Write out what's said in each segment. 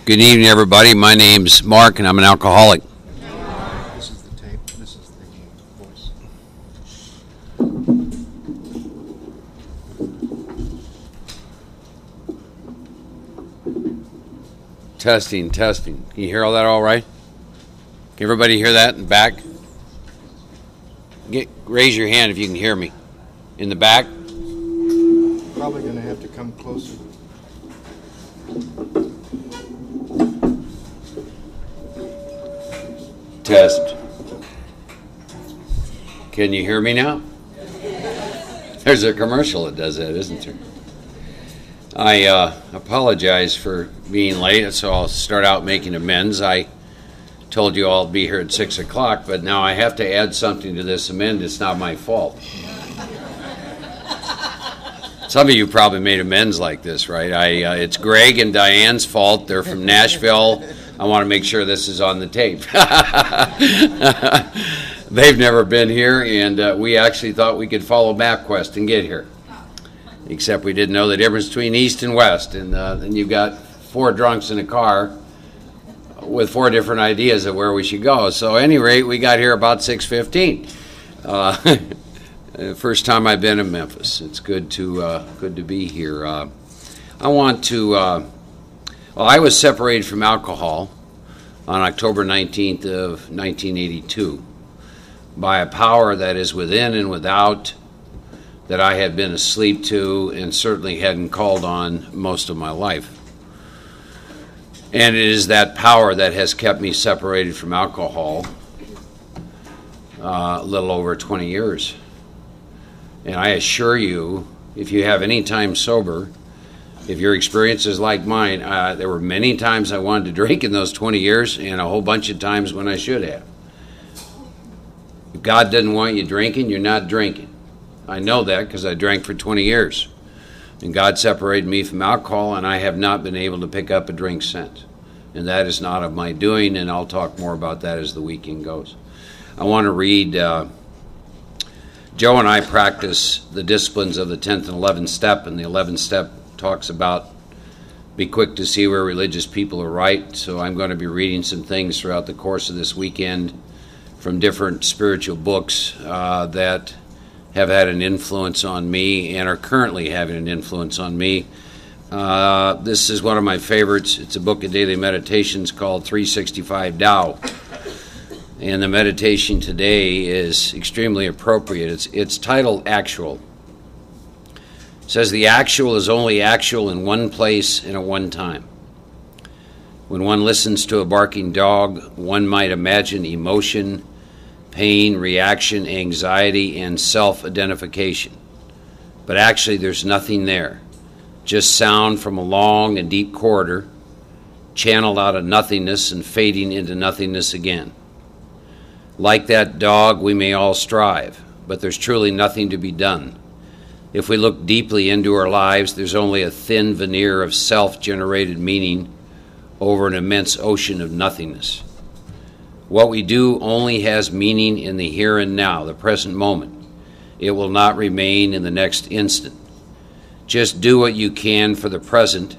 Good evening, everybody. My name's Mark, and I'm an alcoholic. This is the tape. This is the voice. Testing. Can you hear all that all right? Can everybody hear that in the back? Raise your hand if you can hear me. In the back? Probably going to have to come closer. Test. Can you hear me now? There's a commercial that does that, isn't there? I apologize for being late, so I'll start out making amends. I told you I'll be here at 6 o'clock, but now I have to add something to this amend. It's not my fault. Some of you probably made amends like this, right? It's Greg and Diane's fault. They're from Nashville. I want to make sure this is on the tape. They've never been here, and we actually thought we could follow MapQuest and get here. Except we didn't know the difference between east and west. And then you've got four drunks in a car with four different ideas of where we should go. So at any rate, we got here about 6:15. First time I've been in Memphis. It's good to be here. I was separated from alcohol on October 19th of 1982 by a power that is within and without, that I had been asleep to and certainly hadn't called on most of my life. And it is that power that has kept me separated from alcohol a little over 20 years. And I assure you, if you have any time sober, if your experience is like mine, there were many times I wanted to drink in those 20 years and a whole bunch of times when I should have. If God doesn't want you drinking, you're not drinking. I know that because I drank for 20 years. And God separated me from alcohol, and I have not been able to pick up a drink since. And that is not of my doing, and I'll talk more about that as the weekend goes. I want to read, Joe and I practice the disciplines of the 10th and 11th step, and the 11th step talks about be quick to see where religious people are right. So I'm going to be reading some things throughout the course of this weekend from different spiritual books that have had an influence on me and are currently having an influence on me. This is one of my favorites. It's a book of daily meditations called 365 Tao. And the meditation today is extremely appropriate. It's titled Actual. It says the actual is only actual in one place and at one time. When one listens to a barking dog, one might imagine emotion, pain, reaction, anxiety, and self-identification. But actually there's nothing there. Just sound from a long and deep corridor, channeled out of nothingness and fading into nothingness again. Like that dog, we may all strive, but there's truly nothing to be done. If we look deeply into our lives, there's only a thin veneer of self-generated meaning over an immense ocean of nothingness. What we do only has meaning in the here and now, the present moment. It will not remain in the next instant. Just do what you can for the present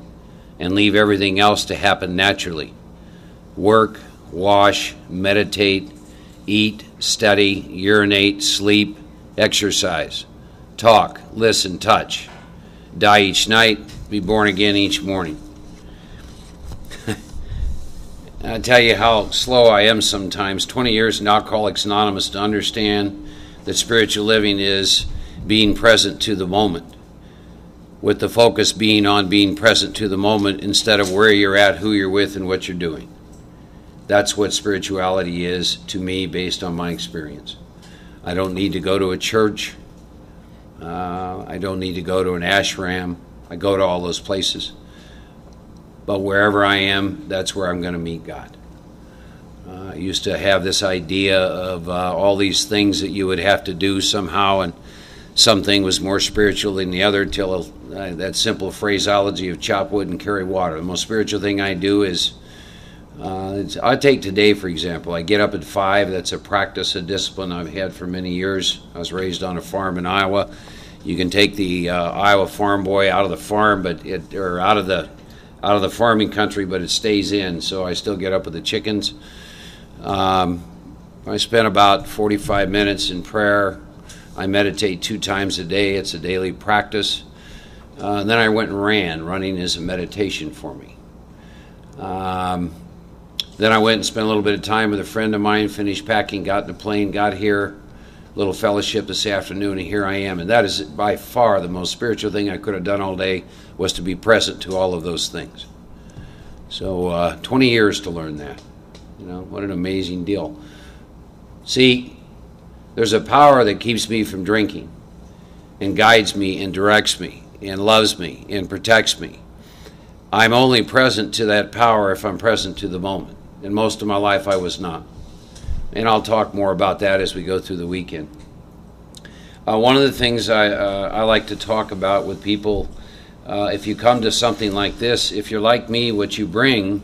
and leave everything else to happen naturally. Work, wash, meditate, eat, study, urinate, sleep, exercise, talk, listen, touch, die each night, be born again each morning. I tell you how slow I am sometimes. 20 years in Alcoholics Anonymous to understand that spiritual living is being present to the moment, with the focus being on being present to the moment instead of where you're at, who you're with, and what you're doing. That's what spirituality is to me based on my experience. I don't need to go to a church. I don't need to go to an ashram. I go to all those places. But wherever I am, that's where I'm going to meet God. I used to have this idea of all these things that you would have to do somehow, and something was more spiritual than the other until that simple phraseology of chop wood and carry water. The most spiritual thing I do is, I take today, for example. I get up at 5. That's a practice, a discipline I've had for many years. I was raised on a farm in Iowa. You can take the Iowa farm boy out of the farm, or out of the out of the farming country, but it stays in, so I still get up with the chickens. I spend about 45 minutes in prayer. I meditate 2 times a day. It's a daily practice. Then I went and ran. Running is a meditation for me. Then I went and spent a little bit of time with a friend of mine, finished packing, got in a plane, got here, little fellowship this afternoon, and here I am. And that is by far the most spiritual thing I could have done all day, was to be present to all of those things. So 20 years to learn that. You know, what an amazing deal. See, there's a power that keeps me from drinking and guides me and directs me and loves me and protects me. I'm only present to that power if I'm present to the moment. And most of my life I was not. And I'll talk more about that as we go through the weekend. One of the things I like to talk about with people, if you come to something like this, if you're like me, what you bring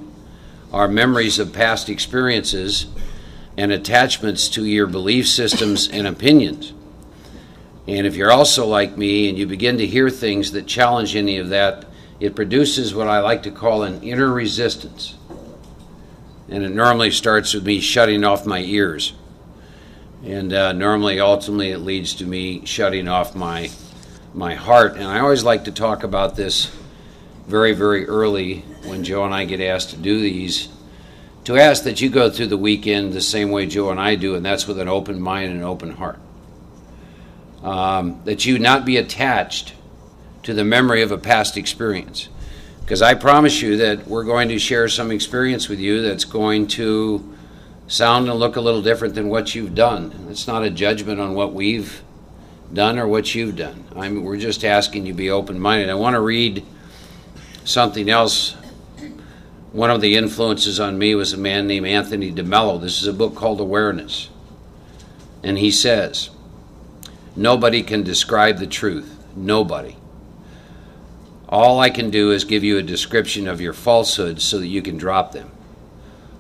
are memories of past experiences and attachments to your belief systems and opinions. And if you're also like me and you begin to hear things that challenge any of that, it produces what I like to call an inner resistance. And it normally starts with me shutting off my ears. And ultimately, it leads to me shutting off my heart. And I always like to talk about this very, very early when Joe and I get asked to do these, to ask that you go through the weekend the same way Joe and I do, and that's with an open mind and an open heart. That you not be attached to the memory of a past experience. Because I promise you that we're going to share some experience with you that's going to sound and look a little different than what you've done. It's not a judgment on what we've done or what you've done. We're just asking you to be open-minded. I want to read something else. One of the influences on me was a man named Anthony DeMello. This is a book called Awareness. And he says, "Nobody can describe the truth. Nobody. All I can do is give you a description of your falsehoods so that you can drop them.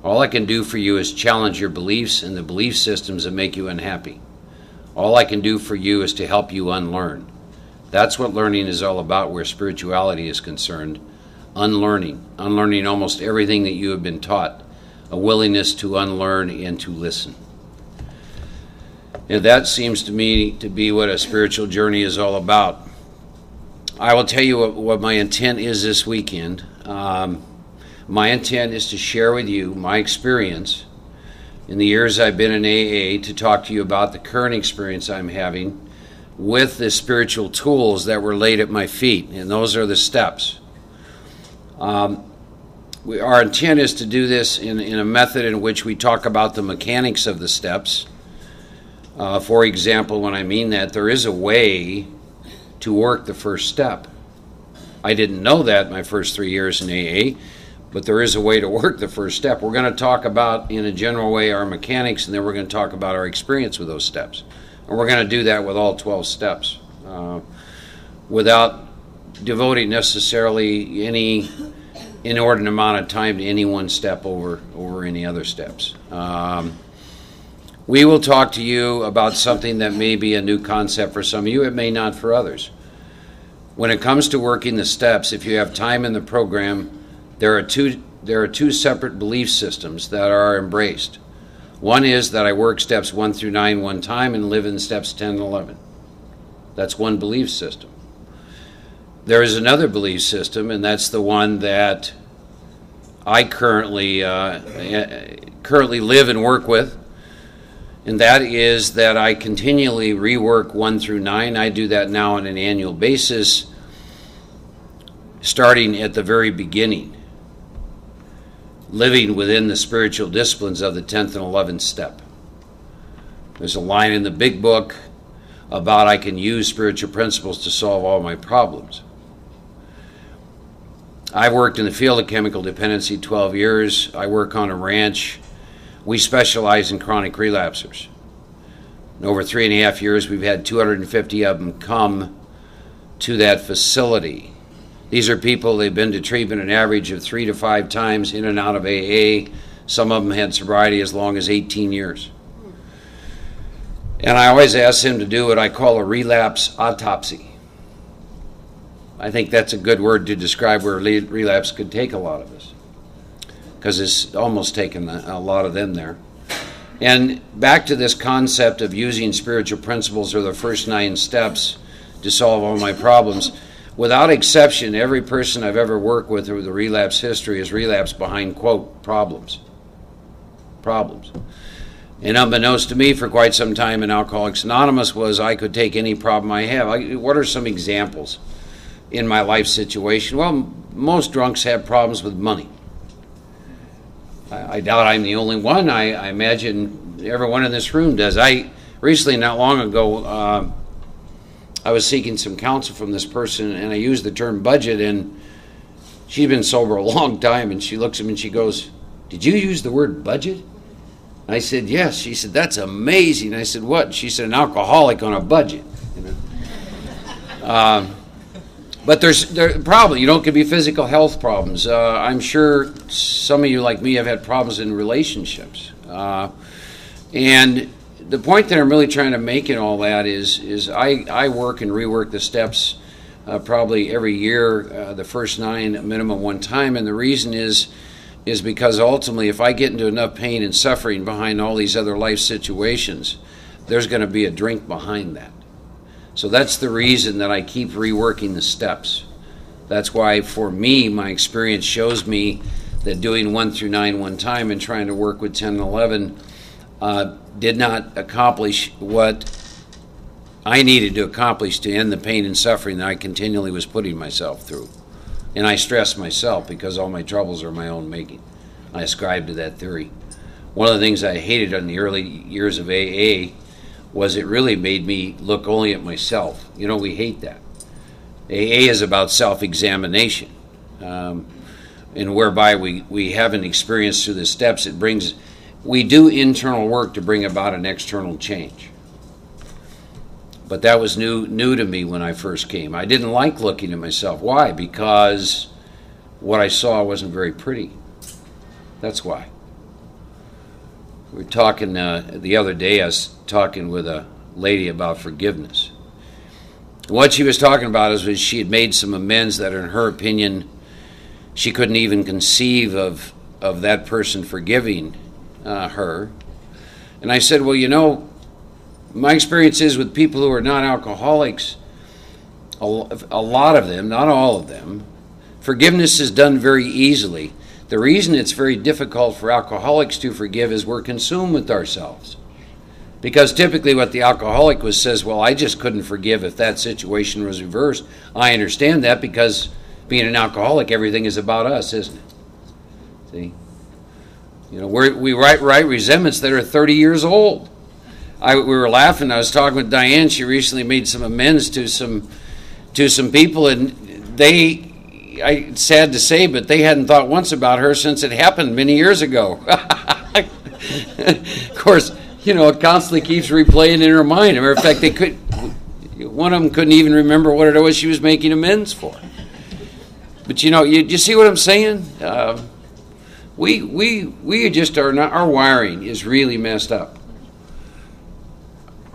All I can do for you is challenge your beliefs and the belief systems that make you unhappy. All I can do for you is to help you unlearn. That's what learning is all about where spirituality is concerned. Unlearning almost everything that you have been taught, a willingness to unlearn and to listen." And that seems to me to be what a spiritual journey is all about. I will tell you what my intent is this weekend. My intent is to share with you my experience in the years I've been in AA, to talk to you about the current experience I'm having with the spiritual tools that were laid at my feet, and those are the steps. Our intent is to do this in a method in which we talk about the mechanics of the steps. For example, when I mean that, there is a way to work the first step. I didn't know that my first 3 years in AA, but there is a way to work the first step. We're going to talk about, in a general way, our mechanics, and then we're going to talk about our experience with those steps. And we're going to do that with all 12 steps, without devoting necessarily any inordinate amount of time to any one step over any other steps. We will talk to you about something that may be a new concept for some of you. It may not for others. When it comes to working the steps, if you have time in the program, there are two separate belief systems that are embraced. One is that I work steps 1 through 9 one time and live in steps 10 and 11. That's one belief system. There is another belief system, and that's the one that I currently live and work with. And that is that I continually rework 1 through 9. I do that now on an annual basis, starting at the very beginning, living within the spiritual disciplines of the 10th and 11th step. There's a line in the big book about I can use spiritual principles to solve all my problems. I've worked in the field of chemical dependency 12 years. I work on a ranch. We specialize in chronic relapsers. In over 3.5 years, we've had 250 of them come to that facility. These are people, they've been to treatment an average of 3 to 5 times in and out of AA. Some of them had sobriety as long as 18 years. And I always ask them to do what I call a relapse autopsy. I think that's a good word to describe where relapse could take a lot of us, because it's almost taken a lot of them there. And back to this concept of using spiritual principles or the first 9 steps to solve all my problems. Without exception, every person I've ever worked with with a relapse history has relapsed behind, quote, problems. Problems. And unbeknownst to me, for quite some time in Alcoholics Anonymous was I could take any problem I have. What are some examples in my life situation? Well, most drunks have problems with money. I doubt I'm the only one. I imagine everyone in this room does. Recently, not long ago, I was seeking some counsel from this person, and I used the term budget, and she'd been sober a long time, and she looks at me and she goes, "Did you use the word budget?" I said, "Yes." She said, "That's amazing." I said, "What?" She said, "An alcoholic on a budget." But there's probably, could be physical health problems. I'm sure some of you, like me, have had problems in relationships. And the point that I'm really trying to make in all that is I work and rework the steps probably every year, the first 9 minimum one time. And the reason is because ultimately, if I get into enough pain and suffering behind all these other life situations, there's going to be a drink behind that. So that's the reason that I keep reworking the steps. That's why, for me, my experience shows me that doing 1 through 9 one time and trying to work with 10 and 11 did not accomplish what I needed to accomplish to end the pain and suffering that I continually was putting myself through. And I stress myself because all my troubles are my own making. I ascribe to that theory. One of the things I hated in the early years of AA was it really made me look only at myself. We hate that. AA is about self-examination. And whereby we have an experience through the steps, we do internal work to bring about an external change. But that was new to me when I first came. I didn't like looking at myself. Why? Because what I saw wasn't very pretty. That's why. We were talking the other day, I was talking with a lady about forgiveness. What she was talking about was she had made some amends that, in her opinion, she couldn't even conceive of that person forgiving her. And I said, well, my experience is with people who are not alcoholics, a lot of them, not all of them, forgiveness is done very easily. The reason it's very difficult for alcoholics to forgive is we're consumed with ourselves. Because typically what the alcoholic says, well, I just couldn't forgive if that situation was reversed. I understand that because being an alcoholic, everything is about us, isn't it? See? We write resentments that are 30 years old. We were laughing. I was talking with Diane. She recently made some amends to some people, and it's sad to say, but they hadn't thought once about her since it happened many years ago. Of course, it constantly keeps replaying in her mind. As a matter of fact, one of them couldn't even remember what it was she was making amends for. But you see what I'm saying? We just are not. Our wiring is really messed up.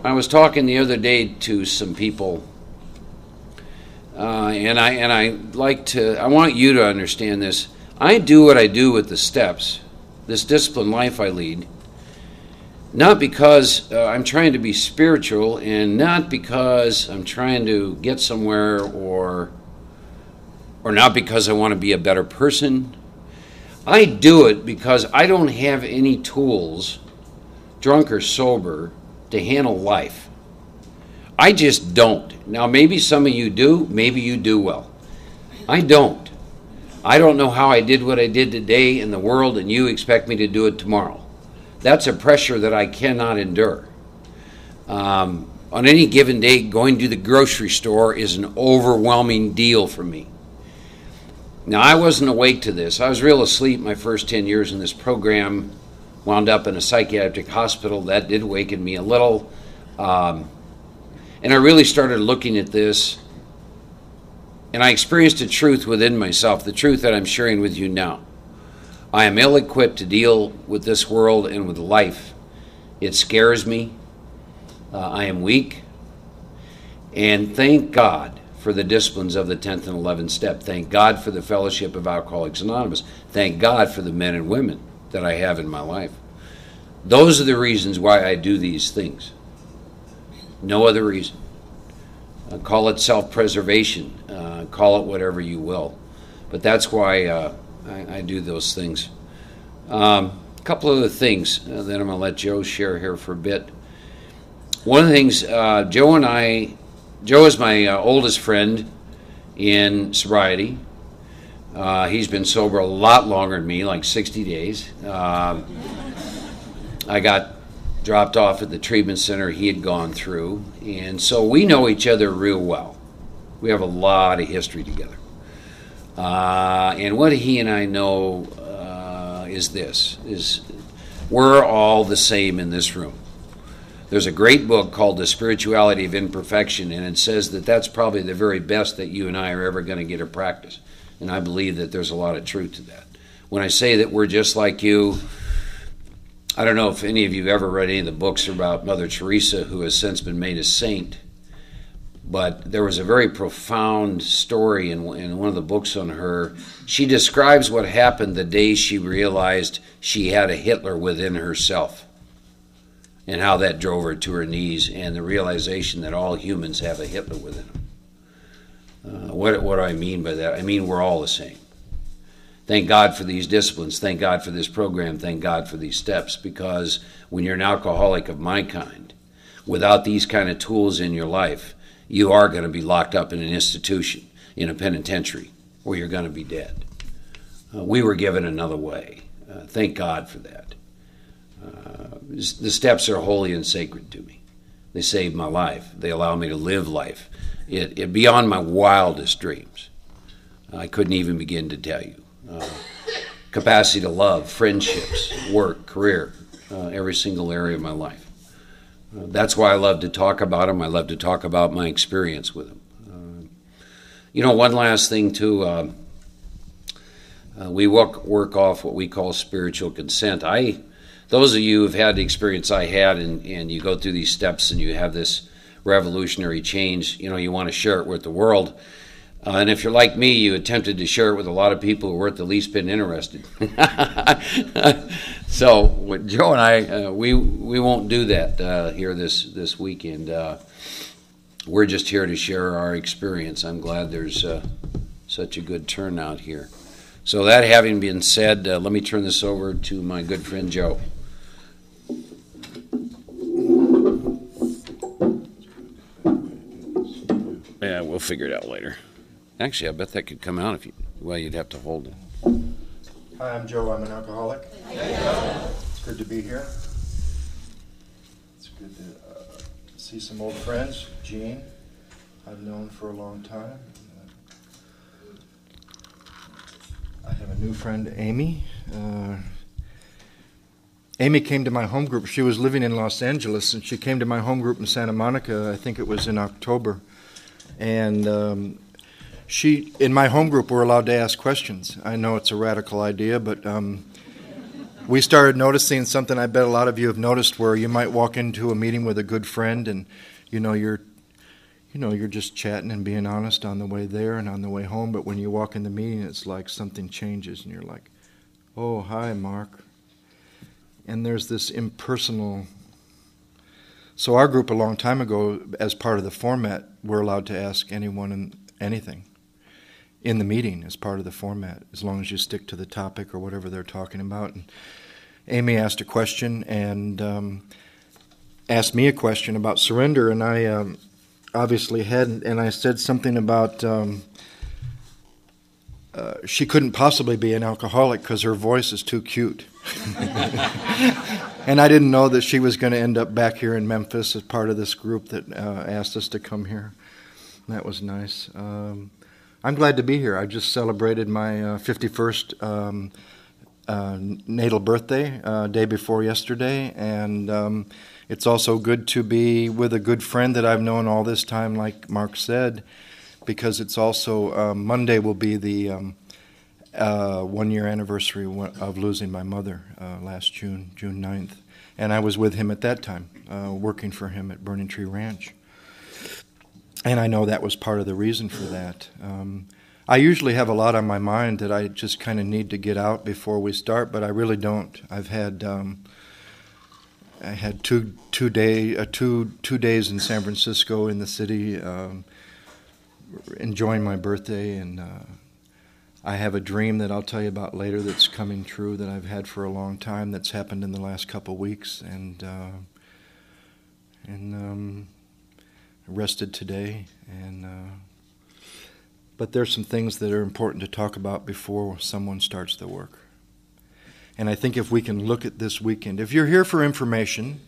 I was talking the other day to some people, and I want you to understand this. I do what I do with the steps, this disciplined life I lead, not because I'm trying to be spiritual, and not because I'm trying to get somewhere, or not because I want to be a better person. I do it because I don't have any tools, drunk or sober, to handle life. I just don't. Now, maybe some of you do. Maybe you do well. I don't. I don't know how I did what I did today in the world, and you expect me to do it tomorrow. That's a pressure that I cannot endure. On any given day, going to the grocery store is an overwhelming deal for me. Now, I wasn't awake to this. I was real asleep my first 10 years in this program, wound up in a psychiatric hospital. That did waken me a little. And I really started looking at this, and I experienced a truth within myself, the truth that I'm sharing with you now. I am ill-equipped to deal with this world and with life. It scares me. I am weak. And thank God for the disciplines of the 10th and 11th step. Thank God for the fellowship of Alcoholics Anonymous. Thank God for the men and women that I have in my life. Those are the reasons why I do these things. No other reason. Call it self-preservation. Call it whatever you will. But that's why I do those things. A couple of other things that I'm going to let Joe share here for a bit. One of the things, Joe is my oldest friend in sobriety. He's been sober a lot longer than me, like 60 days. I got dropped off at the treatment center he had gone through, and so we know each other real well. We have a lot of history together. And what he and I know is we're all the same in this room. There's a great book called The Spirituality of Imperfection, and it says that that's probably the very best that you and I are ever going to get to practice. And I believe that there's a lot of truth to that. When I say that we're just like you, I don't know if any of you have ever read any of the books about Mother Teresa, who has since been made a saint, but there was a very profound story in one of the books on her. She describes what happened the day she realized she had a Hitler within herself, and how that drove her to her knees, and the realization that all humans have a Hitler within them. What do I mean by that? I mean we're all the same. Thank God for these disciplines. Thank God for this program. Thank God for these steps, because when you're an alcoholic of my kind, without these kind of tools in your life, you are going to be locked up in an institution, in a penitentiary, or you're going to be dead. We were given another way. Thank God for that. The steps are holy and sacred to me. They saved my life. They allow me to live life beyond my wildest dreams. I couldn't even begin to tell you. Capacity to love, friendships, work, career, every single area of my life. That's why I love to talk about them. I love to talk about my experience with them. One last thing too. We work off what we call spiritual consent. Those of you who've had the experience I had, and you go through these steps and you have this revolutionary change, you want to share it with the world. And if you're like me, you attempted to share it with a lot of people who weren't the least bit interested. So with Joe and I, we won't do that here this weekend. We're just here to share our experience. I'm glad there's such a good turnout here. So that having been said, let me turn this over to my good friend Joe. Yeah, we'll figure it out later. Actually, I bet that could come out you'd have to hold it. Hi, I'm Joe. I'm an alcoholic. It's good to be here. It's good to see some old friends. Gene, I've known for a long time. I have a new friend, Amy. Amy came to my home group. She was living in Los Angeles, and she came to my home group in Santa Monica. I think it was in October. And in my home group, we're allowed to ask questions. I know it's a radical idea, but we started noticing something I bet a lot of you have noticed, where you might walk into a meeting with a good friend, and you're just chatting and being honest on the way there and on the way home. But when you walk in the meeting, it's like something changes, and you're like, "Oh, hi, Mark." And there's this impersonal. So our group a long time ago, as part of the format, we're allowed to ask anyone anything in the meeting as part of the format, as long as you stick to the topic or whatever they're talking about. And Amy asked a question and asked me a question about surrender, and I obviously hadn't, and I said something about she couldn't possibly be an alcoholic because her voice is too cute. And I didn't know that she was going to end up back here in Memphis as part of this group that asked us to come here. That was nice. I'm glad to be here. I just celebrated my 51st natal birthday, day before yesterday, and it's also good to be with a good friend that I've known all this time, like Mark said, because it's also Monday will be the 1-year anniversary of losing my mother last June 9th, and I was with him at that time, working for him at Burning Tree Ranch. And I know that was part of the reason for that. I usually have a lot on my mind that I just kind of need to get out before we start, but I really don't. I had two days in San Francisco in the city, enjoying my birthday, and I have a dream that I'll tell you about later that's coming true that I've had for a long time that's happened in the last couple weeks, and rested today, but there's some things that are important to talk about before someone starts the work. And I think if we can look at this weekend, if you're here for information,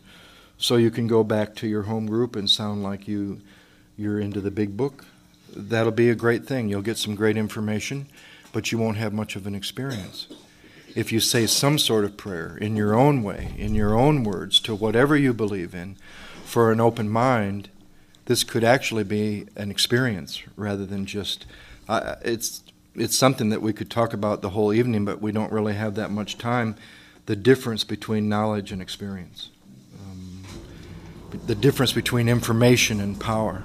so you can go back to your home group and sound like you're into the big book, that'll be a great thing. You'll get some great information, but you won't have much of an experience. If you say some sort of prayer in your own way, in your own words, to whatever you believe in, for an open mind, this could actually be an experience rather than just... It's something that we could talk about the whole evening, but we don't really have that much time. The difference between knowledge and experience. The difference between information and power.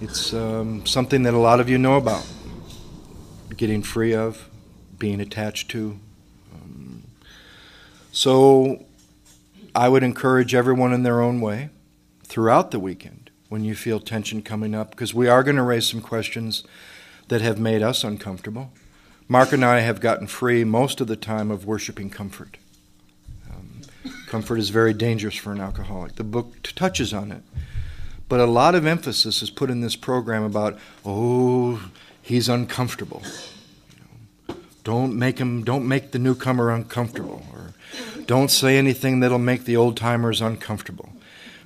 It's something that a lot of you know about. Getting free of, being attached to. So I would encourage everyone in their own way throughout the weekend when you feel tension coming up, because we are going to raise some questions that have made us uncomfortable. Mark and I have gotten free most of the time of worshiping comfort. Comfort is very dangerous for an alcoholic. The book touches on it. But a lot of emphasis is put in this program about, he's uncomfortable. Don't make the newcomer uncomfortable, or don't say anything that'll make the old-timers uncomfortable.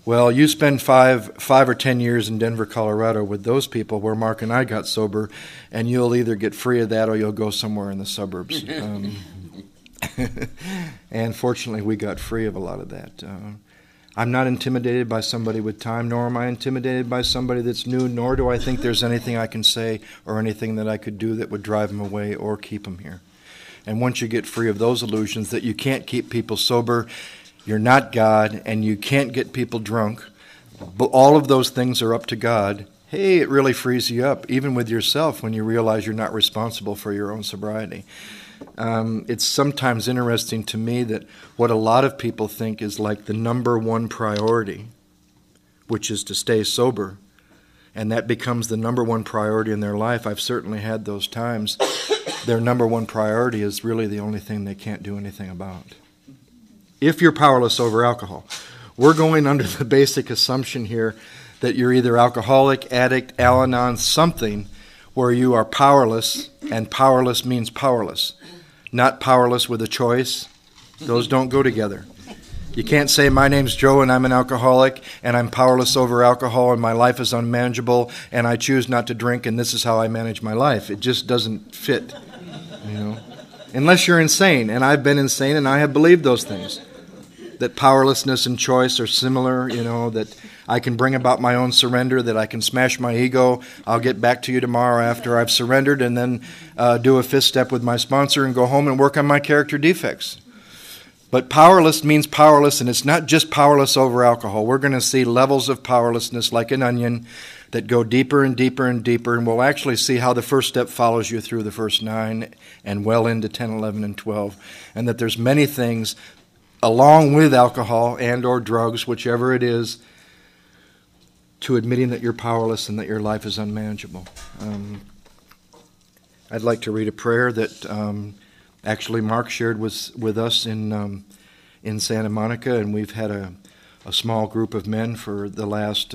Well, you spend five or 10 years in Denver, Colorado with those people where Mark and I got sober, and you'll either get free of that or you'll go somewhere in the suburbs. And fortunately, we got free of a lot of that. I'm not intimidated by somebody with time, nor am I intimidated by somebody that's new, nor do I think there's anything I can say or anything that I could do that would drive them away or keep them here. And once you get free of those illusions that you can't keep people sober, you're not God, and you can't get people drunk, but all of those things are up to God, hey, it really frees you up, even with yourself, when you realize you're not responsible for your own sobriety. It's sometimes interesting to me that what a lot of people think is like the number one priority, which is to stay sober, and that becomes the number one priority in their life. I've certainly had those times. Their number one priority is really the only thing they can't do anything about. If you're powerless over alcohol. We're going under the basic assumption here that you're either alcoholic, addict, Al-Anon, something where you are powerless, and powerless means powerless. Not powerless with a choice. Those don't go together. You can't say, my name's Joe and I'm an alcoholic and I'm powerless over alcohol and my life is unmanageable and I choose not to drink and this is how I manage my life. It just doesn't fit, Unless you're insane, and I've been insane and I have believed those things. That powerlessness and choice are similar, that I can bring about my own surrender, that I can smash my ego. I'll get back to you tomorrow after I've surrendered and then do a fifth step with my sponsor and go home and work on my character defects. But powerless means powerless, and it's not just powerless over alcohol. We're going to see levels of powerlessness like an onion that go deeper and deeper and deeper, and we'll actually see how the first step follows you through the first 9 and well into 10, 11, and 12, and that there's many things along with alcohol and or drugs, whichever it is, to admitting that you're powerless and that your life is unmanageable. I'd like to read a prayer that actually Mark shared with us in Santa Monica, and we've had a small group of men for the last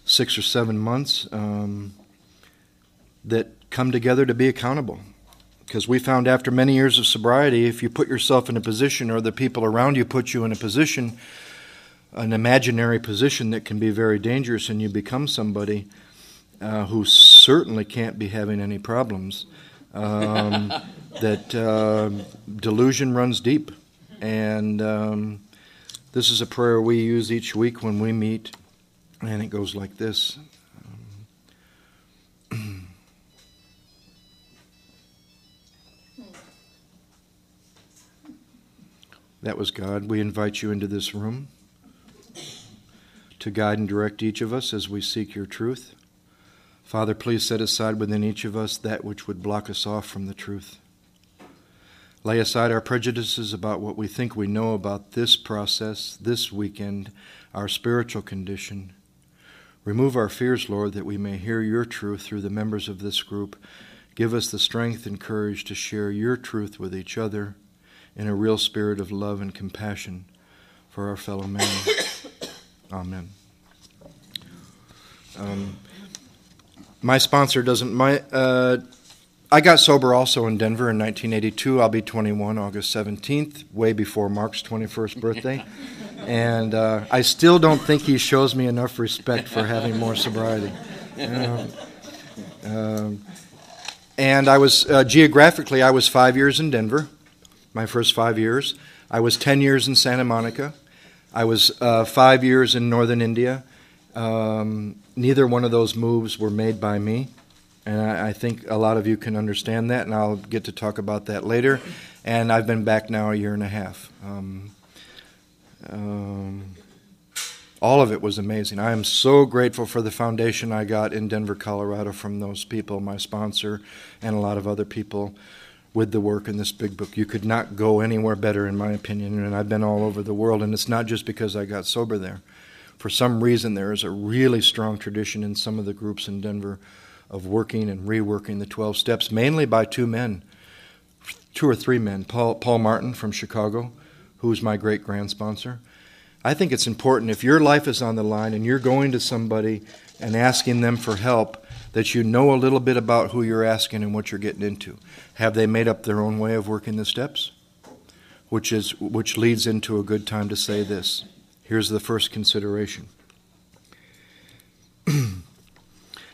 6 or 7 months that come together to be accountable. Because we found after many years of sobriety, if you put yourself in a position or the people around you put you in a position, an imaginary position that can be very dangerous, and you become somebody who certainly can't be having any problems, that delusion runs deep. And this is a prayer we use each week when we meet, and it goes like this. That was God. We invite you into this room to guide and direct each of us as we seek your truth. Father, please set aside within each of us that which would block us off from the truth. Lay aside our prejudices about what we think we know about this process, this weekend, our spiritual condition. Remove our fears, Lord, that we may hear your truth through the members of this group. Give us the strength and courage to share your truth with each other in a real spirit of love and compassion for our fellow man. Amen. My sponsor doesn't... I got sober also in Denver in 1982. I'll be 21 August 17th, way before Mark's 21st birthday. And I still don't think he shows me enough respect for having more sobriety. And I was, geographically, I was 5 years in Denver, my first 5 years. I was 10 years in Santa Monica. I was 5 years in northern India. Neither one of those moves were made by me. And I think a lot of you can understand that, and I'll get to talk about that later. And I've been back now a year and a half. All of it was amazing. I am so grateful for the foundation I got in Denver, Colorado from those people, my sponsor, and a lot of other people with the work in this big book. You could not go anywhere better, in my opinion, and I've been all over the world, and it's not just because I got sober there. For some reason, there is a really strong tradition in some of the groups in Denver of working and reworking the 12 steps, mainly by two or three men. Paul Martin from Chicago, who's my great-grand sponsor. I think it's important, if your life is on the line and you're going to somebody and asking them for help, that you know a little bit about who you're asking and what you're getting into. Have they made up their own way of working the steps? Which leads into a good time to say this. Here's the first consideration.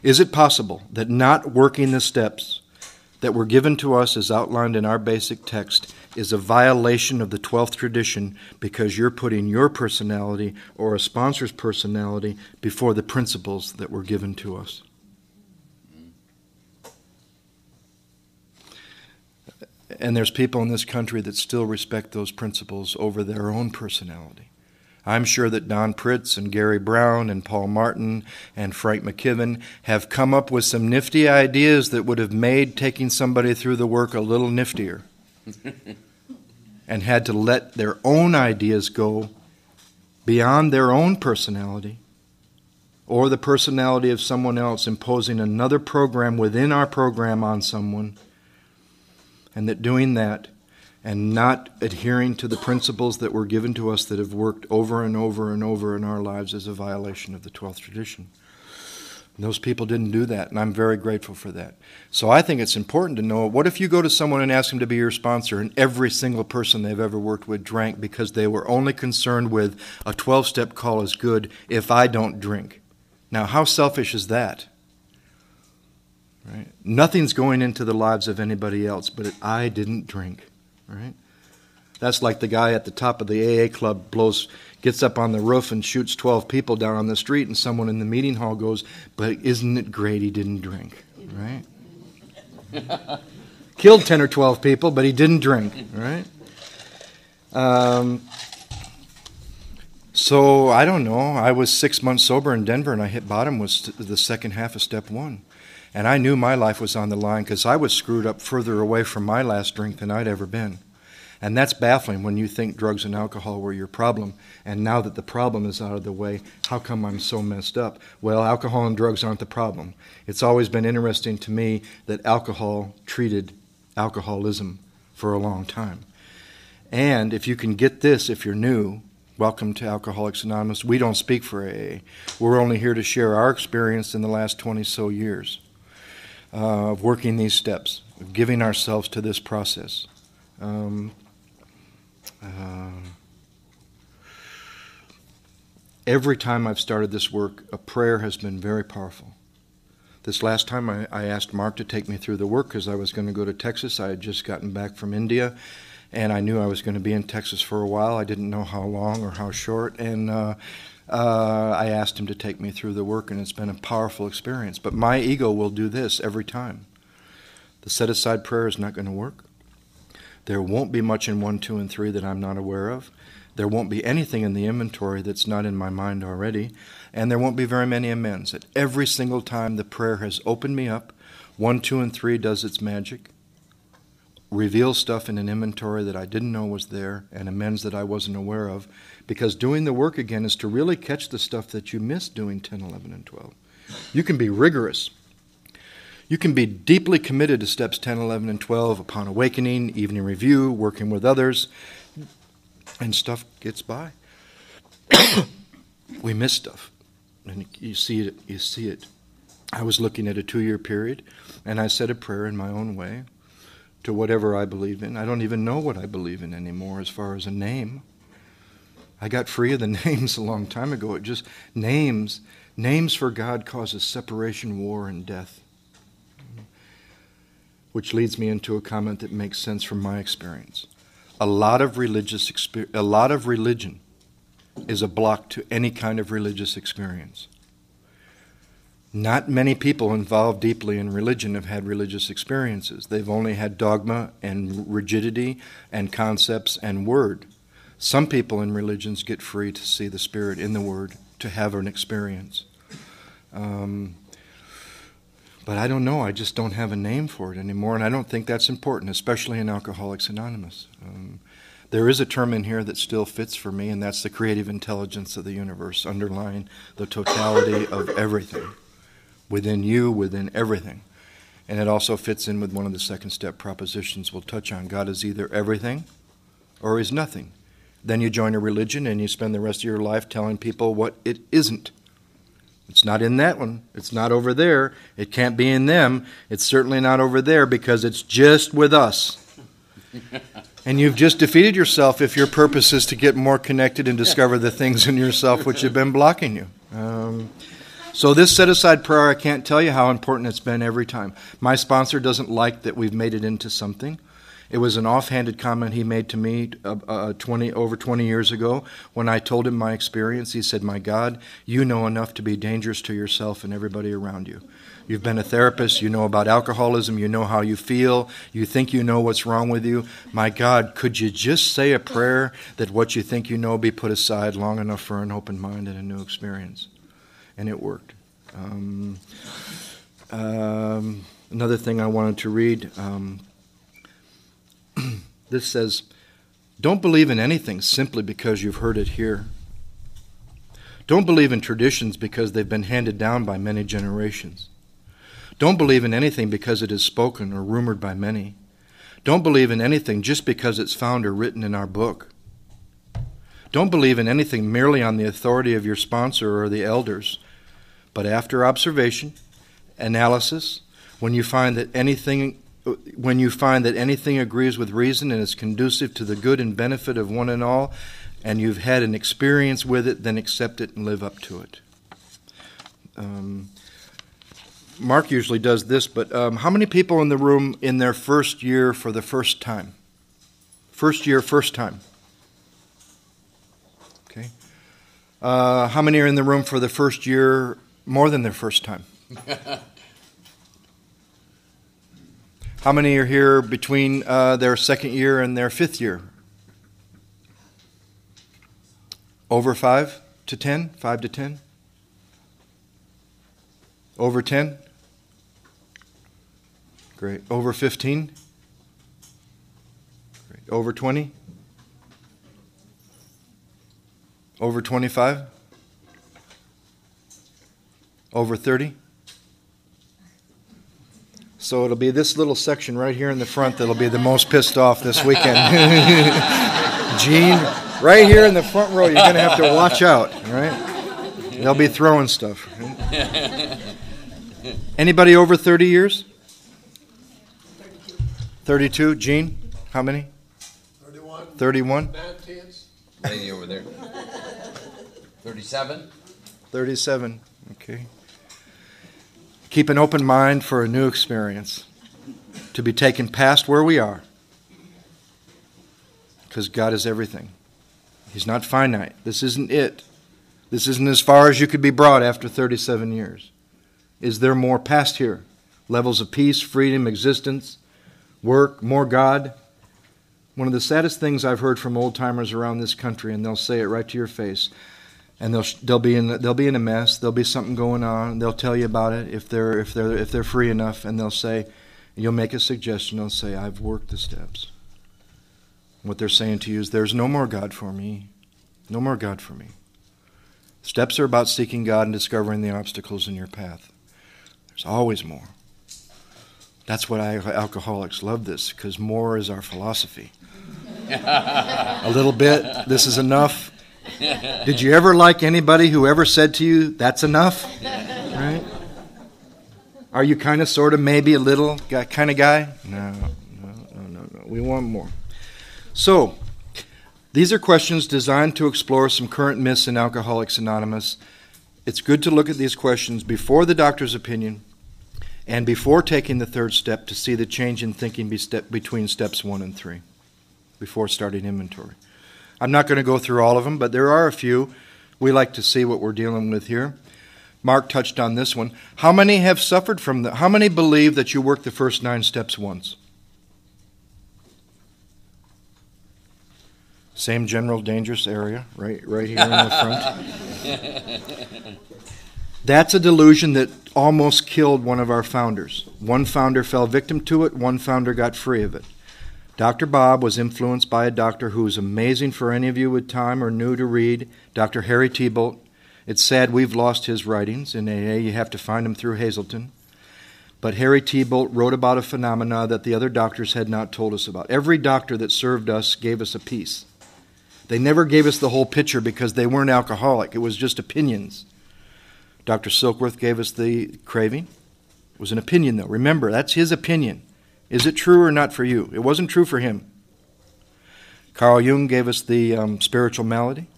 Is it possible that not working the steps that were given to us as outlined in our basic text is a violation of the 12th tradition because you're putting your personality or a sponsor's personality before the principles that were given to us? And there's people in this country that still respect those principles over their own personality. I'm sure that Don Pritz and Gary Brown and Paul Martin and Frank McKibben have come up with some nifty ideas that would have made taking somebody through the work a little niftier and had to let their own ideas go beyond their own personality or the personality of someone else, imposing another program within our program on someone, and that doing that and not adhering to the principles that were given to us that have worked over and over and over in our lives is a violation of the 12th tradition. And those people didn't do that, and I'm very grateful for that. So I think it's important to know, what if you go to someone and ask them to be your sponsor, and every single person they've ever worked with drank because they were only concerned with a 12-step call is good if I don't drink? Now, how selfish is that? Right? Nothing's going into the lives of anybody else, but I didn't drink. Right? That's like the guy at the top of the AA club gets up on the roof and shoots 12 people down on the street, and someone in the meeting hall goes, "But isn't it great he didn't drink?" Right? Killed 10 or 12 people, but he didn't drink. Right? So I don't know. I was 6 months sober in Denver, and I hit bottom was the second half of step 1. And I knew my life was on the line because I was screwed up further away from my last drink than I'd ever been. And that's baffling when you think drugs and alcohol were your problem. And now that the problem is out of the way, how come I'm so messed up? Well, alcohol and drugs aren't the problem. It's always been interesting to me that alcohol treated alcoholism for a long time. And if you can get this, if you're new, welcome to Alcoholics Anonymous. We don't speak for AA. We're only here to share our experience in the last 20-so years. Of working these steps, of giving ourselves to this process. Every time I've started this work, a prayer has been very powerful. This last time I asked Mark to take me through the work because I was going to go to Texas. I had just gotten back from India, and I knew I was going to be in Texas for a while. I didn't know how long or how short, and I asked him to take me through the work, and it's been a powerful experience. But my ego will do this every time. The set-aside prayer is not going to work. There won't be much in 1, 2, and 3 that I'm not aware of. There won't be anything in the inventory that's not in my mind already, and there won't be very many amends. At every single time the prayer has opened me up, 1, 2, and 3 does its magic, reveals stuff in an inventory that I didn't know was there, and amends that I wasn't aware of, because doing the work again is to really catch the stuff that you missed doing 10, 11, and 12. You can be rigorous. You can be deeply committed to steps 10, 11, and 12 upon awakening, evening review, working with others, and stuff gets by. We miss stuff, and you see it. You see it. I was looking at a 2-year period, and I said a prayer in my own way to whatever I believe in. I don't even know what I believe in anymore as far as a name. I got free of the names a long time ago. It just names for God causes separation, war, and death. Which leads me into a comment that makes sense from my experience. A lot of religion is a block to any kind of religious experience. Not many people involved deeply in religion have had religious experiences. They've only had dogma and rigidity and concepts and word. Some people in religions get free to see the Spirit in the Word, to have an experience. But I don't know. I just don't have a name for it anymore, and I don't think that's important, especially in Alcoholics Anonymous. There is a term in here that still fits for me, and that's the creative intelligence of the universe, underlying the totality of everything, within you, within everything. And it also fits in with one of the second step propositions we'll touch on. God is either everything or is nothing. Then you join a religion and you spend the rest of your life telling people what it isn't. It's not in that one. It's not over there. It can't be in them. It's certainly not over there because it's just with us. And you've just defeated yourself if your purpose is to get more connected and discover the things in yourself which have been blocking you. So this set-aside prayer, I can't tell you how important it's been every time. My sponsor doesn't like that we've made it into something. It was an offhanded comment he made to me over 20 years ago when I told him my experience. He said, "My God, you know enough to be dangerous to yourself and everybody around you. You've been a therapist. You know about alcoholism. You know how you feel. You think you know what's wrong with you. My God, could you just say a prayer that what you think you know be put aside long enough for an open mind and a new experience?" And it worked. Another thing I wanted to read. This says, "Don't believe in anything simply because you've heard it here. Don't believe in traditions because they've been handed down by many generations. Don't believe in anything because it is spoken or rumored by many. Don't believe in anything just because it's found or written in our book. Don't believe in anything merely on the authority of your sponsor or the elders, but after observation, analysis, when you find that anything agrees with reason and is conducive to the good and benefit of one and all, and you've had an experience with it, then accept it and live up to it." Mark usually does this, but how many people in the room in their first year for the first time? First year, first time. Okay. How many are in the room for the first year more than their first time? How many are here between their second year and their fifth year? Over 5 to 10? 5 to 10? Over 10? Great. Over 15? Great. Over 20? Over 25? Over 30? So it'll be this little section right here in the front that'll be the most pissed off this weekend. Gene, right here in the front row, you're going to have to watch out, right? They'll be throwing stuff. Right? Anybody over 30 years? 32. Gene, how many? 31. 31? Lady over there. 37. 37. Okay. Keep an open mind for a new experience, to be taken past where we are, because God is everything. He's not finite. This isn't it. This isn't as far as you could be brought after 37 years. Is there more past here? Levels of peace, freedom, existence, work, more God? One of the saddest things I've heard from old-timers around this country, and they'll say it right to your face, and they'll be in a mess, there'll be something going on, they'll tell you about it if they're free enough, and they'll say, you'll make a suggestion, they'll say, I've worked the steps. What they're saying to you is, there's no more God for me. No more God for me. Steps are about seeking God and discovering the obstacles in your path. There's always more. That's why alcoholics love this, because more is our philosophy. A little bit, this is enough. Did you ever like anybody who ever said to you, that's enough? Right? Are you kind of, sort of, maybe a little kind of guy? No. We want more. So, these are questions designed to explore some current myths in Alcoholics Anonymous. It's good to look at these questions before the doctor's opinion and before taking the third step to see the change in thinking between steps 1 and 3, before starting inventory. I'm not going to go through all of them, but there are a few. We like to see what we're dealing with here. Mark touched on this one. How many have suffered from how many believe that you worked the first 9 steps once? Same general dangerous area, right here in the front. That's a delusion that almost killed one of our founders. One founder fell victim to it, one founder got free of it. Dr. Bob was influenced by a doctor who is amazing for any of you with time or new to read, Dr. Harry Tiebout. It's sad we've lost his writings in AA. You have to find them through Hazelton. But Harry Tiebout wrote about a phenomena that the other doctors had not told us about. Every doctor that served us gave us a piece. They never gave us the whole picture because they weren't alcoholic. It was just opinions. Dr. Silkworth gave us the craving. It was an opinion, though. Remember, that's his opinion. Is it true or not for you? It wasn't true for him. Carl Jung gave us the spiritual malady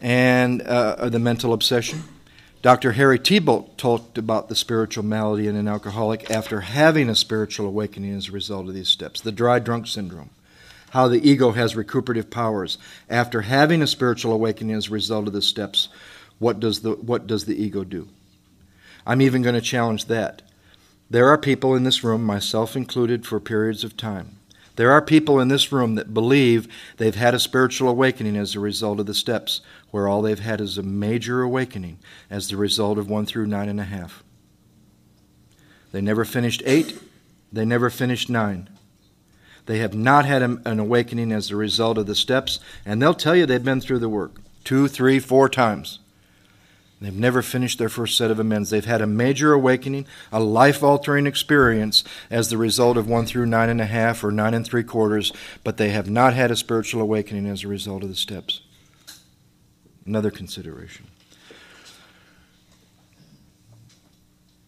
and the mental obsession. Dr. Harry Tiebout talked about the spiritual malady in an alcoholic after having a spiritual awakening as a result of these steps, the dry drunk syndrome. How the ego has recuperative powers. After having a spiritual awakening as a result of the steps, what does the ego do? I'm even going to challenge that. There are people in this room, myself included, for periods of time. There are people in this room that believe they've had a spiritual awakening as a result of the steps, where all they've had is a major awakening as the result of 1 through 9.5. They never finished 8. They never finished 9. They have not had an awakening as a result of the steps, and they'll tell you they've been through the work 2, 3, 4 times. They've never finished their first set of amends. They've had a major awakening, a life-altering experience as the result of 1 through 9.5 or 9 3/4, but they have not had a spiritual awakening as a result of the steps. Another consideration.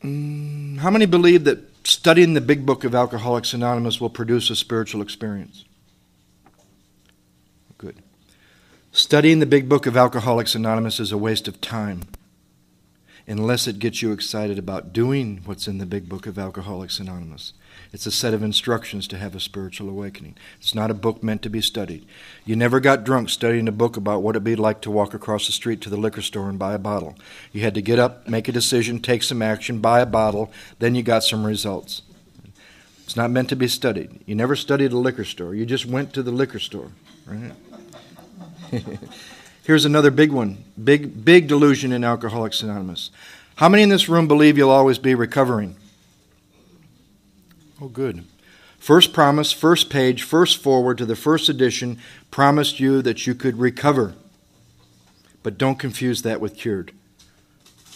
How many believe that studying the big book of Alcoholics Anonymous will produce a spiritual experience? Good. Studying the big book of Alcoholics Anonymous is a waste of time unless it gets you excited about doing what's in the big book of Alcoholics Anonymous. It's a set of instructions to have a spiritual awakening. It's not a book meant to be studied. You never got drunk studying a book about what it'd be like to walk across the street to the liquor store and buy a bottle. You had to get up, make a decision, take some action, buy a bottle, then you got some results. It's not meant to be studied. You never studied a liquor store. You just went to the liquor store, right? Here's another big one. Big delusion in Alcoholics Anonymous. How many in this room believe you'll always be recovering? Oh, good. First promise, first page, first forward to the first edition promised you that you could recover. But don't confuse that with cured.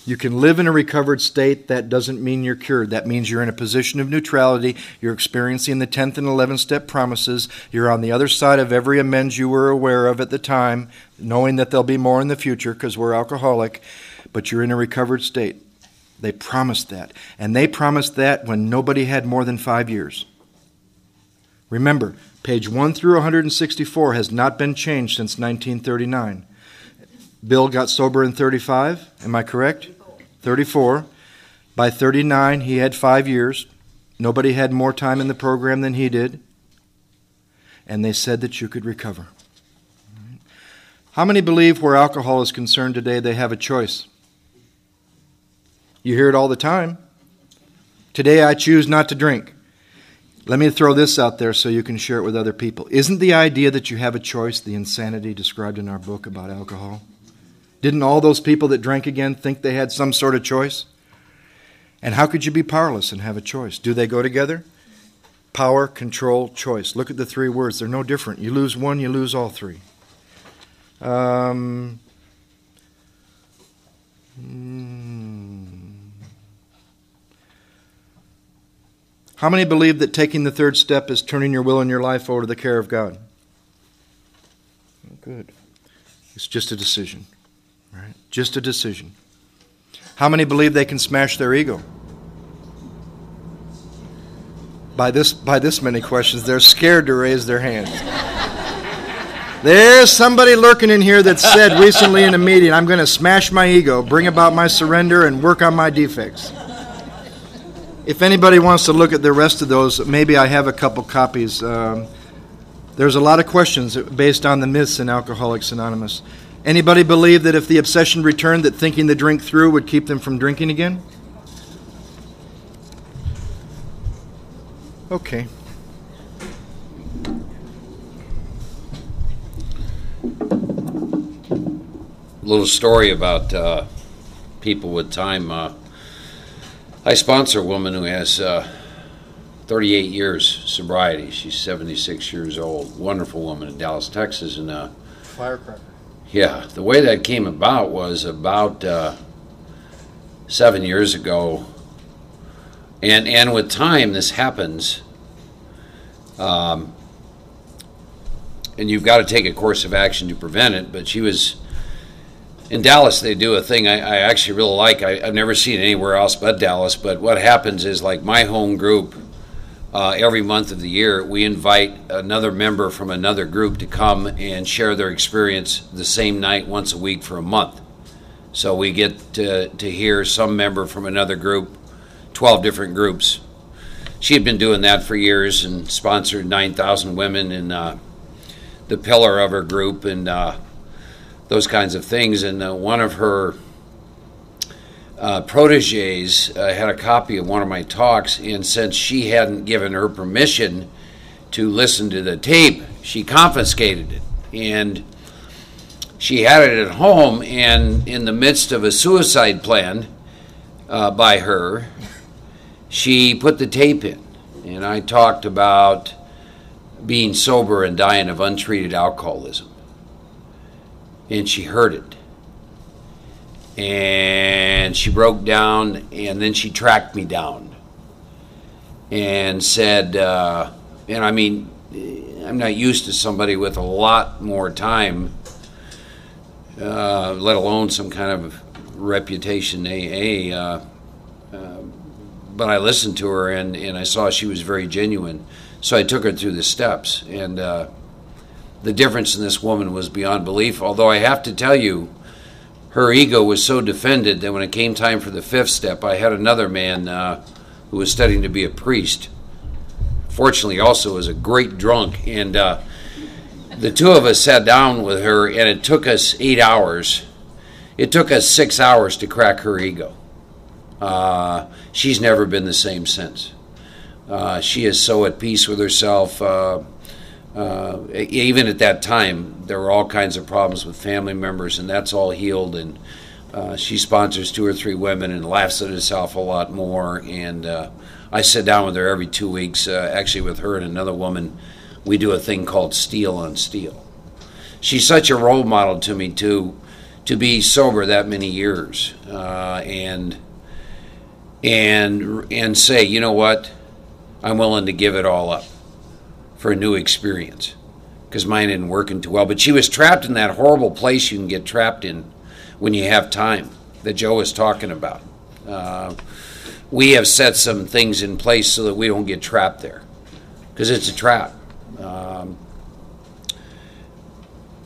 You can live in a recovered state. That doesn't mean you're cured. That means you're in a position of neutrality. You're experiencing the 10th and 11th step promises. You're on the other side of every amends you were aware of at the time, knowing that there'll be more in the future because we're alcoholic, but you're in a recovered state. They promised that. And they promised that when nobody had more than 5 years. Remember, page 1 through 164 has not been changed since 1939. Bill got sober in 35, am I correct? 34. By 39, he had 5 years. Nobody had more time in the program than he did. And they said that you could recover. How many believe where alcohol is concerned today they have a choice? You hear it all the time. Today I choose not to drink. Let me throw this out there so you can share it with other people. Isn't the idea that you have a choice the insanity described in our book about alcohol? Didn't all those people that drank again think they had some sort of choice? And how could you be powerless and have a choice? Do they go together? Power, control, choice. Look at the three words. They're no different. You lose one, you lose all three. How many believe that taking the third step is turning your will and your life over to the care of God? Good. It's just a decision, right? Just a decision. How many believe they can smash their ego? By this many questions, they're scared to raise their hands. There's somebody lurking in here that said recently in a meeting, I'm going to smash my ego, bring about my surrender, and work on my defects. If anybody wants to look at the rest of those, maybe I have a couple copies. There's a lot of questions based on the myths in Alcoholics Anonymous. Anybody believe that if the obsession returned, that thinking the drink through would keep them from drinking again? Okay. Little story about people with time. I sponsor a woman who has 38 years sobriety. She's 76 years old. Wonderful woman in Dallas, Texas. And Firecracker. yeah, the way that came about was about 7 years ago. And with time, this happens. And you've got to take a course of action to prevent it. But she was in Dallas. They do a thing I actually really like. I've never seen it anywhere else but Dallas. But what happens is, like my home group, every month of the year, we invite another member from another group to come and share their experience the same night once a week for a month. So we get to hear some member from another group, 12 different groups. She had been doing that for years and sponsored 9,000 women in the pillar of her group and those kinds of things. And one of her proteges had a copy of one of my talks, and since she hadn't given her permission to listen to the tape, she confiscated it. And she had it at home, and in the midst of a suicide plan by her, she put the tape in. And I talked about being sober and dying of untreated alcoholism. And she heard it. And she broke down, and then she tracked me down and said, and I mean, I'm not used to somebody with a lot more time, let alone some kind of reputation AA, but I listened to her, and I saw she was very genuine. So I took her through the steps, and the difference in this woman was beyond belief, although I have to tell you, her ego was so defended that when it came time for the fifth step, I had another man who was studying to be a priest. Fortunately, also was a great drunk. And the two of us sat down with her, and it took us 8 hours. It took us 6 hours to crack her ego. She's never been the same since. She is so at peace with herself. Even at that time, there were all kinds of problems with family members, and that's all healed. And she sponsors 2 or 3 women and laughs at herself a lot more. And I sit down with her every 2 weeks. Actually, with her and another woman, we do a thing called Steel on Steel. She's such a role model to me to be sober that many years and say, you know what, I'm willing to give it all up for a new experience, because mine isn't working too well. But she was trapped in that horrible place you can get trapped in when you have time that Joe was talking about. We have set some things in place so that we don't get trapped there, because it's a trap.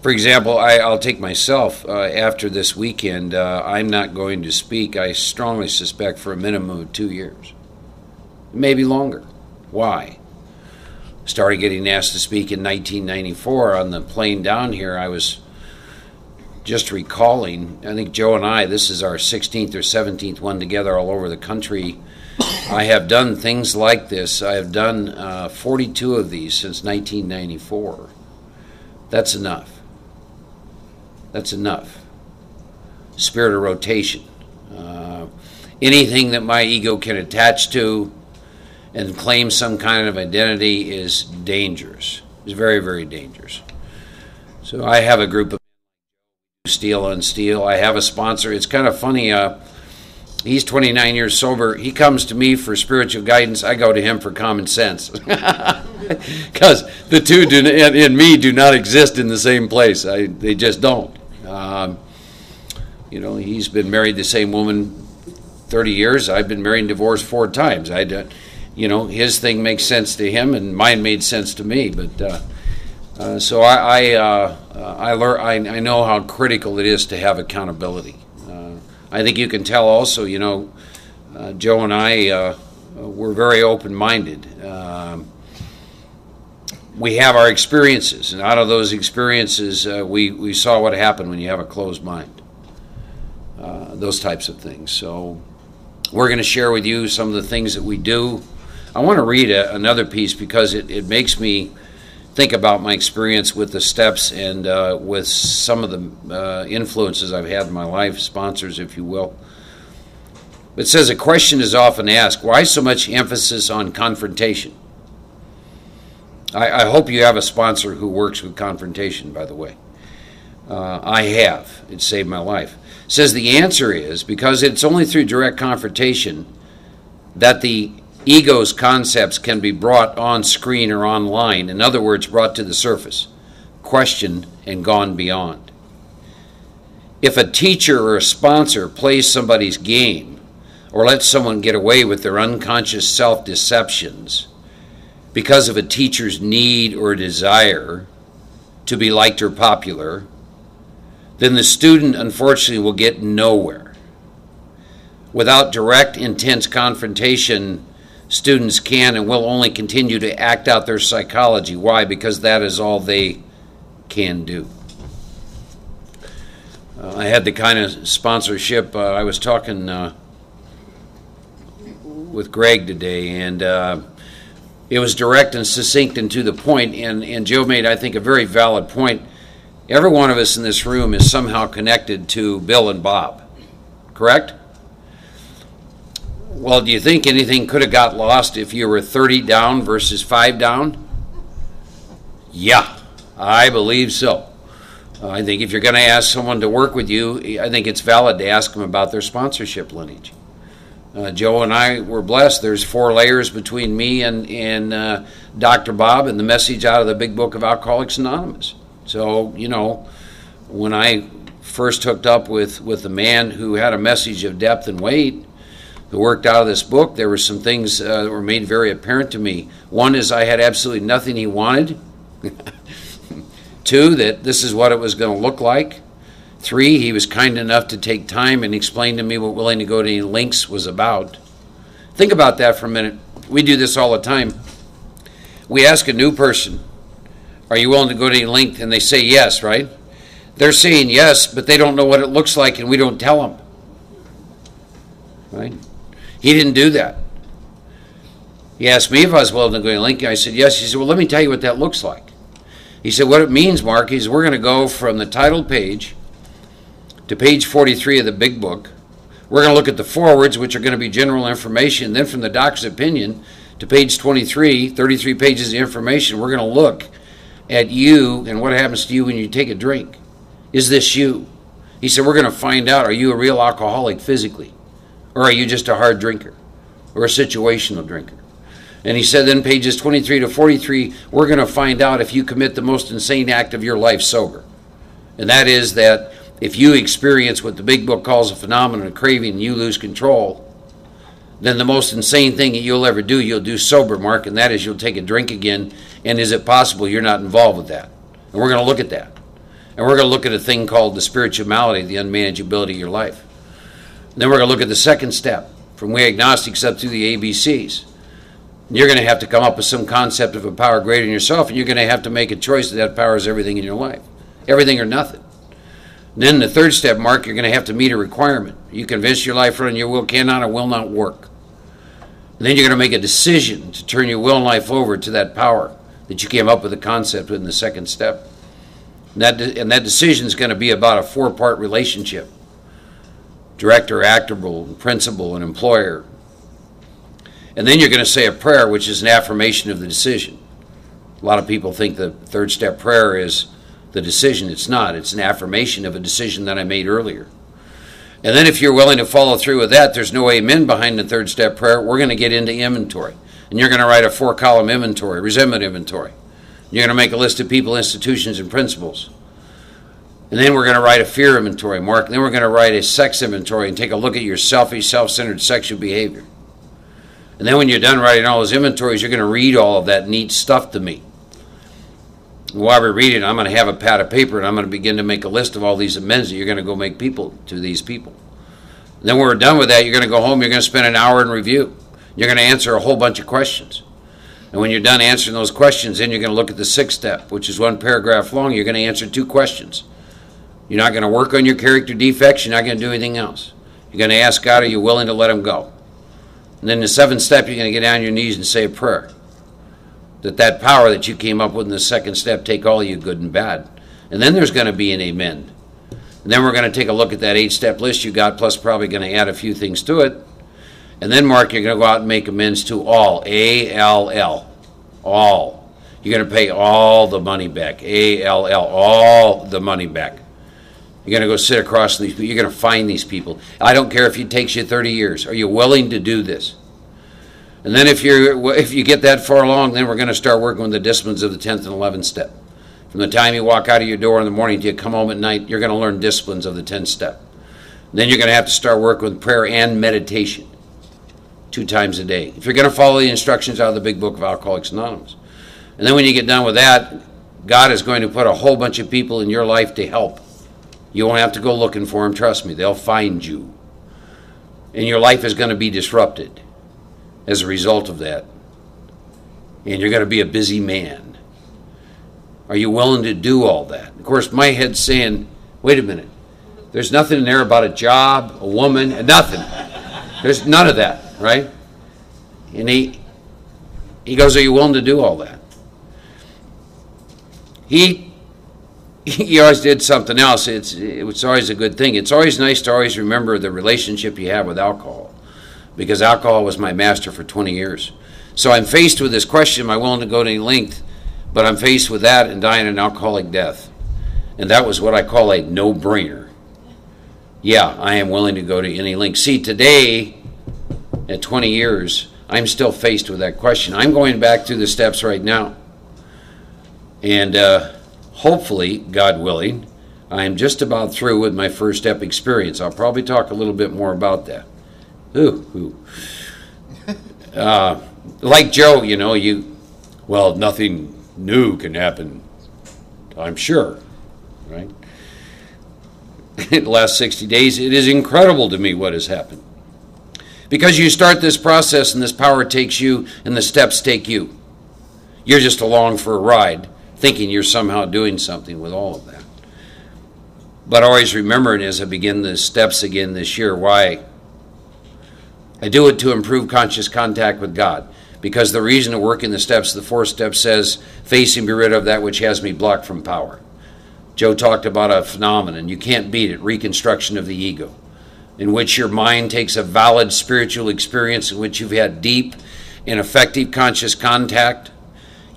For example, I'll take myself. After this weekend, I'm not going to speak, I strongly suspect, for a minimum of 2 years. Maybe longer. Why? Started getting asked to speak in 1994 on the plane down here. I was just recalling, I think Joe and I, this is our 16th or 17th one together all over the country. I have done things like this. I have done 42 of these since 1994. That's enough. That's enough. Spirit of rotation. Anything that my ego can attach to and claim some kind of identity is dangerous. It's very, very dangerous. So I have a group of Steel on Steel. I have a sponsor. It's kind of funny. He's 29 years sober. He comes to me for spiritual guidance. I go to him for common sense. Because the two in me do not exist in the same place. They just don't. He's been married to the same woman 30 years. I've been married and divorced 4 times. His thing makes sense to him, and mine made sense to me. But so I know how critical it is to have accountability. I think you can tell also. Joe and I we're very open-minded. We have our experiences, and out of those experiences, we saw what happened when you have a closed mind. Those types of things. So we're going to share with you some of the things that we do. I want to read another piece because it makes me think about my experience with the steps and with some of the influences I've had in my life, sponsors, if you will. It says, a question is often asked, why so much emphasis on confrontation? I hope you have a sponsor who works with confrontation, by the way. I have. It saved my life. It says the answer is because it's only through direct confrontation that the ego's concepts can be brought on screen or online. In other words, brought to the surface, questioned, and gone beyond. If a teacher or a sponsor plays somebody's game or lets someone get away with their unconscious self-deceptions because of a teacher's need or desire to be liked or popular, then the student, unfortunately, will get nowhere. Without direct, intense confrontation, students can and will only continue to act out their psychology. Why? Because that is all they can do. I had the kind of sponsorship. I was talking with Greg today, and it was direct and succinct and to the point, and Joe made, I think, a very valid point. Every one of us in this room is somehow connected to Bill and Bob, correct? Well, do you think anything could have got lost if you were 30 down versus 5 down? Yeah, I believe so. I think if you're going to ask someone to work with you, I think it's valid to ask them about their sponsorship lineage. Joe and I were blessed. There's 4 layers between me and Dr. Bob and the message out of the Big Book of Alcoholics Anonymous. So, when I first hooked up with a man who had a message of depth and weight, who worked out of this book, there were some things that were made very apparent to me. One is I had absolutely nothing he wanted. 2, that this is what it was going to look like. 3, he was kind enough to take time and explain to me what willing to go to any lengths was about. Think about that for a minute. We do this all the time. We ask a new person, are you willing to go to any length? And they say yes, right? They're saying yes, but they don't know what it looks like, and we don't tell them. Right? He didn't do that. He asked me if I was willing to go to any length. I said yes. He said, well, let me tell you what that looks like. He said, what it means, Mark, is we're going to go from the title page to page 43 of the Big Book. We're going to look at the forewords, which are going to be general information. Then from the doctor's opinion to page 23, 33 pages of information, we're going to look at you and what happens to you when you take a drink. Is this you? He said, we're going to find out, are you a real alcoholic physically? Or are you just a hard drinker? Or a situational drinker? And he said, then pages 23 to 43, we're going to find out if you commit the most insane act of your life sober. And that is that if you experience what the Big Book calls a phenomenon of craving and you lose control, then the most insane thing that you'll ever do, you'll do sober, Mark, and that is you'll take a drink again, and is it possible you're not involved with that? And we're going to look at that. And we're going to look at a thing called the spirituality, the unmanageability of your life. And then we're going to look at the second step, from we agnostics up through the ABCs. And you're going to have to come up with some concept of a power greater than yourself, and you're going to have to make a choice that power is everything in your life. Everything or nothing. And then the third step, Mark, you're going to have to meet a requirement. You convince your life running your will cannot or will not work. And then you're going to make a decision to turn your will and life over to that power that you came up with the concept in the second step. And that decision is going to be about a 4-part relationship. Director, actor, principal, and employer. And then you're going to say a prayer, which is an affirmation of the decision. A lot of people think the third step prayer is the decision. It's not. It's an affirmation of a decision that I made earlier. And then if you're willing to follow through with that, there's no amen behind the third step prayer. We're going to get into inventory. And you're going to write a 4-column inventory, resentment inventory. You're going to make a list of people, institutions, and principles. And then we're going to write a fear inventory, Mark. And then we're going to write a sex inventory and take a look at your selfish, self-centered sexual behavior. And then when you're done writing all those inventories, you're going to read all of that neat stuff to me. And while we read it, I'm going to have a pad of paper and I'm going to begin to make a list of all these amends that you're going to go make people to these people. And then when we're done with that, you're going to go home, you're going to spend an hour in review. You're going to answer a whole bunch of questions. And when you're done answering those questions, then you're going to look at the 6th step, which is 1 paragraph long. You're going to answer 2 questions. You're not going to work on your character defects. You're not going to do anything else. You're going to ask God, are you willing to let him go? And then the 7th step, you're going to get down on your knees and say a prayer. That power that you came up with in the 2nd step take all you good and bad. And then there's going to be an amen. And then we're going to take a look at that 8-step list you got, plus probably going to add a few things to it. And then, Mark, you're going to go out and make amends to all. A-L-L. All. You're going to pay all the money back. A-L-L. All the money back. You're going to go sit across from these people. You're going to find these people. I don't care if it takes you 30 years. Are you willing to do this? And then if you get that far along, then we're going to start working with the disciplines of the 10th and 11th step. From the time you walk out of your door in the morning till you come home at night, you're going to learn disciplines of the 10th step. And then you're going to have to start working with prayer and meditation 2 times a day, if you're going to follow the instructions out of the big book of Alcoholics Anonymous. And then when you get done with that, God is going to put a whole bunch of people in your life to help. You won't have to go looking for them, trust me. They'll find you. And your life is going to be disrupted as a result of that. And you're going to be a busy man. Are you willing to do all that? Of course, my head's saying, wait a minute. There's nothing in there about a job, a woman, nothing. There's none of that, right? And he goes, are you willing to do all that? He always did something else. It was always a good thing. It's always nice to always remember the relationship you have with alcohol, because alcohol was my master for 20 years. So I'm faced with this question, am I willing to go to any length? But I'm faced with that and dying an alcoholic death. And that was what I call a no-brainer. Yeah, I am willing to go to any length. See, today, at 20 years, I'm still faced with that question. I'm going back through the steps right now. And hopefully, God willing, I'm just about through with my first step experience. I'll probably talk a little bit more about that. Like Joe, well, nothing new can happen, I'm sure, right? In the last 60 days, it is incredible to me what has happened. Because you start this process and this power takes you and the steps take you. You're just along for a ride, thinking you're somehow doing something with all of that. But always remembering as I begin the steps again this year, why I do it to improve conscious contact with God. Because the reason to work in the steps, the 4th step says, face and be rid of that which has me blocked from power. Joe talked about a phenomenon, you can't beat it, reconstruction of the ego, in which your mind takes a valid spiritual experience in which you've had deep and effective conscious contact.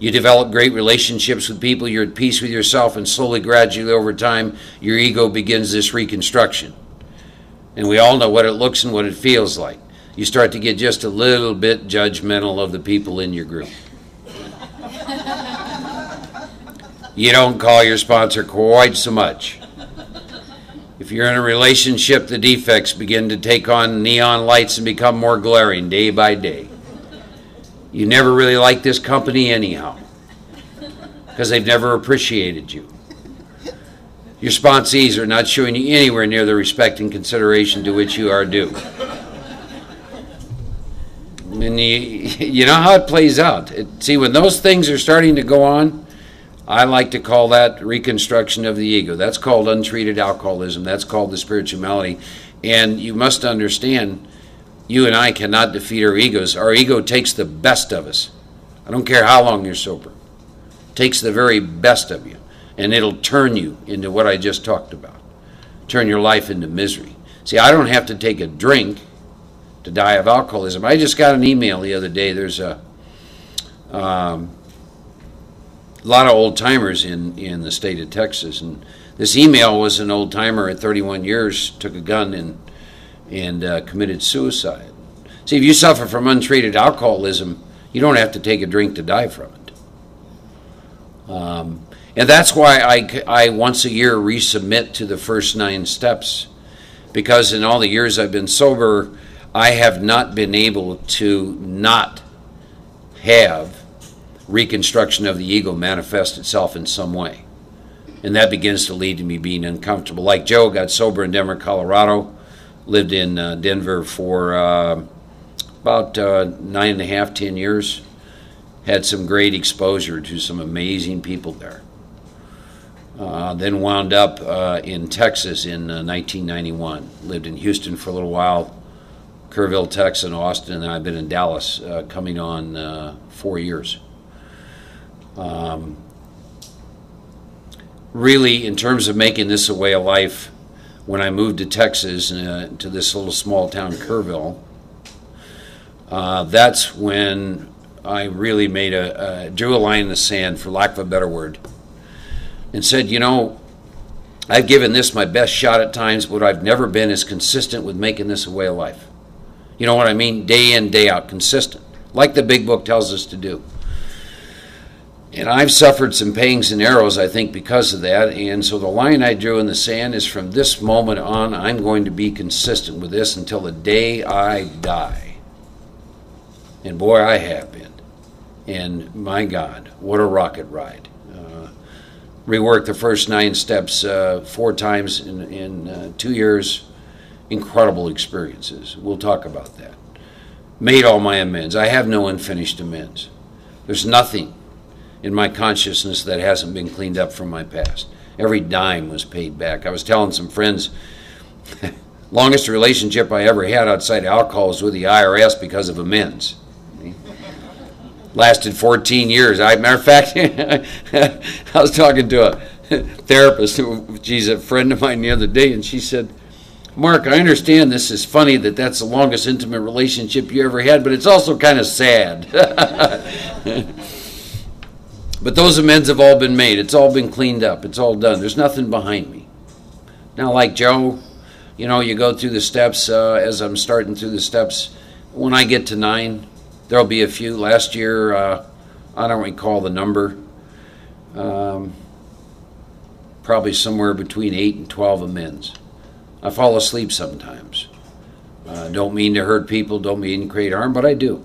You develop great relationships with people, you're at peace with yourself, and slowly, gradually over time, your ego begins this reconstruction. And we all know what it looks and what it feels like. You start to get just a little bit judgmental of the people in your group. You don't call your sponsor quite so much. If you're in a relationship, the defects begin to take on neon lights and become more glaring day by day. You never really like this company anyhow, because they've never appreciated you. Your sponsees are not showing you anywhere near the respect and consideration to which you are due. And you know how it plays out. See, when those things are starting to go on, I like to call that reconstruction of the ego. That's called untreated alcoholism. That's called the spiritual malady. And you must understand, you and I cannot defeat our egos. Our ego takes the best of us. I don't care how long you're sober. It takes the very best of you. And it'll turn you into what I just talked about. Turn your life into misery. See, I don't have to take a drink to die of alcoholism. I just got an email the other day. There's a lot of old-timers in the state of Texas. And this email was an old-timer at 31 years, took a gun and committed suicide. See, if you suffer from untreated alcoholism, you don't have to take a drink to die from it. And that's why I once a year resubmit to the first 9 steps, because in all the years I've been sober, I have not been able to not have reconstruction of the ego manifest itself in some way. And that begins to lead to me being uncomfortable. Like Joe, got sober in Denver, Colorado, lived in Denver for about 9.5, 10 years. Had some great exposure to some amazing people there. Then wound up in Texas in 1991. Lived in Houston for a little while, Kerrville, Texas, and Austin, and I've been in Dallas coming on 4 years. Really, in terms of making this a way of life, when I moved to Texas, to this little small town, Kerrville, that's when I really drew a line in the sand, for lack of a better word, and said, you know, I've given this my best shot at times, but I've never been as consistent with making this a way of life. You know what I mean? Day in, day out, consistent, like the big book tells us to do. And I've suffered some pangs and arrows, I think, because of that. And so the line I drew in the sand is, from this moment on, I'm going to be consistent with this until the day I die. And boy, I have been. And my God, what a rocket ride. Reworked the first 9 steps 4 times in 2 years. Incredible experiences. We'll talk about that. Made all my amends. I have no unfinished amends. There's nothing in my consciousness that hasn't been cleaned up from my past. Every dime was paid back. I was telling some friends, longest relationship I ever had outside alcohol was with the IRS because of amends. Lasted 14 years. Matter of fact, I was talking to a therapist, she's a friend of mine the other day, and she said, Mark, I understand this is funny that that's the longest intimate relationship you ever had, but it's also kind of sad. But those amends have all been made. It's all been cleaned up. It's all done. There's nothing behind me. Now, like Joe, you know, you go through the steps. As I'm starting through the steps, when I get to 9, there'll be a few. Last year, I don't recall the number. Probably somewhere between 8 and 12 amends. I fall asleep sometimes. Don't mean to hurt people, don't mean to create harm, but I do.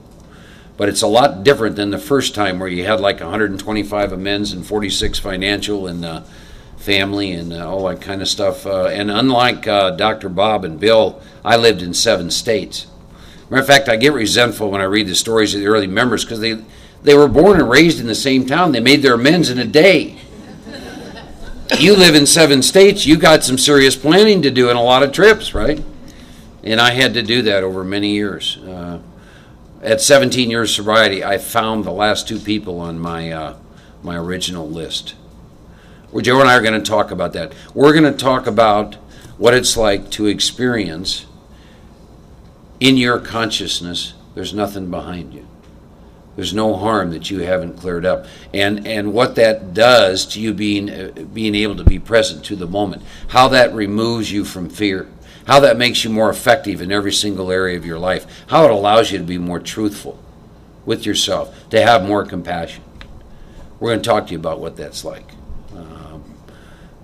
But it's a lot different than the first time, where you had like 125 amends and 46 financial and family and all that kind of stuff. And unlike Dr. Bob and Bill, I lived in 7 states. Matter of fact, I get resentful when I read the stories of the early members, because they were born and raised in the same town. They made their amends in a day. You live in 7 states, you got some serious planning to do and a lot of trips, right? And I had to do that over many years. At 17 years sobriety, I found the last 2 people on my original list. Well, Joe and I are going to talk about that. We're going to talk about what it's like to experience in your consciousness there's nothing behind you. There's no harm that you haven't cleared up. And what that does to you being able to be present to the moment. How that removes you from fear. How that makes you more effective in every single area of your life. How it allows you to be more truthful with yourself. To have more compassion. We're going to talk to you about what that's like.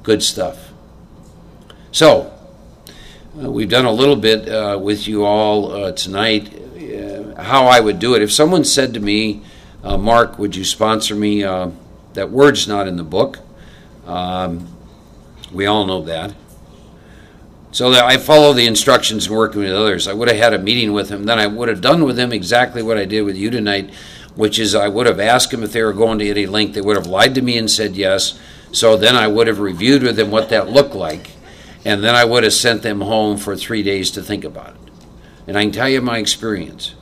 Good stuff. So, we've done a little bit with you all tonight. How I would do it. If someone said to me, Mark, would you sponsor me? That word's not in the book. We all know that. So that I follow the instructions in working with others. I would have had a meeting with him. Then I would have done with him exactly what I did with you tonight. which is I would have asked them if they were going to any length. They would have lied to me and said yes. So then I would have reviewed with them what that looked like, and then I would have sent them home for 3 days to think about it. And I can tell you my experience.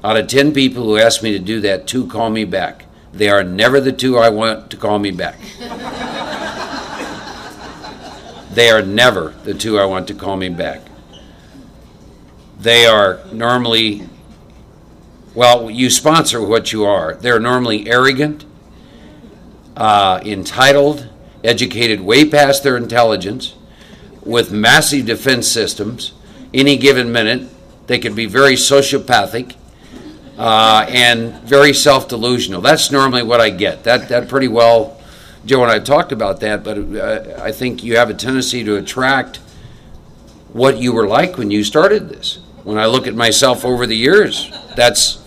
Out of 10 people who ask me to do that, 2 call me back. They are never the 2 I want to call me back. They are never the 2 I want to call me back. They are normally, well, you sponsor what you are. They're normally arrogant, entitled, educated way past their intelligence, with massive defense systems. Any given minute, they could be very sociopathic and very self-delusional. That's normally what I get. That pretty well, Joe and I talked about that, but I think you have a tendency to attract what you were like when you started this. When I look at myself over the years, that's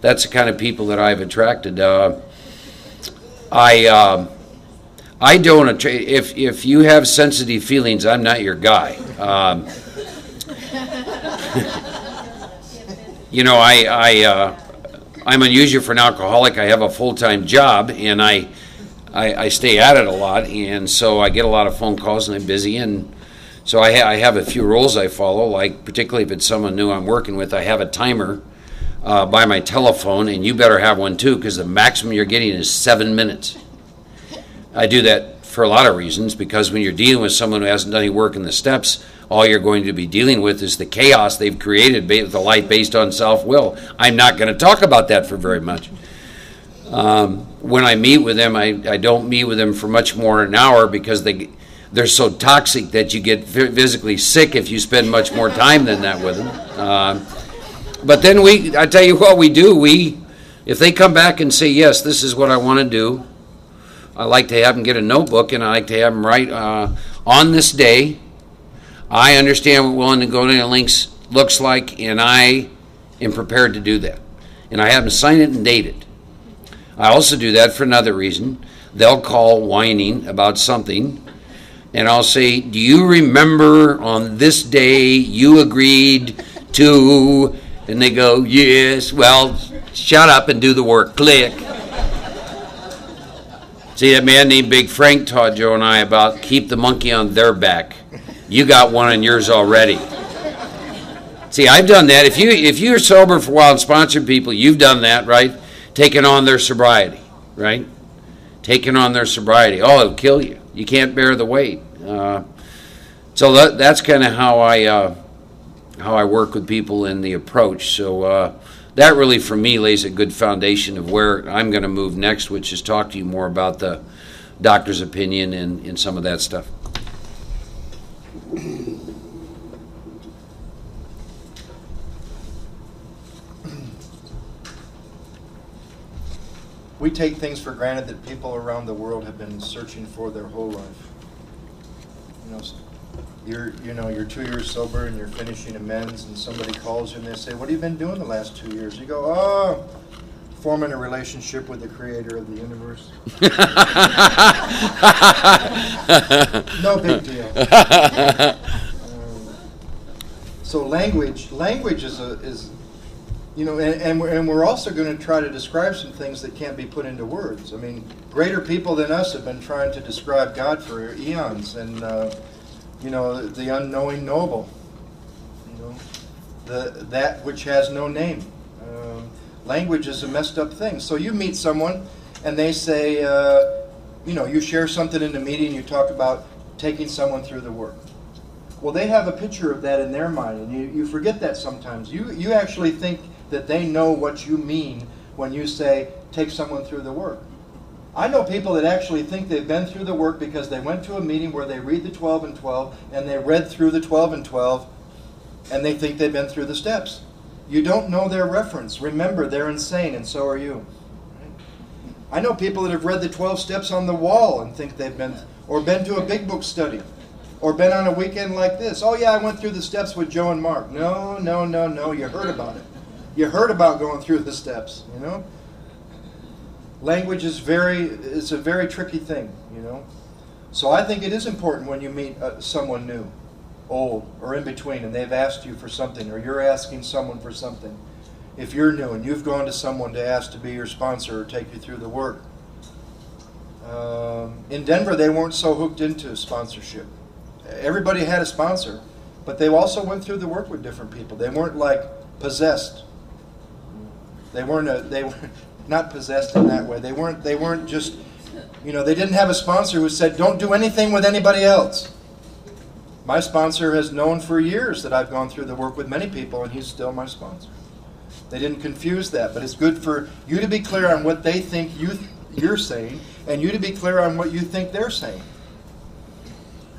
the kind of people that I've attracted. I don't. If you have sensitive feelings, I'm not your guy. You know, I'm unusual for an alcoholic. I have a full-time job, and I stay at it a lot, and so I get a lot of phone calls, and I'm busy, and so I have a few rules I follow. Like particularly if it's someone new I'm working with, I have a timer by my telephone, and you better have one too, because the maximum you're getting is 7 minutes. I do that for a lot of reasons, because when you're dealing with someone who hasn't done any work in the steps, all you're going to be dealing with is the chaos they've created with a life based on self-will. I'm not going to talk about that for very much. When I meet with them, I don't meet with them for much more than an hour, because they're so toxic that you get physically sick if you spend much more time than that with them. But then I tell you what we do, if they come back and say, yes, this is what I want to do, I like to have them get a notebook, and I like to have them write, on this day, I understand what willing to go to the links looks like, and I am prepared to do that. And I have them sign it and date it. I also do that for another reason. They'll call whining about something, and I'll say, do you remember on this day you agreed to, and they go, yes, well, shut up and do the work, click. See, that man named Big Frank taught Joe and I about keep the monkey on their back. You got one on yours already. See, I've done that. If you're sober for a while and sponsored people, you've done that, right? Taking on their sobriety, right? Taking on their sobriety. Oh, it'll kill you. You can't bear the weight. So that's kind of how I work with people in the approach. So that really, for me, lays a good foundation of where I'm going to move next, which is talk to you more about the doctor's opinion and some of that stuff. We take things for granted that people around the world have been searching for their whole life. You're 2 years sober and you're finishing amends, and somebody calls you and they say, what have you been doing the last 2 years? You go, oh, forming a relationship with the creator of the universe. No big deal. So language is and we're also going to try to describe some things that can't be put into words. I mean, greater people than us have been trying to describe God for eons, and the unknowing noble, that which has no name. Language is a messed up thing. So you meet someone, and they say, you share something in the meeting. You talk about taking someone through the work. Well, they have a picture of that in their mind, and you forget that sometimes. You actually think that they know what you mean when you say, take someone through the work. I know people that actually think they've been through the work because they went to a meeting where they read the 12 and 12, and they read through the 12 and 12, and they think they've been through the steps. You don't know their reference. Remember, they're insane, and so are you. I know people that have read the 12 steps on the wall and think they've been to a big book study, or been on a weekend like this. Oh yeah, I went through the steps with Joe and Mark. No, you heard about it. You heard about going through the steps, Language is a very tricky thing, So I think it is important when you meet someone new, old, or in between, and they've asked you for something, or you're asking someone for something. if you're new and you've gone to someone to ask to be your sponsor or take you through the work. In Denver, they weren't so hooked into sponsorship. Everybody had a sponsor, but they also went through the work with different people. They weren't like possessed. They were not possessed in that way. They weren't just, they didn't have a sponsor who said, don't do anything with anybody else. My sponsor has known for years that I've gone through the work with many people, and he's still my sponsor. They didn't confuse that, but it's good for you to be clear on what they think you're saying, and you to be clear on what you think they're saying.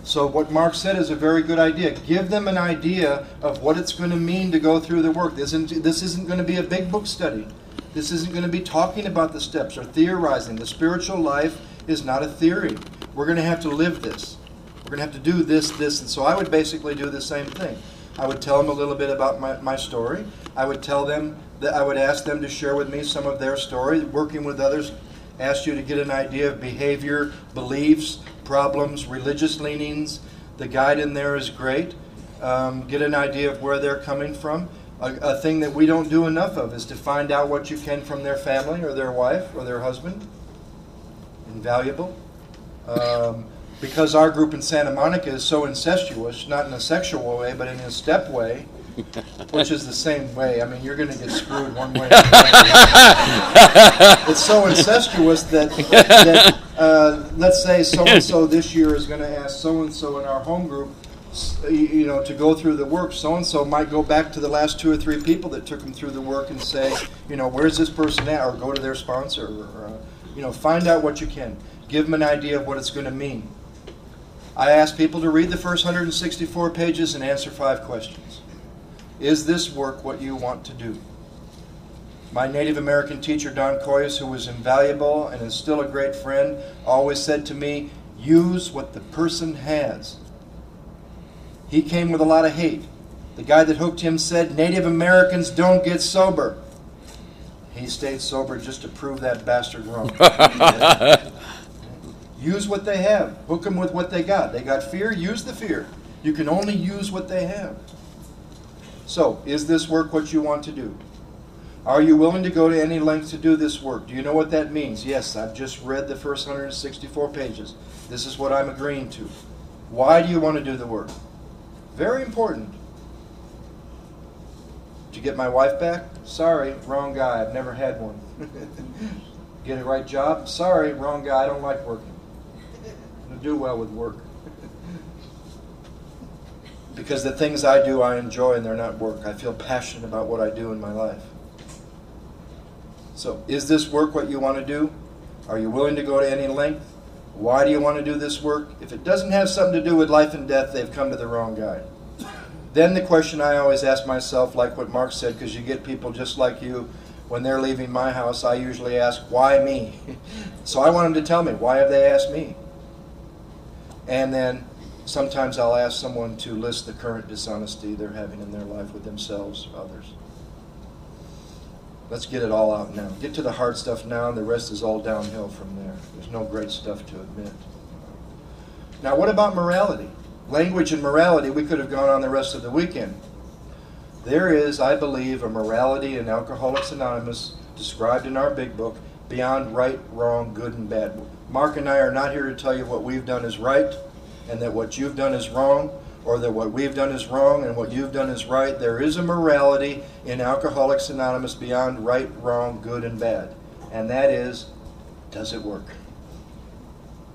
So what Mark said is a very good idea. Give them an idea of what it's going to mean to go through the work. This isn't going to be a big book study. This isn't going to be talking about the steps or theorizing. The spiritual life is not a theory. We're going to have to live this. We're going to have to do this, and so I would basically do the same thing. I would tell them a little bit about my story. I would tell them that I would ask them to share with me some of their story. Working with others, ask you to get an idea of behavior, beliefs, problems, religious leanings. The guide in there is great. Get an idea of where they're coming from. A thing that we don't do enough of is to find out what you can from their family or their wife or their husband. Invaluable. Because our group in Santa Monica is so incestuous, not in a sexual way, but in a step way, which is the same way. I mean, you're going to get screwed one way or another. It's so incestuous that let's say so-and-so this year is going to ask so-and-so in our home group, to go through the work. So-and-so might go back to the last 2 or 3 people that took them through the work and say, where's this person at? Or go to their sponsor. Or, find out what you can. Give them an idea of what it's going to mean. I ask people to read the first 164 pages and answer 5 questions. Is this work what you want to do? My Native American teacher, Don Coyes, who was invaluable and is still a great friend, always said to me, use what the person has. He came with a lot of hate. The guy that hooked him said, Native Americans don't get sober. He stayed sober just to prove that bastard wrong. Use what they have. Hook them with what they got. They got fear, use the fear. You can only use what they have. So, is this work what you want to do? Are you willing to go to any length to do this work? Do you know what that means? Yes, I've just read the first 164 pages. This is what I'm agreeing to. Why do you want to do the work? Very important. Did you get my wife back? Sorry, wrong guy. I've never had one. Get a right job? Sorry, wrong guy. I don't like working. I do well with work. Because the things I do I enjoy and they're not work. I feel passionate about what I do in my life. So, is this work what you want to do? Are you willing to go to any length? Why do you want to do this work? If it doesn't have something to do with life and death, they've come to the wrong guy. Then the question I always ask myself, like what Mark said, because you get people just like you, when they're leaving my house, I usually ask, why me? So I want them to tell me, why have they asked me? And then sometimes I'll ask someone to list the current dishonesty they're having in their life with themselves or others. Let's get it all out now. Get to the hard stuff now, and the rest is all downhill from there. There's no great stuff to admit. Now, what about morality? Language and morality, we could have gone on the rest of the weekend. There is, I believe, a morality in Alcoholics Anonymous, described in our big book, beyond right, wrong, good, and bad. Mark and I are not here to tell you what we've done is right, and that what you've done is wrong, or that what we've done is wrong and what you've done is right. There is a morality in Alcoholics Anonymous beyond right, wrong, good, and bad. And that is, does it work?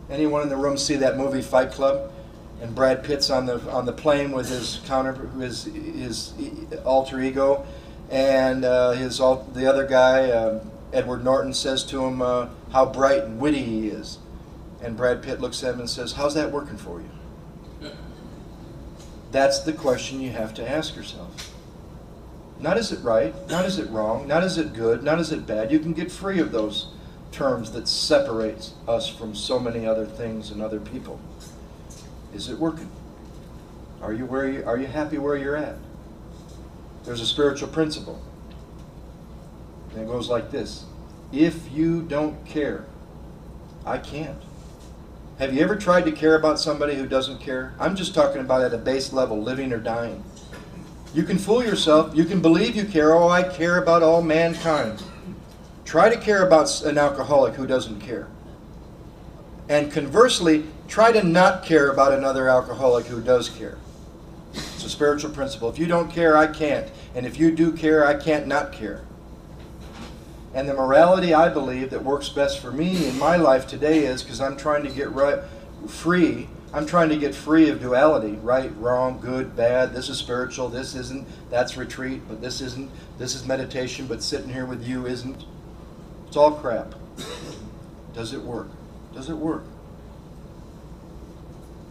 Anyone in the room see that movie Fight Club? And Brad Pitt's on the plane with his alter ego, and the other guy, Edward Norton, says to him how bright and witty he is. And Brad Pitt looks at him and says, how's that working for you? That's the question you have to ask yourself. Not is it right, not is it wrong, not is it good, not is it bad. You can get free of those terms that separate us from so many other things and other people. Is it working? Are you happy where you're at? There's a spiritual principle. And it goes like this. If you don't care, I can't. Have you ever tried to care about somebody who doesn't care? I'm just talking about at a base level, living or dying. You can fool yourself. You can believe you care. Oh, I care about all mankind. Try to care about an alcoholic who doesn't care. And conversely, try to not care about another alcoholic who does care. It's a spiritual principle. If you don't care, I can't. And if you do care, I can't not care. And the morality, I believe, that works best for me in my life today is because I'm trying to get free. I'm trying to get free of duality. Right, wrong, good, bad. This is spiritual. This isn't. That's retreat. But this isn't. This is meditation. But sitting here with you isn't. It's all crap. Does it work? Does it work?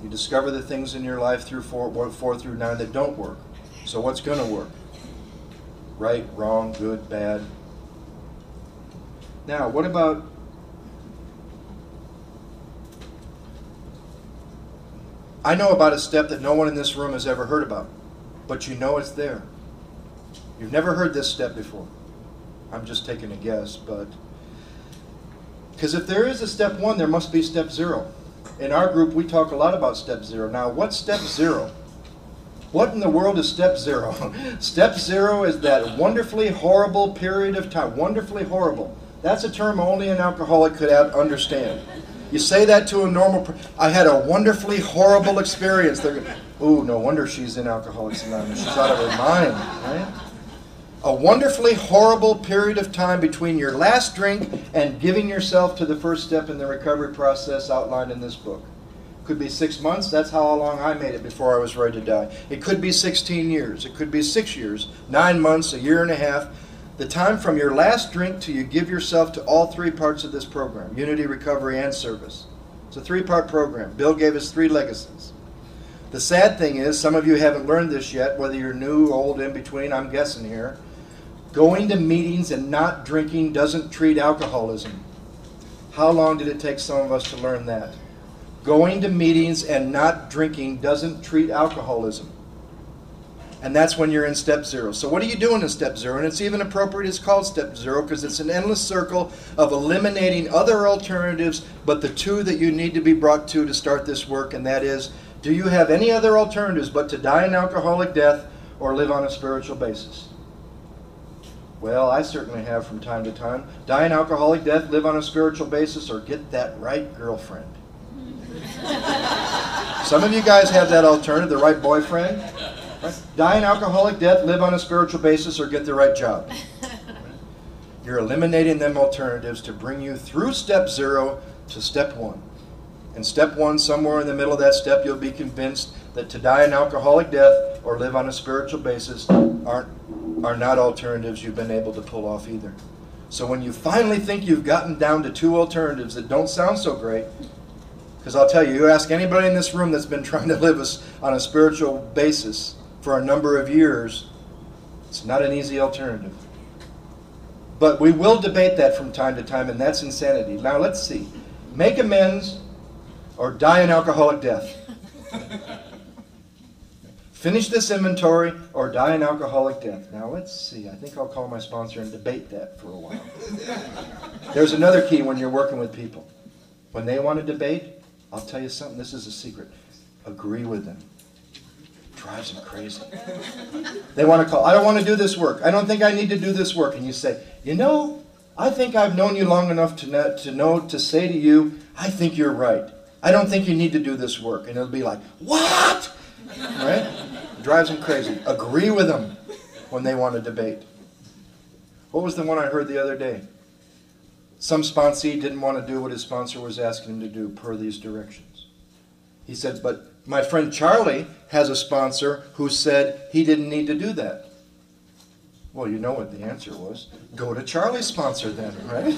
You discover the things in your life through 4 through 9 that don't work. So what's going to work? Right, wrong, good, bad. Now, what about I know about a step that no one in this room has ever heard about, but you know it's there. You've never heard this step before. I'm just taking a guess, but because if there is a step 1, there must be step 0. In our group, we talk a lot about step 0. Now, what's step 0? What in the world is step 0? Step 0 is that wonderfully horrible period of time. Wonderfully horrible. That's a term only an alcoholic could understand. You say that to a normal person. I had a wonderfully horrible experience. Ooh, no wonder she's in Alcoholics Anonymous. She's out of her mind, right? A wonderfully horrible period of time between your last drink and giving yourself to the first step in the recovery process outlined in this book. Could be 6 months. That's how long I made it before I was ready to die. It could be 16 years. It could be 6 years, 9 months, a year and a half. The time from your last drink till you give yourself to all 3 parts of this program, unity, recovery, and service. It's a 3-part program. Bill gave us 3 legacies. The sad thing is, some of you haven't learned this yet, whether you're new, old, in between, I'm guessing here. Going to meetings and not drinking doesn't treat alcoholism. How long did it take some of us to learn that? Going to meetings and not drinking doesn't treat alcoholism. And that's when you're in step 0. So what are you doing in step 0? And it's even appropriate it's called step 0 because it's an endless circle of eliminating other alternatives but the 2 that you need to be brought to start this work, and that is, do you have any other alternatives but to die an alcoholic death or live on a spiritual basis? Well, I certainly have from time to time. Die an alcoholic death, live on a spiritual basis, or get that right girlfriend. Some of you guys have that alternative, the right boyfriend. Right? Die an alcoholic death, live on a spiritual basis, or get the right job. You're eliminating them alternatives to bring you through step 0 to step 1. And step 1, somewhere in the middle of that step, you'll be convinced that to die an alcoholic death or live on a spiritual basis are not alternatives you've been able to pull off either. So when you finally think you've gotten down to 2 alternatives that don't sound so great, because I'll tell you, you ask anybody in this room that's been trying to live on a spiritual basis for a number of years, it's not an easy alternative. But we will debate that from time to time, and that's insanity. Now let's see. Make amends or die an alcoholic death. Finish this inventory or die an alcoholic death. Now let's see. I think I'll call my sponsor and debate that for a while. There's another key when you're working with people. When they want to debate, I'll tell you something. This is a secret. Agree with them. Drives them crazy. They want to call. I don't want to do this work. I don't think I need to do this work. And you say, you know, I think I've known you long enough to say to you, I think you're right. I don't think you need to do this work. And it'll be like, what? Right? Drives them crazy. Agree with them when they want to debate. What was the one I heard the other day? Some sponsee didn't want to do what his sponsor was asking him to do per these directions. He said, but my friend Charlie has a sponsor who said he didn't need to do that. Well, you know what the answer was. Go to Charlie's sponsor then, right?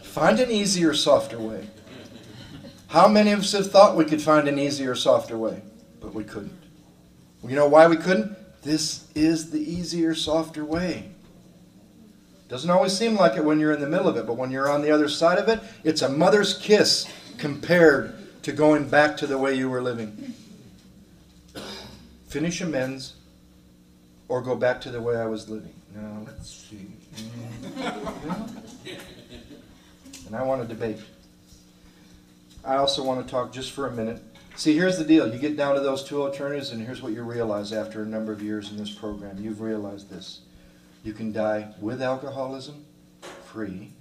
Find an easier, softer way. How many of us have thought we could find an easier, softer way? But we couldn't. You know why we couldn't? This is the easier, softer way. Doesn't always seem like it when you're in the middle of it, but when you're on the other side of it, it's a mother's kiss compared to going back to the way you were living. Finish amends or go back to the way I was living. Now, let's see. And I want to debate. I also want to talk just for a minute See, here's the deal. You get down to those two alternatives, and here's what you realize after a number of years in this program. You've realized this. You can die with alcoholism, free,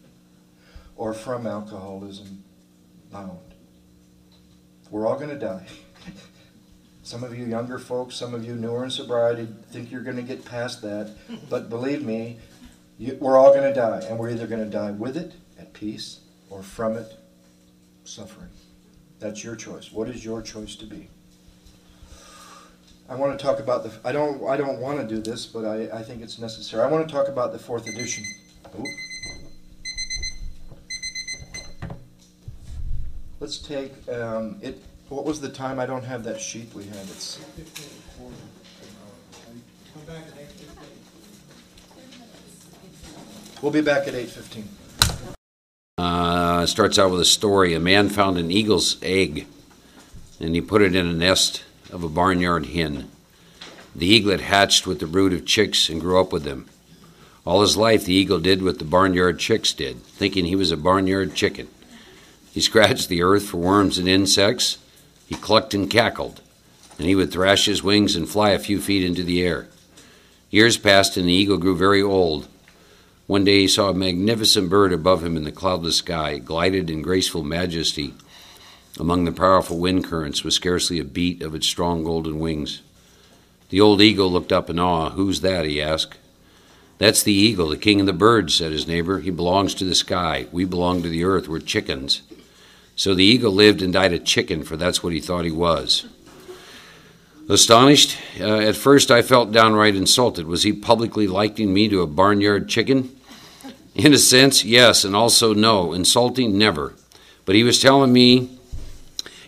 or from alcoholism, bound. We're all going to die. Some of you younger folks, some of you newer in sobriety, think you're going to get past that. But believe me, we're all going to die. And we're either going to die with it, at peace, or from it, suffering. That's your choice. What is your choice to be? I want to talk about the... I don't want to do this, but I think it's necessary. I want to talk about the 4th edition. Ooh. Let's take it. What was the time? I don't have that sheet we had. It's. We'll be back at 8:15. Starts out with a story. A man found an eagle's egg, and he put it in a nest of a barnyard hen. The eaglet hatched with the brood of chicks and grew up with them. All his life, the eagle did what the barnyard chicks did, thinking he was a barnyard chicken. He scratched the earth for worms and insects. He clucked and cackled, and he would thrash his wings and fly a few feet into the air. Years passed, and the eagle grew very old. One day he saw a magnificent bird above him in the cloudless sky, glided in graceful majesty among the powerful wind currents with scarcely a beat of its strong golden wings. The old eagle looked up in awe. "Who's that?" he asked. "That's the eagle, the king of the birds," said his neighbor. "He belongs to the sky. We belong to the earth. We're chickens." So the eagle lived and died a chicken, for that's what he thought he was. Astonished, at first I felt downright insulted. Was he publicly likening me to a barnyard chicken? In a sense, yes, and also no. Insulting, never. But he was telling me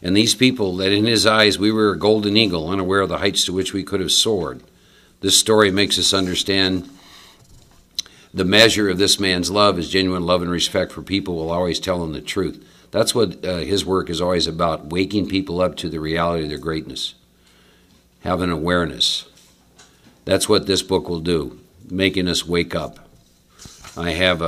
and these people that in his eyes we were a golden eagle, unaware of the heights to which we could have soared. This story makes us understand the measure of this man's love is genuine love and respect for people will always tell him the truth. That's what his work is always about, waking people up to the reality of their greatness, having awareness. That's what this book will do, making us wake up. I have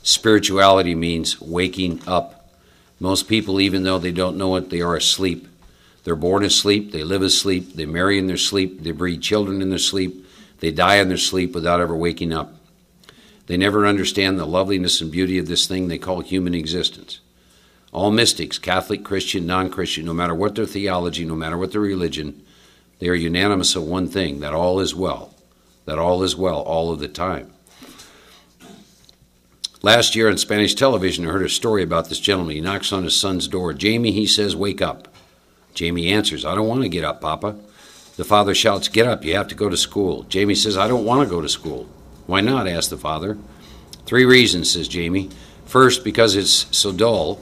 spirituality means waking up. Most people, even though they don't know it, they are asleep. They're born asleep, they live asleep, they marry in their sleep, they breed children in their sleep, they die in their sleep without ever waking up. They never understand the loveliness and beauty of this thing they call human existence. All mystics, Catholic, Christian, non-Christian, no matter what their theology, no matter what their religion, they are unanimous of one thing, that all is well. That all is well all of the time. Last year on Spanish television, I heard a story about this gentleman. He knocks on his son's door. "Jamie," he says, "wake up." Jamie answers, "I don't want to get up, Papa." The father shouts, "Get up, you have to go to school." Jamie says, "I don't want to go to school." "Why not?" asked the father. "3 reasons," says Jamie. "First, because it's so dull.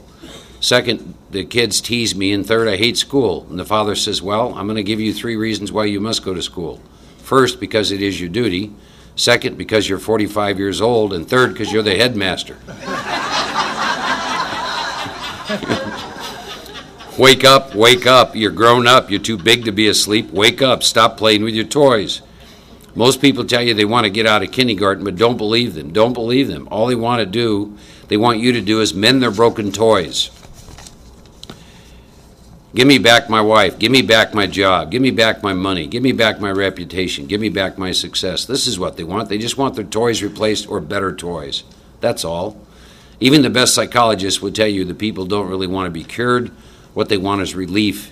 Second, the kids tease me. And third, I hate school." And the father says, "Well, I'm going to give you 3 reasons why you must go to school. First, because it is your duty. Second, because you're 45 years old. And third, because you're the headmaster." Wake up, wake up. You're grown up. You're too big to be asleep. Wake up. Stop playing with your toys. Most people tell you they want to get out of kindergarten, but don't believe them. Don't believe them. All they want you to do is mend their broken toys. Give me back my wife. Give me back my job. Give me back my money. Give me back my reputation. Give me back my success. This is what they want. They just want their toys replaced or better toys. That's all. Even the best psychologists would tell you the people don't really want to be cured. What they want is relief,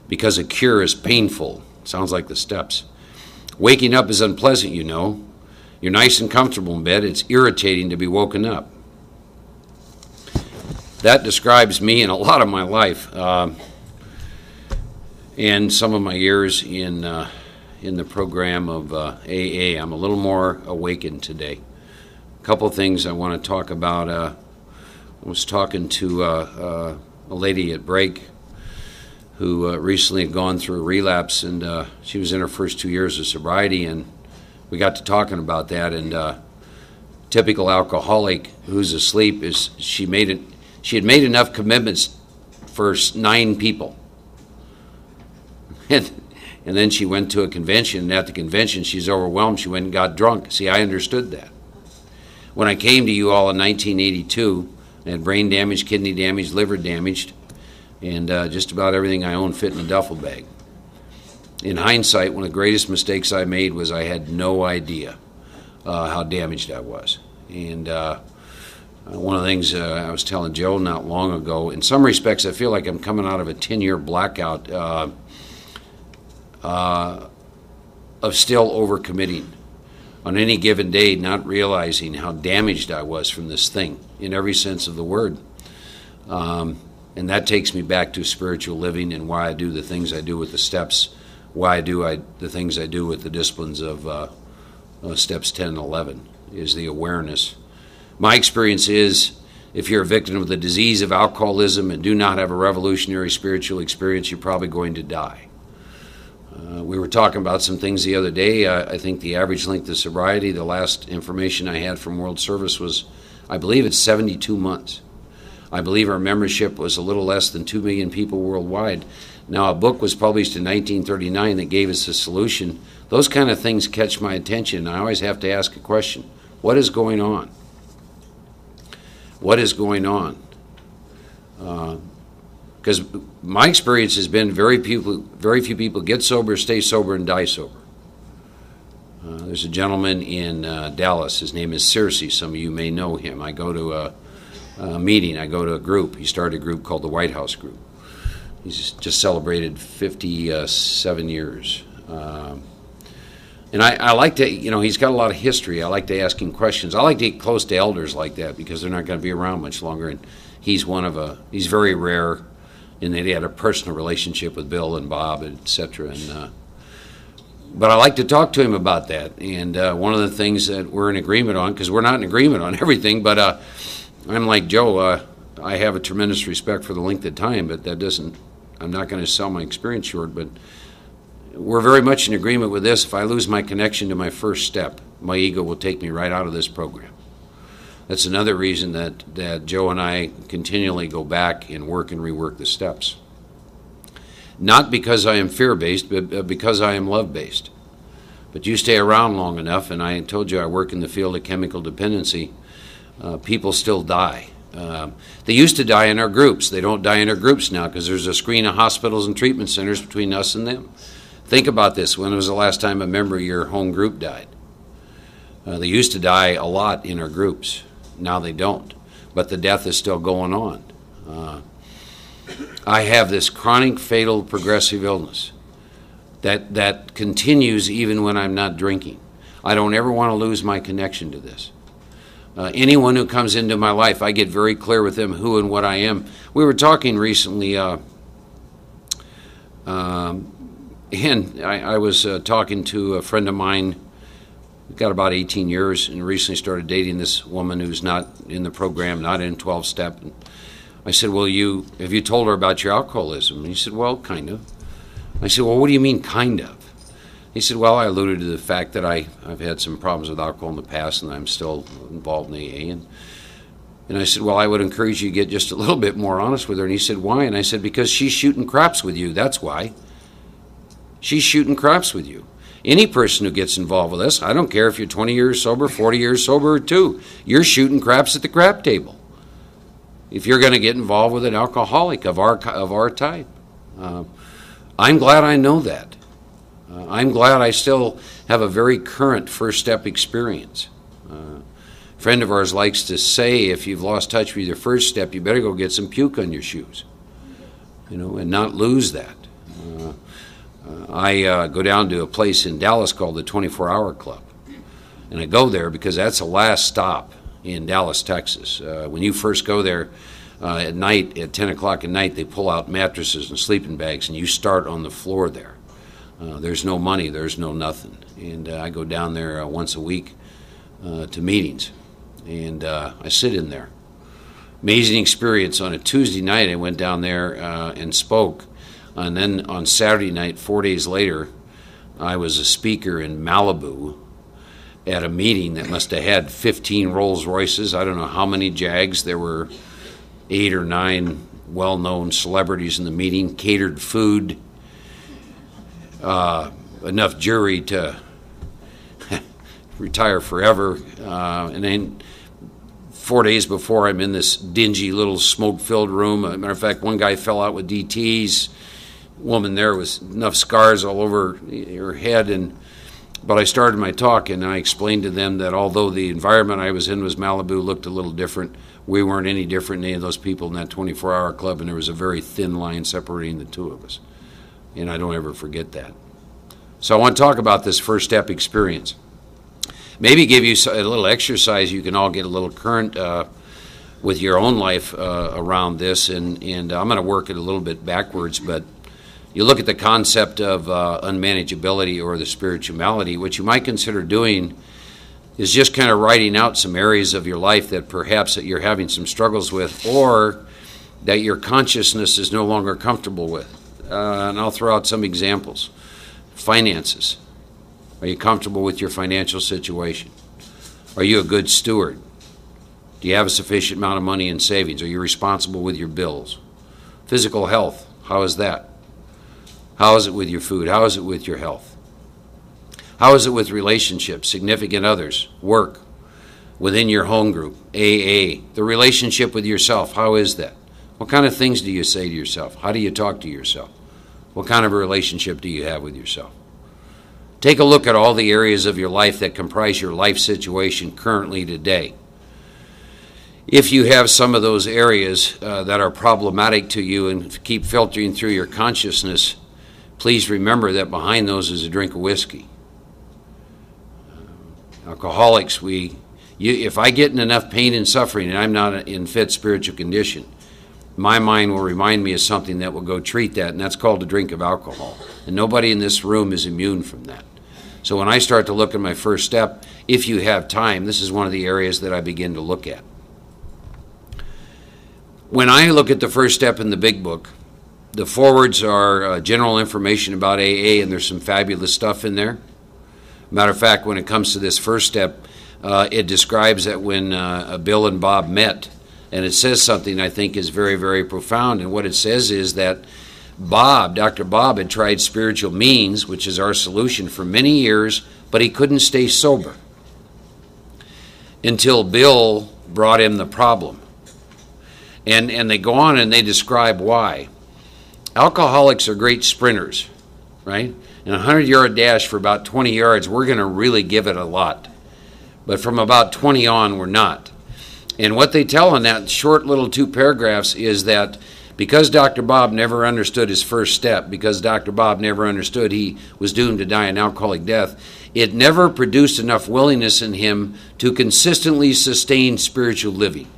because a cure is painful. Sounds like the steps. Waking up is unpleasant, you know. You're nice and comfortable in bed. It's irritating to be woken up. That describes me in a lot of my life. And some of my years in the program of AA. I'm a little more awakened today. A couple things I want to talk about. I was talking to a lady at break who recently had gone through a relapse, and she was in her first 2 years of sobriety, and we got to talking about that. And typical alcoholic who's asleep is she had made enough commitments for 9 people. And then she went to a convention, and at the convention she's overwhelmed. She went and got drunk. See, I understood that. When I came to you all in 1982, I had brain damage, kidney damage, liver damaged. and just about everything I own fit in a duffel bag. In hindsight, one of the greatest mistakes I made was I had no idea how damaged I was. And one of the things I was telling Joe not long ago, in some respects I feel like I'm coming out of a 10-year blackout of still overcommitting on any given day, not realizing how damaged I was from this thing in every sense of the word. And that takes me back to spiritual living and why I do the things I do with the steps, why I do the things I do with the disciplines of steps 10 and 11, is the awareness. My experience is, if you're a victim of the disease of alcoholism and do not have a revolutionary spiritual experience, you're probably going to die. We were talking about some things the other day. I think the average length of sobriety, the last information I had from World Service was, I believe it's 72 months. I believe our membership was a little less than 2 million people worldwide. Now, a book was published in 1939 that gave us a solution. Those kind of things catch my attention. I always have to ask a question. What is going on? What is going on? Because my experience has been very few people get sober, stay sober, and die sober. There's a gentleman in Dallas. His name is Searcy. Some of you may know him. I go to a meeting. I go to a group. He started a group called the White House Group. He's just celebrated 57 years. And I like to, he's got a lot of history. I like to ask him questions. I like to get close to elders like that because they're not going to be around much longer. And he's he's very rare in that he had a personal relationship with Bill and Bob, etc. But I like to talk to him about that. And one of the things that we're in agreement on, because we're not in agreement on everything, but I'm like Joe, I have a tremendous respect for the length of time, but I'm not going to sell my experience short, but we're very much in agreement with this. If I lose my connection to my first step, my ego will take me right out of this program. That's another reason that Joe and I continually go back and work and rework the steps. Not because I am fear-based, but because I am love-based. But you stay around long enough, and I told you I work in the field of chemical dependency, people still die. They used to die in our groups. They don't die in our groups now because there's a screen of hospitals and treatment centers between us and them. Think about this. When was the last time a member of your home group died? They used to die a lot in our groups. Now they don't. But the death is still going on. I have this chronic, fatal, progressive illness that continues even when I'm not drinking. I don't ever want to lose my connection to this. Anyone who comes into my life, I get very clear with them who and what I am. We were talking recently, and I was talking to a friend of mine who got about 18 years and recently started dating this woman who's not in the program, not in 12-step. And I said, well, have you told her about your alcoholism? And he said, well, kind of. I said, well, what do you mean, kind of? He said, well, I alluded to the fact that I've had some problems with alcohol in the past and I'm still involved in AA. And I said, well, I would encourage you to get just a little bit more honest with her. And he said, why? And I said, because she's shooting craps with you. That's why. She's shooting craps with you. Any person who gets involved with us, I don't care if you're 20 years sober, 40 years sober, or 2, you're shooting craps at the crap table if you're going to get involved with an alcoholic of our type. I'm glad I know that. I'm glad I still have a very current first step experience. A friend of ours likes to say, if you've lost touch with your first step, you better go get some puke on your shoes, and not lose that. I go down to a place in Dallas called the 24-Hour Club, and I go there because that's the last stop in Dallas, Texas. When you first go there at night, at 10 o'clock at night, they pull out mattresses and sleeping bags, and you start on the floor there. There's no money, there's no nothing. And I go down there once a week to meetings, and I sit in there. Amazing experience. On a Tuesday night, I went down there and spoke. And then on Saturday night, 4 days later, I was a speaker in Malibu at a meeting that must have had 15 Rolls Royces. I don't know how many Jags. There were 8 or 9 well-known celebrities in the meeting, catered food, enough jury to retire forever. And then 4 days before, I'm in this dingy little smoke-filled room. As a matter of fact, one guy fell out with DTs. Woman there with enough scars all over her head. But I started my talk, and I explained to them that although the environment I was in was Malibu, looked a little different, we weren't any different than any of those people in that 24-hour club, and there was a very thin line separating the two of us. And I don't ever forget that. So I want to talk about this first step experience. Maybe give you a little exercise. You can all get a little current with your own life around this, and I'm going to work it a little bit backwards, but you look at the concept of unmanageability or the spirituality. What you might consider doing is just kind of writing out some areas of your life that perhaps that you're having some struggles with, or that your consciousness is no longer comfortable with. And I'll throw out some examples. Finances. Are you comfortable with your financial situation? Are you a good steward? Do you have a sufficient amount of money in savings? Are you responsible with your bills? Physical health. How is that? How is it with your food? How is it with your health? How is it with relationships, significant others, work, within your home group, AA, the relationship with yourself? How is that? What kind of things do you say to yourself? How do you talk to yourself? What kind of a relationship do you have with yourself? Take a look at all the areas of your life that comprise your life situation currently today. If you have some of those areas that are problematic to you and keep filtering through your consciousness, please remember that behind those is a drink of whiskey. Alcoholics, if I get in enough pain and suffering and I'm not in fit spiritual condition, my mind will remind me of something that will go treat that, and that's called a drink of alcohol. And nobody in this room is immune from that. So when I start to look at my first step, if you have time, this is one of the areas that I begin to look at. When I look at the first step in the big book, the forwards are general information about AA, and there's some fabulous stuff in there. Matter of fact, when it comes to this first step, it describes that when Bill and Bob met, and it says something I think is very, very profound. And what it says is that Dr. Bob had tried spiritual means, which is our solution, for many years, but he couldn't stay sober until Bill brought him the problem. And they go on and they describe why. Alcoholics are great sprinters, right? In a 100-yard dash for about 20 yards, we're going to really give it a lot. But from about 20 on, we're not. And what they tell in that short little 2 paragraphs is that because Dr. Bob never understood his first step, because Dr. Bob never understood he was doomed to die an alcoholic death, it never produced enough willingness in him to consistently sustain spiritual living.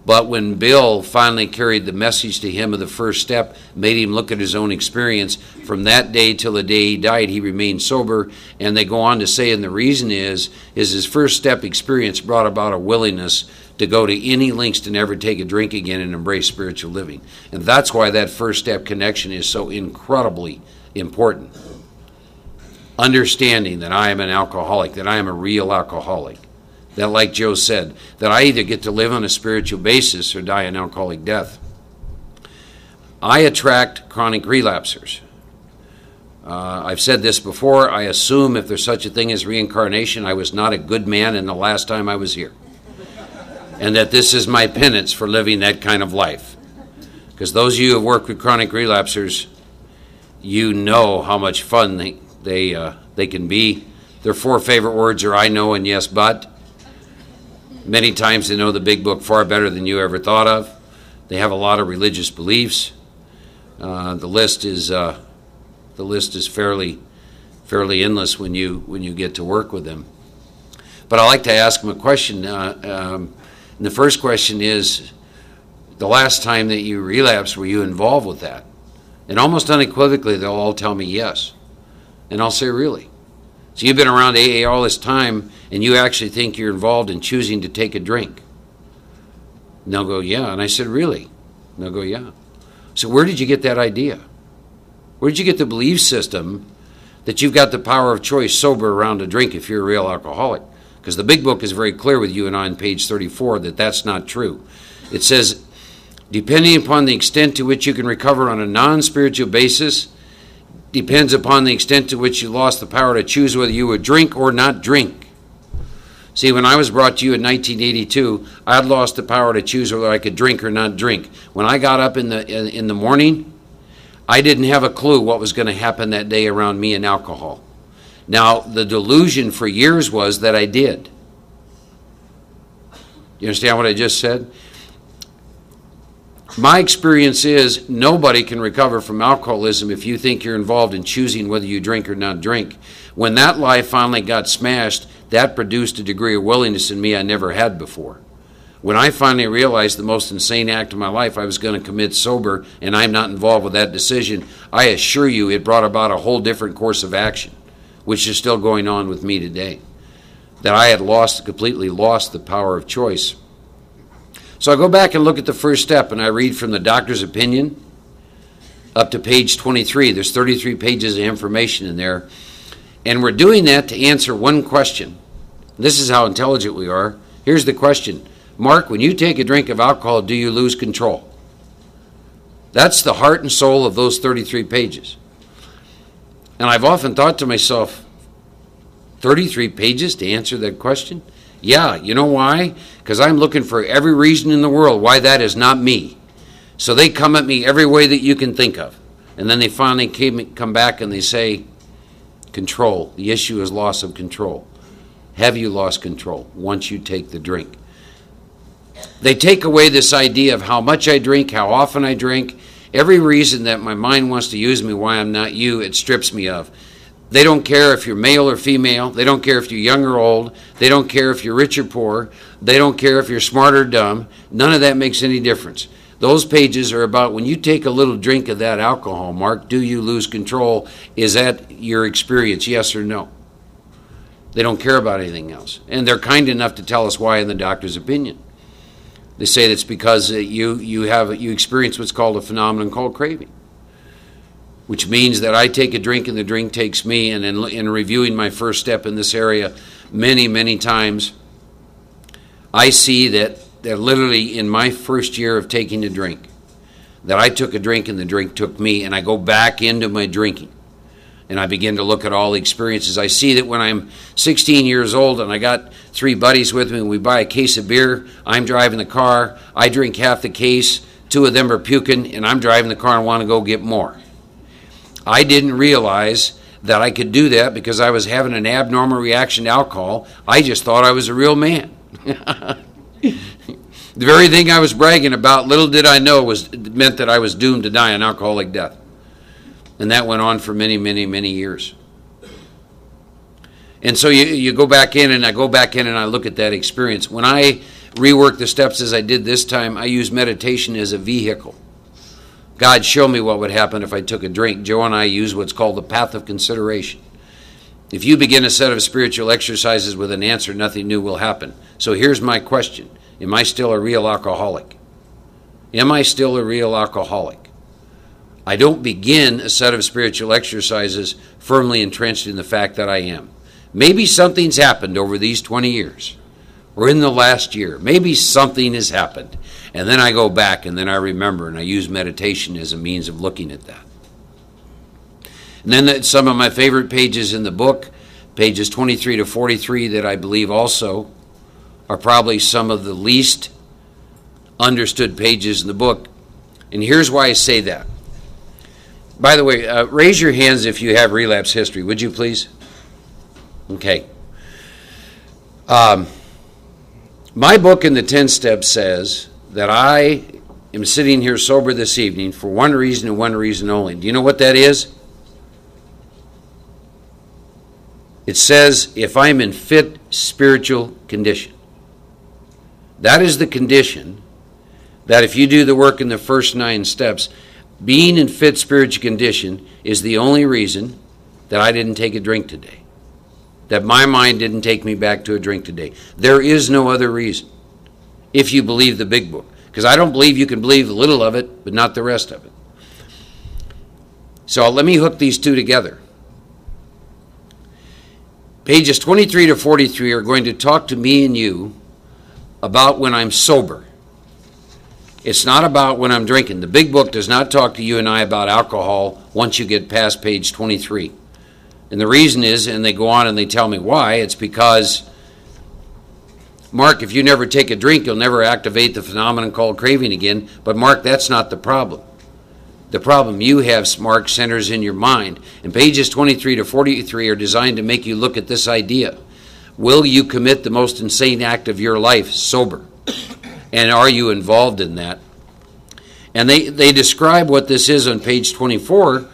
But when Bill finally carried the message to him of the first step, made him look at his own experience, from that day till the day he died, he remained sober. And they go on to say, and the reason is his first step experience brought about a willingness to go to any lengths to never take a drink again and embrace spiritual living. And that's why that first step connection is so incredibly important. Understanding that I am an alcoholic, that I am a real alcoholic. That, like Joe said, that I either get to live on a spiritual basis or die an alcoholic death. I attract chronic relapsers. I've said this before. I assume if there's such a thing as reincarnation, I was not a good man in the last time I was here. And that this is my penance for living that kind of life. Because those of you who have worked with chronic relapsers, you know how much fun they can be. Their 4 favorite words are I know and yes but. Many times they know the big book far better than you ever thought of. They have a lot of religious beliefs. The list is fairly endless when you get to work with them. But I like to ask them a question. And the first question is, the last time that you relapsed, were you involved with that? And almost unequivocally, they'll all tell me yes. And I'll say, really? So you've been around AA all this time, and you actually think you're involved in choosing to take a drink? And they'll go, yeah. And I said, really? And they'll go, yeah. So where did you get that idea? Where did you get the belief system that you've got the power of choice sober around a drink if you're a real alcoholic? Because the big book is very clear with you and I on page 34 that that's not true. It says, depending upon the extent to which you can recover on a non-spiritual basis, depends upon the extent to which you lost the power to choose whether you would drink or not drink. See, when I was brought to you in 1982, I had lost the power to choose whether I could drink or not drink. When I got up in the morning, I didn't have a clue what was going to happen that day around me and alcohol. Now, the delusion for years was that I did. You understand what I just said? My experience is nobody can recover from alcoholism if you think you're involved in choosing whether you drink or not drink. When that lie finally got smashed, that produced a degree of willingness in me I never had before. When I finally realized the most insane act of my life I was going to commit sober, and I'm not involved with that decision, I assure you it brought about a whole different course of action, which is still going on with me today. That I had completely lost the power of choice. So I go back and look at the first step, and I read from the doctor's opinion up to page 23. There's 33 pages of information in there. And we're doing that to answer one question. This is how intelligent we are. Here's the question. Mark, when you take a drink of alcohol, do you lose control? That's the heart and soul of those 33 pages. And I've often thought to myself, 33 pages to answer that question? Yeah, you know why? Because I'm looking for every reason in the world why that is not me. So they come at me every way that you can think of. And then they finally come back and they say, control. The issue is loss of control. Have you lost control once you take the drink? They take away this idea of how much I drink, how often I drink, every reason that my mind wants to use me why I'm not you, it strips me of. They don't care if you're male or female. They don't care if you're young or old. They don't care if you're rich or poor. They don't care if you're smart or dumb. None of that makes any difference. Those pages are about when you take a little drink of that alcohol, Mark, do you lose control? Is that your experience, yes or no? They don't care about anything else. And they're kind enough to tell us why in the doctor's opinion. They say that's because you experience what's called a phenomenon called craving, which means that I take a drink and the drink takes me. And in reviewing my first step in this area many, many times, I see that literally in my first year of taking a drink, that I took a drink and the drink took me, and I go back into my drinking. And I begin to look at all the experiences. I see that when I'm 16 years old and I got 3 buddies with me and we buy a case of beer, I'm driving the car, I drink half the case, 2 of them are puking, and I'm driving the car and want to go get more. I didn't realize that I could do that because I was having an abnormal reaction to alcohol. I just thought I was a real man. The very thing I was bragging about, little did I know, meant that I was doomed to die an alcoholic death. And that went on for many, many, many years. And so you go back in, and I go back in and I look at that experience. When I rework the steps as I did this time, I use meditation as a vehicle. God, show me what would happen if I took a drink. Joe and I use what's called the path of consideration. If you begin a set of spiritual exercises with an answer, nothing new will happen. So here's my question. Am I still a real alcoholic? Am I still a real alcoholic? I don't begin a set of spiritual exercises firmly entrenched in the fact that I am. Maybe something's happened over these 20 years, or in the last year. Maybe something has happened. And then I go back, and then I remember, and I use meditation as a means of looking at that. And then some of my favorite pages in the book, pages 23 to 43, that I believe also are probably some of the least understood pages in the book. And here's why I say that. By the way, raise your hands if you have relapse history, would you please? Okay. My book in the 10 Steps says that I am sitting here sober this evening for one reason and one reason only. Do you know what that is? It says if I'm in fit spiritual condition. That is the condition that if you do the work in the first 9 steps, being in fit spiritual condition is the only reason that I didn't take a drink today. That my mind didn't take me back to a drink today. There is no other reason, if you believe the big book. Because I don't believe you can believe a little of it, but not the rest of it. So let me hook these two together. Pages 23 to 43 are going to talk to me and you about when I'm sober. It's not about when I'm drinking. The big book does not talk to you and I about alcohol once you get past page 23. And the reason is, and they go on and they tell me why, it's because Mark, if you never take a drink, you'll never activate the phenomenon called craving again. But Mark, that's not the problem. The problem you have, Mark, centers in your mind. And pages 23 to 43 are designed to make you look at this idea. Will you commit the most insane act of your life sober? And are you involved in that? And they describe what this is on page 24.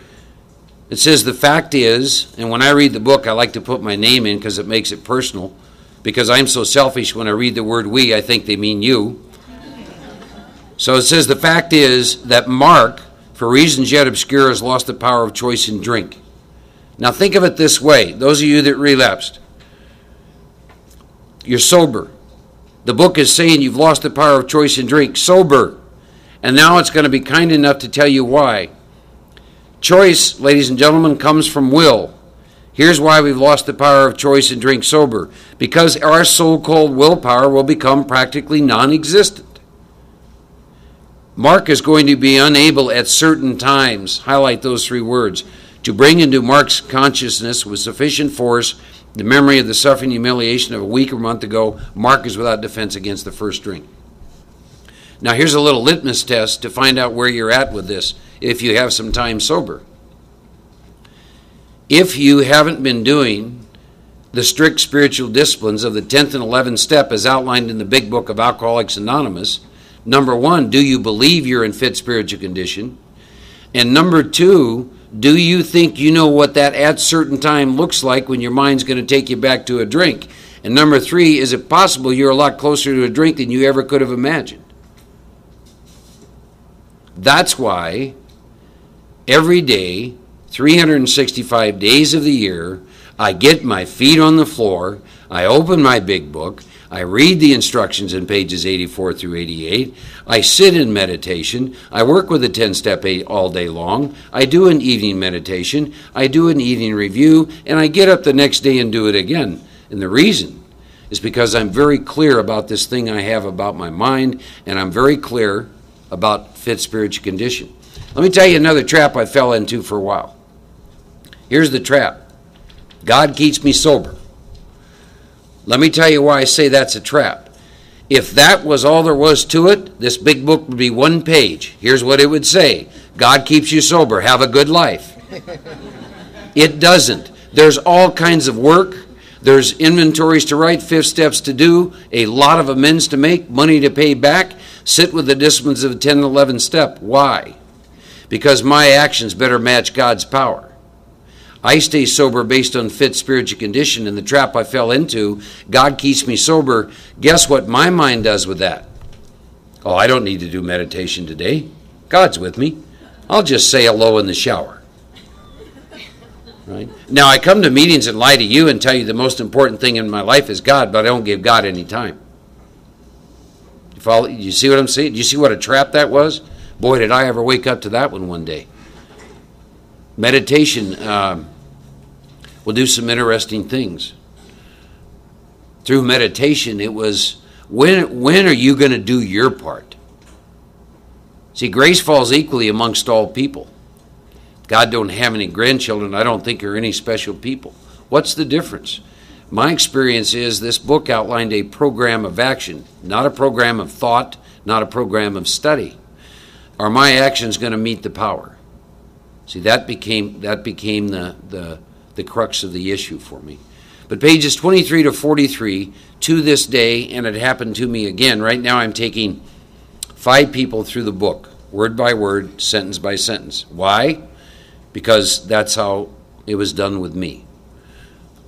It says, the fact is, and when I read the book, I like to put my name in because it makes it personal, because I'm so selfish when I read the word we, I think they mean you. So it says, the fact is that Mark, for reasons yet obscure, has lost the power of choice in drink. Now think of it this way, those of you that relapsed, you're sober. The book is saying you've lost the power of choice in drink, sober. And now it's going to be kind enough to tell you why. Choice, ladies and gentlemen, comes from will. Here's why we've lost the power of choice in drink sober. Because our so-called willpower will become practically non-existent. Mark is going to be unable at certain times, highlight those three words, to bring into Mark's consciousness with sufficient force the memory of the suffering humiliation of a week or month ago. Mark is without defense against the first drink. Now here's a little litmus test to find out where you're at with this if you have some time sober. If you haven't been doing the strict spiritual disciplines of the 10th and 11th step as outlined in the big book of Alcoholics Anonymous, number one, do you believe you're in fit spiritual condition? And number two, do you think you know what that at certain time looks like when your mind's going to take you back to a drink? And number three, is it possible you're a lot closer to a drink than you ever could have imagined? That's why every day, 365 days of the year, I get my feet on the floor, I open my big book, I read the instructions in pages 84 through 88, I sit in meditation, I work with the 10-step all day long, I do an evening meditation, I do an evening review, and I get up the next day and do it again. And the reason is because I'm very clear about this thing I have about my mind, and I'm very clear about fit spiritual condition. Let me tell you another trap I fell into for a while. Here's the trap. God keeps me sober. Let me tell you why I say that's a trap. If that was all there was to it, this big book would be one page. Here's what it would say. God keeps you sober. Have a good life. It doesn't. There's all kinds of work. There's inventories to write, 5 steps to do, a lot of amends to make, money to pay back. Sit with the disciplines of the 10 and 11 step. Why? Because my actions better match God's power. I stay sober based on fit spiritual condition, and the trap I fell into, God keeps me sober. Guess what my mind does with that? Oh, I don't need to do meditation today. God's with me. I'll just say hello in the shower. Right? Now, I come to meetings and lie to you and tell you the most important thing in my life is God, but I don't give God any time. You see what I'm saying? Do you see what a trap that was? Boy, did I ever wake up to that one day. Meditation will do some interesting things. Through meditation, it was, when are you going to do your part? See, grace falls equally amongst all people. God don't have any grandchildren. I don't think are any special people. What's the difference? My experience is this book outlined a program of action, not a program of thought, not a program of study. Are my actions going to meet the power? See, that became the crux of the issue for me. But pages 23 to 43, to this day, and it happened to me again. Right now I'm taking 5 people through the book, word by word, sentence by sentence. Why? Because that's how it was done with me.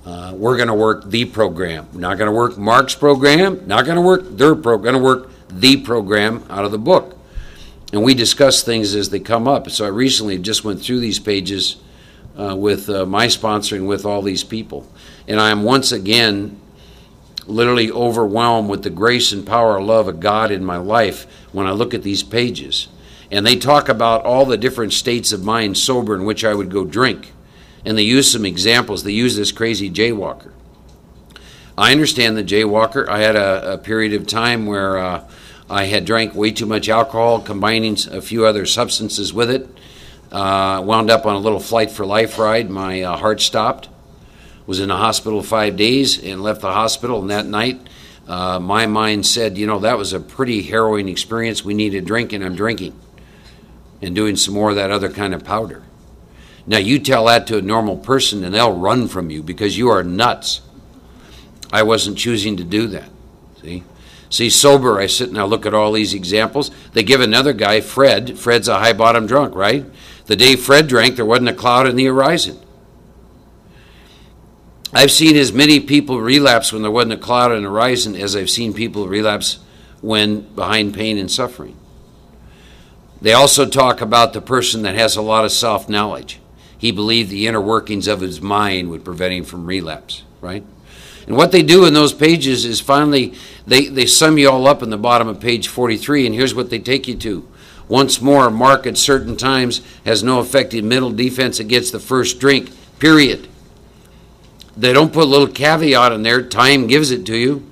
We're going to work the program. We're not going to work Mark's program, not going to work their program, going to work the program out of the book. And we discuss things as they come up. So I recently just went through these pages with my sponsoring with all these people. And I am once again literally overwhelmed with the grace and power and love of God in my life when I look at these pages. And they talk about all the different states of mind sober in which I would go drink. And they use some examples. They use this crazy jaywalker. I understand the jaywalker. I had a period of time where I had drank way too much alcohol, combining a few other substances with it. Wound up on a little Flight for Life ride. My heart stopped. Was in the hospital 5 days and left the hospital. And that night, my mind said, that was a pretty harrowing experience. We need a drink, and I'm drinking and doing some more of that other kind of powder. Now, you tell that to a normal person, and they'll run from you because you are nuts. I wasn't choosing to do that. See, sober, I sit and I look at all these examples. They give another guy, Fred. Fred's a high-bottom drunk, right? The day Fred drank, there wasn't a cloud in the horizon. I've seen as many people relapse when there wasn't a cloud on the horizon as I've seen people relapse when behind pain and suffering. They also talk about the person that has a lot of self-knowledge. He believed the inner workings of his mind would prevent him from relapse, right? And what they do in those pages is finally, they sum you all up in the bottom of page 43, and here's what they take you to. Once more, mark at certain times has no effective mental defense against the first drink, period. They don't put a little caveat in there, time gives it to you.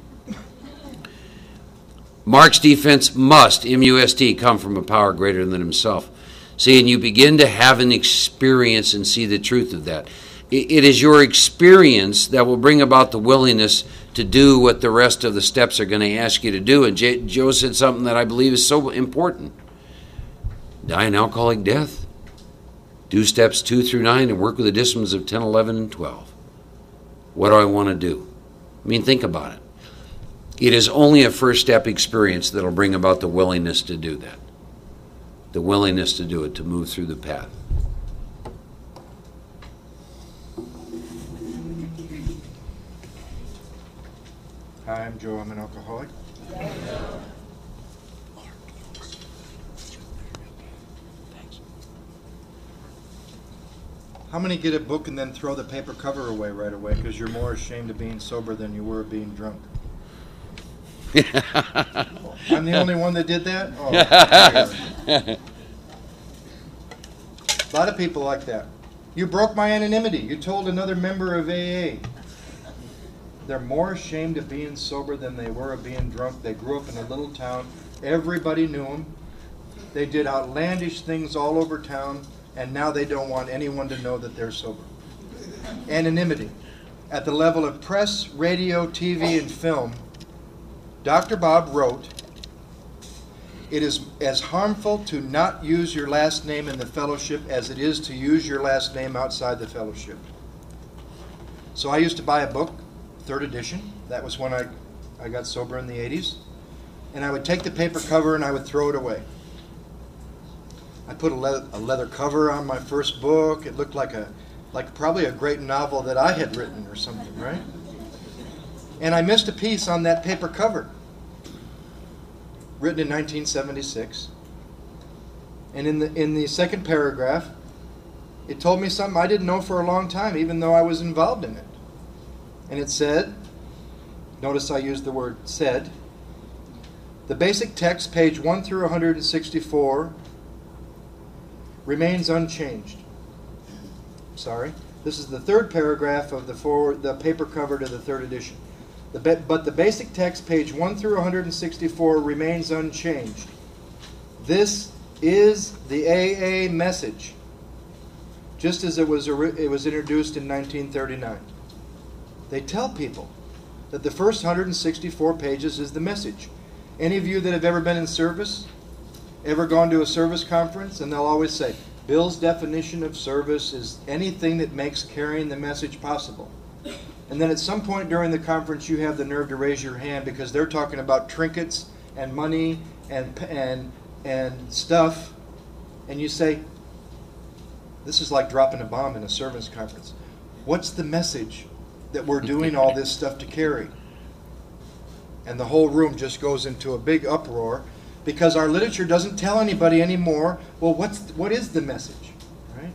Mark's defense must, M-U-S-T, come from a power greater than himself. See, and you begin to have an experience and see the truth of that. It is your experience that will bring about the willingness to do what the rest of the steps are going to ask you to do. And Joe said something that I believe is so important. Die an alcoholic death. Do steps 2 through 9 and work with the disciplines of 10, 11, and 12. What do I want to do? I mean, think about it. It is only a first step experience that will bring about the willingness to do that. The willingness to do it, to move through the path. Hi, I'm Joe. I'm an alcoholic. How many get a book and then throw the paper cover away right away because you're more ashamed of being sober than you were of being drunk? I'm the only one that did that? Oh, a lot of people like that. You broke my anonymity. You told another member of AA. They're more ashamed of being sober than they were of being drunk. They grew up in a little town. Everybody knew them. They did outlandish things all over town, and now they don't want anyone to know that they're sober. Anonymity. At the level of press, radio, TV, and film, Dr. Bob wrote, "It is as harmful to not use your last name in the fellowship as it is to use your last name outside the fellowship." So I used to buy a book, 3rd edition. That was when I got sober in the 80s. And I would take the paper cover and I would throw it away. I put a leather cover on my first book. It looked like probably a great novel that I had written or something, right? And I missed a piece on that paper cover, written in 1976. And in the second paragraph, it told me something I didn't know for a long time, even though I was involved in it. And it said, notice I used the word said, the basic text, page 1 through 164, remains unchanged. Sorry. This is the 3rd paragraph of the paper cover to the 3rd edition. But the basic text, page 1 through 164, remains unchanged. This is the AA message, just as it was introduced in 1939. They tell people that the first 164 pages is the message. Any of you that have ever been in service, ever gone to a service conference, and they'll always say, Bill's definition of service is anything that makes carrying the message possible. And then at some point during the conference, you have the nerve to raise your hand because they're talking about trinkets and money and stuff, and you say, this is like dropping a bomb in a service conference. What's the message that we're doing all this stuff to carry? And the whole room just goes into a big uproar because our literature doesn't tell anybody anymore, well, what is the message, right?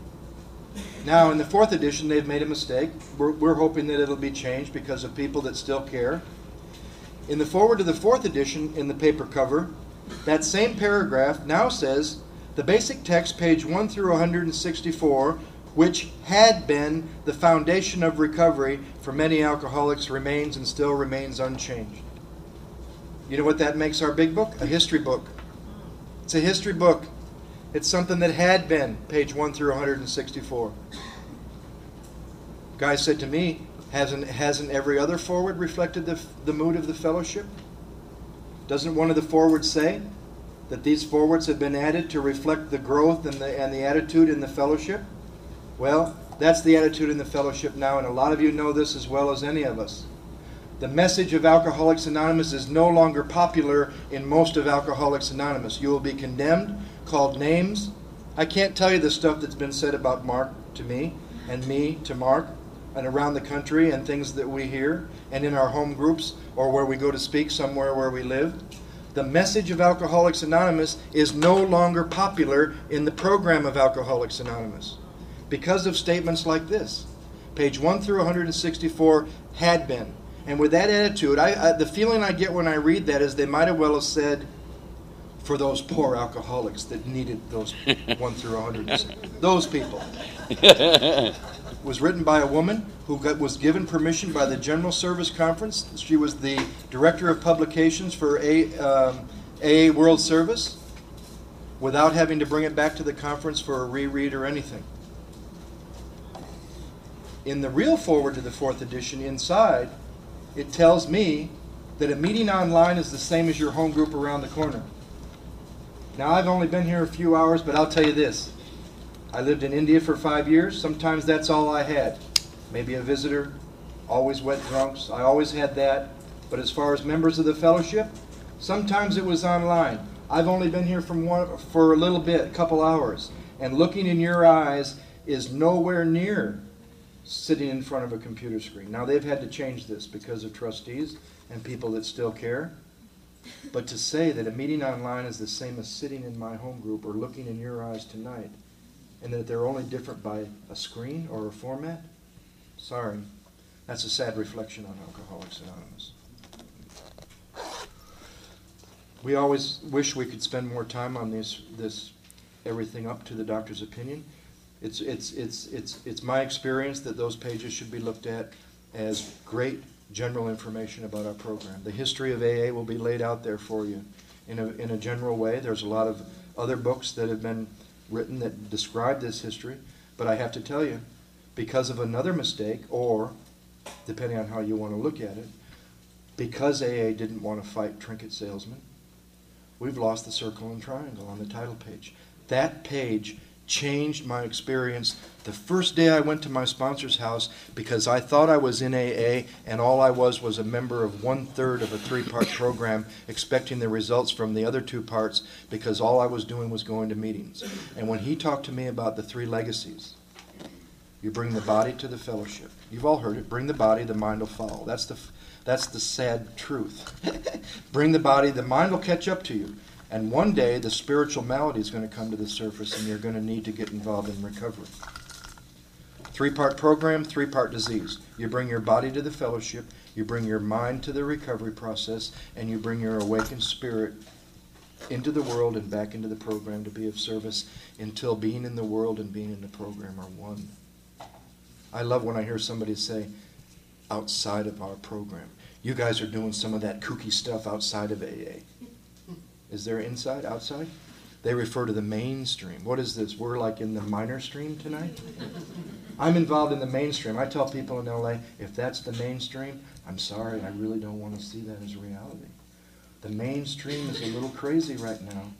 Now, in the 4th edition, they've made a mistake. We're hoping that it'll be changed because of people that still care. In the foreword to the 4th edition, in the paper cover, that same paragraph now says, the basic text, page 1 through 164, which had been the foundation of recovery for many alcoholics, remains and still remains unchanged. You know what that makes our big book? A history book. It's a history book. It's something that had been, page 1 through 164. Guy said to me, Hasn't every other forward reflected the mood of the fellowship? Doesn't one of the forwards say that these forwards have been added to reflect the growth and the attitude in the fellowship? Well, that's the attitude in the fellowship now, and a lot of you know this as well as any of us. The message of Alcoholics Anonymous is no longer popular in most of Alcoholics Anonymous. You will be condemned, called names. I can't tell you the stuff that's been said about Mark to me, and me to Mark, and around the country, and things that we hear, and in our home groups, or where we go to speak somewhere where we live. The message of Alcoholics Anonymous is no longer popular in the program of Alcoholics Anonymous because of statements like this. Page 1 through 164 had been. And with that attitude, the feeling I get when I read that is they might have well have said, for those poor alcoholics that needed those 1 through 160. Those people. It was written by a woman who was given permission by the General Service Conference. She was the Director of Publications for AA World Service without having to bring it back to the conference for a reread or anything. In the real forward to the 4th edition inside, it tells me that a meeting online is the same as your home group around the corner. Now, I've only been here a few hours, but I'll tell you this. I lived in India for 5 years. Sometimes that's all I had. Maybe a visitor, always wet drunks. I always had that. But as far as members of the fellowship, sometimes it was online. I've only been here for a little bit, a couple hours. And looking in your eyes is nowhere near sitting in front of a computer screen. Now, they've had to change this because of trustees and people that still care. But to say that a meeting online is the same as sitting in my home group or looking in your eyes tonight, and that they're only different by a screen or a format, sorry, that's a sad reflection on Alcoholics Anonymous. We always wish we could spend more time on this everything up to the doctor's opinion. It's my experience that those pages should be looked at as great general information about our program. The history of AA will be laid out there for you in a general way. There's a lot of other books that have been written that describe this history, but I have to tell you, because of another mistake, or depending on how you want to look at it, because AA didn't want to fight trinket salesmen, we've lost the circle and triangle on the title page. That page changed my experience the first day I went to my sponsor's house, because I thought I was in AA and all I was a member of 1/3 of a 3-part program, expecting the results from the other 2 parts, because all I was doing was going to meetings. And when he talked to me about the 3 legacies, you bring the body to the fellowship. You've all heard it. Bring the body, the mind will follow. That's the sad truth. Bring the body, the mind will catch up to you. And one day, the spiritual malady is going to come to the surface, and you're going to need to get involved in recovery. 3-part program, 3-part disease. You bring your body to the fellowship, you bring your mind to the recovery process, and you bring your awakened spirit into the world and back into the program to be of service until being in the world and being in the program are one. I love when I hear somebody say, outside of our program. You guys are doing some of that kooky stuff outside of AA. Is there inside, outside? They refer to the mainstream. What is this? We're like in the minor stream tonight? I'm involved in the mainstream. I tell people in LA, if that's the mainstream, I'm sorry, I really don't want to see that as reality. The mainstream is a little crazy right now.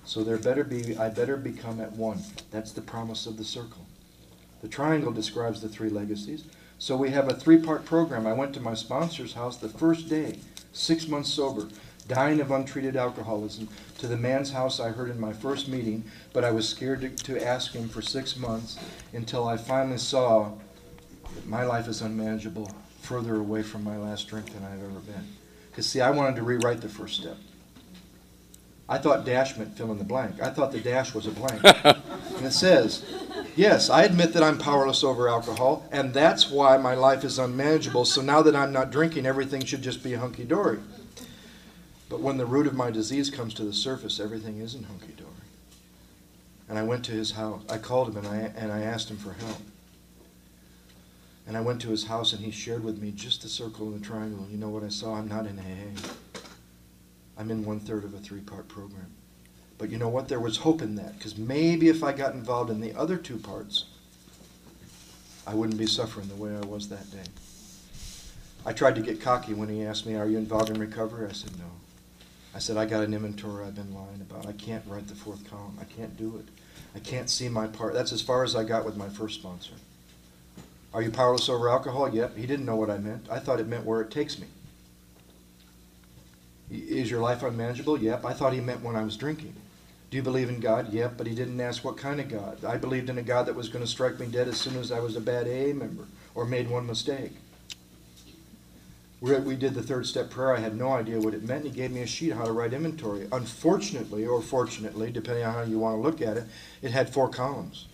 So I better become at one. That's the promise of the circle. The triangle describes the 3 legacies. So we have a 3-part program. I went to my sponsor's house the first day, 6 months sober, dying of untreated alcoholism, to the man's house I heard in my first meeting, but I was scared to ask him for 6 months until I finally saw that my life is unmanageable, further away from my last drink than I've ever been. Because see, I wanted to rewrite the first step. I thought dash meant fill in the blank. I thought the dash was a blank. And it says, yes, I admit that I'm powerless over alcohol, and that's why my life is unmanageable, so now that I'm not drinking, everything should just be hunky-dory. But when the root of my disease comes to the surface, everything isn't hunky-dory. And I went to his house. I called him and I asked him for help. And I went to his house and he shared with me just the circle and the triangle. And you know what I saw? I'm not in AA. I'm in 1/3 of a 3-part program. But you know what? There was hope in that. Because maybe if I got involved in the other 2 parts, I wouldn't be suffering the way I was that day. I tried to get cocky when he asked me, are you involved in recovery? I said, no. I said, I got an inventory I've been lying about. I can't write the fourth column. I can't do it. I can't see my part. That's as far as I got with my first sponsor. Are you powerless over alcohol? Yep. He didn't know what I meant. I thought it meant where it takes me. Is your life unmanageable? Yep. I thought he meant when I was drinking. Do you believe in God? Yep, but he didn't ask what kind of God. I believed in a God that was going to strike me dead as soon as I was a bad AA member or made one mistake. We did the third step prayer. I had no idea what it meant. He gave me a sheet how to write inventory. Unfortunately, or fortunately, depending on how you want to look at it, it had 4 columns.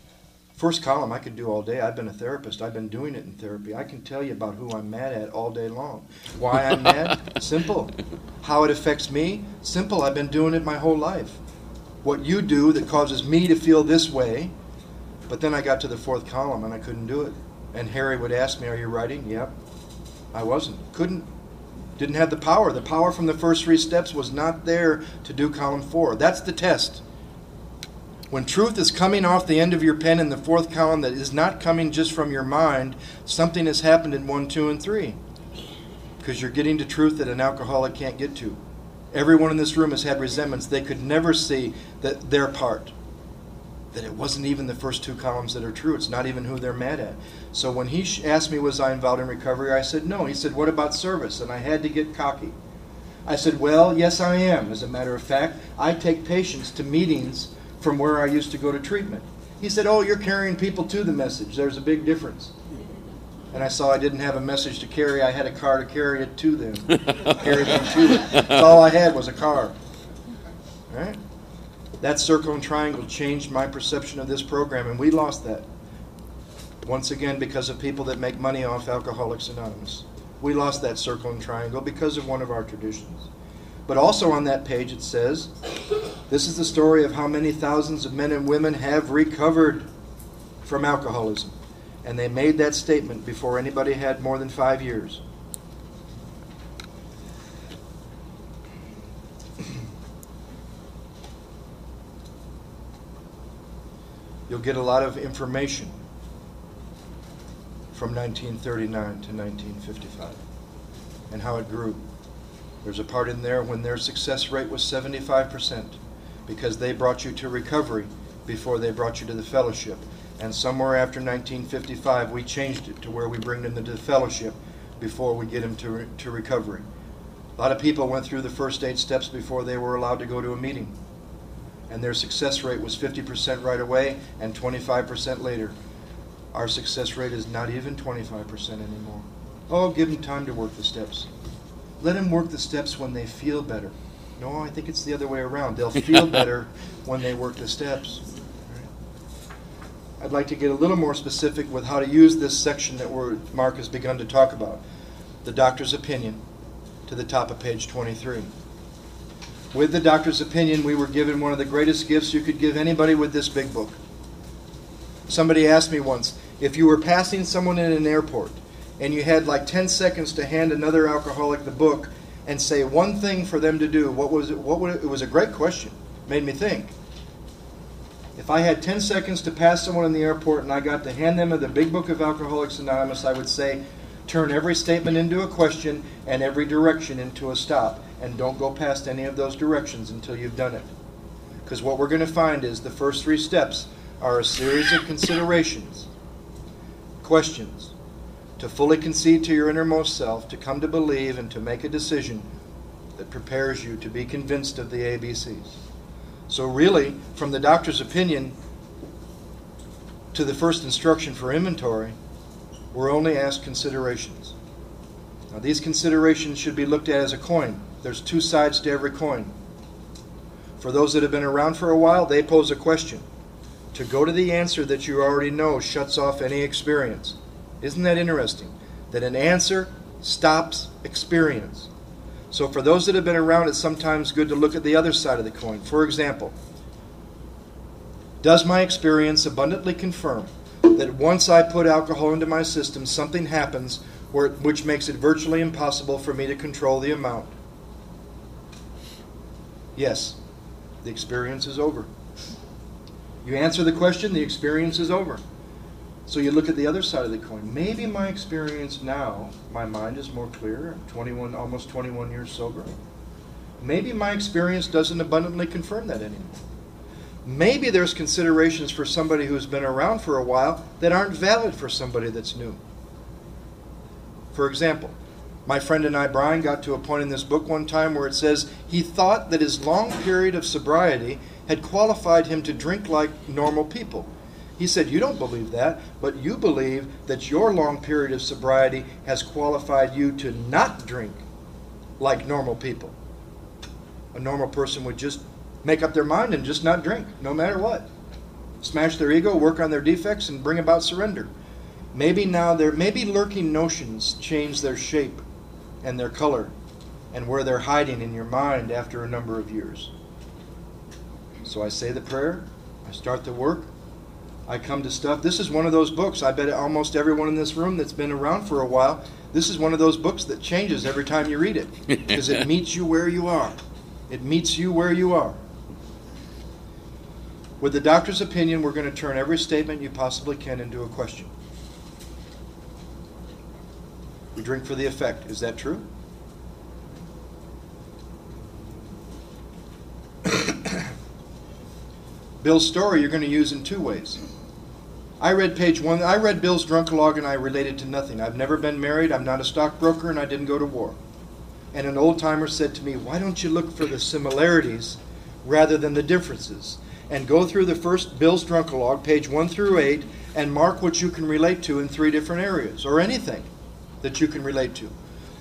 First column I could do all day. I've been a therapist. I've been doing it in therapy. I can tell you about who I'm mad at all day long. Why I'm mad? Simple. How it affects me? Simple. I've been doing it my whole life. What you do that causes me to feel this way. But then I got to the 4th column and I couldn't do it. And Harry would ask me, are you writing? Yep. I wasn't. Couldn't. Didn't have the power. The power from the first 3 steps was not there to do column 4. That's the test. When truth is coming off the end of your pen in the 4th column that is not coming just from your mind, something has happened in 1, 2, and 3. Because you're getting to truth that an alcoholic can't get to. Everyone in this room has had resentments. They could never see that their part. That it wasn't even the first 2 columns that are true. It's not even who they're mad at. So when he asked me, was I involved in recovery, I said, no. He said, what about service? And I had to get cocky. I said, well, yes, I am. As a matter of fact, I take patients to meetings from where I used to go to treatment. He said, oh, you're carrying people to the message. There's a big difference. And I saw I didn't have a message to carry. I had a car to carry it to them. Carry them to it. That's all I had was a car. All right? That circle and triangle changed my perception of this program, and we lost that. Once again, because of people that make money off Alcoholics Anonymous. We lost that circle and triangle because of one of our traditions. But also on that page it says, this is the story of how many thousands of men and women have recovered from alcoholism. And they made that statement before anybody had more than 5 years. You'll get a lot of information from 1939 to 1955 and how it grew. There's a part in there when their success rate was 75% because they brought you to recovery before they brought you to the fellowship. And somewhere after 1955, we changed it to where we bring them into the fellowship before we get them to recovery. A lot of people went through the first 8 steps before they were allowed to go to a meeting. And their success rate was 50% right away and 25% later. Our success rate is not even 25% anymore. Oh, give them time to work the steps. Let them work the steps when they feel better. No, I think it's the other way around. They'll feel better when they work the steps. I'd like to get a little more specific with how to use this section that Mark has begun to talk about. The doctor's opinion to the top of page 23. With the doctor's opinion, we were given one of the greatest gifts you could give anybody with this big book. Somebody asked me once, if you were passing someone in an airport and you had like 10 seconds to hand another alcoholic the book and say one thing for them to do, what was it? It was a great question. Made me think. If I had 10 seconds to pass someone in the airport and I got to hand them the big book of Alcoholics Anonymous, I would say, turn every statement into a question and every direction into a stop. And don't go past any of those directions until you've done it. Because what we're going to find is the first 3 steps are a series of considerations, questions, to fully concede to your innermost self, to come to believe and to make a decision that prepares you to be convinced of the ABCs. So really, from the doctor's opinion to the first instruction for inventory, we're only asked considerations. Now these considerations should be looked at as a coin. There's 2 sides to every coin. For those that have been around for a while, they pose a question. To go to the answer that you already know shuts off any experience. Isn't that interesting? That an answer stops experience. So for those that have been around, it's sometimes good to look at the other side of the coin. For example, does my experience abundantly confirm that once I put alcohol into my system, something happens which makes it virtually impossible for me to control the amount? Yes, the experience is over. You answer the question, the experience is over. So you look at the other side of the coin. Maybe my experience now, my mind is more clear. I'm 21, almost 21 years sober. Maybe my experience doesn't abundantly confirm that anymore. Maybe there's considerations for somebody who's been around for a while that aren't valid for somebody that's new. For example, my friend and I, Brian, got to a point in this book one time where it says he thought that his long period of sobriety had qualified him to drink like normal people. He said, you don't believe that, but you believe that your long period of sobriety has qualified you to not drink like normal people. A normal person would just make up their mind and just not drink, no matter what. Smash their ego, work on their defects, and bring about surrender. Maybe now maybe lurking notions change their shape and their color and where they're hiding in your mind after a number of years. So I say the prayer, I start the work, I come to stuff. This is one of those books, I bet almost everyone in this room that's been around for a while, this is one of those books that changes every time you read it, because it meets you where you are. It meets you where you are. With the doctor's opinion, we're going to turn every statement you possibly can into a question. We drink for the effect. Is that true? Bill's story you're going to use in two ways. I read page 1. I read Bill's drunkalog and I related to nothing. I've never been married, I'm not a stockbroker, and I didn't go to war. And an old-timer said to me, why don't you look for the similarities rather than the differences? And go through the first Bill's drunkalog, page 1 through 8, and mark what you can relate to in 3 different areas, or anything that you can relate to.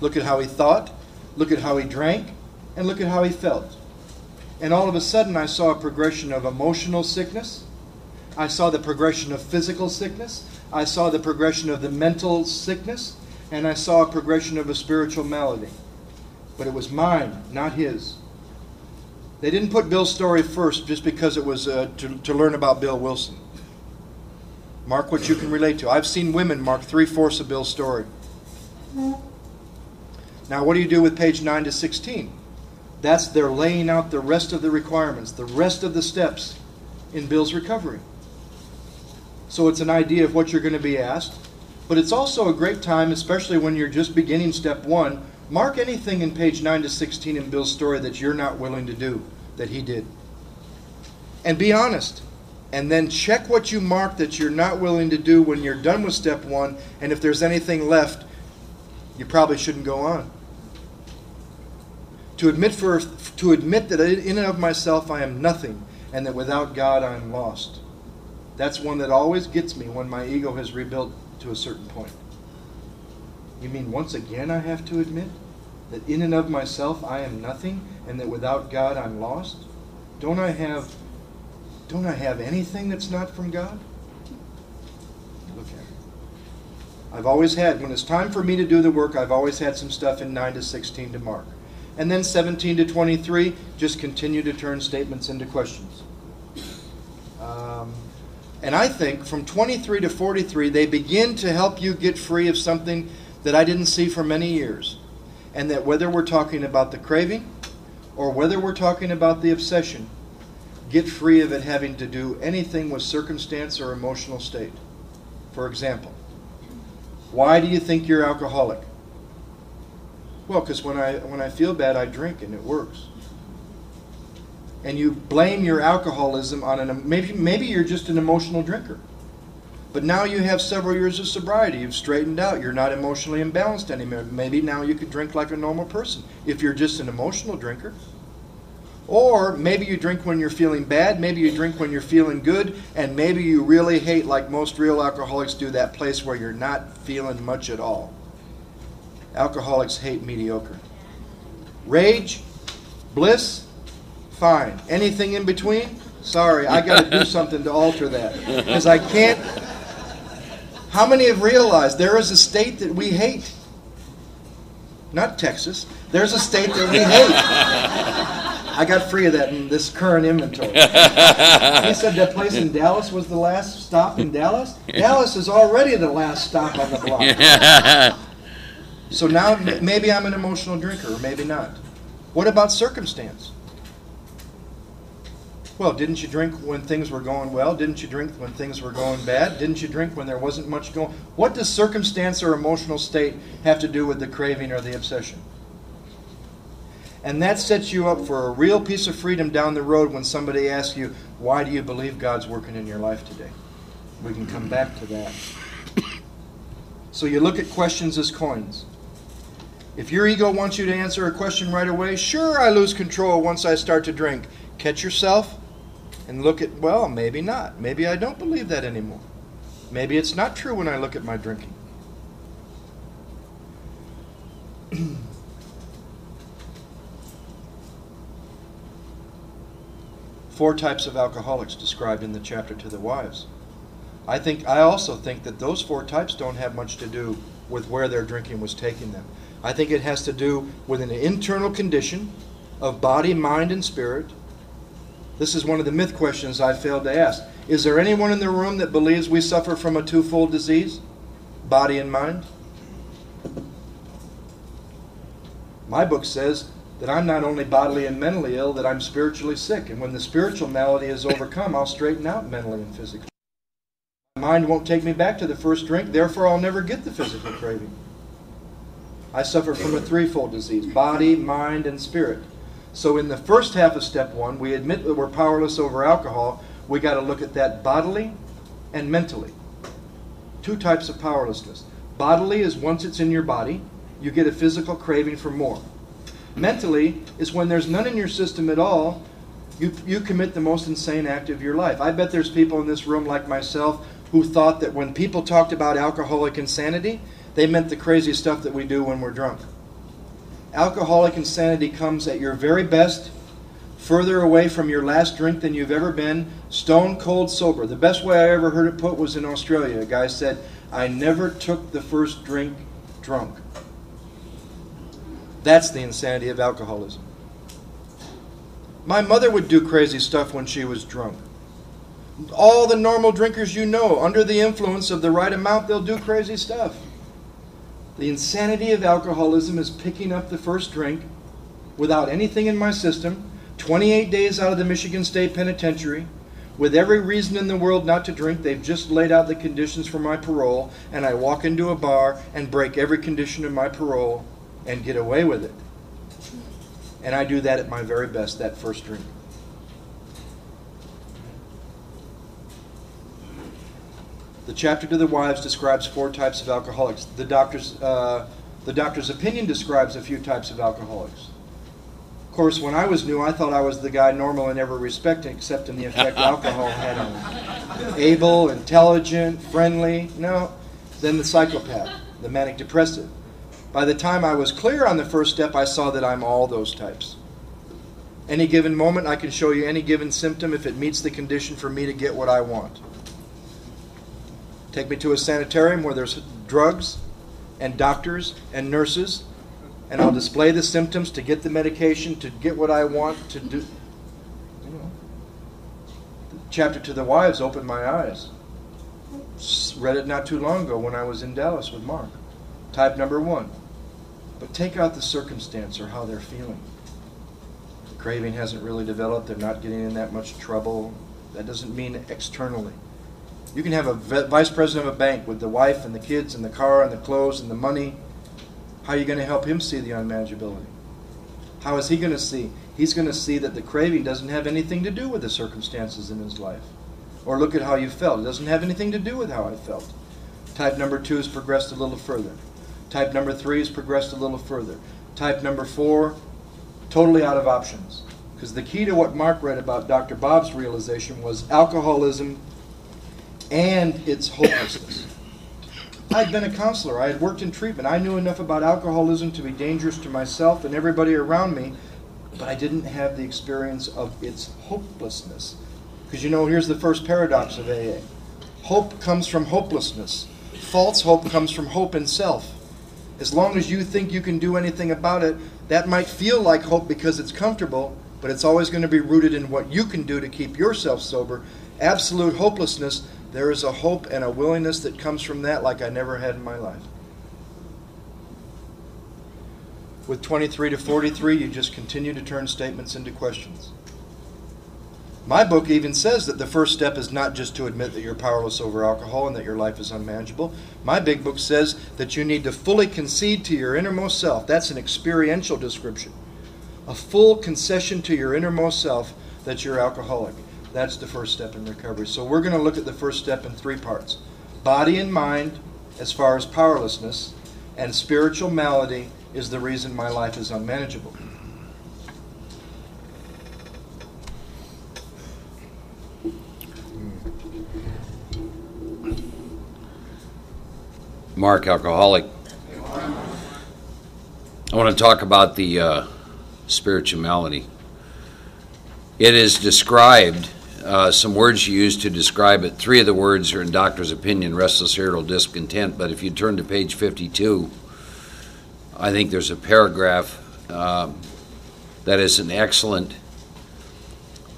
Look at how he thought, look at how he drank, and look at how he felt. And all of a sudden I saw a progression of emotional sickness. I saw the progression of physical sickness. I saw the progression of the mental sickness. And I saw a progression of a spiritual malady. But it was mine, not his. They didn't put Bill's story first just because it was to learn about Bill Wilson. Mark what you can relate to. I've seen women mark 3/4 of Bill's story. Now what do you do with page 9 to 16? That's they're laying out the rest of the requirements, the rest of the steps in Bill's recovery. So it's an idea of what you're going to be asked, but it's also a great time, especially when you're just beginning step 1, mark anything in page 9 to 16 in Bill's story that you're not willing to do, that he did. And be honest. And then check what you mark that you're not willing to do when you're done with step 1, and if there's anything left, you probably shouldn't go on. To admit that in and of myself I am nothing, and that without God I am lost. That's one that always gets me when my ego has rebuilt to a certain point. You mean once again I have to admit that in and of myself I am nothing, and that without God I'm lost? Don't I have anything that's not from God? Look at it. I've always had, when it's time for me to do the work, I've always had some stuff in 9 to 16 to mark. And then 17 to 23, just continue to turn statements into questions. And I think from 23 to 43, they begin to help you get free of something that I didn't see for many years. And that whether we're talking about the craving or whether we're talking about the obsession, get free of it having to do anything with circumstance or emotional state. For example, why do you think you're alcoholic? Well, because when I feel bad, I drink and it works. And you blame your alcoholism on maybe you're just an emotional drinker. But now you have several years of sobriety. You've straightened out. You're not emotionally imbalanced anymore. Maybe now you could drink like a normal person if you're just an emotional drinker. Or maybe you drink when you're feeling bad. Maybe you drink when you're feeling good. And maybe you really hate, like most real alcoholics do, that place where you're not feeling much at all. Alcoholics hate mediocre. Rage, bliss, fine. Anything in between? Sorry, I got to do something to alter that. Because I can't. How many have realized there is a state that we hate? Not Texas. There's a state that we hate. I got free of that in this current inventory. He said that place in Dallas was the last stop in Dallas. Dallas is already the last stop on the block. So now maybe I'm an emotional drinker, or maybe not. What about circumstance? Well, didn't you drink when things were going well? Didn't you drink when things were going bad? Didn't you drink when there wasn't much going? What does circumstance or emotional state have to do with the craving or the obsession? And that sets you up for a real piece of freedom down the road when somebody asks you, why do you believe God's working in your life today? We can come back to that. So you look at questions as coins. If your ego wants you to answer a question right away, sure, I lose control once I start to drink. Catch yourself and look at, well, maybe not. Maybe I don't believe that anymore. Maybe it's not true when I look at my drinking. 4 types of alcoholics described in the chapter to the wives. I also think that those 4 types don't have much to do with where their drinking was taking them. I think it has to do with an internal condition of body, mind, and spirit. This is one of the myth questions I failed to ask. Is there anyone in the room that believes we suffer from a twofold disease? Body and mind? My book says that I'm not only bodily and mentally ill, that I'm spiritually sick. And when the spiritual malady is overcome, I'll straighten out mentally and physically. My mind won't take me back to the first drink, therefore I'll never get the physical craving. I suffer from a threefold disease, body, mind, and spirit. So in the first half of step 1, we admit that we're powerless over alcohol. We got to look at that bodily and mentally. 2 types of powerlessness. Bodily is once it's in your body, you get a physical craving for more. Mentally is when there's none in your system at all, you commit the most insane act of your life. I bet there's people in this room like myself who thought that when people talked about alcoholic insanity, they meant the crazy stuff that we do when we're drunk. Alcoholic insanity comes at your very best, further away from your last drink than you've ever been, stone cold sober. The best way I ever heard it put was in Australia. A guy said, I never took the first drink drunk. That's the insanity of alcoholism. My mother would do crazy stuff when she was drunk. All the normal drinkers you know, under the influence of the right amount, they'll do crazy stuff. The insanity of alcoholism is picking up the first drink without anything in my system, 28 days out of the Michigan State Penitentiary, with every reason in the world not to drink. They've just laid out the conditions for my parole, and I walk into a bar and break every condition of my parole and get away with it. And I do that at my very best, that first drink. The chapter to the wives describes 4 types of alcoholics. The doctor's opinion describes a few types of alcoholics. Of course, when I was new, I thought I was the guy normal in every respect, except in the effect alcohol had on me. Able, intelligent, friendly. No. Then the psychopath, the manic depressive. By the time I was clear on the first step, I saw that I'm all those types. Any given moment, I can show you any given symptom if it meets the condition for me to get what I want. Take me to a sanitarium where there's drugs and doctors and nurses, and I'll display the symptoms to get the medication, to get what I want to do. You know, the chapter to the wives opened my eyes. Read it not too long ago when I was in Dallas with Mark. Type number 1. But take out the circumstance or how they're feeling. The craving hasn't really developed. They're not getting in that much trouble. That doesn't mean externally. You can have a vice president of a bank with the wife and the kids and the car and the clothes and the money. How are you going to help him see the unmanageability? How is he going to see? He's going to see that the craving doesn't have anything to do with the circumstances in his life. Or look at how you felt. It doesn't have anything to do with how I felt. Type number 2 has progressed a little further. Type number 3 has progressed a little further. Type number 4, totally out of options. Because the key to what Mark read about Dr. Bob's realization was alcoholism and its hopelessness. I'd been a counselor. I had worked in treatment. I knew enough about alcoholism to be dangerous to myself and everybody around me, but I didn't have the experience of its hopelessness. Because here's the first paradox of AA. Hope comes from hopelessness. False hope comes from hope in self. As long as you think you can do anything about it, that might feel like hope because it's comfortable, but it's always going to be rooted in what you can do to keep yourself sober. Absolute hopelessness, there is a hope and a willingness that comes from that like I never had in my life. With 23 to 43, you just continue to turn statements into questions. My book even says that the first step is not just to admit that you're powerless over alcohol and that your life is unmanageable. My big book says that you need to fully concede to your innermost self. That's an experiential description. A full concession to your innermost self that you're alcoholic. That's the first step in recovery. So we're going to look at the first step in 3 parts. Body and mind as far as powerlessness, and spiritual malady is the reason my life is unmanageable. Mark, alcoholic. I want to talk about the spiritual malady. It is described, some words you use to describe it. 3 of the words are in doctor's opinion: restless, irritable, discontent. But if you turn to page 52, I think there's a paragraph that is an excellent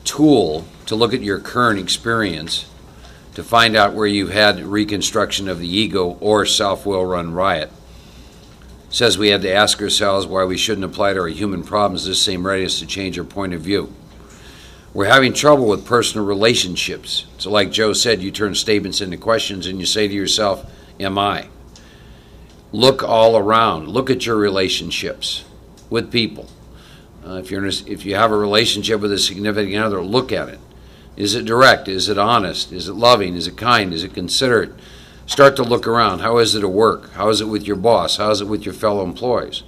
tool to look at your current experience to find out where you've had reconstruction of the ego or self-will run riot. It says we had to ask ourselves why we shouldn't apply to our human problems this same readiness to change our point of view. We're having trouble with personal relationships. So like Joe said, you turn statements into questions and you say to yourself, am I? Look all around. Look at your relationships with people. If you have a relationship with a significant other, look at it. Is it direct? Is it honest? Is it loving? Is it kind? Is it considerate? Start to look around. How is it at work? How is it with your boss? How is it with your fellow employees?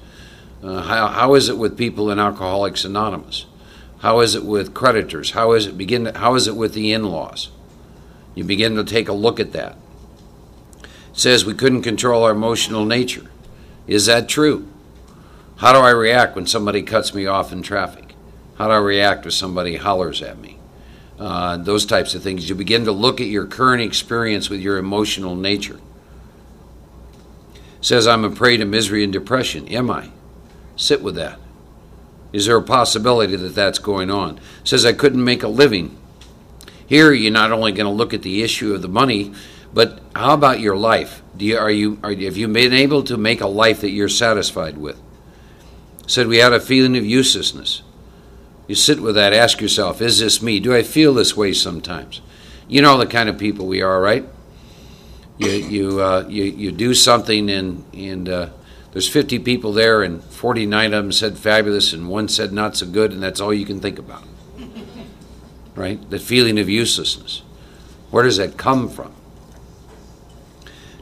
How is it with people in Alcoholics Anonymous? How is it with creditors? How is it with the in-laws? You begin to take a look at that. It says we couldn't control our emotional nature. Is that true? How do I react when somebody cuts me off in traffic? How do I react when somebody hollers at me? Those types of things. You begin to look at your current experience with your emotional nature. It says I'm a prey to misery and depression. Am I? Sit with that. Is there a possibility that that's going on? It says I couldn't make a living. Here you're not only going to look at the issue of the money, but how about your life? Have you been able to make a life that you're satisfied with? It said we had a feeling of uselessness. You sit with that, ask yourself, is this me? Do I feel this way sometimes? You know the kind of people we are, right? You do something and there's 50 people there and 49 of them said fabulous and 1 said not so good, and that's all you can think about. Right? The feeling of uselessness. Where does that come from?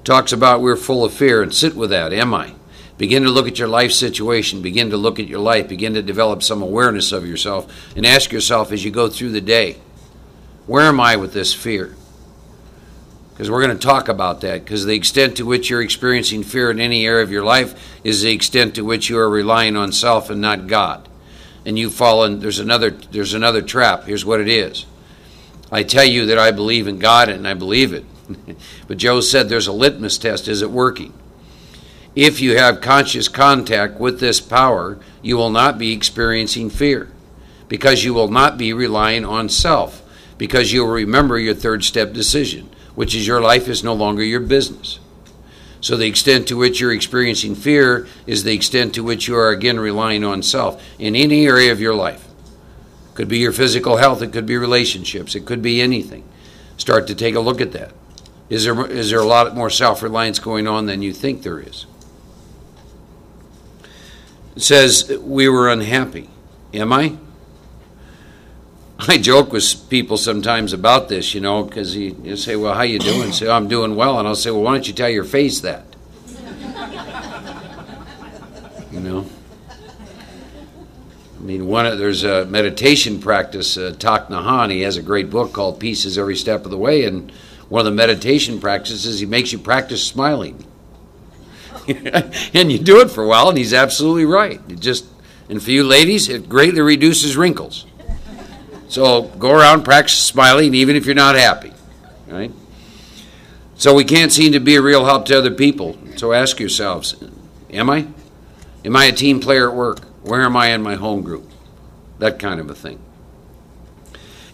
Talks about we're full of fear, and sit with that. Am I? Begin to look at your life situation. Begin to look at your life. Begin to develop some awareness of yourself and ask yourself as you go through the day, where am I with this fear? Because we're going to talk about that, because the extent to which you're experiencing fear in any area of your life is the extent to which you are relying on self and not God. And you've fallen, there's another trap. Here's what it is. I tell you that I believe in God and I believe it. But Joe said there's a litmus test. Is it working? If you have conscious contact with this power, you will not be experiencing fear, because you will not be relying on self, because you'll remember your 3rd step decision, which is your life is no longer your business. So the extent to which you're experiencing fear is the extent to which you are again relying on self in any area of your life. It could be your physical health, it could be relationships, it could be anything. Start to take a look at that. Is there a lot more self-reliance going on than you think there is? It says we were unhappy. Am I? I joke with people sometimes about this, because you say, well, how you doing? Say, oh, I'm doing well. And I'll say, well, why don't you tell your face that? There's a meditation practice, Thich Nhat Hanh. He has a great book called Peace is Every Step of the Way. And one of the meditation practices, he makes you practice smiling. And you do it for a while, and he's absolutely right. And for you ladies, it greatly reduces wrinkles. So go around, practice smiling, even if you're not happy, right? So we can't seem to be a real help to other people. So ask yourselves, am I? Am I a team player at work? Where am I in my home group? That kind of a thing.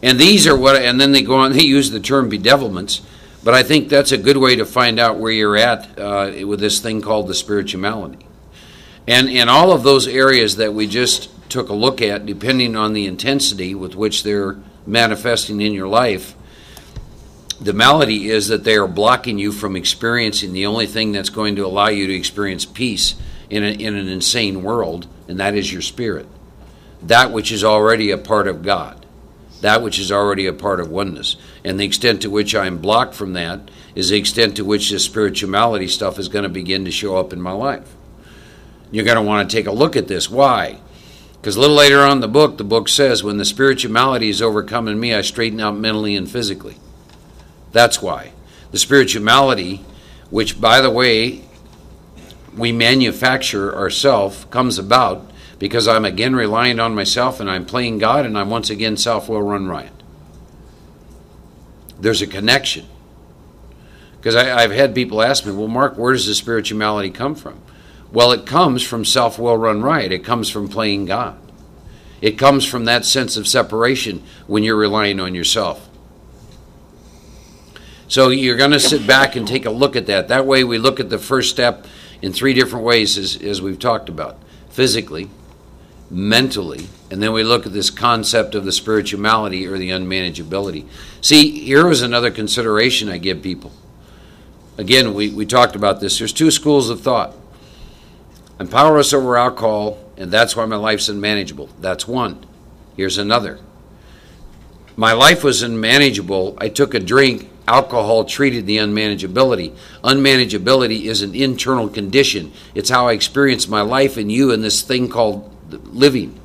And these are and then they go on, they use the term bedevilments, but I think that's a good way to find out where you're at with this thing called the spirituality. And in all of those areas that we just took a look at, depending on the intensity with which they're manifesting in your life, the malady is that they are blocking you from experiencing the only thing that's going to allow you to experience peace in an insane world, and that is your spirit. That which is already a part of God. That which is already a part of oneness. And the extent to which I'm blocked from that is the extent to which this spirituality stuff is going to begin to show up in my life. You're going to want to take a look at this. Why? Because a little later on in the book says, when the spirituality is overcome in me, I straighten out mentally and physically. That's why. The spirituality, which, by the way, we manufacture ourselves, comes about because I'm again relying on myself and I'm playing God and I'm once again self-will run riot. There's a connection. Because I've had people ask me, well, Mark, where does the spirituality come from? Well, it comes from self-will run riot. It comes from playing God. It comes from that sense of separation when you're relying on yourself. So you're going to sit back and take a look at that. That way we look at the first step in three different ways, as we've talked about. Physically, mentally, and then we look at this concept of the spirituality or the unmanageability. See, here is another consideration I give people. Again, we talked about this. There's two schools of thought. I'm powerless over alcohol, and that's why my life's unmanageable. That's one. Here's another. My life was unmanageable. I took a drink. Alcohol treated the unmanageability. Unmanageability is an internal condition. It's how I experience my life and you and this thing called living.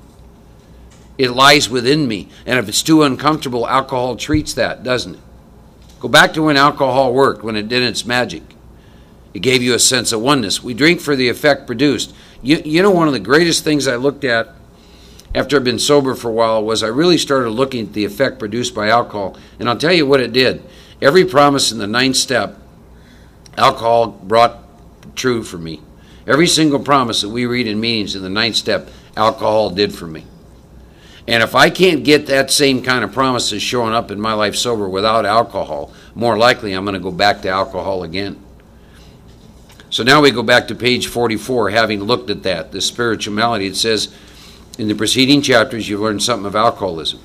It lies within me. And if it's too uncomfortable, alcohol treats that, doesn't it? Go back to when alcohol worked, when it did its magic. It gave you a sense of oneness. We drink for the effect produced. You know, one of the greatest things I looked at after I've been sober for a while was I really started looking at the effect produced by alcohol. And I'll tell you what it did. Every promise in the 9th step, alcohol brought true for me. Every single promise that we read in meetings in the 9th step, alcohol did for me. And if I can't get that same kind of promises showing up in my life sober without alcohol, more likely I'm going to go back to alcohol again. So now we go back to page 44, having looked at that, the spirituality. It says, in the preceding chapters, you've learned something of alcoholism.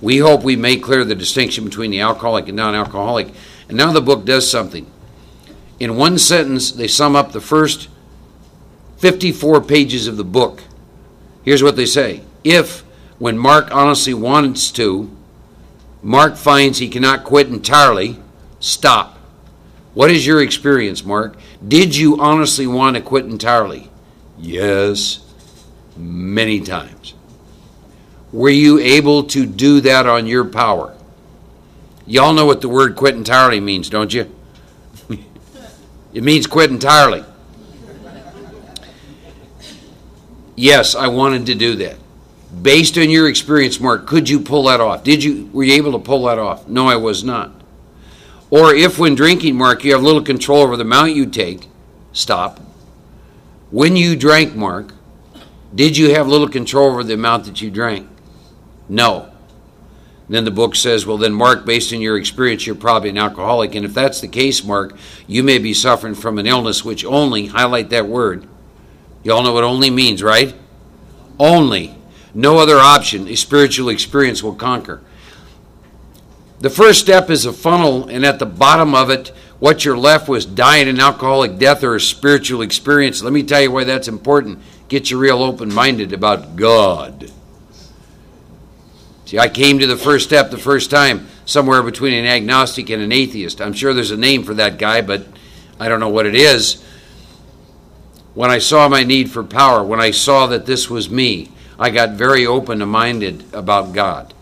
We hope we make clear the distinction between the alcoholic and non-alcoholic. And now the book does something. In one sentence, they sum up the first 54 pages of the book. Here's what they say. If, when Mark honestly wants to, Mark finds he cannot quit entirely, stop. What is your experience, Mark? Did you honestly want to quit entirely? Yes, many times. Were you able to do that on your power? Y'all know what the word quit entirely means, don't you? It means quit entirely. Yes, I wanted to do that. Based on your experience, Mark, could you pull that off? Were you able to pull that off? No, I was not. Or if when drinking, Mark, you have little control over the amount you take, stop. When you drank, Mark, did you have little control over the amount that you drank? No. Then the book says, well, then, Mark, based on your experience, you're probably an alcoholic. And if that's the case, Mark, you may be suffering from an illness which only, highlight that word. You all know what only means, right? Only. No other option a spiritual experience will conquer. The first step is a funnel, and at the bottom of it, what you're left with is dying an alcoholic death or a spiritual experience. Let me tell you why that's important. Get you real open-minded about God. See, I came to the first step the first time somewhere between an agnostic and an atheist. I'm sure there's a name for that guy, but I don't know what it is. When I saw my need for power, when I saw that this was me, I got very open-minded about God.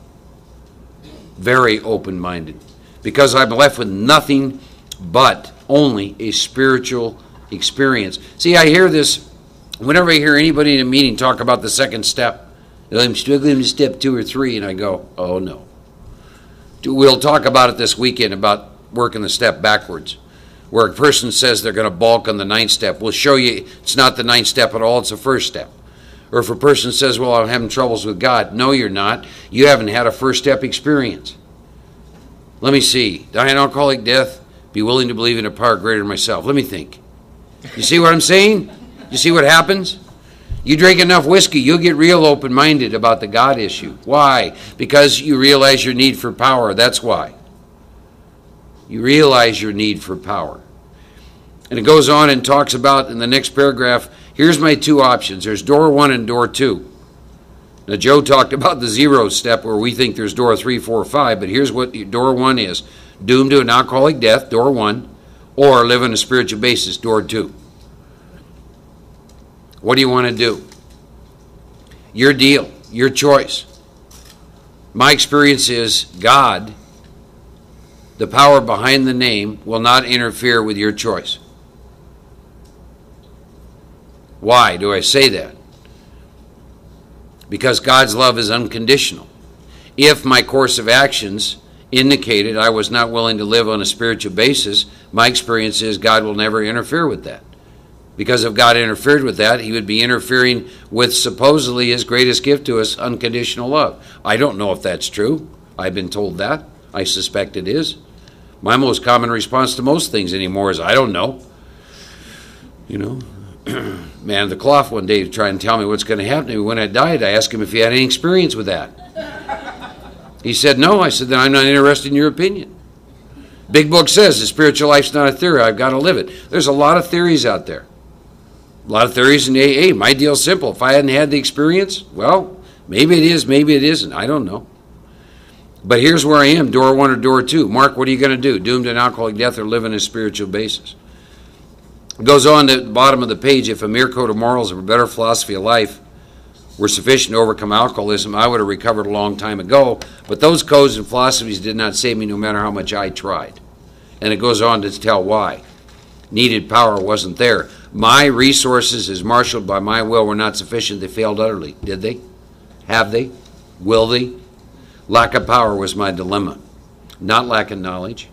Very open-minded. Because I'm left with nothing but only a spiritual experience. See, I hear this whenever I hear anybody in a meeting talk about the second step. I'm struggling with step 2 or 3, and I go, oh no. We'll talk about it this weekend about working the step backwards. Where a person says they're going to balk on the 9th step. We'll show you it's not the 9th step at all, it's the first step. Or if a person says, well, I'm having troubles with God. No, you're not. You haven't had a first step experience. Let me see. Die an alcoholic death, be willing to believe in a power greater than myself. Let me think. You see what I'm saying? You see what happens? You drink enough whiskey, you'll get real open-minded about the God issue. Why? Because you realize your need for power. That's why. You realize your need for power. And it goes on and talks about in the next paragraph, here's my two options. There's door 1 and door 2. Now, Joe talked about the 0 step where we think there's door 3, 4, 5, but here's what door 1 is. Doomed to an alcoholic death, door 1, or live on a spiritual basis, door 2. What do you want to do? Your deal, your choice. My experience is God, the power behind the name, will not interfere with your choice. Why do I say that? Because God's love is unconditional. If my course of actions indicated I was not willing to live on a spiritual basis, my experience is God will never interfere with that. Because if God interfered with that, he would be interfering with supposedly his greatest gift to us, unconditional love. I don't know if that's true. I've been told that. I suspect it is. My most common response to most things anymore is, I don't know. You know, man of the cloth one day to try and tell me what's going to happen to me when I died. I asked him if he had any experience with that. He said, no. I said, then I'm not interested in your opinion. Big book says the spiritual life's not a theory. I've got to live it. There's a lot of theories out there. A lot of theories in AA. My deal's simple. If I hadn't had the experience, well, maybe it is, maybe it isn't. I don't know. But here's where I am, door 1 or door 2. Mark, what are you going to do? Doomed to an alcoholic death or live on a spiritual basis? It goes on to the bottom of the page, if a mere code of morals or a better philosophy of life were sufficient to overcome alcoholism, I would have recovered a long time ago. But those codes and philosophies did not save me no matter how much I tried. And it goes on to tell why. Needed power wasn't there. My resources, as marshaled by my will, were not sufficient. They failed utterly. Did they? Have they? Will they? Lack of power was my dilemma, not lack of knowledge.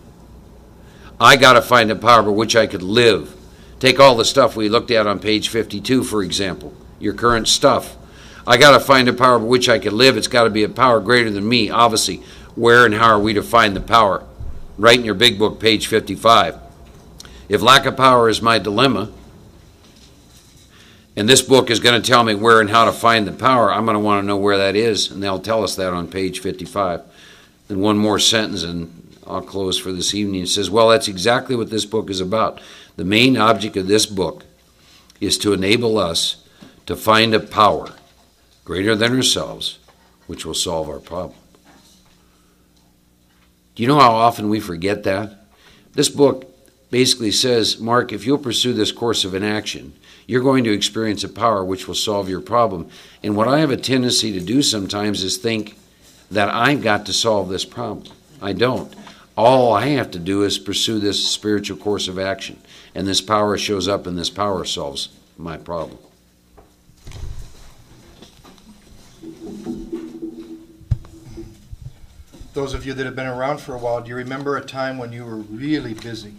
I got to find a power by which I could live. Take all the stuff we looked at on page 52, for example, your current stuff. I got to find a power by which I could live. It's got to be a power greater than me, obviously. Where and how are we to find the power? Right in your big book, page 55. If lack of power is my dilemma, and this book is going to tell me where and how to find the power, I'm going to want to know where that is, and they'll tell us that on page 55. And one more sentence, and I'll close for this evening. It says, well, that's exactly what this book is about. The main object of this book is to enable us to find a power greater than ourselves, which will solve our problem. Do you know how often we forget that? This book basically says, Mark, if you'll pursue this course of inaction, you're going to experience a power which will solve your problem. And what I have a tendency to do sometimes is think that I've got to solve this problem. I don't. All I have to do is pursue this spiritual course of action. And this power shows up, and this power solves my problem. Those of you that have been around for a while, do you remember a time when you were really busy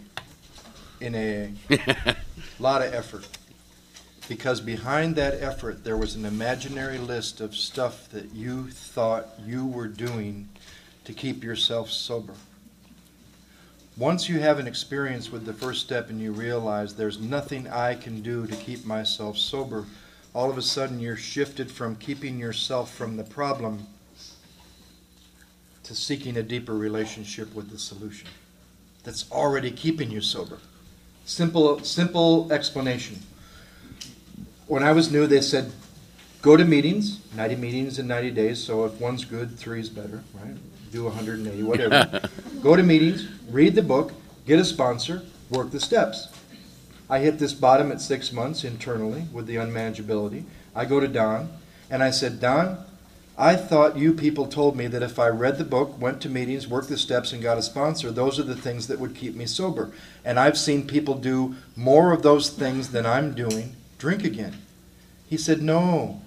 in AA? A lot of effort. Because behind that effort, there was an imaginary list of stuff that you thought you were doing to keep yourself sober. Once you have an experience with the first step and you realize there's nothing I can do to keep myself sober, all of a sudden you're shifted from keeping yourself from the problem to seeking a deeper relationship with the solution that's already keeping you sober. Simple explanation. When I was new, they said, go to meetings, 90 meetings in 90 days, so if one's good, 3 is better, right? Do 180, whatever. Go to meetings, read the book, get a sponsor, work the steps. I hit this bottom at 6 months internally with the unmanageability. I go to Don, and I said, Don, I thought you people told me that if I read the book, went to meetings, worked the steps, and got a sponsor, those are the things that would keep me sober. And I've seen people do more of those things than I'm doing, drink again. He said, no.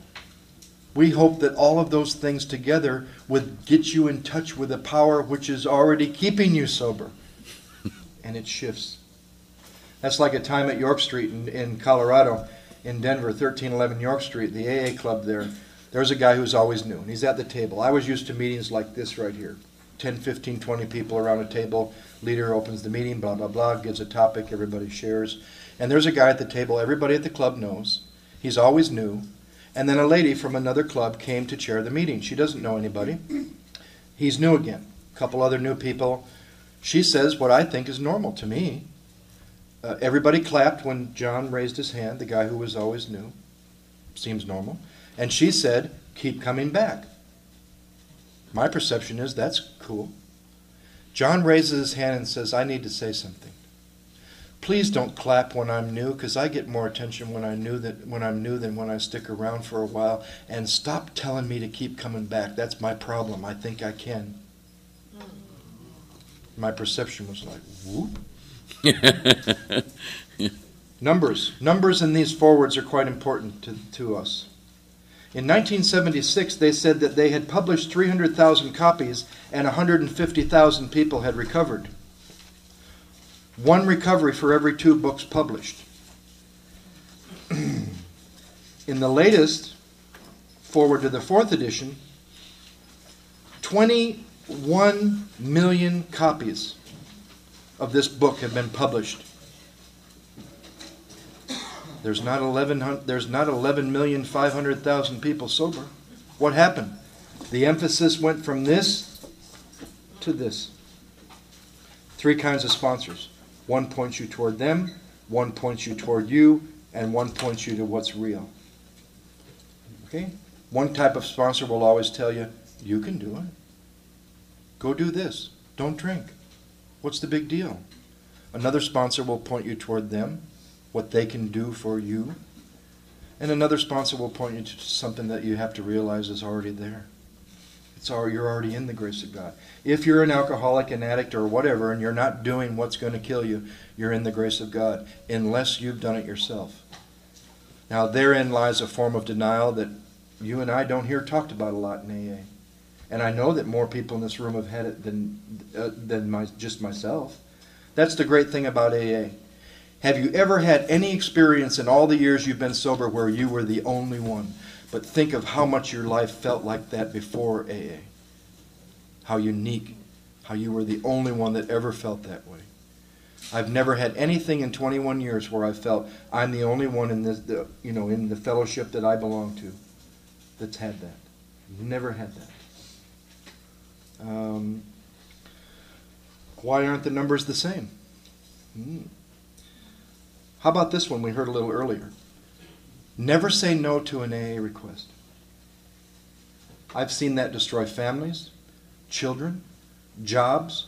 We hope that all of those things together would get you in touch with a power which is already keeping you sober. And it shifts. That's like a time at York Street in Colorado, in Denver, 1311 York Street, the AA club there. There's a guy who's always new, and he's at the table. I was used to meetings like this right here. 10, 15, 20 people around a table. Leader opens the meeting, blah, blah, blah, gives a topic, everybody shares. And there's a guy at the table everybody at the club knows. He's always new. And then a lady from another club came to chair the meeting. She doesn't know anybody. He's new again. A couple other new people. She says what I think is normal to me. Everybody clapped when John raised his hand, the guy who was always new. Seems normal. And she said, keep coming back. My perception is that's cool. John raises his hand and says, I need to say something. Please don't clap when I'm new, because I get more attention when I'm new than when I stick around for a while. And stop telling me to keep coming back. That's my problem. I think I can. My perception was like, whoop. Numbers in these forwards are quite important to us. In 1976, they said that they had published 300,000 copies and 150,000 people had recovered. One recovery for every 2 books published. In the latest forward to the 4th edition, 21 million copies of this book have been published. There's not 11,500,000 people sober. What happened? The emphasis went from this to this. 3 kinds of sponsors. One points you toward them, one points you toward you, and one points you to what's real. Okay? One type of sponsor will always tell you, you can do it. Go do this. Don't drink. What's the big deal? Another sponsor will point you toward them, what they can do for you. And another sponsor will point you to something that you have to realize is already there. You're already in the grace of God. If you're an alcoholic, an addict, or whatever, and you're not doing what's going to kill you, you're in the grace of God, unless you've done it yourself. Now, therein lies a form of denial that you and I don't hear talked about a lot in AA. And I know that more people in this room have had it than just myself. That's the great thing about AA. Have you ever had any experience in all the years you've been sober where you were the only one? But think of how much your life felt like that before AA. How unique. How you were the only one that ever felt that way. I've never had anything in 21 years where I felt I'm the only one in in the fellowship that I belong to that's had that. Never had that. Why aren't the numbers the same? How about this one we heard a little earlier? Never say no to an AA request. I've seen that destroy families, children, jobs.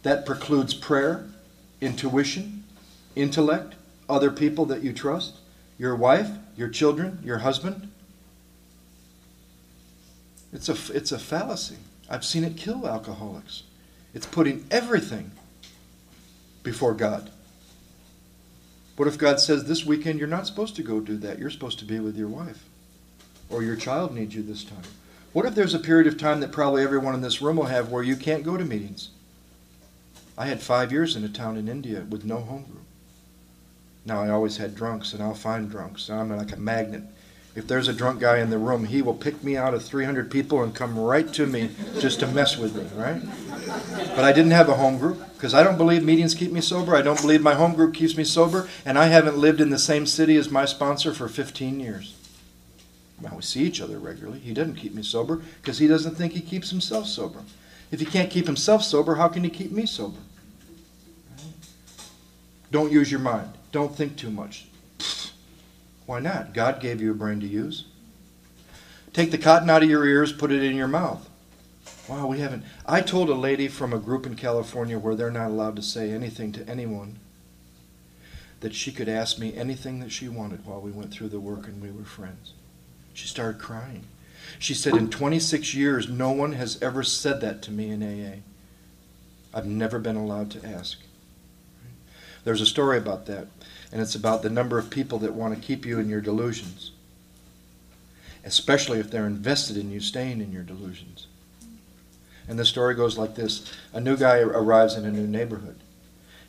That precludes prayer, intuition, intellect, other people that you trust, your wife, your children, your husband. It's a fallacy. I've seen it kill alcoholics. It's putting everything before God. What if God says this weekend you're not supposed to go do that? You're supposed to be with your wife. Or your child needs you this time. What if there's a period of time that probably everyone in this room will have where you can't go to meetings? I had 5 years in a town in India with no home group. Now I always had drunks, and I'll find drunks. I'm like a magnet. If there's a drunk guy in the room, he will pick me out of 300 people and come right to me just to mess with me, right? But I didn't have a home group because I don't believe meetings keep me sober. I don't believe my home group keeps me sober. And I haven't lived in the same city as my sponsor for 15 years. Now, we see each other regularly. He doesn't keep me sober because he doesn't think he keeps himself sober. If he can't keep himself sober, how can he keep me sober? Right? Don't use your mind. Don't think too much. Why not? God gave you a brain to use. Take the cotton out of your ears, put it in your mouth. Wow, we haven't. I told a lady from a group in California where they're not allowed to say anything to anyone that she could ask me anything that she wanted while we went through the work and we were friends. She started crying. She said, in 26 years, no one has ever said that to me in AA. I've never been allowed to ask. There's a story about that, and it's about the number of people that want to keep you in your delusions, especially if they're invested in you staying in your delusions. And the story goes like this. A new guy arrives in a new neighborhood,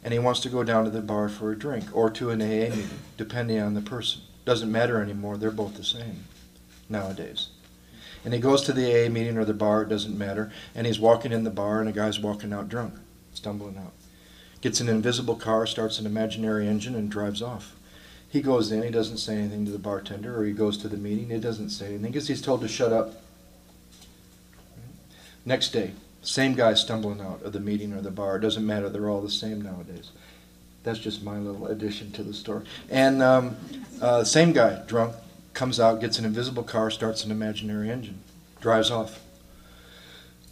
and he wants to go down to the bar for a drink or to an AA meeting, depending on the person. Doesn't matter anymore. They're both the same nowadays. And he goes to the AA meeting or the bar, it doesn't matter, and he's walking in the bar, and a guy's walking out drunk, stumbling out. Gets an invisible car, starts an imaginary engine, and drives off. He goes in, he doesn't say anything to the bartender, or he goes to the meeting, he doesn't say anything because he's told to shut up. Next day, same guy stumbling out of the meeting or the bar. It doesn't matter, they're all the same nowadays. That's just my little addition to the story. And same guy, drunk, comes out, gets an invisible car, starts an imaginary engine, drives off.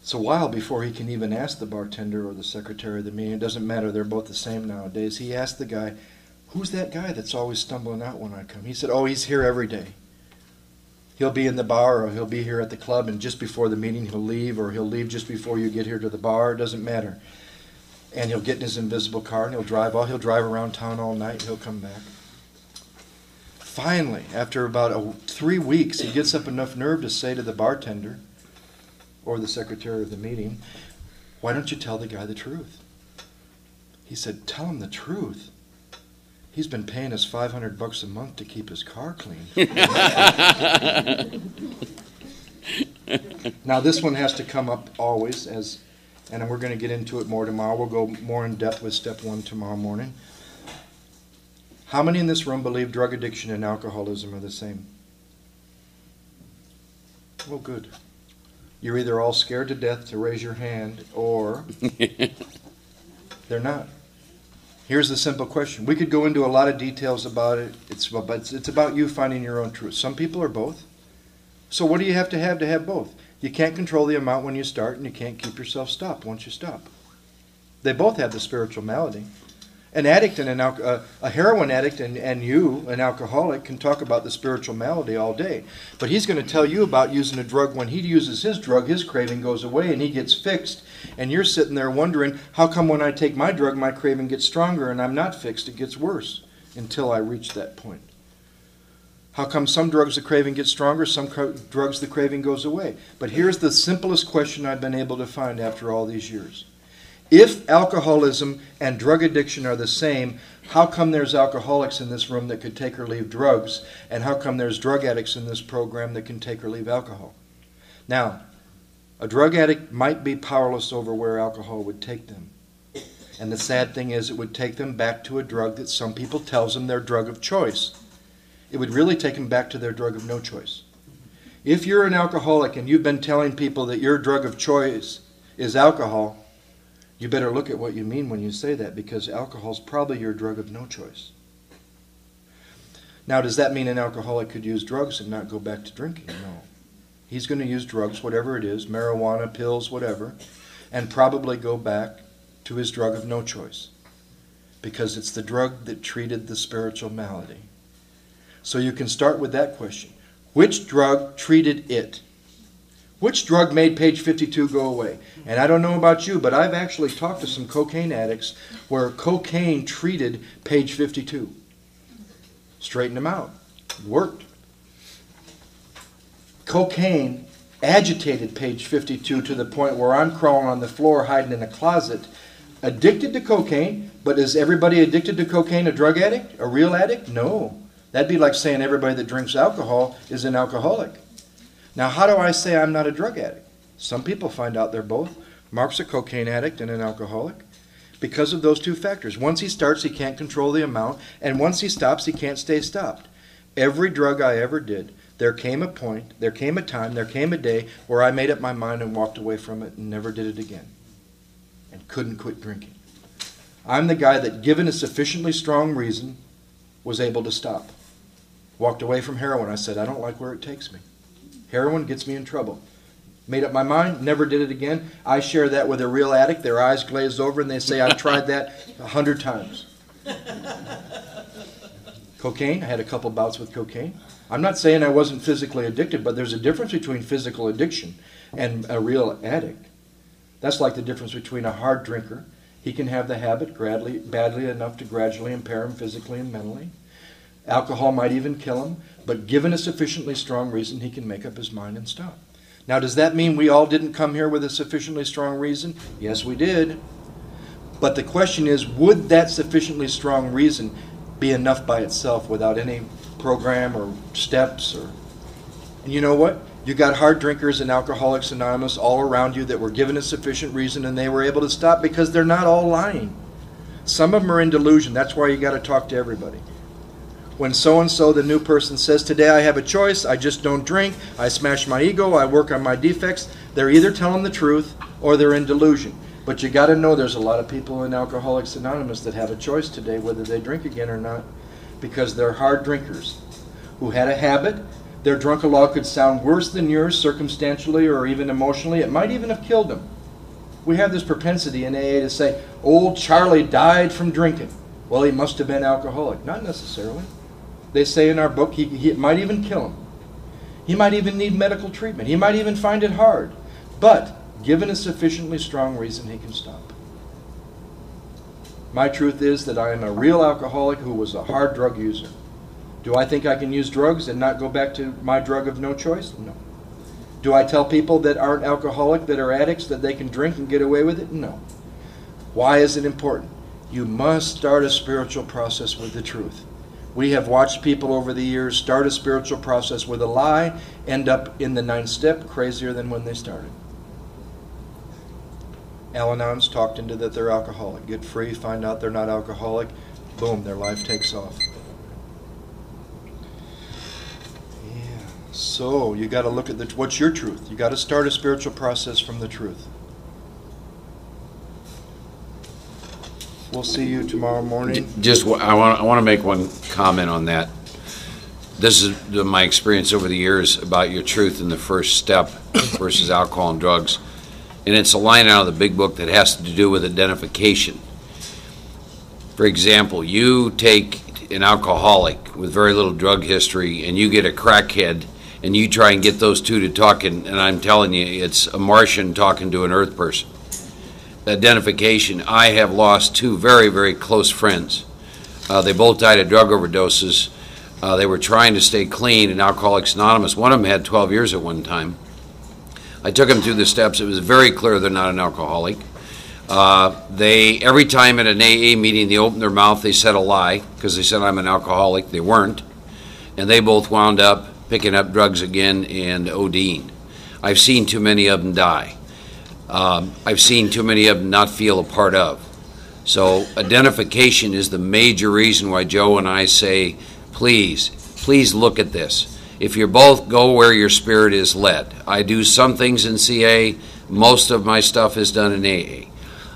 It's a while before he can even ask the bartender or the secretary of the meeting. It doesn't matter, they're both the same nowadays. He asked the guy, "Who's that guy that's always stumbling out when I come?" He said, "Oh, he's here every day. He'll be in the bar or he'll be here at the club, and just before the meeting he'll leave, or he'll leave just before you get here to the bar. It doesn't matter. And he'll get in his invisible car and he'll drive around town all night, he'll come back." Finally, after about 3 weeks, he gets up enough nerve to say to the bartender or the secretary of the meeting, "Why don't you tell the guy the truth?" He said, "Tell him the truth? He's been paying us $500 a month to keep his car clean." Now this one has to come up always, and we're going to get into it more tomorrow. We'll go more in depth with step 1 tomorrow morning. How many in this room believe drug addiction and alcoholism are the same? Well, good. You're either all scared to death to raise your hand, or they're not. Here's the simple question. We could go into a lot of details about it. It's about you finding your own truth. Some people are both. So what do you have to have both? You can't control the amount when you start, and you can't keep yourself stopped once you stop. They both have the spiritual malady. An addict and a heroin addict and you, an alcoholic, can talk about the spiritual malady all day. But he's going to tell you about using a drug. When he uses his drug, his craving goes away and he gets fixed. And you're sitting there wondering, how come when I take my drug, my craving gets stronger and I'm not fixed, it gets worse until I reach that point? How come some drugs the craving gets stronger, some drugs the craving goes away? But here's the simplest question I've been able to find after all these years. If alcoholism and drug addiction are the same, how come there's alcoholics in this room that could take or leave drugs, and how come there's drug addicts in this program that can take or leave alcohol? Now, a drug addict might be powerless over where alcohol would take them. And the sad thing is, it would take them back to a drug that some people tells them their drug of choice. It would really take them back to their drug of no choice. If you're an alcoholic and you've been telling people that your drug of choice is alcohol, you better look at what you mean when you say that, because alcohol's probably your drug of no choice. Now, does that mean an alcoholic could use drugs and not go back to drinking? No. He's going to use drugs, whatever it is, marijuana, pills, whatever, and probably go back to his drug of no choice, because it's the drug that treated the spiritual malady. So you can start with that question. Which drug treated it? Which drug made page 52 go away? And I don't know about you, but I've actually talked to some cocaine addicts where cocaine treated page 52. Straightened them out. It worked. Cocaine agitated page 52 to the point where I'm crawling on the floor hiding in a closet, addicted to cocaine. But is everybody addicted to cocaine a drug addict? A real addict? No. That'd be like saying everybody that drinks alcohol is an alcoholic. Now, how do I say I'm not a drug addict? Some people find out they're both. Mark's a cocaine addict and an alcoholic because of those two factors. Once he starts, he can't control the amount, and once he stops, he can't stay stopped. Every drug I ever did, there came a point, there came a time, there came a day where I made up my mind and walked away from it and never did it again and couldn't quit drinking. I'm the guy that, given a sufficiently strong reason, was able to stop. Walked away from heroin. I said, I don't like where it takes me. Heroin gets me in trouble. Made up my mind, never did it again. I share that with a real addict. Their eyes glaze over and they say, I've tried that 100 times. Cocaine, I had a couple bouts with cocaine. I'm not saying I wasn't physically addicted, but there's a difference between physical addiction and a real addict. That's like the difference between a hard drinker. He can have the habit badly enough to gradually impair him physically and mentally. Alcohol might even kill him, but given a sufficiently strong reason, he can make up his mind and stop. Now, does that mean we all didn't come here with a sufficiently strong reason? Yes, we did. But the question is, would that sufficiently strong reason be enough by itself without any program or steps? And you know what? You got hard drinkers and Alcoholics Anonymous all around you that were given a sufficient reason and they were able to stop because they're not all lying. Some of them are in delusion. That's why you got to talk to everybody. When so-and-so, the new person, says, today I have a choice, I just don't drink, I smash my ego, I work on my defects, they're either telling the truth or they're in delusion. But you got to know there's a lot of people in Alcoholics Anonymous that have a choice today whether they drink again or not, because they're hard drinkers who had a habit. Their drunken law could sound worse than yours circumstantially or even emotionally. It might even have killed them. We have this propensity in AA to say, old Charlie died from drinking. Well, he must have been alcoholic. Not necessarily. They say in our book, it might even kill him. He might even need medical treatment. He might even find it hard. But given a sufficiently strong reason, he can stop. My truth is that I am a real alcoholic who was a hard drug user. Do I think I can use drugs and not go back to my drug of no choice? No. Do I tell people that aren't alcoholic, that are addicts, that they can drink and get away with it? No. Why is it important? You must start a spiritual process with the truth. We have watched people over the years start a spiritual process with a lie, end up in the 9th step, crazier than when they started. Al-Anons talked into that they're alcoholic. Get free, find out they're not alcoholic, boom, their life takes off. So you got to look at what's your truth. You got to start a spiritual process from the truth. We'll see you tomorrow morning. I want to make one comment on that. This is my experience over the years about your truth in the first step versus alcohol and drugs, and it's a line out of the big book that has to do with identification. For example, you take an alcoholic with very little drug history, and you get a crackhead. And you try and get those two to talk, and I'm telling you, it's a Martian talking to an Earth person. Identification. I have lost two very, very close friends. They both died of drug overdoses. They were trying to stay clean in Alcoholics Anonymous. One of them had 12 years at one time. I took them through the steps. It was very clear they're not an alcoholic. Every time at an AA meeting they opened their mouth, they said a lie because they said I'm an alcoholic. They weren't. And they both wound up picking up drugs again and ODing. I've seen too many of them die. I've seen too many of them not feel a part of. So identification is the major reason why Joe and I say, please look at this. If you both go where your spirit is led. I do some things in CA. Most of my stuff is done in AA.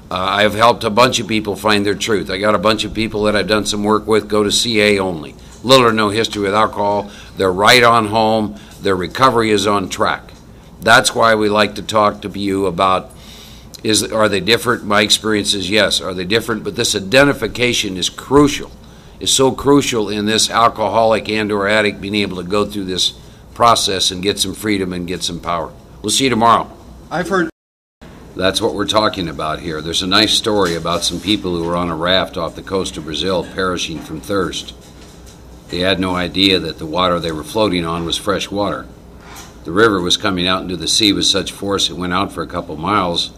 I've helped a bunch of people find their truth. I got a bunch of people that I've done some work with go to CA only. Little or no history with alcohol. They're right on home. Their recovery is on track. That's why we like to talk to you about, are they different? My experience is yes. Are they different? But this identification is crucial. It's so crucial in this alcoholic and or addict being able to go through this process and get some freedom and get some power. We'll see you tomorrow. I've heard. That's what we're talking about here. There's a nice story about some people who were on a raft off the coast of Brazil perishing from thirst. They had no idea that the water they were floating on was fresh water. The river was coming out into the sea with such force it went out for a couple miles,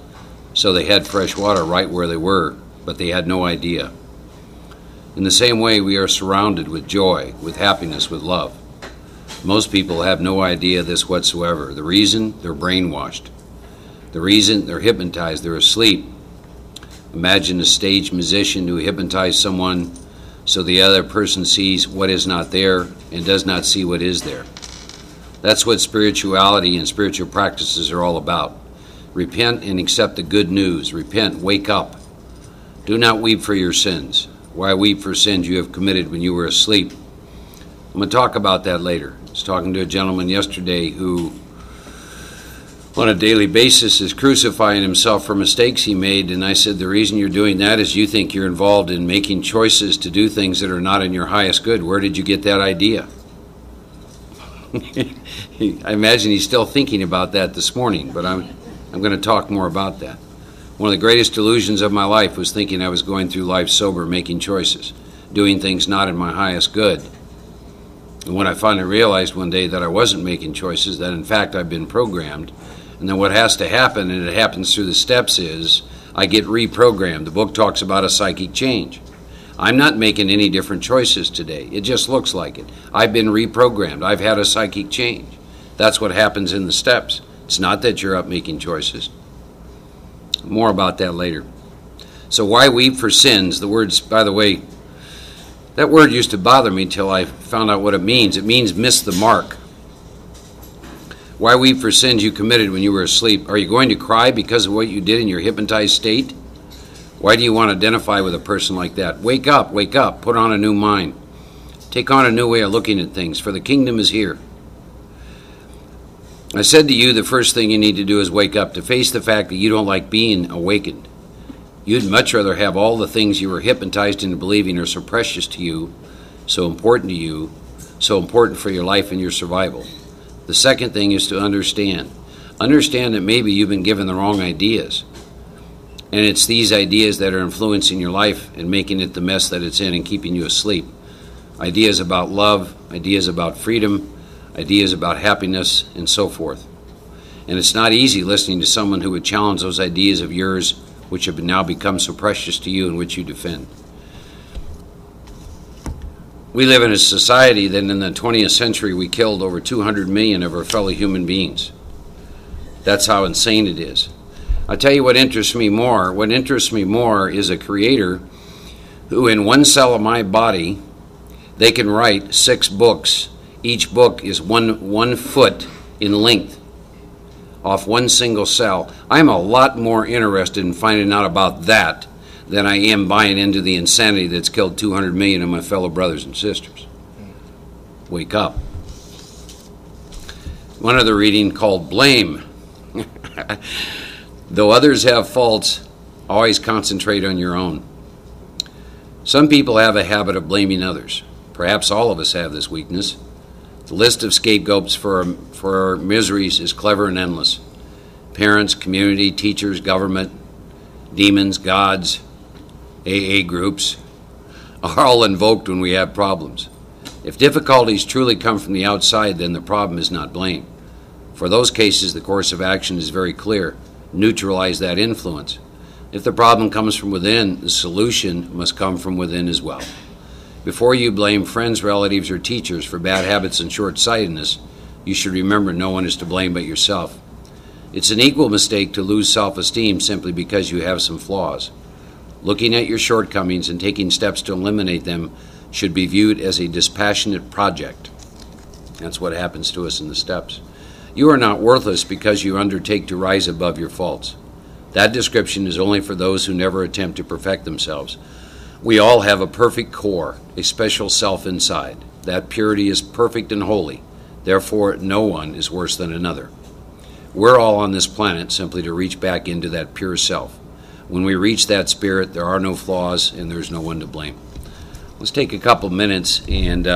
so they had fresh water right where they were, but they had no idea. In the same way, we are surrounded with joy, with happiness, with love. Most people have no idea of this whatsoever. The reason? They're brainwashed. The reason? They're hypnotized. They're asleep. Imagine a stage musician who hypnotized someone so the other person sees what is not there and does not see what is there. That's what spirituality and spiritual practices are all about. Repent and accept the good news. Repent, wake up. Do not weep for your sins. Why weep for sins you have committed when you were asleep? I'm going to talk about that later. I was talking to a gentleman yesterday who on a daily basis is crucifying himself for mistakes he made, and I said, the reason you're doing that is you think you're involved in making choices to do things that are not in your highest good. Where did you get that idea? I imagine he's still thinking about that this morning, but I'm going to talk more about that. One of the greatest delusions of my life was thinking I was going through life sober, making choices, doing things not in my highest good. And when I finally realized one day that I wasn't making choices, that in fact I've been programmed, and then what has to happen, and it happens through the steps, is I get reprogrammed. The book talks about a psychic change. I'm not making any different choices today. It just looks like it. I've been reprogrammed. I've had a psychic change. That's what happens in the steps. It's not that you're up making choices. More about that later. So why weep for sins? The words, by the way, That word used to bother me till I found out what it means. It means miss the mark. Why weep for sins you committed when you were asleep? Are you going to cry because of what you did in your hypnotized state? Why do you want to identify with a person like that? Wake up, put on a new mind. Take on a new way of looking at things, for the kingdom is here. I said to you, the first thing you need to do is wake up, to face the fact that you don't like being awakened. You'd much rather have all the things you were hypnotized into believing are so precious to you, so important to you, so important for your life and your survival. The second thing is to understand. Understand that maybe you've been given the wrong ideas. And it's these ideas that are influencing your life and making it the mess that it's in and keeping you asleep. Ideas about love, ideas about freedom, ideas about happiness, and so forth. And it's not easy listening to someone who would challenge those ideas of yours which have now become so precious to you and which you defend. We live in a society that in the 20th century we killed over 200 million of our fellow human beings. That's how insane it is. I'll tell you what interests me more. What interests me more is a creator who in one cell of my body, they can write 6 books. Each book is one foot in length off one single cell. I'm a lot more interested in finding out about that than I am buying into the insanity that's killed 200 million of my fellow brothers and sisters. Wake up. One other reading called Blame. Though others have faults, always concentrate on your own. Some people have a habit of blaming others. Perhaps all of us have this weakness. The list of scapegoats for our miseries is clever and endless. Parents, community, teachers, government, demons, gods, AA groups are all invoked when we have problems. If difficulties truly come from the outside, then the problem is not blame. For those cases, the course of action is very clear. Neutralize that influence. If the problem comes from within, the solution must come from within as well. Before you blame friends, relatives, or teachers for bad habits and short-sightedness, you should remember no one is to blame but yourself. It's an equal mistake to lose self-esteem simply because you have some flaws. Looking at your shortcomings and taking steps to eliminate them should be viewed as a dispassionate project. That's what happens to us in the steps. You are not worthless because you undertake to rise above your faults. That description is only for those who never attempt to perfect themselves. We all have a perfect core, a special self inside. That purity is perfect and holy. Therefore, no one is worse than another. We're all on this planet simply to reach back into that pure self. When we reach that spirit, there are no flaws and there's no one to blame. Let's take a couple minutes and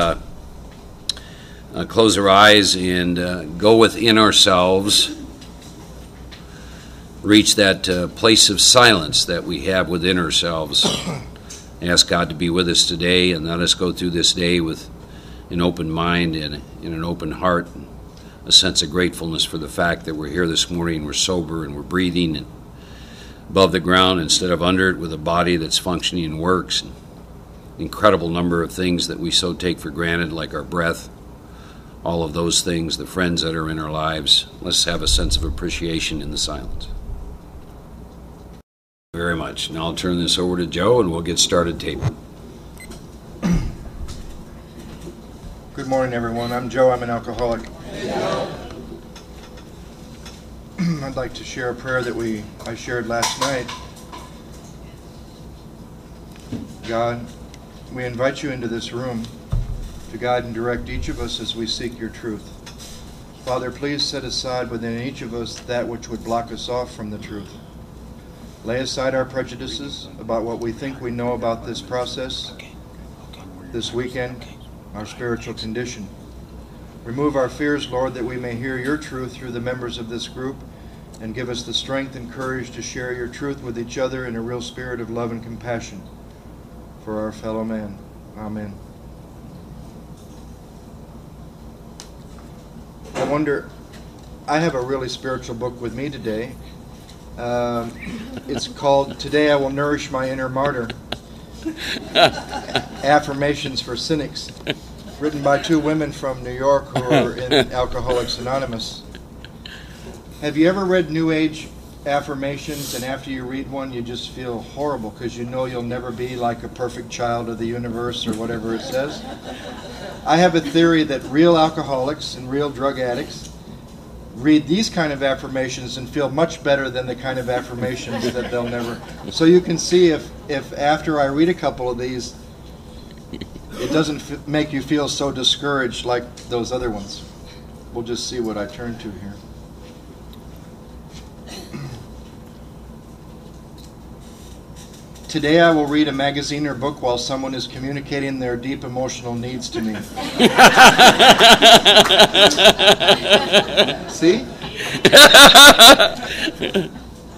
close our eyes and go within ourselves. Reach that place of silence that we have within ourselves. Ask God to be with us today and let us go through this day with an open mind and an open heart, a sense of gratefulness for the fact that we're here this morning, we're sober and we're breathing and above the ground instead of under it, with a body that's functioning and works. An incredible number of things that we so take for granted, like our breath, all of those things, the friends that are in our lives. Let's have a sense of appreciation in the silence. Very much. Now I'll turn this over to Joe and we'll get started taping. Good morning, everyone. I'm Joe. I'm an alcoholic. I'd like to share a prayer that I shared last night. God, we invite you into this room to guide and direct each of us as we seek your truth. Father, please set aside within each of us that which would block us off from the truth. Lay aside our prejudices about what we think we know about this process, this weekend, our spiritual condition. Remove our fears, Lord, that we may hear your truth through the members of this group, and give us the strength and courage to share your truth with each other in a real spirit of love and compassion for our fellow man. Amen. I wonder, I have a really spiritual book with me today. It's called Today I Will Nourish My Inner Martyr. Affirmations for Cynics, written by 2 women from New York who are in Alcoholics Anonymous. Have you ever read New Age affirmations, and after you read one, you just feel horrible because you know you'll never be like a perfect child of the universe or whatever it says. I have a theory that real alcoholics and real drug addicts read these kind of affirmations and feel much better than the kind of affirmations that they'll never. So you can see if after I read a couple of these, it doesn't make you feel so discouraged like those other ones. We'll just see what I turn to here. Today I will read a magazine or book while someone is communicating their deep emotional needs to me. See?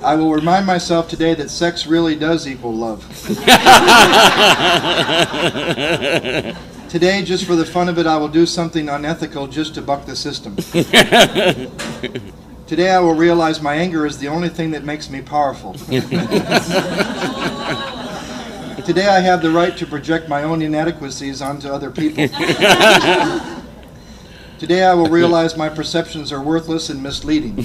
I will remind myself today that sex really does equal love. Today, just for the fun of it, I will do something unethical just to buck the system. Today I will realize my anger is the only thing that makes me powerful. Today I have the right to project my own inadequacies onto other people. Today I will realize my perceptions are worthless and misleading.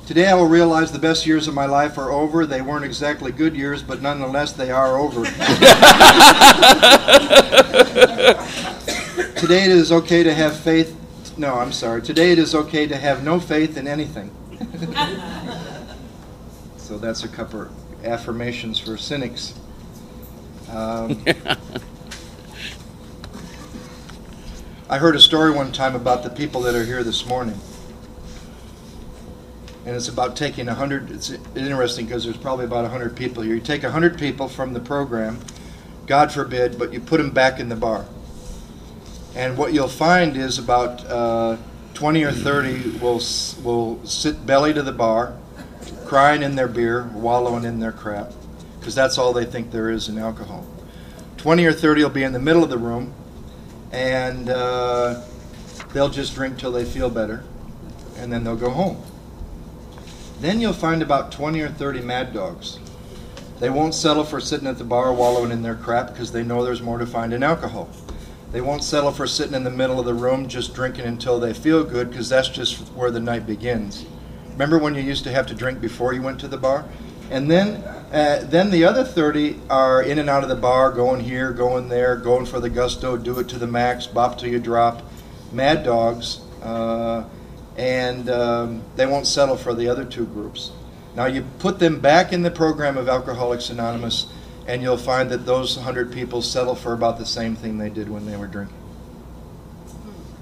Today I will realize the best years of my life are over. They weren't exactly good years, but nonetheless they are over. Today it is okay to have faith. No, I'm sorry. Today it is okay to have no faith in anything. So that's a couple of affirmations for cynics. I heard a story one time about the people that are here this morning. And it's about taking 100, it's interesting because there's probably about 100 people here. You take 100 people from the program, God forbid, but you put them back in the bar. And what you'll find is about 20 or 30 will sit belly to the bar, crying in their beer, wallowing in their crap, because that's all they think there is in alcohol. 20 or 30 will be in the middle of the room, and they'll just drink till they feel better, and then they'll go home. Then you'll find about 20 or 30 mad dogs. They won't settle for sitting at the bar wallowing in their crap because they know there's more to find in alcohol. They won't settle for sitting in the middle of the room just drinking until they feel good, because that's just where the night begins. Remember when you used to have to drink before you went to the bar? And then the other 30 are in and out of the bar, going here, going there, going for the gusto, do it to the max, bop till you drop. Mad dogs, and they won't settle for the other two groups. Now you put them back in the program of Alcoholics Anonymous, and you'll find that those 100 people settle for about the same thing they did when they were drinking.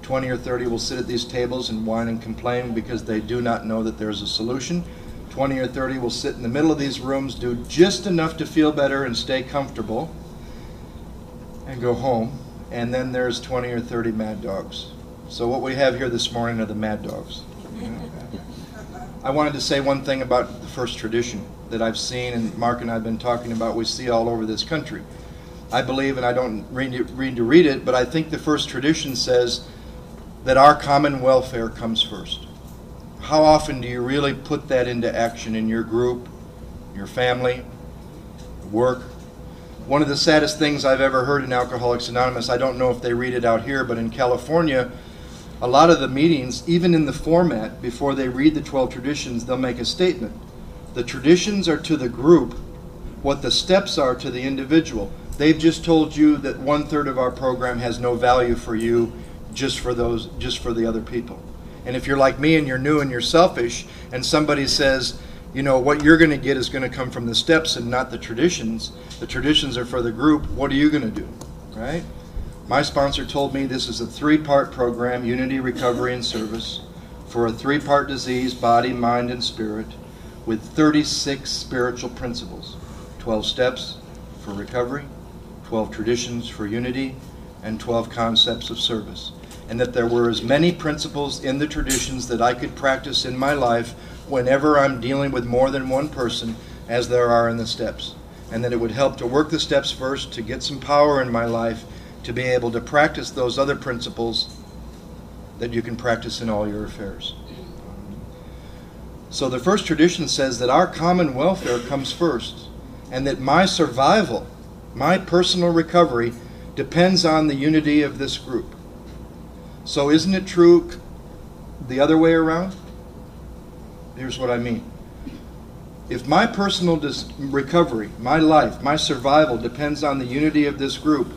20 or 30 will sit at these tables and whine and complain because they do not know that there's a solution. 20 or 30 will sit in the middle of these rooms, do just enough to feel better and stay comfortable, and go home. And then there's 20 or 30 mad dogs. So what we have here this morning are the mad dogs. I wanted to say one thing about the first tradition that I've seen, and Mark and I have been talking about, we see all over this country. I believe, and I don't read to read it, but I think the first tradition says that our common welfare comes first. How often do you really put that into action in your group, your family, work? One of the saddest things I've ever heard in Alcoholics Anonymous, I don't know if they read it out here, but in California, a lot of the meetings, even in the format, before they read the 12 traditions, they'll make a statement. The traditions are to the group what the steps are to the individual. They've just told you that 1/3 of our program has no value for you, just for the other people. And if you're like me and you're new and you're selfish, and somebody says, you know, what you're going to get is going to come from the steps and not the traditions are for the group, what are you going to do, right? My sponsor told me this is a 3-part program, unity, recovery, and service, for a 3-part disease, body, mind, and spirit, with 36 spiritual principles, 12 steps for recovery, 12 traditions for unity, and 12 concepts of service. And that there were as many principles in the traditions that I could practice in my life whenever I'm dealing with more than one person as there are in the steps. And that it would help to work the steps first to get some power in my life to be able to practice those other principles that you can practice in all your affairs. So the first tradition says that our common welfare comes first, and that my survival, my personal recovery, depends on the unity of this group. So isn't it true the other way around, here's what I mean. If my personal recovery, my life, my survival depends on the unity of this group,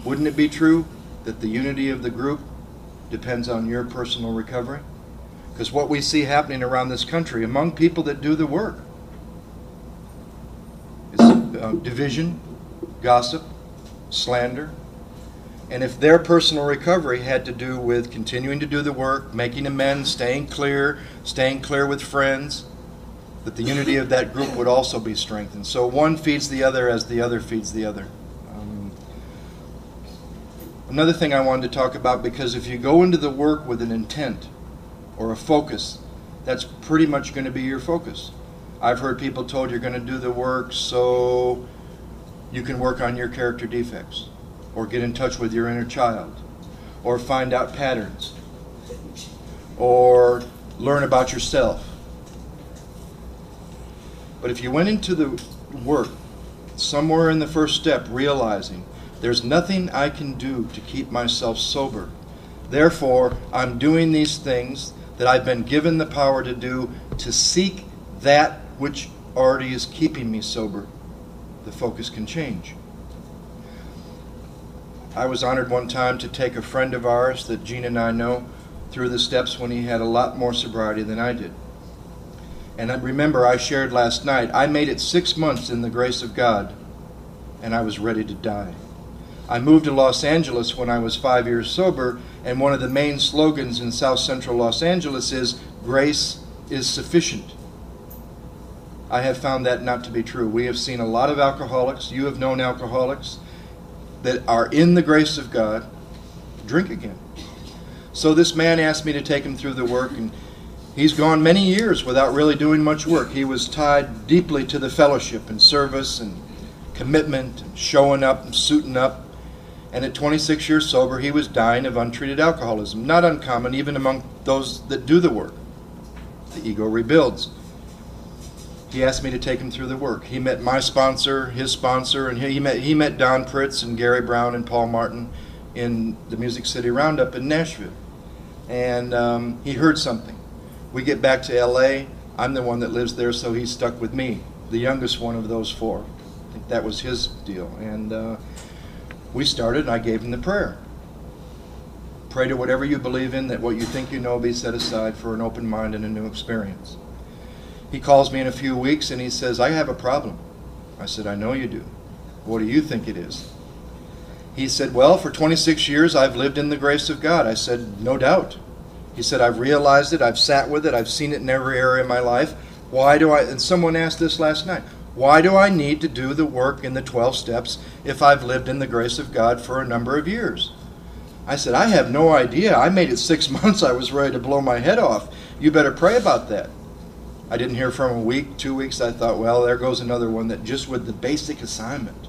wouldn't it be true that the unity of the group depends on your personal recovery? Because what we see happening around this country among people that do the work is division, gossip, slander. And if their personal recovery had to do with continuing to do the work, making amends, staying clear with friends, that the unity of that group would also be strengthened. So one feeds the other as the other feeds the other. Another thing I wanted to talk about, because if you go into the work with an intent or a focus, that's pretty much going to be your focus. I've heard people told you're going to do the work so you can work on your character defects, or get in touch with your inner child, or find out patterns, or learn about yourself. But if you went into the work somewhere in the first step realizing there's nothing I can do to keep myself sober, therefore I'm doing these things that I've been given the power to do to seek that which already is keeping me sober, the focus can change. I was honored one time to take a friend of ours that Gene and I know through the steps when he had a lot more sobriety than I did. And I remember I shared last night, I made it 6 months in the grace of God, and I was ready to die. I moved to Los Angeles when I was 5 years sober, and one of the main slogans in South Central Los Angeles is, grace is sufficient. I have found that not to be true. We have seen a lot of alcoholics, you have known alcoholics, that are in the grace of God, drink again. So this man asked me to take him through the work, and he's gone many years without really doing much work. He was tied deeply to the fellowship and service and commitment and showing up and suiting up. And at 26 years sober, he was dying of untreated alcoholism. Not uncommon even among those that do the work. The ego rebuilds. He asked me to take him through the work. He met my sponsor, his sponsor, and he met Don Pritz and Gary Brown and Paul Martin in the Music City Roundup in Nashville. And he heard something. We get back to LA. I'm the one that lives there, so he's stuck with me, the youngest one of those four. I think that was his deal. And we started, and I gave him the prayer. Pray to whatever you believe in, that what you think you know be set aside for an open mind and a new experience. He calls me in a few weeks and he says, I have a problem. I said, I know you do. What do you think it is? He said, well, for 26 years I've lived in the grace of God. I said, no doubt. He said, I've realized it, I've sat with it, I've seen it in every area of my life. Why do I, and someone asked this last night, why do I need to do the work in the 12 steps if I've lived in the grace of God for a number of years? I said, I have no idea. I made it 6 months. I was ready to blow my head off. You better pray about that. I didn't hear from him a week, 2 weeks. I thought, well, there goes another one that just with the basic assignment,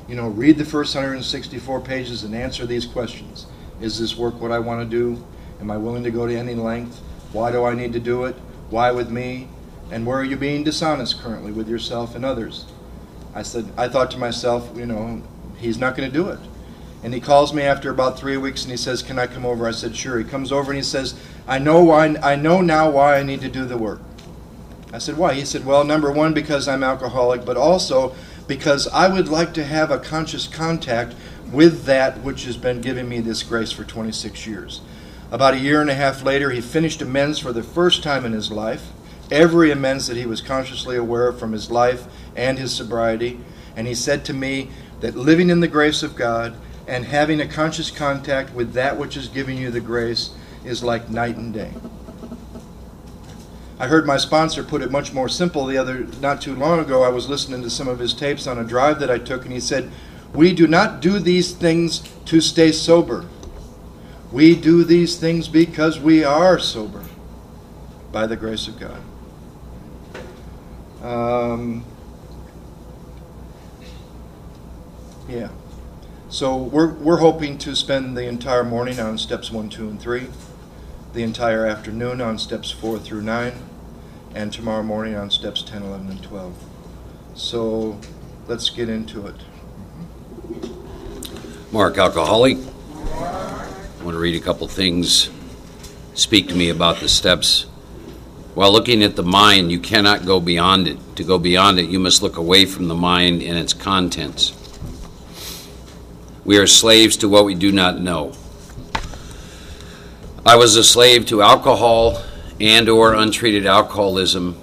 read the first 164 pages and answer these questions. Is this work what I want to do? Am I willing to go to any length? Why do I need to do it? Why with me? And where are you being dishonest currently with yourself and others? I thought to myself, he's not going to do it. And he calls me after about 3 weeks and he says, can I come over? I said, sure. He comes over and he says, I know now why I need to do the work. I said, why? He said, well, number one, because I'm alcoholic, but also because I would like to have a conscious contact with that which has been giving me this grace for 26 years. About a year and a half later, he finished amends for the first time in his life, every amends that he was consciously aware of from his life and his sobriety. And he said to me that living in the grace of God and having a conscious contact with that which is giving you the grace is like night and day. I heard my sponsor put it much more simple not too long ago. I was listening to some of his tapes on a drive that I took, and he said, we do not do these things to stay sober. We do these things because we are sober by the grace of God. So we're hoping to spend the entire morning on steps 1, 2, and 3, the entire afternoon on steps 4 through 9, and tomorrow morning on steps 10, 11, and 12. So let's get into it. Mark, alcoholic. I want to read a couple things speak to me about the steps. While looking at the mind, you cannot go beyond it. To go beyond it, you must look away from the mind and its contents. We are slaves to what we do not know. I was a slave to alcohol and or untreated alcoholism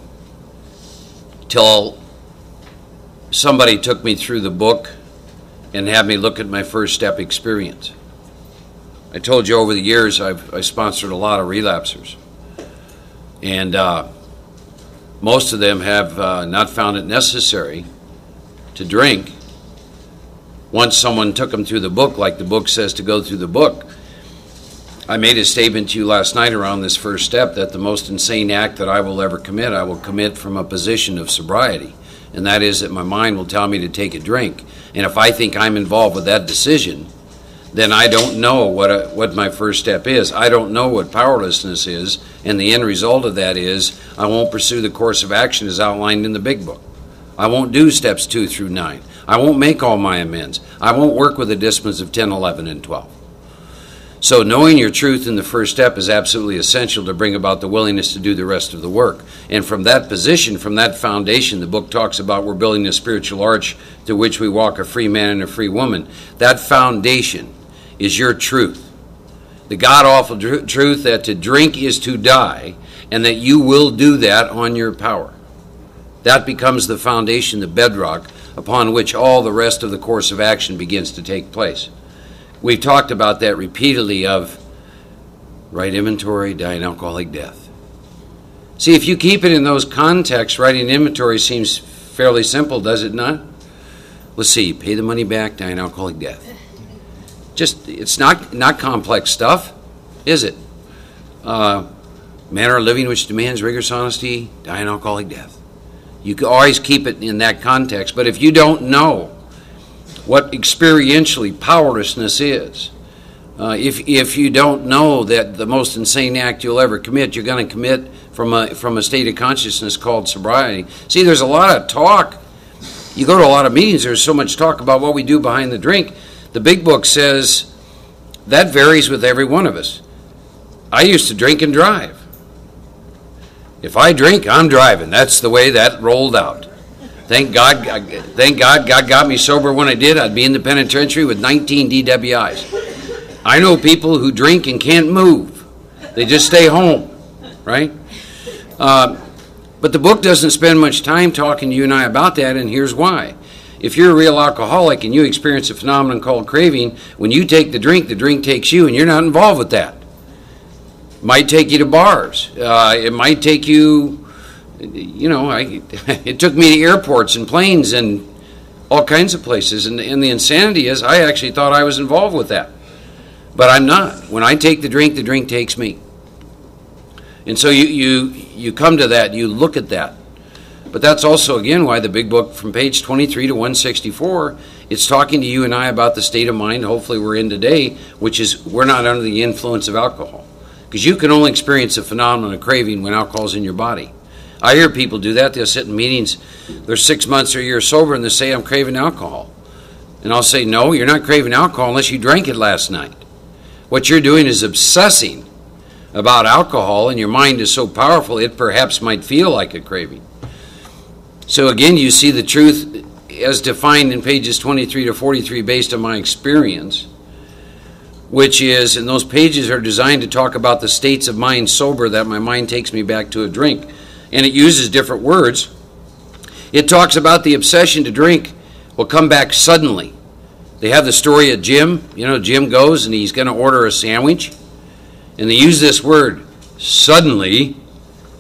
till somebody took me through the book and had me look at my first step experience. I told you over the years I sponsored a lot of relapsers. And most of them have not found it necessary to drink once someone took them through the book, like the book says to go through the book. I made a statement to you last night around this first step that the most insane act that I will ever commit, I will commit from a position of sobriety. And that is that my mind will tell me to take a drink. And if I think I'm involved with that decision, then I don't know what my first step is. I don't know what powerlessness is. And the end result of that is I won't pursue the course of action as outlined in the big book. I won't do steps 2 through 9. I won't make all my amends. I won't work with the disciplines of 10, 11, and 12. So knowing your truth in the first step is absolutely essential to bring about the willingness to do the rest of the work. And from that position, from that foundation, the book talks about we're building a spiritual arch through which we walk a free man and a free woman. That foundation is your truth. The god-awful truth that to drink is to die, and that you will do that on your power. That becomes the foundation, the bedrock, upon which all the rest of the course of action begins to take place. We've talked about that repeatedly of right inventory, die an alcoholic death. See, if you keep it in those contexts, writing inventory seems fairly simple, does it not? Let's see, pay the money back, die an alcoholic death. Just, it's not complex stuff, is it? Manner of living which demands rigorous honesty, die an alcoholic death. You can always keep it in that context, but if you don't know what experientially powerlessness is, if you don't know that the most insane act you'll ever commit, you're going to commit from a state of consciousness called sobriety. See, there's a lot of talk. You go to a lot of meetings, there's so much talk about what we do behind the drink. The big book says that varies with every one of us. I used to drink and drive. If I drink, I'm driving. That's the way that rolled out. Thank God God got me sober when I did. I'd be in the penitentiary with 19 DWIs. I know people who drink and can't move. They just stay home, right? But the book doesn't spend much time talking to you and I about that, and here's why. If you're a real alcoholic and you experience a phenomenon called craving, when you take the drink takes you, and you're not involved with that. It might take you to bars. It might take you... it took me to airports and planes and all kinds of places. And the insanity is I actually thought I was involved with that. But I'm not. When I take the drink takes me. And so you come to that, you look at that. But that's also, again, why the big book from page 23 to 164, it's talking to you and I about the state of mind, hopefully we're in today, which is we're not under the influence of alcohol. Because you can only experience a phenomenon of craving when alcohol's in your body. I hear people do that. They'll sit in meetings, they're 6 months or a year sober, and they say, I'm craving alcohol. And I'll say, no, you're not craving alcohol unless you drank it last night. What you're doing is obsessing about alcohol, and your mind is so powerful it perhaps might feel like a craving. So again, you see the truth as defined in pages 23 to 43 based on my experience, which is, and those pages are designed to talk about the states of mind sober that my mind takes me back to a drink. And it uses different words. It talks about the obsession to drink will come back suddenly. They have the story of Jim. Jim goes and he's going to order a sandwich. And they use this word, suddenly.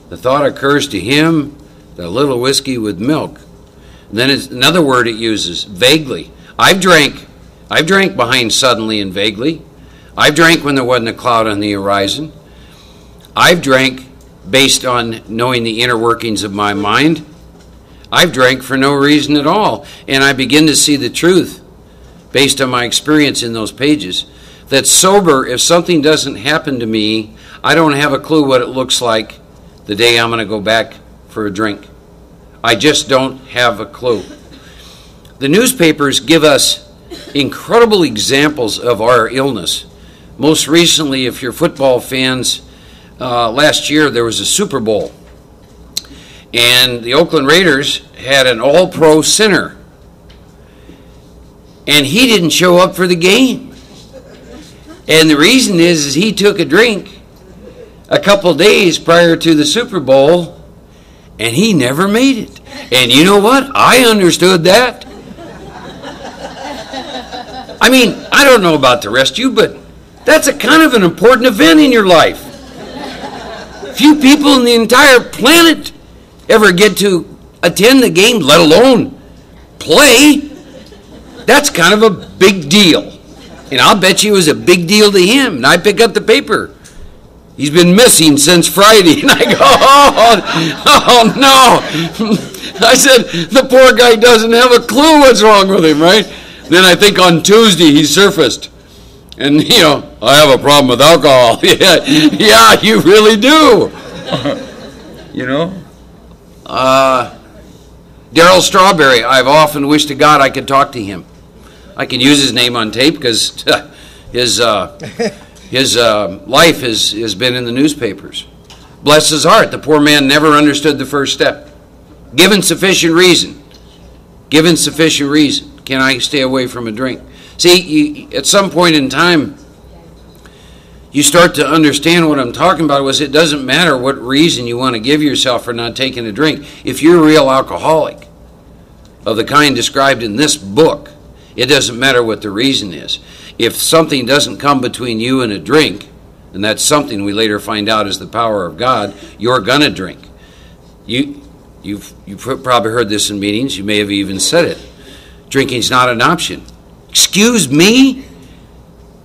The thought occurs to him, the little whiskey with milk. And then it's another word it uses, vaguely. I've drank behind suddenly and vaguely. I've drank when there wasn't a cloud on the horizon. I've drank based on knowing the inner workings of my mind. I've drank for no reason at all. And I begin to see the truth based on my experience in those pages. That sober, if something doesn't happen to me, I don't have a clue what it looks like the day I'm going to go back for a drink. I just don't have a clue. The newspapers give us incredible examples of our illness. Most recently, if you're football fans, last year there was a Super Bowl, and the Oakland Raiders had an all-pro center, and he didn't show up for the game. And the reason is he took a drink a couple days prior to the Super Bowl, and he never made it. And you know what? I understood that. I mean, I don't know about the rest of you, but that's a kind of an important event in your life. Few people in the entire planet ever get to attend the game, let alone play. That's kind of a big deal. And I'll bet you it was a big deal to him. And I pick up the paper. He's been missing since Friday. And I go, oh no. I said, the poor guy doesn't have a clue what's wrong with him, right? Then I think on Tuesday he surfaced. And, you know, I have a problem with alcohol. Yeah, you really do. You know? Darryl Strawberry, I've often wished to God I could talk to him. I can use his name on tape because his life has been in the newspapers. Bless his heart, the poor man never understood the first step. Given sufficient reason, can I stay away from a drink? See, at some point in time, you start to understand what I'm talking about. Was it doesn't matter what reason you want to give yourself for not taking a drink. If you're a real alcoholic of the kind described in this book, it doesn't matter what the reason is. If something doesn't come between you and a drink, and that's something we later find out is the power of God, you're going to drink. You've probably heard this in meetings. You may have even said it. Drinking's not an option. Excuse me?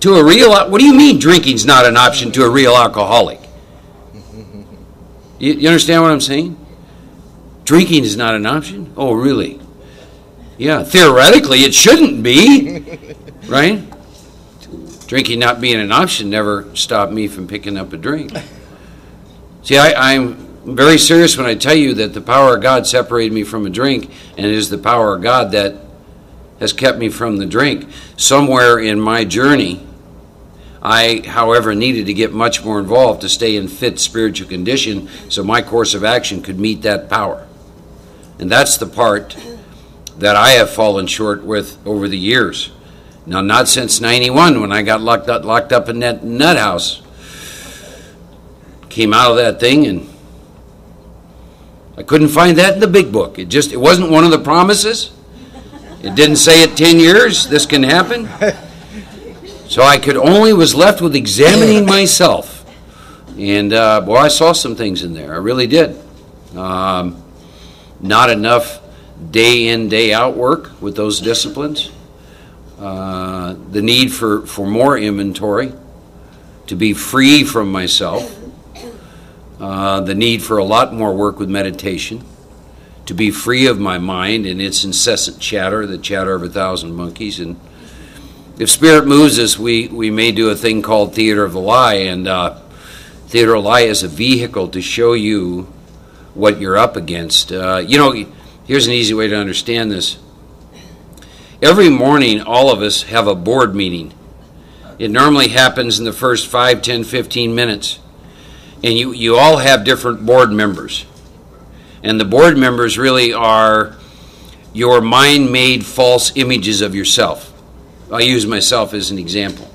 What do you mean drinking's not an option to a real alcoholic? You understand what I'm saying? Drinking is not an option? Oh, really? Yeah, theoretically it shouldn't be, right? Drinking not being an option never stopped me from picking up a drink. See, I'm very serious when I tell you that the power of God separated me from a drink, and it is the power of God that has kept me from the drink. Somewhere in my journey, I, however, needed to get much more involved to stay in fit spiritual condition so my course of action could meet that power. And that's the part that I have fallen short with over the years. Now, not since 91 when I got locked up in that nut house. Came out of that thing and I couldn't find that in the big book. It wasn't one of the promises. It didn't say it 10 years, this can happen. So I was left with examining myself. And boy, I saw some things in there. I really did. Not enough day in, day out work with those disciplines. The need for more inventory, to be free from myself. The need for a lot more work with meditation, to be free of my mind and its incessant chatter, the chatter of 1,000 monkeys. And if Spirit moves us, we may do a thing called Theater of the Lie, and Theater of the Lie is a vehicle to show you what you're up against. Here's an easy way to understand this. Every morning, all of us have a board meeting. It normally happens in the first 5, 10, 15 minutes. And you all have different board members. And the board members really are your mind-made false images of yourself. I'll use myself as an example.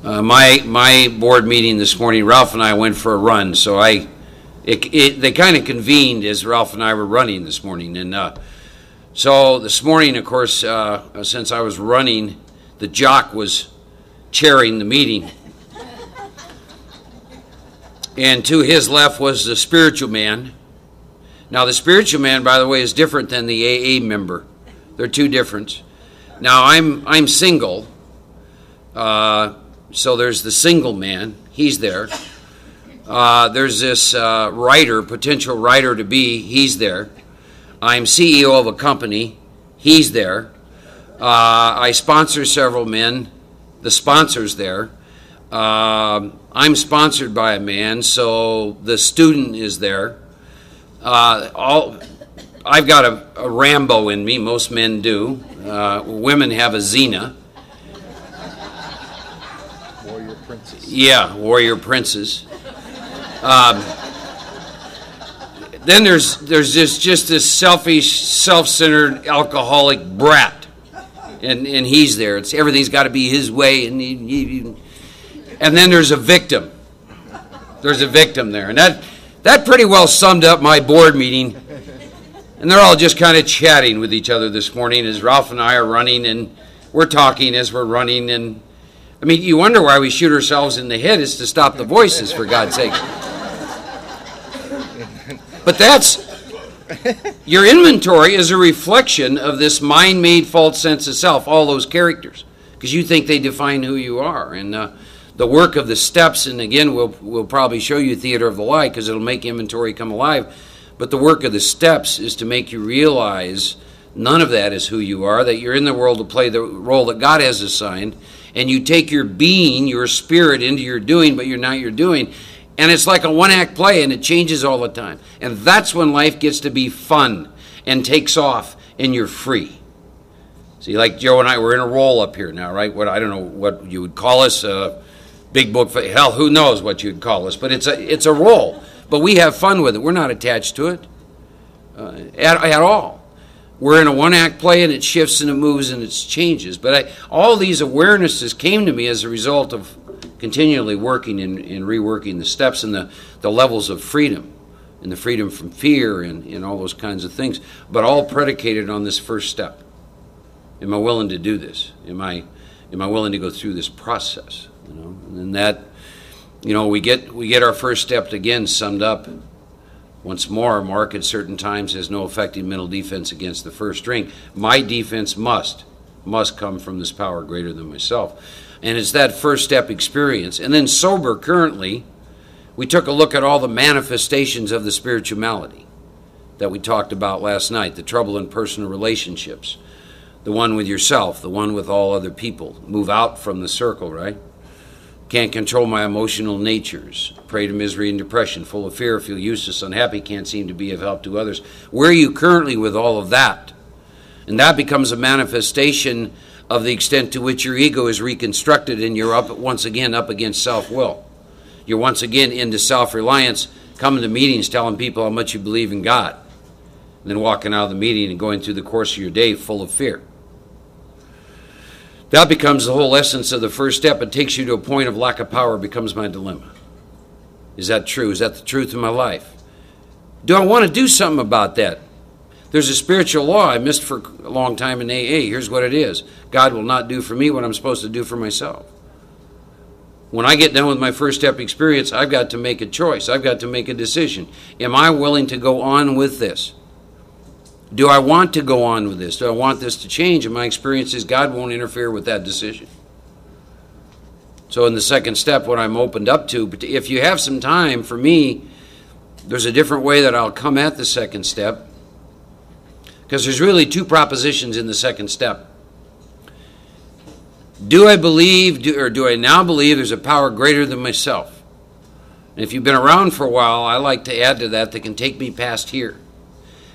My board meeting this morning, Ralph and I went for a run, so they kind of convened as Ralph and I were running this morning. And so this morning, of course, since I was running, the jock was chairing the meeting. And to his left was the spiritual man. Now, the spiritual man, by the way, is different than the AA member. They're two different. Now, I'm single, so there's the single man. He's there. There's this potential writer-to-be. He's there. I'm CEO of a company. He's there. I sponsor several men. The sponsor's there. I'm sponsored by a man, so the student is there. I've got a Rambo in me. Most men do. Women have a Xena. Warrior princess. Yeah, warrior princess. Then there's just this selfish, self-centered, alcoholic brat, and he's there. Everything's got to be his way, and then there's a victim. There's a victim there, and that pretty well summed up my board meeting. And they're all just kind of chatting with each other this morning as Ralph and I are running, and we're talking as we're running. And I mean, you wonder why we shoot ourselves in the head is to stop the voices, for God's sake. But your inventory is a reflection of this mind-made false sense of self, all those characters, because you think they define who you are. And the work of the steps, and again, we'll probably show you Theater of the Lie, because it'll make inventory come alive. But the work of the steps is to make you realize none of that is who you are, that you're in the world to play the role that God has assigned, and you take your being, your spirit, into your doing, but you're not your doing. And it's like a one-act play, and it changes all the time. And that's when life gets to be fun and takes off, and you're free. See, like Joe and I, we're in a role up here now, right? I don't know what you would call us, big book, hell, who knows what you'd call us, but it's a role. But we have fun with it. We're not attached to it at all. We're in a one-act play, and it shifts and it moves and it changes. But all these awarenesses came to me as a result of continually working and reworking the steps and the levels of freedom, and the freedom from fear and all those kinds of things, but all predicated on this first step. Am I willing to do this? Am I willing to go through this process? And then that, we get our first step again summed up. Once more, Mark at certain times has no effective mental defense against the first string. My defense must come from this power greater than myself. And it's that first step experience. And then sober, currently, we took a look at all the manifestations of the spiritual malady that we talked about last night, the trouble in personal relationships, the one with yourself, the one with all other people. Move out from the circle, right? Can't control my emotional natures, prey to misery and depression, full of fear, feel useless, unhappy, can't seem to be of help to others. Where are you currently with all of that? And that becomes a manifestation of the extent to which your ego is reconstructed, and you're once again up against self-will. You're once again into self-reliance, coming to meetings telling people how much you believe in God, and then walking out of the meeting and going through the course of your day full of fear. That becomes the whole essence of the first step. It takes you to a point of lack of power, becomes my dilemma. Is that true? Is that the truth in my life? Do I want to do something about that? There's a spiritual law I missed for a long time in AA. Here's what it is. God will not do for me what I'm supposed to do for myself. When I get done with my first step experience, I've got to make a choice. I've got to make a decision. Am I willing to go on with this? Do I want to go on with this? Do I want this to change? And my experience is God won't interfere with that decision. So in the second step, what I'm opened up to, but if you have some time, for me, there's a different way that I'll come at the second step, because there's really two propositions in the second step. Do I believe, or do I now believe there's a power greater than myself? And if you've been around for a while, I like to add to that can take me past here.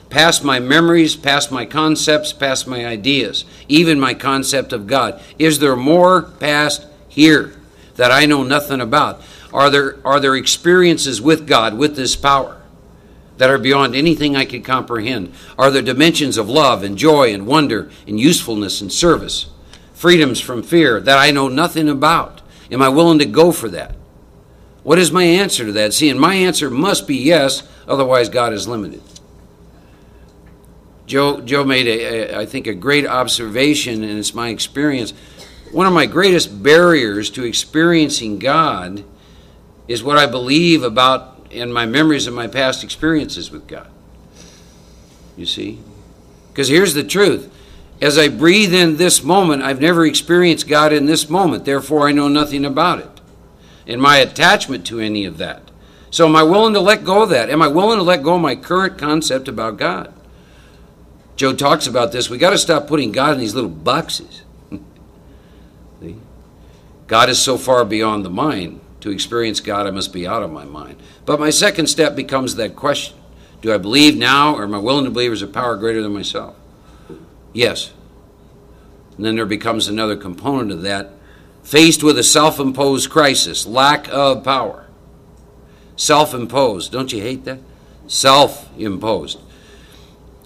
Past my memories, past my concepts, past my ideas, even my concept of God. Is there more past here that I know nothing about? Are there experiences with God, with this power, that are beyond anything I could comprehend? Are there dimensions of love and joy and wonder and usefulness and service, freedoms from fear that I know nothing about? Am I willing to go for that? What is my answer to that? See, and my answer must be yes, otherwise God is limited. Joe made, I think, a great observation, and it's my experience. One of my greatest barriers to experiencing God is what I believe about in my memories of my past experiences with God. You see? Because here's the truth. As I breathe in this moment, I've never experienced God in this moment. Therefore, I know nothing about it and my attachment to any of that. So am I willing to let go of that? Am I willing to let go of my current concept about God? Joe talks about this. We got to stop putting God in these little boxes. See? God is so far beyond the mind. To experience God, I must be out of my mind. But my second step becomes that question. Do I believe now, or am I willing to believe there's a power greater than myself? Yes. And then there becomes another component of that. Faced with a self-imposed crisis, lack of power. Self-imposed. Don't you hate that? Self-imposed.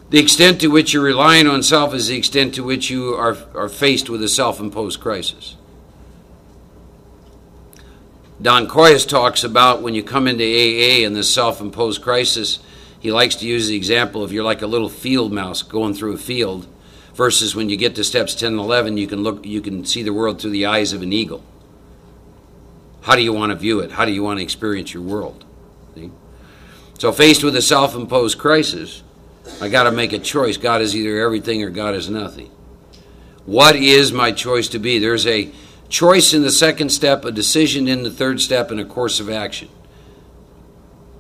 The extent to which you're relying on self is the extent to which you are faced with a self-imposed crisis. Don Coyes talks about when you come into AA and this self-imposed crisis, he likes to use the example of you're like a little field mouse going through a field versus when you get to steps 10 and 11, you can see the world through the eyes of an eagle. How do you want to view it? How do you want to experience your world? See? So faced with a self-imposed crisis, I got to make a choice. God is either everything or God is nothing. What is my choice to be? There's a choice in the second step, a decision in the third step, and a course of action.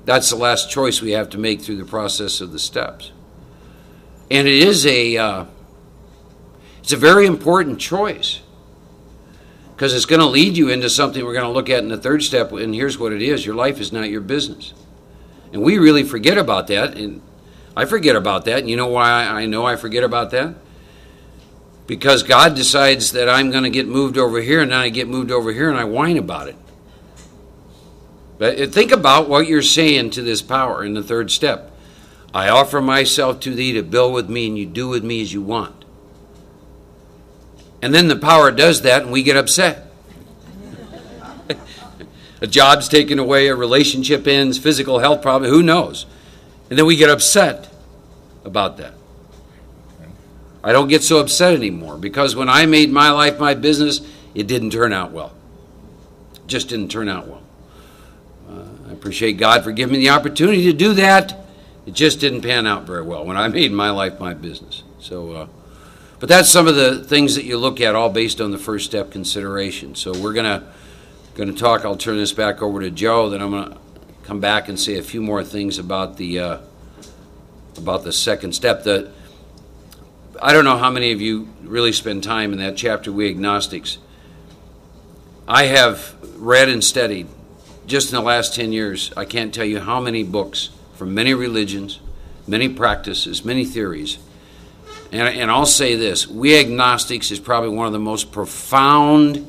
That's the last choice we have to make through the process of the steps. And it is it's a very important choice because it's going to lead you into something we're going to look at in the third step, and here's what it is. Your life is not your business. And we really forget about that, and I forget about that, and you know why I know I forget about that? Because God decides that I'm going to get moved over here, and then I get moved over here, and I whine about it. But think about what you're saying to this power in the third step. I offer myself to thee to build with me, and you do with me as you want. And then the power does that, and we get upset. A job's taken away, a relationship ends, physical health problem, who knows? And then we get upset about that. I don't get so upset anymore because when I made my life my business, it didn't turn out well. It just didn't turn out well. I appreciate God for giving me the opportunity to do that. It just didn't pan out very well when I made my life my business. So, but that's some of the things that you look at, all based on the first step consideration. So we're gonna talk. I'll turn this back over to Joe. Then I'm gonna come back and say a few more things about the second step. I don't know how many of you really spend time in that chapter, We Agnostics. I have read and studied, just in the last 10 years, I can't tell you how many books from many religions, many practices, many theories. And I'll say this, We Agnostics is probably one of the most profound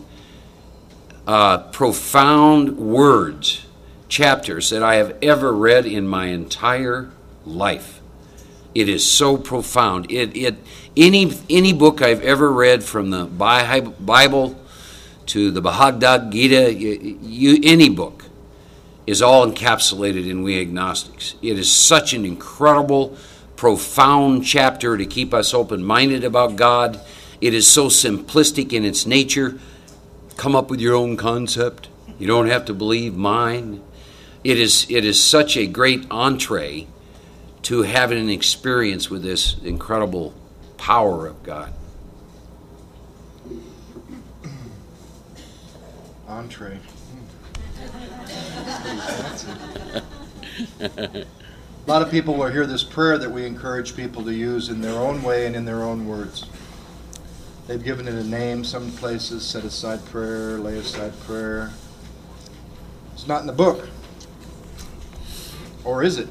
words, chapters that I have ever read in my entire life. It is so profound. Any book I've ever read, from the Bible to the Bhagavad Gita, any book, is all encapsulated in We Agnostics. It is such an incredible, profound chapter to keep us open-minded about God. It is so simplistic in its nature. Come up with your own concept. You don't have to believe mine. It is such a great entree to having an experience with this incredible power of God. Entree. A lot of people will hear this prayer that we encourage people to use in their own way and in their own words. They've given it a name. Some places, set aside prayer, lay aside prayer. It's not in the book. Or is it?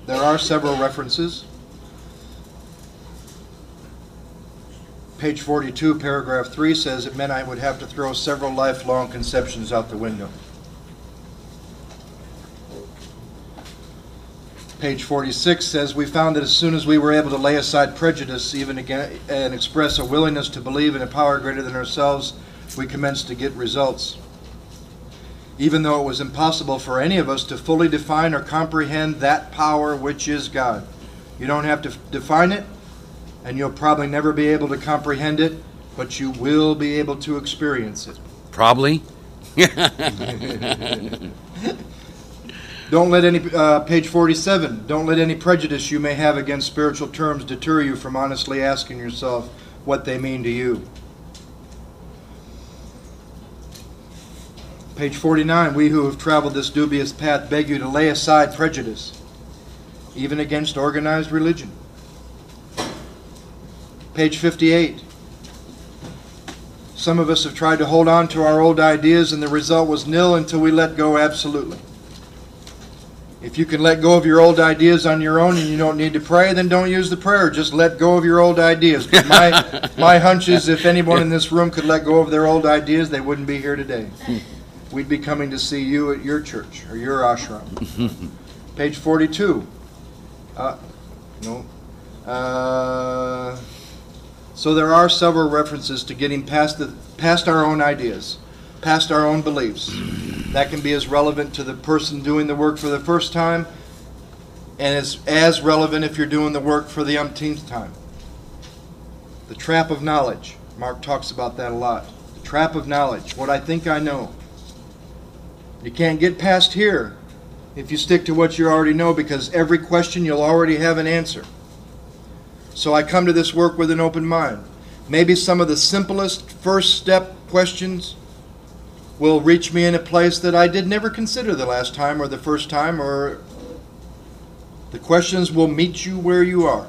There are several references. Page 42, paragraph 3 says it meant I would have to throw several lifelong conceptions out the window. Page 46 says we found that as soon as we were able to lay aside prejudice even again, and express a willingness to believe in a power greater than ourselves, we commenced to get results. Even though it was impossible for any of us to fully define or comprehend that power which is God. You don't have to define it, and you'll probably never be able to comprehend it, but you will be able to experience it. Probably. Don't let any, page 47, don't let any prejudice you may have against spiritual terms deter you from honestly asking yourself what they mean to you. Page 49, we who have traveled this dubious path beg you to lay aside prejudice, even against organized religion. Page 58, some of us have tried to hold on to our old ideas and the result was nil until we let go absolutely. If you can let go of your old ideas on your own and you don't need to pray, then don't use the prayer. Just let go of your old ideas. But my hunch is if anyone in this room could let go of their old ideas, they wouldn't be here today. we'd be coming to see you at your church or your ashram. Page 42. No. So there are several references to getting past our own ideas, past our own beliefs. That can be as relevant to the person doing the work for the first time, and as relevant if you're doing the work for the umpteenth time. The trap of knowledge. Mark talks about that a lot. The trap of knowledge. What I think I know. You can't get past here if you stick to what you already know, because every question you'll already have an answer. So I come to this work with an open mind. Maybe some of the simplest first step questions will reach me in a place that I did never consider the last time or the first time, or the questions will meet you where you are.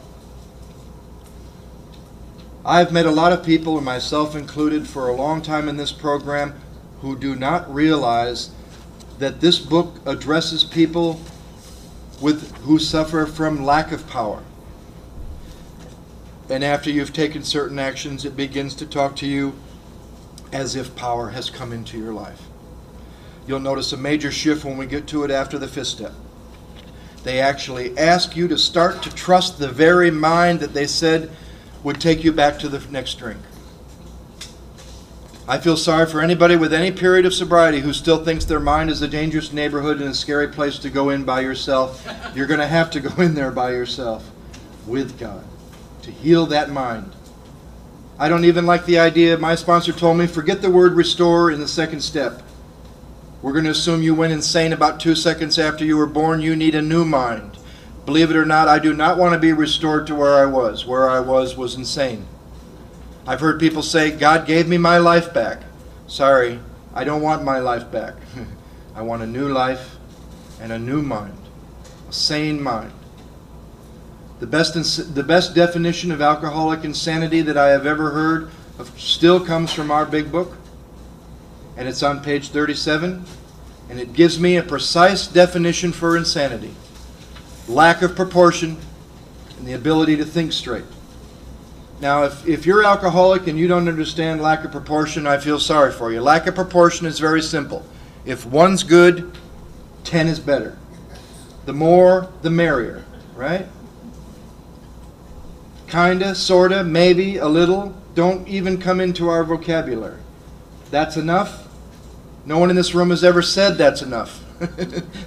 I've met a lot of people, and myself included, for a long time in this program who do not realize that this book addresses people who suffer from lack of power. And after you've taken certain actions, it begins to talk to you as if power has come into your life. You'll notice a major shift when we get to it after the fifth step. They actually ask you to start to trust the very mind that they said would take you back to the next drink. I feel sorry for anybody with any period of sobriety who still thinks their mind is a dangerous neighborhood and a scary place to go in by yourself. You're going to have to go in there by yourself with God to heal that mind. I don't even like the idea. My sponsor told me, forget the word restore in the second step. We're going to assume you went insane about 2 seconds after you were born. You need a new mind. Believe it or not, I do not want to be restored to where I was. Where I was insane. I've heard people say, God gave me my life back. Sorry, I don't want my life back. I want a new life and a new mind. A sane mind. The best definition of alcoholic insanity that I have ever heard of still comes from our big book. And it's on page 37. And it gives me a precise definition for insanity. Lack of proportion and the ability to think straight. Now, if you're alcoholic and you don't understand lack of proportion, I feel sorry for you. Lack of proportion is very simple. If one's good, 10 is better. The more, the merrier, right? Kinda, sorta, maybe, a little, don't even come into our vocabulary. That's enough? No one in this room has ever said that's enough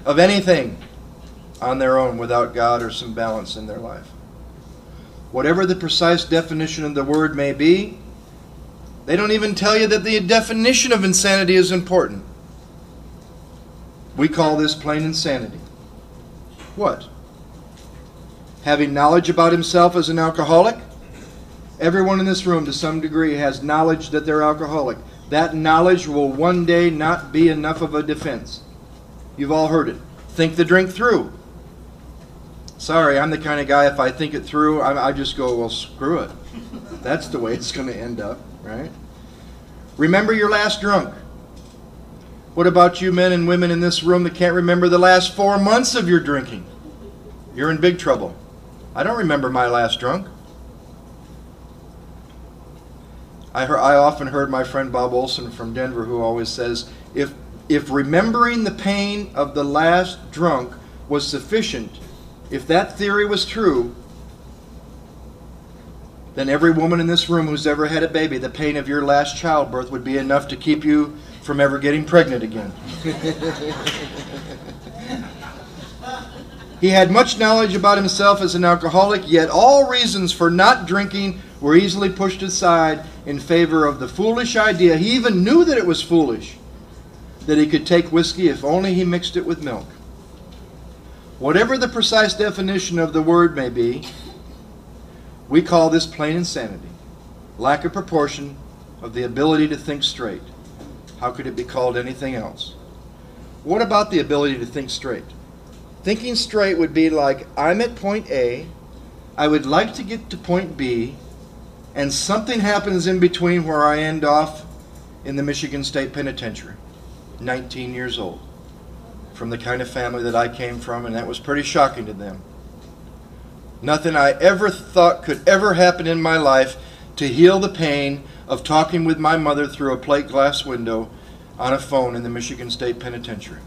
of anything on their own without God or some balance in their life. Whatever the precise definition of the word may be, they don't even tell you that the definition of insanity is important. We call this plain insanity. What? Having knowledge about himself as an alcoholic? Everyone in this room to some degree has knowledge that they're alcoholic. That knowledge will one day not be enough of a defense. You've all heard it. Think the drink through. Sorry, I'm the kind of guy, if I think it through, I just go, well, screw it. That's the way it's going to end up, right? Remember your last drunk. What about you men and women in this room that can't remember the last 4 months of your drinking? You're in big trouble. I don't remember my last drunk. I often heard my friend Bob Olson from Denver, who always says, if remembering the pain of the last drunk was sufficient, if that theory was true, then every woman in this room who's ever had a baby, the pain of your last childbirth would be enough to keep you from ever getting pregnant again. He had much knowledge about himself as an alcoholic, yet all reasons for not drinking were easily pushed aside in favor of the foolish idea. He even knew that it was foolish, that he could take whiskey if only he mixed it with milk. Whatever the precise definition of the word may be, we call this plain insanity. Lack of proportion of the ability to think straight. How could it be called anything else? What about the ability to think straight? Thinking straight would be like, I'm at point A, I would like to get to point B, and something happens in between where I end off in the Michigan State Penitentiary, 19 years old, from the kind of family that I came from, and that was pretty shocking to them. Nothing I ever thought could ever happen in my life to heal the pain of talking with my mother through a plate glass window on a phone in the Michigan State Penitentiary.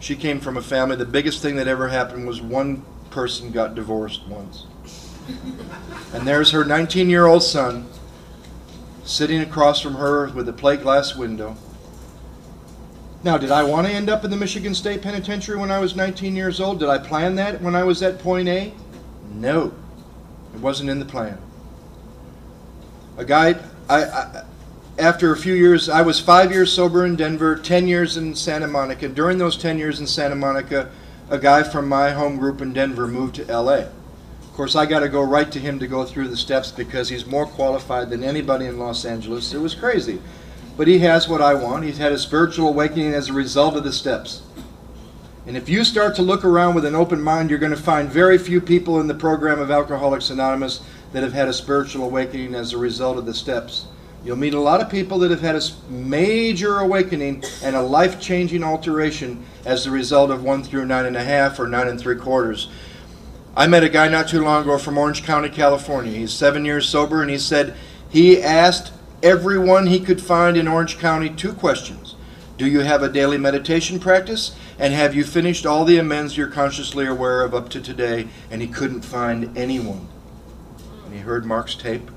She came from a family, the biggest thing that ever happened was one person got divorced once. And there's her 19-year-old son sitting across from her with a plate glass window. Now, did I want to end up in the Michigan State Penitentiary when I was 19 years old? Did I plan that when I was at point A? No. It wasn't in the plan. A guy, after a few years, I was 5 years sober in Denver, 10 years in Santa Monica. During those 10 years in Santa Monica, a guy from my home group in Denver moved to LA. Of course, I got to go right to him to go through the steps because he's more qualified than anybody in Los Angeles. It was crazy. But he has what I want. He's had a spiritual awakening as a result of the steps. And if you start to look around with an open mind, you're going to find very few people in the program of Alcoholics Anonymous that have had a spiritual awakening as a result of the steps. You'll meet a lot of people that have had a major awakening and a life-changing alteration as the result of 1 through 9.5 or 9 3/4. I met a guy not too long ago from Orange County, California. He's 7 years sober, and he said he asked everyone he could find in Orange County 2 questions. Do you have a daily meditation practice? And have you finished all the amends you're consciously aware of up to today? And he couldn't find anyone. And he heard Mark's tape,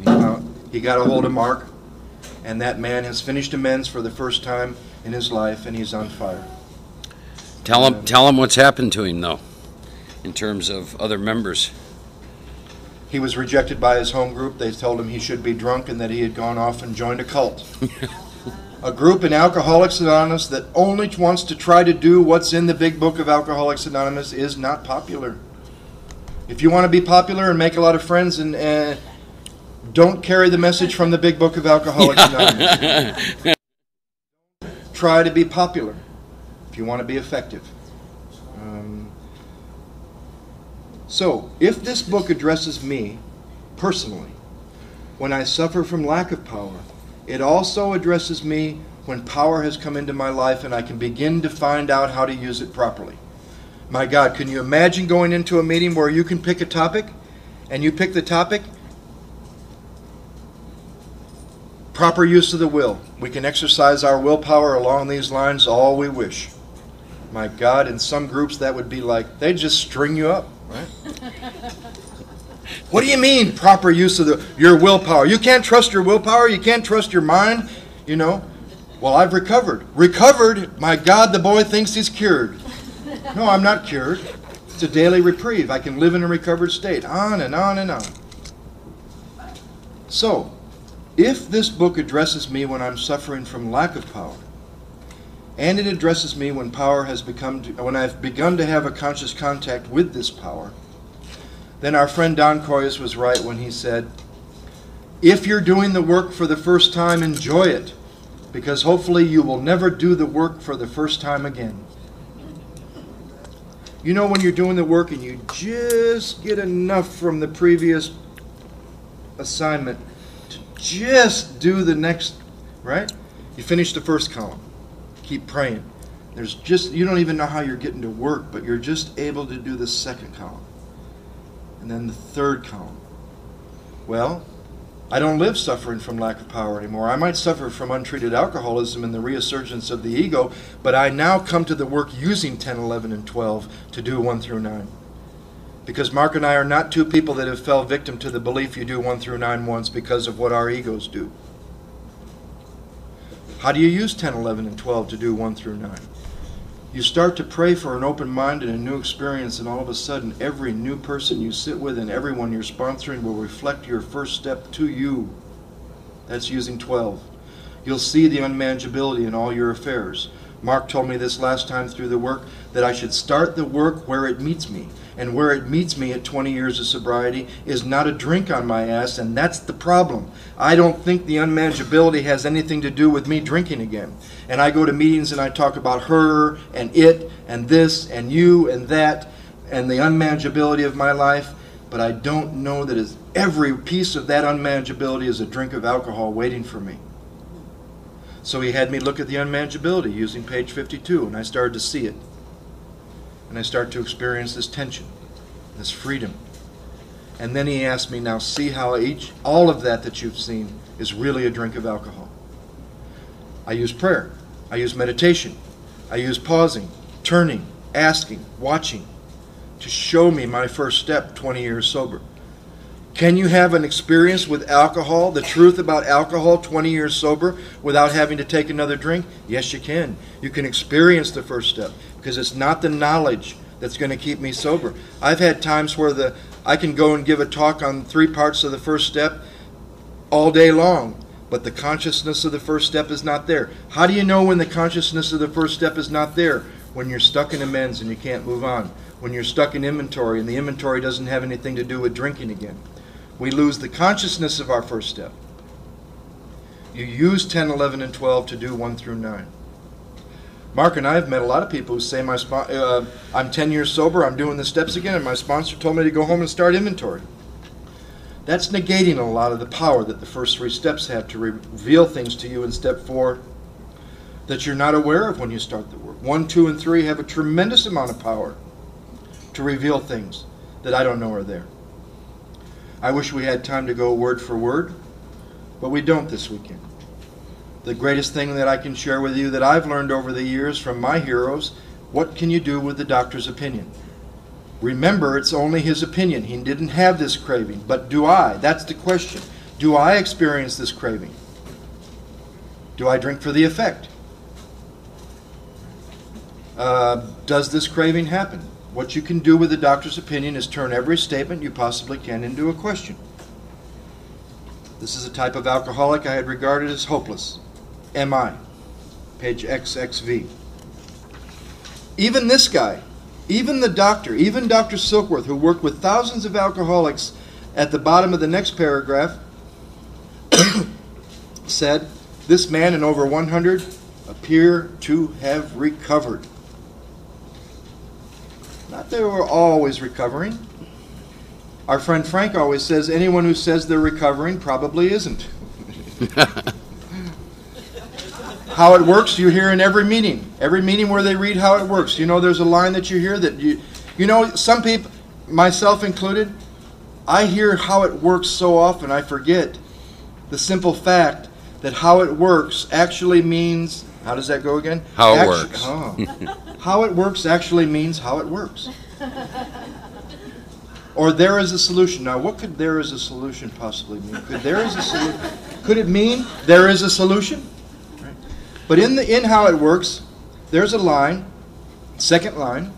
and he got a hold of Mark, and that man has finished amends for the first time in his life, and he's on fire. Tell him what's happened to him, though, in terms of other members. He was rejected by his home group. They told him he should be drunk and that he had gone off and joined a cult. A group in Alcoholics Anonymous that only wants to try to do what's in the big book of Alcoholics Anonymous is not popular. If you want to be popular and make a lot of friends, and don't carry the message from the big book of Alcoholics Anonymous. Try to be popular if you want to be effective. So, if this book addresses me personally when I suffer from lack of power, it also addresses me when power has come into my life and I can begin to find out how to use it properly. My God, can you imagine going into a meeting where you can pick a topic, and you pick the topic, proper use of the will. We can exercise our willpower along these lines all we wish. My God, in some groups that would be like, they just string you up, right? What do you mean, proper use of your willpower? You can't trust your willpower? You can't trust your mind? You know? Well, I've recovered. Recovered? My God, the boy thinks he's cured. No, I'm not cured. It's a daily reprieve. I can live in a recovered state. On and on and on. So, if this book addresses me when I'm suffering from lack of power, and it addresses me when when I've begun to have a conscious contact with this power, then our friend Don Coyes was right when he said, if you're doing the work for the first time, enjoy it, because hopefully you will never do the work for the first time again. You know, when you're doing the work and you just get enough from the previous assignment to just do the next, right? You finish the first column. Keep praying. You don't even know how you're getting to work, but you're just able to do the second column. And then the third column. Well, I don't live suffering from lack of power anymore. I might suffer from untreated alcoholism and the resurgence of the ego, but I now come to the work using 10, 11, and 12 to do 1 through 9. Because Mark and I are not two people that have fell victim to the belief you do 1 through 9 once because of what our egos do. How do you use 10, 11, and 12 to do 1 through 9? You start to pray for an open mind and a new experience, and all of a sudden every new person you sit with and everyone you're sponsoring will reflect your first step to you. That's using 12. You'll see the unmanageability in all your affairs. Mark told me this last time through the work, that I should start the work where it meets me. And where it meets me at 20 years of sobriety is not a drink on my ass, and that's the problem. I don't think the unmanageability has anything to do with me drinking again. And I go to meetings and I talk about her and it and this and you and that and the unmanageability of my life, but I don't know that every piece of that unmanageability is a drink of alcohol waiting for me. So he had me look at the unmanageability using page 52, and I started to see it. And I start to experience this tension, this freedom. And then he asked me, now see how all of that you've seen is really a drink of alcohol. I use prayer. I use meditation. I use pausing, turning, asking, watching to show me my first step 20 years sober. Can you have an experience with alcohol, the truth about alcohol 20 years sober without having to take another drink? Yes, you can. You can experience the first step because it's not the knowledge that's going to keep me sober. I've had times where I can go and give a talk on 3 parts of the first step all day long, but the consciousness of the first step is not there. How do you know when the consciousness of the first step is not there? When you're stuck in amends and you can't move on. When you're stuck in inventory and the inventory doesn't have anything to do with drinking again. We lose the consciousness of our first step. You use 10, 11, and 12 to do 1 through 9. Mark and I have met a lot of people who say, I'm 10 years sober, I'm doing the steps again, and my sponsor told me to go home and start inventory. That's negating a lot of the power that the first 3 steps have to reveal things to you in step 4 that you're not aware of when you start the work. 1, 2, and 3 have a tremendous amount of power to reveal things that I don't know are there. I wish we had time to go word for word, but we don't this weekend. The greatest thing that I can share with you that I've learned over the years from my heroes, what can you do with the doctor's opinion? Remember, it's only his opinion. He didn't have this craving, but do I? That's the question. Do I experience this craving? Do I drink for the effect? Does this craving happen? What you can do with the doctor's opinion is turn every statement you possibly can into a question. This is a type of alcoholic I had regarded as hopeless. Am I? Page XXV. Even this guy, even the doctor, even Dr. Silkworth, who worked with thousands of alcoholics, at the bottom of the next paragraph, said, this man and over 100 appear to have recovered. Not that they were always recovering. Our friend Frank always says anyone who says they're recovering probably isn't. How it works, you hear in every meeting. Every meeting where they read how it works. You know, there's a line that you hear that you know, some people, myself included, I hear how it works so often I forget the simple fact that how it works actually means, how does that go again? How it works. How it works actually means how it works. Or there is a solution. Now, what could there is a solution possibly mean? Could it mean there is a solution? Right. But in how it works, there's a line, second line.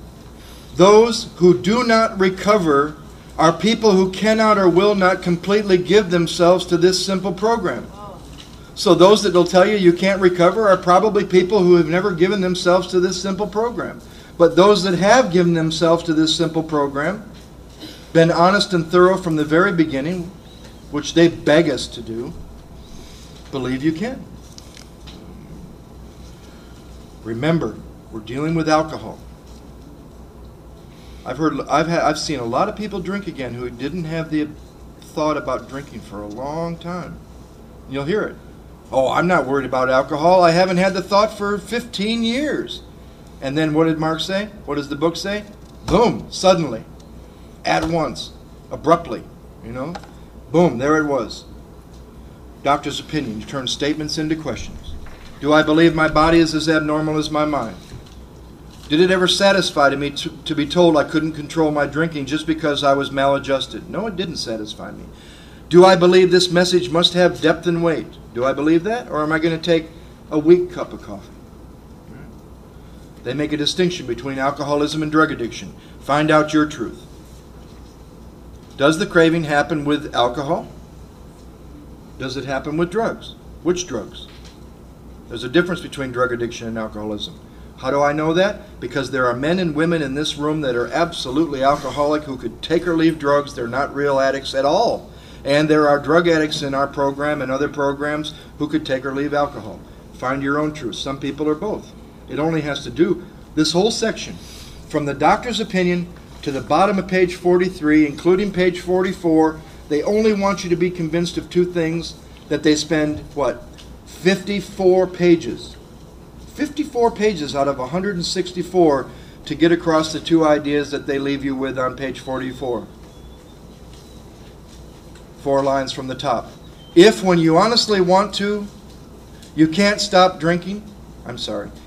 Those who do not recover are people who cannot or will not completely give themselves to this simple program. So those that will tell you you can't recover are probably people who have never given themselves to this simple program. But those that have given themselves to this simple program, been honest and thorough from the very beginning, which they beg us to do, believe you can. Remember, we're dealing with alcohol. I've seen a lot of people drink again who didn't have the thought about drinking for a long time. You'll hear it. Oh, I'm not worried about alcohol. I haven't had the thought for 15 years. And then what did Mark say? What does the book say? Boom, suddenly, at once, abruptly, boom, there it was. Doctor's opinion. You turn statements into questions. Do I believe my body is as abnormal as my mind? Did it ever satisfy me to be told I couldn't control my drinking just because I was maladjusted? No, it didn't satisfy me. Do I believe this message must have depth and weight? Do I believe that? Or am I going to take a weak cup of coffee? They make a distinction between alcoholism and drug addiction. Find out your truth. Does the craving happen with alcohol? Does it happen with drugs? Which drugs? There's a difference between drug addiction and alcoholism. How do I know that? Because there are men and women in this room that are absolutely alcoholic who could take or leave drugs. They're not real addicts at all. And there are drug addicts in our program and other programs who could take or leave alcohol. Find your own truth. Some people are both. It only has to do, this whole section, from the doctor's opinion to the bottom of page 43, including page 44, they only want you to be convinced of 2 things, that they spend, 54 pages. 54 pages out of 164 to get across the 2 ideas that they leave you with on page 44. 4 lines from the top. If, when you honestly want to, you can't stop drinking,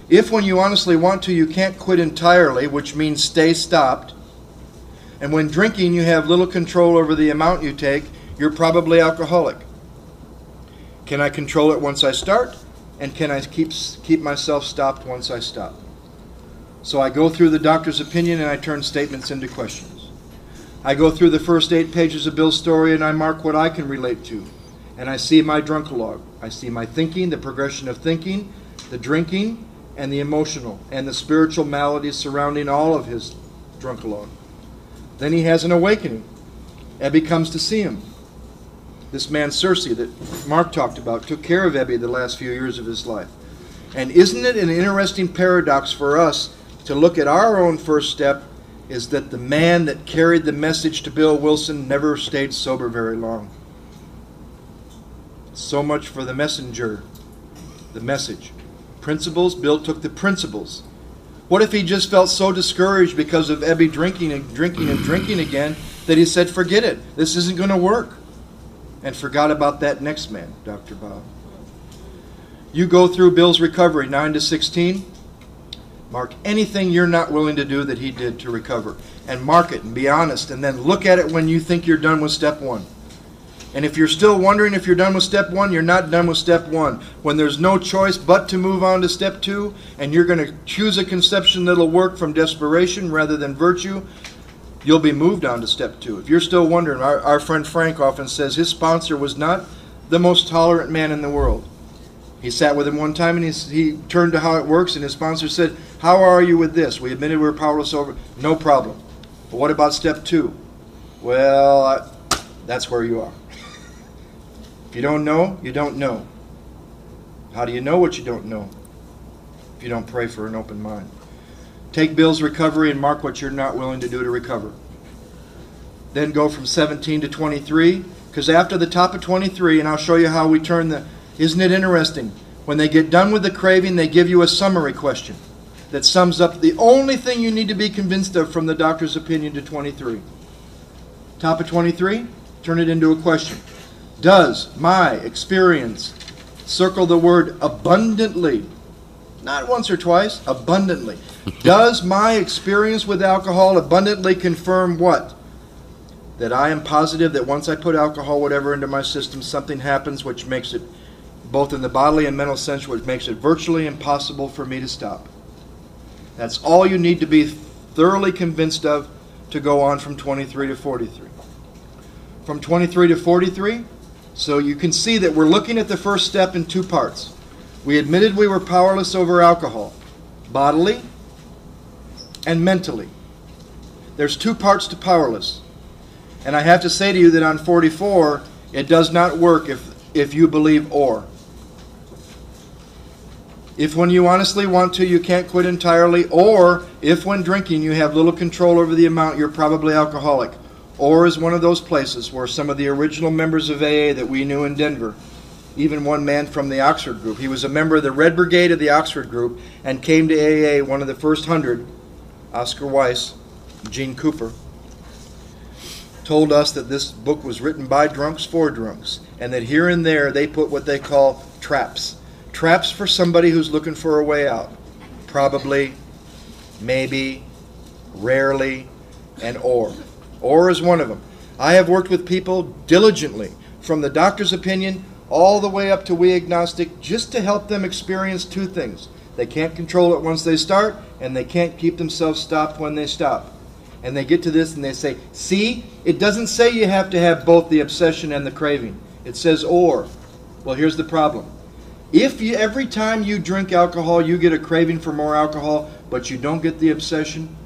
If when you honestly want to, you can't quit entirely, which means stay stopped, and when drinking you have little control over the amount you take, you're probably alcoholic. Can I control it once I start? And can I keep myself stopped once I stop? So I go through the doctor's opinion and I turn statements into questions. I go through the first 8 pages of Bill's story and I mark what I can relate to. And I see my drunk-a-log. I see my thinking, the progression of thinking, the drinking, and the emotional, and the spiritual maladies surrounding all of his drunk-a-log. Then he has an awakening. Ebby comes to see him. This man, Cersei, that Mark talked about, took care of Ebby the last few years of his life. And isn't it an interesting paradox for us to look at our own first step is that the man that carried the message to Bill Wilson never stayed sober very long. So much for the messenger, the message. Principles, Bill took the principles. What if he just felt so discouraged because of Ebby drinking again that he said, forget it, this isn't going to work, and forgot about that next man, Dr. Bob. You go through Bill's recovery, 9 to 16, mark anything you're not willing to do that he did to recover, and mark it and be honest, and then look at it when you think you're done with step 1. And if you're still wondering if you're done with step 1, you're not done with step 1. When there's no choice but to move on to step 2, and you're going to choose a conception that'll work from desperation rather than virtue, you'll be moved on to step 2. If you're still wondering, our friend Frank often says his sponsor was not the most tolerant man in the world. He sat with him one time and he turned to how it works, and his sponsor said, how are you with this? We admitted we were powerless over, no problem. But what about step 2? Well, that's where you are. If you don't know, you don't know. How do you know what you don't know? If you don't pray for an open mind. Take Bill's recovery and mark what you're not willing to do to recover. Then go from 17 to 23, because after the top of 23, and I'll show you how we turn the... Isn't it interesting? When they get done with the craving, they give you a summary question that sums up the only thing you need to be convinced of from the doctor's opinion to 23. Top of 23, turn it into a question. Does my experience, circle the word abundantly, not once or twice, abundantly. Does my experience with alcohol abundantly confirm what? That I am positive that once I put alcohol, whatever, into my system, something happens which makes it, both in the bodily and mental sense, which makes it virtually impossible for me to stop. That's all you need to be thoroughly convinced of to go on from 23 to 43. From 23 to 43, so you can see that we're looking at the first step in 2 parts. We admitted we were powerless over alcohol, bodily and mentally. There's 2 parts to powerless. And I have to say to you that on 44, it does not work if you believe or. If when you honestly want to, you can't quit entirely, or if when drinking you have little control over the amount, you're probably alcoholic. Or is one of those places where some of the original members of AA that we knew in Denver, even one man from the Oxford group, he was a member of the Red Brigade of the Oxford group and came to AA, one of the first 100, Oscar Weiss, Gene Cooper, told us that this book was written by drunks for drunks, and that here and there they put what they call traps. Traps for somebody who's looking for a way out. Probably, maybe, rarely, and or. Or is one of them. I have worked with people diligently, from the doctor's opinion all the way up to we agnostic, just to help them experience 2 things. They can't control it once they start, and they can't keep themselves stopped when they stop. And they get to this and they say, see, it doesn't say you have to have both the obsession and the craving. It says or. Well, here's the problem. If every time you drink alcohol, you get a craving for more alcohol, but you don't get the obsession,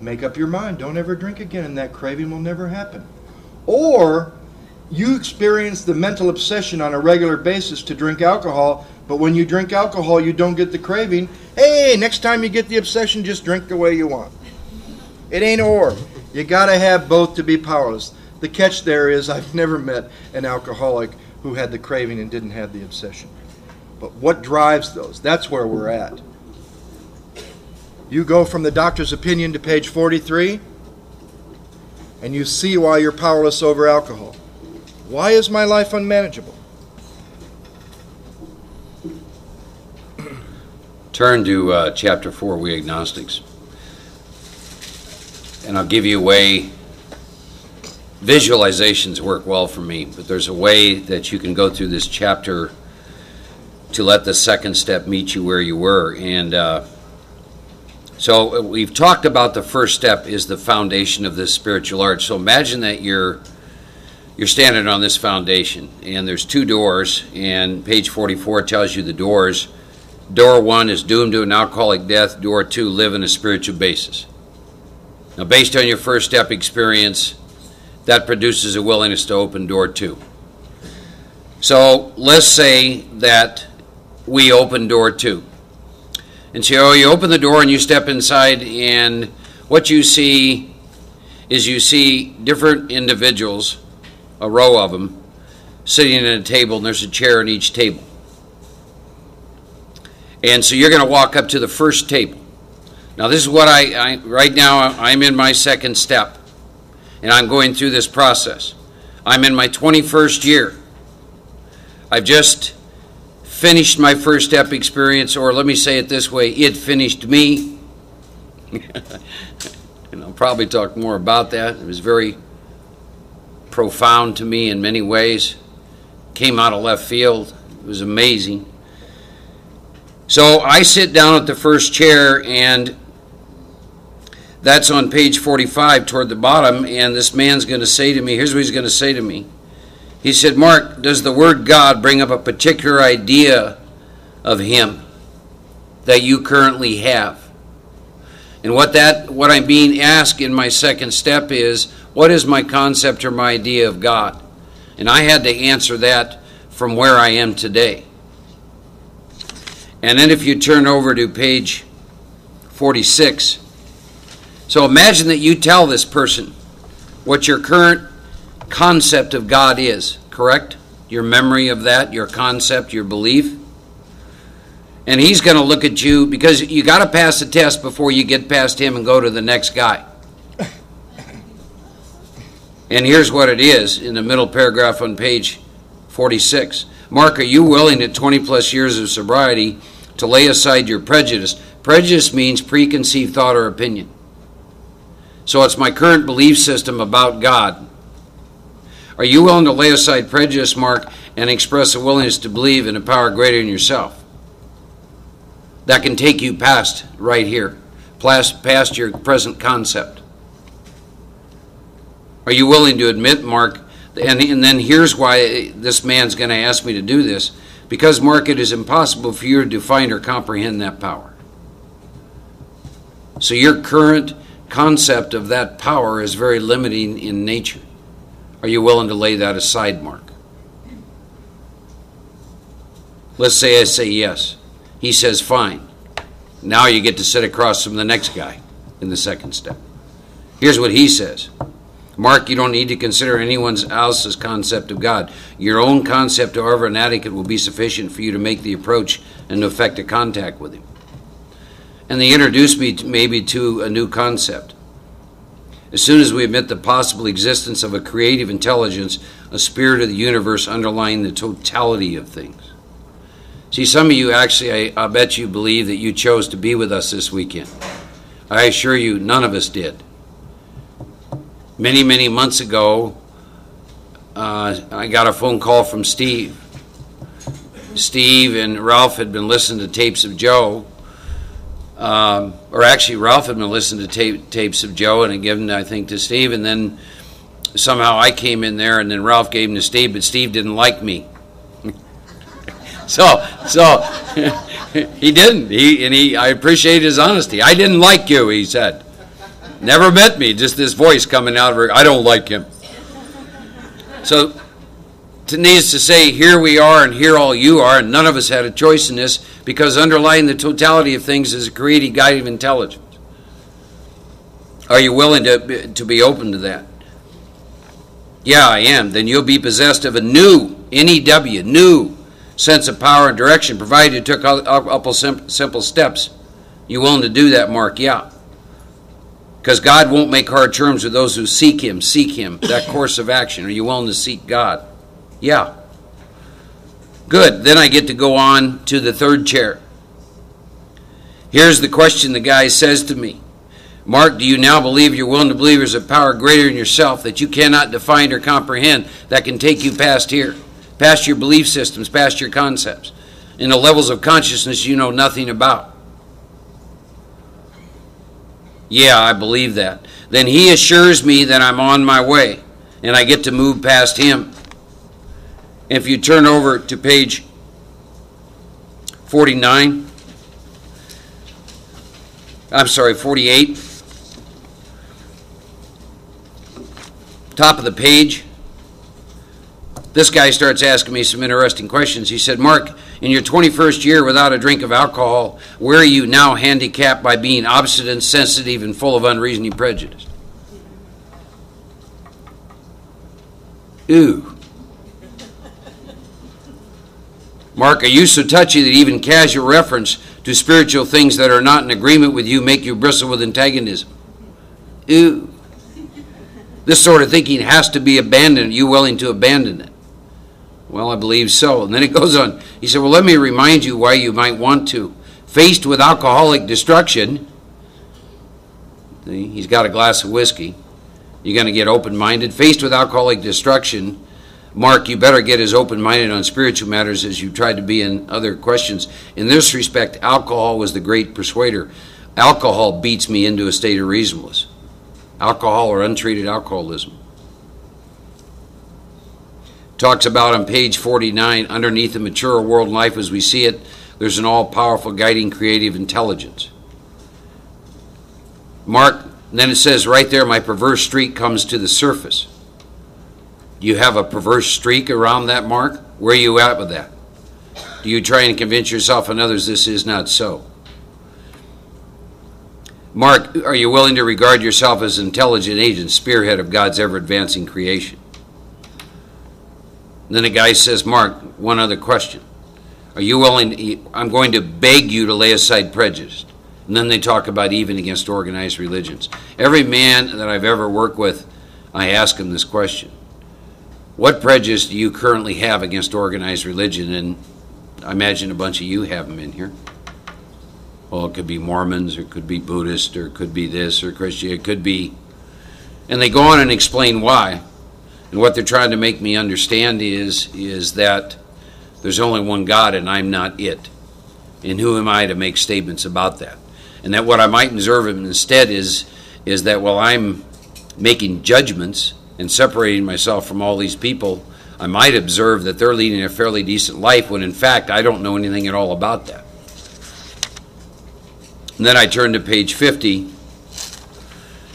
make up your mind. Don't ever drink again, and that craving will never happen. Or you experience the mental obsession on a regular basis to drink alcohol, but when you drink alcohol, you don't get the craving. Hey, next time you get the obsession, just drink the way you want. It ain't or. You got to have both to be powerless. The catch there is I've never met an alcoholic who had the craving and didn't have the obsession. But what drives those? That's where we're at. You go from the doctor's opinion to page 43, and you see why you're powerless over alcohol. Why is my life unmanageable? turn to chapter 4, We Agnostics. And I'll give you a way. Visualizations work well for me, but there's a way that you can go through this chapter to let the second step meet you where you were. And so we've talked about the first step is the foundation of this spiritual art. So imagine that you're standing on this foundation, and there's two doors, and page 44 tells you the doors. Door 1 is doomed to an alcoholic death. Door 2, live in a spiritual basis. Now, based on your first step experience, that produces a willingness to open door 2. So let's say that we open door 2. And so you open the door and you step inside, and what you see is you see different individuals, a row of them, sitting at a table, and there's a chair at each table. And so you're going to walk up to the first table. Now this is what I right now I'm in my second step, and I'm going through this process. I'm in my 21st year. I've just finished my first step experience, or let me say it this way, it finished me. And I'll probably talk more about that. It was very profound to me in many ways. Came out of left field. It was amazing. So I sit down at the first chair, and that's on page 45 toward the bottom, and this man's going to say to me, here's what he's going to say to me. He said, Mark, does the word God bring up a particular idea of him that you currently have? And what I'm being asked in my second step is, what is my concept or my idea of God? And I had to answer that from where I am today. And then if you turn over to page 46, so imagine that you tell this person what your current concept of God is, correct? Your memory of that, your concept, your belief. And he's going to look at you, because you got to pass the test before you get past him and go to the next guy. And here's what it is in the middle paragraph on page 46. Mark, are you willing at 20 plus years of sobriety to lay aside your prejudice? Prejudice means preconceived thought or opinion. So it's my current belief system about God. Are you willing to lay aside prejudice, Mark, and express a willingness to believe in a power greater than yourself? That can take you past right here, past your present concept. Are you willing to admit, Mark, and then here's why this man's going to ask me to do this, because, Mark, it is impossible for you to define or comprehend that power. So your current concept of that power is very limiting in nature. Are you willing to lay that aside, Mark? Let's say I say yes. He says fine. Now you get to sit across from the next guy in the second step. Here's what he says. Mark, you don't need to consider anyone else's concept of God. Your own concept, however inadequate, will be sufficient for you to make the approach and to effect a contact with him. And they introduce me maybe to a new concept. As soon as we admit the possible existence of a creative intelligence, a spirit of the universe underlying the totality of things. See, some of you actually, I bet you believe that you chose to be with us this weekend. I assure you, none of us did. Many, many months ago, I got a phone call from Steve. Steve and Ralph had been listening to tapes of Joe. Or actually, Ralph had been listening to tapes of Joe and had given, I think, to Steve. And then somehow I came in there, and then Ralph gave him to Steve, but Steve didn't like me. So he didn't. I appreciate his honesty. I didn't like you, he said. Never met me, just this voice coming out of her. I don't like him. So it needs to say, here we are and here all you are, and none of us had a choice in this, because underlying the totality of things is a creative guiding intelligence. Are you willing to be open to that? Yeah, I am. Then you'll be possessed of a new, N-E-W, new sense of power and direction, provided you took up simple steps. You willing to do that, Mark? Yeah. Because God won't make hard terms with those who seek him, that course of action. Are you willing to seek God? Yeah. Good. Then I get to go on to the third chair. Here's the question the guy says to me. Mark, do you now believe you're willing to believe there's a power greater than yourself that you cannot define or comprehend that can take you past here, past your belief systems, past your concepts, into levels of consciousness you know nothing about? Yeah, I believe that. Then he assures me that I'm on my way and I get to move past him. If you turn over to page 48, top of the page, this guy starts asking me some interesting questions. He said, Mark, in your 21st year without a drink of alcohol, where are you now handicapped by being obstinate, sensitive, and full of unreasoning prejudice? Ooh. Mark, are you so touchy that even casual reference to spiritual things that are not in agreement with you make you bristle with antagonism? Ooh. This sort of thinking has to be abandoned. Are you willing to abandon it? Well, I believe so. And then it goes on. He said, well, let me remind you why you might want to. Faced with alcoholic destruction, he's got a glass of whiskey. You're going to get open-minded. Faced with alcoholic destruction, Mark, you better get as open-minded on spiritual matters as you tried to be in other questions. In this respect, alcohol was the great persuader. Alcohol beats me into a state of reasonableness. Alcohol or untreated alcoholism. Talks about on page 49, underneath the mature world life as we see it, there's an all-powerful guiding creative intelligence. Mark, then it says right there, my perverse streak comes to the surface. You have a perverse streak around that, Mark? Where are you at with that? Do you try and convince yourself and others this is not so? Mark, are you willing to regard yourself as an intelligent agent, spearhead of God's ever-advancing creation? And then the guy says, Mark, one other question. Are you willing I'm going to beg you to lay aside prejudice. And then they talk about even against organized religions. Every man that I've ever worked with, I ask him this question. What prejudice do you currently have against organized religion? And I imagine a bunch of you have them in here. Well, it could be Mormons, or it could be Buddhist, or it could be this, or Christian, it could be. And they go on and explain why. And what they're trying to make me understand is that there's only one God and I'm not it. And who am I to make statements about that? And that what I might observe instead is that while I'm making judgments and separating myself from all these people, I might observe that they're leading a fairly decent life when in fact I don't know anything at all about that. And then I turn to page 50,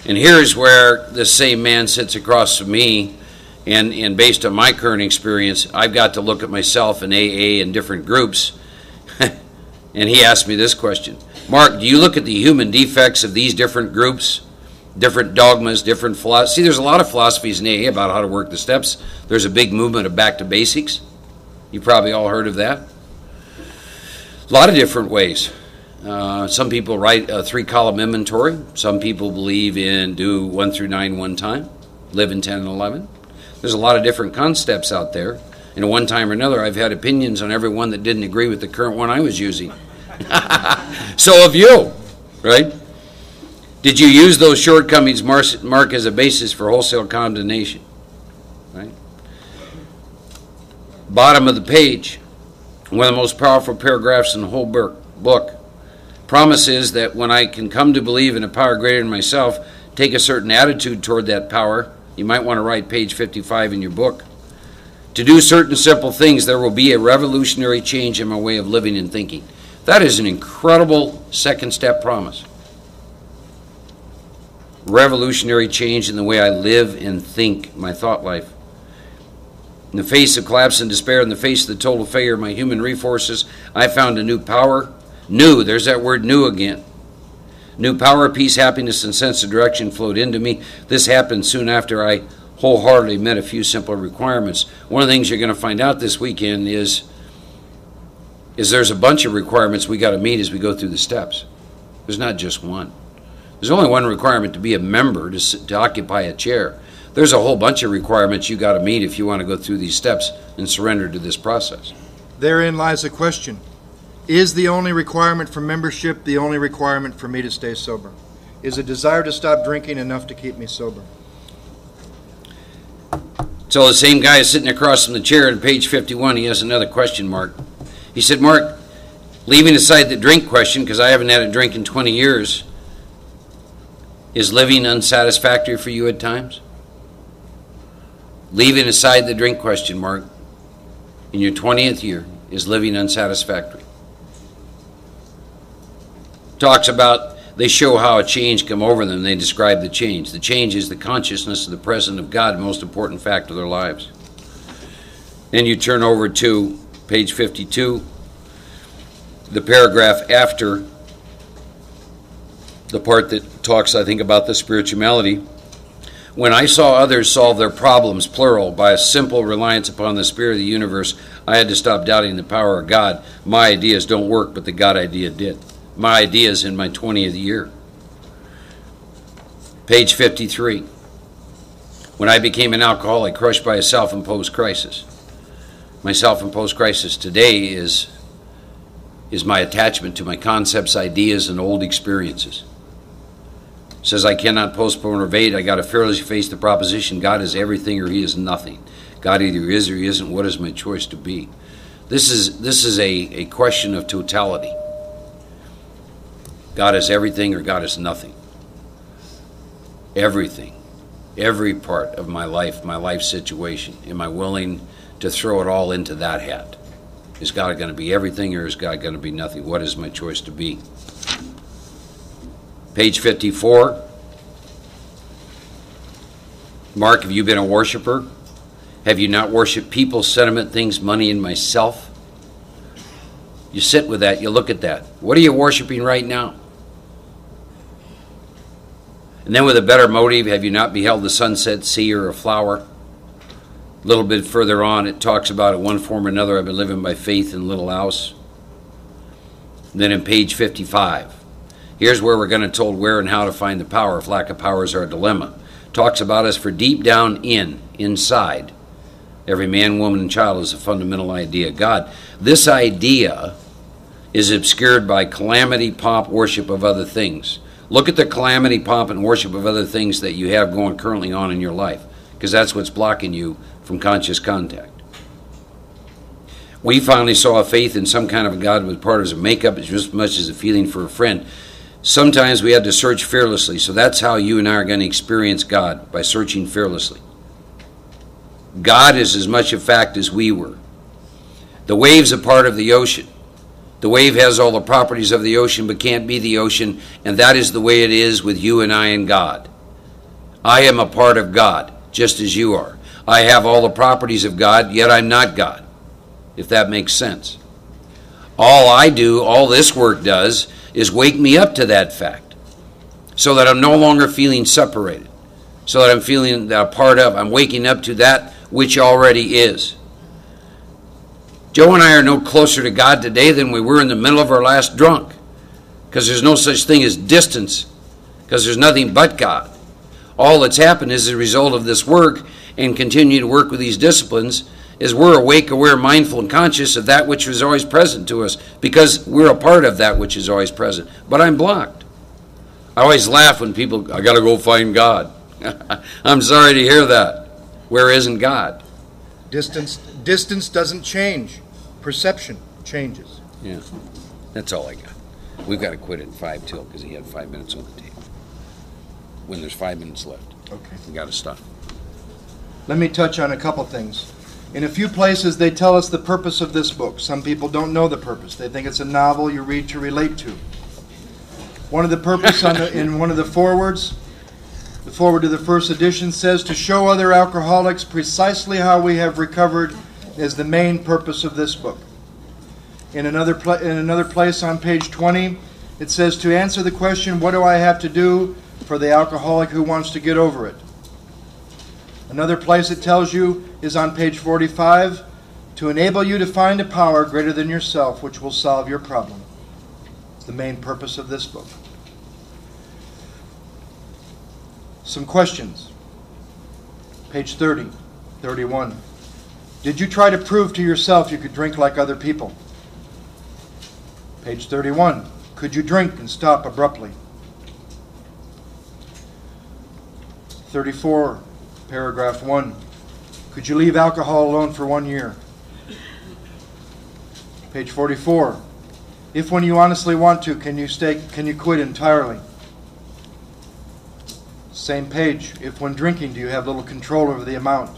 and here's where this same man sits across from me, and based on my current experience, I've got to look at myself in AA and different groups, and he asked me this question. Mark, do you look at the human defects of these different groups, different dogmas, different philosophies? See, there's a lot of philosophies in AA about how to work the steps. There's a big movement of back to basics. You probably all heard of that. A lot of different ways. Some people write a 3-column inventory. Some people believe in do 1 through 9 one time, live in 10 and 11. There's a lot of different concepts out there. And at one time or another, I've had opinions on every one that didn't agree with the current one I was using. So have you, right? Did you use those shortcomings, Mark, as a basis for wholesale condemnation? Right? Bottom of the page, one of the most powerful paragraphs in the whole book. Promises that when I can come to believe in a power greater than myself, take a certain attitude toward that power. You might want to write page 55 in your book. To do certain simple things, there will be a revolutionary change in my way of living and thinking. That is an incredible second step promise. Revolutionary change in the way I live and think, my thought life. In the face of collapse and despair, in the face of the total failure of my human resources, I found a new power. New, there's that word new again. New power, peace, happiness, and sense of direction flowed into me. This happened soon after I wholeheartedly met a few simple requirements. One of the things you're going to find out this weekend is there's a bunch of requirements we got to meet as we go through the steps. There's not just one. There's only one requirement to be a member, to occupy a chair. There's a whole bunch of requirements you got to meet if you want to go through these steps and surrender to this process. Therein lies a question. Is the only requirement for membership the only requirement for me to stay sober? Is a desire to stop drinking enough to keep me sober? So the same guy is sitting across from the chair at page 51. He has another question, Mark. He said, Mark, leaving aside the drink question, because I haven't had a drink in 20 years, is living unsatisfactory for you at times? Leaving aside the drink question, Mark, in your 20th year, is living unsatisfactory? Talks about, they show how a change come over them. They describe the change. The change is the consciousness of the presence of God, the most important fact of their lives. Then you turn over to page 52, the paragraph after the part that talks, I think, about the spirituality. When I saw others solve their problems, plural, by a simple reliance upon the spirit of the universe, I had to stop doubting the power of God. My ideas don't work, but the God idea did. My ideas in my 20th year. Page 53. When I became an alcoholic, crushed by a self-imposed crisis. My self-imposed crisis today is my attachment to my concepts, ideas, and old experiences. It says I cannot postpone or evade. I got to fearlessly face the proposition: God is everything or He is nothing. God either is or He isn't. What is my choice to be? This is a question of totality. God is everything or God is nothing. Everything. Every part of my life situation. Am I willing to throw it all into that hat? Is God going to be everything or is God going to be nothing? What is my choice to be? Page 54. Mark, have you been a worshiper? Have you not worshiped people, sentiment, things, money, and myself? You sit with that, you look at that. What are you worshiping right now? And then with a better motive, have you not beheld the sunset, sea, or a flower? A little bit further on, it talks about in one form or another, I've been living by faith in Little House. And then in page 55, here's where we're going to told where and how to find the power. If lack of power is our dilemma. Talks about us for deep down inside. Every man, woman, and child is a fundamental idea of God. This idea is obscured by calamity, pomp, worship of other things. Look at the calamity, pomp, and worship of other things that you have going currently on in your life, because that's what's blocking you from conscious contact. We finally saw a faith in some kind of a God with part of a makeup as just much as a feeling for a friend. Sometimes we had to search fearlessly, so that's how you and I are going to experience God, by searching fearlessly. God is as much a fact as we were. The wave's a part of the ocean. The wave has all the properties of the ocean but can't be the ocean, and that is the way it is with you and I and God. I am a part of God, just as you are. I have all the properties of God, yet I'm not God, if that makes sense. All I do, all this work does, is wake me up to that fact, so that I'm no longer feeling separated, so that I'm feeling a part of, I'm waking up to that which already is. Joe and I are no closer to God today than we were in the middle of our last drunk, because there's no such thing as distance, because there's nothing but God. All that's happened is as a result of this work and continue to work with these disciplines is we're awake, aware, mindful, and conscious of that which was always present to us, because we're a part of that which is always present. But I'm blocked. I always laugh when people, I got to go find God. I'm sorry to hear that. Where isn't God? Distance doesn't change. Perception changes. Yeah, that's all I got. We've got to quit at 5 till because he had 5 minutes on the table. When there's 5 minutes left, okay, we got to stop. Let me touch on a couple things. In a few places, they tell us the purpose of this book. Some people don't know the purpose. They think it's a novel you read to relate to. One of the purpose in one of the forwards, the forward to the first edition says, to show other alcoholics precisely how we have recovered is the main purpose of this book. In another place on page 20, it says to answer the question, what do I have to do for the alcoholic who wants to get over it? Another place it tells you is on page 45, to enable you to find a power greater than yourself which will solve your problem. It's the main purpose of this book. Some questions. Page 30, 31. Did you try to prove to yourself you could drink like other people? Page 31. Could you drink and stop abruptly? 34, paragraph 1. Could you leave alcohol alone for 1 year? Page 44. If when you honestly want to, can you quit entirely? Same page. If when drinking, do you have little control over the amount?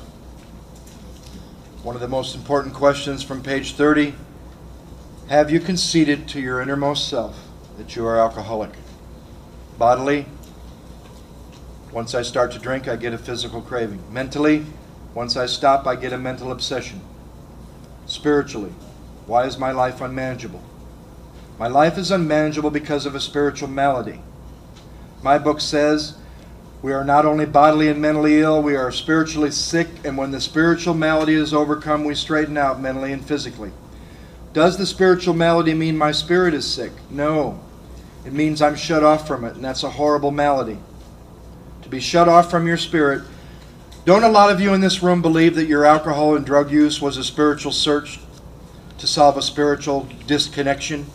One of the most important questions from page 30. Have you conceded to your innermost self that you are alcoholic? Bodily, once I start to drink, I get a physical craving. Mentally, once I stop, I get a mental obsession. Spiritually, why is my life unmanageable? My life is unmanageable because of a spiritual malady. My book says we are not only bodily and mentally ill, we are spiritually sick, and when the spiritual malady is overcome, we straighten out mentally and physically. Does the spiritual malady mean my spirit is sick? No. It means I'm shut off from it, and that's a horrible malady. To be shut off from your spirit. Don't a lot of you in this room believe that your alcohol and drug use was a spiritual search to solve a spiritual disconnection?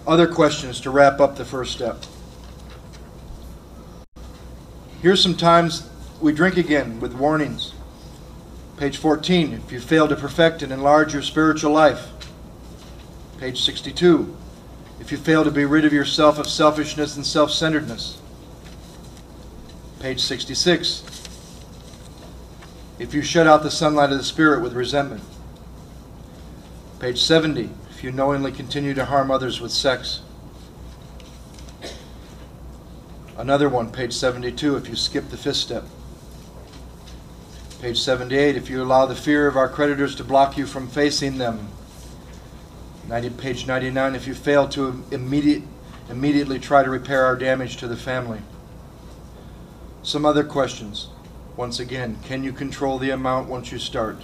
Other questions to wrap up the first step. Here's some times we drink again with warnings. Page 14, if you fail to perfect and enlarge your spiritual life. Page 62, if you fail to be rid of yourself of selfishness and self-centeredness. Page 66, if you shut out the sunlight of the Spirit with resentment. Page 70, if you knowingly continue to harm others with sex. Another one, page 72, if you skip the fifth step. Page 78, if you allow the fear of our creditors to block you from facing them. Page 99, if you fail to immediately try to repair our damage to the family. Some other questions. Once again, can you control the amount once you start?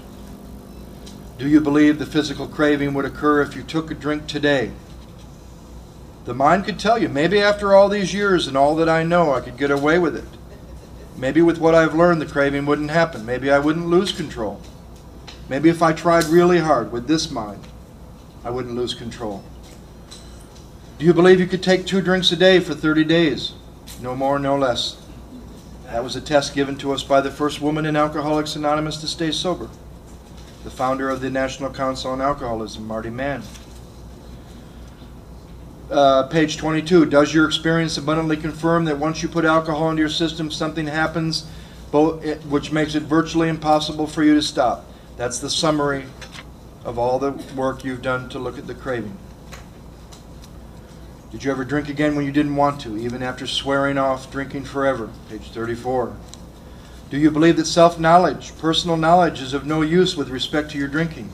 Do you believe the physical craving would occur if you took a drink today? The mind could tell you, maybe after all these years and all that I know, I could get away with it. Maybe with what I've learned, the craving wouldn't happen. Maybe I wouldn't lose control. Maybe if I tried really hard with this mind, I wouldn't lose control. Do you believe you could take 2 drinks a day for 30 days? No more, no less. That was a test given to us by the first woman in Alcoholics Anonymous to stay sober, the founder of the National Council on Alcoholism, Marty Mann. Page 22, does your experience abundantly confirm that once you put alcohol into your system, something happens which makes it virtually impossible for you to stop? That's the summary of all the work you've done to look at the craving. Did you ever drink again when you didn't want to, even after swearing off drinking forever? Page 34. Do you believe that self-knowledge, personal knowledge, is of no use with respect to your drinking?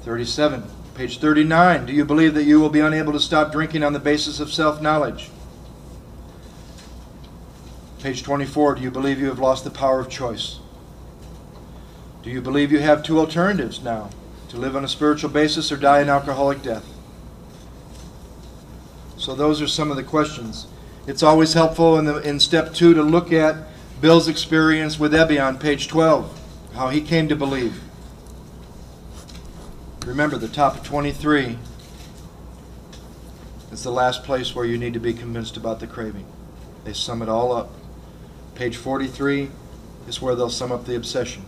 37. Page 39. Do you believe that you will be unable to stop drinking on the basis of self-knowledge? Page 24. Do you believe you have lost the power of choice? Do you believe you have 2 alternatives now, to live on a spiritual basis or die an alcoholic death? So those are some of the questions. It's always helpful in step 2 to look at Bill's experience with Ebby on page 12, how he came to believe. Remember, the top of 23 is the last place where you need to be convinced about the craving. They sum it all up. Page 43 is where they'll sum up the obsession.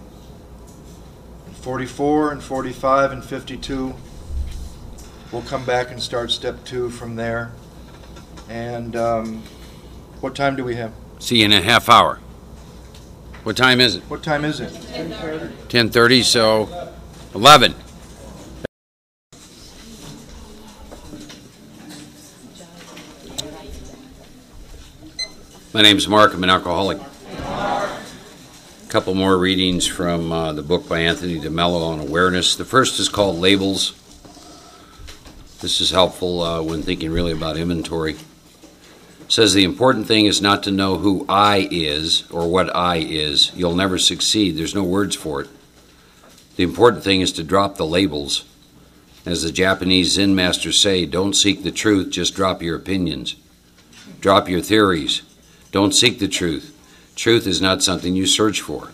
44 and 45 and 52, we'll come back and start step 2 from there. And what time do we have? See you in a half hour. What time is it? What time is it? 10:30. 10:30, so 11. My name's Mark. I'm an alcoholic. A couple more readings from the book by Anthony DeMello on awareness. The first is called Labels. This is helpful when thinking really about inventory. It says the important thing is not to know who I is or what I is. You'll never succeed. There's no words for it. The important thing is to drop the labels. As the Japanese Zen masters say, don't seek the truth, just drop your opinions. Drop your theories. Don't seek the truth. Truth is not something you search for.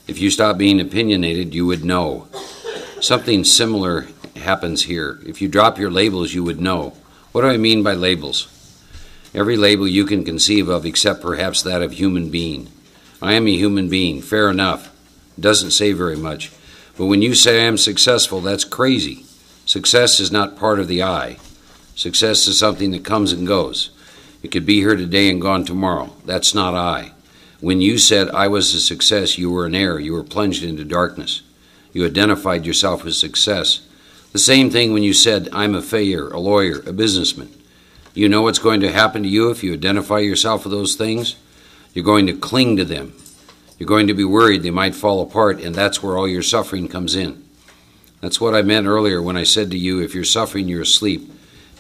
If you stop being opinionated, you would know. Something similar happens here. If you drop your labels, you would know. What do I mean by labels? Every label you can conceive of except perhaps that of human being. I am a human being, fair enough. Doesn't say very much. But when you say I am successful, that's crazy. Success is not part of the I. Success is something that comes and goes. It could be here today and gone tomorrow. That's not I. When you said I was a success, you were in error. You were plunged into darkness. You identified yourself as success. The same thing when you said I'm a failure, a lawyer, a businessman. You know what's going to happen to you if you identify yourself with those things? You're going to cling to them. You're going to be worried they might fall apart, and that's where all your suffering comes in. That's what I meant earlier when I said to you, if you're suffering, you're asleep.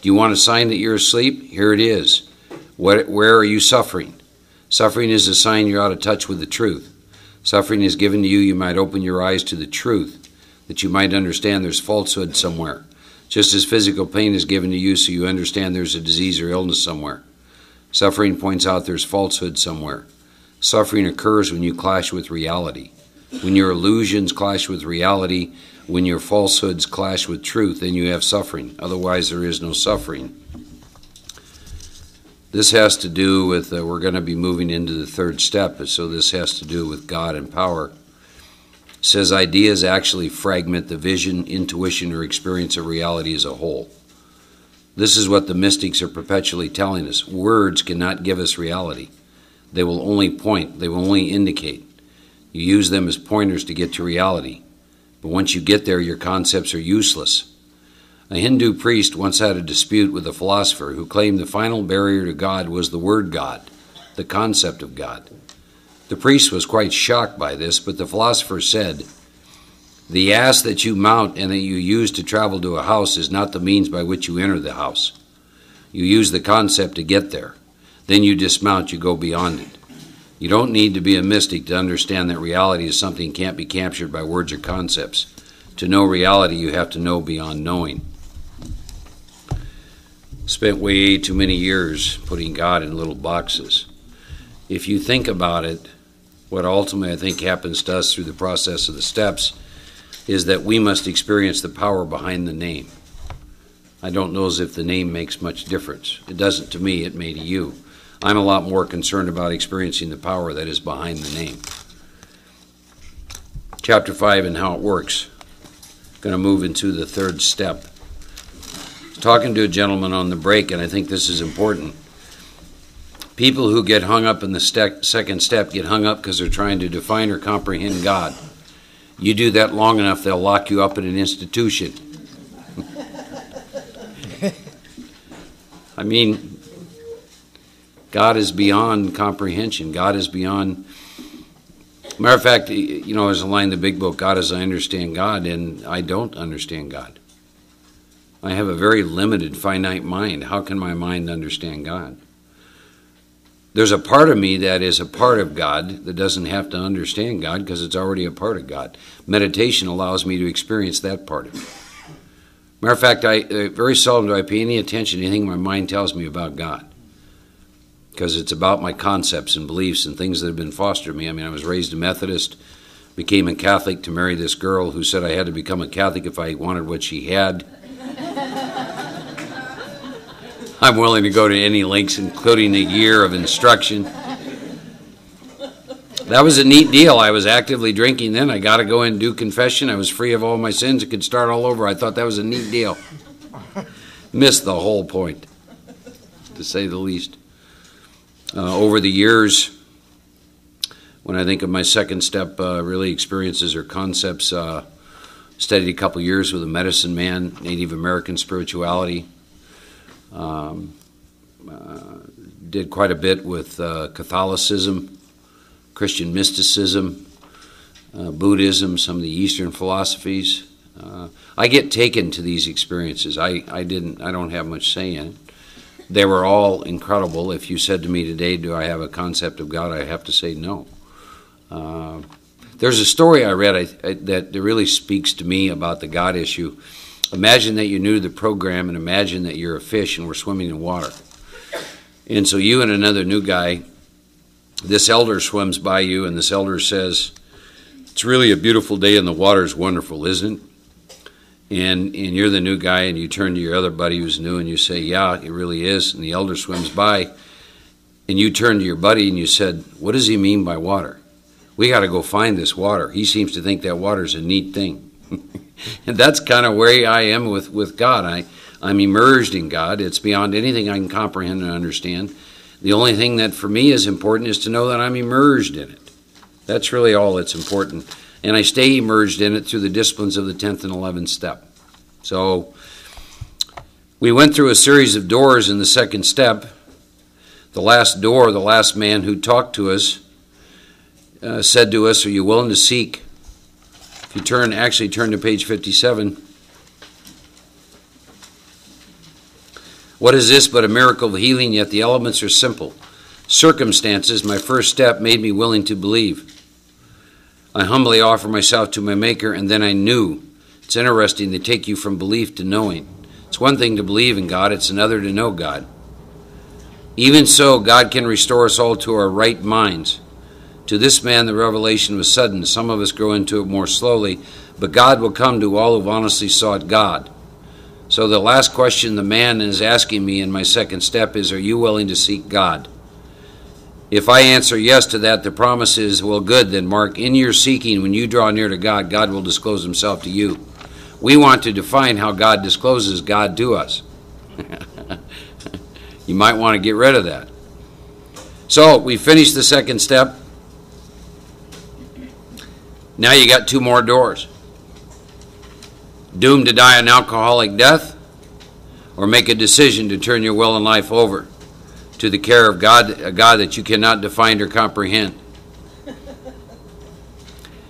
Do you want a sign that you're asleep? Here it is. Where are you suffering? Suffering is a sign you're out of touch with the truth. Suffering is given to you, you might open your eyes to the truth, that you might understand there's falsehood somewhere. Just as physical pain is given to you so you understand there's a disease or illness somewhere. Suffering points out there's falsehood somewhere. Suffering occurs when you clash with reality. When your illusions clash with reality, when your falsehoods clash with truth, then you have suffering. Otherwise, there is no suffering. This has to do with, we're going to be moving into the third step, so this has to do with God and power. It says ideas actually fragment the vision, intuition, or experience of reality as a whole. This is what the mystics are perpetually telling us. Words cannot give us reality. They will only point. They will only indicate. You use them as pointers to get to reality. But once you get there, your concepts are useless. A Hindu priest once had a dispute with a philosopher who claimed the final barrier to God was the word God, the concept of God. The priest was quite shocked by this, but the philosopher said, "The ass that you mount and that you use to travel to a house is not the means by which you enter the house. You use the concept to get there. Then you dismount, you go beyond it. You don't need to be a mystic to understand that reality is something that can't be captured by words or concepts. To know reality, you have to know beyond knowing." Spent way too many years putting God in little boxes. If you think about it, what ultimately I think happens to us through the process of the steps is that we must experience the power behind the name. I don't know as if the name makes much difference. It doesn't to me, it may to you. I'm a lot more concerned about experiencing the power that is behind the name. Chapter 5 and how it works. Going to move into the third step. I was talking to a gentleman on the break, and I think this is important. People who get hung up in the second step get hung up because they're trying to define or comprehend God. You do that long enough, they'll lock you up in an institution. I mean, God is beyond comprehension. God is beyond... Matter of fact, you know, there's a line in the big book, God as I understand God, and I don't understand God. I have a very limited, finite mind. How can my mind understand God? There's a part of me that is a part of God that doesn't have to understand God because it's already a part of God. Meditation allows me to experience that part of it. Matter of fact, I very seldom do I pay any attention to anything my mind tells me about God, because it's about my concepts and beliefs and things that have been fostered in me. I mean, I was raised a Methodist, became a Catholic to marry this girl who said I had to become a Catholic if I wanted what she had. I'm willing to go to any lengths, including a year of instruction. That was a neat deal. I was actively drinking then. I got to go in and do confession. I was free of all my sins. I could start all over. I thought that was a neat deal. Missed the whole point, to say the least. Over the years, when I think of my second step, really experiences or concepts, studied a couple years with a medicine man, Native American spirituality. Did quite a bit with Catholicism, Christian mysticism, Buddhism, some of the Eastern philosophies. I get taken to these experiences. I don't have much say in it. They were all incredible. If you said to me today, do I have a concept of God, I have to say no. There's a story I read that really speaks to me about the God issue. Imagine that you're new to the program, and imagine that you're a fish and we're swimming in water. And so you and another new guy, this elder swims by you, and this elder says, "It's really a beautiful day and the water's wonderful, isn't it?" and you're the new guy, and you turn to your other buddy who's new, and you say, yeah, it really is, and the elder swims by, and you turn to your buddy and you said, what does he mean by water? We got to go find this water. He seems to think that water's a neat thing. And that's kind of where I am with God. I'm immersed in God. It's beyond anything I can comprehend and understand. The only thing that for me is important is to know that I'm immersed in it. That's really all that's important. And I stay immersed in it through the disciplines of the 10th and 11th step. So we went through a series of doors in the second step. The last door, the last man who talked to us said to us, are you willing to seek? If you turn to page 57. What is this but a miracle of healing, yet the elements are simple. Circumstances, my first step, made me willing to believe. I humbly offer myself to my Maker, and then I knew. It's interesting to take you from belief to knowing. It's one thing to believe in God, it's another to know God. Even so, God can restore us all to our right minds. To this man, the revelation was sudden. Some of us grow into it more slowly, but God will come to all who've honestly sought God. So the last question the man is asking me in my second step is, are you willing to seek God? If I answer yes to that, the promise is, well, good, then Mark, in your seeking, when you draw near to God, God will disclose himself to you. We want to define how God discloses God to us. You might want to get rid of that. So we finished the second step. Now you got two more doors. Doomed to die an alcoholic death, or make a decision to turn your will and life over to the care of God, a God that you cannot define or comprehend.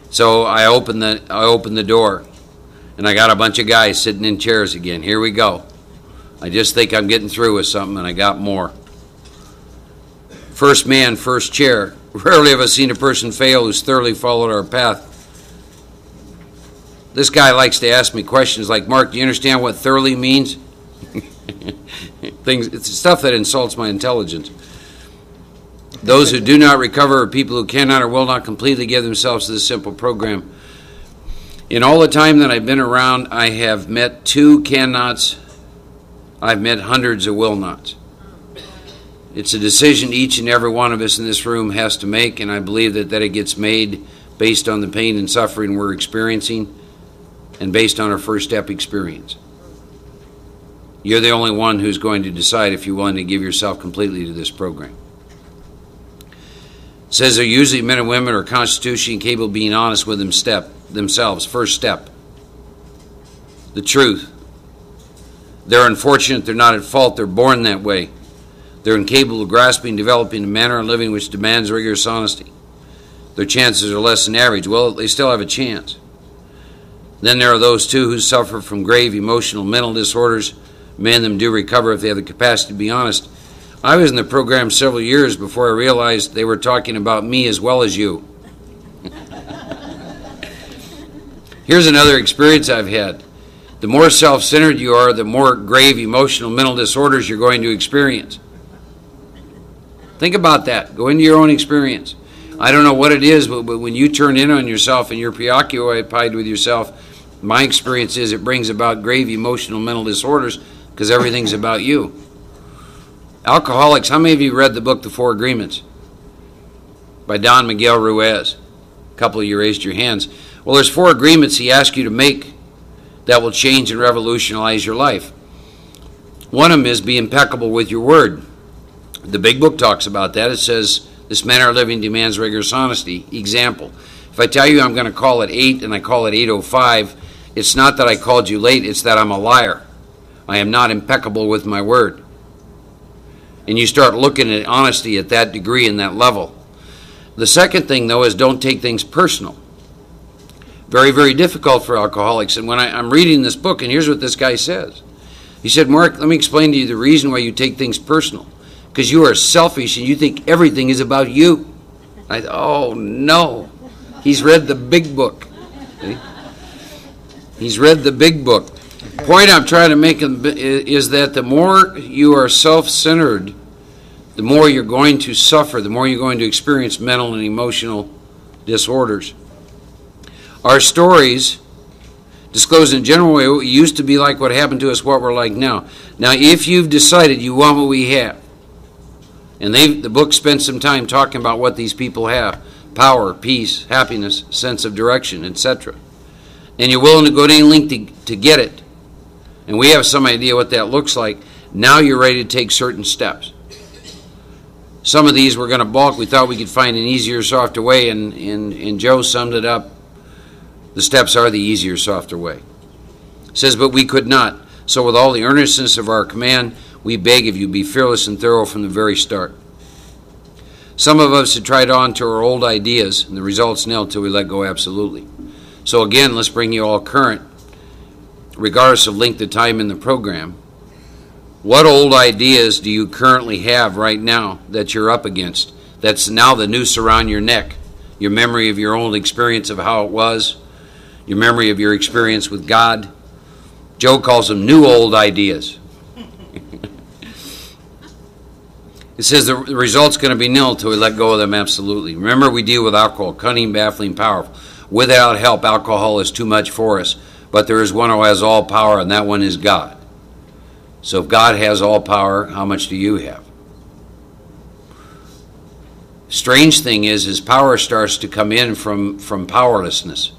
So I opened the door, and I got a bunch of guys sitting in chairs again. Here we go. I just think I'm getting through with something, and I got more. First man, first chair. Rarely have I seen a person fail who's thoroughly followed our path. This guy likes to ask me questions like, Mark, do you understand what thoroughly means? It's stuff that insults my intelligence. Those who do not recover are people who cannot or will not completely give themselves to this simple program. In all the time that I've been around, I have met 2 cannots. I've met hundreds of will nots. It's a decision each and every one of us in this room has to make, and I believe that it gets made based on the pain and suffering we're experiencing and based on our first step experience. You're the only one who's going to decide if you're willing to give yourself completely to this program. It says they're usually men and women are constitutionally capable of being honest with themselves. First step. The truth. They're unfortunate, they're not at fault, they're born that way. They're incapable of grasping, developing a manner of living which demands rigorous honesty. Their chances are less than average. Well, they still have a chance. Then there are those too who suffer from grave emotional, mental disorders. Many of them do recover if they have the capacity to be honest. I was in the program several years before I realized they were talking about me as well as you. Here's another experience I've had. The more self-centered you are, the more grave emotional, mental disorders you're going to experience. Think about that. Go into your own experience. I don't know what it is, but when you turn in on yourself and you're preoccupied with yourself, my experience is it brings about grave emotional, mental disorders because everything's about you. Alcoholics, how many of you read the book The 4 Agreements by Don Miguel Ruiz? A couple of you raised your hands. Well, there's 4 agreements he asks you to make that will change and revolutionize your life. One of them is be impeccable with your word. The big book talks about that. It says, this manner of living demands rigorous honesty. Example, if I tell you I'm going to call at 8 and I call at 8:05, it's not that I called you late, it's that I'm a liar. I am not impeccable with my word. And you start looking at honesty at that degree and that level. The second thing, though, is don't take things personal. Very, very difficult for alcoholics. And when I'm reading this book, and here's what this guy says. He said, Mark, let me explain to you the reason why you take things personal. Because you are selfish and you think everything is about you. Oh, no. He's read the big book. See? He's read the big book. The point I'm trying to make is that the more you are self-centered, the more you're going to suffer, the more you're going to experience mental and emotional disorders. Our stories Disclosed in a general way, what used to be like, what happened to us, what we're like now. Now, if you've decided you want what we have, and the book spent some time talking about what these people have, power, peace, happiness, sense of direction, etc., and you're willing to go to any length to get it, and we have some idea what that looks like, now you're ready to take certain steps. Some of these we're going to balk. We thought we could find an easier, softer way, and Joe summed it up. The steps are the easier, softer way. It says, but we could not. So with all the earnestness of our command, we beg of you, be fearless and thorough from the very start. Some of us had tried on to our old ideas, and the results nil till we let go absolutely. So again, let's bring you all current, regardless of length of time in the program. What old ideas do you currently have right now that you're up against? That's now the noose around your neck. Your memory of your old experience of how it was. Your memory of your experience with God. Joe calls them new old ideas. It says the result's going to be nil until we let go of them absolutely. Remember, we deal with alcohol, cunning, baffling, powerful. Without help, alcohol is too much for us. But there is one who has all power, and that one is God. So if God has all power, how much do you have? Strange thing is power starts to come in from powerlessness.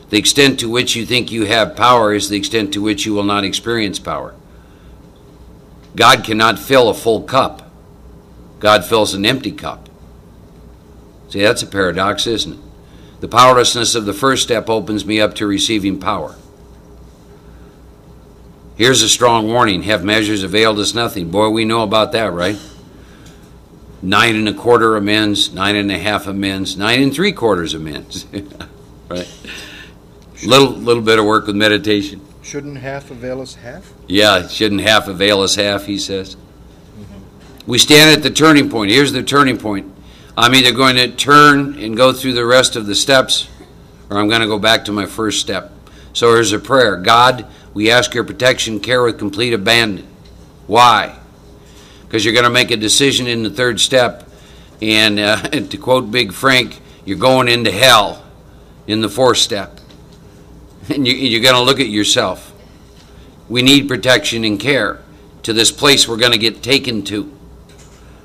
The extent to which you think you have power is the extent to which you will not experience power. God cannot fill a full cup. God fills an empty cup. See, that's a paradox, isn't it? The powerlessness of the first step opens me up to receiving power. Here's a strong warning. Have measures availed us nothing. Boy, we know about that, right? 9 1/4 amends, 9 1/2 amends, 9 3/4 amends. Right? Little bit of work with meditation. Shouldn't half avail us half? Yeah, shouldn't half avail us half, he says. We stand at the turning point. Here's the turning point. I'm either going to turn and go through the rest of the steps, or I'm going to go back to my first step. So here's a prayer. God, we ask your protection, care with complete abandon. Why? Because you're going to make a decision in the third step, and to quote Big Frank, you're going into hell in the fourth step. And you're going to look at yourself. We need protection and care to this place we're going to get taken to.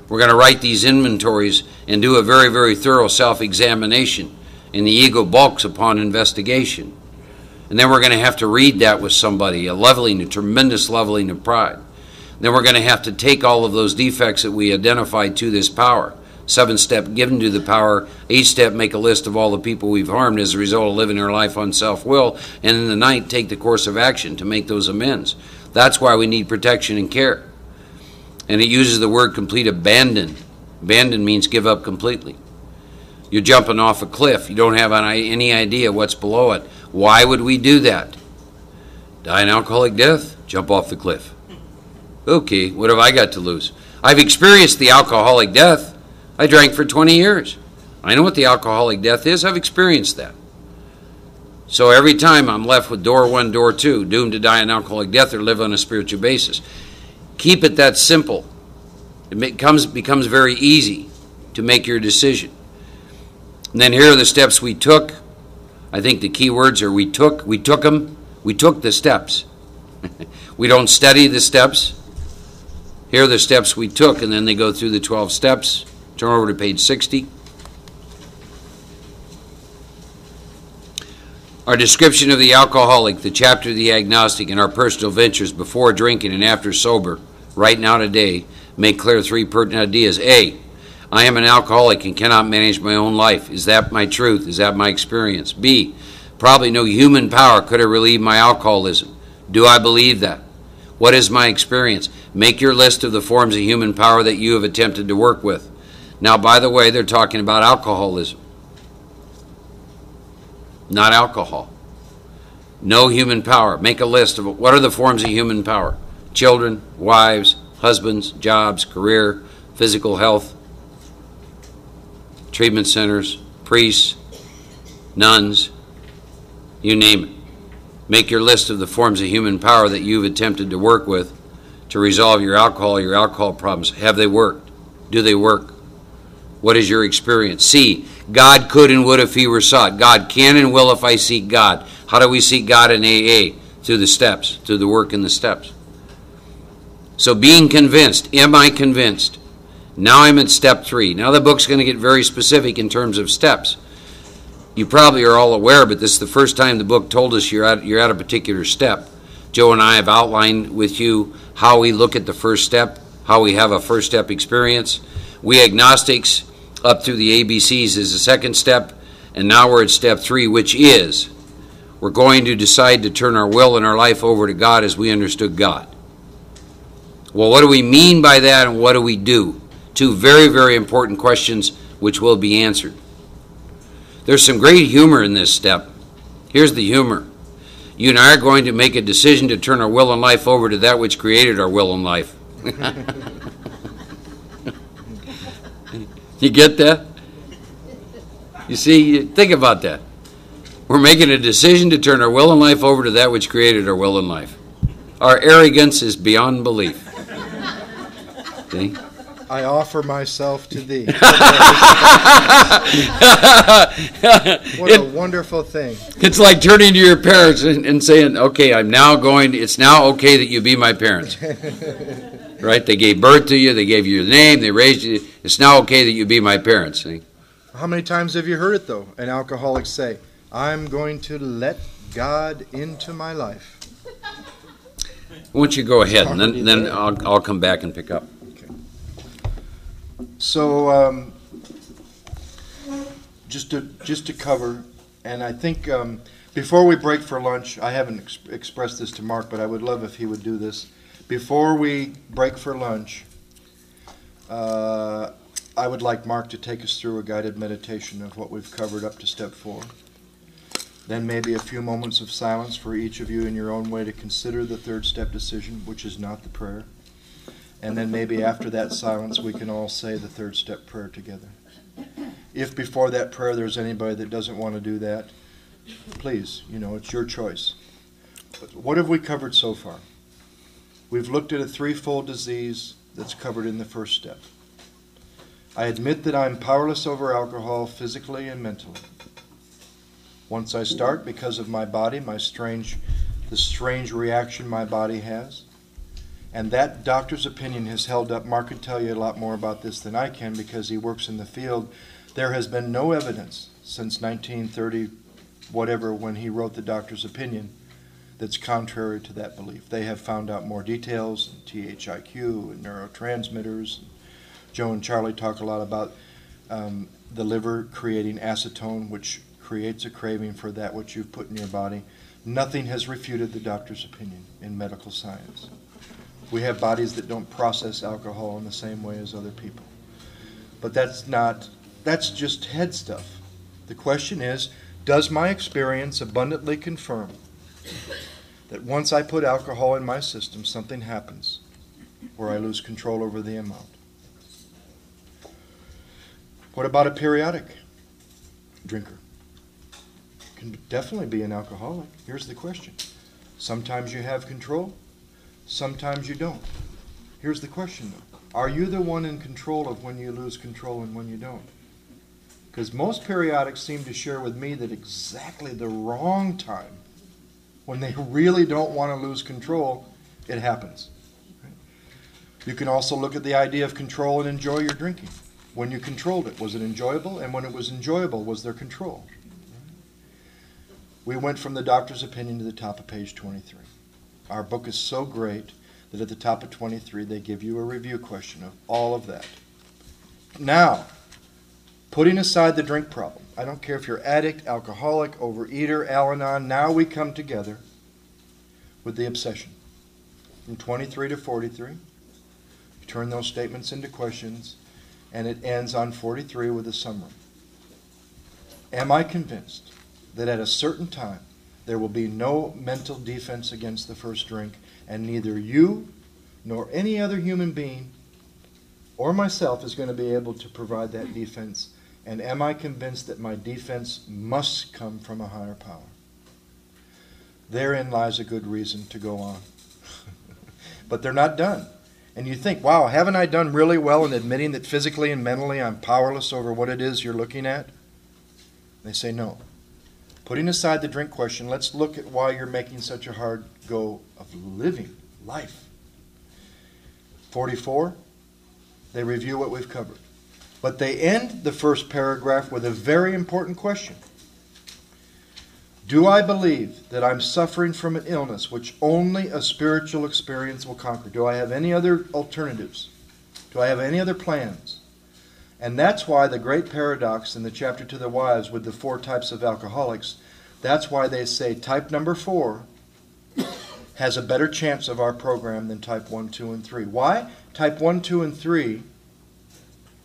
We're going to write these inventories and do a very, very thorough self-examination, and the ego balks upon investigation. And then we're going to have to read that with somebody, a tremendous leveling of pride. Then we're going to have to take all of those defects that we identified to this power. 7-step, given to the power. 8-step, make a list of all the people we've harmed as a result of living our life on self-will. And in the 9th, take the course of action to make those amends. That's why we need protection and care. And it uses the word complete abandon. Abandon means give up completely. You're jumping off a cliff. You don't have any idea what's below it. Why would we do that? Die an alcoholic death? Jump off the cliff. Okay, what have I got to lose? I've experienced the alcoholic death. I drank for 20 years. I know what the alcoholic death is. I've experienced that. So every time I'm left with door 1, door 2, doomed to die an alcoholic death or live on a spiritual basis. Keep it that simple. It becomes very easy to make your decision. And then here are the steps we took. I think the key words are we took them. We took the steps. We don't study the steps. Here are the steps we took, and then they go through the 12 steps. Turn over to page 60. Our description of the alcoholic, the chapter of the agnostic, and our personal ventures before drinking and after sober, right now today, make clear 3 pertinent ideas. A, I am an alcoholic and cannot manage my own life. Is that my truth? Is that my experience? B, probably no human power could have relieved my alcoholism. Do I believe that? What is my experience? Make your list of the forms of human power that you have attempted to work with. Now, by the way, they're talking about alcoholism, not alcohol. No human power. Make a list of what are the forms of human power. Children, wives, husbands, jobs, career, physical health, treatment centers, priests, nuns, you name it. Make your list of the forms of human power that you've attempted to work with to resolve your alcohol problems. Have they worked? Do they work? What is your experience? C, God could and would if he were sought. God can and will if I seek God. How do we seek God in AA? Through the steps, through the work in the steps. So being convinced, am I convinced? Now I'm at step 3. Now the book's going to get very specific in terms of steps. You probably are all aware, but this is the first time the book told us you're at a particular step. Joe and I have outlined with you how we look at the first step, how we have a first step experience. We agnostics up through the ABCs is the second step, and now we're at step 3, which is we're going to decide to turn our will and our life over to God as we understood God. Well, what do we mean by that, and what do we do? 2 very, very important questions which will be answered. There's some great humor in this step. Here's the humor. You and I are going to make a decision to turn our will and life over to that which created our will and life. You get that? You see, think about that. We're making a decision to turn our will and life over to that which created our will and life. Our arrogance is beyond belief. See? I offer myself to thee. What a wonderful thing. It's like turning to your parents and saying, okay, it's now okay that you be my parents. Right? They gave birth to you, they gave you the name, they raised you. It's now okay that you be my parents. See? How many times have you heard it, though? An alcoholic say, I'm going to let God into my life. Why don't you go ahead, and then I'll come back and pick up. So, just to cover, and I think before we break for lunch, I haven't expressed this to Mark, but I would love if he would do this. Before we break for lunch, I would like Mark to take us through a guided meditation of what we've covered up to step 4. Then maybe a few moments of silence for each of you in your own way to consider the third step decision, which is not the prayer. And then maybe after that silence, we can all say the third step prayer together. If before that prayer there's anybody that doesn't want to do that, please, it's your choice. But what have we covered so far? We've looked at a threefold disease that's covered in the first step. I admit that I'm powerless over alcohol physically and mentally. Once I start, because of my body, the strange reaction my body has, and that doctor's opinion has held up. Mark could tell you a lot more about this than I can because he works in the field. There has been no evidence since 1930, whatever, when he wrote the doctor's opinion, that's contrary to that belief. They have found out more details, THIQ and neurotransmitters. Joe and Charlie talk a lot about the liver creating acetone, which creates a craving for that which you've put in your body. Nothing has refuted the doctor's opinion in medical science. We have bodies that don't process alcohol in the same way as other people. But that's just head stuff. The question is, does my experience abundantly confirm that once I put alcohol in my system, something happens where I lose control over the amount? What about a periodic drinker? Can definitely be an alcoholic. Here's the question. Sometimes you have control, sometimes you don't. Here's the question, though. Are you the one in control of when you lose control and when you don't? Because most periodics seem to share with me that exactly the wrong time, when they really don't want to lose control, it happens. You can also look at the idea of control and enjoy your drinking. When you controlled it, was it enjoyable? And when it was enjoyable, was there control? We went from the doctor's opinion to the top of page 23. Our book is so great that at the top of 23 they give you a review question of all of that. Now, putting aside the drink problem, I don't care if you're addict, alcoholic, overeater, Al-Anon, now we come together with the obsession. From 23 to 43, you turn those statements into questions, and it ends on 43 with a summary. Am I convinced that at a certain time there will be no mental defense against the first drink, and neither you nor any other human being or myself is going to be able to provide that defense? And am I convinced that my defense must come from a higher power? Therein lies a good reason to go on. But they're not done. And you think, wow, haven't I done really well in admitting that physically and mentally I'm powerless over what it is you're looking at? They say no. Putting aside the drink question, let's look at why you're making such a hard go of living life. 44, they review what we've covered. But they end the first paragraph with a very important question. Do I believe that I'm suffering from an illness which only a spiritual experience will conquer? Do I have any other alternatives? Do I have any other plans? And that's why the great paradox in the chapter to the wives with the 4 types of alcoholics, that's why they say type number 4 has a better chance of our program than type 1, 2, and 3. Why? Type 1, 2, and 3,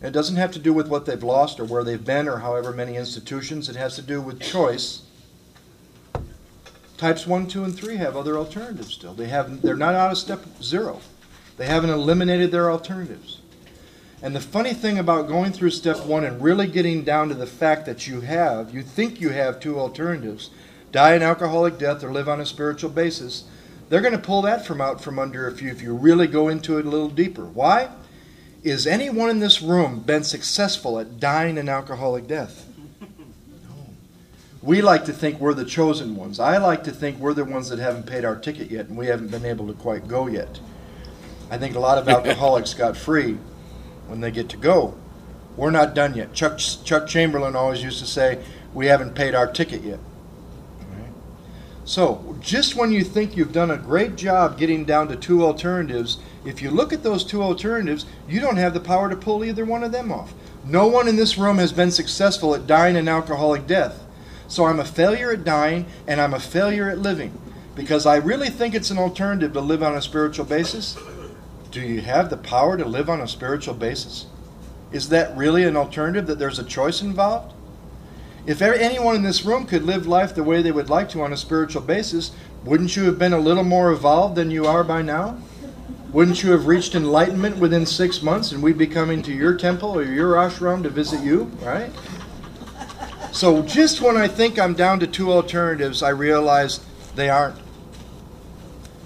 it doesn't have to do with what they've lost or where they've been or however many institutions. It has to do with choice. Types 1, 2, and 3 have other alternatives still. They're not out of step 0. They haven't eliminated their alternatives. And the funny thing about going through step 1 and really getting down to the fact that you think you have 2 alternatives, die an alcoholic death or live on a spiritual basis, they're going to pull that out from under if you really go into it a little deeper. Why? Is anyone in this room been successful at dying an alcoholic death? No. We like to think we're the chosen ones. I like to think we're the ones that haven't paid our ticket yet and we haven't been able to quite go yet. I think a lot of alcoholics got free when they get to go. We're not done yet. Chuck Chamberlain always used to say, we haven't paid our ticket yet. Right? So, just when you think you've done a great job getting down to 2 alternatives, if you look at those 2 alternatives, you don't have the power to pull either one of them off. No one in this room has been successful at dying an alcoholic death. So I'm a failure at dying, and I'm a failure at living. Because I really think it's an alternative to live on a spiritual basis. Do you have the power to live on a spiritual basis? Is that really an alternative, that there's a choice involved? If anyone in this room could live life the way they would like to on a spiritual basis, wouldn't you have been a little more evolved than you are by now? Wouldn't you have reached enlightenment within 6 months and we'd be coming to your temple or your ashram to visit you, right? So just when I think I'm down to 2 alternatives, I realize they aren't.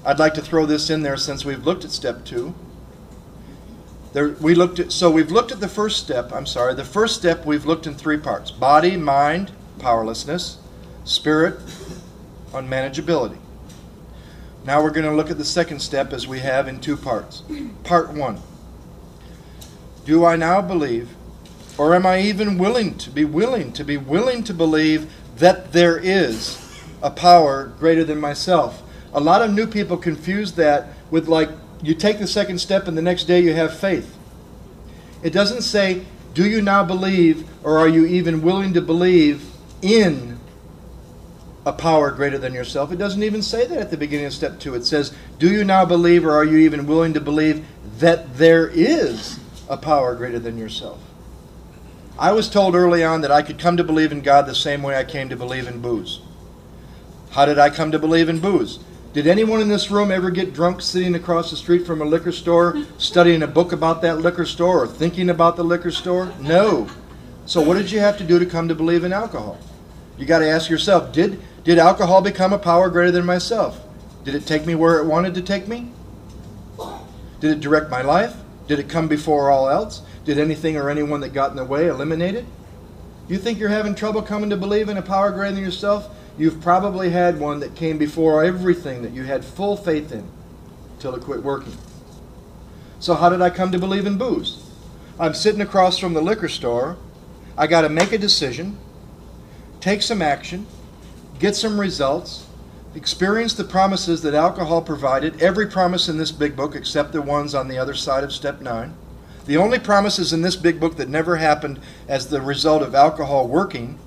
I'd like to throw this in there since we've looked at step 2. We've looked at the first step. The first step we've looked in 3 parts. Body, mind, powerlessness. Spirit, unmanageability. Now we're going to look at the second step as we have in 2 parts. Part 1. Do I now believe, or am I even willing to believe that there is a power greater than myself? A lot of new people confuse that with you take the second step and the next day you have faith. It doesn't say, do you now believe, or are you even willing to believe in a power greater than yourself? It doesn't even say that at the beginning of step 2. It says, do you now believe, or are you even willing to believe that there is a power greater than yourself? I was told early on that I could come to believe in God the same way I came to believe in booze. How did I come to believe in booze? Did anyone in this room ever get drunk sitting across the street from a liquor store, studying a book about that liquor store or thinking about the liquor store? No. So what did you have to do to come to believe in alcohol? You got to ask yourself, did alcohol become a power greater than myself? Did it take me where it wanted to take me? Did it direct my life? Did it come before all else? Did anything or anyone that got in the way eliminate it? You think you're having trouble coming to believe in a power greater than yourself? You've probably had one that came before everything that you had full faith in till it quit working. So how did I come to believe in booze? I'm sitting across from the liquor store. I got to make a decision, take some action, get some results, experience the promises that alcohol provided, every promise in this big book except the ones on the other side of step 9. The only promises in this big book that never happened as the result of alcohol working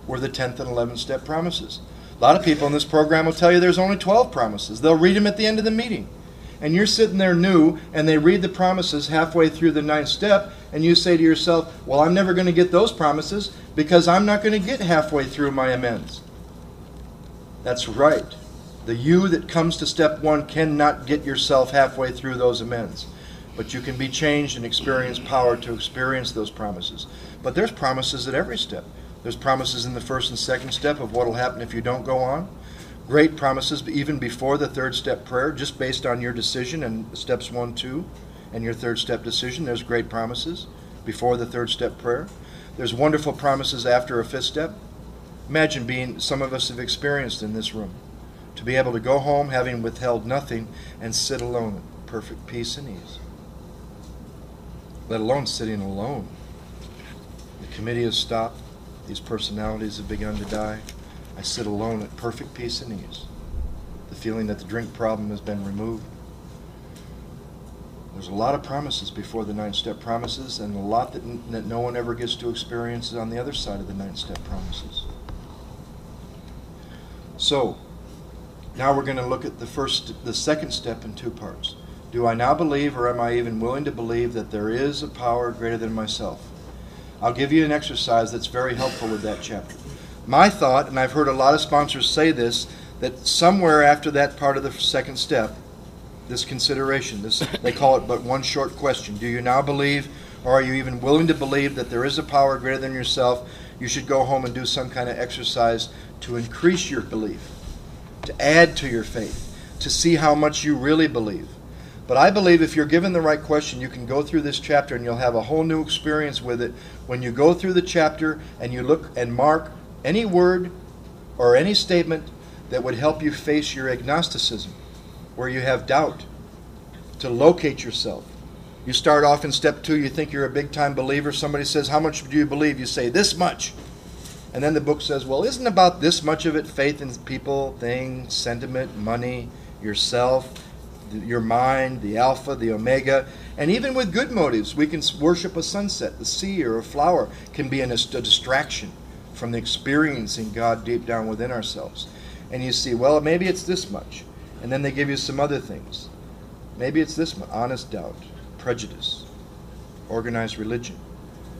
were the 10th and 11th step promises. A lot of people in this program will tell you there's only 12 promises. They'll read them at the end of the meeting. And you're sitting there new, and they read the promises halfway through the 9th step, and you say to yourself, well, I'm never going to get those promises because I'm not going to get halfway through my amends. That's right. The you that comes to step 1 cannot get yourself halfway through those amends. But you can be changed and experience power to experience those promises. But there's promises at every step. There's promises in the 1st and 2nd step of what will happen if you don't go on. Great promises even before the 3rd step prayer, just based on your decision and steps 1, 2, and your 3rd step decision. There's great promises before the 3rd step prayer. There's wonderful promises after a 5th step. Imagine some of us have experienced in this room, to be able to go home having withheld nothing and sit alone in perfect peace and ease. Let alone sitting alone. The committee has stopped. These personalities have begun to die. I sit alone at perfect peace and ease. The feeling that the drink problem has been removed. There's a lot of promises before the 9-step promises, and a lot that no one ever gets to experience on the other side of the 9-step promises. So, now we're going to look at the second step in 2 parts. Do I now believe, or am I even willing to believe, that there is a power greater than myself? I'll give you an exercise that's very helpful with that chapter. My thought, and I've heard a lot of sponsors say this, that somewhere after that part of the second step, this consideration, they call it but one short question. Do you now believe, or are you even willing to believe that there is a power greater than yourself? You should go home and do some kind of exercise to increase your belief, to add to your faith, to see how much you really believe. But I believe if you're given the right question, you can go through this chapter and you'll have a whole new experience with it. When you go through the chapter and you look and mark any word or any statement that would help you face your agnosticism, where you have doubt, to locate yourself. You start off in step 2, you think you're a big-time believer. Somebody says, how much do you believe? You say, this much. And then the book says, well, isn't about this much of it faith in people, things, sentiment, money, yourself, your mind, the alpha, the omega? And even with good motives, we can worship a sunset, the sea, or a flower can be a distraction from the experiencing God deep down within ourselves. And you see, well, maybe it's this much. And then they give you some other things. Maybe it's this much. Honest doubt, prejudice, organized religion,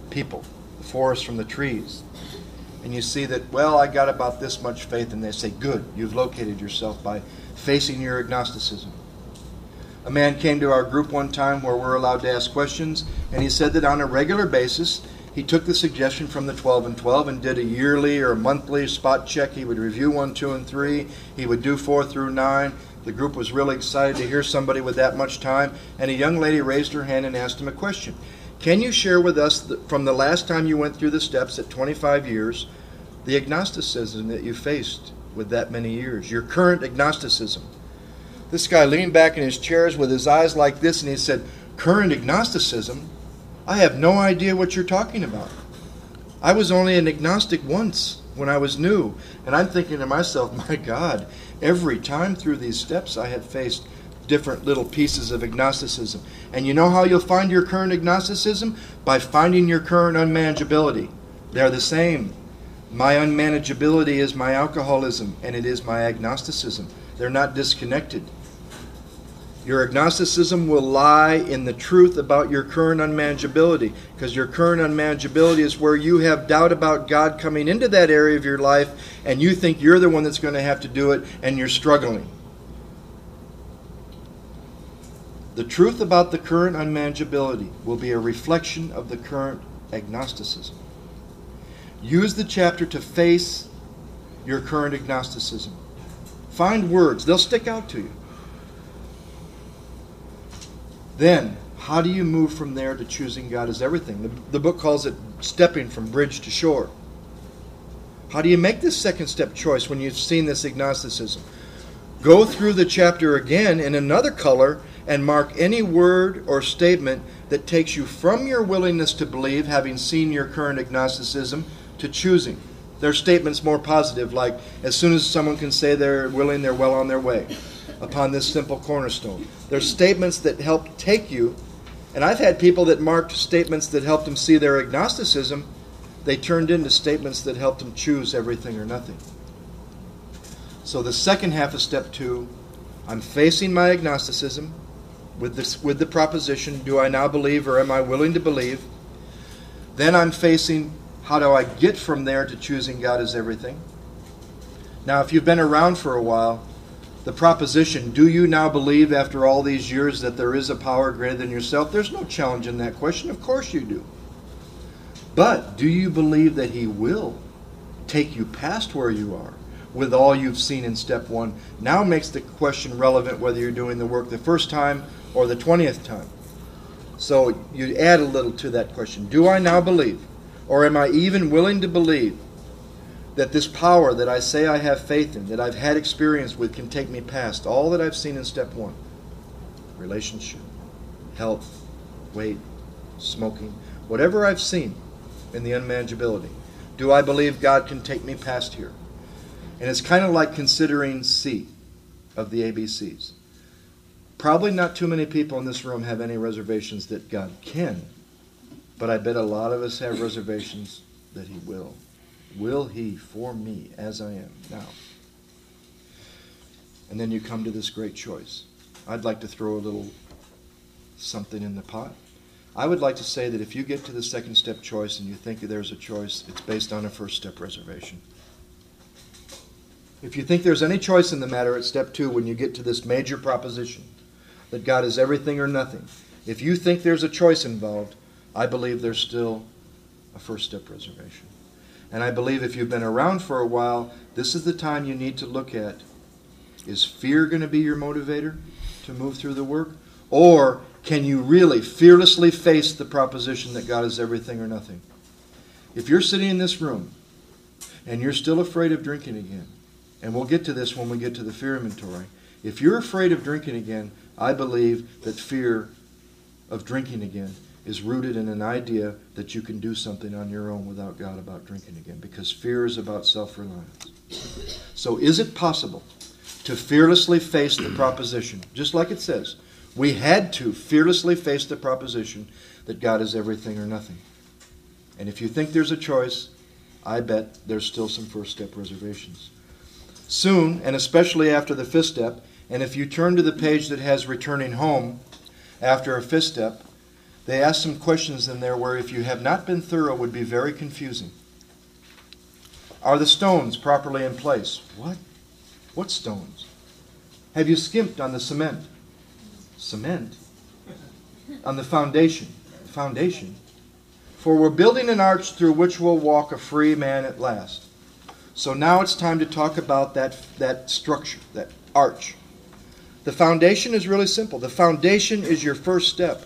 people, the forest from the trees. And you see that, well, I got about this much faith, and they say, good, you've located yourself by facing your agnosticism. A man came to our group one time where we're allowed to ask questions, and he said that on a regular basis, he took the suggestion from the 12 and 12 and did a yearly or monthly spot check. He would review 1, 2, and 3. He would do 4 through 9. The group was really excited to hear somebody with that much time, and a young lady raised her hand and asked him a question. Can you share with us, from the last time you went through the steps at 25 years, the agnosticism that you faced with that many years, your current agnosticism? This guy leaned back in his chairs with his eyes like this, and he said, current agnosticism? I have no idea what you're talking about. I was only an agnostic once when I was new. And I'm thinking to myself, my God, every time through these steps I had faced different little pieces of agnosticism. And you know how you'll find your current agnosticism? By finding your current unmanageability. They're the same. My unmanageability is my alcoholism, and it is my agnosticism. They're not disconnected. Your agnosticism will lie in the truth about your current unmanageability, because your current unmanageability is where you have doubt about God coming into that area of your life, and you think you're the one that's going to have to do it, and you're struggling. The truth about the current unmanageability will be a reflection of the current agnosticism. Use the chapter to face your current agnosticism. Find words. They'll stick out to you. Then, how do you move from there to choosing God as everything? The book calls it stepping from bridge to shore. How do you make this second step choice when you've seen this agnosticism? Go through the chapter again in another color and mark any word or statement that takes you from your willingness to believe, having seen your current agnosticism, to choosing. There are statements more positive, like, as soon as someone can say they're willing, they're well on their way. Upon this simple cornerstone. There's statements that help take you, and I've had people that marked statements that helped them see their agnosticism. They turned into statements that helped them choose everything or nothing. So the second half of step 2, I'm facing my agnosticism with the proposition, do I now believe or am I willing to believe? Then I'm facing, how do I get from there to choosing God as everything? Now, if you've been around for a while, the proposition, do you now believe after all these years that there is a power greater than yourself? There's no challenge in that question. Of course you do. But do you believe that He will take you past where you are with all you've seen in step 1? Now makes the question relevant whether you're doing the work the first time or the 20th time. So you add a little to that question. Do I now believe? Or am I even willing to believe that this power that I say I have faith in, that I've had experience with, can take me past all that I've seen in step 1. Relationship, health, weight, smoking, whatever I've seen in the unmanageability. Do I believe God can take me past here? And it's kind of like considering C of the ABCs. Probably not too many people in this room have any reservations that God can, but I bet a lot of us have reservations that He will. Will He for me as I am now? And then you come to this great choice. I'd like to throw a little something in the pot. I would like to say that if you get to the second step choice and you think there's a choice, it's based on a first step reservation. If you think there's any choice in the matter at step 2 when you get to this major proposition that God is everything or nothing, if you think there's a choice involved, I believe there's still a first step reservation. And I believe if you've been around for a while, this is the time you need to look at, is fear going to be your motivator to move through the work? Or can you really fearlessly face the proposition that God is everything or nothing? If you're sitting in this room and you're still afraid of drinking again, and we'll get to this when we get to the fear inventory, if you're afraid of drinking again, I believe that fear of drinking again is rooted in an idea that you can do something on your own without God about drinking again, because fear is about self-reliance. So is it possible to fearlessly face the proposition, just like it says, we had to fearlessly face the proposition that God is everything or nothing? And if you think there's a choice, I bet there's still some first step reservations. Soon, and especially after the fifth step, and if you turn to the page that has returning home after a fifth step, they ask some questions in there where, if you have not been thorough, would be very confusing. Are the stones properly in place? What? What stones? Have you skimped on the cement? Cement? On the foundation? Foundation? For we're building an arch through which will walk a free man at last. So now it's time to talk about that structure, that arch. The foundation is really simple. The foundation is your first step.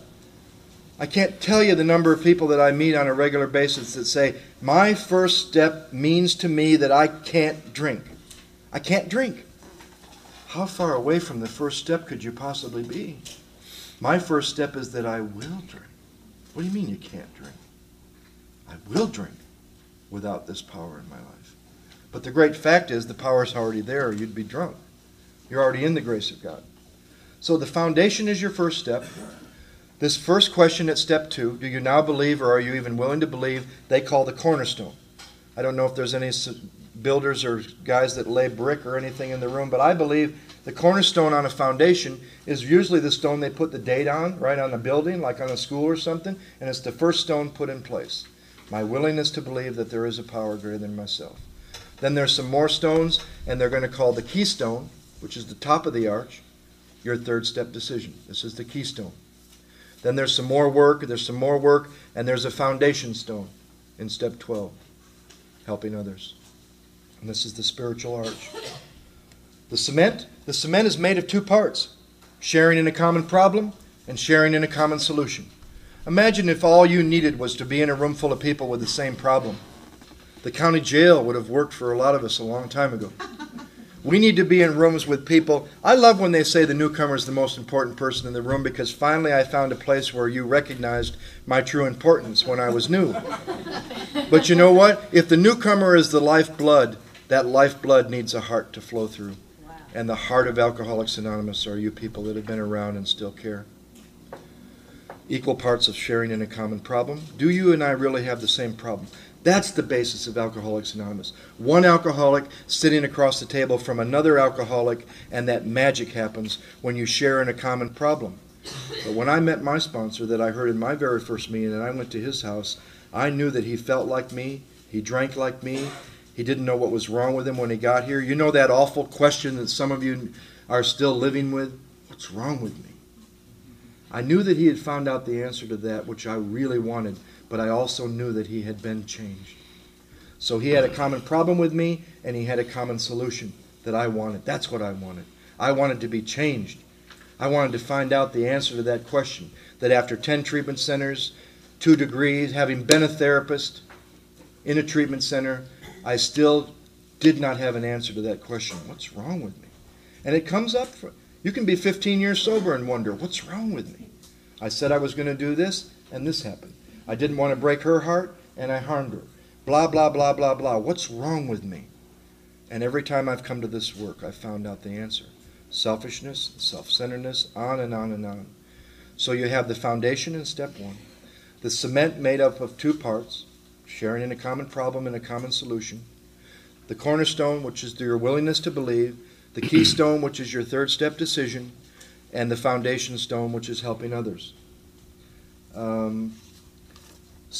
I can't tell you the number of people that I meet on a regular basis that say, my first step means to me that I can't drink. I can't drink. How far away from the first step could you possibly be? My first step is that I will drink. What do you mean you can't drink? I will drink without this power in my life. But the great fact is the power's already there, or you'd be drunk. You're already in the grace of God. So the foundation is your first step. This first question at step 2, do you now believe, or are you even willing to believe, they call the cornerstone. I don't know if there's any builders or guys that lay brick or anything in the room, but I believe the cornerstone on a foundation is usually the stone they put the date on, right on a building, like on a school or something, and it's the first stone put in place. My willingness to believe that there is a power greater than myself. Then there's some more stones, and they're going to call the keystone, which is the top of the arch, your third step decision. This is the keystone. Then there's some more work, and there's a foundation stone in step 12, helping others. And this is the spiritual arch. The cement is made of 2 parts, sharing in a common problem and sharing in a common solution. Imagine if all you needed was to be in a room full of people with the same problem. The county jail would have worked for a lot of us a long time ago. We need to be in rooms with people. I love when they say the newcomer is the most important person in the room, because finally I found a place where you recognized my true importance when I was new. But you know what? If the newcomer is the lifeblood, that lifeblood needs a heart to flow through. Wow. And the heart of Alcoholics Anonymous are you people that have been around and still care. Equal parts of sharing in a common problem. Do you and I really have the same problem? That's the basis of Alcoholics Anonymous. One alcoholic sitting across the table from another alcoholic, and that magic happens when you share in a common problem. But when I met my sponsor that I heard in my very first meeting, and I went to his house, I knew that he felt like me, he drank like me, he didn't know what was wrong with him when he got here. You know that awful question that some of you are still living with? What's wrong with me? I knew that he had found out the answer to that, which I really wanted, but I also knew that he had been changed. So he had a common problem with me, and he had a common solution that I wanted. That's what I wanted. I wanted to be changed. I wanted to find out the answer to that question, that after 10 treatment centers, 2 degrees, having been a therapist in a treatment center, I still did not have an answer to that question. What's wrong with me? And it comes up. You can be 15 years sober and wonder, what's wrong with me? I said I was going to do this, and this happened. I didn't want to break her heart, and I harmed her. Blah, blah, blah, blah, blah. What's wrong with me? And every time I've come to this work, I've found out the answer. Selfishness, self-centeredness, on and on and on. So you have the foundation in step one. The cement made up of two parts, sharing in a common problem and a common solution. The cornerstone, which is your willingness to believe. The keystone, which is your third step decision. And the foundation stone, which is helping others.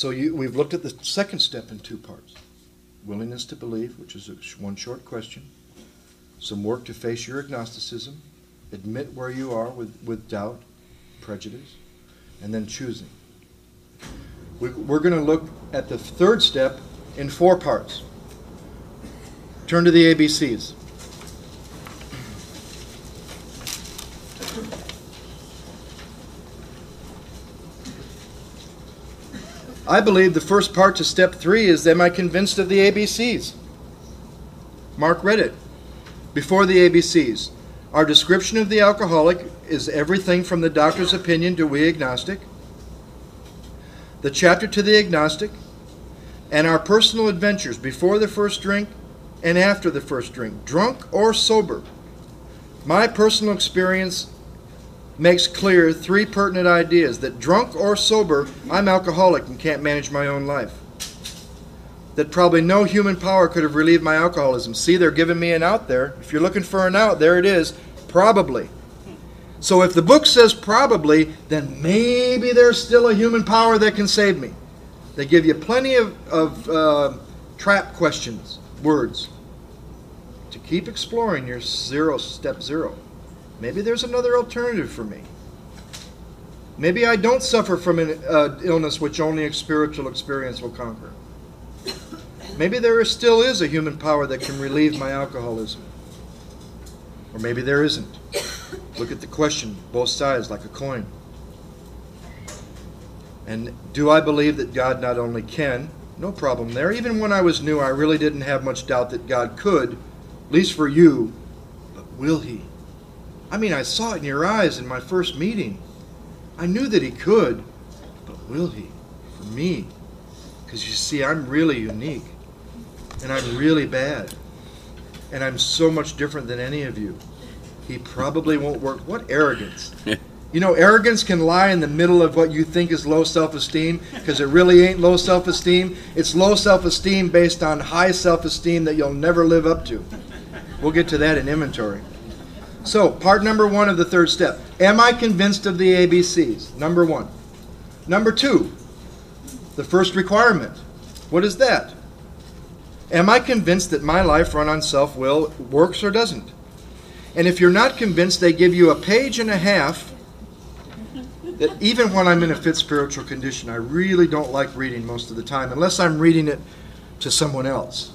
We've looked at the second step in two parts. Willingness to believe, which is one short question. Some work to face your agnosticism. Admit where you are with doubt, prejudice, and then choosing. We're going to look at the third step in 4 parts. Turn to the ABCs. I believe the first part to step 3 is, am I convinced of the ABCs? Mark read it. Before the ABCs, our description of the alcoholic is everything from the doctor's opinion to we agnostic, the chapter to the agnostic, and our personal adventures before the first drink and after the first drink, drunk or sober. My personal experience makes clear 3 pertinent ideas: that drunk or sober, I'm alcoholic and can't manage my own life. That probably no human power could have relieved my alcoholism. See, they're giving me an out there. If you're looking for an out, there it is. Probably. So if the book says probably, then maybe there's still a human power that can save me. They give you plenty of trap questions, words, to keep exploring your step 0. Maybe there's another alternative for me. Maybe I don't suffer from an illness which only a spiritual experience will conquer. Maybe there still is a human power that can relieve my alcoholism. Or maybe there isn't. Look at the question, both sides, like a coin. And do I believe that God not only can, no problem there. Even when I was new, I really didn't have much doubt that God could, at least for you, but will He? I mean, I saw it in your eyes in my first meeting. I knew that He could, but will He? For me. Because you see, I'm really unique. And I'm really bad. And I'm so much different than any of you. He probably won't work. What arrogance. You know, arrogance can lie in the middle of what you think is low self-esteem, because it really ain't low self-esteem. It's low self-esteem based on high self-esteem that you'll never live up to. We'll get to that in inventory. So, part number 1 of the third step. Am I convinced of the ABCs? Number 1. Number 2, the first requirement. What is that? Am I convinced that my life run on self-will works or doesn't? And if you're not convinced, they give you a page and a half that even when I'm in a fit spiritual condition, I really don't like reading most of the time, unless I'm reading it to someone else.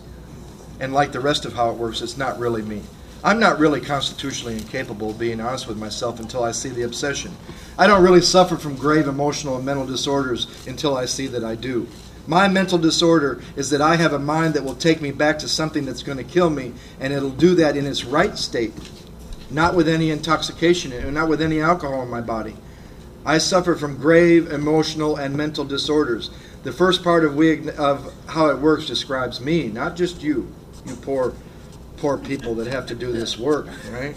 And like the rest of how it works, it's not really me. I'm not really constitutionally incapable of being honest with myself until I see the obsession. I don't really suffer from grave emotional and mental disorders until I see that I do. My mental disorder is that I have a mind that will take me back to something that's going to kill me, and it'll do that in its right state, not with any intoxication and not with any alcohol in my body. I suffer from grave emotional and mental disorders. The first part of how it works describes me, not just you poor people that have to do this work, right?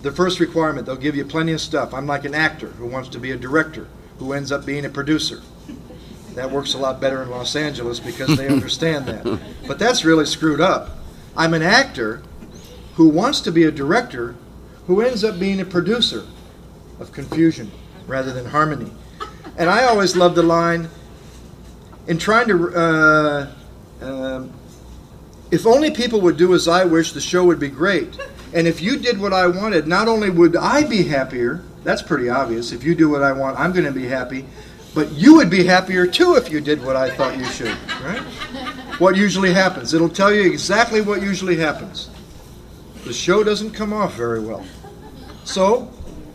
The first requirement, they'll give you plenty of stuff. I'm like an actor who wants to be a director, who ends up being a producer. That works a lot better in Los Angeles because they understand that. But that's really screwed up. I'm an actor who wants to be a director who ends up being a producer of confusion rather than harmony. And I always love the line, in trying to, if only people would do as I wish, the show would be great. And if you did what I wanted, not only would I be happier, that's pretty obvious, if you do what I want, I'm going to be happy, but you would be happier too if you did what I thought you should, right? What usually happens? It'll tell you exactly what usually happens. The show doesn't come off very well. So,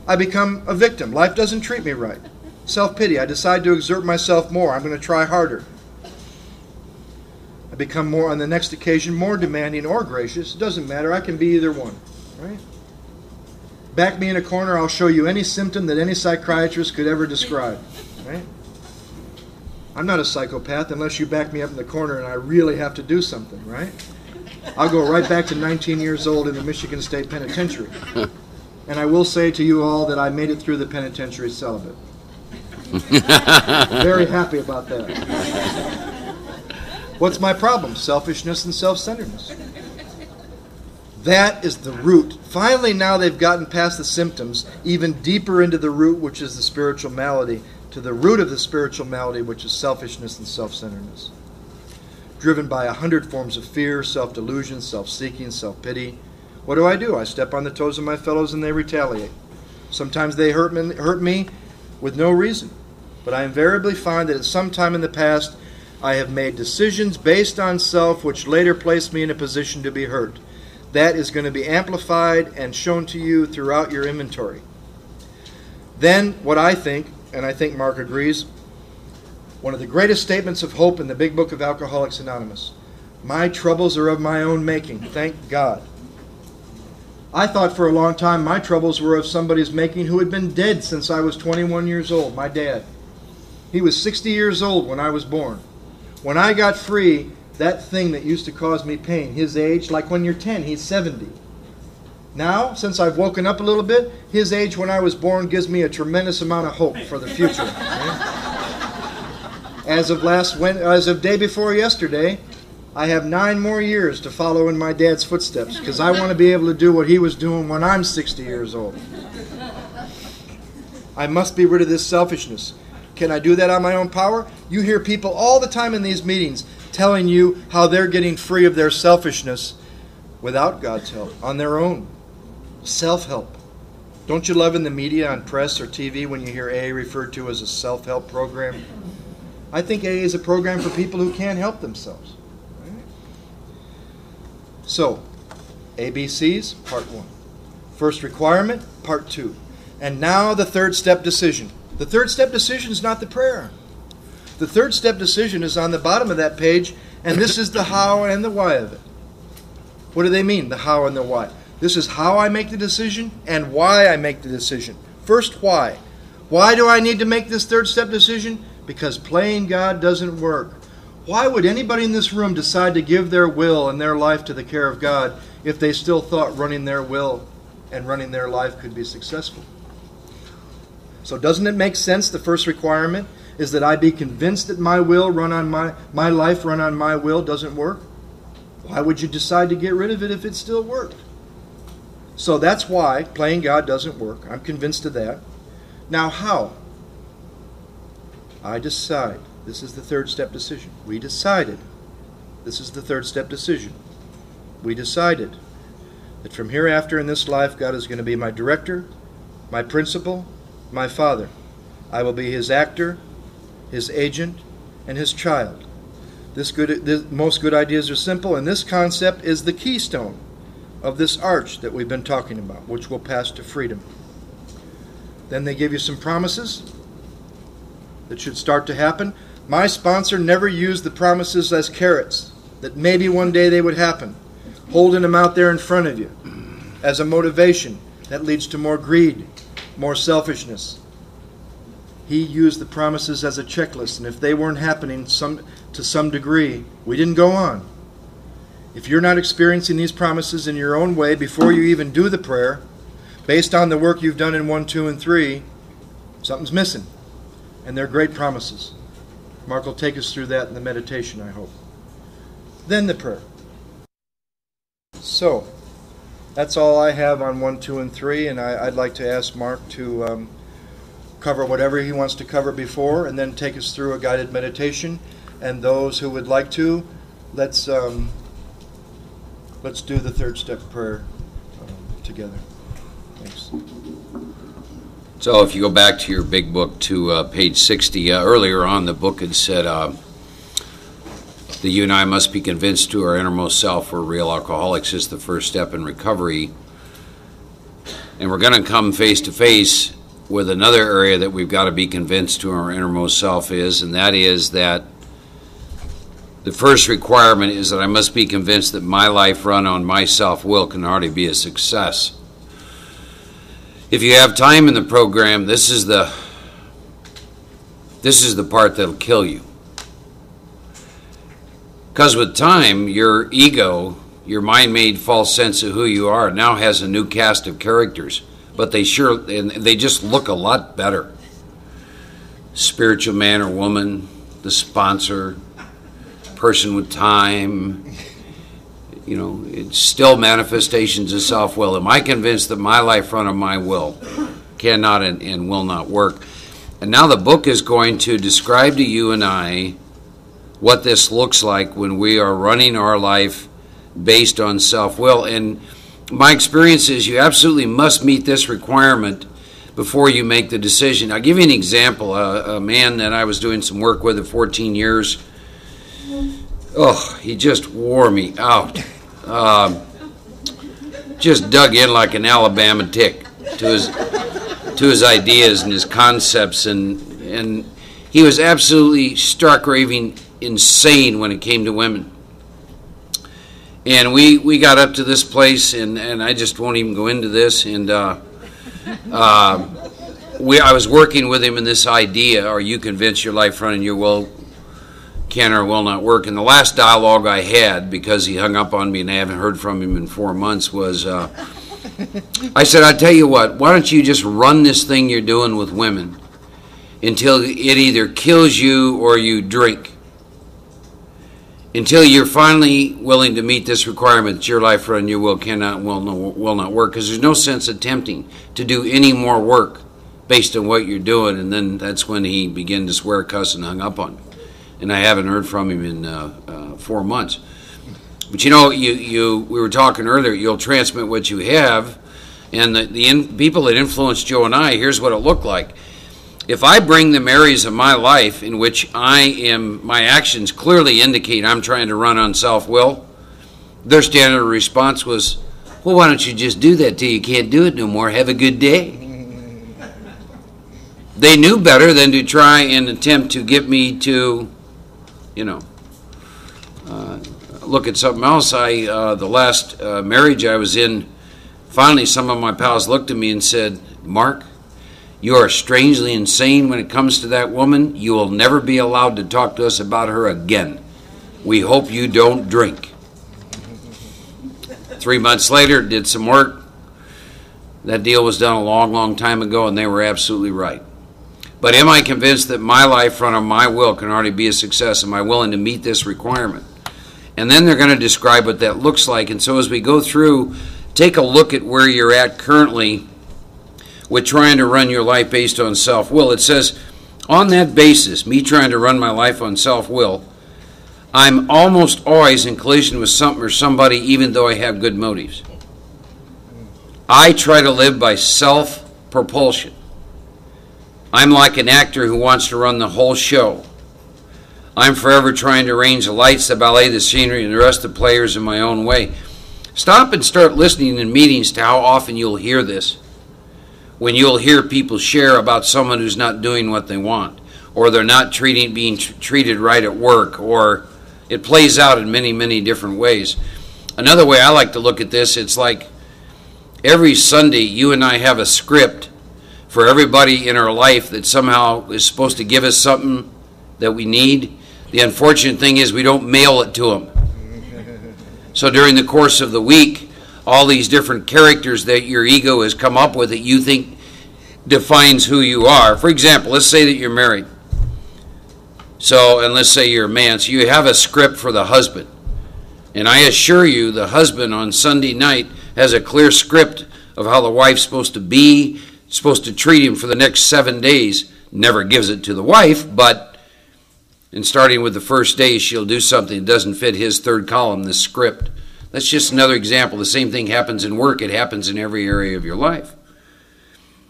I become a victim. Life doesn't treat me right. Self-pity. I decide to exert myself more. I'm going to try harder. I become more, on the next occasion, more demanding or gracious. It doesn't matter. I can be either one. Right? Back me in a corner, I'll show you any symptom that any psychiatrist could ever describe. Right? I'm not a psychopath unless you back me up in the corner and I really have to do something, right? I'll go right back to 19 years old in the Michigan State Penitentiary. And I will say to you all that I made it through the penitentiary celibate. Very happy about that. What's my problem? Selfishness and self-centeredness. That is the root. Finally, now they've gotten past the symptoms, even deeper into the root, which is the spiritual malady, to the root of the spiritual malady, which is selfishness and self-centeredness. Driven by 100 forms of fear, self-delusion, self-seeking, self-pity. What do? I step on the toes of my fellows and they retaliate. Sometimes they hurt me with no reason. But I invariably find that at some time in the past, I have made decisions based on self which later place me in a position to be hurt. That is going to be amplified and shown to you throughout your inventory. Then, what I think, and I think Mark agrees, one of the greatest statements of hope in the big book of Alcoholics Anonymous. My troubles are of my own making, thank God. I thought for a long time my troubles were of somebody's making who had been dead since I was 21 years old, my dad. He was 60 years old when I was born. When I got free, that thing that used to cause me pain, his age, like when you're 10, he's 70. Now, since I've woken up a little bit, his age when I was born gives me a tremendous amount of hope for the future. As of day before yesterday, I have 9 more years to follow in my dad's footsteps because I want to be able to do what he was doing when I'm 60 years old. I must be rid of this selfishness. Can I do that on my own power? You hear people all the time in these meetings telling you how they're getting free of their selfishness without God's help, on their own. Self-help. Don't you love in the media, on press or TV, when you hear AA referred to as a self-help program? I think AA is a program for people who can't help themselves. Right? So, ABCs, part 1. First requirement, part 2. And now the third step decision. The third step decision is not the prayer. The third step decision is on the bottom of that page, and this is the how and the why of it. What do they mean, the how and the why? This is how I make the decision and why I make the decision. First, why. Why do I need to make this third step decision? Because playing God doesn't work. Why would anybody in this room decide to give their will and their life to the care of God if they still thought running their will and running their life could be successful? So doesn't it make sense the first requirement is that I be convinced that my will run on my life run on my will doesn't work? Why would you decide to get rid of it if it still worked? So that's why playing God doesn't work. I'm convinced of that. Now how? I decide. This is the third step decision. We decided. This is the third step decision. We decided that from hereafter in this life, God is going to be my director, my principal, my father. I will be his actor, his agent, and his child. Most good ideas are simple, and this concept is the keystone of this arch that we've been talking about, which will pass to freedom. Then they give you some promises that should start to happen. My sponsor never used the promises as carrots, that maybe one day they would happen, holding them out there in front of you as a motivation that leads to more greed, more selfishness. He used the promises as a checklist, and if they weren't happening to some degree, we didn't go on. If you're not experiencing these promises in your own way before you even do the prayer, based on the work you've done in 1, 2, and 3, something's missing. And they're great promises. Mark will take us through that in the meditation, I hope. Then the prayer. So, that's all I have on 1, 2, and 3, and I'd like to ask Mark to cover whatever he wants to cover before, and then take us through a guided meditation. And those who would like to, let's do the third step prayer together. Thanks. So if you go back to your big book to page 60, earlier on the book had said that you and I must be convinced to our innermost self we're real alcoholics is the first step in recovery. And we're going to come face to face with another area that we've got to be convinced to our innermost self is, and that is that The first requirement is that I must be convinced that my life run on my self-will can already be a success. If you have time in the program, this is the part that'll kill you. Because with time, your ego, your mind-made false sense of who you are, now has a new cast of characters. But they just look a lot better. Spiritual man or woman, the sponsor, person with time, it's still manifestations of self-will. Am I convinced that my life run on my will cannot and will not work? And now the book is going to describe to you and I what this looks like when we are running our life based on self-will. And my experience is you absolutely must meet this requirement before you make the decision. I'll give you an example. A man that I was doing some work with for 14 years, he just wore me out. Just dug in like an Alabama tick to his ideas and his concepts, and he was absolutely stark raving insane when it came to women. And we got up to this place, and I just won't even go into this. And I was working with him in this idea: are you convinced your life running your will can or will not work? And the last dialogue I had, because he hung up on me and I haven't heard from him in 4 months, was I said, "I'll tell you what. Why don't you just run this thing you're doing with women until it either kills you or you drink." Until you're finally willing to meet this requirement that your life run your will cannot and will not work, because there's no sense attempting to do any more work based on what you're doing. And then that's when he began to swear, cuss, and hung up on me. And I haven't heard from him in 4 months. But we were talking earlier, you'll transmit what you have, and the people that influenced Joe and I, here's what it looked like. If I bring them areas of my life in which my actions clearly indicate I'm trying to run on self-will, their standard response was, "Well, why don't you just do that till you can't do it no more? Have a good day." They knew better than to try and attempt to get me to, look at something else. The last marriage I was in, finally some of my pals looked at me and said, "Mark, you are strangely insane when it comes to that woman. You will never be allowed to talk to us about her again. We hope you don't drink." 3 months later, did some work. That deal was done a long, long time ago, and they were absolutely right. But am I convinced that my life run on my will can already be a success? Am I willing to meet this requirement? And then they're going to describe what that looks like. And so as we go through, take a look at where you're at currently with trying to run your life based on self-will. It says, on that basis, me trying to run my life on self-will, I'm almost always in collision with something or somebody, even though I have good motives. I try to live by self-propulsion. I'm like an actor who wants to run the whole show. I'm forever trying to arrange the lights, the ballet, the scenery, and the rest of the players in my own way. Stop and start listening in meetings to how often you'll hear this. When you'll hear people share about someone who's not doing what they want, or they're not being treated right at work, or it plays out in many, many different ways. Another way I like to look at this, it's like every Sunday you and I have a script for everybody in our life that somehow is supposed to give us something that we need. The unfortunate thing is we don't mail it to them. So during the course of the week, all these different characters that your ego has come up with that you think defines who you are. For example, let's say that you're married. And let's say you're a man. So you have a script for the husband. And I assure you, the husband on Sunday night has a clear script of how the wife's supposed to be, supposed to treat him for the next 7 days. Never gives it to the wife, but in starting with the first day, she'll do something that doesn't fit his third column, this script. That's just another example. The same thing happens in work. It happens in every area of your life.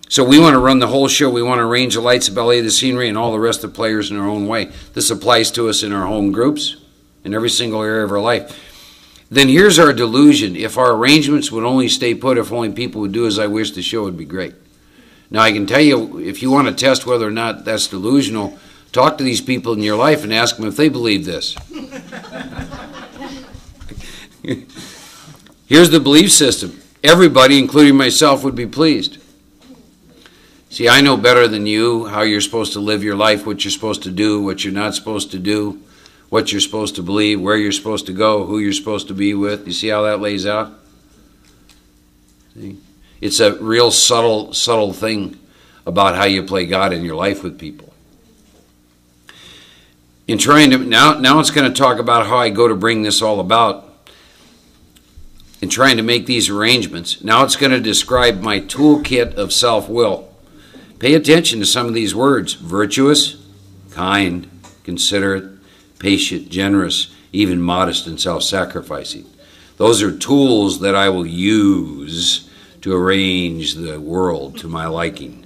So we want to run the whole show. We want to arrange the lights, the ballet, the scenery, and all the rest of the players in our own way. This applies to us in our home groups, in every single area of our life. Then here's our delusion. If our arrangements would only stay put, if only people would do as I wish, the show would be great. Now I can tell you, if you want to test whether or not that's delusional, talk to these people in your life and ask them if they believe this. Here's the belief system. Everybody, including myself, would be pleased. See, I know better than you how you're supposed to live your life, what you're supposed to do, what you're not supposed to do, what you're supposed to believe, where you're supposed to go, who you're supposed to be with. You see how that lays out? See? It's a real subtle thing about how you play God in your life with people. In trying to, now it's going to talk about how I go to bring this all about. In trying to make these arrangements, now it's going to describe my toolkit of self-will. Pay attention to some of these words: virtuous, kind, considerate, patient, generous, even modest and self-sacrificing. Those are tools that I will use to arrange the world to my liking.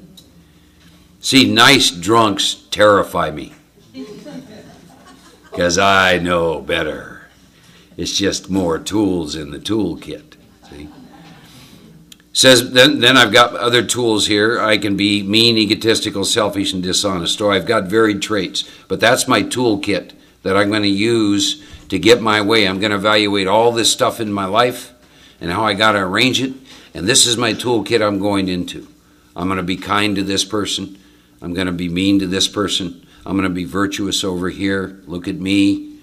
See, nice drunks terrify me because I know better. It's just more tools in the toolkit. See? Says then I've got other tools here. I can be mean, egotistical, selfish, and dishonest. So I've got varied traits, but that's my toolkit that I'm going to use to get my way. I'm going to evaluate all this stuff in my life and how I got to arrange it, and this is my toolkit I'm going into. I'm going to be kind to this person. I'm going to be mean to this person. I'm going to be virtuous over here. Look at me.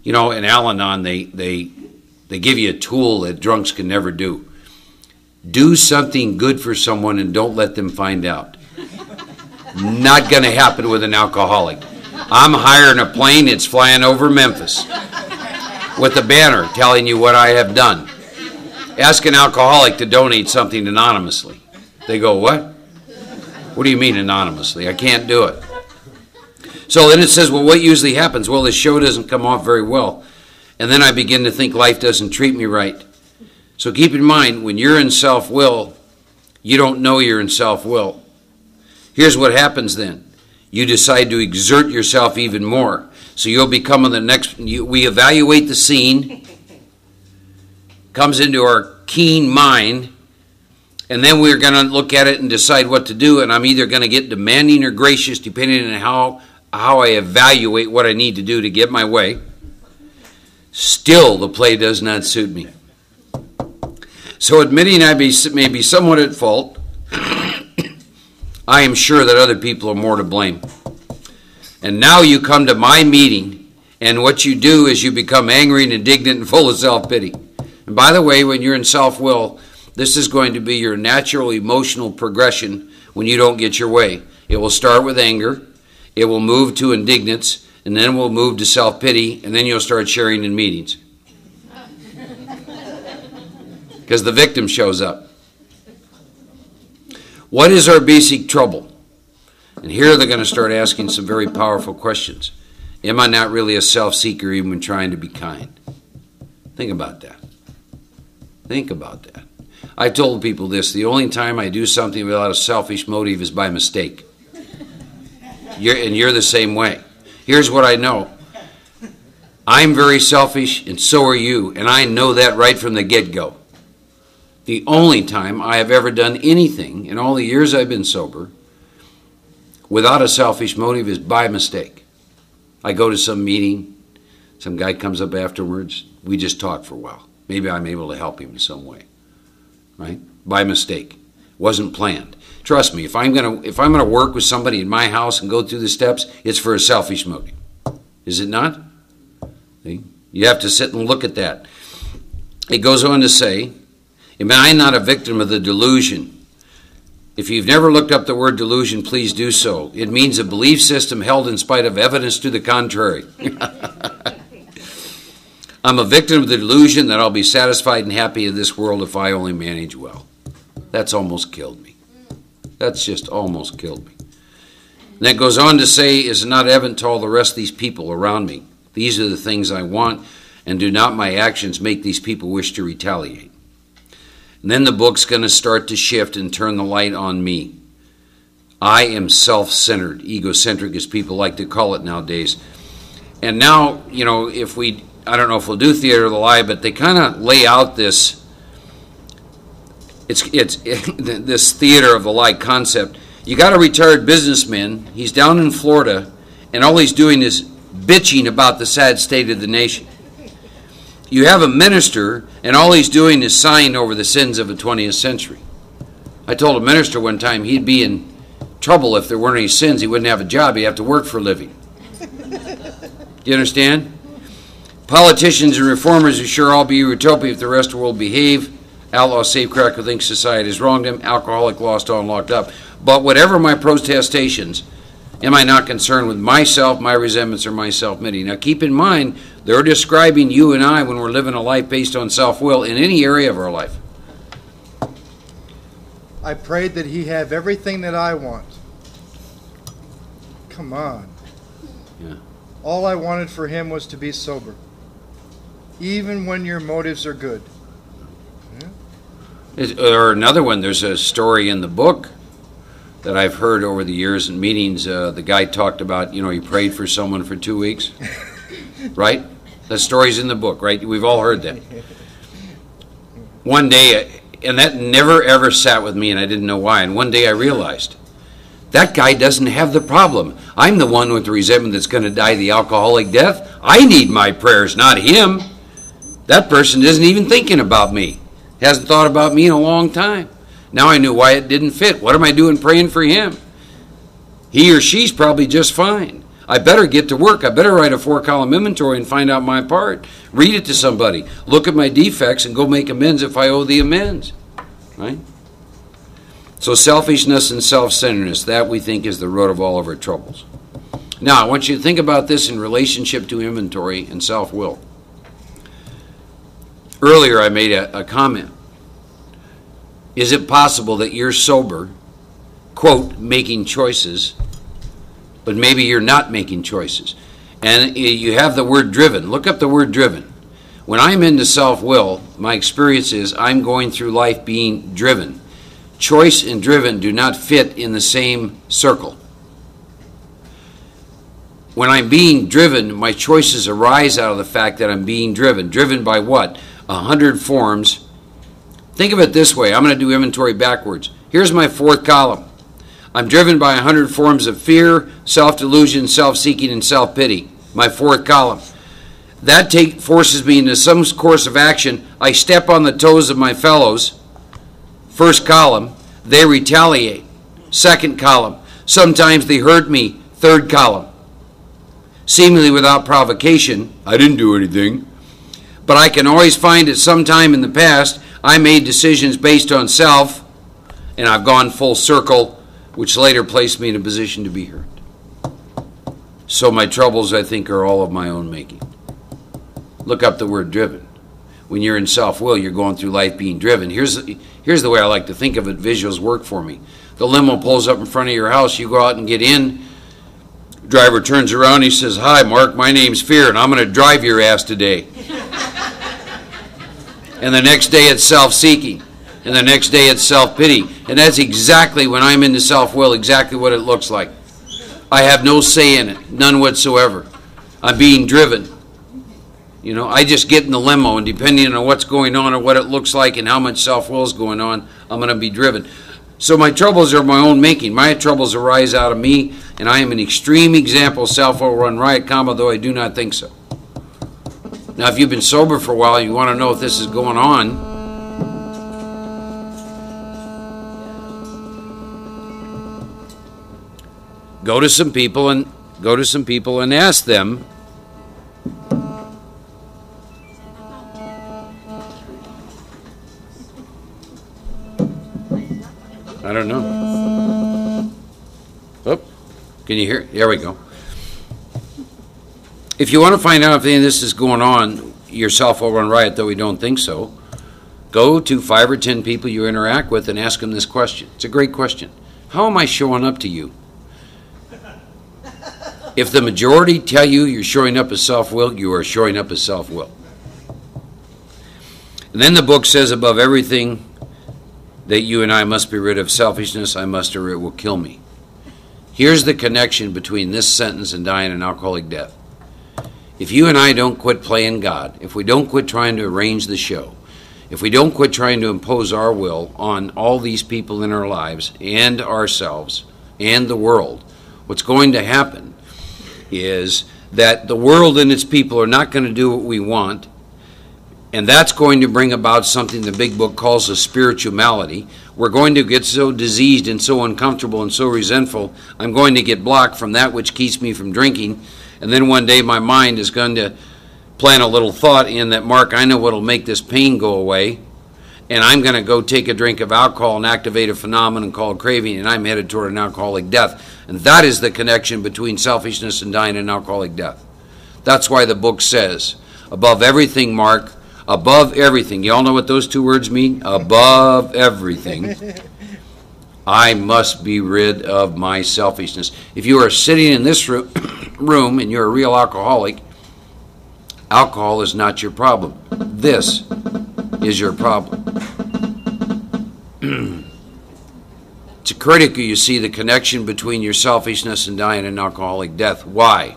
You know, in Al-Anon, they give you a tool that drunks can never do. Do something good for someone and don't let them find out. Not going to happen with an alcoholic. I'm hiring a plane, it's flying over Memphis with a banner telling you what I have done. Ask an alcoholic to donate something anonymously. They go, what? What do you mean anonymously? I can't do it. So then it says, well, what usually happens? Well, the show doesn't come off very well. And then I begin to think life doesn't treat me right. So keep in mind, when you're in self-will, you don't know you're in self-will. Here's what happens then. You decide to exert yourself even more. So you'll become on the next, we evaluate the scene, comes into our keen mind, and then we're going to look at it and decide what to do, and I'm either going to get demanding or gracious depending on how I evaluate what I need to do to get my way. Still, the play does not suit me. So admitting I may be somewhat at fault, I am sure that other people are more to blame. And now you come to my meeting, and what you do is you become angry and indignant and full of self-pity. And by the way, when you're in self-will, this is going to be your natural emotional progression when you don't get your way. It will start with anger, it will move to indignance, and then we'll move to self-pity, and then you'll start sharing in meetings. Because the victim shows up. What is our basic trouble? And here they're going to start asking some very powerful questions. Am I not really a self-seeker even when trying to be kind? Think about that. Think about that. I told people this, the only time I do something without a selfish motive is by mistake. You're the same way. Here's what I know. I'm very selfish, and so are you, and I know that right from the get-go. The only time I have ever done anything in all the years I've been sober without a selfish motive is by mistake. I go to some meeting, some guy comes up afterwards, we just talk for a while. Maybe I'm able to help him in some way, right? By mistake. Wasn't planned. Trust me, if I'm gonna work with somebody in my house and go through the steps, it's for a selfish motive. Is it not? See? You have to sit and look at that. It goes on to say, am I not a victim of the delusion? If you've never looked up the word delusion, please do so. It means a belief system held in spite of evidence to the contrary. I'm a victim of the delusion that I'll be satisfied and happy in this world if I only manage well. That's almost killed me. That's just almost killed me. And that goes on to say, is not evident to all the rest of these people around me. These are the things I want, and do not my actions make these people wish to retaliate? And then the book's going to start to shift and turn the light on me. I am self-centered, egocentric as people like to call it nowadays. And now, you know, I don't know if we'll do theater of the lie, but they kind of lay out this, this theater of the lie concept. You got a retired businessman, he's down in Florida, and all he's doing is bitching about the sad state of the nation. You have a minister, and all he's doing is sighing over the sins of the 20th century. I told a minister one time he'd be in trouble if there weren't any sins. He wouldn't have a job. He'd have to work for a living. Do you understand? Politicians and reformers will sure all be utopia if the rest of the world behave. Outlaw, safe cracker thinks society has wronged him. Alcoholic, lost on, locked up. But whatever my protestations, am I not concerned with myself, my resentments, or my self-pity? Now keep in mind, they're describing you and I when we're living a life based on self-will in any area of our life. I prayed that he have everything that I want. Come on. Yeah. All I wanted for him was to be sober. Even when your motives are good. Or another one, there's a story in the book that I've heard over the years in meetings. The guy talked about, he prayed for someone for 2 weeks. Right? The story's in the book, right? We've all heard that. One day, and that never ever sat with me, and I didn't know why. And one day I realized, that guy doesn't have the problem. I'm the one with the resentment that's going to die the alcoholic death. I need my prayers, not him. That person isn't even thinking about me. Hasn't thought about me in a long time. Now I knew why it didn't fit. What am I doing praying for him? He or she's probably just fine. I better get to work. I better write a 4-column inventory and find out my part. Read it to somebody. Look at my defects and go make amends if I owe the amends. Right? So selfishness and self-centeredness, that we think is the root of all of our troubles. Now, I want you to think about this in relationship to inventory and self-will. Earlier I made a comment. Is it possible that you're sober, quote, making choices, but maybe you're not making choices? And you have the word driven. Look up the word driven. When I'm into self-will, my experience is I'm going through life being driven. Choice and driven do not fit in the same circle. When I'm being driven, my choices arise out of the fact that I'm being driven. Driven by what? 100 forms. Think of it this way. I'm going to do inventory backwards. Here's my 4th column. I'm driven by 100 forms of fear, self-delusion, self-seeking, and self-pity. My 4th column. That forces me into some course of action. I step on the toes of my fellows. 1st column. They retaliate. 2nd column. Sometimes they hurt me. 3rd column. Seemingly without provocation. I didn't do anything. But I can always find at some time in the past I made decisions based on self, and I've gone full circle, which later placed me in a position to be hurt. So my troubles, I think, are all of my own making. Look up the word driven. When you're in self-will, you're going through life being driven. Here's the way I like to think of it. Visuals work for me. The limo pulls up in front of your house. You go out and get in. Driver turns around. He says, "Hi, Mark. My name's Fear, and I'm going to drive your ass today." And the next day it's self-seeking. And the next day it's self-pity. And that's exactly, when I'm into self-will, exactly what it looks like. I have no say in it, none whatsoever. I'm being driven. I just get in the limo, and depending on what's going on or what it looks like and how much self-will is going on, I'm going to be driven. So my troubles are my own making. My troubles arise out of me, and I am an extreme example of self-will run riot, though I do not think so. Now, if you've been sober for a while and you want to know if this is going on, go to some people and ask them. I don't know. Oh, can you hear? There we go. If you want to find out if any of this is going on, your self-will run riot, though we don't think so, go to 5 or 10 people you interact with and ask them this question. It's a great question. How am I showing up to you? If the majority tell you you're showing up as self-will, you are showing up as self-will. And then the book says, above everything, that you and I must be rid of selfishness, I must, or it will kill me. Here's the connection between this sentence and dying an alcoholic death. If you and I don't quit playing God, if we don't quit trying to arrange the show, if we don't quit trying to impose our will on all these people in our lives and ourselves and the world, what's going to happen is that the world and its people are not going to do what we want. And that's going to bring about something the big book calls a spiritual malady. We're going to get so diseased and so uncomfortable and so resentful, I'm going to get blocked from that which keeps me from drinking. And then one day my mind is going to plant a little thought in that, Mark, I know what'll make this pain go away. And I'm going to go take a drink of alcohol and activate a phenomenon called craving, and I'm headed toward an alcoholic death. And that is the connection between selfishness and dying an alcoholic death. That's why the book says, above everything, Mark, above everything. You all know what those two words mean? Above everything. I must be rid of my selfishness. If you are sitting in this room and you're a real alcoholic, alcohol is not your problem. This is your problem. It's critical you see the connection between your selfishness and dying an alcoholic death. Why?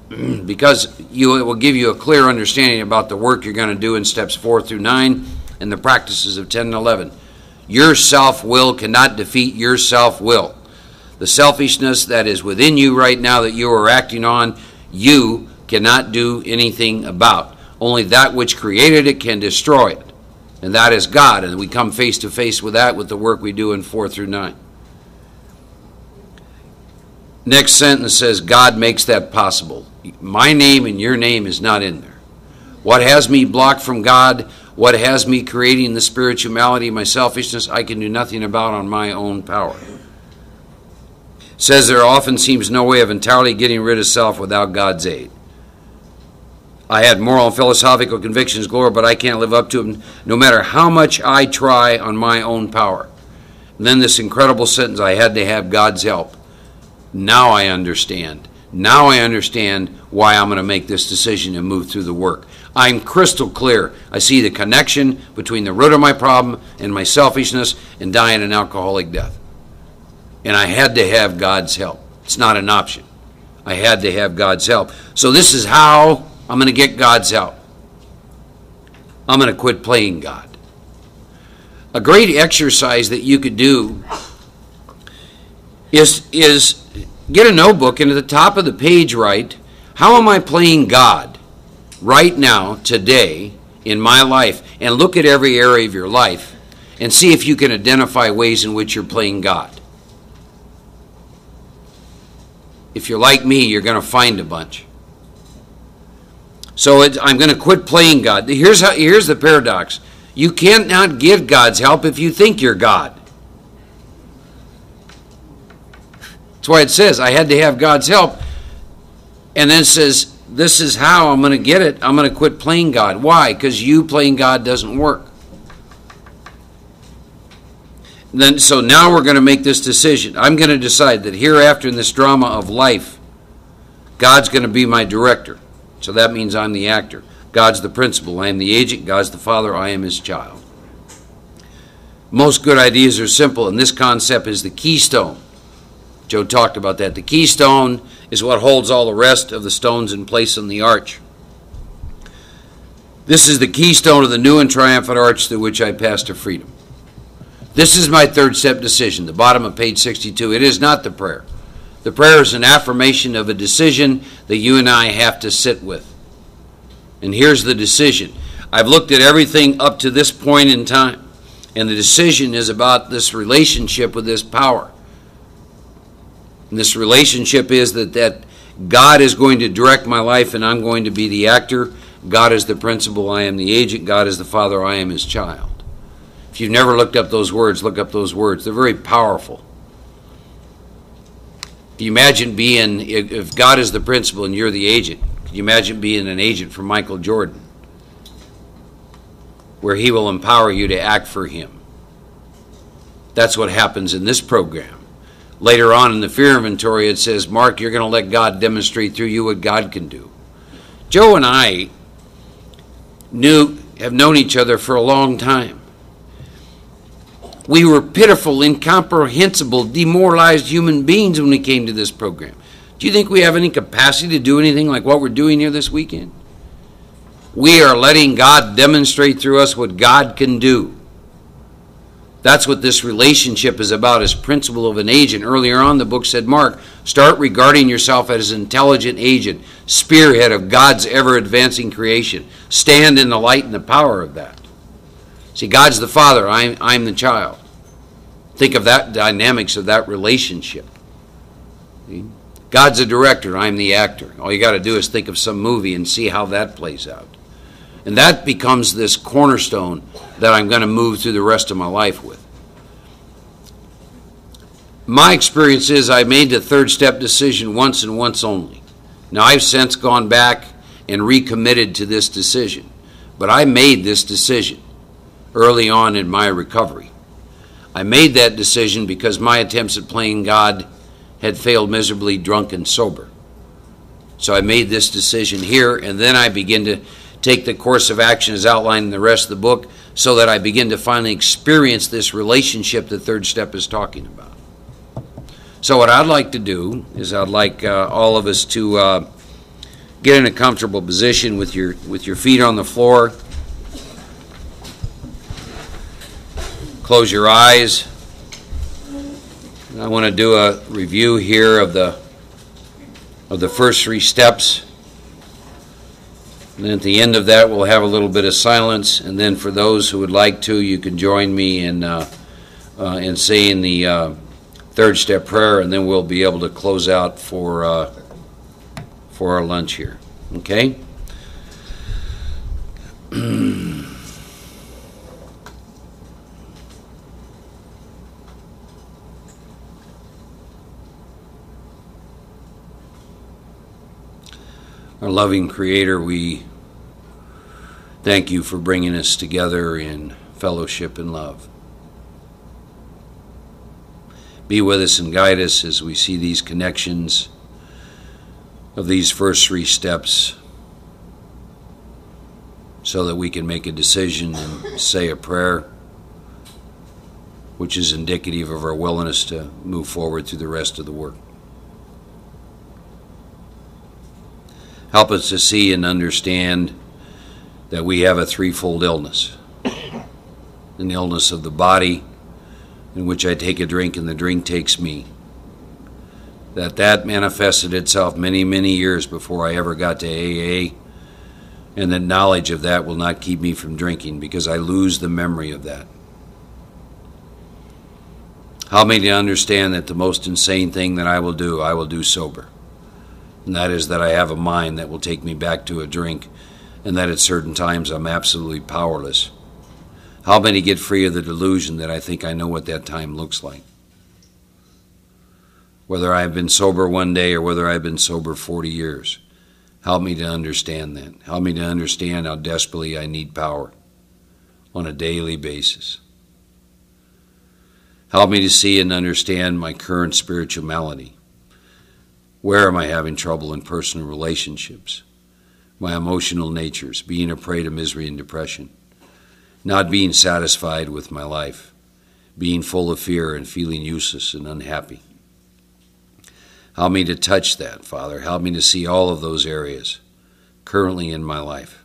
Because it will give you a clear understanding about the work you're going to do in steps 4 through 9 and the practices of 10 and 11. Your self-will cannot defeat your self-will. The selfishness that is within you right now that you are acting on, you cannot do anything about. Only that which created it can destroy it. And that is God. And we come face to face with that with the work we do in 4 through 9. Next sentence says, God makes that possible. My name and your name is not in there. What has me blocked from God, what has me creating the spiritual malady, my selfishness, I can do nothing about on my own power. It says there often seems no way of entirely getting rid of self without God's aid. I had moral and philosophical convictions, Gloria, but I can't live up to them no matter how much I try on my own power. And then this incredible sentence, I had to have God's help. Now I understand. Now I understand why I'm going to make this decision and move through the work. I'm crystal clear. I see the connection between the root of my problem and my selfishness and dying an alcoholic death. And I had to have God's help. It's not an option. I had to have God's help. So this is how I'm going to get God's help. I'm going to quit playing God. A great exercise that you could do is get a notebook and at the top of the page write, how am I playing God right now, today, in my life? And look at every area of your life and see if you can identify ways in which you're playing God. If you're like me, you're going to find a bunch. So I'm going to quit playing God. Here's the paradox. You cannot get God's help if you think you're God. That's why it says, I had to have God's help. And then it says, this is how I'm going to get it. I'm going to quit playing God. Why? Because you playing God doesn't work. So now we're going to make this decision. I'm going to decide that hereafter in this drama of life, God's going to be my director. So that means I'm the actor. God's the principal. I am the agent. God's the father. I am his child. Most good ideas are simple, and this concept is the keystone. Joe talked about that. The keystone is what holds all the rest of the stones in place on the arch. This is the keystone of the new and triumphant arch through which I pass to freedom. This is my third step decision, the bottom of page 62. It is not the prayer. The prayer is an affirmation of a decision that you and I have to sit with. And here's the decision. I've looked at everything up to this point in time, and the decision is about this relationship with this power. And this relationship is that God is going to direct my life and I'm going to be the actor. God is the principal, I am the agent. God is the father, I am his child. If you've never looked up those words, look up those words. They're very powerful. Can you imagine if God is the principal and you're the agent, can you imagine being an agent for Michael Jordan, where he will empower you to act for him? That's what happens in this program. Later on in the fear inventory, it says, Mark, you're going to let God demonstrate through you what God can do. Joe and I have known each other for a long time. We were pitiful, incomprehensible, demoralized human beings when we came to this program. Do you think we have any capacity to do anything like what we're doing here this weekend? We are letting God demonstrate through us what God can do. That's what this relationship is about, as principle of an agent. Earlier on, the book said, Mark, start regarding yourself as an intelligent agent, spearhead of God's ever-advancing creation. Stand in the light and the power of that. See, God's the Father, I'm the child. Think of that dynamics of that relationship. See? God's the director, I'm the actor. All you got to do is think of some movie and see how that plays out. And that becomes this cornerstone that I'm going to move through the rest of my life with. My experience is I made the third step decision once and once only. Now, I've since gone back and recommitted to this decision. But I made this decision early on in my recovery. I made that decision because my attempts at playing God had failed miserably, drunk and sober. So I made this decision here, and then I begin to take the course of action as outlined in the rest of the book, so that I begin to finally experience this relationship the third step is talking about. So what I'd like to do is I'd like all of us to get in a comfortable position with your feet on the floor. Close your eyes. I want to do a review here of the first three steps. And then at the end of that, we'll have a little bit of silence. And then for those who would like to, you can join me in saying the third step prayer, and then we'll be able to close out for our lunch here. Okay? Our loving Creator, we thank you for bringing us together in fellowship and love. Be with us and guide us as we see these connections of these first three steps, so that we can make a decision and say a prayer which is indicative of our willingness to move forward through the rest of the work. Help us to see and understand that we have a threefold illness. An illness of the body, in which I take a drink and the drink takes me. That manifested itself many, many years before I ever got to AA, and the knowledge of that will not keep me from drinking because I lose the memory of that. Help me to understand that the most insane thing that I will do sober. And that is that I have a mind that will take me back to a drink, and that at certain times I'm absolutely powerless. Help me to get free of the delusion that I think I know what that time looks like. Whether I've been sober one day or whether I've been sober 40 years, help me to understand that. Help me to understand how desperately I need power on a daily basis. Help me to see and understand my current spiritual malady. Where am I having trouble in personal relationships? My emotional natures, being a prey to misery and depression. Not being satisfied with my life. Being full of fear and feeling useless and unhappy. Help me to touch that, Father. Help me to see all of those areas currently in my life.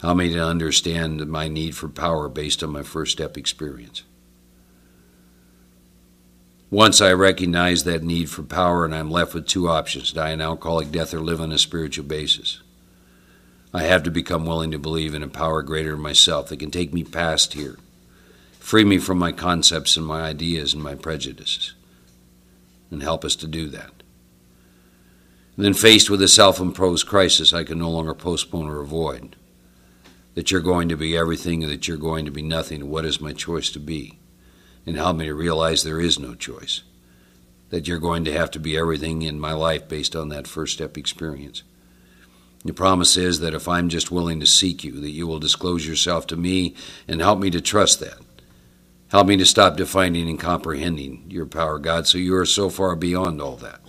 Help me to understand my need for power based on my first step experience. Once I recognize that need for power, and I'm left with two options: die an alcoholic death or live on a spiritual basis. I have to become willing to believe in a power greater than myself that can take me past here, free me from my concepts and my ideas and my prejudices, and help us to do that. And then faced with a self-imposed crisis I can no longer postpone or avoid, that you're going to be everything and that you're going to be nothing, what is my choice to be? And help me to realize there is no choice, that you're going to have to be everything in my life based on that first step experience. The promise is that if I'm just willing to seek you, that you will disclose yourself to me and help me to trust that. Help me to stop defining and comprehending your power, God, so you are so far beyond all that.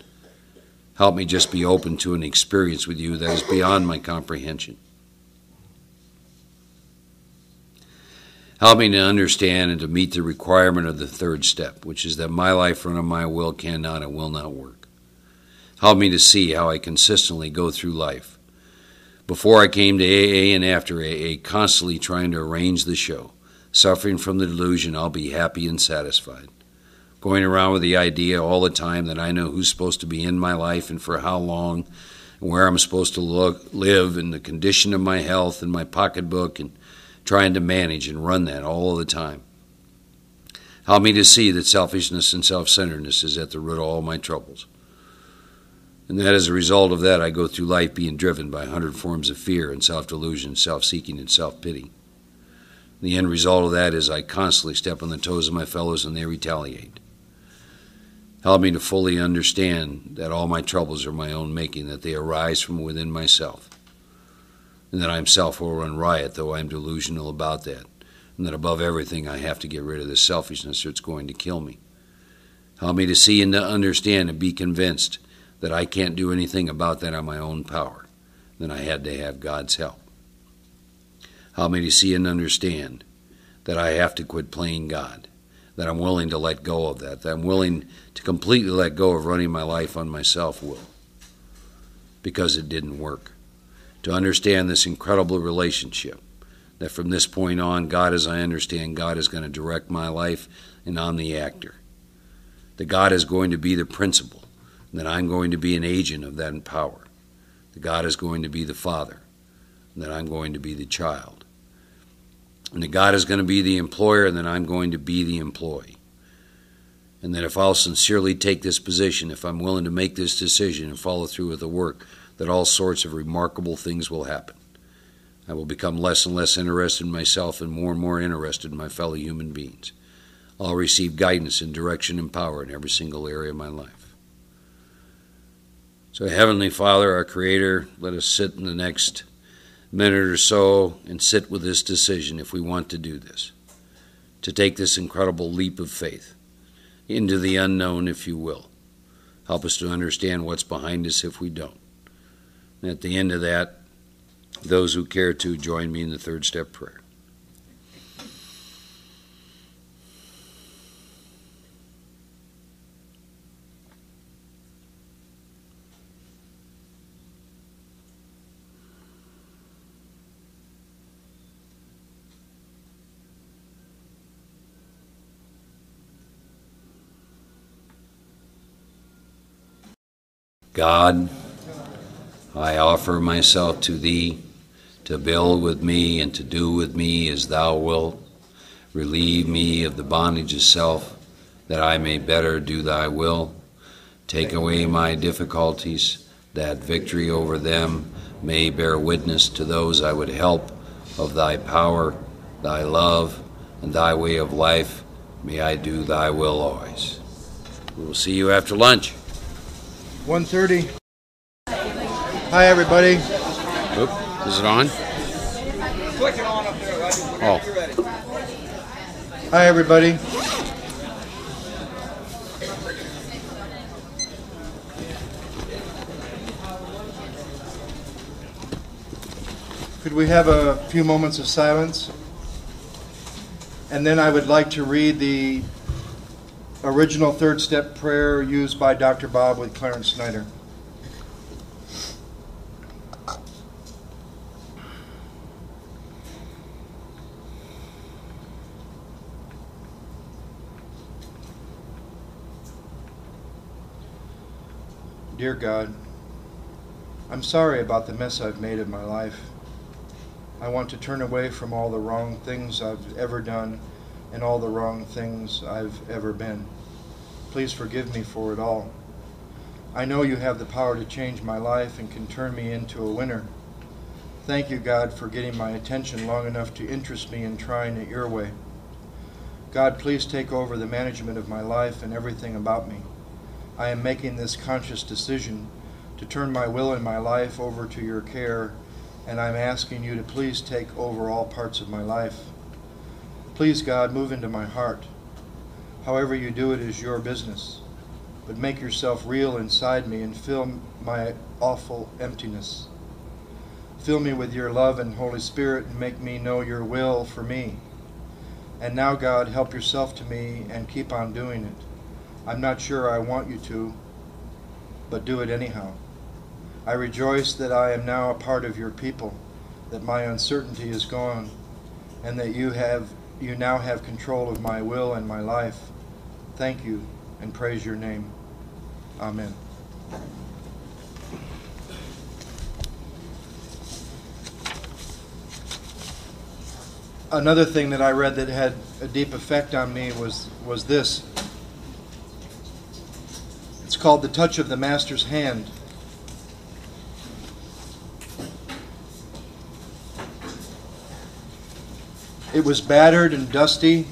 Help me just be open to an experience with you that is beyond my comprehension. Help me to understand and to meet the requirement of the third step, which is that my life run on my will cannot and will not work. Help me to see how I consistently go through life, before I came to AA and after AA, constantly trying to arrange the show, suffering from the delusion I'll be happy and satisfied, going around with the idea all the time that I know who's supposed to be in my life and for how long, and where I'm supposed to live, and the condition of my health and my pocketbook, and trying to manage and run that all the time. Help me to see that selfishness and self-centeredness is at the root of all my troubles. And that as a result of that, I go through life being driven by 100 forms of fear and self-delusion, self-seeking, and self-pity. The end result of that is I constantly step on the toes of my fellows and they retaliate. Help me to fully understand that all my troubles are my own making, that they arise from within myself, and that I'm self will run riot, though I'm delusional about that, and that above everything I have to get rid of this selfishness or it's going to kill me. Help me to see and to understand and be convinced that I can't do anything about that on my own power, then I had to have God's help. Help me to see and understand that I have to quit playing God, that I'm willing to let go of that I'm willing to completely let go of running my life on my self-will, because it didn't work. To understand this incredible relationship, that from this point on, God, as I understand, God is going to direct my life and I'm the actor. That God is going to be the principal, and that I'm going to be an agent of that power. That God is going to be the father, and that I'm going to be the child. And that God is going to be the employer, and that I'm going to be the employee. And that if I'll sincerely take this position, if I'm willing to make this decision and follow through with the work, that all sorts of remarkable things will happen. I will become less and less interested in myself and more interested in my fellow human beings. I'll receive guidance and direction and power in every single area of my life. So Heavenly Father, our Creator, let us sit in the next minute or so and sit with this decision if we want to do this, to take this incredible leap of faith into the unknown, if you will. Help us to understand what's behind us if we don't. And at the end of that, those who care to join me in the third step prayer. God, I offer myself to Thee, to build with me and to do with me as Thou wilt. Relieve me of the bondage of self, that I may better do Thy will. Take away my difficulties, that victory over them may bear witness to those I would help of Thy power, Thy love, and Thy way of life. May I do Thy will always. We will see you after lunch. 1:30. Hi, everybody. Oop, is it on? Click it on up there, right? Oh. You're ready. Hi, everybody. Could we have a few moments of silence? And then I would like to read the original third step prayer used by Dr. Bob with Clarence Snyder. Dear God, I'm sorry about the mess I've made of my life. I want to turn away from all the wrong things I've ever done and all the wrong things I've ever been. Please forgive me for it all. I know you have the power to change my life and can turn me into a winner. Thank you, God, for getting my attention long enough to interest me in trying it your way. God, please take over the management of my life and everything about me. I am making this conscious decision to turn my will and my life over to your care, and I'm asking you to please take over all parts of my life. Please, God, move into my heart. However you do it is your business, but make yourself real inside me and fill my awful emptiness. Fill me with your love and Holy Spirit and make me know your will for me. And now, God, help yourself to me and keep on doing it. I'm not sure I want you to, but do it anyhow. I rejoice that I am now a part of your people, that my uncertainty is gone, and that you have you now have control of my will and my life. Thank you and praise your name. Amen. Another thing that I read that had a deep effect on me was this. It's called The Touch of the Master's Hand. It was battered and dusty,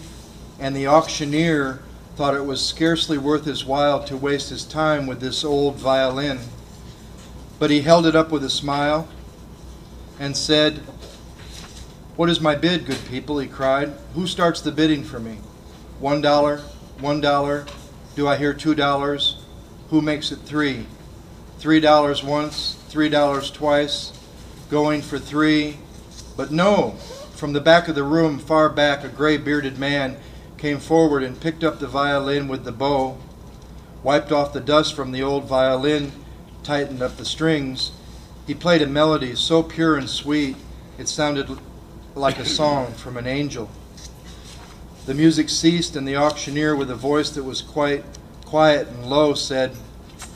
and the auctioneer thought it was scarcely worth his while to waste his time with this old violin. But he held it up with a smile and said, "What is my bid, good people?" he cried. "Who starts the bidding for me? $1, $1. Do I hear $2? Who makes it $3? $3 once, $3 twice, going for $3. But no! From the back of the room, far back, a gray-bearded man came forward and picked up the violin with the bow, wiped off the dust from the old violin, tightened up the strings. He played a melody so pure and sweet, it sounded like a song from an angel. The music ceased, and the auctioneer, with a voice that was quite quiet and low, said,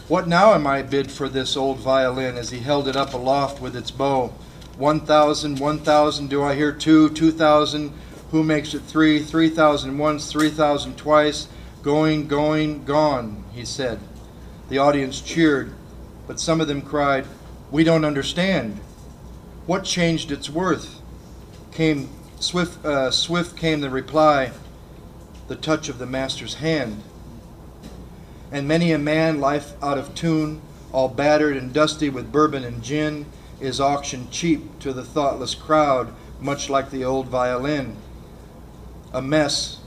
"What now am I bid for this old violin?" as he held it up aloft with its bow. 1,000, 1,000, do I hear 2, 2,000? Who makes it 3, 3,000 once, 3,000 twice? Going, going, gone, he said. The audience cheered, but some of them cried, "We don't understand. What changed its worth?" Swift came the reply, "The touch of the Master's hand." And many a man, life out of tune, all battered and dusty with bourbon and gin, is auctioned cheap to the thoughtless crowd, much like the old violin. A mess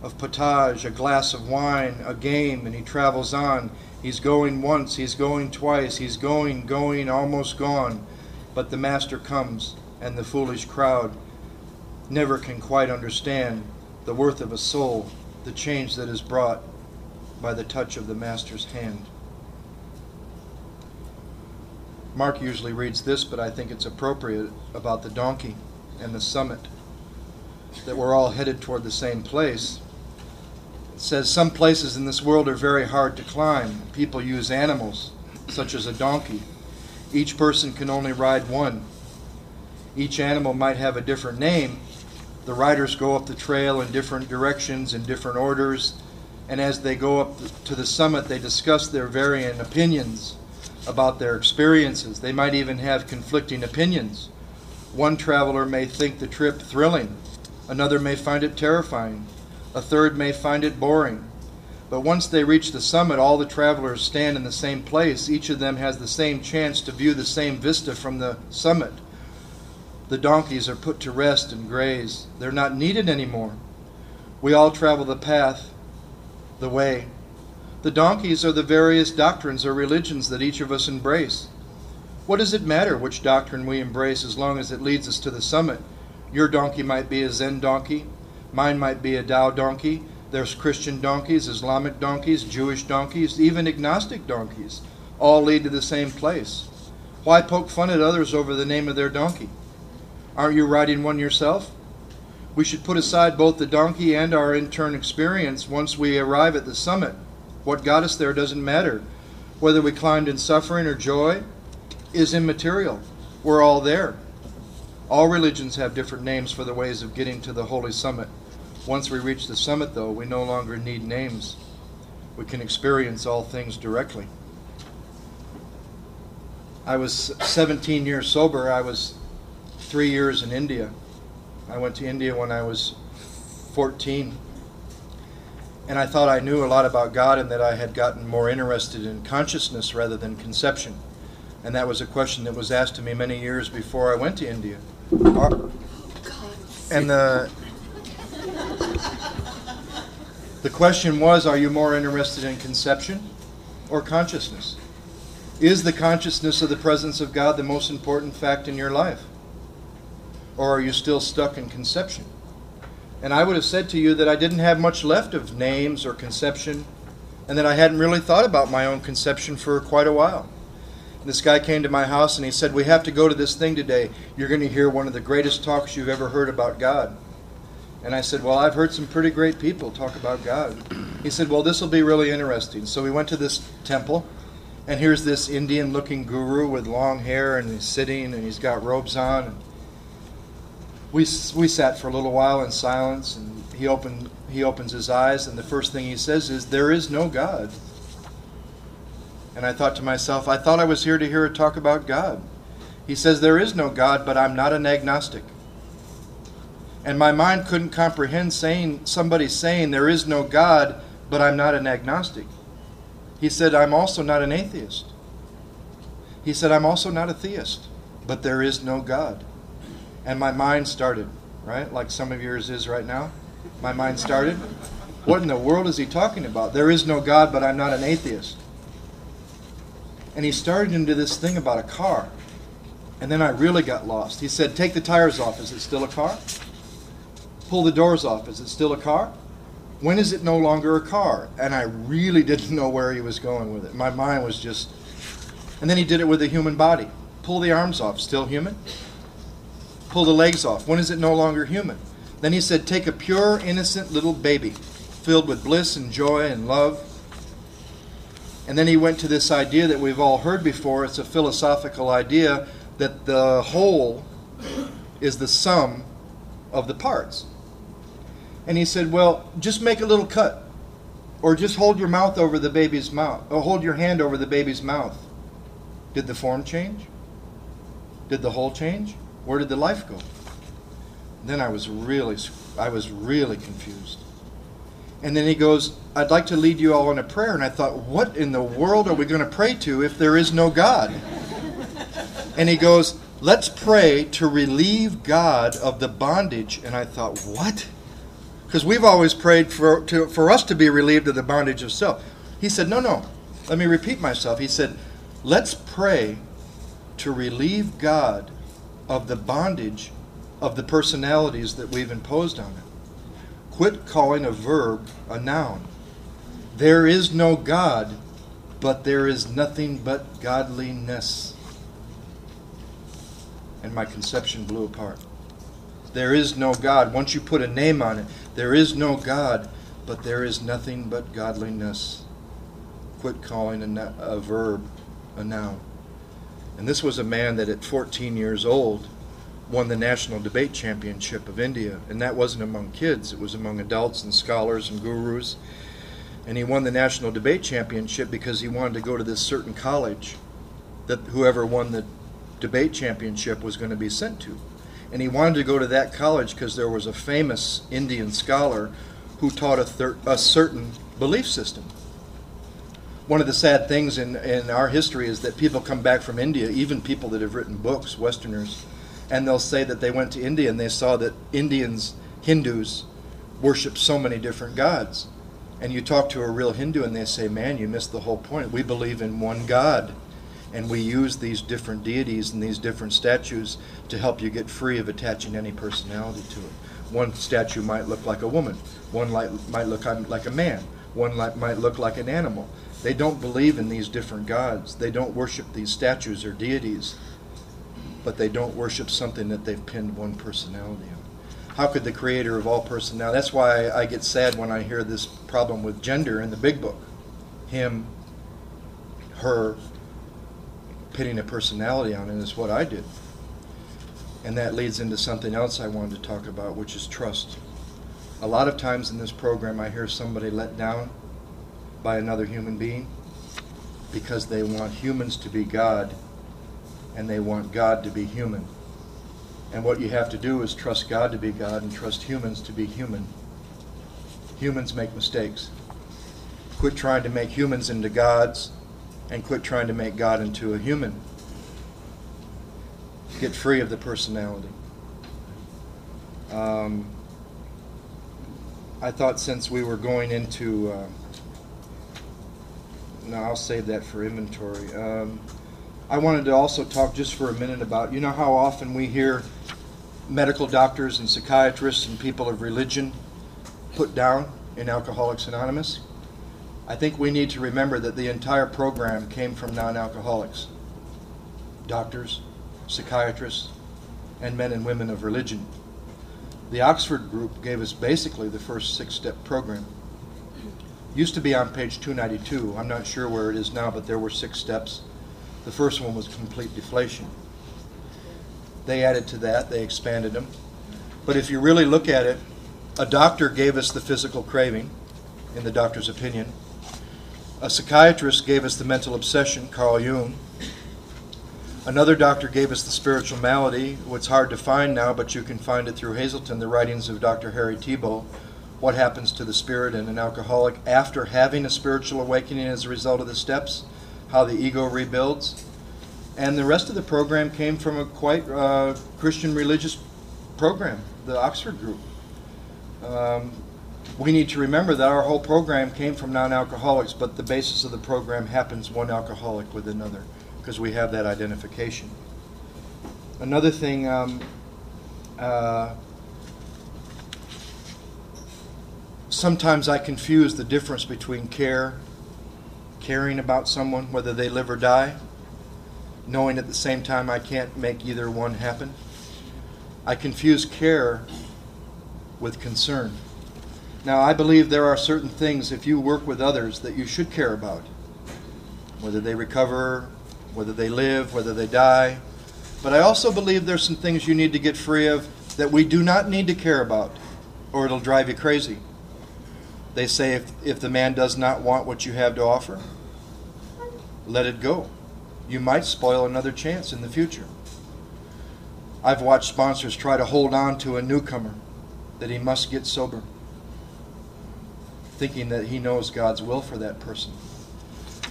of potage, a glass of wine, a game, and he travels on. He's going once, he's going twice, he's going, almost gone. But the Master comes, and the foolish crowd never can quite understand the worth of a soul, the change that is brought by the touch of the Master's hand. Mark usually reads this, but I think it's appropriate, about the donkey and the summit, that we're all headed toward the same place. It says, "Some places in this world are very hard to climb. People use animals, such as a donkey. Each person can only ride one. Each animal might have a different name. The riders go up the trail in different directions, in different orders, and as they go up to the summit, they discuss their varying opinions about their experiences. They might even have conflicting opinions. One traveler may think the trip thrilling. Another may find it terrifying. A third may find it boring. But once they reach the summit, all the travelers stand in the same place. Each of them has the same chance to view the same vista from the summit. The donkeys are put to rest and graze. They're not needed anymore. We all travel the path, the way. The donkeys are the various doctrines or religions that each of us embrace. What does it matter which doctrine we embrace as long as it leads us to the summit? Your donkey might be a Zen donkey. Mine might be a Tao donkey. There's Christian donkeys, Islamic donkeys, Jewish donkeys, even agnostic donkeys. All lead to the same place. Why poke fun at others over the name of their donkey? Aren't you riding one yourself? We should put aside both the donkey and our internal experience once we arrive at the summit. What got us there doesn't matter. Whether we climbed in suffering or joy is immaterial. We're all there. All religions have different names for the ways of getting to the holy summit. Once we reach the summit, though, we no longer need names. We can experience all things directly. I was 17 years sober. I was 3 years in India. I went to India when I was 14. And I thought I knew a lot about God and that I had gotten more interested in consciousness rather than conception. And that was a question that was asked to me many years before I went to India. And the question was, are you more interested in conception or consciousness? Is the consciousness of the presence of God the most important fact in your life? Or are you still stuck in conception? And I would have said to you that I didn't have much left of names or conception, and that I hadn't really thought about my own conception for quite a while. And this guy came to my house and he said, "We have to go to this thing today. You're going to hear one of the greatest talks you've ever heard about God." And I said, well, I've heard some pretty great people talk about God. He said, well, this will be really interesting. So we went to this temple, and here's this Indian-looking guru with long hair, and he's sitting, and he's got robes on. And we sat for a little while in silence, and he opens his eyes, and the first thing he says is, there is no God. And I thought to myself, I thought I was here to hear a talk about God. He says, there is no God, but I'm not an agnostic. And my mind couldn't comprehend somebody saying there is no God, but I'm not an agnostic. He said, I'm also not an atheist. He said, I'm also not a theist, but there is no God. And my mind started, right? Like some of yours is right now. My mind started. What in the world is he talking about? There is no God, but I'm not an atheist. And he started into this thing about a car. And then I really got lost. He said, take the tires off. Is it still a car? Pull the doors off. Is it still a car? When is it no longer a car? And I really didn't know where he was going with it. My mind was just... And then he did it with the human body. Pull the arms off. Still human? Pull the legs off. When is it no longer human? Then he said, take a pure, innocent little baby filled with bliss and joy and love. And then he went to this idea that we've all heard before. It's a philosophical idea that the whole is the sum of the parts. And he said, well, just make a little cut. Or just hold your mouth over the baby's mouth. Or hold your hand over the baby's mouth. Did the form change? Did the whole change? Where did the life go? Then I was really confused. And then he goes, I'd like to lead you all in a prayer. And I thought, what in the world are we going to pray to if there is no God? And he goes, let's pray to relieve God of the bondage. And I thought, what? Because we've always prayed for us to be relieved of the bondage of self. He said, no. Let me repeat myself. He said, let's pray to relieve God of the bondage of the personalities that we've imposed on him. Quit calling a verb a noun. There is no God, but there is nothing but godliness. And my conception blew apart. There is no God. Once you put a name on it, there is no God, but there is nothing but godliness. Quit calling a verb a noun. And this was a man that at 14 years old won the National Debate Championship of India. And that wasn't among kids. It was among adults and scholars and gurus. And he won the National Debate Championship because he wanted to go to this certain college that whoever won the debate championship was going to be sent to. And he wanted to go to that college because there was a famous Indian scholar who taught a certain belief system. One of the sad things in our history is that people come back from India, even people that have written books, Westerners, and they'll say that they went to India and they saw that Hindus, worship so many different gods. And you talk to a real Hindu and they say, man, you missed the whole point. We believe in one God. And we use these different deities and these different statues to help you get free of attaching any personality to it. One statue might look like a woman. One might look like a man. One might look like an animal. They don't believe in these different gods. They don't worship these statues or deities. But they don't worship something that they've pinned one personality on. How could the creator of all personality... That's why I get sad when I hear this problem with gender in the big book. Him, her... Pitting a personality on it is what I did. And that leads into something else I wanted to talk about, which is trust. A lot of times in this program I hear somebody let down by another human being because they want humans to be God and they want God to be human. And what you have to do is trust God to be God and trust humans to be human. Humans make mistakes. Quit trying to make humans into gods and quit trying to make God into a human. Get free of the personality. I thought since we were going into... no, I'll save that for inventory. I wanted to also talk just for a minute about, you know how often we hear medical doctors and psychiatrists and people of religion put down in Alcoholics Anonymous? I think we need to remember that the entire program came from non-alcoholics, doctors, psychiatrists, and men and women of religion. The Oxford group gave us basically the first 6-step program. Used to be on page 292. I'm not sure where it is now, but there were 6 steps. The first one was complete deflation. They added to that, they expanded them. But if you really look at it, a doctor gave us the physical craving, in the doctor's opinion. A psychiatrist gave us the mental obsession, Carl Jung. Another doctor gave us the spiritual malady. It's hard to find now, but you can find it through Hazelton, the writings of Dr. Harry Thibault. What happens to the spirit in an alcoholic after having a spiritual awakening as a result of the steps, how the ego rebuilds. And the rest of the program came from a quite Christian religious program, the Oxford group. We need to remember that our whole program came from non-alcoholics, but the basis of the program happens one alcoholic with another, because we have that identification. Another thing, sometimes I confuse the difference between caring about someone, whether they live or die, knowing at the same time I can't make either one happen. I confuse care with concern. Now, I believe there are certain things, if you work with others, that you should care about. Whether they recover, whether they live, whether they die. But I also believe there's some things you need to get free of that we do not need to care about, or it'll drive you crazy. They say if the man does not want what you have to offer, let it go. You might spoil another chance in the future. I've watched sponsors try to hold on to a newcomer that he must get sober, thinking that he knows God's will for that person.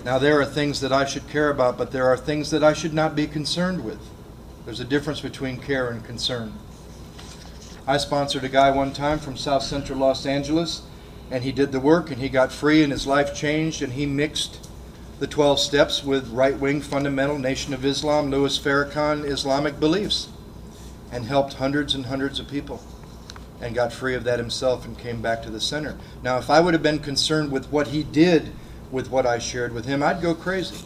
Now, there are things that I should care about, but there are things that I should not be concerned with. There's a difference between care and concern. I sponsored a guy one time from South Central Los Angeles, and he did the work, and he got free, and his life changed, and he mixed the 12 steps with right-wing fundamental Nation of Islam, Louis Farrakhan Islamic beliefs, and helped hundreds and hundreds of people, and got free of that himself and came back to the center. Now, if I would have been concerned with what he did with what I shared with him, I'd go crazy.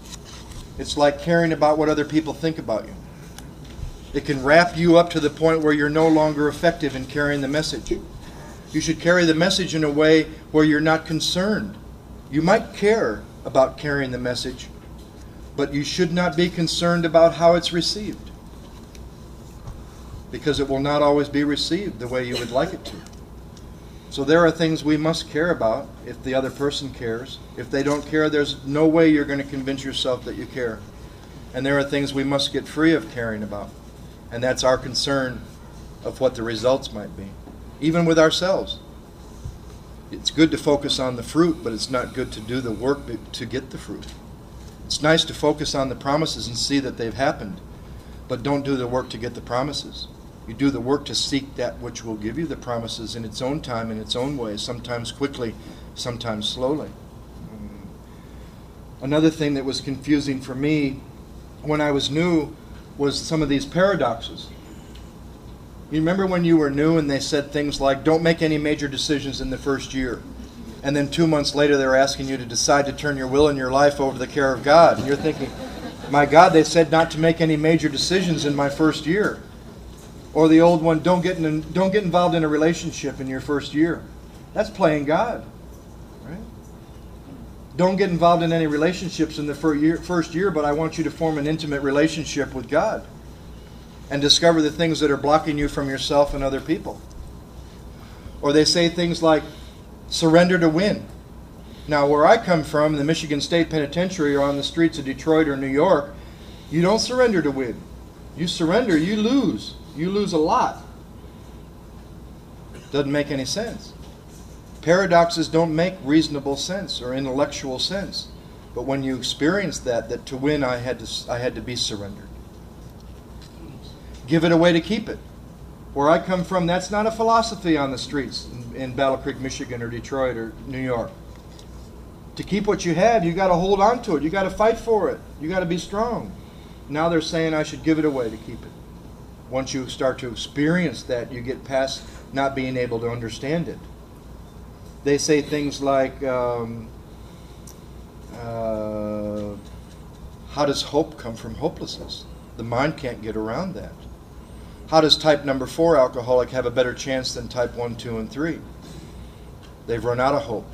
It's like caring about what other people think about you. It can wrap you up to the point where you're no longer effective in carrying the message. You should carry the message in a way where you're not concerned. You might care about carrying the message, but you should not be concerned about how it's received, because it will not always be received the way you would like it to. So there are things we must care about if the other person cares. If they don't care, there's no way you're going to convince yourself that you care. And there are things we must get free of caring about. And that's our concern of what the results might be, even with ourselves. It's good to focus on the fruit, but it's not good to do the work to get the fruit. It's nice to focus on the promises and see that they've happened, but don't do the work to get the promises. You do the work to seek that which will give you the promises in its own time, in its own way, sometimes quickly, sometimes slowly. Another thing that was confusing for me when I was new was some of these paradoxes. You remember when you were new and they said things like, don't make any major decisions in the first year. And then 2 months later they were asking you to decide to turn your will and your life over to the care of God. And you're thinking, my God, they said not to make any major decisions in my first year. Or the old one, don't get involved in a relationship in your first year. That's playing God. Right? Don't get involved in any relationships in the first year, but I want you to form an intimate relationship with God and discover the things that are blocking you from yourself and other people. Or they say things like, surrender to win. Now, where I come from, the Michigan State Penitentiary, or on the streets of Detroit or New York, you don't surrender to win. You surrender, you lose. You lose a lot. Doesn't make any sense. Paradoxes don't make reasonable sense or intellectual sense. But when you experience that to win I had to be surrendered. Give it away to keep it. Where I come from, that's not a philosophy on the streets in Battle Creek, Michigan, or Detroit, or New York. To keep what you have, you got to hold on to it. You got to fight for it. You got to be strong. Now they're saying I should give it away to keep it. Once you start to experience that, you get past not being able to understand it. They say things like, how does hope come from hopelessness? The mind can't get around that. How does type number 4 alcoholic have a better chance than type 1, 2, and 3? They've run out of hope.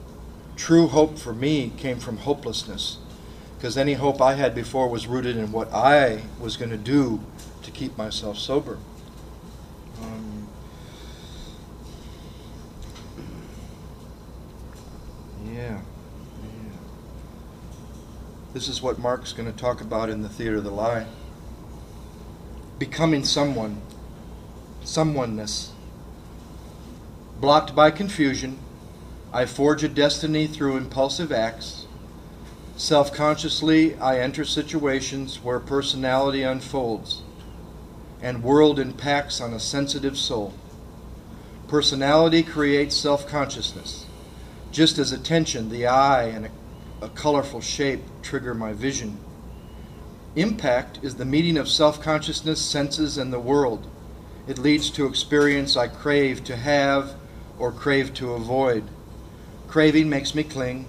True hope for me came from hopelessness, because any hope I had before was rooted in what I was going to do to keep myself sober. Yeah. This is what Mark's going to talk about in The Theater of the Lie. Becoming someone. Someoneness. Blocked by confusion, I forge a destiny through impulsive acts. Self-consciously, I enter situations where personality unfolds and world impacts on a sensitive soul. Personality creates self-consciousness, just as attention, the eye, and a colorful shape trigger my vision. Impact is the meeting of self-consciousness, senses, and the world. It leads to experience I crave to have or crave to avoid. Craving makes me cling.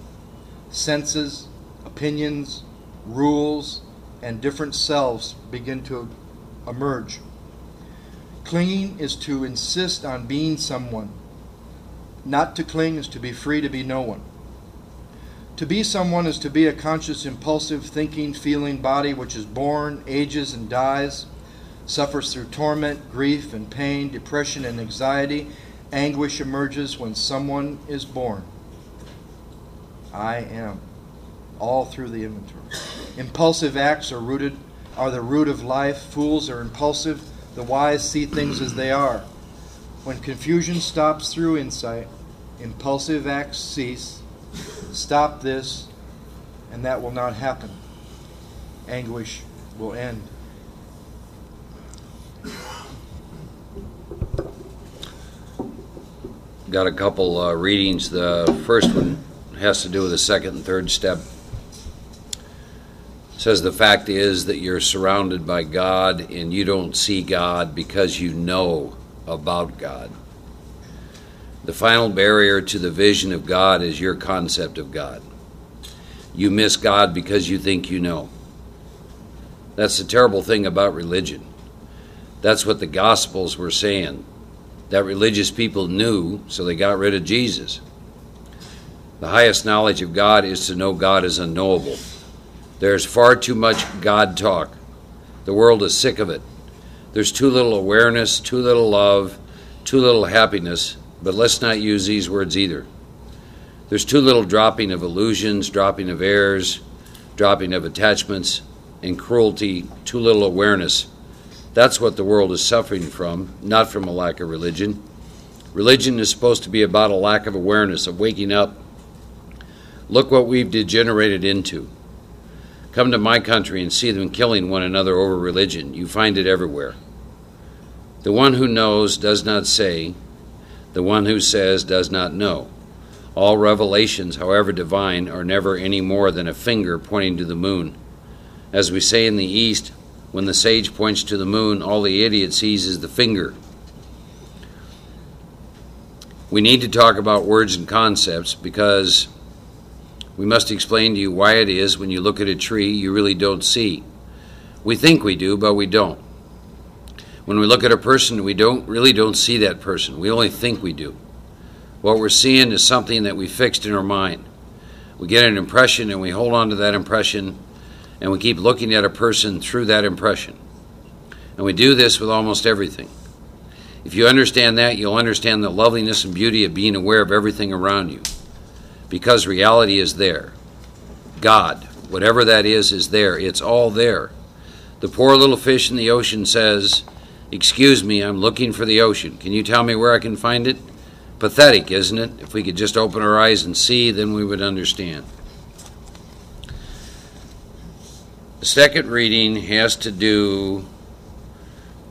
Senses, opinions, rules, and different selves begin to emerge. Clinging is to insist on being someone. Not to cling is to be free to be no one. To be someone is to be a conscious, impulsive, thinking, feeling body which is born, ages, and dies, suffers through torment, grief, and pain, depression, and anxiety. Anguish emerges when someone is born. I am. All through the inventory. Impulsive acts are the root of life. Fools are impulsive. The wise see things as they are. When confusion stops through insight, impulsive acts cease. Stop this, and that will not happen. Anguish will end. Got a couple readings. The first one has to do with the second and third step. It says the fact is that you're surrounded by God and you don't see God because you know about God. The final barrier to the vision of God is your concept of God. You miss God because you think you know. That's the terrible thing about religion. That's what the Gospels were saying. That religious people knew, so they got rid of Jesus. The highest knowledge of God is to know God is unknowable. There's far too much God talk. The world is sick of it. There's too little awareness, too little love, too little happiness, but let's not use these words either. There's too little dropping of illusions, dropping of errors, dropping of attachments, and cruelty, too little awareness. That's what the world is suffering from, not from a lack of religion. Religion is supposed to be about a lack of awareness, of waking up. Look what we've degenerated into. Come to my country and see them killing one another over religion. You find it everywhere. The one who knows does not say. The one who says does not know. All revelations, however divine, are never any more than a finger pointing to the moon. As we say in the East, when the sage points to the moon, all the idiot sees is the finger. We need to talk about words and concepts because we must explain to you why it is when you look at a tree you really don't see. We think we do, but we don't. When we look at a person, we really don't see that person. We only think we do. What we're seeing is something that we fixed in our mind. We get an impression and we hold on to that impression and we keep looking at a person through that impression. And we do this with almost everything. If you understand that, you'll understand the loveliness and beauty of being aware of everything around you. Because reality is there. God, whatever that is there. It's all there. The poor little fish in the ocean says, "Excuse me, I'm looking for the ocean. Can you tell me where I can find it?" Pathetic, isn't it? If we could just open our eyes and see, then we would understand. The second reading has to do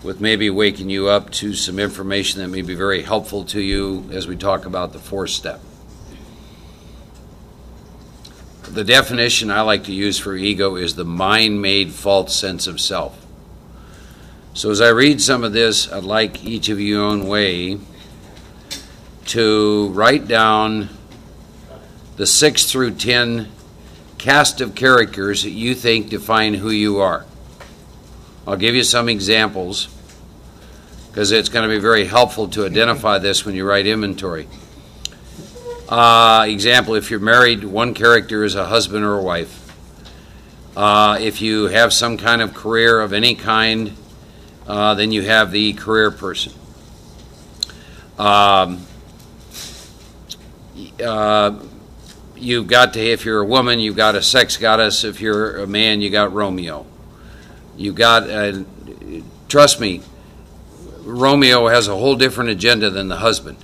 with maybe waking you up to some information that may be very helpful to you as we talk about the fourth step. The definition I like to use for ego is the mind-made false sense of self. So as I read some of this, I'd like each of you own way to write down the 6 through 10 cast of characters that you think define who you are. I'll give you some examples, because it's going to be very helpful to identify this when you write inventory. Example, if you're married, one character is a husband or a wife. If you have some kind of career of any kind, then you have the career person. You've got to, if you're a woman, you've got a sex goddess. If you're a man, you got Romeo. You've got, trust me, Romeo has a whole different agenda than the husband.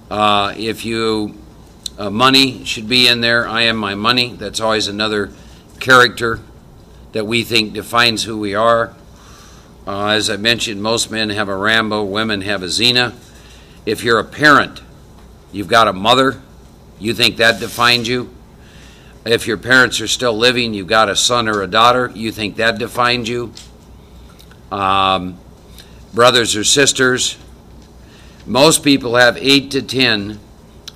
If you, money should be in there. I am my money. That's always another character that we think defines who we are. As I mentioned, most men have a Rambo, women have a Xena. If you're a parent, you've got a mother. You think that defines you. If your parents are still living, you've got a son or a daughter. You think that defines you. Brothers or sisters. Most people have 8 to 10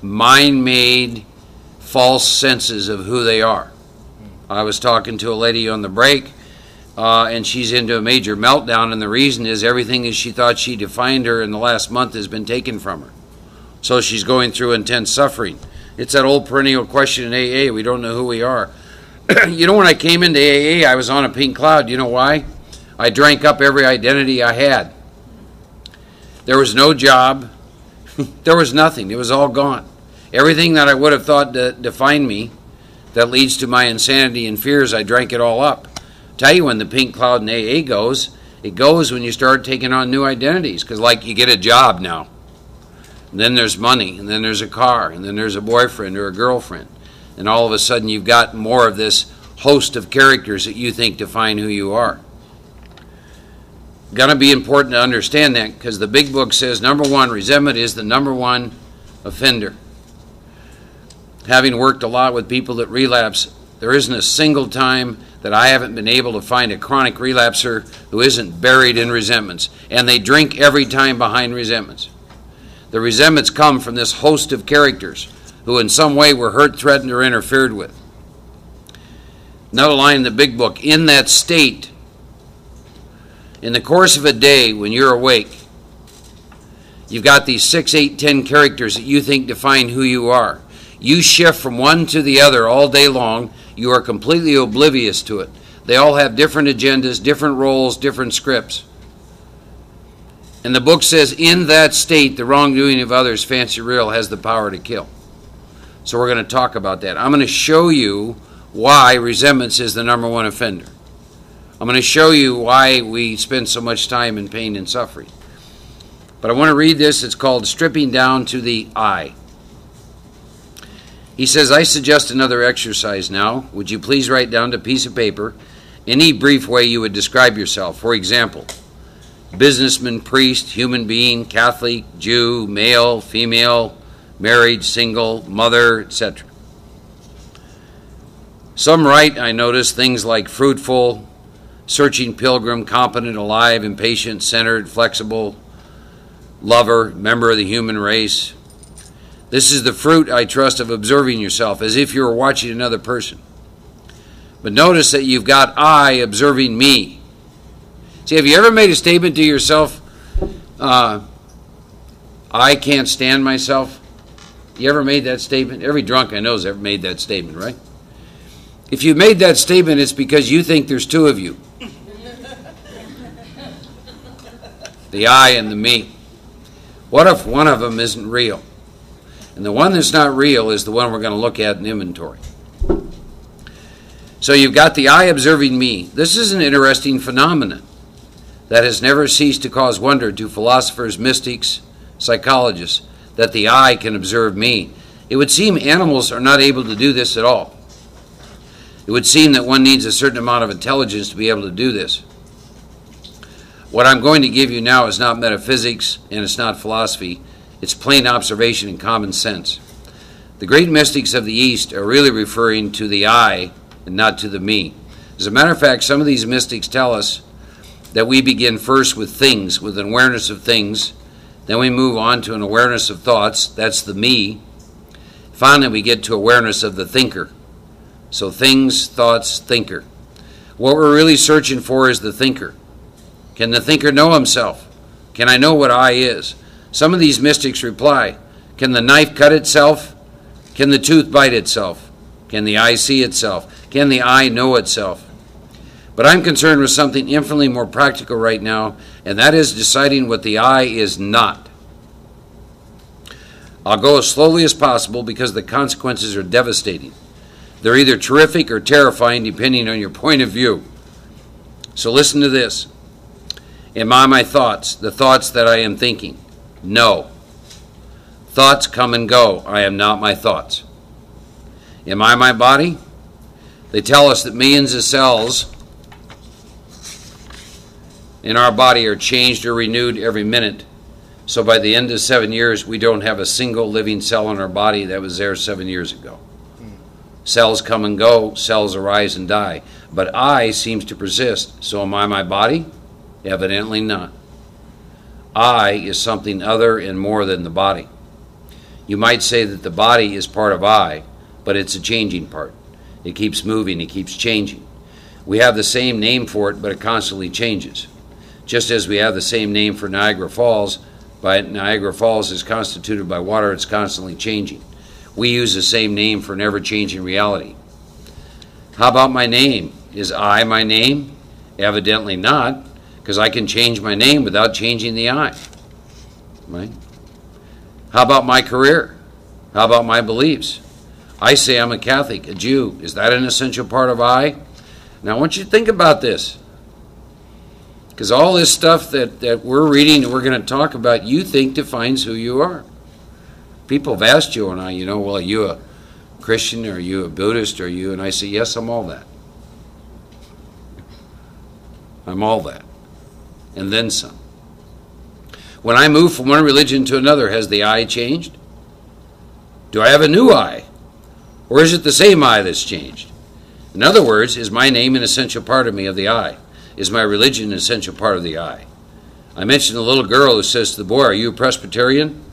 mind-made false senses of who they are. I was talking to a lady on the break, and she's into a major meltdown, and the reason is everything that she thought she defined her in the last month has been taken from her. So she's going through intense suffering. It's that old perennial question in AA, we don't know who we are. You know, when I came into AA, I was on a pink cloud. You know why? I drank up every identity I had. There was no job. There was nothing. It was all gone. Everything that I would have thought defined me, that leads to my insanity and fears, I drank it all up. Tell you when the pink cloud in AA goes, it goes when you start taking on new identities. Because like you get a job now. And then there's money, and then there's a car, and then there's a boyfriend or a girlfriend. And all of a sudden you've got more of this host of characters that you think define who you are. Going to be important to understand that, because the big book says, number one, resentment is the number one offender. Having worked a lot with people that relapse, there isn't a single time that I haven't been able to find a chronic relapser who isn't buried in resentments. And they drink every time behind resentments. The resentments come from this host of characters who in some way were hurt, threatened, or interfered with. Another line in the big book, in that state, in the course of a day when you're awake, you've got these 6, 8, 10 characters that you think define who you are. You shift from one to the other all day long. You are completely oblivious to it. They all have different agendas, different roles, different scripts. And the book says, in that state, the wrongdoing of others, fancy real, has the power to kill. So we're going to talk about that. I'm going to show you why resentment is the number one offender. I'm going to show you why we spend so much time in pain and suffering. But I want to read this. It's called Stripping Down to the I. He says, I suggest another exercise now. Would you please write down to a piece of paper any brief way you would describe yourself? For example, businessman, priest, human being, Catholic, Jew, male, female, married, single, mother, etc. Some write, I notice, things like fruitful, searching pilgrim, competent, alive, impatient, centered, flexible, lover, member of the human race. This is the fruit, I trust, of observing yourself as if you were watching another person. But notice that you've got I observing me. See, have you ever made a statement to yourself, I can't stand myself? You ever made that statement? Every drunk I know has ever made that statement, right? If you made that statement, it's because you think there's two of you. The I and the me. What if one of them isn't real? And the one that's not real is the one we're going to look at in inventory. So you've got the I observing me. This is an interesting phenomenon that has never ceased to cause wonder to philosophers, mystics, psychologists, that the I can observe me. It would seem animals are not able to do this at all. It would seem that one needs a certain amount of intelligence to be able to do this. What I'm going to give you now is not metaphysics and it's not philosophy. It's plain observation and common sense. The great mystics of the East are really referring to the I and not to the me. As a matter of fact, some of these mystics tell us that we begin first with things, with an awareness of things. Then we move on to an awareness of thoughts. That's the me. Finally, we get to awareness of the thinker. So things, thoughts, thinker. What we're really searching for is the thinker. Can the thinker know himself? Can I know what I is? Some of these mystics reply, can the knife cut itself? Can the tooth bite itself? Can the eye see itself? Can the eye know itself? But I'm concerned with something infinitely more practical right now, and that is deciding what the I is not. I'll go as slowly as possible because the consequences are devastating. They're either terrific or terrifying depending on your point of view. So listen to this. Am I my thoughts, the thoughts that I am thinking? No. Thoughts come and go. I am not my thoughts. Am I my body? They tell us that millions of cells in our body are changed or renewed every minute. So by the end of 7 years, we don't have a single living cell in our body that was there 7 years ago. Cells come and go, cells arise and die. But I seems to persist. So am I my body? Evidently not. I is something other and more than the body. You might say that the body is part of I, but it's a changing part. It keeps moving, it keeps changing. We have the same name for it, but it constantly changes. Just as we have the same name for Niagara Falls, but Niagara Falls is constituted by water, it's constantly changing. We use the same name for an ever-changing reality. How about my name? Is I my name? Evidently not, because I can change my name without changing the I. Right? How about my career? How about my beliefs? I say I'm a Catholic, a Jew. Is that an essential part of I? Now I want you to think about this. Because all this stuff that we're reading and we're going to talk about, you think defines who you are. People have asked you and I, well, are you a Christian? Or are you a Buddhist? Or are you? And I say, yes, I'm all that. I'm all that. And then some. When I move from one religion to another, has the I changed? Do I have a new I? Or is it the same I that's changed? In other words, is my name an essential part of me, of the I? Is my religion an essential part of the I? I mentioned the little girl who says to the boy, are you a Presbyterian?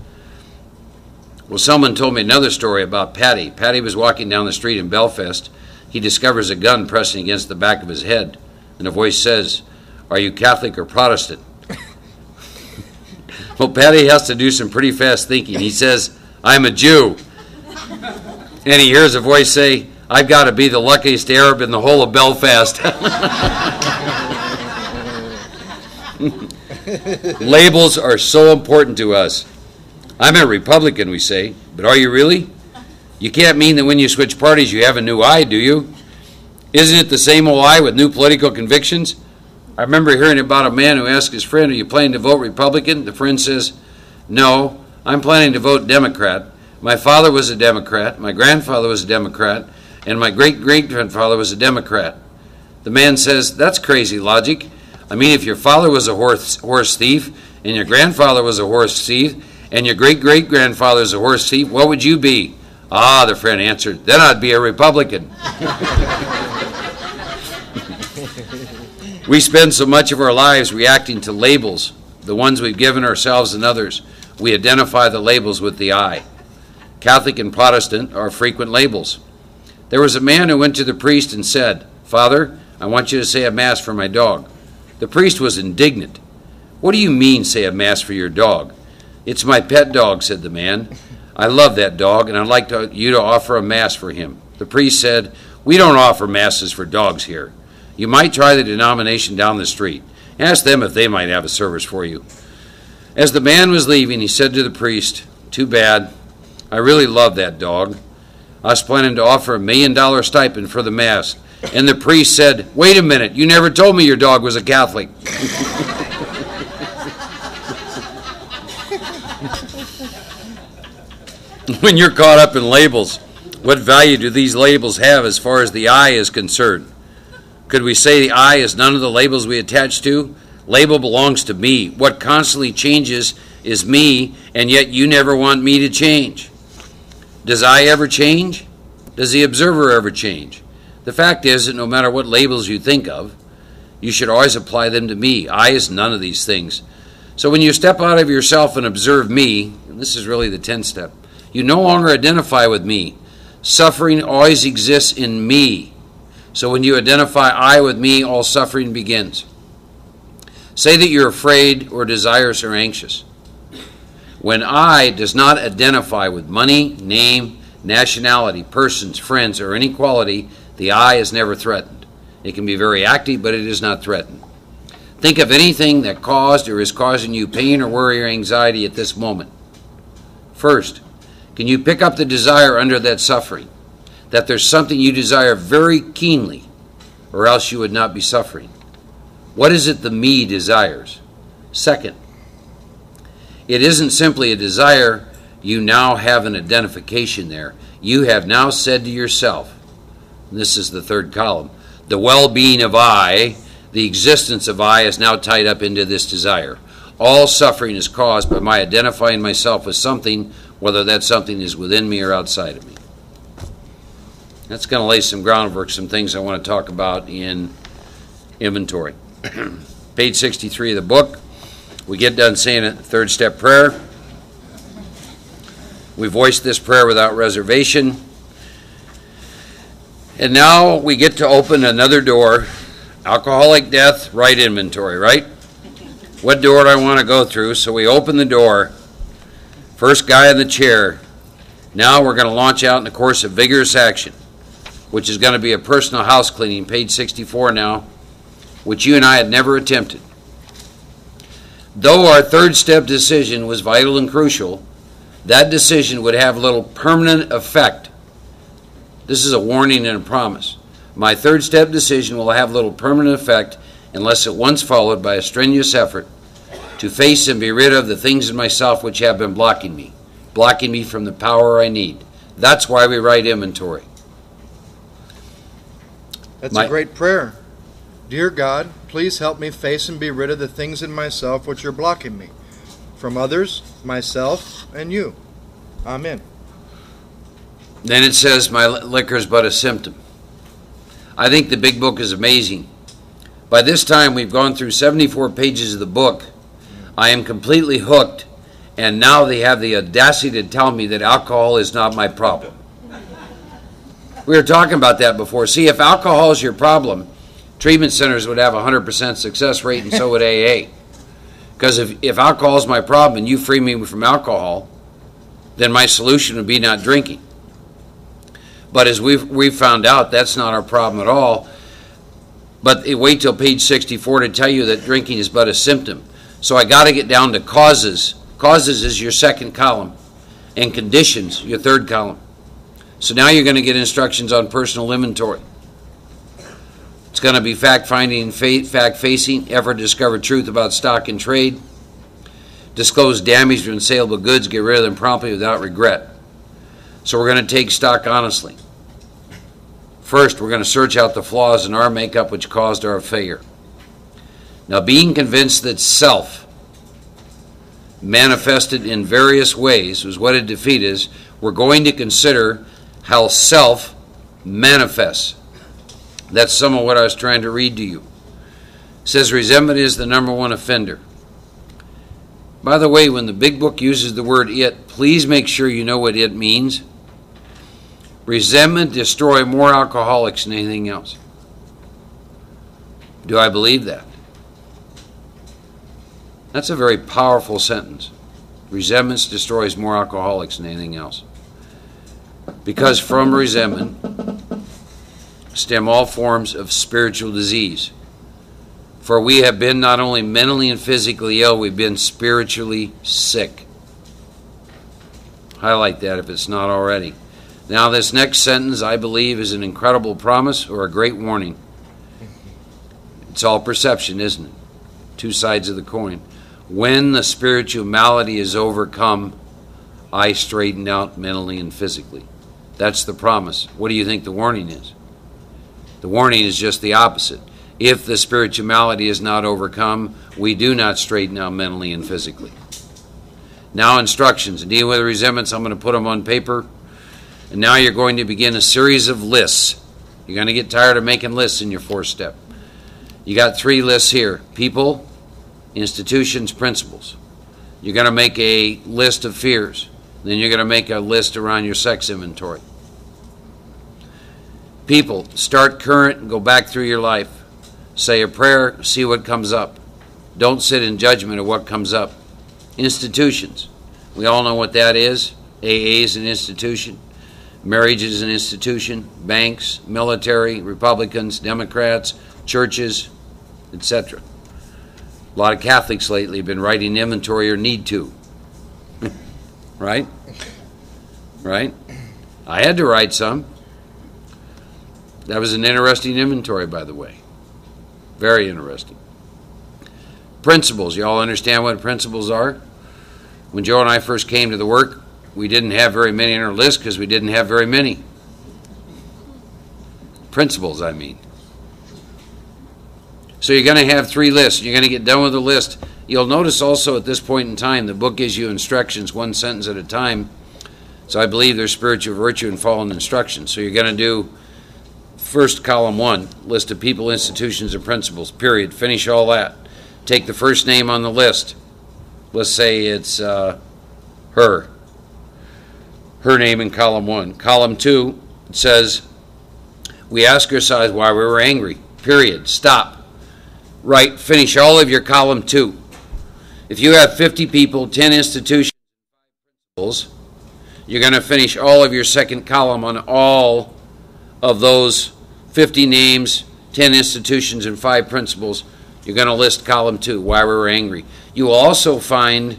Well, someone told me another story about Patty. Patty was walking down the street in Belfast. He discovers a gun pressing against the back of his head. And a voice says, are you Catholic or Protestant? Well, Patty has to do some pretty fast thinking. He says, I'm a Jew. And he hears a voice say, I've got to be the luckiest Arab in the whole of Belfast. Labels are so important to us. I'm a Republican, we say, but are you really? You can't mean that when you switch parties you have a new I, do you? Isn't it the same old I with new political convictions? I remember hearing about a man who asked his friend, are you planning to vote Republican? The friend says, no, I'm planning to vote Democrat. My father was a Democrat, my grandfather was a Democrat, and my great-great-grandfather was a Democrat. The man says, that's crazy logic. I mean, if your father was a horse thief, and your grandfather was a horse thief, and your great-great-grandfather is a horse thief, what would you be? Ah, the friend answered, then I'd be a Republican. We spend so much of our lives reacting to labels, the ones we've given ourselves and others. We identify the labels with the I. Catholic and Protestant are frequent labels. There was a man who went to the priest and said, Father, I want you to say a mass for my dog. The priest was indignant. What do you mean, say a mass for your dog? It's my pet dog, said the man. I love that dog, and I'd like you to offer a mass for him. The priest said, we don't offer masses for dogs here. You might try the denomination down the street. Ask them if they might have a service for you. As the man was leaving, he said to the priest, too bad. I really love that dog. I was planning to offer $1 million stipend for the mass. And the priest said, wait a minute, you never told me your dog was a Catholic. When you're caught up in labels, what value do these labels have as far as the I is concerned? Could we say the I is none of the labels we attach to? Label belongs to me. What constantly changes is me, and yet you never want me to change. Does I ever change? Does the observer ever change? The fact is that no matter what labels you think of, you should always apply them to me. I is none of these things. So when you step out of yourself and observe me, and this is really the 10th step, you no longer identify with me. Suffering always exists in me. So when you identify I with me, all suffering begins. Say that you're afraid or desirous or anxious. When I does not identify with money, name, nationality, persons, friends, or any quality, the I is never threatened. It can be very active, but it is not threatened. Think of anything that caused or is causing you pain or worry or anxiety at this moment. First, can you pick up the desire under that suffering? That there's something you desire very keenly, or else you would not be suffering. What is it the me desires? Second, it isn't simply a desire. You now have an identification there. You have now said to yourself, and this is the third column, the well-being of I, the existence of I is now tied up into this desire. All suffering is caused by my identifying myself with something, whether that something is within me or outside of me. That's going to lay some groundwork, some things I want to talk about in inventory. Page 63 of the book. We get done saying a third step prayer. We voice this prayer without reservation. And now we get to open another door. Alcoholic death, right inventory, right? What door do I want to go through? So we open the door. First guy in the chair. Now we're going to launch out in a course of vigorous action, which is going to be a personal house cleaning, page 64 now, which you and I had never attempted. Though our third step decision was vital and crucial, that decision would have little permanent effect. This is a warning and a promise. My third step decision will have little permanent effect unless at once followed by a strenuous effort to face and be rid of the things in myself which have been blocking me from the power I need. That's why we write inventory. That's a great prayer. Dear God, please help me face and be rid of the things in myself which are blocking me from others, myself, and you. Amen. Then it says, my liquor is but a symptom. I think the big book is amazing. By this time, we've gone through 74 pages of the book. I am completely hooked, and now they have the audacity to tell me that alcohol is not my problem. We were talking about that before. See, if alcohol is your problem, treatment centers would have a 100% success rate, and so would AA. Because if alcohol is my problem and you free me from alcohol, then my solution would be not drinking. But as we've found out, that's not our problem at all. But wait till page 64 to tell you that drinking is but a symptom. So I got to get down to causes. Causes is your second column, and conditions, your third column. So now you're going to get instructions on personal inventory. It's going to be fact-finding, fact-facing, effort to discover truth about stock and trade, disclose damaged or unsaleable goods, get rid of them promptly without regret. So we're going to take stock honestly. First, we're going to search out the flaws in our makeup which caused our failure. Now, being convinced that self manifested in various ways was what a defeat is, we're going to consider how self manifests. That's some of what I was trying to read to you. It says resentment is the number one offender. By the way, when the big book uses the word it, please make sure you know what it means. Resentment destroys more alcoholics than anything else. Do I believe that? That's a very powerful sentence. Resentment destroys more alcoholics than anything else. Because from resentment stem all forms of spiritual disease. For we have been not only mentally and physically ill, we've been spiritually sick. Highlight that if it's not already. Now this next sentence, I believe, is an incredible promise or a great warning. It's all perception, isn't it? Two sides of the coin. When the spiritual malady is overcome, I straighten out mentally and physically. That's the promise. What do you think the warning is? The warning is just the opposite. If the spiritual malady is not overcome, we do not straighten out mentally and physically. Now instructions. Deal with resentments. I'm going to put them on paper. And now you're going to begin a series of lists. You're going to get tired of making lists in your fourth step. You got 3 lists here. People, institutions, principles. You're going to make a list of fears. Then you're going to make a list around your sex inventory. People, start current and go back through your life. Say a prayer, see what comes up. Don't sit in judgment of what comes up. Institutions. We all know what that is. AA is an institution. Marriage is an institution. Banks, military, Republicans, Democrats, churches, etc. A lot of Catholics lately have been writing inventory or need to. Right? Right? I had to write some. That was an interesting inventory, by the way. Very interesting. Principles. You all understand what principles are? When Joe and I first came to the work, we didn't have very many on our list because we didn't have very many. Principles, I mean. So you're going to have 3 lists. You're going to get done with the list. You'll notice also at this point in time, the book gives you instructions 1 sentence at a time. So I believe there's spiritual virtue in following instructions. So you're going to do first column 1, list of people, institutions, and principles, period. Finish all that. Take the first name on the list. Let's say it's her. Her name in column 1. Column 2, it says, we ask ourselves why we were angry. Period. Stop. Right. Finish all of your column 2. If you have 50 people, 10 institutions, you're going to finish all of your second column on all of those 50 names, 10 institutions, and 5 principles. You're going to list column 2, why we were angry. You will also find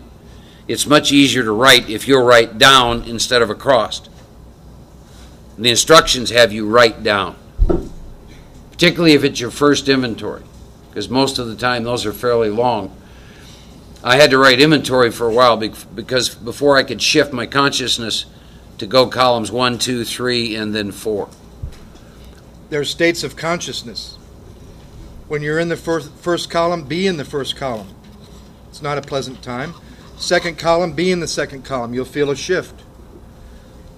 it's much easier to write if you'll write down instead of across. The instructions have you write down, particularly if it's your first inventory, because most of the time those are fairly long. I had to write inventory for a while because before I could shift my consciousness to go columns 1, 2, 3, and then 4. There are states of consciousness. When you're in the first column, be in the first column. It's not a pleasant time. Second column, be in the second column. You'll feel a shift.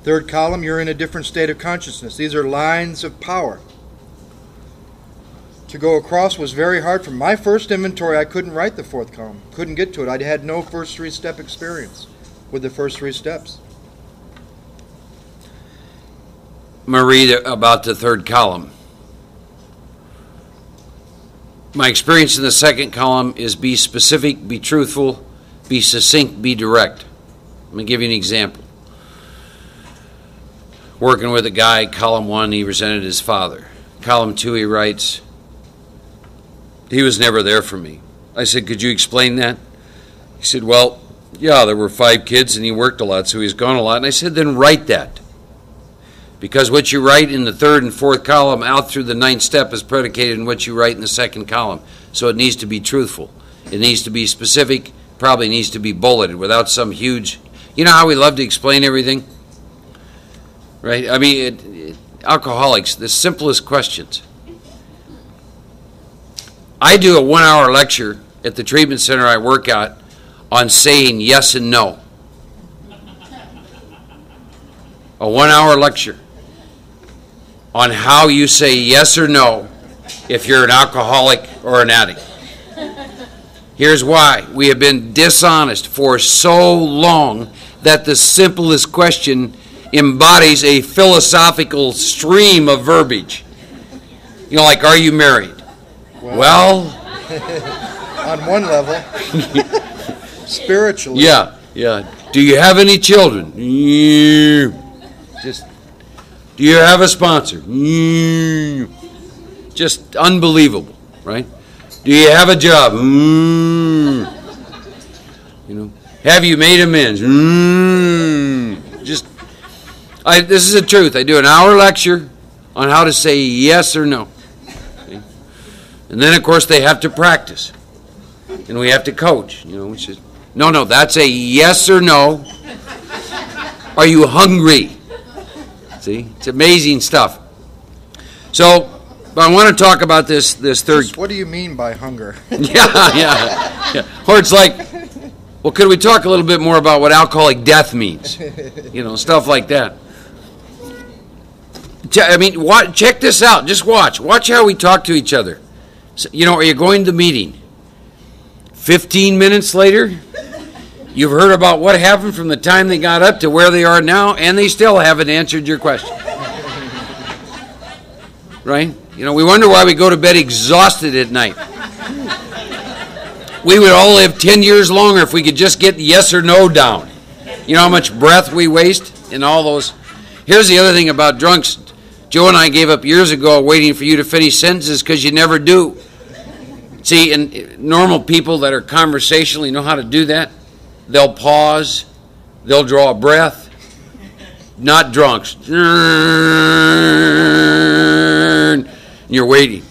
Third column, you're in a different state of consciousness. These are lines of power. To go across was very hard. For my first inventory, I couldn't write the 4th column. Couldn't get to it. I had no first 3-step experience with the first 3 steps. I'm going to read about the 3rd column. My experience in the 2nd column is be specific, be truthful, be succinct, be direct. Let me give you an example. Working with a guy, column 1, he resented his father. Column 2, he writes, he was never there for me. I said, could you explain that? He said, well, yeah, there were 5 kids and he worked a lot, so he's gone a lot. And I said, then write that. Because what you write in the 3rd and 4th column out through the 9th step is predicated on what you write in the 2nd column. So it needs to be truthful. It needs to be specific, probably needs to be bulleted without some huge... You know how we love to explain everything? Right? I mean, alcoholics, the simplest questions. I do a 1-hour lecture at the treatment center I work at on saying yes and no. A 1-hour lecture on how you say yes or no if you're an alcoholic or an addict. Here's why. We have been dishonest for so long that the simplest question embodies a philosophical stream of verbiage. You know, like, are you married? Well, on one level, spiritually. Yeah. Do you have any children? Just, do you have a sponsor? Just unbelievable, right? Do you have a job? You know, have you made amends? This is the truth. I do an hour lecture on how to say yes or no. Okay? And then, of course, they have to practice. And we have to coach, you know, which is, no, that's a yes or no. Are you hungry? See, it's amazing stuff. So, but I want to talk about this third. What do you mean by hunger? Yeah. Or it's like, well, could we talk a little bit more about what alcoholic death means? You know, stuff like that. I mean, check this out. Just watch. Watch how we talk to each other. So, you know, are you going to the meeting? 15 minutes later, you've heard about what happened from the time they got up to where they are now, and they still haven't answered your question. Right? You know, we wonder why we go to bed exhausted at night. We would all live 10 years longer if we could just get yes or no down. You know how much breath we waste in all those. Here's the other thing about drunks. Joe and I gave up years ago waiting for you to finish sentences because you never do. See, and normal people that are conversationally know how to do that. They'll pause. They'll draw a breath. Not drunks. And you're waiting.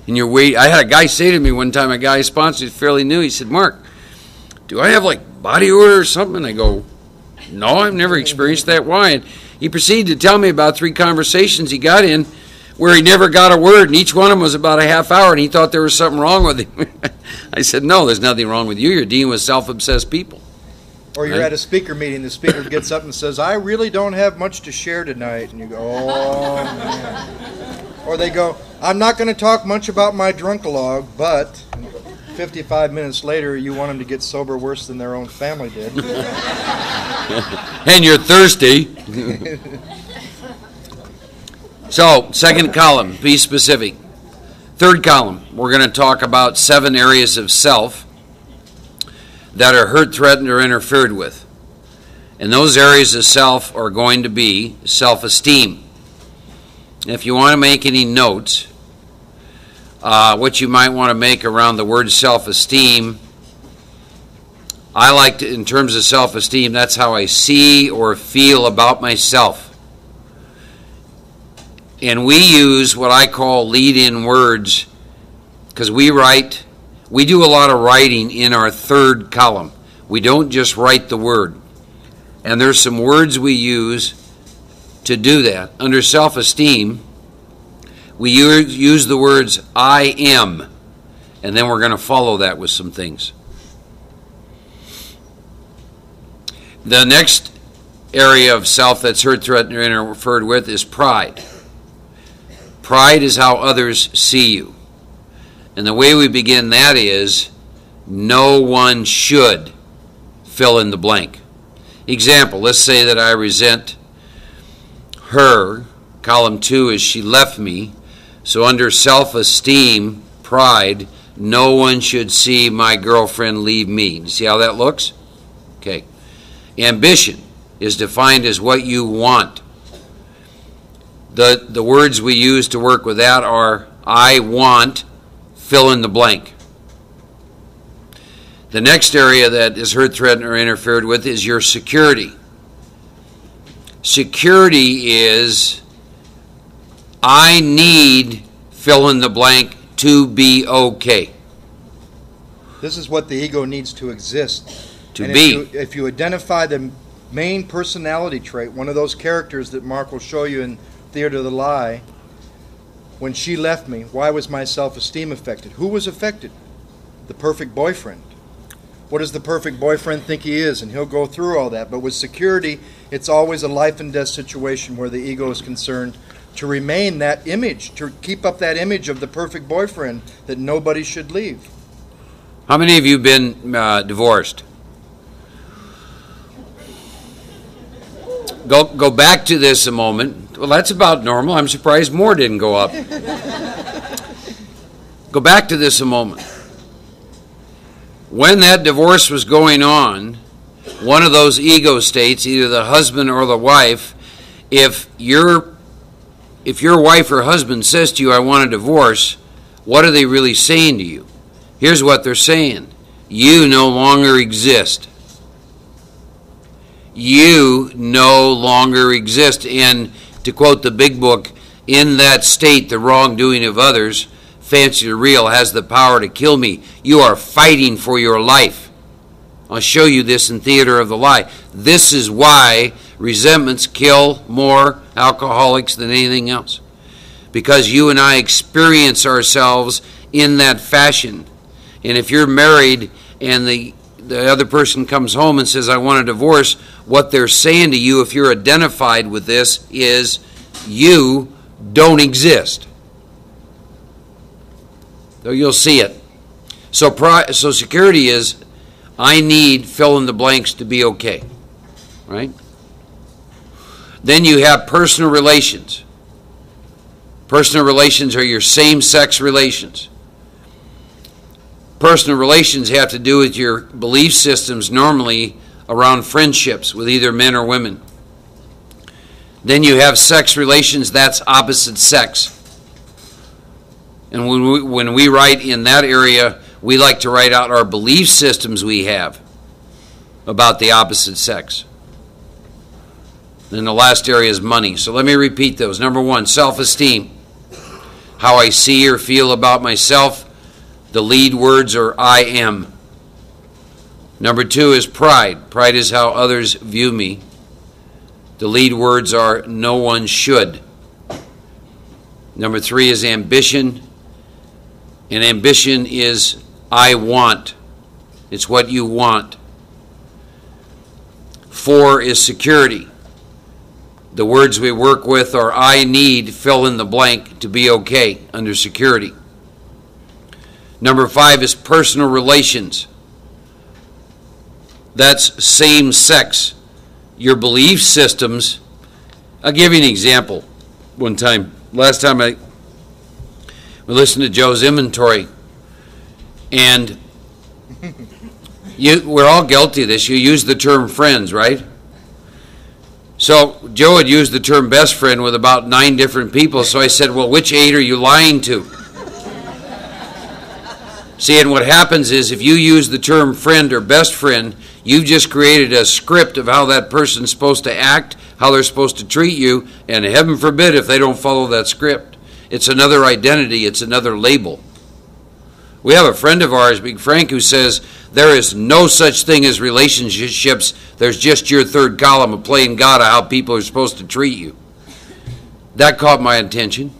And you're waiting. I had a guy say to me one time, a guy I sponsored fairly new, he said, "Mark, do I have like body odor or something?" And I go, "No, I've never experienced that. Why?" And he proceeded to tell me about 3 conversations he got in where he never got a word, and each one of them was about a half hour, and he thought there was something wrong with him. I said, "No, there's nothing wrong with you. You're dealing with self-obsessed people." Or you're at a speaker meeting, the speaker gets up and says, "I really don't have much to share tonight." And you go, "Oh, man." Or they go, "I'm not going to talk much about my drunkalog," but 55 minutes later, you want them to get sober worse than their own family did. And you're thirsty. So, second column, be specific. Third column, we're going to talk about 7 areas of self that are hurt, threatened, or interfered with. And those areas of self are going to be self-esteem. If you want to make any notes, what you might want to make around the word self-esteem, I like to, in terms of self-esteem, that's how I see or feel about myself. And we use what I call lead-in words because we do a lot of writing in our third column. We don't just write the word. And there's some words we use to do that. Under self-esteem, we use the words I am, and then we're going to follow that with some things. The next area of self that's hurt, threatened, or interfered with is pride. Pride is how others see you. And the way we begin that is, no one should fill in the blank. Example, let's say that I resent her. Column 2 is she left me. So under self-esteem, pride, no one should see my girlfriend leave me. You see how that looks? Okay. Ambition is defined as what you want. The words we use to work with that are I want, fill in the blank. The next area that is hurt, threatened, or interfered with is your security. Security is I need, fill in the blank, to be okay. This is what the ego needs to exist. To and be. If you identify the main personality trait, one of those characters that Mark will show you in Theater of the Lie, when she left me, why was my self-esteem affected? Who was affected? The perfect boyfriend. What does the perfect boyfriend think he is? And he'll go through all that. But with security, it's always a life and death situation where the ego is concerned to remain that image, to keep up that image of the perfect boyfriend that nobody should leave. How many of you have been divorced? Go back to this a moment. Well, that's about normal. I'm surprised more didn't go up. Go back to this a moment. When that divorce was going on, one of those ego states, either the husband or the wife, if your wife or husband says to you, I want a divorce, what are they really saying to you? Here's what they're saying. You no longer exist. You no longer exist. And to quote the big book, in that state, the wrongdoing of others, fancy or real, has the power to kill me. You are fighting for your life. I'll show you this in Theater of the Lie. This is why resentments kill more alcoholics than anything else. Because you and I experience ourselves in that fashion. And if you're married and the other person comes home and says, I want a divorce, what they're saying to you, if you're identified with this, is you don't exist. So you'll see it. So security is, I need fill in the blanks to be okay. Right? Then you have personal relations. Personal relations are your same-sex relations. Personal relations have to do with your belief systems, normally around friendships with either men or women. Then you have sex relations, that's opposite sex. And when we write in that area, we like to write out our belief systems we have about the opposite sex. Then the last area is money. So let me repeat those. Number 1, self-esteem. How I see or feel about myself. The lead words are I am. Number 2 is pride. Pride is how others view me. The lead words are no one should. Number 3 is ambition. And ambition is I want. It's what you want. 4 is security. The words we work with are I need, fill in the blank, to be okay under security. Number 5 is personal relations. That's same sex. Your belief systems. I'll give you an example. Last time we listened to Joe's inventory, and we're all guilty of this. You use the term friends, right? So Joe had used the term best friend with about 9 different people, so I said, well, which 8 are you lying to? See, and what happens is if you use the term friend or best friend, you've just created a script of how that person's supposed to act, how they're supposed to treat you, and heaven forbid if they don't follow that script. It's another identity, it's another label. We have a friend of ours, Big Frank, who says there is no such thing as relationships. There's just your third column of playing God of how people are supposed to treat you. That caught my attention.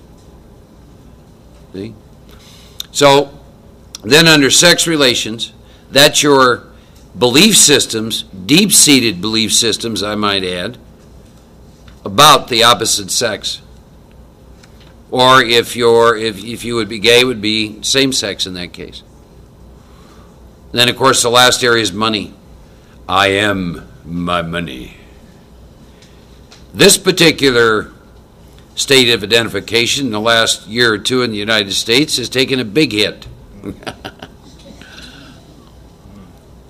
See? So then under sex relations, that's your belief systems, deep-seated belief systems, I might add, about the opposite sex. Or if you would be gay, it would be same sex in that case. Then, of course, the last area is money. I am my money. This particular state of identification in the last year or two in the United States has taken a big hit.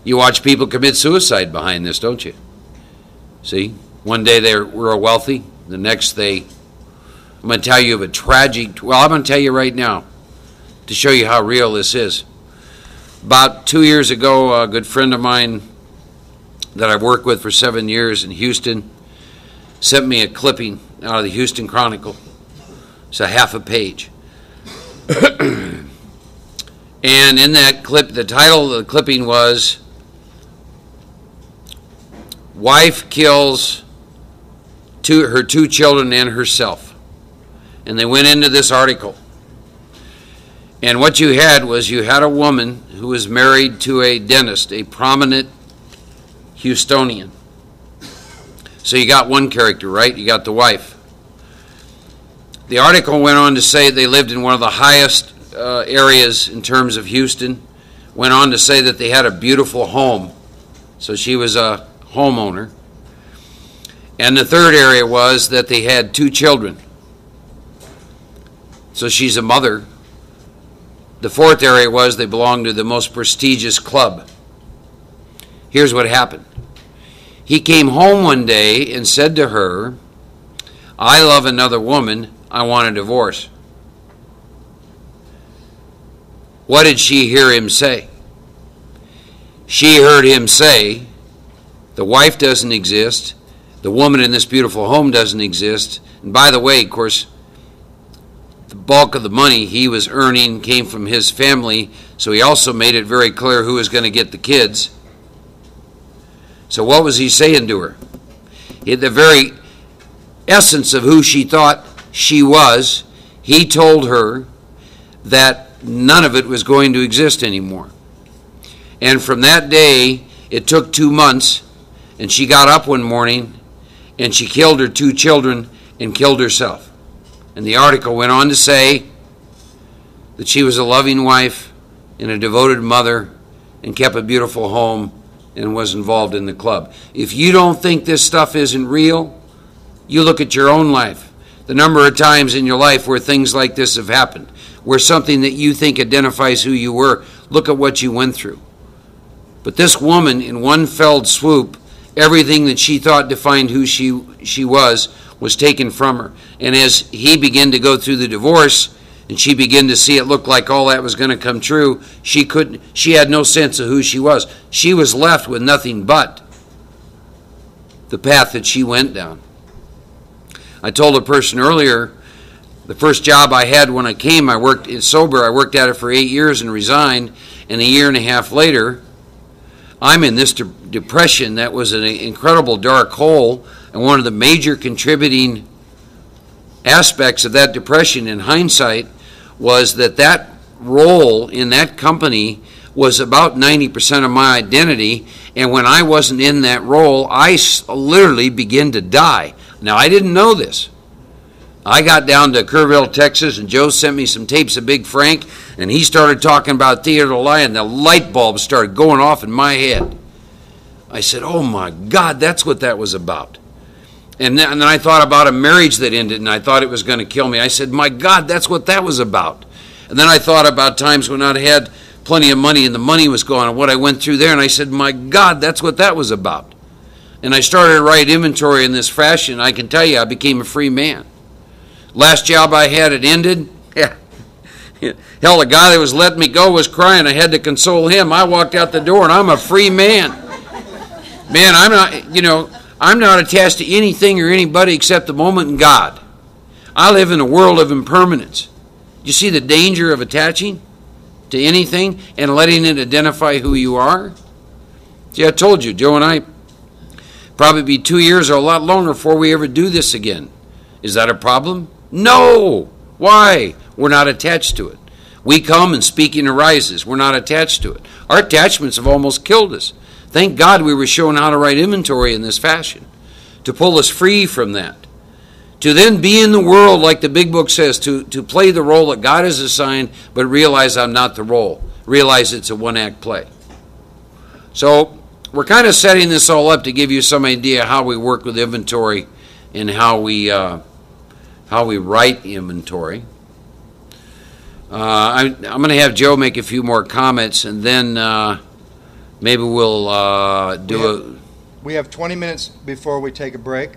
You watch people commit suicide behind this, don't you? See? One day they were wealthy, the next I'm going to tell you of a tragic, I'm going to tell you right now to show you how real this is. About 2 years ago, a good friend of mine that I've worked with for 7 years in Houston sent me a clipping out of the Houston Chronicle. It's a half a page. And in that clip, the title of the clipping was, Wife Kills her 2 children and herself. And they went into this article. And what you had a woman who was married to a dentist, a prominent Houstonian. So you got one character, right? You got the wife. The article went on to say they lived in one of the highest areas in terms of Houston. Went on to say that they had a beautiful home. So she was a homeowner. And the third area was that they had 2 children. So she's a mother. The fourth area was they belonged to the most prestigious club. Here's what happened. He came home one day and said to her, I love another woman, I want a divorce. What did she hear him say? She heard him say, the wife doesn't exist, the woman in this beautiful home doesn't exist, and by the way, of course, the bulk of the money he was earning came from his family, so he also made it very clear who was going to get the kids. So what was he saying to her? In the very essence of who she thought she was, he told her that none of it was going to exist anymore. And from that day, it took 2 months, and she got up one morning, and she killed her 2 children and killed herself. And the article went on to say that she was a loving wife and a devoted mother and kept a beautiful home and was involved in the club. If you don't think this stuff isn't real, you look at your own life. The number of times in your life where things like this have happened, where something that you think identifies who you were Look at what you went through. But this woman, in one fell swoop, everything that she thought defined who she was taken from her. And as he began to go through the divorce, and she began to see it look like all that was going to come true, she had no sense of who she was. She was left with nothing but the path that she went down. I told a person earlier, the first job I had when I came, I worked sober. I worked at it for 8 years and resigned. And a year and a half later, I'm in this depression that was an incredible dark hole. And one of the major contributing aspects of that depression in hindsight was that role in that company was about 90% of my identity. And when I wasn't in that role, I literally began to die. Now, I didn't know this. I got down to Kerrville, Texas, and Joe sent me some tapes of Big Frank, and he started talking about Theater of the Lie, and the light bulb started going off in my head. I said, oh my God, that's what that was about. And then I thought about a marriage that ended, and I thought it was going to kill me. I said, my God, that's what that was about. And then I thought about times when I'd had plenty of money, and the money was gone, and what I went through there, and I said, my God, that's what that was about. And I started to write inventory in this fashion. I can tell you, I became a free man. Last job I had, it ended. Yeah. Hell, the guy that was letting me go was crying. I had to console him. I walked out the door, and I'm a free man. Man, I'm not attached to anything or anybody except the moment in God. I live in a world of impermanence. You see the danger of attaching to anything and letting it identify who you are? See, I told you, Joe and I, probably be 2 years or a lot longer before we ever do this again. Is that a problem? No. Why? We're not attached to it. We come and speaking arises. We're not attached to it. Our attachments have almost killed us. Thank God we were shown how to write inventory in this fashion, to pull us free from that. To then be in the world, like the big book says, to play the role that God has assigned, but realize I'm not the role. Realize it's a one-act play. So we're kind of setting this all up to give you some idea how we work with inventory and how we write inventory. I'm going to have Joe make a few more comments, and then maybe we'll We have 20 minutes before we take a break.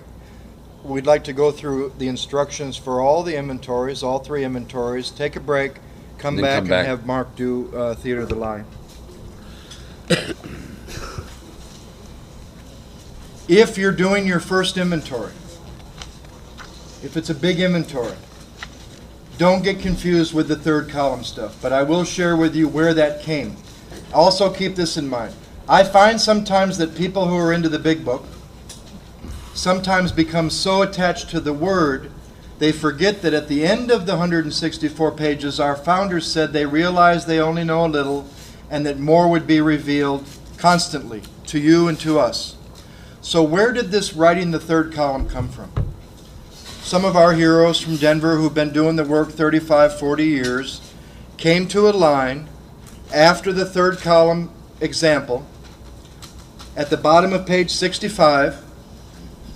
We'd like to go through the instructions for all the inventories, all 3 inventories, take a break, come back, and have Mark do Theater of the Lie. If you're doing your first inventory, if it's a big inventory, don't get confused with the 3rd column stuff, but I will share with you where that came. Also keep this in mind. I find sometimes that people who are into the big book sometimes become so attached to the word, they forget that at the end of the 164 pages, our founders said they realized they only know a little and that more would be revealed constantly to you and to us. So where did this writing the 3rd column come from? Some of our heroes from Denver who've been doing the work 35, 40 years came to a line after the 3rd column example at the bottom of page 65,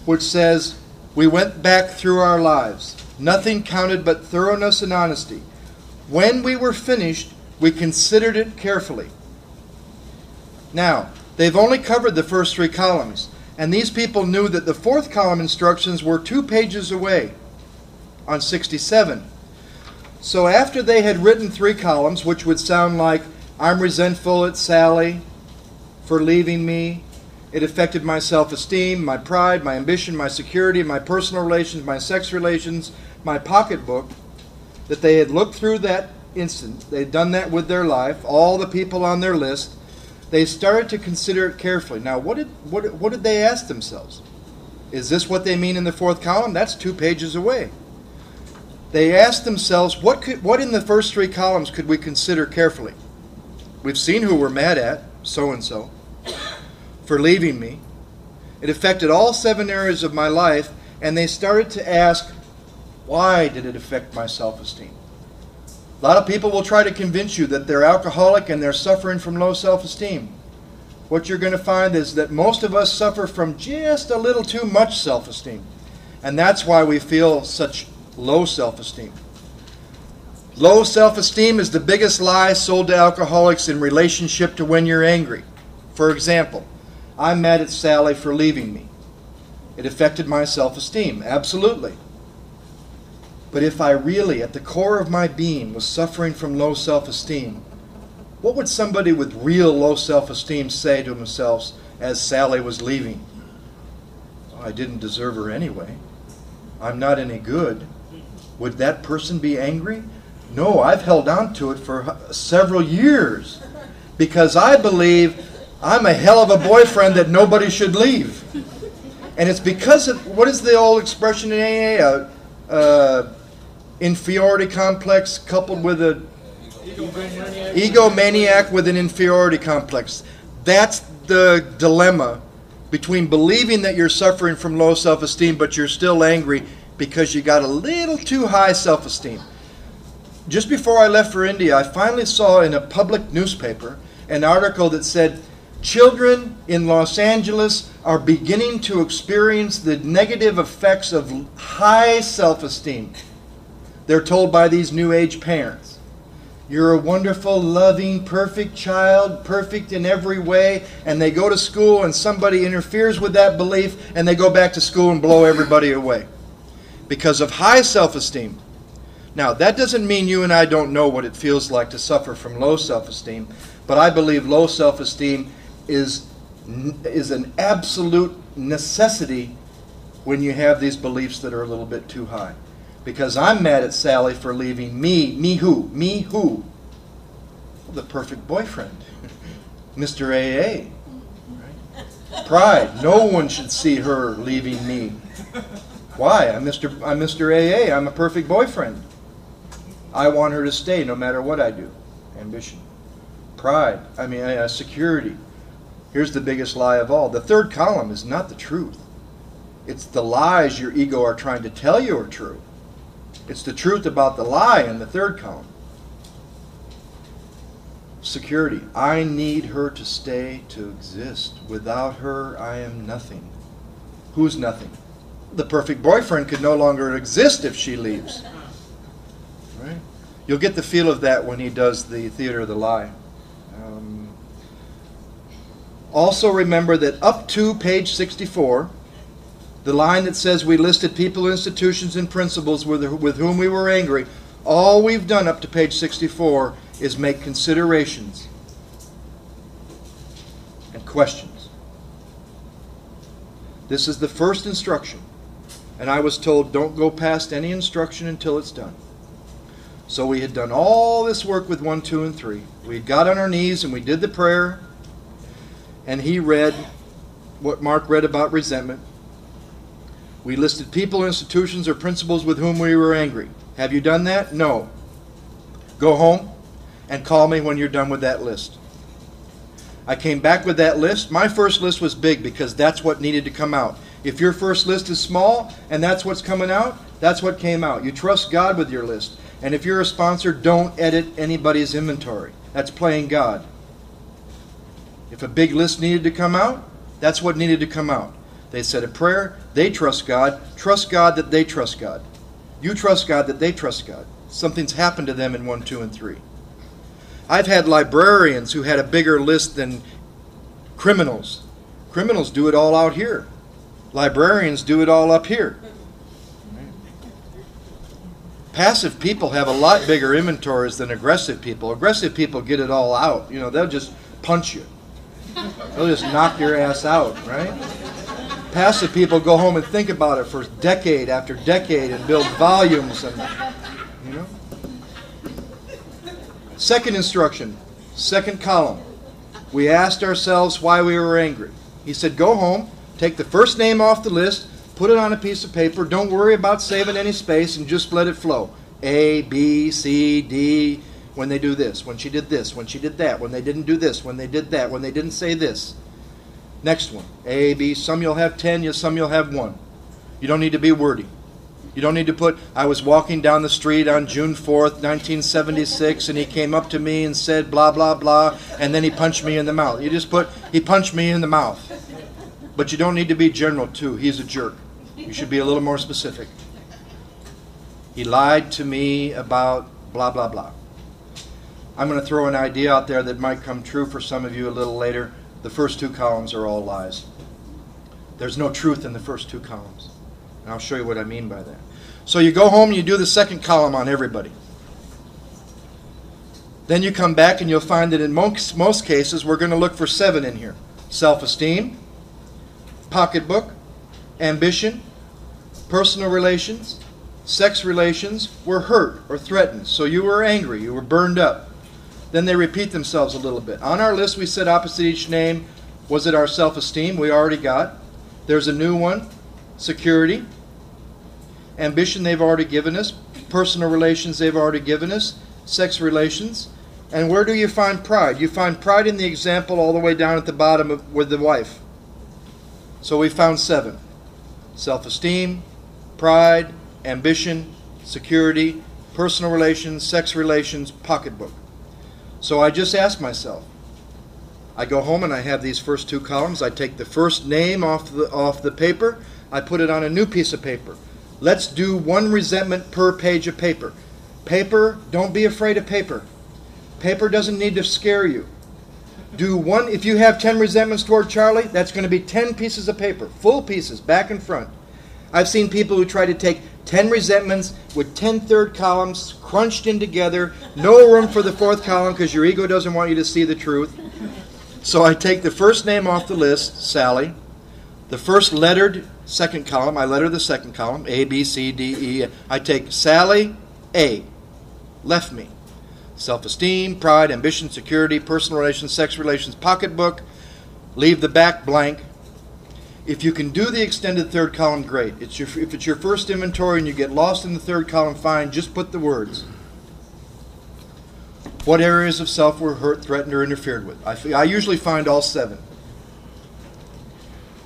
which says, we went back through our lives. Nothing counted but thoroughness and honesty. When we were finished, we considered it carefully. Now, they've only covered the first 3 columns. And these people knew that the 4th column instructions were 2 pages away on 67. So after they had written 3 columns, which would sound like, I'm resentful at Sally for leaving me. It affected my self-esteem, my pride, my ambition, my security, my personal relations, my sex relations, my pocketbook, that they had looked through that instant. They'd done that with their life, all the people on their list. They started to consider it carefully. Now, what did they ask themselves? Is this what they mean in the 4th column? That's 2 pages away. They asked themselves, what in the first 3 columns could we consider carefully? We've seen who we're mad at, so-and-so, for leaving me. It affected all 7 areas of my life, and they started to ask, why did it affect my self-esteem? A lot of people will try to convince you that they're alcoholic and they're suffering from low self-esteem. What you're going to find is that most of us suffer from just a little too much self-esteem. And that's why we feel such low self-esteem. Low self-esteem is the biggest lie sold to alcoholics in relationship to when you're angry. For example, I'm mad at Sally for leaving me. It affected my self-esteem, absolutely. But if I really, at the core of my being, was suffering from low self-esteem, what would somebody with real low self-esteem say to themselves as Sally was leaving? Oh, I didn't deserve her anyway. I'm not any good. Would that person be angry? No, I've held on to it for several years because I believe I'm a hell of a boyfriend that nobody should leave. And it's because of, what is the old expression in AA? Inferiority complex coupled with a egomaniac with an inferiority complex. That's the dilemma between believing that you're suffering from low self-esteem but you're still angry because you got a little too high self-esteem. Just before I left for India, I finally saw in a public newspaper an article that said children in Los Angeles are beginning to experience the negative effects of high self-esteem. They're told by these new age parents, you're a wonderful, loving, perfect child, perfect in every way, and they go to school and somebody interferes with that belief and they go back to school and blow everybody away because of high self-esteem. Now, that doesn't mean you and I don't know what it feels like to suffer from low self-esteem, but I believe low self-esteem is an absolute necessity when you have these beliefs that are a little bit too high. Because I'm mad at Sally for leaving me. Me who? Me who? The perfect boyfriend. Mr. AA. Right? Pride. No one should see her leaving me. Why? I'm Mr. AA. I'm a perfect boyfriend. I want her to stay no matter what I do. Ambition. Pride. Security. Here's the biggest lie of all. The third column is not the truth. It's the lies your ego are trying to tell you are true. It's the truth about the lie in the third column. Security. I need her to stay to exist. Without her, I am nothing. Who's nothing? The perfect boyfriend could no longer exist if she leaves. Right? You'll get the feel of that when he does the theater of the lie. Also remember that up to page 64, the line that says we listed people, institutions, and principles with whom we were angry, all we've done up to page 64 is make considerations and questions. This is the first instruction, and I was told don't go past any instruction until it's done. So we had done all this work with 1, 2, and 3. We got on our knees and we did the prayer, and he read what Mark read about resentment. We listed people, institutions, or principles with whom we were angry. Have you done that? No. Go home and call me when you're done with that list. I came back with that list. My first list was big because that's what needed to come out. If your first list is small and that's what's coming out, that's what came out. You trust God with your list. And if you're a sponsor, don't edit anybody's inventory. That's playing God. If a big list needed to come out, that's what needed to come out. They said a prayer, they trust God that they trust God. You trust God that they trust God. Something's happened to them in 1, 2, and 3. I've had librarians who had a bigger list than criminals. Criminals do it all out here. Librarians do it all up here. Passive people have a lot bigger inventories than aggressive people. Aggressive people get it all out. They'll just punch you. They'll just knock your ass out, right? Passive people go home and think about it for decade after decade and build volumes. Second instruction, second column. We asked ourselves why we were angry. He said, go home, take the first name off the list, put it on a piece of paper, don't worry about saving any space, and just let it flow. A, B, C, D, when they do this, when she did this, when she did that, when they didn't do this, when they did that, when they didn't say this. Next one, A, B, some you'll have 10, some you'll have 1. You don't need to be wordy. You don't need to put, I was walking down the street on June 4th, 1976, and he came up to me and said blah, blah, blah, and then he punched me in the mouth. You just put, he punched me in the mouth. But you don't need to be general, too. He's a jerk. You should be a little more specific. He lied to me about blah, blah, blah. I'm going to throw an idea out there that might come true for some of you a little later. The first two columns are all lies. There's no truth in the first two columns. And I'll show you what I mean by that. So you go home and you do the second column on everybody. Then you come back and you'll find that in most cases we're going to look for 7 in here. Self-esteem, pocketbook, ambition, personal relations, sex relations were hurt or threatened. So you were angry, you were burned up. Then they repeat themselves a little bit. On our list we said opposite each name. Was it our self-esteem? We already got. There's a new one, security. Ambition they've already given us. Personal relations they've already given us. Sex relations. And where do you find pride? You find pride in the example all the way down at the bottom with the wife. So we found 7. Self-esteem, pride, ambition, security, personal relations, sex relations, pocketbook. So I just asked myself, I go home and I have these first 2 columns. I take the first name off the paper. I put it on a new piece of paper. Let's do 1 resentment per page of paper. Paper, don't be afraid of paper. Paper doesn't need to scare you. Do 1, if you have 10 resentments toward Charlie, that's going to be 10 pieces of paper, full pieces, back and front. I've seen people who try to take 10 resentments with 10 third columns crunched in together, no room for the 4th column because your ego doesn't want you to see the truth. So I take the first name off the list, Sally. The first lettered second column, I letter the second column, A, B, C, D, E. I take Sally, A, left me. Self-esteem, pride, ambition, security, personal relations, sex relations, pocketbook. Leave the back blank. If you can do the extended third column, great. If it's your first inventory and you get lost in the third column, fine. Just put the words. What areas of self were hurt, threatened, or interfered with? I usually find all 7.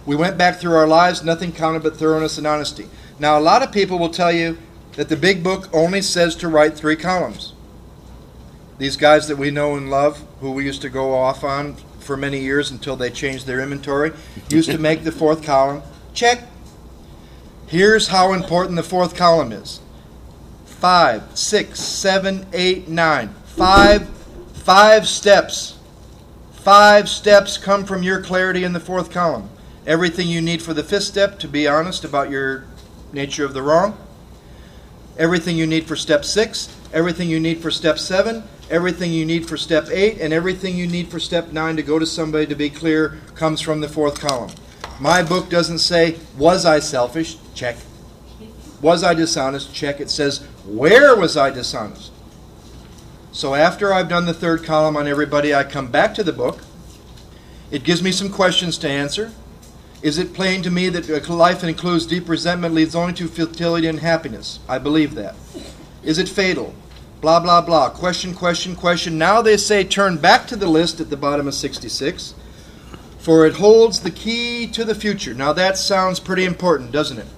We went back through our lives. Nothing counted but thoroughness and honesty. Now, a lot of people will tell you that the big book only says to write 3 columns. These guys that we know and love, who we used to go off on for many years until they changed their inventory, used to make the 4th column. Check. Here's how important the 4th column is. 5, 6, 7, 8, 9. 5 steps. 5 steps come from your clarity in the 4th column. Everything you need for the 5th step to be honest about your nature of the wrong. Everything you need for step 6. Everything you need for step 7. Everything you need for step 8, and everything you need for step 9 to go to somebody to be clear comes from the 4th column. My book doesn't say, was I selfish? Check. Was I dishonest? Check. It says, where was I dishonest? So after I've done the 3rd column on everybody, I come back to the book. It gives me some questions to answer. Is it plain to me that a life that includes deep resentment leads only to futility and happiness? I believe that. Is it fatal? Blah, blah, blah. Question, question, question. Now they say turn back to the list at the bottom of 66, for it holds the key to the future. Now that sounds pretty important, doesn't it?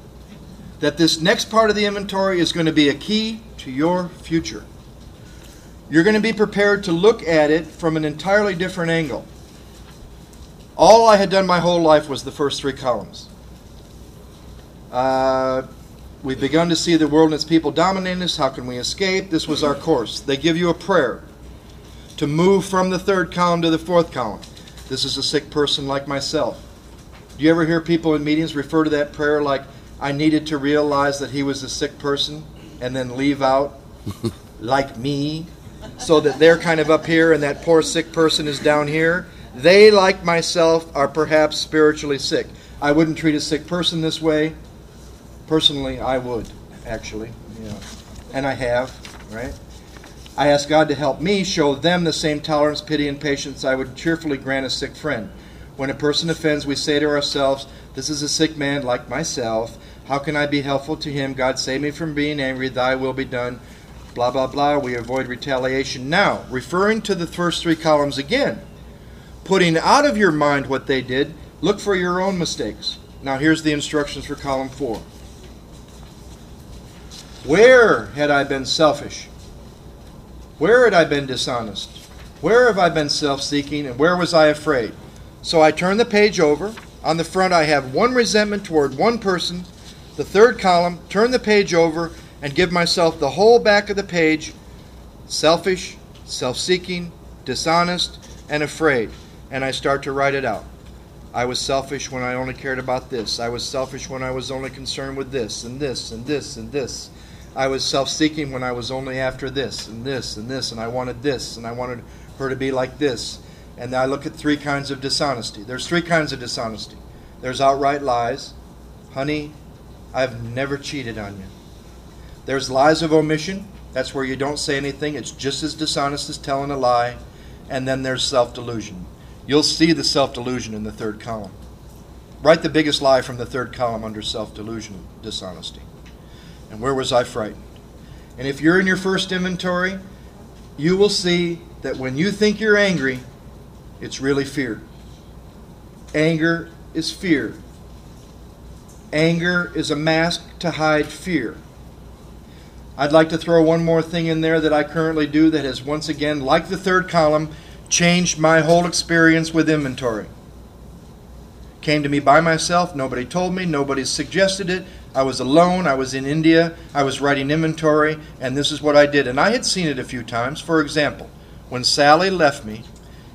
That this next part of the inventory is going to be a key to your future. You're going to be prepared to look at it from an entirely different angle. All I had done my whole life was the first 3 columns. We've begun to see the world and its people dominating us. How can we escape? This was our course. They give you a prayer to move from the 3rd column to the 4th column. This is a sick person like myself. Do you ever hear people in meetings refer to that prayer like, I needed to realize that he was a sick person, and then leave out, like me, so that they're kind of up here and that poor sick person is down here? They, like myself, are perhaps spiritually sick. I wouldn't treat a sick person this way. Personally, I would, actually. Yeah. And I have, right? I ask God to help me show them the same tolerance, pity, and patience I would cheerfully grant a sick friend. When a person offends, we say to ourselves, this is a sick man like myself. How can I be helpful to him? God, save me from being angry. Thy will be done. Blah, blah, blah. We avoid retaliation. Now, referring to the first 3 columns again, putting out of your mind what they did, look for your own mistakes. Now, here's the instructions for column 4. Where had I been selfish? Where had I been dishonest? Where have I been self-seeking, and where was I afraid? So I turn the page over. On the front I have 1 resentment toward 1 person. The 3rd column, turn the page over, and give myself the whole back of the page selfish, self-seeking, dishonest, and afraid. And I start to write it out. I was selfish when I only cared about this. I was selfish when I was only concerned with this and this and this and this. I was self-seeking when I was only after this and this and this, and I wanted this, and I wanted her to be like this. And I look at 3 kinds of dishonesty. There's 3 kinds of dishonesty. There's outright lies. Honey, I've never cheated on you. There's lies of omission. That's where you don't say anything. It's just as dishonest as telling a lie. And then there's self-delusion. You'll see the self-delusion in the 3rd column. Write the biggest lie from the 3rd column under self-delusion, dishonesty. And where was I frightened? And if you're in your first inventory, you will see that when you think you're angry, it's really fear. Anger is fear. Anger is a mask to hide fear. I'd like to throw one more thing in there that I currently do that has once again, like the 3rd column, changed my whole experience with inventory. Came to me by myself. Nobody told me. Nobody suggested it. I was alone. I was in India. I was writing inventory, and this is what I did. And I had seen it a few times. For example, when Sally left me,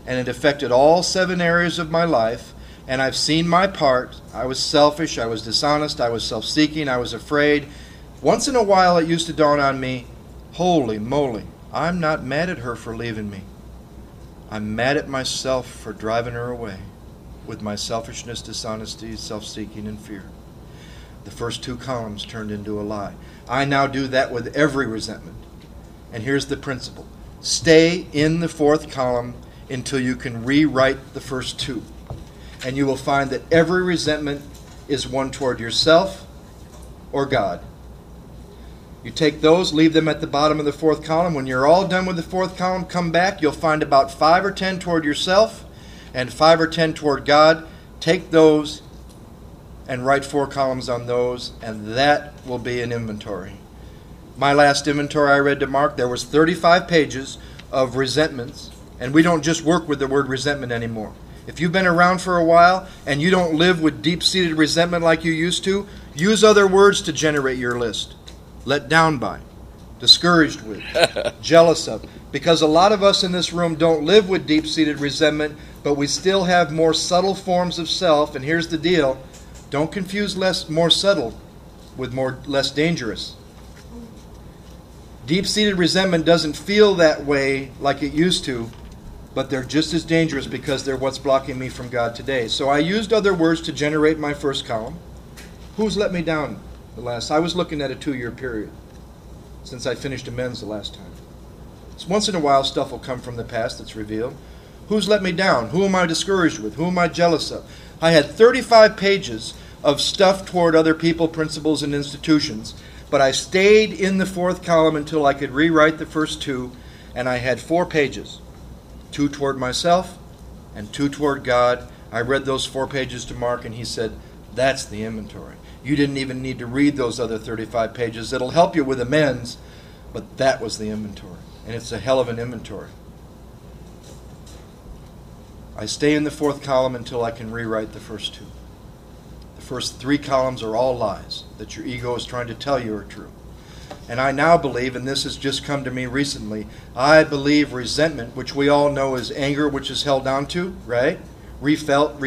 and it affected all 7 areas of my life, and I've seen my part. I was selfish. I was dishonest. I was self-seeking. I was afraid. Once in a while, it used to dawn on me, holy moly, I'm not mad at her for leaving me. I'm mad at myself for driving her away with my selfishness, dishonesty, self-seeking, and fear. The first 2 columns turned into a lie. I now do that with every resentment. And here's the principle. Stay in the 4th column until you can rewrite the first 2. And you will find that every resentment is one toward yourself or God. You take those, leave them at the bottom of the 4th column. When you're all done with the 4th column, come back. You'll find about 5 or 10 toward yourself and 5 or 10 toward God. Take those and write 4 columns on those, and that will be an inventory. My last inventory I read to Mark, there was 35 pages of resentments, and we don't just work with the word resentment anymore. If you've been around for a while and you don't live with deep-seated resentment like you used to, use other words to generate your list. Let down by, discouraged with, jealous of. Because a lot of us in this room don't live with deep-seated resentment, but we still have more subtle forms of self. And here's the deal. Don't confuse more subtle with less dangerous. Deep-seated resentment doesn't feel that way like it used to, but they're just as dangerous because they're what's blocking me from God today. So I used other words to generate my first column. Who's let me down? I was looking at a 2-year period since I finished amends the last time. So once in a while stuff will come from the past that's revealed. Who's let me down? Who am I discouraged with? Who am I jealous of? I had 35 pages of stuff toward other people, principles, and institutions, but I stayed in the 4th column until I could rewrite the first 2, and I had 4 pages. 2 toward myself and 2 toward God. I read those 4 pages to Mark, and he said, that's the inventory. You didn't even need to read those other 35 pages. It'll help you with amends, but that was the inventory. And it's a hell of an inventory. I stay in the 4th column until I can rewrite the first 2. The first 3 columns are all lies that your ego is trying to tell you are true. And I now believe, and this has just come to me recently, I believe resentment, which we all know is anger, which is held on to, right? Refelt.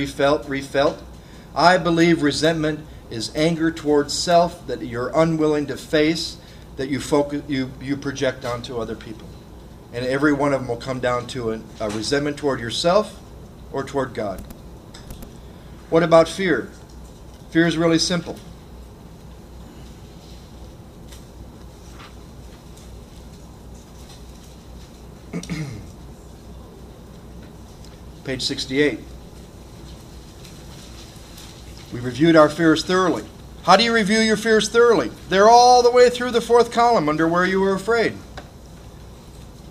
I believe resentment is anger towards self that you're unwilling to face, that you project onto other people. And every one of them will come down to a resentment toward yourself or toward God. What about fear? Fear is really simple. Page 68. We reviewed our fears thoroughly. How do you review your fears thoroughly? They're all the way through the 4th column under where you were afraid.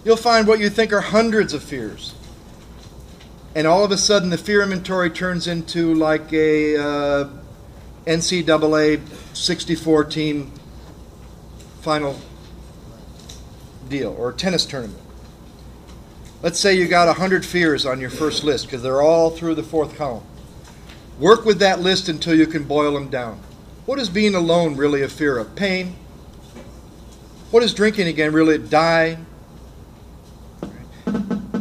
You'll find what you think are hundreds of fears. And all of a sudden the fear inventory turns into like a NCAA 64 team final deal or a tennis tournament. Let's say you got 100 fears on your first list because they're all through the 4th column. Work with that list until you can boil them down. What is being alone really a fear of? Pain. What is drinking again really? Die.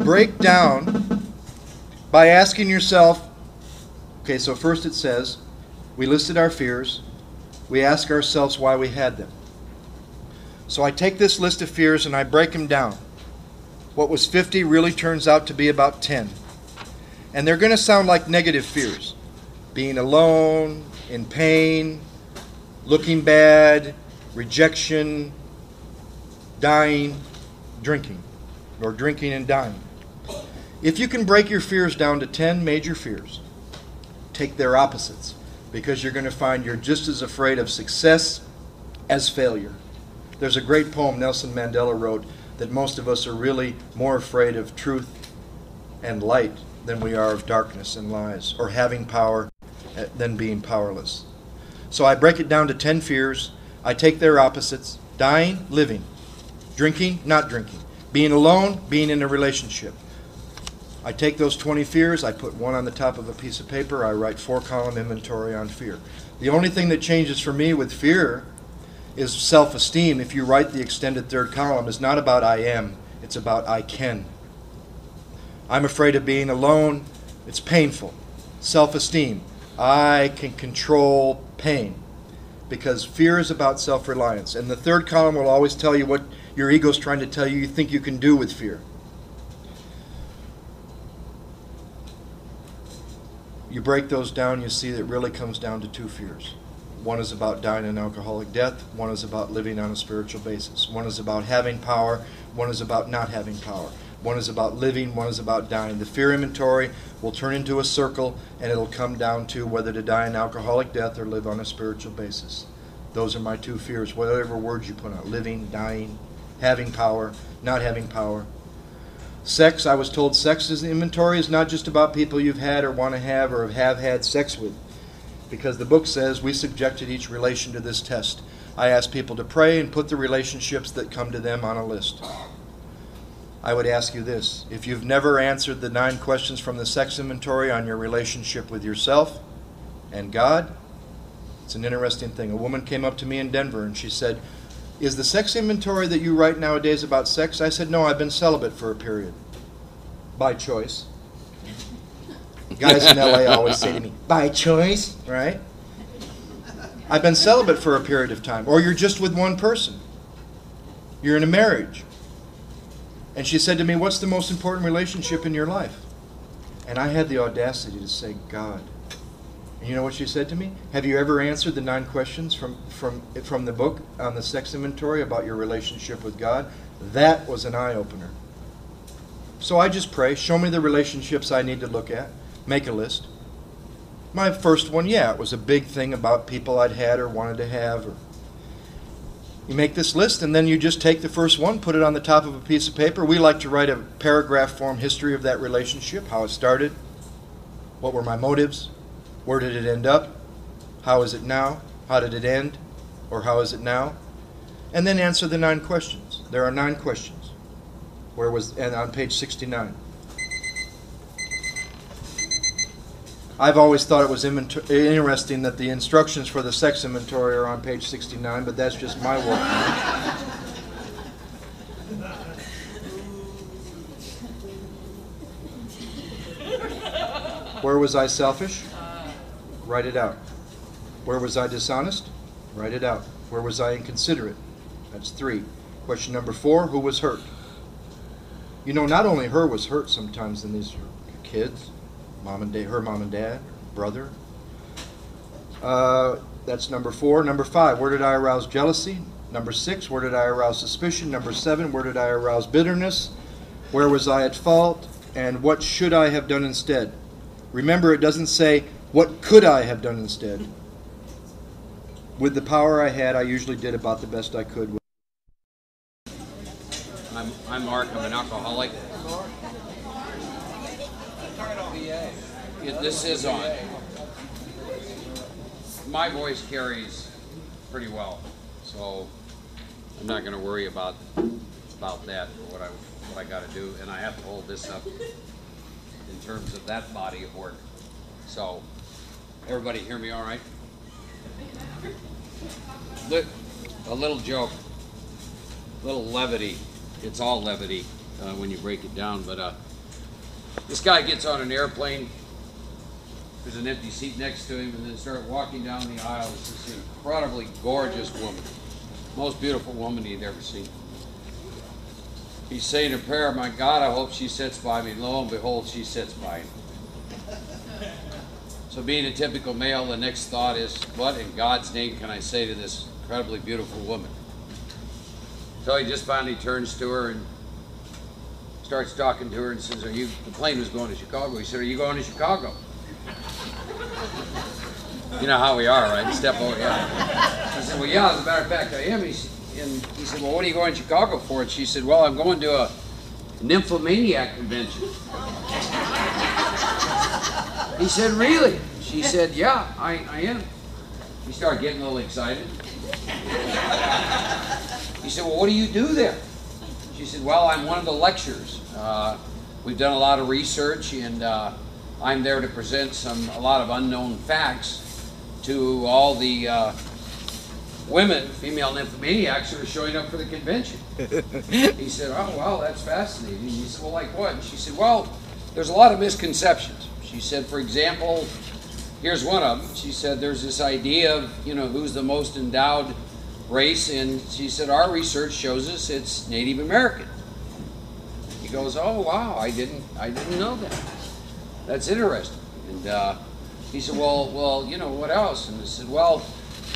break down by asking yourself, okay, so first it says, we listed our fears. We ask ourselves why we had them. So I take this list of fears and I break them down. What was 50 really turns out to be about 10. And they're going to sound like negative fears. Being alone, in pain, looking bad, rejection, dying, drinking, or drinking and dying. If you can break your fears down to 10 major fears, take their opposites, because you're going to find you're just as afraid of success as failure. There's a great poem Nelson Mandela wrote that most of us are really more afraid of truth and light than we are of darkness and lies, or having power than being powerless. So I break it down to 10 fears. I take their opposites: dying, living; drinking, not drinking; being alone, being in a relationship. I take those 20 fears, I put one on the top of a piece of paper, I write 4-column inventory on fear. The only thing that changes for me with fear is self-esteem. If you write the extended third column, it's not about I am, it's about I can. I'm afraid of being alone, it's painful. Self-esteem, I can control pain, because fear is about self-reliance. And the third column will always tell you what your ego's trying to tell you think you can do with fear. You break those down, you see that it really comes down to 2 fears. One is about dying an alcoholic death. One is about living on a spiritual basis. One is about having power. One is about not having power. One is about living. One is about dying. The fear inventory will turn into a circle, and it'll come down to whether to die an alcoholic death or live on a spiritual basis. Those are my 2 fears, whatever words you put on: living, dying, having power, not having power. Sex, I was told sex inventory is not just about people you've had or want to have or have had sex with, because the book says we subjected each relation to this test. I asked people to pray and put the relationships that come to them on a list. I would ask you this: if you've never answered the 9 questions from the sex inventory on your relationship with yourself and God, it's an interesting thing. A woman came up to me in Denver and she said, "Is the sex inventory that you write nowadays about sex?" I said, "No, I've been celibate for a period. By choice." Guys in LA always say to me, "By choice," right? I've been celibate for a period of time. Or you're just with one person. You're in a marriage. And she said to me, "What's the most important relationship in your life?" And I had the audacity to say, "God." And you know what she said to me? "Have you ever answered the 9 questions from the book on the sex inventory about your relationship with God?" That was an eye-opener. So I just pray, show me the relationships I need to look at, make a list. My first one, it was a big thing about people I'd had or wanted to have. Or you make this list, and then you just take the first one, put it on the top of a piece of paper. We like to write a paragraph form history of that relationship, how it started, what were my motives, where did it end up? How is it now? How did it end? Or how is it now? And then answer the 9 questions. There are 9 questions. And on page 69. I've always thought it was interesting that the instructions for the sex inventory are on page 69, but that's just my work. Where was I selfish? Write it out. Where was I dishonest? Write it out. Where was I inconsiderate? That's 3. Question number 4, who was hurt? You know, not only her was hurt sometimes, and these are kids, her mom and dad, brother. That's number 4. Number 5, where did I arouse jealousy? Number 6, where did I arouse suspicion? Number 7, where did I arouse bitterness? Where was I at fault? And what should I have done instead? Remember, it doesn't say, what could I have done instead? With the power I had, I usually did about the best I could. I'm Mark. I'm an alcoholic. This is on. My voice carries pretty well, so I'm not going to worry about that, what I got to do, and I have to hold this up in terms of that body of work. So, everybody hear me all right? A little joke, a little levity. It's all levity when you break it down, but This guy gets on an airplane. There's an empty seat next to him, and then start walking down the aisle. It's this incredibly gorgeous woman, most beautiful woman he'd ever seen. He's saying a prayer, my God, I hope she sits by me. Lo and behold, she sits by him. So being a typical male, the next thought is, what in God's name can I say to this incredibly beautiful woman? So he just finally turns to her and starts talking to her and says, the plane was going to Chicago. He said, are you going to Chicago? You know how we are, right? Step over, yeah. She said, well, yeah, as a matter of fact, I am. And he said, well, what are you going to Chicago for? And she said, well, I'm going to a nymphomaniac convention. He said, really? She said, yeah, I am. He started getting a little excited. He said, well, what do you do there? She said, well, I'm one of the lecturers. We've done a lot of research, and I'm there to present a lot of unknown facts to all the women, female nymphomaniacs, who are showing up for the convention. He said, oh, wow, that's fascinating. He said, well, like what? And she said, well, there's a lot of misconceptions. She said, for example, here's one of them. She said, there's this idea of, who's the most endowed race, and she said, our research shows us it's Native American. He goes, oh, wow, I didn't know that. That's interesting. And he said, well, what else? And I said, well,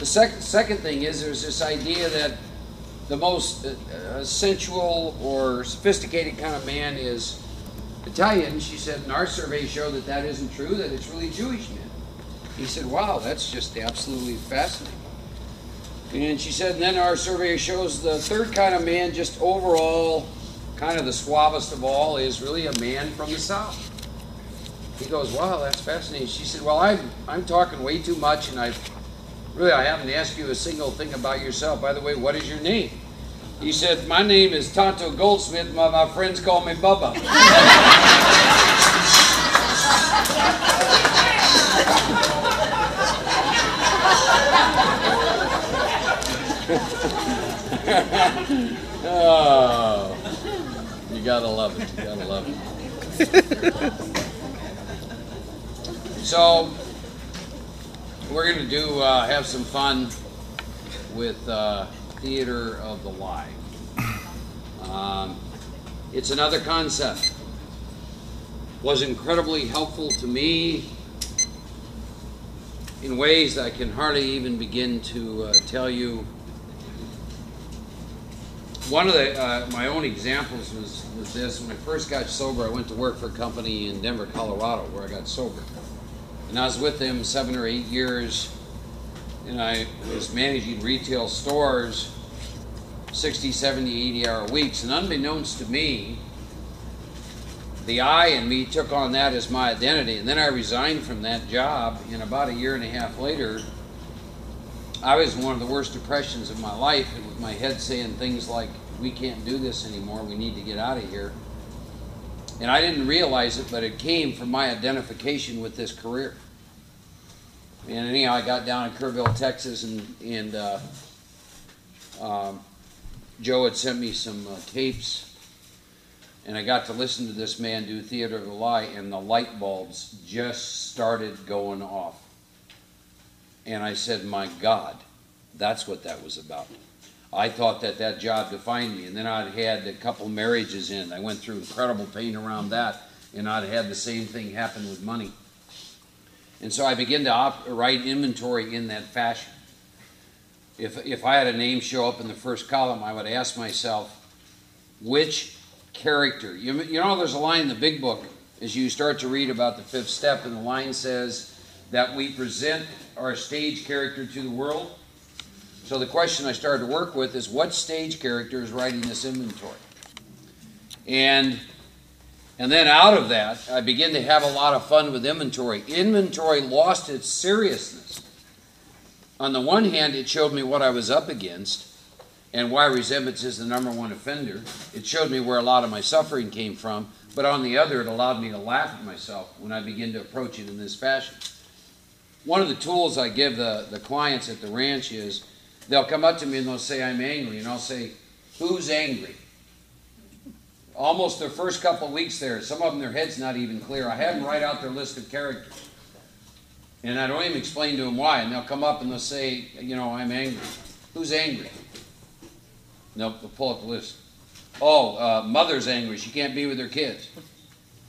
the second thing is there's this idea that the most sensual or sophisticated kind of man is Italian. She said, and our surveys show that that isn't true, that it's really Jewish men. He said, wow, that's just absolutely fascinating. And she said, and then our survey shows the third kind of man, just overall, kind of the suavest of all, is really a man from the South. He goes, wow, that's fascinating. She said, well, I'm talking way too much, and I haven't asked you a single thing about yourself. By the way, what is your name? He said, my name is Tonto Goldsmith. My friends call me Bubba. Oh, you gotta love it. You gotta love it. So we're going to have some fun with Theater of the Lie. It's another concept. Was incredibly helpful to me in ways that I can hardly even begin to tell you. One of my own examples was this. When I first got sober, I went to work for a company in Denver, Colorado, where I got sober. And I was with them 7 or 8 years, and I was managing retail stores 60, 70, 80-hour weeks. And unbeknownst to me, the I in me took on that as my identity. And then I resigned from that job, and about 1.5 years later, I was in one of the worst depressions of my life, and with my head saying things like, we can't do this anymore, we need to get out of here. And I didn't realize it, but it came from my identification with this career. And anyhow, I got down in Kerrville, Texas, and Joe had sent me some tapes, and I got to listen to this man do Theater of the Lie, and the light bulbs just started going off. And I said, my God, that's what that was about. I thought that job defined me. And then I'd had a couple marriages in. I went through incredible pain around that. And I'd had the same thing happen with money. And so I began to write inventory in that fashion. If I had a name show up in the first column, I would ask myself, which character? You know, there's a line in the big book as you start to read about the fifth step, and the line says that we present our stage character to the world. So the question I started to work with is, what stage character is writing this inventory? And then out of that, I began to have a lot of fun with inventory. Inventory lost its seriousness. On the one hand, it showed me what I was up against and why resentment is the #1 offender. It showed me where a lot of my suffering came from. But on the other, it allowed me to laugh at myself when I began to approach it in this fashion. One of the tools I give the clients at the ranch is, they'll come up to me and they'll say, I'm angry. And I'll say, who's angry? almost their first couple of weeks there, some of them, their head's not even clear. I have them write out their list of characters. And I don't even explain to them why. And they'll come up and they'll say, you know, I'm angry. Who's angry? And they'll pull up the list. Oh, mother's angry. She can't be with her kids.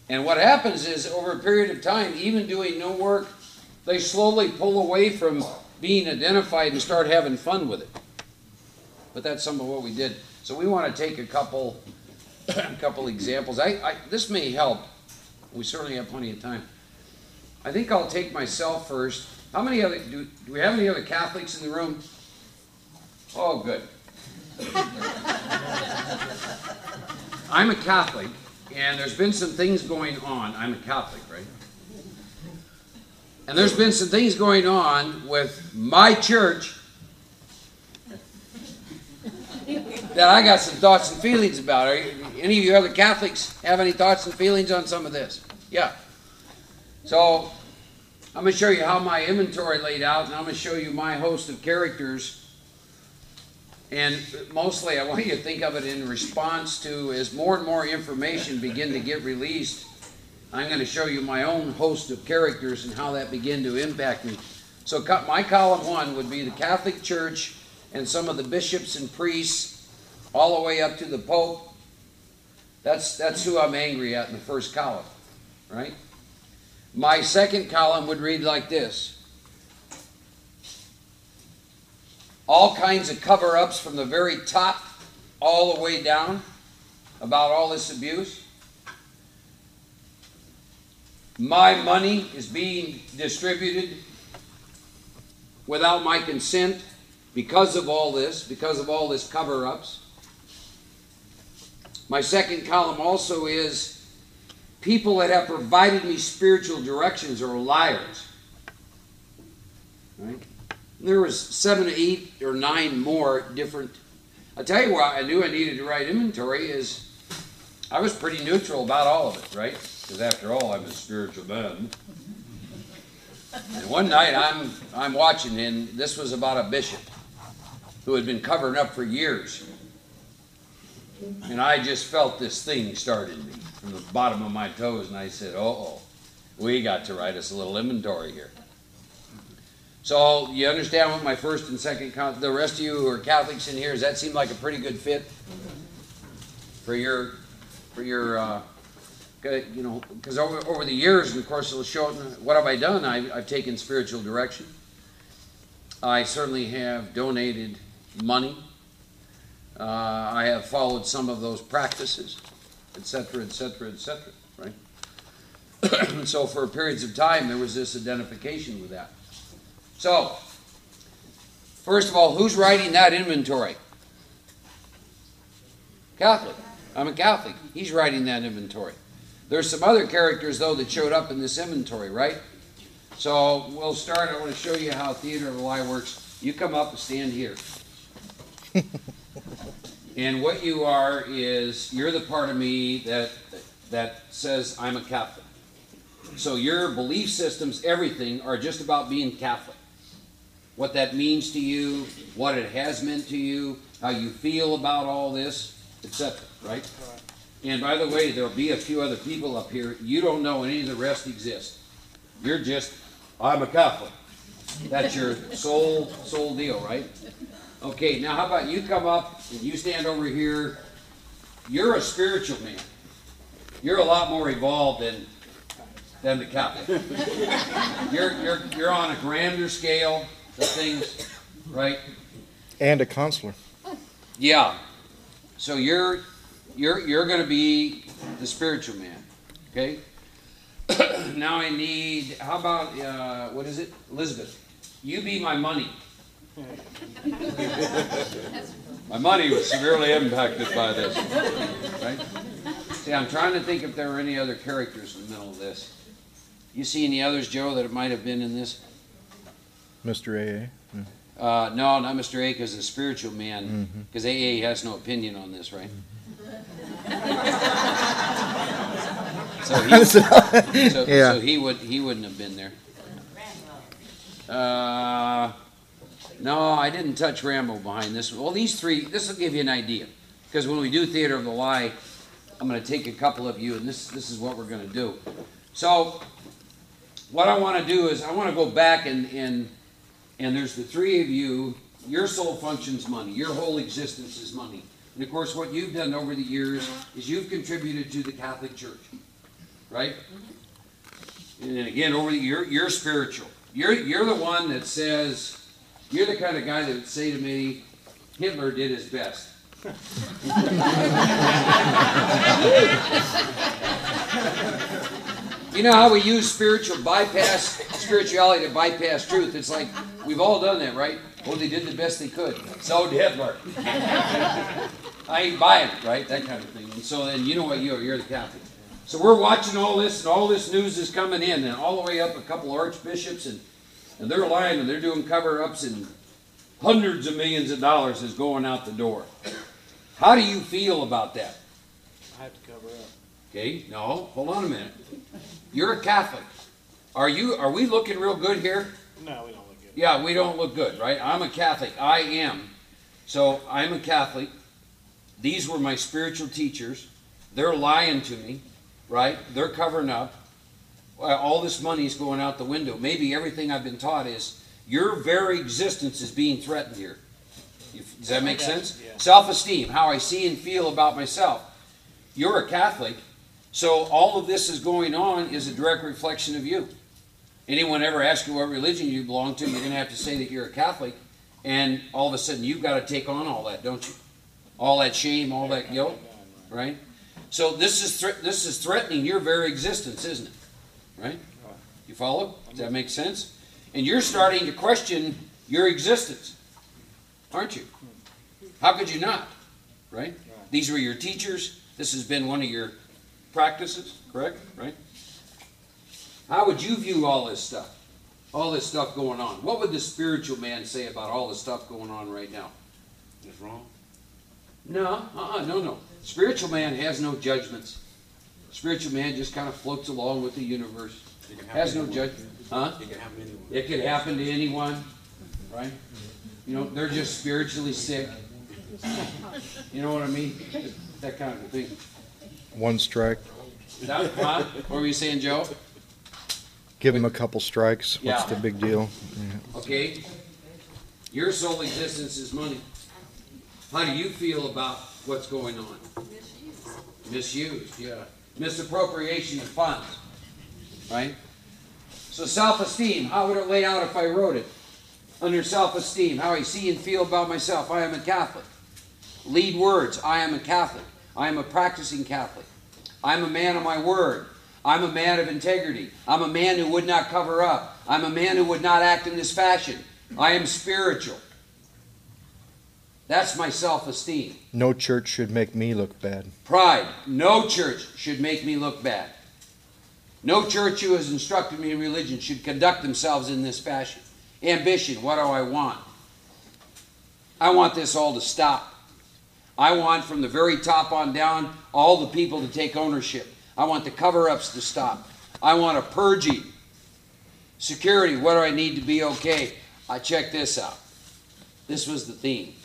And what happens is, over a period of time, even doing no work, they slowly pull away from being identified and start having fun with it. But that's some of what we did. So we want to take a couple examples. This may help. We certainly have plenty of time. I think I'll take myself first. How many other, do we have any other Catholics in the room? Oh, good. I'm a Catholic, and there's been some things going on. I'm a Catholic, right? And there's been some things going on with my church that I got some thoughts and feelings about. Any of you other Catholics have any thoughts and feelings on some of this? Yeah. So I'm going to show you how my inventory laid out, and I'm going to show you my host of characters. And mostly I want you to think of it in response to, as more and more information begin to get released, I'm going to show you my own host of characters and how that began to impact me. So my column 1 would be the Catholic Church and some of the bishops and priests, all the way up to the Pope. That's who I'm angry at in the first column, right? My second column would read like this. All kinds of cover-ups from the very top all the way down about all this abuse. My money is being distributed without my consent because of all this cover-ups. My second column also is people that have provided me spiritual directions are liars. Right? There was 7, 8, or 9 more different. I'll tell you why I knew I needed to write inventory is I was pretty neutral about all of it, right? Because after all, I'm a spiritual man. And one night I'm watching, and this was about a bishop who had been covering up for years. And I just felt this thing start in me from the bottom of my toes, and I said, uh-oh, we got to write us a little inventory here. So you understand what my first and second, the rest of you who are Catholics in here, does that seem like a pretty good fit for your you know, because over the years, and of course it'll show, what have I done? I've taken spiritual direction. I certainly have donated money. I have followed some of those practices, etc., etc., etc., right? So for periods of time, there was this identification with that. So, first of all, who's writing that inventory? Catholic. I'm a Catholic. He's writing that inventory. There's some other characters, though, that showed up in this inventory, right? So, we'll start. I want to show you how theater of the lie works. You come up and stand here. And what you are is, you're the part of me that says I'm a Catholic. So your belief systems, everything, are just about being Catholic. What that means to you, what it has meant to you, how you feel about all this, etc., right? And by the way, there'll be a few other people up here. You don't know any of the rest exist. You're just, I'm a Catholic. That's your sole deal, right? Okay, now how about you come up and you stand over here. You're a spiritual man. You're a lot more evolved than the Catholic. You're on a grander scale of things, right? And a counselor. Yeah. So you're going to be the spiritual man, okay? Now I need, how about, what is it? Elizabeth, you be my money. My money was severely impacted by this, right? See, I'm trying to think if there were any other characters in the middle of this. You see any others, Joe, that it might have been in this? Mr. AA? No, not Mr. A, because the spiritual man, because AA has no opinion on this, right? So he wouldn't have been there. No, I didn't touch Rambo behind this one. Well, these three, this will give you an idea. Because when we do Theater of the Lie, I'm going to take a couple of you, and this is what we're going to do. So what I want to do is I want to go back and there's the three of you. Your soul functions money. Your whole existence is money. And of course, what you've done over the years is you've contributed to the Catholic Church, right? And then again, you're spiritual. You're the one that says, you're the kind of guy that would say to me, Hitler did his best. You know how we use spirituality to bypass truth? It's like, we've all done that, right? Well, they did the best they could. So did Hitler. I ain't buying it, right? That kind of thing. And so then, you know what you're the Catholic. So we're watching all this, and all this news is coming in, and all the way up a couple of archbishops, and they're lying, and they're doing cover-ups, and hundreds of millions of dollars is going out the door. How do you feel about that? I have to cover up. Okay, no, hold on a minute. You're a Catholic. Are we looking real good here? No, we don't look good. Yeah, we don't look good, right? I'm a Catholic. I am. So I'm a Catholic. These were my spiritual teachers. They're lying to me, right? They're covering up. All this money is going out the window. Maybe everything I've been taught is your very existence is being threatened here. Does that make sense? Yeah. Self-esteem, how I see and feel about myself. You're a Catholic, so all of this is going on is a direct reflection of you. Anyone ever ask you what religion you belong to, you're going to have to say that you're a Catholic, and all of a sudden you've got to take on all that, don't you? All that shame, all that guilt, right? So this is threatening your very existence, isn't it? Right? You follow? Does that make sense? And you're starting to question your existence, aren't you? How could you not? Right? These were your teachers. This has been one of your practices, correct? Right? How would you view all this stuff? All this stuff going on. What would the spiritual man say about all the stuff going on right now? It's wrong? No, no. Spiritual man has no judgments. Spiritual man just kind of floats along with the universe. Has no judgment. Huh? It can happen to anyone. It could happen to anyone, right? You know, they're just spiritually sick. You know what I mean? That kind of a thing. One strike. What were you saying, Joe? Give him a couple strikes. What's Yeah. the big deal? Okay. Your sole existence is money. How do you feel about what's going on? Misused, yeah. Misappropriation of funds, right? So self-esteem, how would it lay out if I wrote it? Under self-esteem, how I see and feel about myself, I am a Catholic. Lead words, I am a Catholic. I am a practicing Catholic. I'm a man of my word. I'm a man of integrity. I'm a man who would not cover up. I'm a man who would not act in this fashion. I am spiritual. That's my self-esteem. No church should make me look bad. Pride. No church should make me look bad. No church who has instructed me in religion should conduct themselves in this fashion. Ambition. What do I want? I want this all to stop. I want from the very top on down all the people to take ownership. I want the cover-ups to stop. I want a purging. Security. What do I need to be okay? Check this out. This was the theme.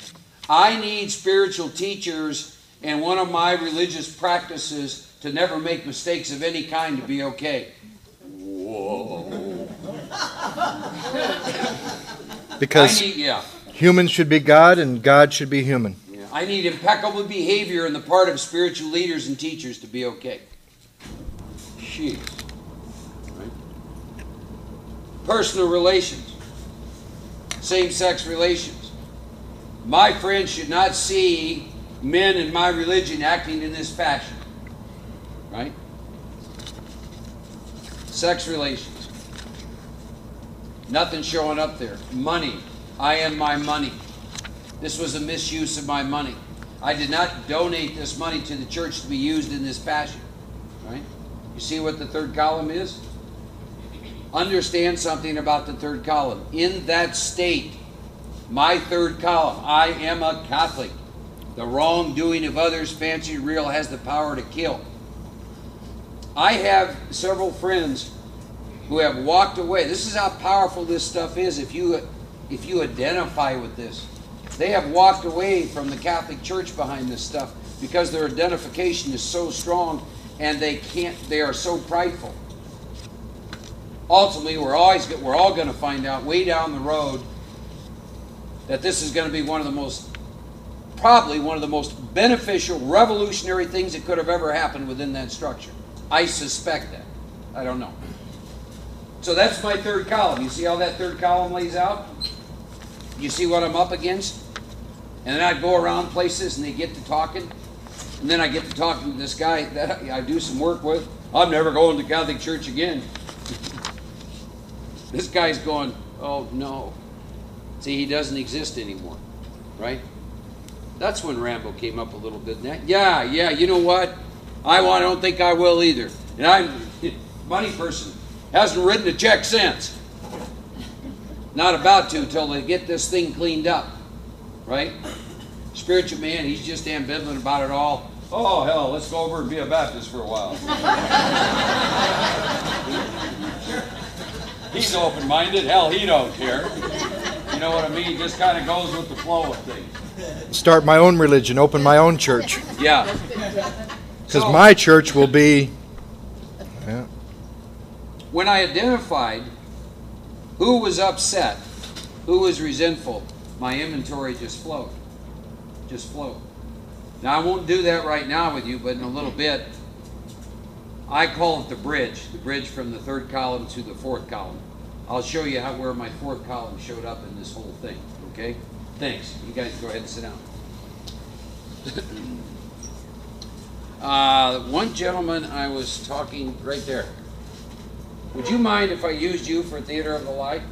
I need spiritual teachers and one of my religious practices to never make mistakes of any kind to be okay. Whoa. Because humans should be God and God should be human. Yeah. I need impeccable behavior on the part of spiritual leaders and teachers to be okay. Jeez. Right? Personal relations. Same-sex relations. My friends should not see men in my religion acting in this fashion. Right? Sex relations. Nothing showing up there. Money. I am my money. This was a misuse of my money. I did not donate this money to the church to be used in this fashion. Right? You see what the third column is? Understand something about the third column. In that state, my third column, I am a Catholic. The wrongdoing of others, fancy real, has the power to kill. I have several friends who have walked away. This is how powerful this stuff is if you identify with this. They have walked away from the Catholic Church behind this stuff because their identification is so strong and they are so prideful. Ultimately, we're all going to find out way down the road that this is going to be probably one of the most beneficial, revolutionary things that could have ever happened within that structure. I suspect that. I don't know. So that's my third column. You see how that third column lays out? You see what I'm up against? And then I'd go around places and they get to talking. And then I get to talking to this guy that I do some work with. I'm never going to Catholic Church again. This guy's going, oh no. See, he doesn't exist anymore. Right? That's when Rambo came up a little bit. Yeah, you know what? I don't think I will either. And I'm a money person. Hasn't written a check since. Not about to till they get this thing cleaned up. Right? Spiritual man, he's just ambivalent about it all. Oh, hell, let's go over and be a Baptist for a while. He's open-minded. Hell, he don't care. You know what I mean? He just kind of goes with the flow of things. Start my own religion, open my own church. Yeah. Because my church will be... Yeah. When I identified who was upset, who was resentful, my inventory just flowed. Just flowed. Now, I won't do that right now with you, but in a little bit, I call it the bridge from the third column to the fourth column. I'll show you where my fourth column showed up in this whole thing, okay? Thanks. You guys go ahead and sit down. One gentleman I was talking right there. Would you mind if I used you for Theater of the Light?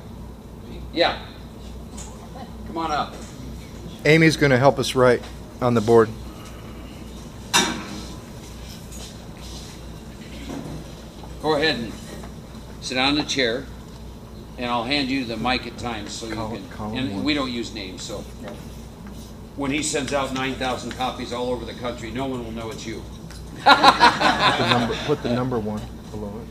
Yeah. Come on up. Amy's going to help us write on the board. Go ahead and sit down in the chair, and I'll hand you the mic at times so you can. And we don't use names, so when he sends out 9,000 copies all over the country, no one will know it's you. Put the number one below it.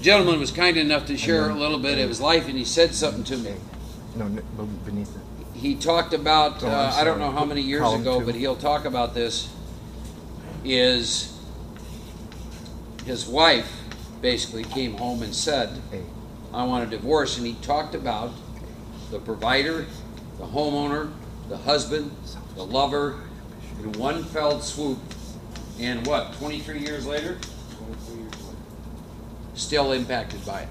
Gentleman was kind enough to share a little bit of his life, and he said something to me. No, beneath it. He talked about, I don't know how many years ago, but he'll talk about this, is his wife basically came home and said, I want a divorce, and he talked about the provider, the homeowner, the husband, the lover, in one fell swoop, and what, 23 years later? 23 years later. Still impacted by it.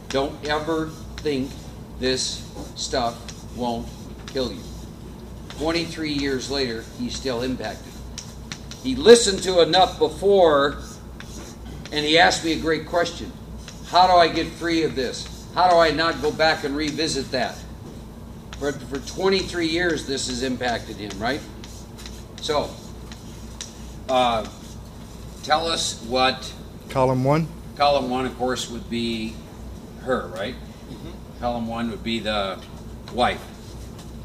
Don't ever think this stuff won't kill you. 23 years later, he's still impacted. He listened to enough before, and he asked me a great question. How do I get free of this? How do I not go back and revisit that? For 23 years, this has impacted him, right? So, tell us what... Column one? Column one, of course, would be her, right? Mm-hmm. Column one would be the wife.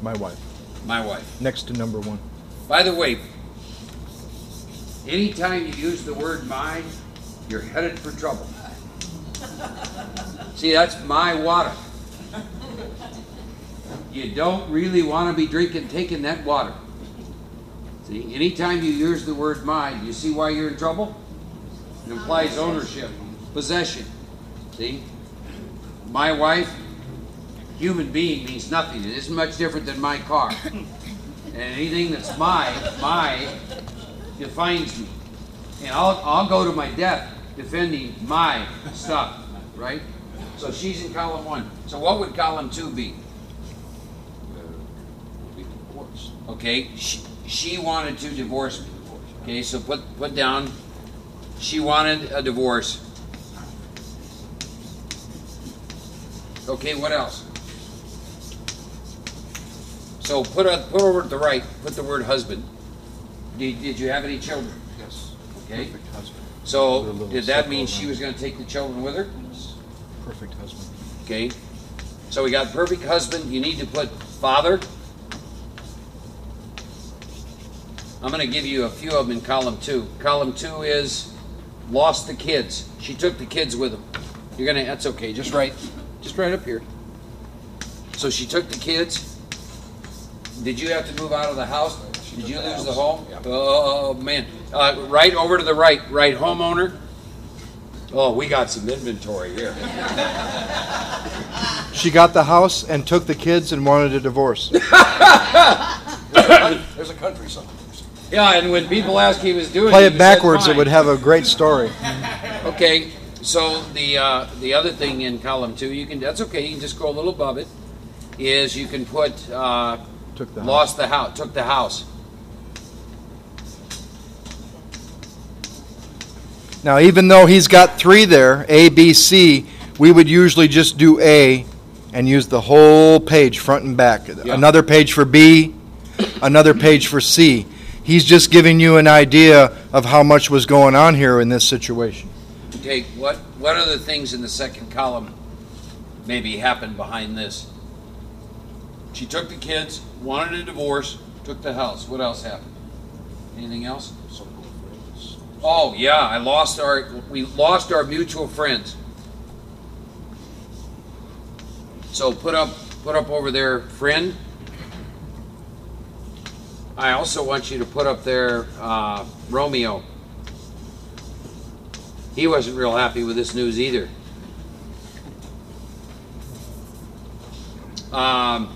My wife. My wife. Next to number one. By the way, anytime you use the word my, you're headed for trouble. See, that's my water. You don't really want to be taking that water. See, anytime you use the word my, you see why you're in trouble? It implies ownership, possession. See? My wife, human being, means nothing. It isn't much different than my car. And anything that's my defines me. And I'll go to my death defending my stuff, right? So she's in column one. So what would column two be? Okay, she wanted to divorce me. Okay, so put down, she wanted a divorce. Okay, what else? So put over to the right, put the word husband. Did you have any children? Yes. Okay. Perfect husband. So did that mean she was going to take the children with her? Yes. Perfect husband. Okay. So we got perfect husband. You need to put father. I'm going to give you a few of them in column two. Column two is lost the kids. She took the kids with them. You're going to, that's okay. Just right up here. So she took the kids. Did you have to move out of the house? Did you lose the home? Yeah. Oh, man. Right over to the right. Right, homeowner. Oh, we got some inventory here. She got the house and took the kids and wanted a divorce. There's a country song. Yeah, and when people ask he was doing Play he it said backwards, fine. it would have a great story. Okay, so the other thing in column 2, you can, that's okay, you can just go a little above it, is you can put Took the lost the house, took the house. Now, even though he's got 3 there, A, B, C, we would usually just do A and use the whole page front and back. Yeah. Another page for B, another page for C. He's just giving you an idea of how much was going on here in this situation. Okay, what other things in the second column maybe happened behind this? She took the kids, wanted a divorce, took the house. What else happened? Anything else? Oh yeah, we lost our mutual friends. So put up over there, friend. I also want you to put up there Romeo. He wasn't real happy with this news either. I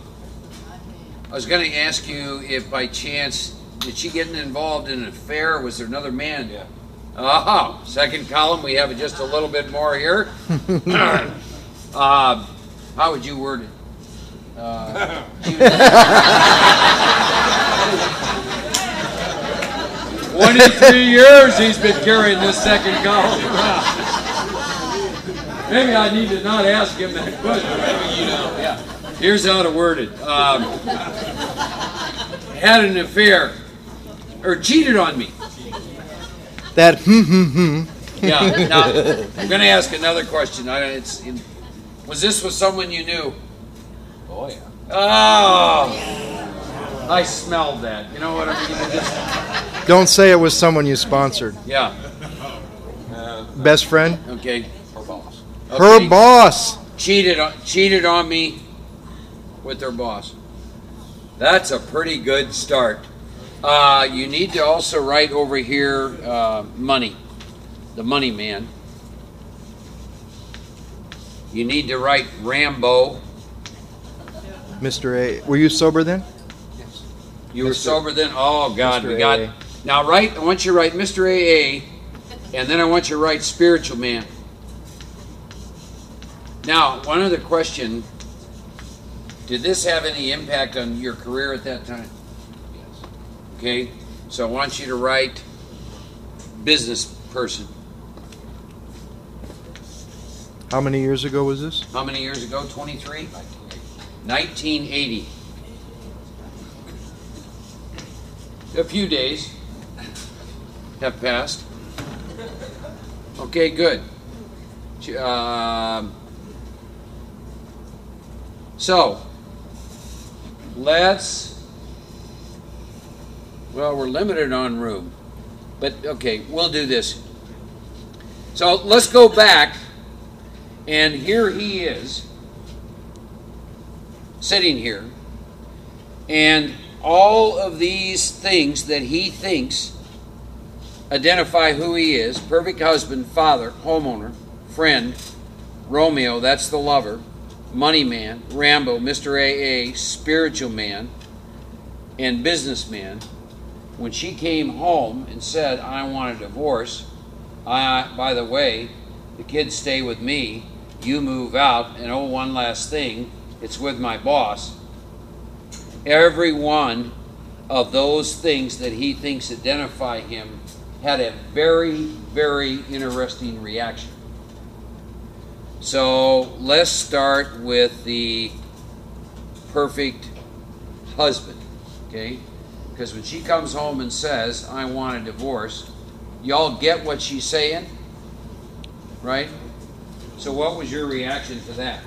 was going to ask you if by chance, did she get involved in an affair, or was there another man? Yeah. Oh, second column, we have just a little bit more here. How would you word it? 23 years he's been carrying this second column. Maybe I need to not ask him that question. Maybe you know. Yeah. Here's how to word it. Had an affair, or cheated on me. That Yeah. Now, I'm going to ask another question. Was this with someone you knew? Oh, yeah. Oh, I smelled that. You know what I mean? Don't say it was someone you sponsored. Yeah. Best friend? Okay. Her boss. Her boss. Cheated on me with their boss. That's a pretty good start. You need to also write over here money, the money man. You need to write Rambo. Mr. A. Were you sober then? Yes. You were sober then? Oh, God. Mr. We got. AA. Now, I want you to write Mr. AA, and then I want you to write spiritual man. Now, one other question. Did this have any impact on your career at that time? Yes. Okay, so I want you to write business person. How many years ago was this? How many years ago? 23? 1980. A few days have passed. Okay, good. So, we're limited on room. But, okay, we'll do this. So, let's go back. And here he is, sitting here. And all of these things that he thinks identify who he is: perfect husband, father, homeowner, friend, Romeo, that's the lover, money man, Rambo, Mr. AA, spiritual man, and businessman. When she came home and said, I want a divorce, by the way, the kids stay with me, you move out, and one last thing, it's with my boss. Every one of those things that he thinks identify him had a very, very interesting reaction. So let's start with the perfect husband, okay? Because when she comes home and says, I want a divorce, y'all get what she's saying, right? So what was your reaction to that?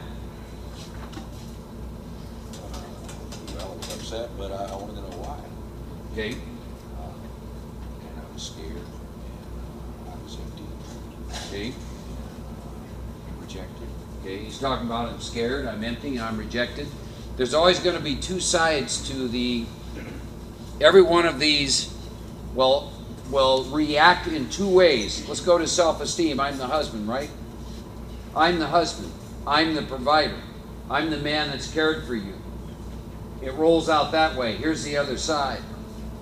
Well, I was upset, but I wanted to know why. Okay. And I was scared, and I was empty, Okay. rejected. Okay. He's talking about I'm scared, I'm empty, I'm rejected. There's always going to be two sides to the every one of these will react in two ways. Let's go to self-esteem. I'm the husband, right? I'm the husband. I'm the provider. I'm the man that's cared for you. It rolls out that way. Here's the other side.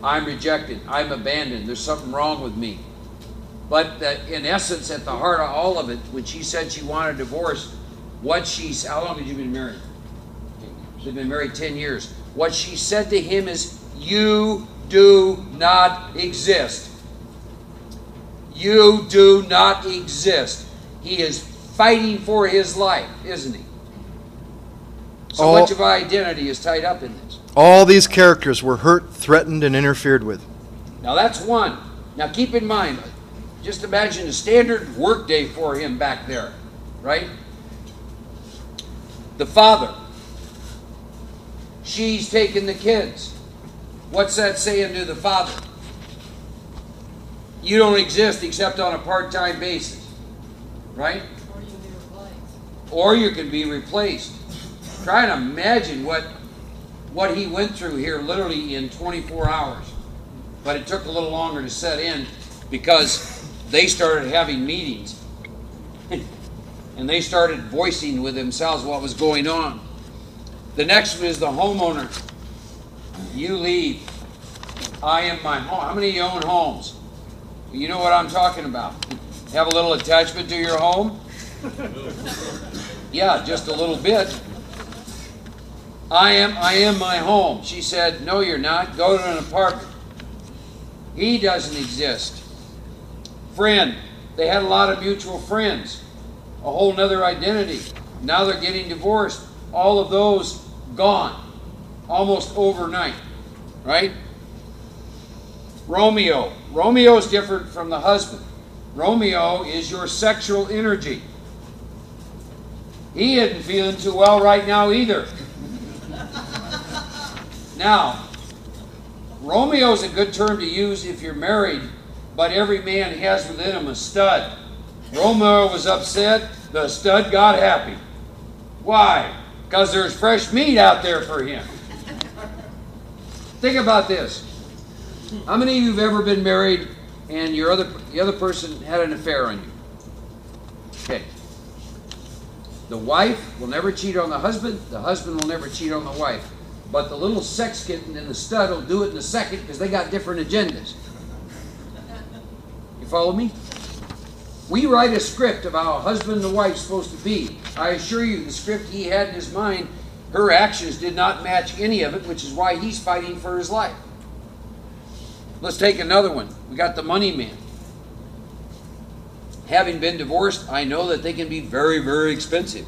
I'm rejected. I'm abandoned. There's something wrong with me. But in essence, at the heart of all of it, when she said she wanted a divorce, how long have you been married? She's been married 10 years. What she said to him is, you do not exist. You do not exist. He is fighting for his life, isn't he? So much of our identity is tied up in this. All these characters were hurt, threatened, and interfered with. Now that's one. Now keep in mind, just imagine a standard work day for him back there, right? The father. She's taking the kids. What's that saying to the father? You don't exist except on a part-time basis, right? Or you can be replaced. Try to imagine what he went through here literally in 24 hours. But it took a little longer to set in because they started having meetings. And they started voicing with themselves what was going on. The next one is the homeowner. You leave. I am my home. How many of you own homes? You know what I'm talking about. Have a little attachment to your home? Yeah, just a little bit. I am my home. She said, no, you're not. Go to an apartment. He doesn't exist. Friend. They had a lot of mutual friends. A whole nother identity. Now they're getting divorced. All of those gone. Almost overnight. Right? Romeo. Romeo is different from the husband. Romeo is your sexual energy. He isn't feeling too well right now either. Now, Romeo is a good term to use if you're married, but every man has within him a stud. Romeo was upset, the stud got happy. Why? Because there's fresh meat out there for him. Think about this. How many of you have ever been married and the other person had an affair on you? Okay. The wife will never cheat on the husband will never cheat on the wife. But the little sex kitten and the stud will do it in a second because they got different agendas. You follow me? We write a script of how a husband and a wife is supposed to be. I assure you, the script he had in his mind, her actions did not match any of it, which is why he's fighting for his life. Let's take another one. We got the money man. Having been divorced, I know that they can be very, very expensive.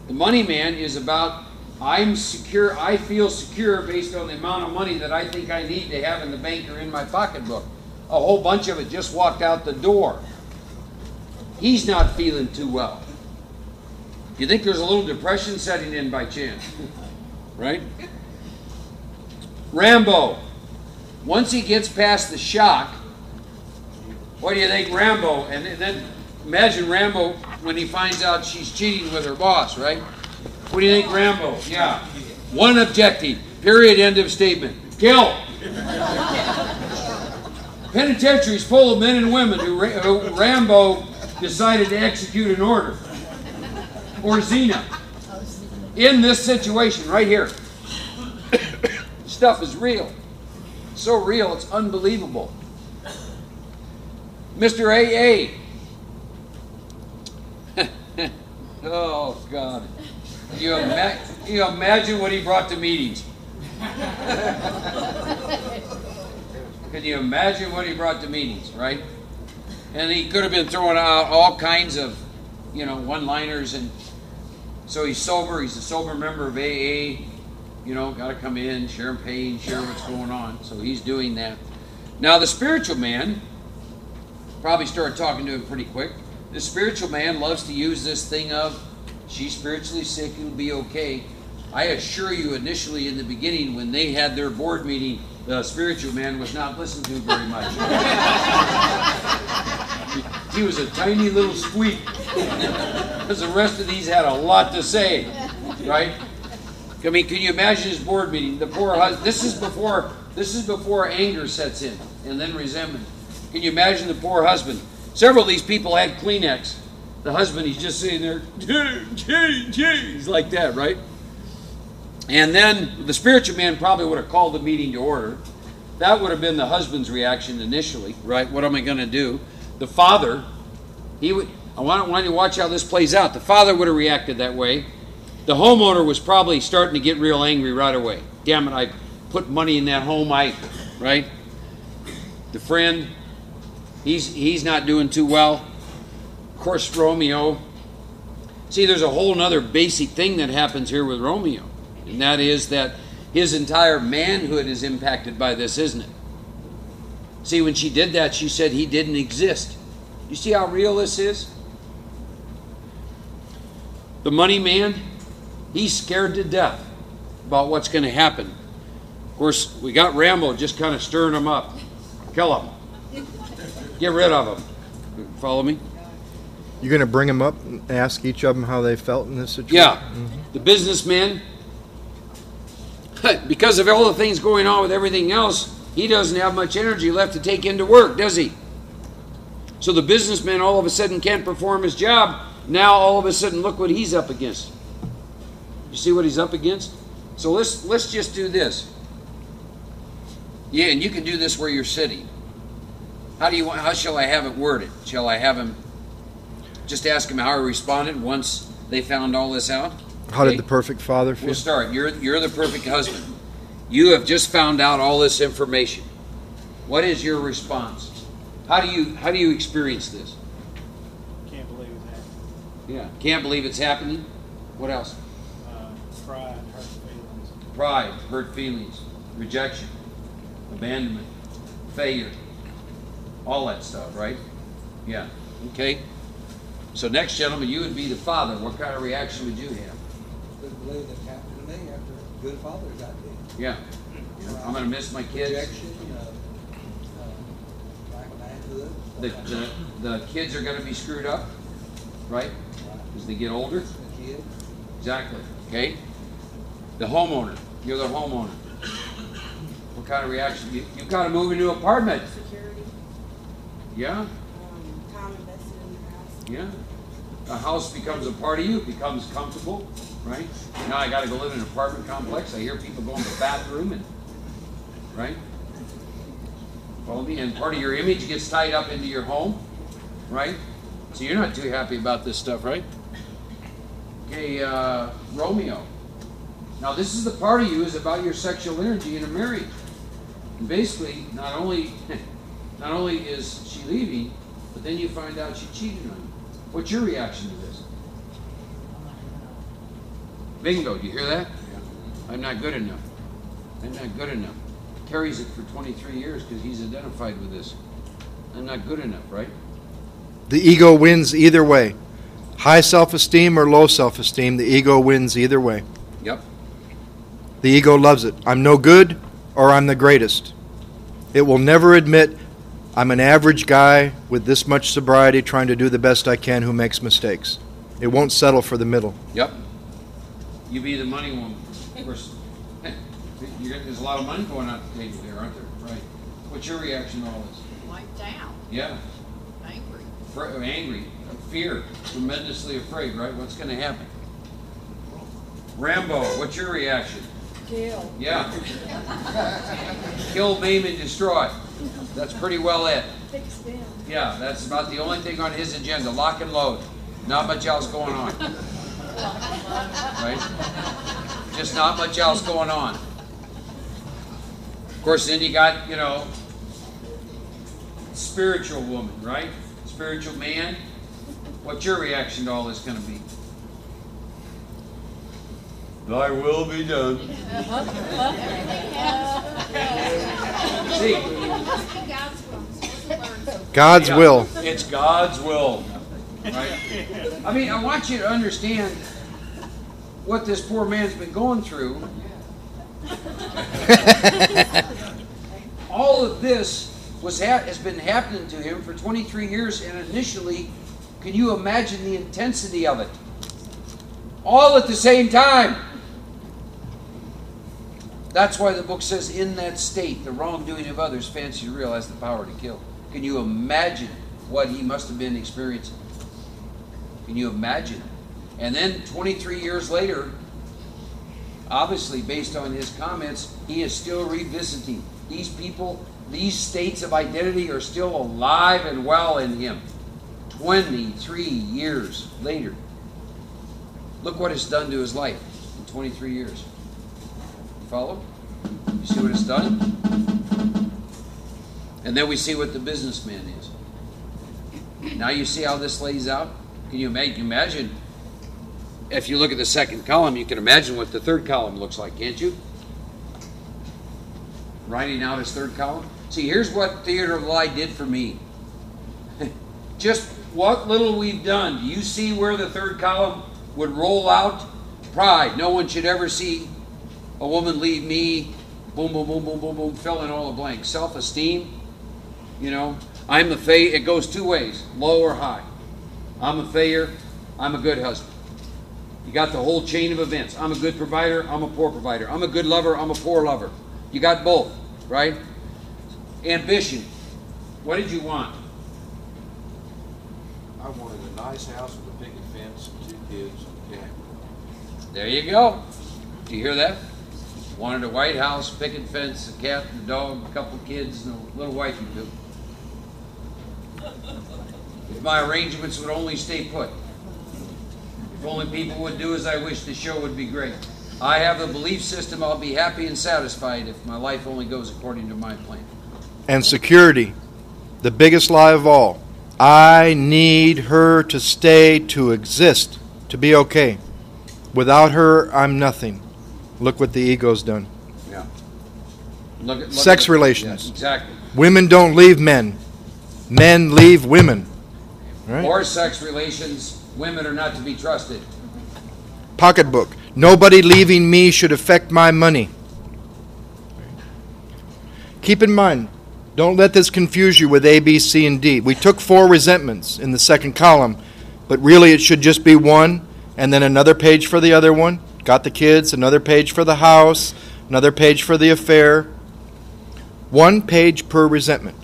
The money man is about, I'm secure, I feel secure based on the amount of money that I think I need to have in the bank or in my pocketbook. A whole bunch of it just walked out the door. He's not feeling too well. You think there's a little depression setting in by chance? Right? Rambo. Once he gets past the shock, what do you think Rambo? And then imagine Rambo when he finds out she's cheating with her boss, right? What do you think Rambo? Yeah. One objective. Period. End of statement. Kill. Penitentiary's full of men and women who Rambo decided to execute an order. Or Xena. In this situation right here. Stuff is real. So real, it's unbelievable. Mr. AA. Oh, God. Can you imagine what he brought to meetings? Can you imagine what he brought to meetings, right? And he could have been throwing out all kinds of, one-liners. And so he's sober. He's a sober member of AA. Got to come in, share pain, share what's going on. So he's doing that. Now the spiritual man, probably started talking to him pretty quick. The spiritual man loves to use this thing of, she's spiritually sick, it'll be okay. I assure you, initially in the beginning, when they had their board meeting, the spiritual man was not listened to very much. He was a tiny little squeak. Because the rest of these had a lot to say, right? I mean, can you imagine his board meeting? The poor husband. This is before anger sets in, and then resentment. Can you imagine the poor husband? Several of these people had Kleenex. The husband, he's just sitting there, he's like that, right? And then the spiritual man probably would have called the meeting to order. That would have been the husband's reaction initially, right? What am I going to do? The father, I want you to watch how this plays out. The father would have reacted that way. The homeowner was probably starting to get real angry right away. Damn it, I put money in that home, right? The friend, he's not doing too well. Of course, Romeo. See, there's a whole other basic thing that happens here with Romeo. And that is that his entire manhood is impacted by this, isn't it? See, when she did that, she said he didn't exist. You see how real this is? The money man, he's scared to death about what's going to happen. Of course, we got Rambo just kind of stirring him up. Kill him. Get rid of him. Follow me? You're going to bring them up and ask each of them how they felt in this situation? Yeah. The businessman, because of all the things going on with everything else, he doesn't have much energy left to take into work, does he? So the businessman all of a sudden can't perform his job. Now all of a sudden, look what he's up against. You see what he's up against? So let's just do this. Yeah, and you can do this where you're sitting. How shall I have it worded? Shall I have him just ask him how he responded once they found all this out? How did the perfect father feel? We'll start. You're the perfect husband. You have just found out all this information. What is your response? How do you experience this? Can't believe it's happening. Yeah. Can't believe it's happening. What else? Pride, hurt feelings. Pride, hurt feelings, rejection, abandonment, failure, all that stuff, right? Yeah. Okay. So next, gentleman, you would be the father. What kind of reaction would you have? Couldn't believe that happened to me after a good father got dead. Yeah. I'm going to miss my kids. Rejection, lack of manhood. The kids are going to be screwed up, right? As they get older. The kid. Exactly. Okay. The homeowner. You're the homeowner. What kind of reaction? You've got to move into an apartment. Security, Yeah. time invested in the house. Yeah. A house becomes a part of you. It becomes comfortable, right? Now I got to go live in an apartment complex. I hear people going to the bathroom and, right? Follow me? And part of your image gets tied up into your home, right? So you're not too happy about this stuff, right? Okay, Romeo. Now this is the part of you is about your sexual energy in a marriage. And basically, not only is she leaving, but then you find out she cheated on you. What's your reaction to this? Bingo, do you hear that? I'm not good enough. I'm not good enough. Carries it for 23 years because he's identified with this. I'm not good enough, right? The ego wins either way. High self-esteem or low self-esteem, the ego wins either way. Yep. The ego loves it. I'm no good or I'm the greatest. It will never admit I'm an average guy with this much sobriety trying to do the best I can who makes mistakes. It won't settle for the middle. Yep. You be the money woman. Of course, there's a lot of money going out the table here, aren't there? Right. What's your reaction to all this? Wiped out, Yeah. angry. Angry, fear, tremendously afraid, right? What's going to happen? Rambo, what's your reaction? Kill. Yeah. Kill, maim, and destroy. That's pretty well it. Fix them. Yeah, that's about the only thing on his agenda. Lock and load. Not much else going on. Right? Just not much else going on. Of course, then you got, spiritual woman, right? Spiritual man. What's your reaction to all this going to be? Thy will be done. See, God's will. it's God's will. Right? I mean, I want you to understand what this poor man's been going through. All of this has been happening to him for 23 years, and initially, can you imagine the intensity of it? All at the same time. That's why the book says, in that state, the wrongdoing of others fancy real has the power to kill. Can you imagine what he must have been experiencing? Can you imagine? And then 23 years later, obviously based on his comments, he is still revisiting. These people, these states of identity are still alive and well in him. 23 years later. Look what it's done to his life in 23 years. You follow? You see what it's done? And then we see what the businessman is. Now you see how this lays out? Can you imagine? If you look at the second column, you can imagine what the third column looks like, can't you? Writing out his third column. See, here's what Theater of the Lie did for me. Just what little we've done. Do you see where the third column would roll out? Pride. No one should ever see a woman leave me. Boom, boom, boom, boom, boom, boom. Fill in all the blanks. Self-esteem. You know, I'm a failure. It goes two ways, low or high. I'm a failure. I'm a good husband. You got the whole chain of events. I'm a good provider. I'm a poor provider. I'm a good lover. I'm a poor lover. You got both, right? Ambition. What did you want? I wanted a nice house with a picket fence and 2 kids and a cat. There you go. Do you hear that? Wanted a white house, picket fence, a cat, a dog, a couple kids, and a little wifey too. If my arrangements would only stay put. If only people would do as I wish, the show would be great. I have a belief system I'll be happy and satisfied if my life only goes according to my plan. And security, the biggest lie of all. I need her to stay, to exist, to be okay. Without her, I'm nothing. Look what the ego's done. Yeah. Sex relations. Yes, exactly. Women don't leave men. Men leave women. Right? Or sex relations, women are not to be trusted. Pocketbook. Nobody leaving me should affect my money. Keep in mind, don't let this confuse you with A, B, C, and D. We took 4 resentments in the second column, but really it should just be 1, and then another page for the other one. Got the kids, another page for the house, another page for the affair. 1 page per resentment.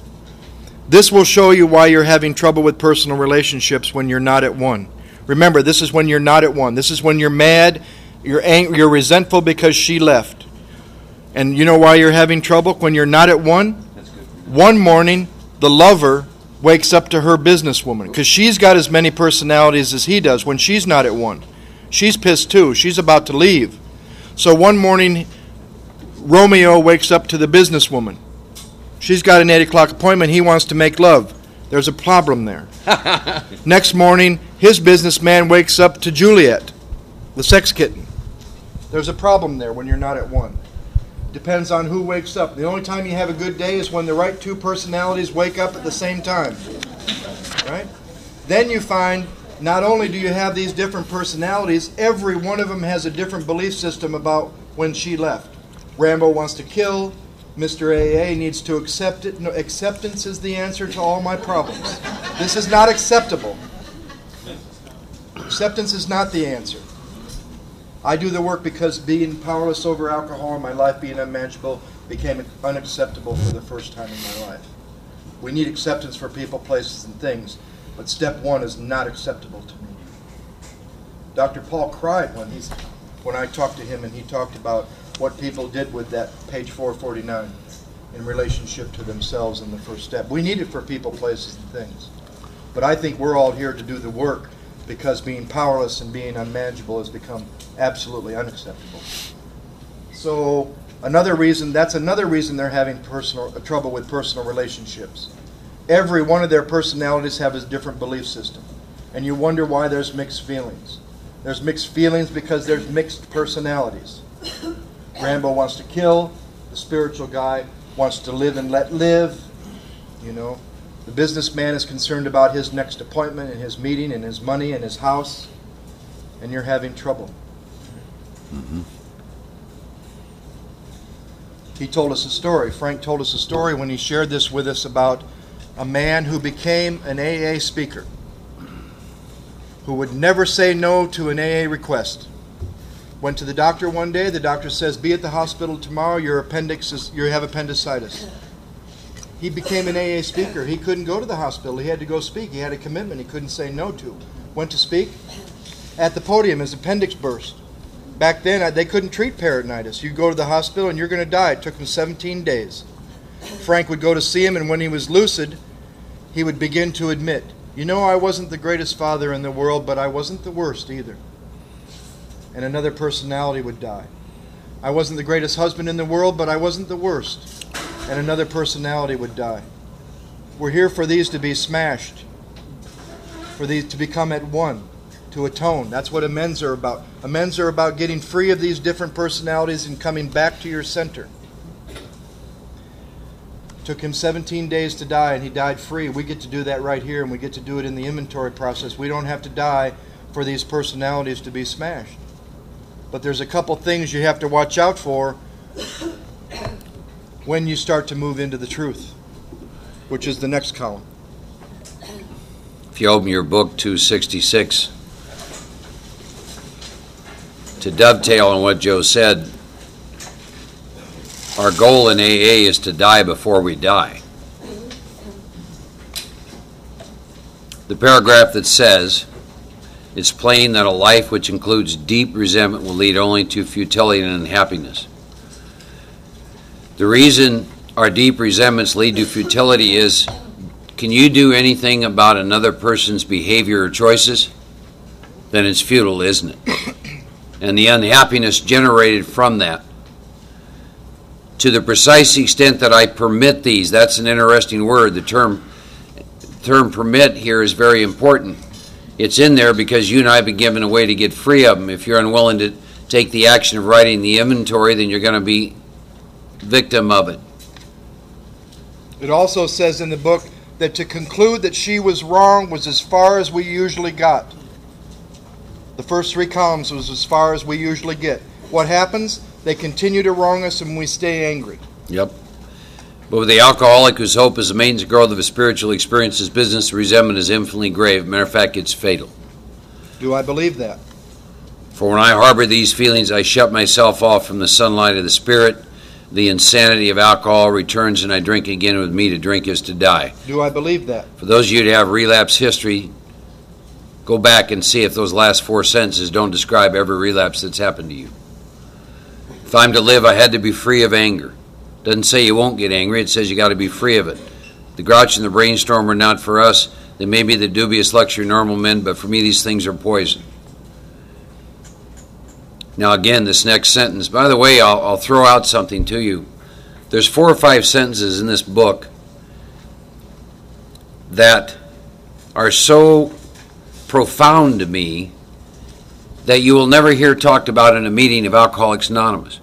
This will show you why you're having trouble with personal relationships when you're not at 1. Remember, this is when you're not at 1. This is when you're mad, you're angry, you're resentful because she left. And you know why you're having trouble when you're not at 1? That's good. One morning, the lover wakes up to her businesswoman because she's got as many personalities as he does when she's not at 1. She's pissed too. She's about to leave. So one morning, Romeo wakes up to the businesswoman. She's got an 8 o'clock appointment. He wants to make love. There's a problem there. Next morning, his businessman wakes up to Juliet, the sex kitten. There's a problem there when you're not at 1. Depends on who wakes up. The only time you have a good day is when the right 2 personalities wake up at the same time. Right? Then you find not only do you have these different personalities, every one of them has a different belief system about when she left. Rambo wants to kill. Mr. AA needs to accept it. No, acceptance is the answer to all my problems. This is not acceptable. Acceptance is not the answer. I do the work because being powerless over alcohol and my life being unmanageable became unacceptable for the first time in my life. We need acceptance for people, places, and things, but step 1 is not acceptable to me. Dr. Paul cried when I talked to him and he talked about what people did with that page 449 in relationship to themselves in the first step. We need it for people, places, and things. But I think we're all here to do the work because being powerless and being unmanageable has become absolutely unacceptable. So that's another reason they're having trouble with personal relationships. Every one of their personalities have a different belief system. And you wonder why there's mixed feelings. There's mixed feelings because there's mixed personalities. Rambo wants to kill. The spiritual guy wants to live and let live. You know, the businessman is concerned about his next appointment and his meeting and his money and his house. And you're having trouble. Mm-hmm. He told us a story. Frank told us a story when he shared this with us about a man who became an AA speaker, who would never say no to an AA request. Went to the doctor one day. The doctor says, be at the hospital tomorrow. You have appendicitis. He became an AA speaker. He couldn't go to the hospital. He had to go speak. He had a commitment he couldn't say no to. Went to speak. At the podium, his appendix burst. Back then, they couldn't treat peritonitis. You go to the hospital and you're going to die. It took him 17 days. Frank would go to see him, and when he was lucid, he would begin to admit, you know, I wasn't the greatest father in the world, but I wasn't the worst either. And another personality would die. I wasn't the greatest husband in the world, but I wasn't the worst. And another personality would die. We're here for these to be smashed, for these to become at one, to atone. That's what amends are about. Amends are about getting free of these different personalities and coming back to your center. It took him 17 days to die, and he died free. We get to do that right here, and we get to do it in the inventory process. We don't have to die for these personalities to be smashed. But there's a couple things you have to watch out for when you start to move into the truth, which is the next column. If you open your book, 266, to dovetail on what Joe said, our goal in AA is to die before we die. The paragraph that says, it's plain that a life which includes deep resentment will lead only to futility and unhappiness. The reason our deep resentments lead to futility is, can you do anything about another person's behavior or choices? Then it's futile, isn't it? And the unhappiness generated from that. To the precise extent that I permit these, that's an interesting word. The term permit here is very important. It's in there because you and I have been given a way to get free of them. If you're unwilling to take the action of writing the inventory, then you're going to be victim of it. It also says in the book that to conclude that she was wrong was as far as we usually got. The first 3 columns was as far as we usually get. What happens? They continue to wrong us and we stay angry. Yep. But with the alcoholic whose hope is the maintenance growth of his spiritual experience, his business resentment is infinitely grave. Matter of fact, it's fatal. Do I believe that? For when I harbor these feelings, I shut myself off from the sunlight of the Spirit. The insanity of alcohol returns and I drink again. With me, to drink is to die. Do I believe that? For those of you that have relapse history, go back and see if those last 4 sentences don't describe every relapse that's happened to you. If I'm to live, I had to be free of anger. Doesn't say you won't get angry. It says you got to be free of it. The grouch and the brainstorm are not for us. They may be the dubious luxury of normal men, but for me these things are poison. Now again, this next sentence. By the way, I'll throw out something to you. There's 4 or 5 sentences in this book that are so profound to me that you will never hear talked about in a meeting of Alcoholics Anonymous.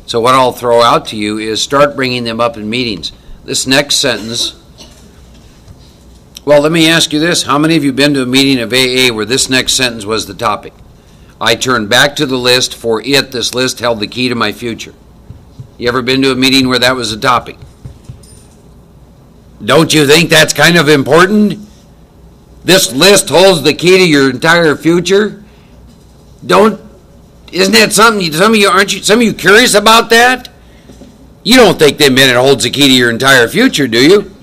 So what I'll throw out to you is start bringing them up in meetings. This next sentence, well, let me ask you this. How many of you been to a meeting of AA where this next sentence was the topic? I turned back to the list, for this list held the key to my future. You ever been to a meeting where that was the topic? Don't you think that's kind of important? This list holds the key to your entire future? Isn't that something? Some of you curious about that? You don't think that meant it holds the key to your entire future, do you?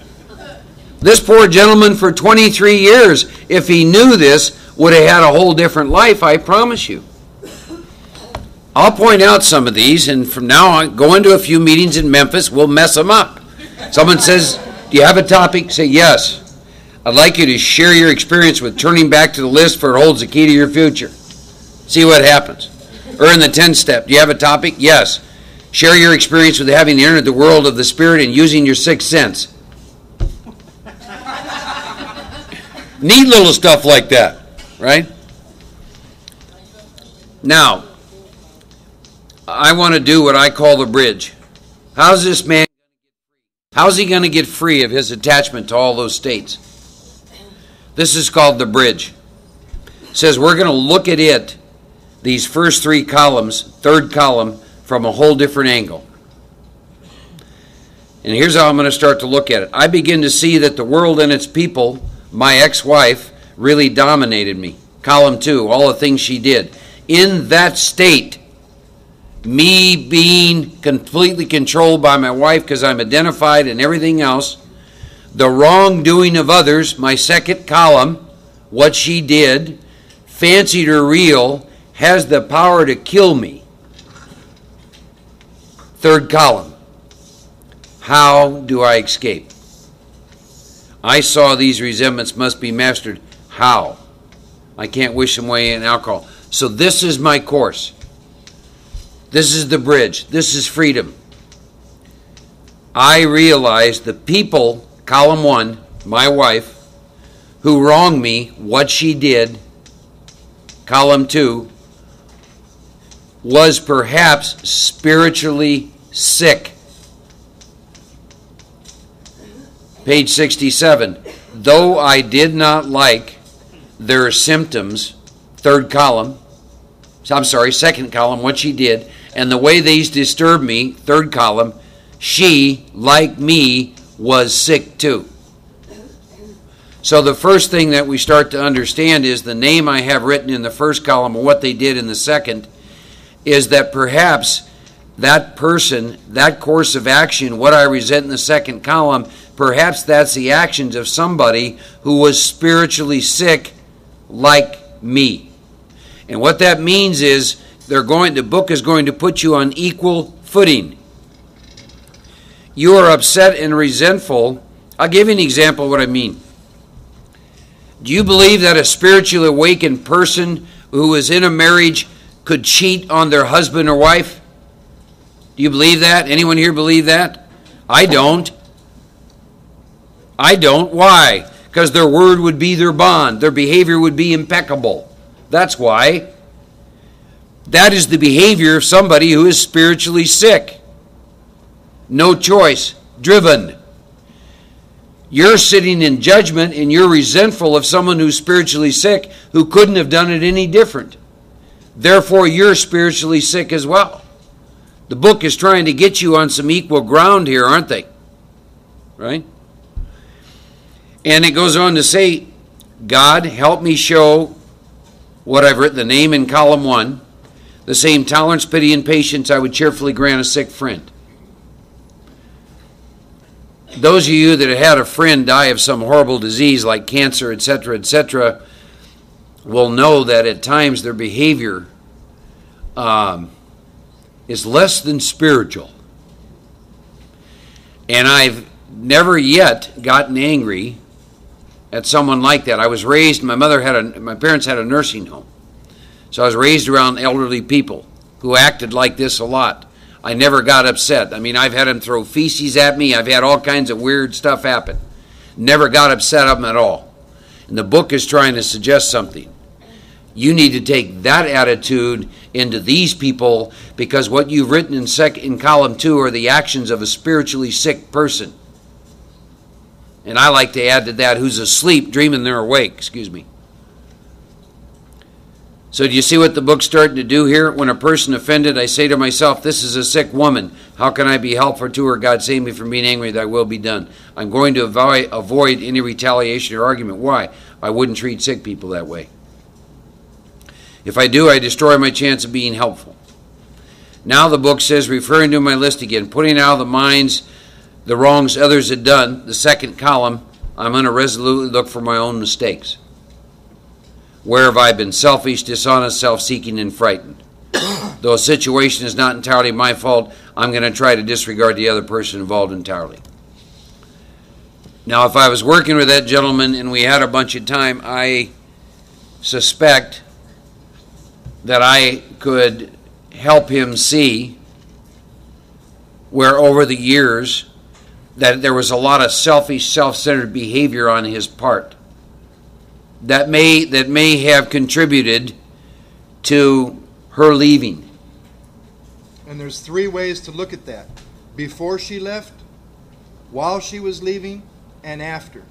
This poor gentleman for 23 years, if he knew this, would have had a whole different life, I promise you. I'll point out some of these, and from now on, go into a few meetings in Memphis, we'll mess them up. Someone says, do you have a topic? Say, yes. I'd like you to share your experience with turning back to the list, for it holds the key to your future. See what happens. Or in the 10th step, do you have a topic? Yes. Share your experience with having entered the world of the Spirit and using your 6th sense. Neat little stuff like that, right? Now, I want to do what I call the bridge. How's this man, how's he going to get free of his attachment to all those states? This is called the bridge. It says we're going to look at it, these first 3 columns, 3rd column, from a whole different angle. And here's how I'm going to start to look at it. I begin to see that the world and its people, my ex-wife, really dominated me. Column 2, all the things she did. In that state, me being completely controlled by my wife because I'm identified and everything else, the wrongdoing of others, my second column, what she did, fancied or real, has the power to kill me. Third column, how do I escape? I saw these resentments must be mastered. How? I can't wish them away in alcohol. So this is my course. This is the bridge. This is freedom. I realize the people, column 1, my wife, who wronged me, what she did, column 2, was perhaps spiritually sick. Page 67. Though I did not like their symptoms, second column, what she did, and the way these disturbed me, third column, she, like me, was sick too. So the first thing that we start to understand is the name I have written in the first column and what they did in the second is that perhaps that person, that course of action, what I resent in the second column, perhaps that's the actions of somebody who was spiritually sick like me. And what that means is the book is going to put you on equal footing. You are upset and resentful. I'll give you an example of what I mean. Do you believe that a spiritually awakened person who is in a marriage could cheat on their husband or wife? Do you believe that? Anyone here believe that? I don't. Why? Because their word would be their bond. Their behavior would be impeccable. That's why. That is the behavior of somebody who is spiritually sick. No choice. Driven. You're sitting in judgment and you're resentful of someone who's spiritually sick who couldn't have done it any different. Therefore, you're spiritually sick as well. The book is trying to get you on some equal ground here, aren't they? Right? And it goes on to say, God, help me show what I've written, the name in column 1, the same tolerance, pity, and patience I would cheerfully grant a sick friend. Those of you that have had a friend die of some horrible disease like cancer, etc., will know that at times their behavior is less than spiritual. And I've never yet gotten angry at someone like that. I was raised, my parents had a nursing home. So I was raised around elderly people who acted like this a lot. I never got upset. I mean, I've had them throw feces at me. I've had all kinds of weird stuff happen. Never got upset at them at all. And the book is trying to suggest something. You need to take that attitude into these people because what you've written in column 2 are the actions of a spiritually sick person. And I like to add to that, who's asleep, dreaming they're awake. So do you see what the book's starting to do here? When a person offended, I say to myself, this is a sick woman. How can I be helpful to her? God save me from being angry, thy will be done. I'm going to avoid any retaliation or argument. Why? I wouldn't treat sick people that way. If I do, I destroy my chance of being helpful. Now the book says, referring to my list again, putting out of the minds the wrongs others had done, the second column, I'm going to resolutely look for my own mistakes. Where have I been selfish, dishonest, self-seeking, and frightened? Though a situation is not entirely my fault, I'm going to try to disregard the other person involved entirely. Now, if I was working with that gentleman and we had a bunch of time, I suspect that I could help him see where over the years that there was a lot of selfish, self-centered behavior on his part that may have contributed to her leaving. And there's 3 ways to look at that. Before she left, while she was leaving, and after.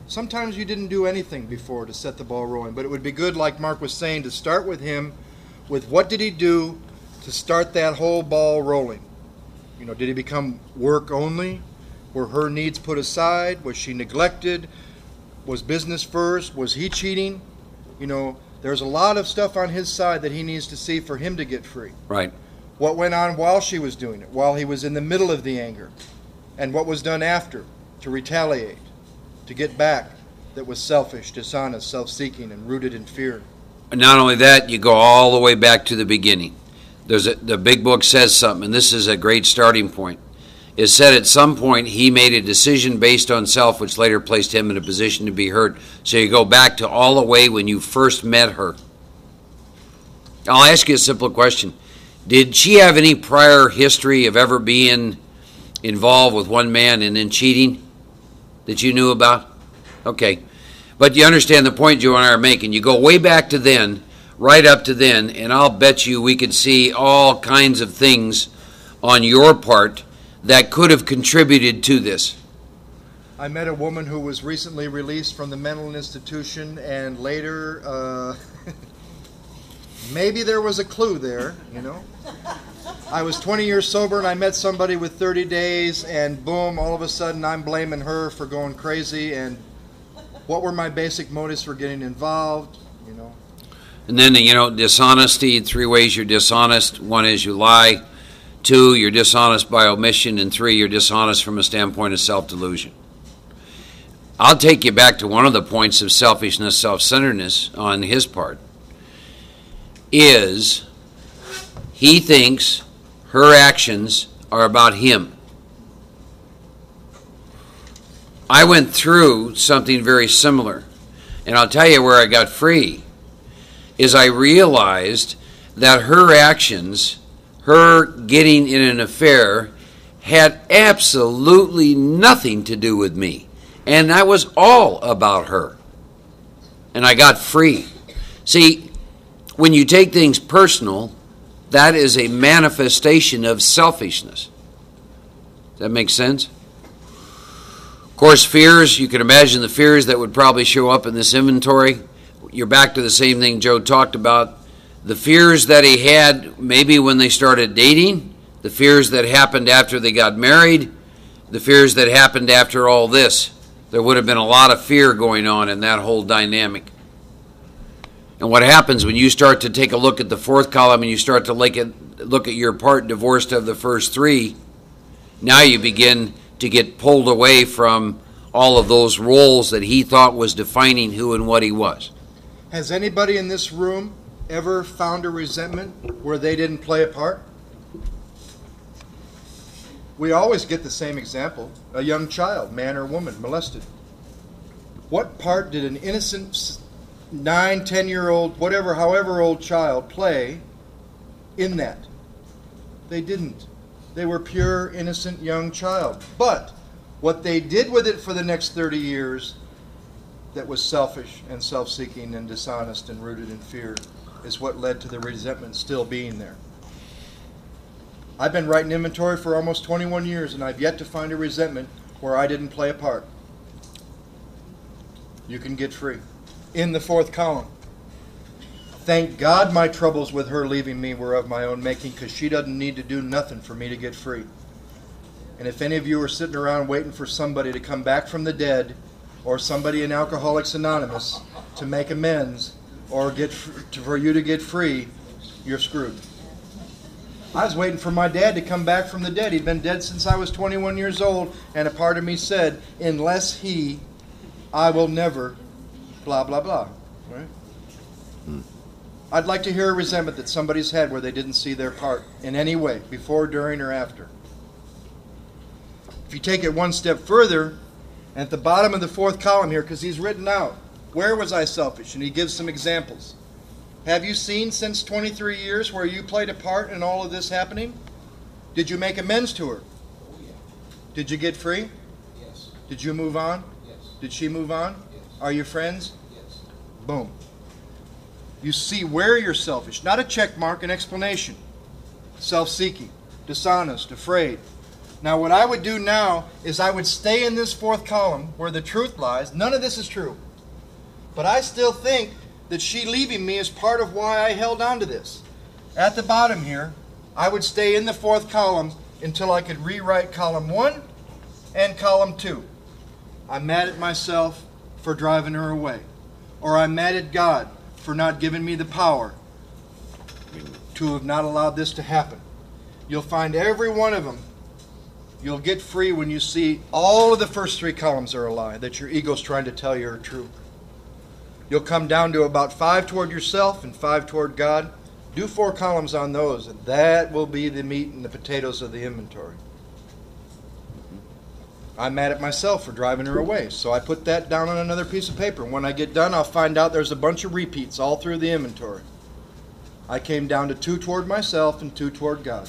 Sometimes you didn't do anything before to set the ball rolling, but it would be good, like Mark was saying, to start with him with what did he do to start that whole ball rolling. You know, did he become work only? Were her needs put aside? Was she neglected? Was business first? Was he cheating? You know, there's a lot of stuff on his side that he needs to see for him to get free. Right. What went on while she was doing it, while he was in the middle of the anger, and what was done after to retaliate, to get back, that was selfish, dishonest, self-seeking, and rooted in fear. Not only that, you go all the way back to the beginning. The big book says something, and this is a great starting point. It said at some point he made a decision based on self, which later placed him in a position to be hurt. So you go back to all the way when you first met her. I'll ask you a simple question. Did she have any prior history of ever being involved with one man and then cheating that you knew about? Okay. But you understand the point you and I are making. You go way back to then, right up to then, and I'll bet you we could see all kinds of things on your part that could have contributed to this. I met a woman who was recently released from the mental institution, and later, maybe there was a clue there, you know. I was 20 years sober, and I met somebody with 30 days, and boom, all of a sudden I'm blaming her for going crazy, and what were my basic motives for getting involved, you know. And then, dishonesty, 3 ways you're dishonest. 1 is you lie. 2, you're dishonest by omission. And 3, you're dishonest from a standpoint of self-delusion. I'll take you back to one of the points of selfishness, self-centeredness on his part. Is he thinks her actions are about him. I went through something very similar, and I'll tell you where I got free, is I realized that her actions, her getting in an affair, had absolutely nothing to do with me, and that was all about her, and I got free. See, when you take things personal, that is a manifestation of selfishness. Does that make sense? Of course, fears, you can imagine the fears that would probably show up in this inventory. You're back to the same thing Joe talked about. The fears that he had maybe when they started dating, the fears that happened after they got married, the fears that happened after all this. There would have been a lot of fear going on in that whole dynamic. And what happens when you start to take a look at the 4th column and you start to look at your part divorced of the first 3, now you begin to get pulled away from all of those roles that he thought was defining who and what he was. Has anybody in this room ever found a resentment where they didn't play a part? We always get the same example. A young child, man or woman, molested. What part did an innocent 9, 10-year-old, whatever, however old child play in that? They didn't. They were pure, innocent young child. But what they did with it for the next 30 years that was selfish and self-seeking and dishonest and rooted in fear is what led to the resentment still being there. I've been writing inventory for almost 21 years, and I've yet to find a resentment where I didn't play a part. You can get free. In the 4th column. Thank God my troubles with her leaving me were of my own making, because she doesn't need to do nothing for me to get free. And if any of you are sitting around waiting for somebody to come back from the dead, or somebody in Alcoholics Anonymous to make amends, or for you to get free, you're screwed. I was waiting for my dad to come back from the dead. He'd been dead since I was 21 years old, and a part of me said, unless I will never, blah, blah, blah. Right? I'd like to hear a resentment that somebody's had where they didn't see their part in any way, before, during, or after. If you take it one step further, and at the bottom of the 4th column here, because he's written out, where was I selfish? And he gives some examples. Have you seen since 23 years where you played a part in all of this happening? Did you make amends to her? Oh, yeah. Did you get free? Yes. Did you move on? Yes. Did she move on? Yes. Are you friends? Yes. Boom. You see where you're selfish. Not a check mark, an explanation. Self-seeking, dishonest, afraid. Now what I would do now is I would stay in this 4th column where the truth lies. None of this is true. But I still think that she leaving me is part of why I held on to this. At the bottom here, I would stay in the 4th column until I could rewrite column 1 and column 2. I'm mad at myself for driving her away. Or I'm mad at God for not giving me the power to have not allowed this to happen. You'll find every one of them. You'll get free when you see all of the first 3 columns are a lie, that your ego's trying to tell you are true. You'll come down to about 5 toward yourself and 5 toward God. Do 4 columns on those, and that will be the meat and the potatoes of the inventory. I'm mad at myself for driving her away, so I put that down on another piece of paper. When I get done, I'll find out there's a bunch of repeats all through the inventory. I came down to 2 toward myself and 2 toward God.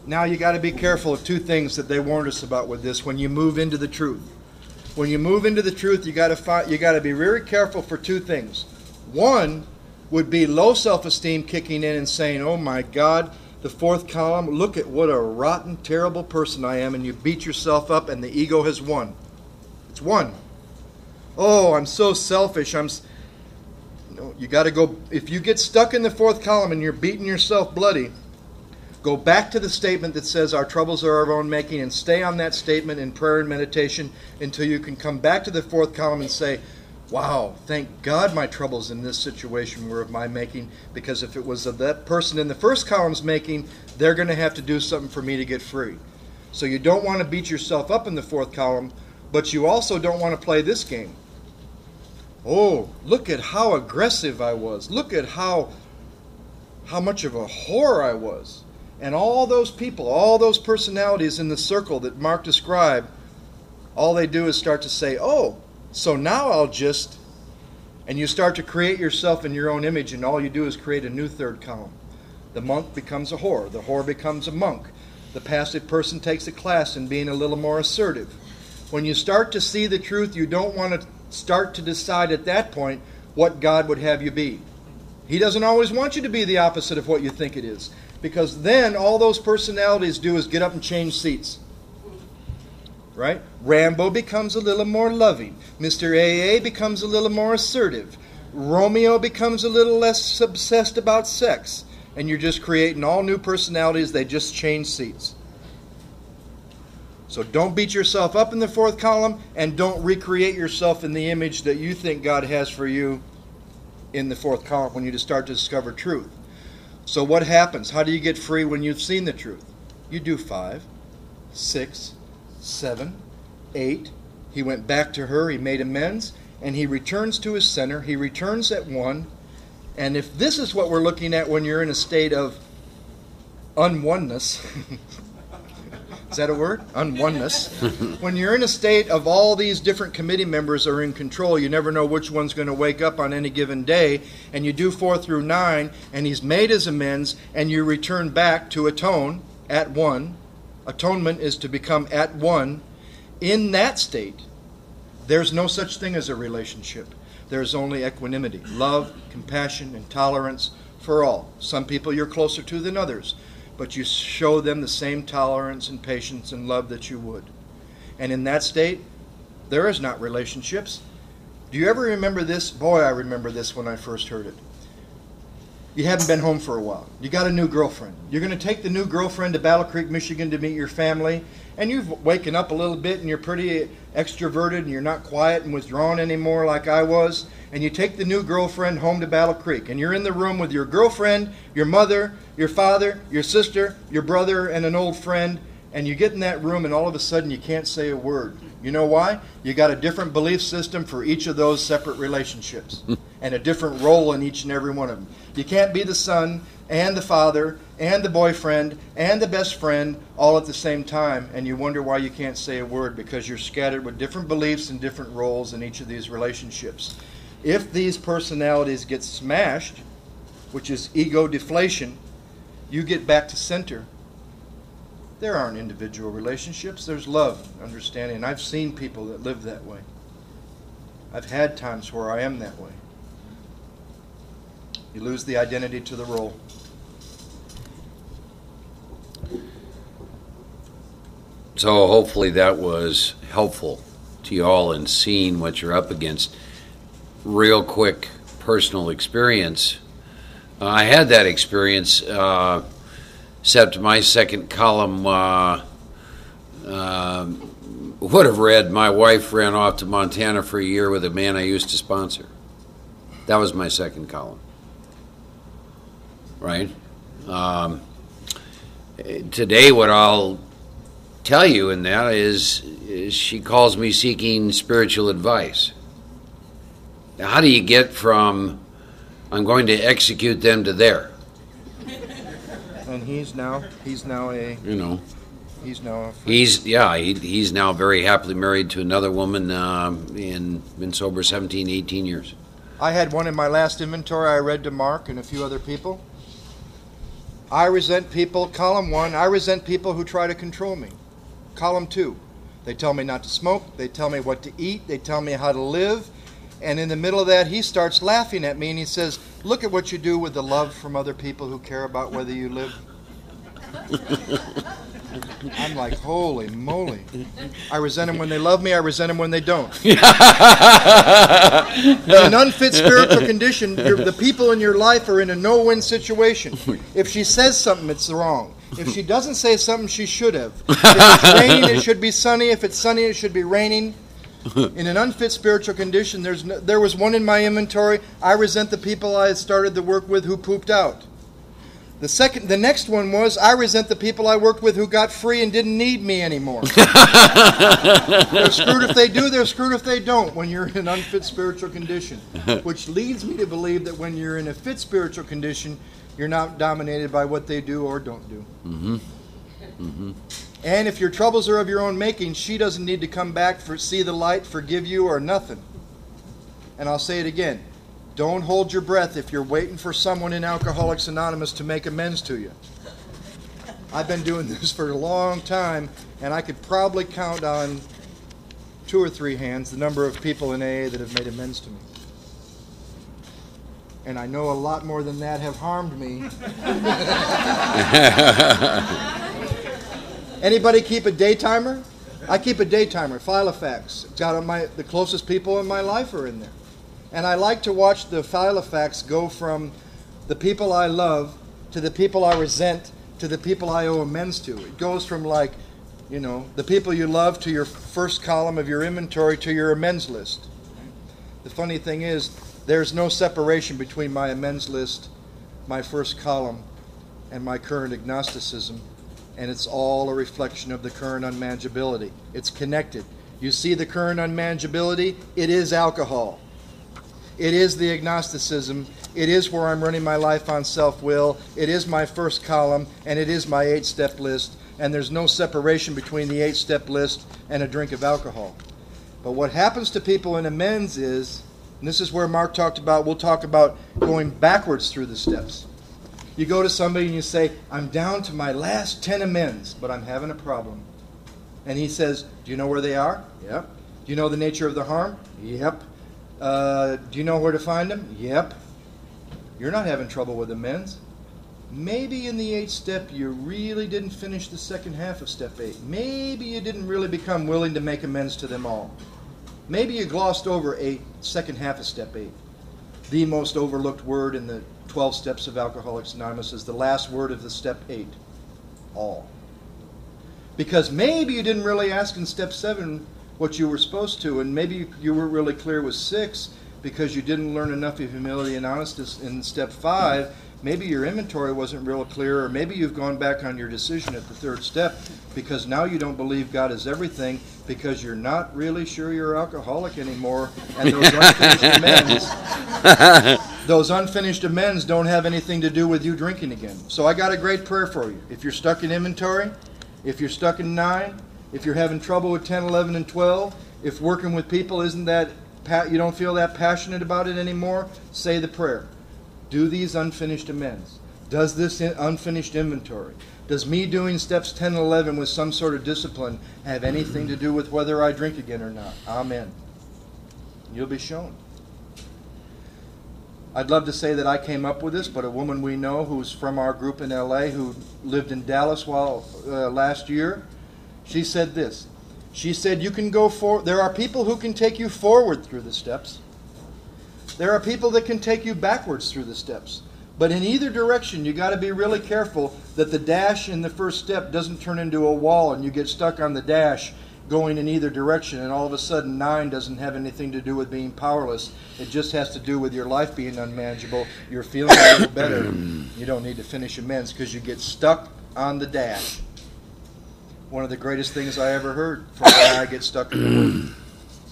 Now you got to be careful of 2 things that they warned us about with this when you move into the truth. When you move into the truth, you got to be very careful for 2 things. One would be low self-esteem kicking in and saying, "Oh my God, the 4th column, look at what a rotten, terrible person I am," and you beat yourself up and the ego has won. It's won. "Oh, I'm so selfish. You got to go. If you get stuck in the 4th column and you're beating yourself bloody, go back to the statement that says our troubles are our own making and stay on that statement in prayer and meditation until you can come back to the 4th column and say, "Wow, thank God my troubles in this situation were of my making, because if it was of that person in the 1st column's making, they're going to have to do something for me to get free." So you don't want to beat yourself up in the 4th column, but you also don't want to play this game. "Oh, look at how aggressive I was. Look at how much of a whore I was." And all those people, all those personalities in the circle that Mark described, all they do is start to say, "Oh, so now I'll just..." And you start to create yourself in your own image, and all you do is create a new 3rd column. The monk becomes a whore. The whore becomes a monk. The passive person takes a class in being a little more assertive. When you start to see the truth, you don't want to start to decide at that point what God would have you be. He doesn't always want you to be the opposite of what you think it is, because then all those personalities do is get up and change seats. Right? Rambo becomes a little more loving. Mr. AA becomes a little more assertive. Romeo becomes a little less obsessed about sex. And you're just creating all new personalities. They just change seats. So don't beat yourself up in the 4th column, and don't recreate yourself in the image that you think God has for you in the 4th column when you start to discover truth. So what happens? How do you get free when you've seen the truth? You do 5, 6, 7, 8. He went back to her, he made amends, and he returns to his center. He returns at 1. And if this is what we're looking at when you're in a state of unoneness, is that a word? Unoneness. When you're in a state of all these different committee members are in control, you never know which one's going to wake up on any given day, and you do 4 through 9, and he's made his amends, and you return back to atone at 1. Atonement is to become at 1. In that state, there's no such thing as a relationship. There's only equanimity, love, compassion, and tolerance for all. Some people you're closer to than others, but you show them the same tolerance and patience and love that you would. And in that state, there is not relationships. Do you ever remember this? Boy, I remember this when I first heard it. You haven't been home for a while. You got a new girlfriend. You're going to take the new girlfriend to Battle Creek, Michigan to meet your family, and you've waken up a little bit and you're pretty extroverted and you're not quiet and withdrawn anymore like I was, and you take the new girlfriend home to Battle Creek, and you're in the room with your girlfriend, your mother, your father, your sister, your brother, and an old friend, and you get in that room and all of a sudden you can't say a word. You know why? You got a different belief system for each of those separate relationships and a different role in each and every one of them. You can't be the son and the father and the boyfriend and the best friend all at the same time, and you wonder why you can't say a word, because you're scattered with different beliefs and different roles in each of these relationships. If these personalities get smashed, which is ego deflation, you get back to center. There aren't individual relationships. There's love, understanding. And I've seen people that live that way. I've had times where I am that way. You lose the identity to the role. So hopefully that was helpful to you all in seeing what you're up against. Real quick personal experience. I had that experience, except my 2nd column would have read, "My wife ran off to Montana for a year with a man I used to sponsor." That was my 2nd column. right? Today, what I'll tell you in that is she calls me seeking spiritual advice. Now, how do you get from I'm going to execute them to there? And he's now a You know, he's now a he's now very happily married to another woman and been sober 17, 18 years. I had one in my last inventory I read to Mark and a few other people. I resent people, column 1, I resent people who try to control me. Column 2, they tell me not to smoke, they tell me what to eat, they tell me how to live, and in the middle of that he starts laughing at me and he says, look at what you do with the love from other people who care about whether you live. I'm like, holy moly. I resent them when they love me, I resent them when they don't. In an unfit spiritual condition, the people in your life are in a no-win situation. If she says something, it's wrong. If she doesn't say something, she should have. If it's raining, it should be sunny. If it's sunny, it should be raining. In an unfit spiritual condition, there was one in my inventory. I resent the people I had started the work with who pooped out. The next one was, I resent the people I worked with who got free and didn't need me anymore. They're screwed if they do, they're screwed if they don't when you're in an unfit spiritual condition. Which leads me to believe that when you're in a fit spiritual condition, you're not dominated by what they do or don't do. Mm-hmm. Mm-hmm. And if your troubles are of your own making, she doesn't need to come back, see the light, forgive you, or nothing. And I'll say it again. Don't hold your breath if you're waiting for someone in Alcoholics Anonymous to make amends to you. I've been doing this for a long time, and I could probably count on 2 or 3 hands the number of people in AA that have made amends to me. And I know a lot more than that have harmed me. Anybody keep a day timer? I keep a day timer, Filofax. It's got the closest people in my life are in there. And I like to watch the Filofax go from the people I love to the people I resent to the people I owe amends to. It goes from the people you love to your first column of your inventory to your amends list. The funny thing is, there's no separation between my amends list, my first column, and my current agnosticism. And it's all a reflection of the current unmanageability. It's connected. You see the current unmanageability? It is alcohol. It is the agnosticism. It is where I'm running my life on self-will. It is my first column, and it is my 8-step list. And there's no separation between the 8-step list and a drink of alcohol. But what happens to people in amends is, and this is where Mark talked about, we'll talk about going backwards through the steps. You go to somebody and you say, I'm down to my last 10 amends, but I'm having a problem. And he says, do you know where they are? Yep. Do you know the nature of the harm? Yep. Do you know where to find them? Yep. You're not having trouble with amends. Maybe in the 8th step you really didn't finish the second half of step 8. Maybe you didn't really become willing to make amends to them all. Maybe you glossed over second half of step 8. The most overlooked word in the 12 steps of Alcoholics Anonymous is the last word of the step 8. All. Because maybe you didn't really ask in step 7 what you were supposed to, and maybe you weren't really clear with 6 because you didn't learn enough of humility and honesty in step 5. Maybe your inventory wasn't real clear, or maybe you've gone back on your decision at the 3rd step because now you don't believe God is everything because you're not really sure you're alcoholic anymore, and those unfinished amends don't have anything to do with you drinking again. So I got a great prayer for you. If you're stuck in inventory, if you're stuck in 9, if you're having trouble with 10, 11, and 12, if working with people you don't feel that passionate about it anymore, say the prayer. Do these unfinished amends. Does this unfinished inventory, does me doing steps 10 and 11 with some sort of discipline have anything to do with whether I drink again or not? Amen. You'll be shown. I'd love to say that I came up with this, but a woman we know who's from our group in LA who lived in Dallas last year, she said this. She said, you can go forward. There are people who can take you forward through the steps. There are people that can take you backwards through the steps. But in either direction, you got to be really careful that the dash in the first step doesn't turn into a wall and you get stuck on the dash going in either direction, and all of a sudden 9 doesn't have anything to do with being powerless. It just has to do with your life being unmanageable. You're feeling a little better. You don't need to finish amends because you get stuck on the dash. One of the greatest things I ever heard for why I get stuck in the word.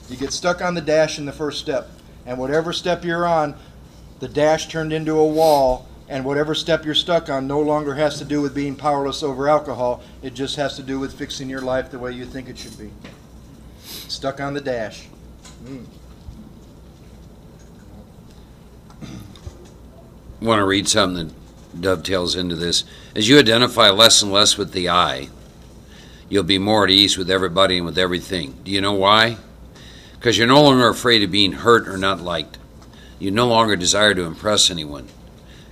You get stuck on the dash in the first step, and whatever step you're on, the dash turned into a wall, and whatever step you're stuck on no longer has to do with being powerless over alcohol. It just has to do with fixing your life the way you think it should be. Stuck on the dash. I want to read something that dovetails into this. As you identify less and less with the I, you'll be more at ease with everybody and with everything. Do you know why? Because you're no longer afraid of being hurt or not liked. You no longer desire to impress anyone.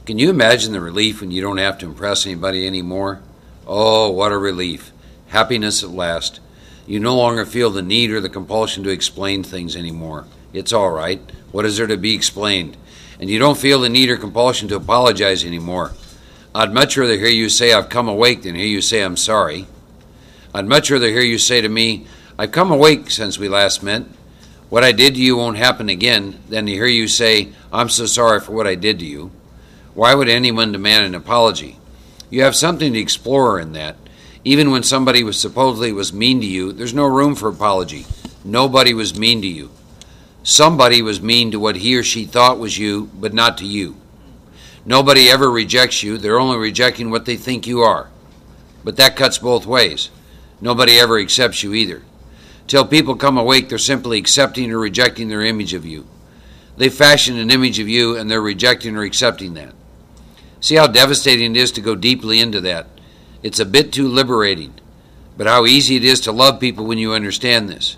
Can you imagine the relief when you don't have to impress anybody anymore? Oh, what a relief. Happiness at last. You no longer feel the need or the compulsion to explain things anymore. It's all right. What is there to be explained? And you don't feel the need or compulsion to apologize anymore. I'd much rather hear you say I've come awake than hear you say I'm sorry. I'd much rather hear you say to me, I've come awake since we last met. What I did to you won't happen again, than to hear you say, I'm so sorry for what I did to you. Why would anyone demand an apology? You have something to explore in that. Even when somebody supposedly was mean to you, there's no room for apology. Nobody was mean to you. Somebody was mean to what he or she thought was you, but not to you. Nobody ever rejects you. They're only rejecting what they think you are. But that cuts both ways. Nobody ever accepts you either. Till people come awake, they're simply accepting or rejecting their image of you. They fashion an image of you, and they're rejecting or accepting that. See how devastating it is to go deeply into that. It's a bit too liberating. But how easy it is to love people when you understand this.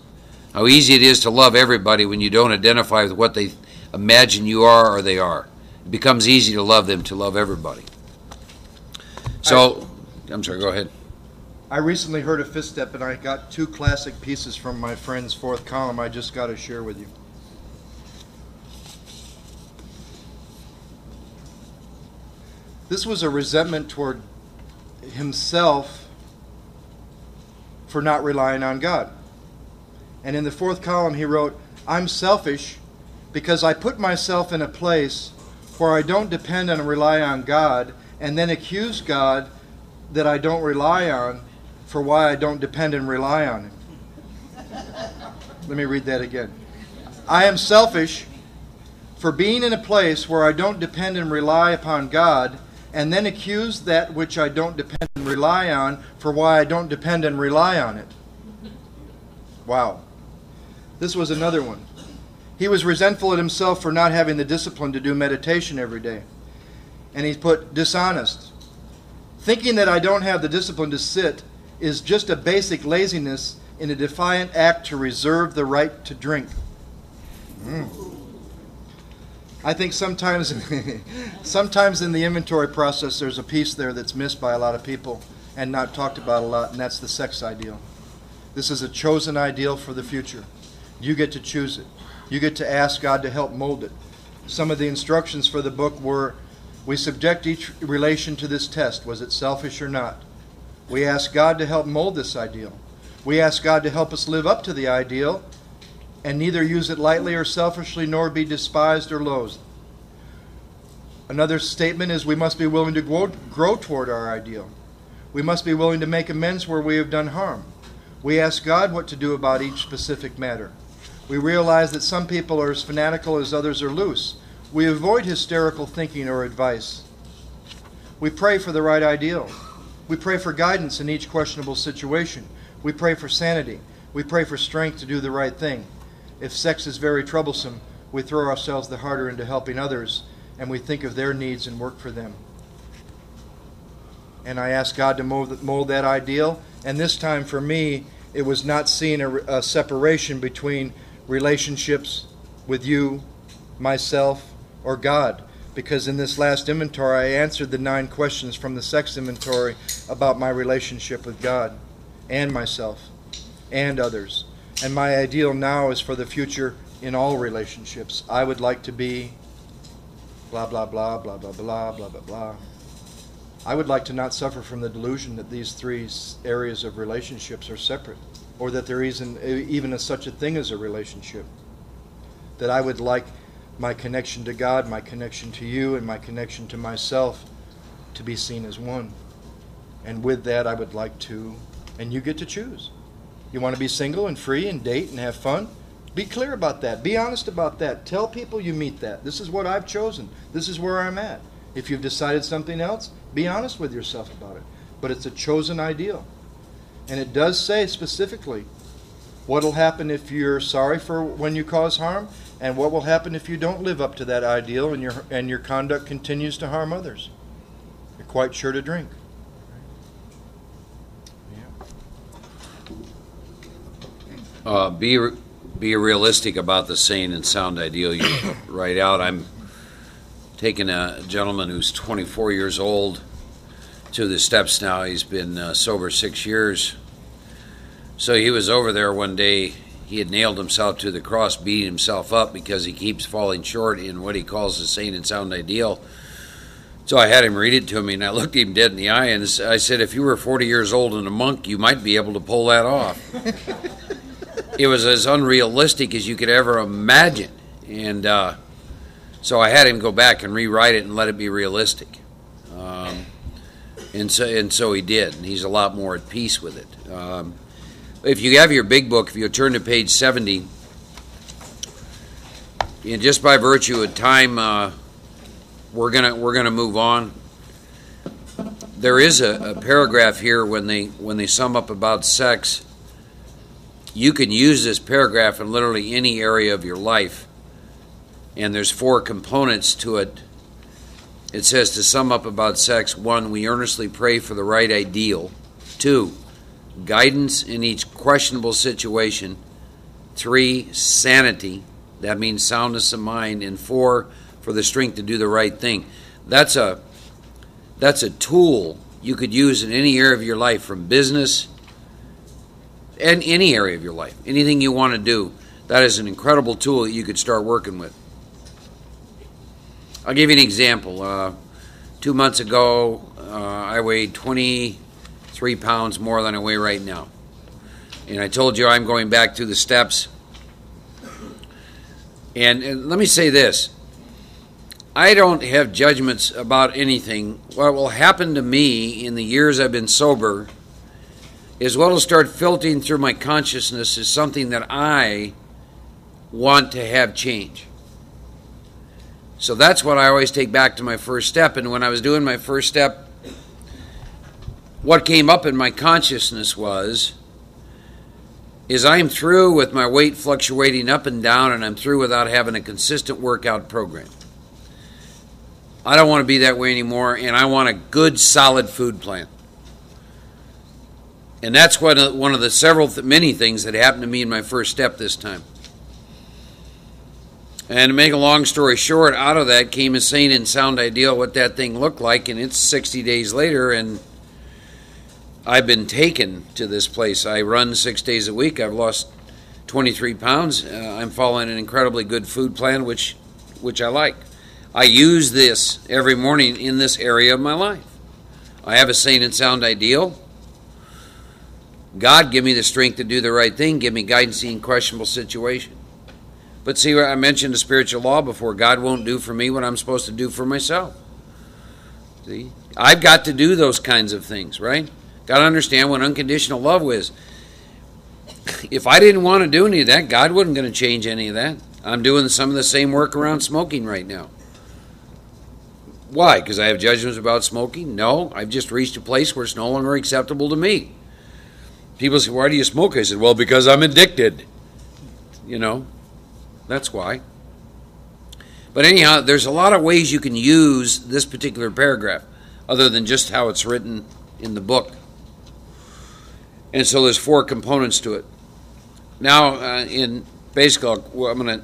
How easy it is to love everybody when you don't identify with what they imagine you are or they are. It becomes easy to love them, to love everybody. So, I'm sorry, go ahead. I recently heard a fifth step, and I got 2 classic pieces from my friend's fourth column I just got to share with you. This was a resentment toward himself for not relying on God. And in the fourth column he wrote, I'm selfish because I put myself in a place where I don't depend and rely on God, and then accuse God that I don't rely on for why I don't depend and rely on Him. Let me read that again. I am selfish for being in a place where I don't depend and rely upon God, and then accuse that which I don't depend and rely on for why I don't depend and rely on it. Wow. This was another one. He was resentful at himself for not having the discipline to do meditation every day. And he put dishonest. Thinking that I don't have the discipline to sit is just a basic laziness in a defiant act to reserve the right to drink. I think sometimes in the inventory process there's a piece there that's missed by a lot of people and not talked about a lot, and that's the sex ideal. This is a chosen ideal for the future. You get to choose it. You get to ask God to help mold it. Some of the instructions for the book were, we subject each relation to this test. Was it selfish or not? We ask God to help mold this ideal. We ask God to help us live up to the ideal and neither use it lightly or selfishly, nor be despised or loathed. Another statement is we must be willing to grow toward our ideal. We must be willing to make amends where we have done harm. We ask God what to do about each specific matter. We realize that some people are as fanatical as others are loose. We avoid hysterical thinking or advice. We pray for the right ideal. We pray for guidance in each questionable situation. We pray for sanity. We pray for strength to do the right thing. If sex is very troublesome, we throw ourselves the harder into helping others, and we think of their needs and work for them. And I ask God to mold that ideal. And this time for me, it was not seeing a separation between relationships with you, myself, or God. Because in this last inventory, I answered the 9 questions from the sex inventory about my relationship with God and myself and others. And my ideal now is for the future in all relationships. I would like to be blah, blah, blah, blah, blah, blah, blah, blah, blah. I would like to not suffer from the delusion that these 3 areas of relationships are separate. or that there isn't even such a thing as a relationship. That I would like my connection to God, my connection to you, and my connection to myself to be seen as one. And with that, I would like to, and you get to choose. You want to be single and free and date and have fun? Be clear about that. Be honest about that. Tell people you meet that. This is what I've chosen. This is where I'm at. If you've decided something else, be honest with yourself about it. But it's a chosen ideal. And it does say specifically what will happen if you're sorry for when you cause harm, and what will happen if you don't live up to that ideal and your conduct continues to harm others. You're quite sure to drink. Be realistic about the sane and sound ideal you write out. I'm taking a gentleman who's 24 years old to the steps now. He's been sober 6 years. So he was over there one day. He had nailed himself to the cross, beating himself up because he keeps falling short in what he calls the sane and sound ideal. So I had him read it to me, and I looked him dead in the eye, and I said, if you were 40 years old and a monk, you might be able to pull that off. It was as unrealistic as you could ever imagine. And so I had him go back and rewrite it and let it be realistic. And so he did, and he's a lot more at peace with it. If you have your big book, if you turn to page 70, and just by virtue of time, we're gonna move on. There is a paragraph here when they sum up about sex. You can use this paragraph in literally any area of your life, and there's 4 components to it. It says, to sum up about sex: 1, we earnestly pray for the right ideal. 2, guidance in each questionable situation. 3, sanity. That means soundness of mind. And 4, for the strength to do the right thing. That's a tool you could use in any area of your life, from business and any area of your life. Anything you want to do, that is an incredible tool that you could start working with. I'll give you an example. 2 months ago, I weighed 23 pounds more than I weigh right now. And I told you I'm going back through the steps. And let me say this. I don't have judgments about anything. What will happen to me in the years I've been sober is what will start filtering through my consciousness is something that I want to have change. So that's what I always take back to my first step. And when I was doing my first step, what came up in my consciousness is I'm through with my weight fluctuating up and down, and I'm through without having a consistent workout program. I don't want to be that way anymore, and I want a good, solid food plan. And that's one of the many things that happened to me in my first step this time. And to make a long story short, out of that came a sane and sound ideal what that thing looked like, and it's 60 days later, and I've been taken to this place. I run 6 days a week. I've lost 23 pounds. I'm following an incredibly good food plan, which I like. I use this every morning in this area of my life. I have a sane and sound ideal. God, give me the strength to do the right thing. Give me guidance in questionable situation. But see, I mentioned the spiritual law before. God won't do for me what I'm supposed to do for myself. See? I've got to do those kinds of things, right? Got to understand what unconditional love is. If I didn't want to do any of that, God wasn't going to change any of that. I'm doing some of the same work around smoking right now. Why? Because I have judgments about smoking? No, I've just reached a place where it's no longer acceptable to me. People say, why do you smoke? I said, well, because I'm addicted. You know, that's why. But anyhow, there's a lot of ways you can use this particular paragraph other than just how it's written in the book. And so there's 4 components to it. Now, I'm going to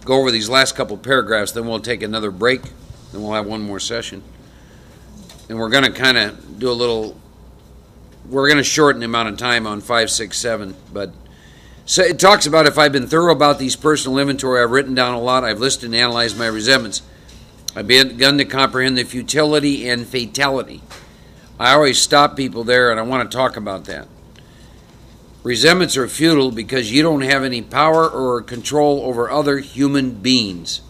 go over these last couple paragraphs, then we'll take another break, then we'll have one more session. And we're going to kind of do we're going to shorten the amount of time on 5, 6, 7. But so it talks about, if I've been thorough about these personal inventory, I've written down a lot, I've listed and analyzed my resentments. I've begun to comprehend the futility and fatality. I always stop people there, and I want to talk about that. Resentments are futile because you don't have any power or control over other human beings.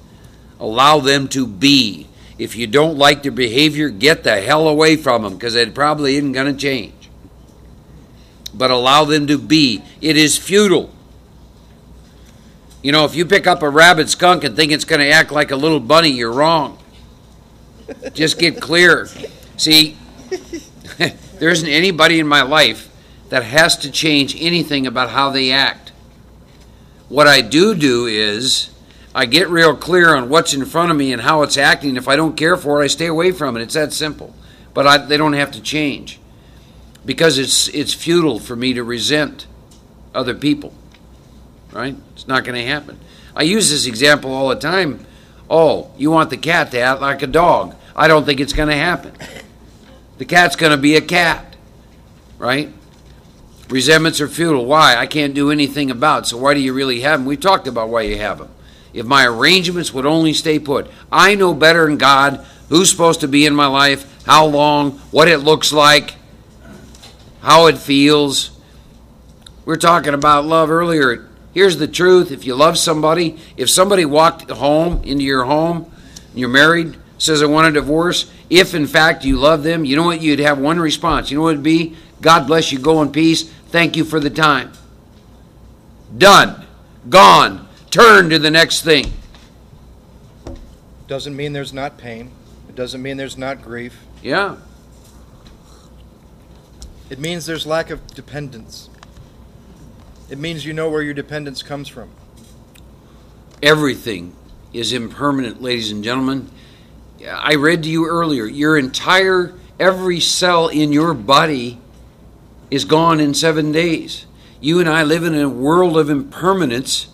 Allow them to be. If you don't like their behavior, get the hell away from them, because it probably isn't going to change. But allow them to be. It is futile. You know, if you pick up a rabid skunk and think it's going to act like a little bunny, you're wrong. Just get clear. See, there isn't anybody in my life that has to change anything about how they act. What I do is I get real clear on what's in front of me and how it's acting. If I don't care for it, I stay away from it. It's that simple. But they don't have to change, because it's futile for me to resent other people. Right? It's not going to happen. I use this example all the time. Oh, you want the cat to act like a dog. I don't think it's going to happen. The cat's going to be a cat. Right? Resentments are futile. Why? I can't do anything about it. So why do you really have them? We talked about why you have them. If my arrangements would only stay put. I know better than God who's supposed to be in my life, how long, what it looks like, how it feels. We were talking about love earlier. Here's the truth. If you love somebody, if somebody walked home, into your home, and you're married, says, I want a divorce, if in fact you love them, you know what? You'd have one response. You know what it'd be? God bless you, go in peace. Thank you for the time. Done. Gone. Turn to the next thing. Doesn't mean there's not pain. It doesn't mean there's not grief. Yeah. It means there's lack of dependence. It means you know where your dependence comes from. Everything is impermanent, ladies and gentlemen. I read to you earlier, every cell in your body is gone in 7 days. You and I live in a world of impermanence,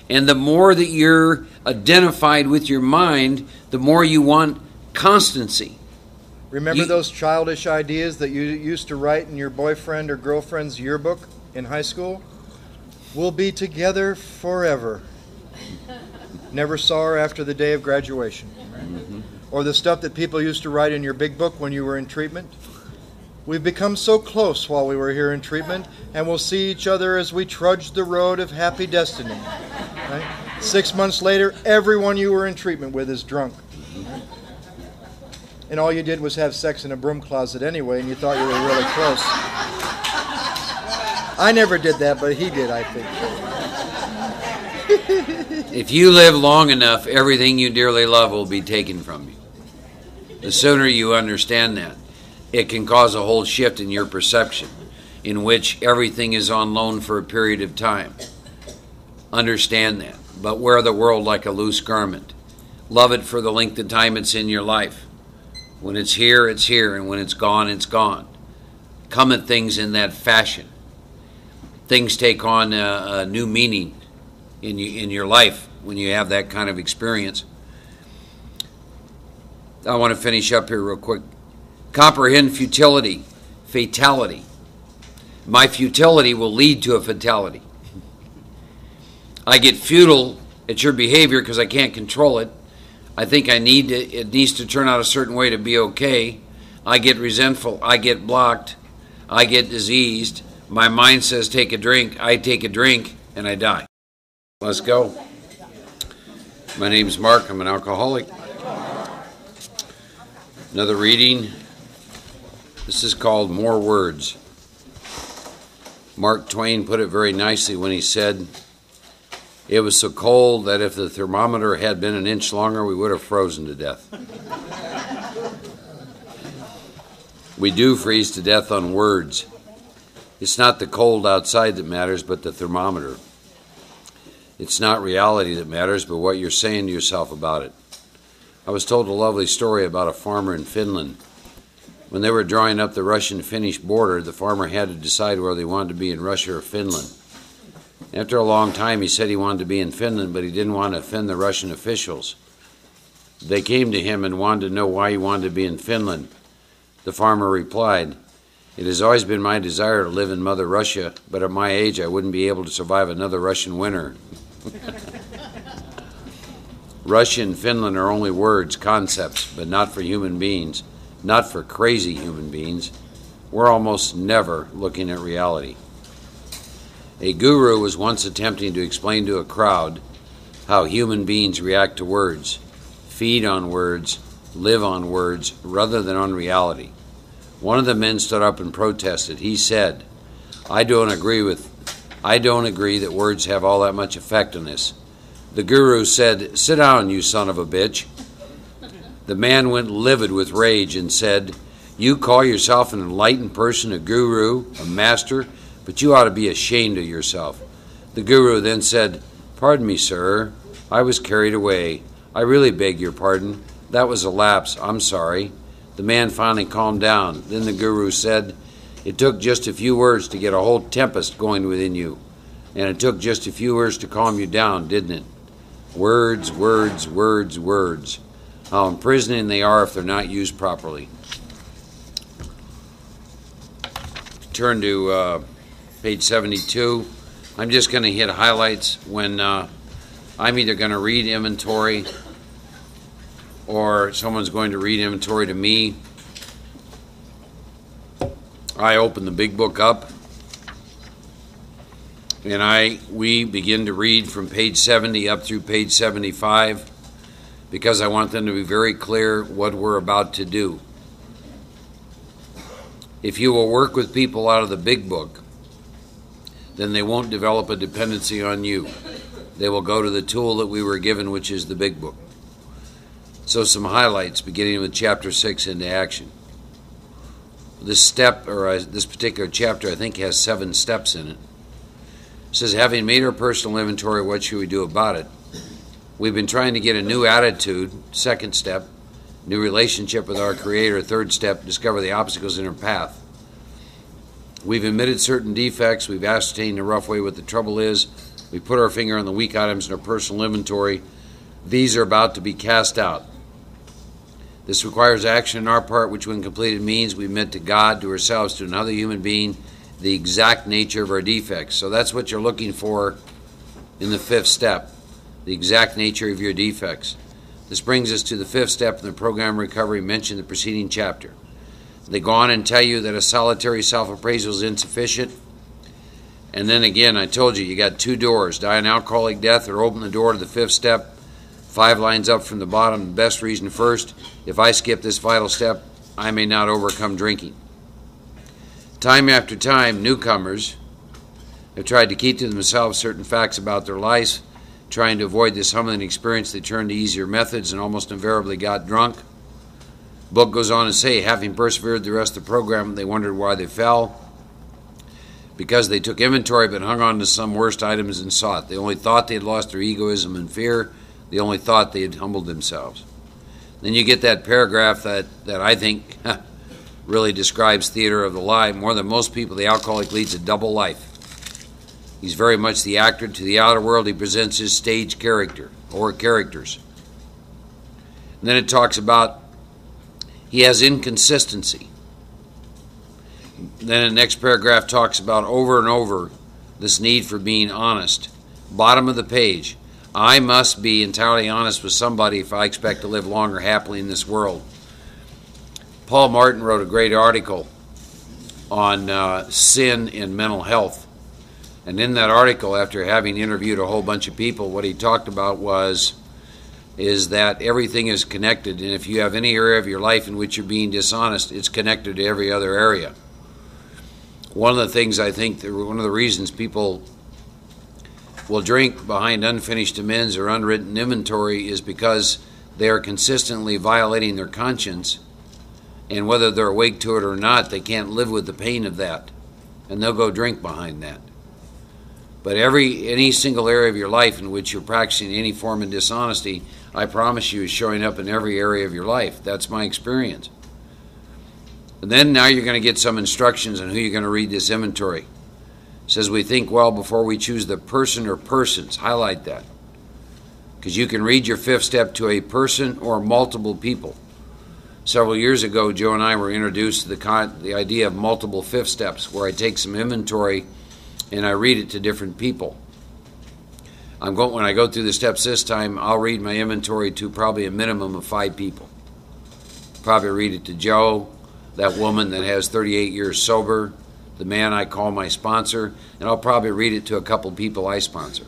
and the more that you're identified with your mind, the more you want constancy. Remember those childish ideas that you used to write in your boyfriend or girlfriend's yearbook in high school? We'll be together forever. Never saw her after the day of graduation. Mm-hmm. Or the stuff that people used to write in your big book when you were in treatment. We've become so close while we were here in treatment, and we'll see each other as we trudge the road of happy destiny. Right? 6 months later, everyone you were in treatment with is drunk. And all you did was have sex in a broom closet anyway, and you thought you were really close. I never did that, but he did, I think. If you live long enough, everything you dearly love will be taken from you. The sooner you understand that, it can cause a whole shift in your perception, in which everything is on loan for a period of time. Understand that. But wear the world like a loose garment. Love it for the length of time it's in your life. When it's here, and when it's gone, it's gone. Come at things in that fashion. Things take on a new meaning in your life when you have that kind of experience. I want to finish up here real quick. Comprehend futility, fatality. My futility will lead to a fatality. I get futile at your behavior because I can't control it. I think it needs to turn out a certain way to be okay. I get resentful. I get blocked. I get diseased. My mind says take a drink. I take a drink and I die. Let's go. My name's Mark. I'm an alcoholic. Another reading. This is called More Words. Mark Twain put it very nicely when he said, it was so cold that if the thermometer had been an inch longer, we would have frozen to death. We do freeze to death on words. It's not the cold outside that matters, but the thermometer. It's not reality that matters, but what you're saying to yourself about it. I was told a lovely story about a farmer in Finland. When they were drawing up the Russian-Finnish border, the farmer had to decide whether he wanted to be in Russia or Finland. After a long time, he said he wanted to be in Finland, but he didn't want to offend the Russian officials. They came to him and wanted to know why he wanted to be in Finland. The farmer replied, "It has always been my desire to live in Mother Russia, but at my age I wouldn't be able to survive another Russian winter." Russia and Finland are only words, concepts, but not for human beings, not for crazy human beings. We're almost never looking at reality. A guru was once attempting to explain to a crowd how human beings react to words, feed on words, live on words, rather than on reality. One of the men stood up and protested. He said, I don't agree that words have all that much effect on this. The guru said, sit down, you son of a bitch. The man went livid with rage and said, you call yourself an enlightened person, a guru, a master, but you ought to be ashamed of yourself. The guru then said, pardon me, sir, I was carried away. I really beg your pardon. That was a lapse. I'm sorry. The man finally calmed down. Then the guru said, it took just a few words to get a whole tempest going within you. And it took just a few words to calm you down, didn't it? Words, words, words, words. How imprisoning they are if they're not used properly. Turn to page 72. I'm just going to hit highlights when I'm either going to read inventory or someone's going to read inventory to me. I open the big book up and we begin to read from page 70 up through page 75 because I want them to be very clear what we're about to do. If you will work with people out of the big book, then they won't develop a dependency on you. They will go to the tool that we were given, which is the big book. So some highlights, beginning with chapter 6 into action. This particular chapter, I think, has 7 steps in it. It says, having made our personal inventory, what should we do about it? We've been trying to get a new attitude, 2nd step. New relationship with our Creator, 3rd step, discover the obstacles in our path. We've admitted certain defects. We've ascertained in a rough way what the trouble is. We put our finger on the weak items in our personal inventory. These are about to be cast out. This requires action on our part, which when completed means we admit to God, to ourselves, to another human being, the exact nature of our defects. So that's what you're looking for in the 5th step, the exact nature of your defects. This brings us to the 5th step in the program recovery mentioned in the preceding chapter. They go on and tell you that a solitary self-appraisal is insufficient. And then again, I told you got 2 doors, die an alcoholic death or open the door to the 5th step. 5 lines up from the bottom, the best reason first. If I skip this vital step, I may not overcome drinking. Time after time, newcomers have tried to keep to themselves certain facts about their lives. Trying to avoid this humbling experience, they turned to easier methods and almost invariably got drunk. The book goes on to say, having persevered the rest of the program, they wondered why they fell. Because they took inventory but hung on to some worst items and sought. They only thought they had lost their egoism and fear. They only thought they had humbled themselves. Then you get that paragraph that I think really describes theater of the lie. More than most people, the alcoholic leads a double life. He's very much the actor. To the outer world, he presents his stage character or characters. And then it talks about he has inconsistency. Then the next paragraph talks about over and over this need for being honest. Bottom of the page, I must be entirely honest with somebody if I expect to live long or happily in this world. Paul Martin wrote a great article on sin and mental health. And in that article, after having interviewed a whole bunch of people, what he talked about is that everything is connected. And if you have any area of your life in which you're being dishonest, it's connected to every other area. One of the things I think, one of the reasons people will drink behind unfinished amends or unwritten inventory is because they are consistently violating their conscience. And whether they're awake to it or not, they can't live with the pain of that. And they'll go drink behind that. But any single area of your life in which you're practicing any form of dishonesty, I promise you, is showing up in every area of your life. That's my experience. And then now you're going to get some instructions on who you're going to read this inventory. It says we think well before we choose the person or persons. Highlight that. Because you can read your 5th step to a person or multiple people. Several years ago, Joe and I were introduced to the idea of multiple 5th steps, where I take some inventory and I read it to different people. When I go through the steps this time, I'll read my inventory to probably a minimum of 5 people. Probably read it to Joe, that woman that has 38 years sober, the man I call my sponsor, and I'll probably read it to a couple people I sponsor.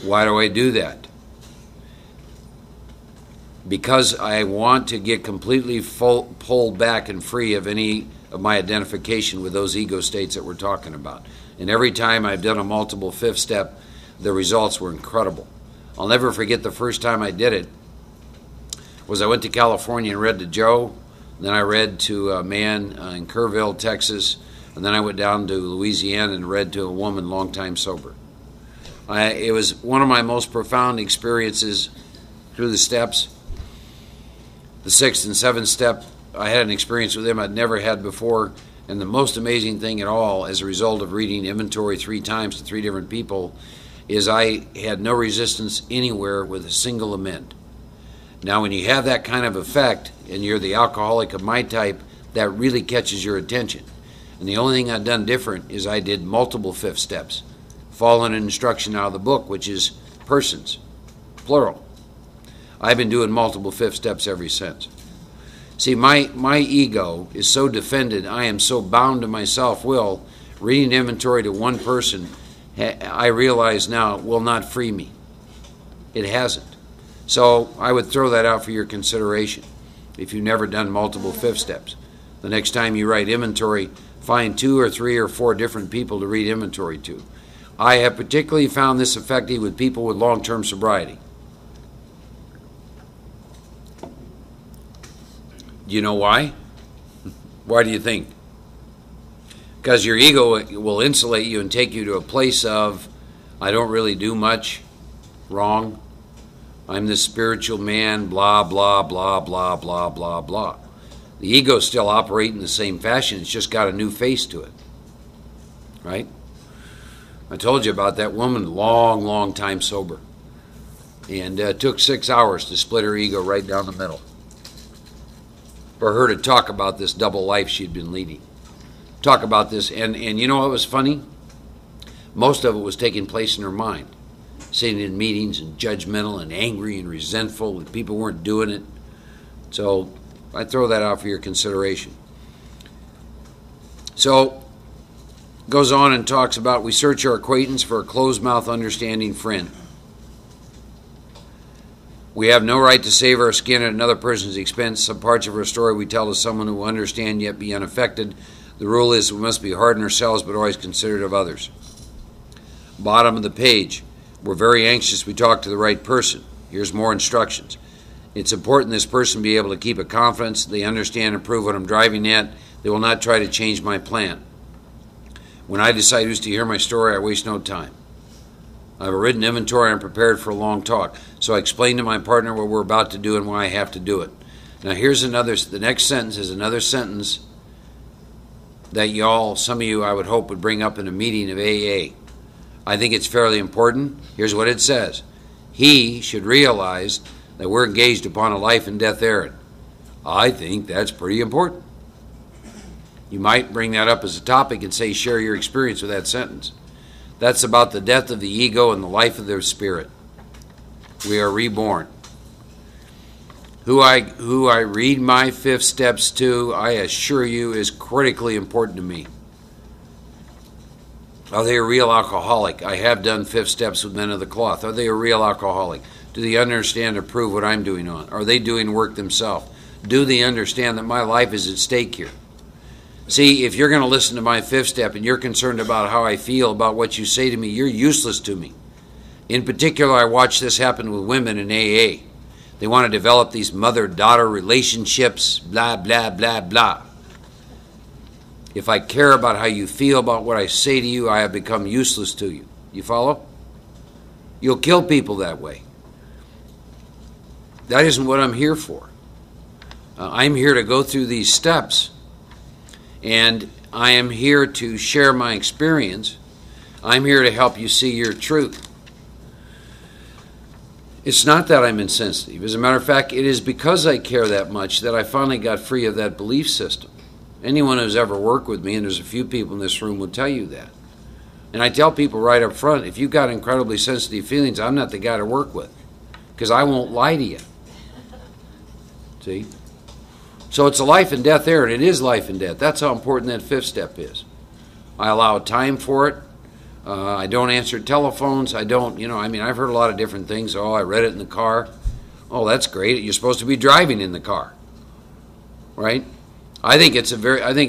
Why do I do that? Because I want to get completely pulled back and free of any of my identification with those ego states that we're talking about. And every time I've done a multiple fifth step, the results were incredible. I'll never forget the first time I did it was I went to California and read to Joe, then I read to a man in Kerrville, Texas, and then I went down to Louisiana and read to a woman long time sober. It was one of my most profound experiences through the steps. The sixth and seventh step, I had an experience with him I'd never had before, and the most amazing thing at all, as a result of reading inventory 3 times to 3 different people, is I had no resistance anywhere with a single amend. Now, when you have that kind of effect, and you're the alcoholic of my type, that really catches your attention. And the only thing I've done different is I did multiple fifth steps, following an instruction out of the book, which is persons, plural. I've been doing multiple fifth steps ever since. See, my ego is so defended, I am so bound to my self-will, reading inventory to one person, I realize now, will not free me. It hasn't. So I would throw that out for your consideration if you've never done multiple fifth steps. The next time you write inventory, find 2 or 3 or 4 different people to read inventory to. I have particularly found this effective with people with long-term sobriety. Do you know why? Why do you think? Because your ego will insulate you and take you to a place of, I don't really do much wrong. I'm this spiritual man, blah, blah, blah, blah, blah, blah, blah. The ego's still operating in the same fashion. It's just got a new face to it. Right? I told you about that woman, long time sober. And it took 6 hours to split her ego right down the middle. For her to talk about this double life she'd been leading. Talk about this. And you know what was funny? Most of it was taking place in her mind. Sitting in meetings and judgmental and angry and resentful that people weren't doing it. So I throw that out for your consideration. So goes on and talks about we search our acquaintance for a closed-mouth understanding friend. We have no right to save our skin at another person's expense. Some parts of our story we tell to someone who will understand yet be unaffected. The rule is we must be hard on ourselves but always considerate of others. Bottom of the page. We're very anxious we talk to the right person. Here's more instructions. It's important this person be able to keep a confidence. They understand and approve what I'm driving at. They will not try to change my plan. When I decide who's to hear my story, I waste no time. I have a written inventory. I'm prepared for a long talk. So I explain to my partner what we're about to do and why I have to do it. Now here's another, the next sentence is another sentence that some of you, I would hope, would bring up in a meeting of AA. I think it's fairly important. Here's what it says. He should realize that we're engaged upon a life and death errand. I think that's pretty important. You might bring that up as a topic and say, share your experience with that sentence. That's about the death of the ego and the life of their spirit. We are reborn. Who I read my fifth steps to, I assure you, is critically important to me. Are they a real alcoholic? I have done fifth steps with men of the cloth. Are they a real alcoholic? Do they understand or approve what I'm doing on? Are they doing work themselves? Do they understand that my life is at stake here? See, if you're going to listen to my fifth step and you're concerned about how I feel about what you say to me, you're useless to me. In particular, I watch this happen with women in AA. They want to develop these mother-daughter relationships, blah, blah, blah, blah. If I care about how you feel about what I say to you, I have become useless to you. You follow? You'll kill people that way. That isn't what I'm here for. I'm here to go through these steps, and I am here to share my experience. I'm here to help you see your truth. It's not that I'm insensitive. As a matter of fact, it is because I care that much that I finally got free of that belief system. Anyone who's ever worked with me, and there's a few people in this room, will tell you that. And I tell people right up front, if you've got incredibly sensitive feelings, I'm not the guy to work with, because I won't lie to you. See? So it's a life and death error, and it is life and death. That's how important that fifth step is. I allow time for it. I don't answer telephones. I don't, I've heard a lot of different things. Oh, I read it in the car. Oh, that's great. You're supposed to be driving in the car, right? I think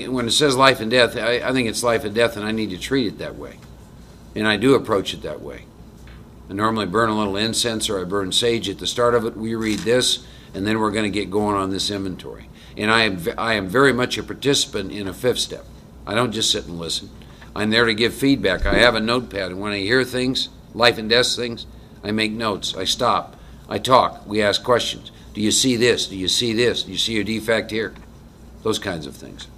when it says life and death, I think it's life and death, and I need to treat it that way. And I do approach it that way. I normally burn a little incense or I burn sage at the start of it. We read this, and then we're going to get going on this inventory. And I am very much a participant in a fifth step. I don't just sit and listen. I'm there to give feedback. I have a notepad, and when I hear things, life and death things, I make notes. I stop. I talk. We ask questions. Do you see this? Do you see this? Do you see your defect here? Those kinds of things.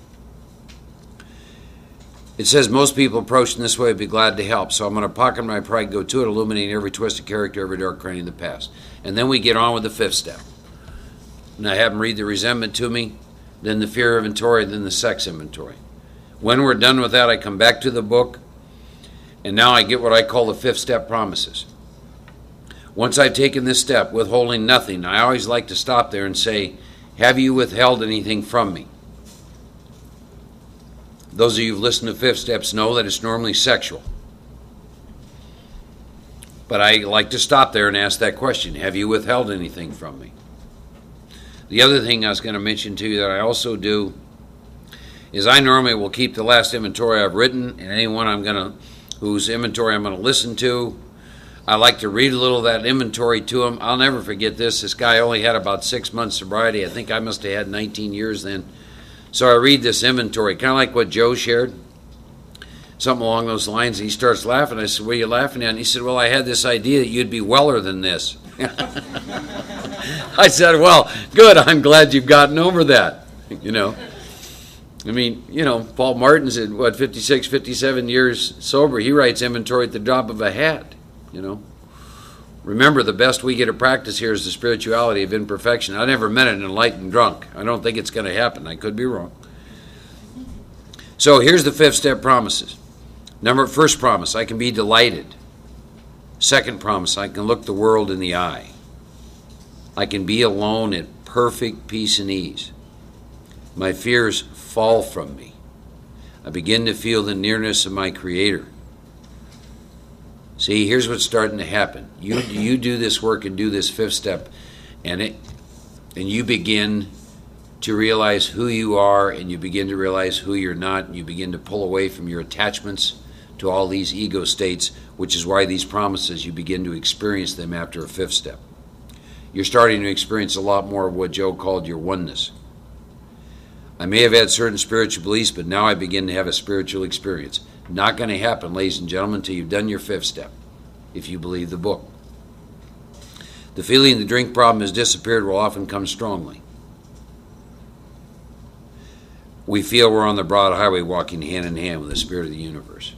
It says most people approach in this way would be glad to help. So I'm going to pocket my pride, go to it, illuminating every twisted character, every dark cranny in the past. And then we get on with the fifth step. And I have them read the resentment to me, then the fear inventory, then the sex inventory. When we're done with that, I come back to the book, and now I get what I call the fifth step promises. Once I've taken this step, withholding nothing, I always like to stop there and say, have you withheld anything from me? Those of you who've listened to fifth steps know that it's normally sexual. But I like to stop there and ask that question, have you withheld anything from me? The other thing I was going to mention to you that I also do is I normally will keep the last inventory I've written, and anyone whose inventory I'm going to listen to, I like to read a little of that inventory to them. I'll never forget this. This guy only had about 6 months sobriety. I think I must have had 19 years then. So I read this inventory, kind of like what Joe shared, something along those lines, and he starts laughing. I said, what are you laughing at? And he said, well, I had this idea that you'd be weller than this. I said, well, good, I'm glad you've gotten over that, Paul Martin's at, 56, 57 years sober. He writes inventory at the drop of a hat, Remember, the best we get to practice here is the spirituality of imperfection. I never met an enlightened drunk. I don't think it's going to happen. I could be wrong. So here's the fifth step promises. First promise, I can be delighted. Second promise, I can look the world in the eye. I can be alone at perfect peace and ease. My fears fall from me. I begin to feel the nearness of my Creator. See, here's what's starting to happen. You do this work and do this fifth step, and you begin to realize who you are, and you begin to realize who you're not, and you begin to pull away from your attachments to all these ego states, which is why these promises, you begin to experience them after a fifth step. You're starting to experience a lot more of what Joe called your oneness. I may have had certain spiritual beliefs, but now I begin to have a spiritual experience. Not going to happen, ladies and gentlemen, until you've done your fifth step, if you believe the book. The feeling the drink problem has disappeared will often come strongly. We feel we're on the broad highway walking hand in hand with the Spirit of the universe.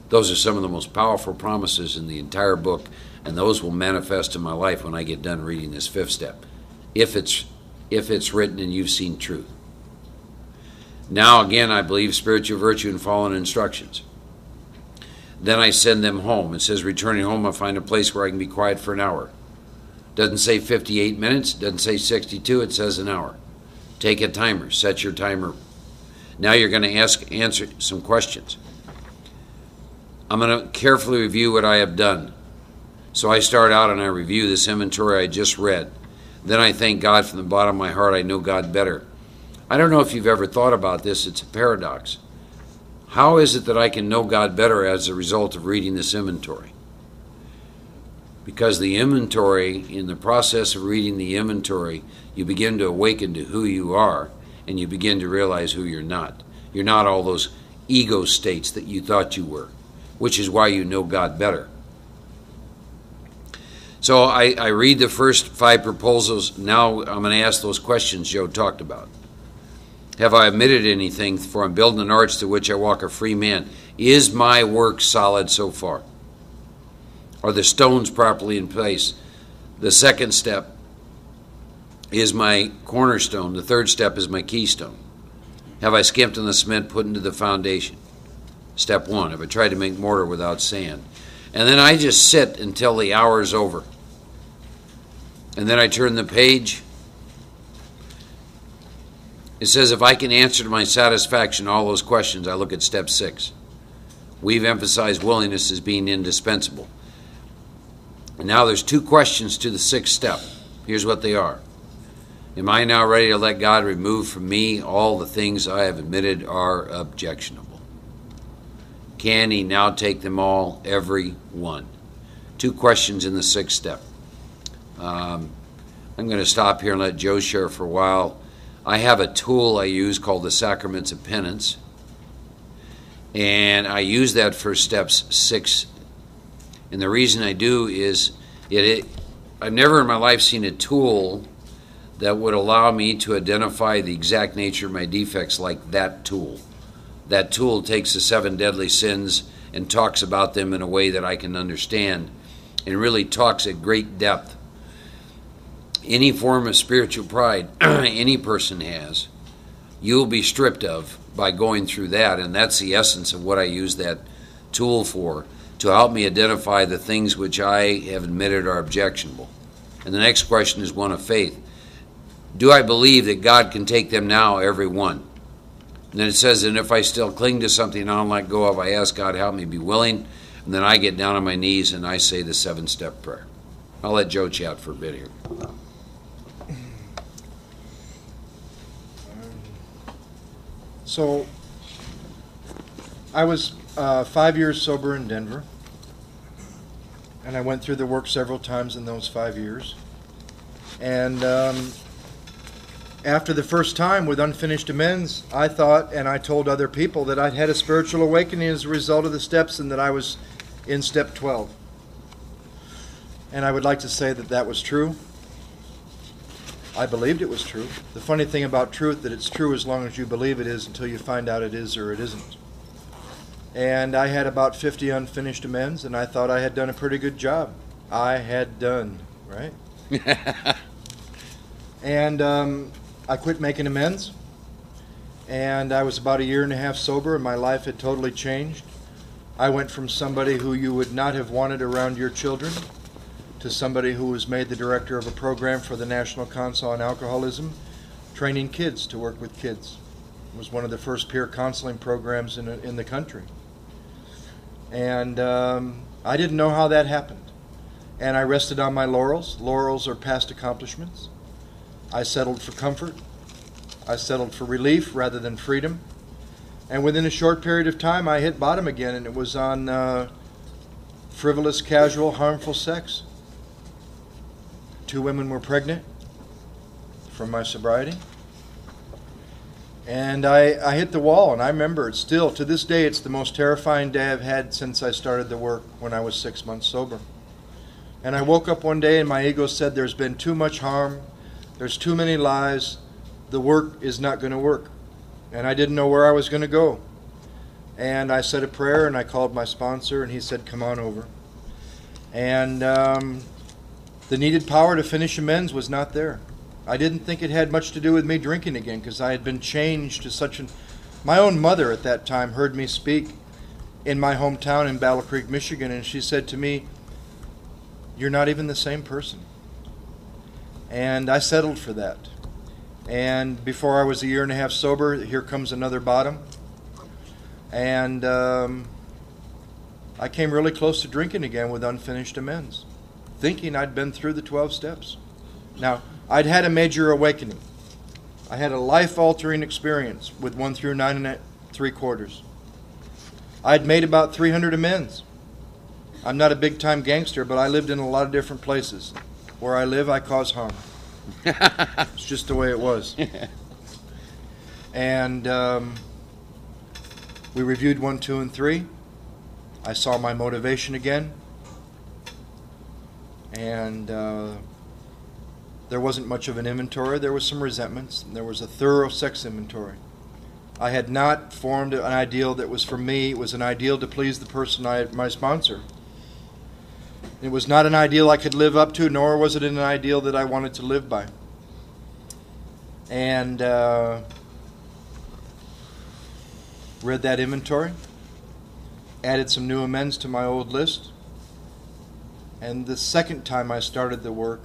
Those are some of the most powerful promises in the entire book, and those will manifest in my life when I get done reading this fifth step, if it's written and you've seen truth. Now, again, I believe spiritual virtue and fallen instructions. Then I send them home. It says, returning home, I find a place where I can be quiet for an hour. Doesn't say 58 minutes, doesn't say 62, it says an hour. Take a timer, set your timer. Now you're going to answer some questions. I'm going to carefully review what I have done. So I start out and I review this inventory I just read. Then I thank God from the bottom of my heart. I know God better. I don't know if you've ever thought about this. It's a paradox. How is it that I can know God better as a result of reading this inventory? Because the inventory, in the process of reading the inventory, you begin to awaken to who you are, and you begin to realize who you're not. You're not all those ego states that you thought you were, which is why you know God better. So I read the first 5 proposals. Now I'm going to ask those questions Joe talked about. Have I omitted anything? For I'm building an arch to which I walk a free man. Is my work solid so far? Are the stones properly in place? The second step is my cornerstone. The third step is my keystone. Have I skimped on the cement put into the foundation? Step 1. Have I tried to make mortar without sand? And then I just sit until the hour is over. And then I turn the page. It says if I can answer to my satisfaction all those questions, I look at step 6. We've emphasized willingness as being indispensable. And now there's 2 questions to the 6th step. Here's what they are. Am I now ready to let God remove from me all the things I have admitted are objectionable? Can He now take them all, every one? 2 questions in the 6th step. I'm going to stop here and let Joe share for a while. I have a tool I use called the Sacraments of Penance. And I use that for steps 6. And the reason I do is I've never in my life seen a tool that would allow me to identify the exact nature of my defects like that tool. That tool takes the 7 deadly sins and talks about them in a way that I can understand, and really talks at great depth. Any form of spiritual pride any person has, you'll be stripped of by going through that, and that's the essence of what I use that tool for, to help me identify the things which I have admitted are objectionable. And the next question is one of faith. Do I believe that God can take them now, every one? And then it says, and if I still cling to something I don't let go of, I ask God help me be willing, and then I get down on my knees and I say the 7-step prayer. I'll let Joe chat for a bit here. So, I was 5 years sober in Denver, and I went through the work several times in those 5 years. And after the first time with unfinished amends, I thought, and I told other people, that I'd had a spiritual awakening as a result of the steps and that I was in step 12. And I would like to say that that was true. I believed it was true. The funny thing about truth, that it's true as long as you believe it is until you find out it is or it isn't. And I had about 50 unfinished amends, and I thought I had done a pretty good job. I had done, right? And I quit making amends, and I was about 1.5 years sober, and my life had totally changed. I went from somebody who you would not have wanted around your children to somebody who was made the director of a program for the National Council on Alcoholism, training kids to work with kids. It was one of the first peer counseling programs in the country. And I didn't know how that happened. And I rested on my laurels. Laurels are past accomplishments. I settled for comfort. I settled for relief rather than freedom. And within a short period of time, I hit bottom again, and it was on frivolous, casual, harmful sex. 2 women were pregnant from my sobriety. And I hit the wall, and I remember it still. To this day, it's the most terrifying day I've had since I started the work when I was 6 months sober. And I woke up one day, and my ego said, there's been too much harm. There's too many lies. The work is not going to work. And I didn't know where I was going to go. And I said a prayer, and I called my sponsor, and he said, come on over. And the needed power to finish amends was not there. I didn't think it had much to do with me drinking again, because I had been changed to such an... My own mother at that time heard me speak in my hometown in Battle Creek, Michigan, and she said to me, you're not even the same person. And I settled for that. And before I was 1.5 years sober, here comes another bottom. And I came really close to drinking again with unfinished amends, thinking I'd been through the 12 steps. Now, I'd had a major awakening. I had a life-altering experience with 1 through 9 3/4. I'd made about 300 amends. I'm not a big-time gangster, but I lived in a lot of different places. Where I live, I cause harm. It's just the way it was. And we reviewed 1, 2, and 3. I saw my motivation again. And there wasn't much of an inventory. There was some resentments. There was a thorough sex inventory. I had not formed an ideal that was for me. It was an ideal to please the person, my sponsor. It was not an ideal I could live up to, nor was it an ideal that I wanted to live by. And read that inventory, added some new amends to my old list, and the second time I started the work,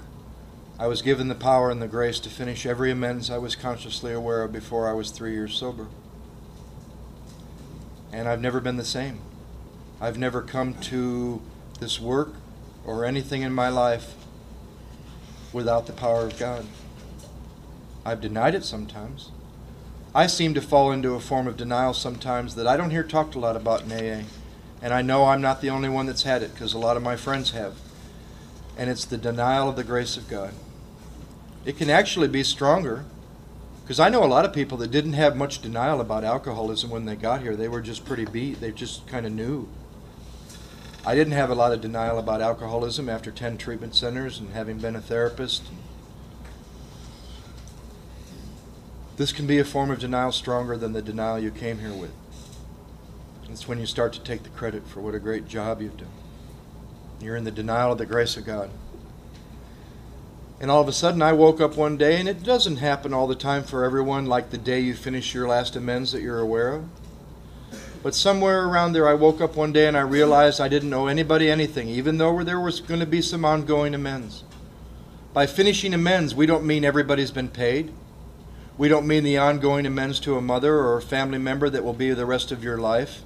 I was given the power and the grace to finish every amends I was consciously aware of before I was 3 years sober. And I've never been the same. I've never come to this work or anything in my life without the power of God. I've denied it sometimes. I seem to fall into a form of denial sometimes that I don't hear talked a lot about in AA. And I know I'm not the only one that's had it, because a lot of my friends have. And it's the denial of the grace of God. It can actually be stronger, because I know a lot of people that didn't have much denial about alcoholism when they got here. They were just pretty beat. They just kind of knew. I didn't have a lot of denial about alcoholism after 10 treatment centers and having been a therapist. This can be a form of denial stronger than the denial you came here with. It's when you start to take the credit for what a great job you've done. You're in the denial of the grace of God. And all of a sudden I woke up one day, and it doesn't happen all the time for everyone, like the day you finish your last amends that you're aware of. But somewhere around there I woke up one day and I realized I didn't owe anybody anything, even though there was going to be some ongoing amends. By finishing amends, we don't mean everybody's been paid. We don't mean the ongoing amends to a mother or a family member that will be the rest of your life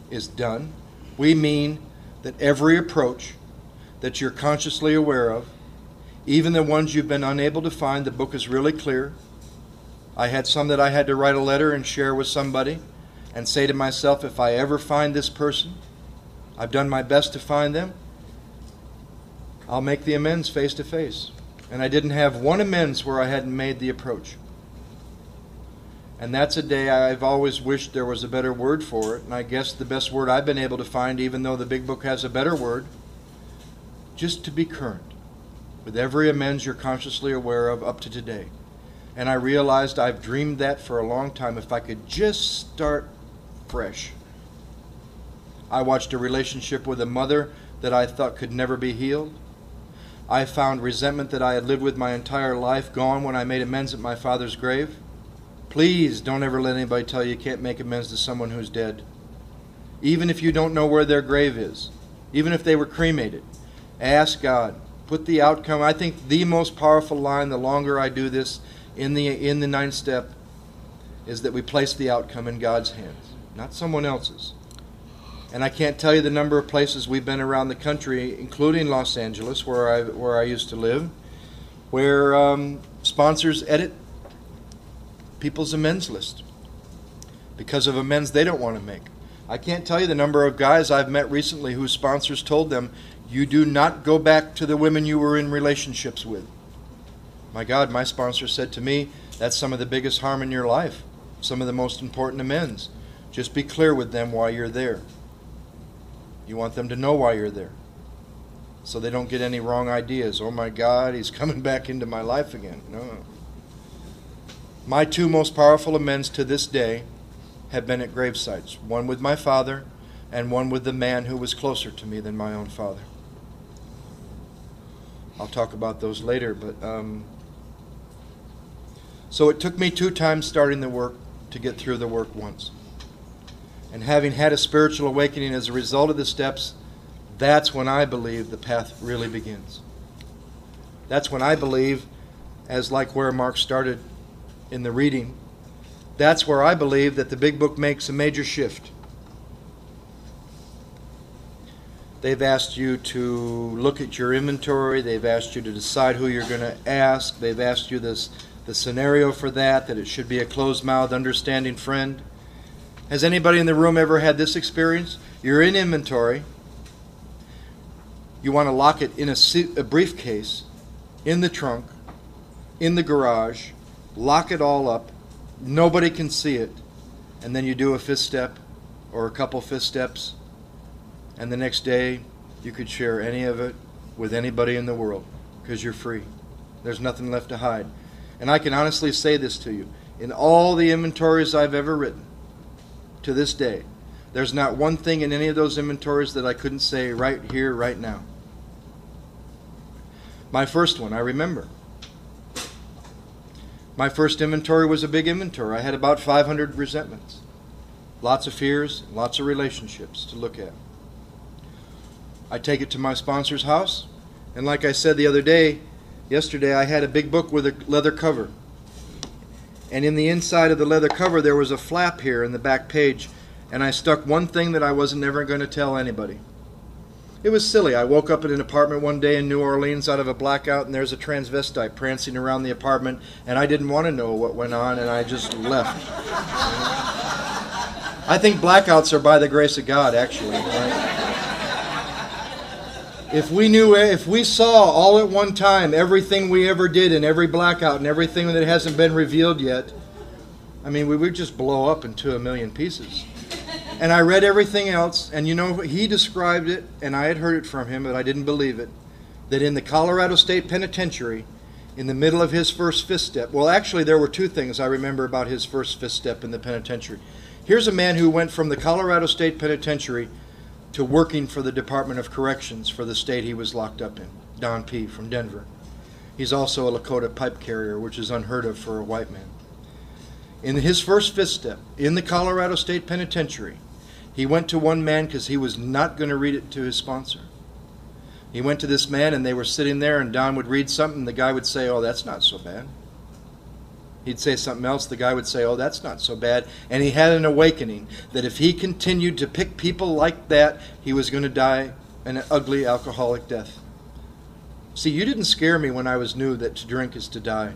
is done. We mean that every approach that you're consciously aware of, even the ones you've been unable to find, the book is really clear. I had some that I had to write a letter and share with somebody and say to myself, if I ever find this person, I've done my best to find them, I'll make the amends face to face. And I didn't have one amends where I hadn't made the approach. And that's a day I've always wished there was a better word for it. And I guess the best word I've been able to find, even though the big book has a better word, just to be current with every amends you're consciously aware of up to today. And I realized I've dreamed that for a long time. If I could just start fresh. I watched a relationship with a mother that I thought could never be healed. I found resentment that I had lived with my entire life gone when I made amends at my father's grave. Please don't ever let anybody tell you can't make amends to someone who's dead. Even if you don't know where their grave is. Even if they were cremated. Ask God. Put the outcome. I think the most powerful line, the longer I do this in the ninth step, is that we place the outcome in God's hands, not someone else's. And I can't tell you the number of places we've been around the country, including Los Angeles, where I used to live, where sponsors edit people's amends list because of amends they don't want to make. I can't tell you the number of guys I've met recently whose sponsors told them, you do not go back to the women you were in relationships with. My God, my sponsor said to me, that's some of the biggest harm in your life, some of the most important amends. Just be clear with them why you're there. You want them to know why you're there, so they don't get any wrong ideas. Oh my God, he's coming back into my life again. No. My two most powerful amends to this day have been at grave sites. One with my father and one with the man who was closer to me than my own father. I'll talk about those later, but so it took me 2 times starting the work to get through the work once. And having had a spiritual awakening as a result of the steps, that's when I believe the path really begins. That's when I believe, as like where Mark started in the reading, that's where I believe that the big book makes a major shift. They've asked you to look at your inventory. They've asked you to decide who you're going to ask. They've asked you the scenario for that it should be a closed-mouthed, understanding friend. Has anybody in the room ever had this experience? You're in inventory. You want to lock it in a briefcase, in the trunk, in the garage, lock it all up. Nobody can see it. And then you do a 5th step or a couple 5th steps. And the next day, you could share any of it with anybody in the world because you're free. There's nothing left to hide. And I can honestly say this to you. In all the inventories I've ever written, to this day, there's not one thing in any of those inventories that I couldn't say right here, right now. My first one, I remember. My first inventory was a big inventory. I had about 500 resentments. Lots of fears, lots of relationships to look at. I take it to my sponsor's house, and like I said the other day, Yesterday I had a big book with a leather cover. And in the inside of the leather cover there was a flap here in the back page. And I stuck one thing that I wasn't never going to tell anybody. It was silly. I woke up in an apartment one day in New Orleans out of a blackout, and there's a transvestite prancing around the apartment, and I didn't want to know what went on, and I just left. I think blackouts are by the grace of God, actually. Right? If we saw all at one time everything we ever did in every blackout and everything that hasn't been revealed yet, I mean, we would just blow up into a million pieces. And I read everything else, and he described it, and I had heard it from him, but I didn't believe it, that in the Colorado State Penitentiary, in the middle of his first fifth step, well, actually, there were two things I remember about his first fifth step in the penitentiary. Here's a man who went from the Colorado State Penitentiary to working for the Department of Corrections for the state he was locked up in, Don P. from Denver. He's also a Lakota pipe carrier, which is unheard of for a white man. In his first fifth step, in the Colorado State Penitentiary, he went to one man because he was not going to read it to his sponsor. He went to this man, and they were sitting there, and Don would read something, and the guy would say, "Oh, that's not so bad." He'd say something else, the guy would say, "Oh, that's not so bad." And he had an awakening that if he continued to pick people like that, he was going to die an ugly alcoholic death. See, you didn't scare me when I was new that to drink is to die.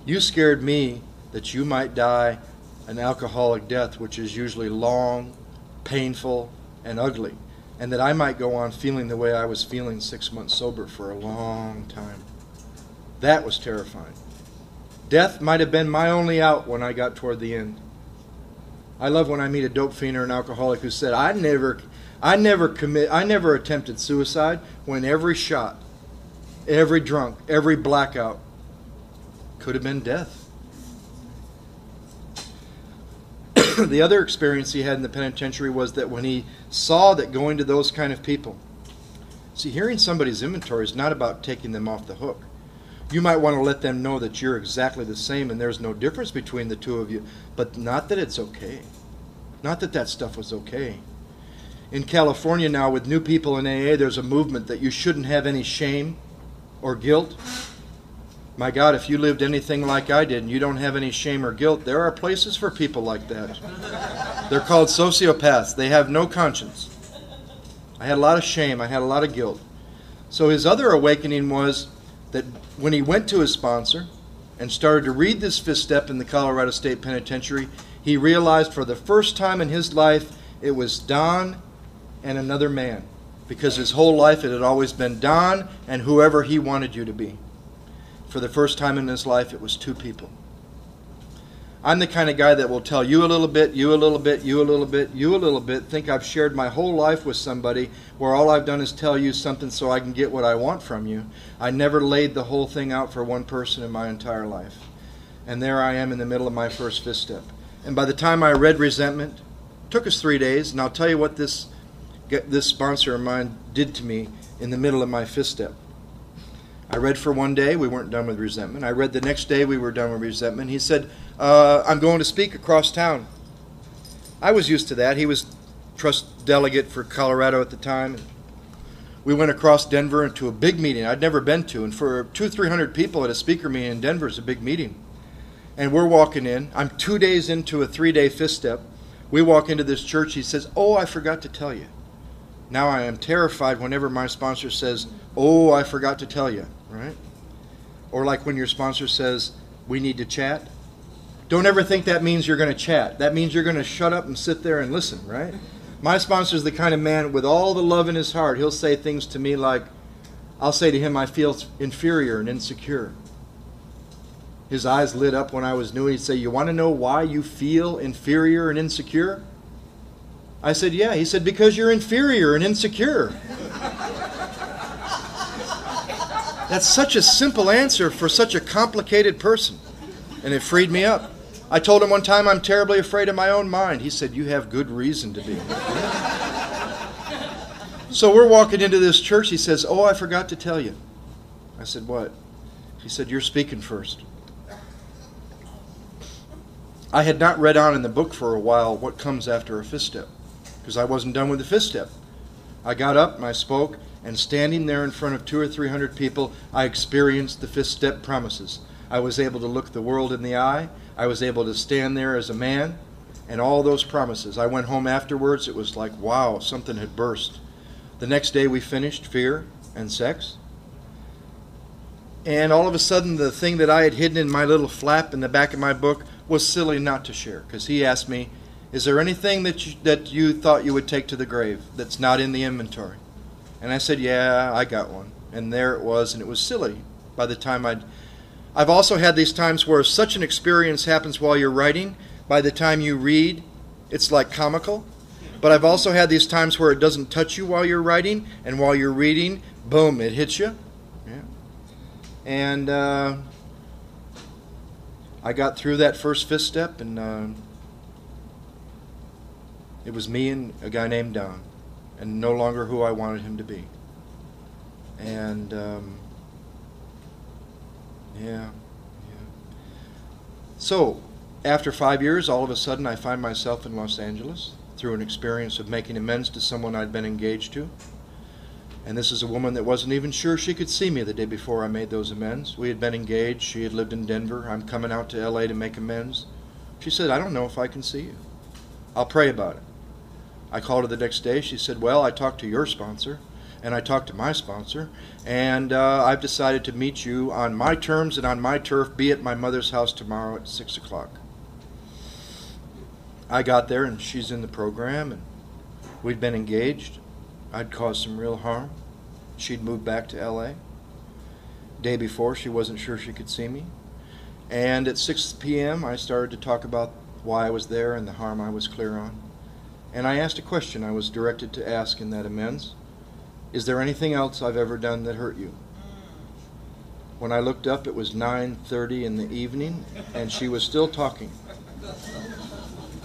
You scared me that you might die an alcoholic death, which is usually long, painful, and ugly, and that I might go on feeling the way I was feeling 6 months sober for a long time. That was terrifying. Death might have been my only out when I got toward the end. I love when I meet a dope fiend or an alcoholic who said, I never attempted suicide, when every shot, every drunk, every blackout could have been death. The other experience he had in the penitentiary was that when he saw that going to those kind of people, see, hearing somebody's inventory is not about taking them off the hook. You might want to let them know that you're exactly the same and there's no difference between the two of you, but not that it's okay. Not that that stuff was okay. In California now, with new people in AA, there's a movement that you shouldn't have any shame or guilt. My God, if you lived anything like I did and you don't have any shame or guilt, there are places for people like that. They're called sociopaths. They have no conscience. I had a lot of shame. I had a lot of guilt. So his other awakening was that when he went to his sponsor and started to read this fifth step in the Colorado State Penitentiary, he realized for the first time in his life it was Don and another man. Because his whole life it had always been Don and whoever he wanted you to be. For the first time in his life, it was two people. I'm the kind of guy that will tell you a little bit, you a little bit, you a little bit, you a little bit, think I've shared my whole life with somebody where all I've done is tell you something so I can get what I want from you. I never laid the whole thing out for one person in my entire life. And there I am in the middle of my first fifth step. And by the time I read Resentment, it took us 3 days, and I'll tell you what this sponsor of mine did to me in the middle of my fifth step. I read for one day, we weren't done with Resentment. I read the next day, we were done with Resentment. He said, I'm going to speak across town. I was used to that. He was trust delegate for Colorado at the time. We went across Denver into a big meeting I'd never been to. And for 200-300 people at a speaker meeting in Denver is a big meeting. And we're walking in. I'm 2 days into a 3-day fifth step. We walk into this church. He says, oh, I forgot to tell you. Now I am terrified whenever my sponsor says, oh, I forgot to tell you, right? Or like when your sponsor says, we need to chat. Don't ever think that means you're going to chat. That means you're going to shut up and sit there and listen, right? My sponsor is the kind of man with all the love in his heart. He'll say things to me like, I'll say to him, I feel inferior and insecure. His eyes lit up when I was new. He'd say, you want to know why you feel inferior and insecure? I said, yeah. He said, because you're inferior and insecure. That's such a simple answer for such a complicated person. And it freed me up. I told him one time, I'm terribly afraid of my own mind. He said, you have good reason to be. So we're walking into this church. He says, oh, I forgot to tell you. I said, what? He said, you're speaking first. I had not read on in the book for a while what comes after a fifth step, because I wasn't done with the fifth step. I got up and I spoke, And standing there in front of 200 or 300 people, I experienced the fifth step promises. I was able to look the world in the eye. I was able to stand there as a man, and all those promises. I went home afterwards. It was like, wow, something had burst. The next day we finished fear and sex. And all of a sudden, the thing that I had hidden in my little flap in the back of my book was silly not to share, because he asked me, is there anything that you thought you would take to the grave that's not in the inventory? And I said, yeah, I got one. And there it was, and it was silly. By the time I've also had these times where such an experience happens while you're writing, by the time you read, it's like comical. But I've also had these times where it doesn't touch you while you're writing, and while you're reading, boom, it hits you. Yeah. And I got through that first fifth step, and it was me and a guy named Don, and no longer who I wanted him to be. And yeah. So, after 5 years, all of a sudden I find myself in Los Angeles through an experience of making amends to someone I'd been engaged to. And this is a woman that wasn't even sure she could see me the day before I made those amends. We had been engaged. She had lived in Denver. I'm coming out to LA to make amends. She said, I don't know if I can see you. I'll pray about it. I called her the next day. She said, well, I talked to your sponsor, and I talked to my sponsor, and I've decided to meet you on my terms and on my turf, be at my mother's house tomorrow at 6 o'clock. I got there, and she's in the program, and we'd been engaged. I'd caused some real harm. She'd moved back to LA. Day before, she wasn't sure she could see me. And at 6 p.m., I started to talk about why I was there and the harm I was clear on. And I asked a question I was directed to ask in that amends. Is there anything else I've ever done that hurt you? When I looked up, it was 9:30 in the evening, and she was still talking.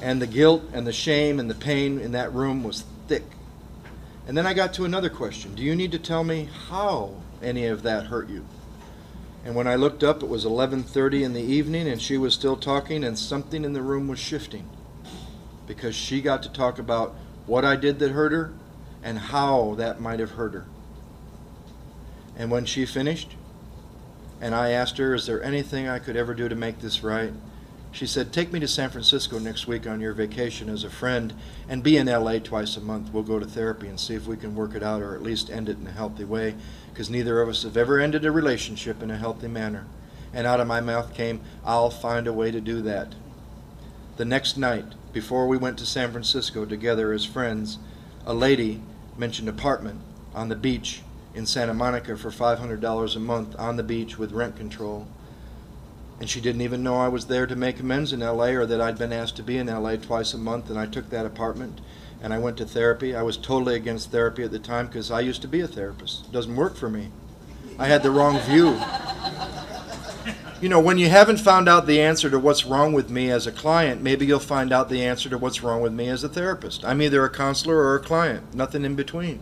And the guilt and the shame and the pain in that room was thick. And then I got to another question. Do you need to tell me how any of that hurt you? And when I looked up, it was 11:30 in the evening, and she was still talking, and something in the room was shifting. Because she got to talk about what I did that hurt her and how that might have hurt her. And when she finished, and I asked her, is there anything I could ever do to make this right? She said, take me to San Francisco next week on your vacation as a friend and be in LA twice a month. We'll go to therapy and see if we can work it out, or at least end it in a healthy way, because neither of us have ever ended a relationship in a healthy manner. And out of my mouth came, I'll find a way to do that. The next night, before we went to San Francisco together as friends, a lady mentioned an apartment on the beach in Santa Monica for $500 a month on the beach with rent control. And she didn't even know I was there to make amends in LA, or that I'd been asked to be in LA twice a month, and I took that apartment and I went to therapy. I was totally against therapy at the time because I used to be a therapist. It doesn't work for me. I had the wrong view. You know, when you haven't found out the answer to what's wrong with me as a client, maybe you'll find out the answer to what's wrong with me as a therapist. I'm either a counselor or a client, nothing in between.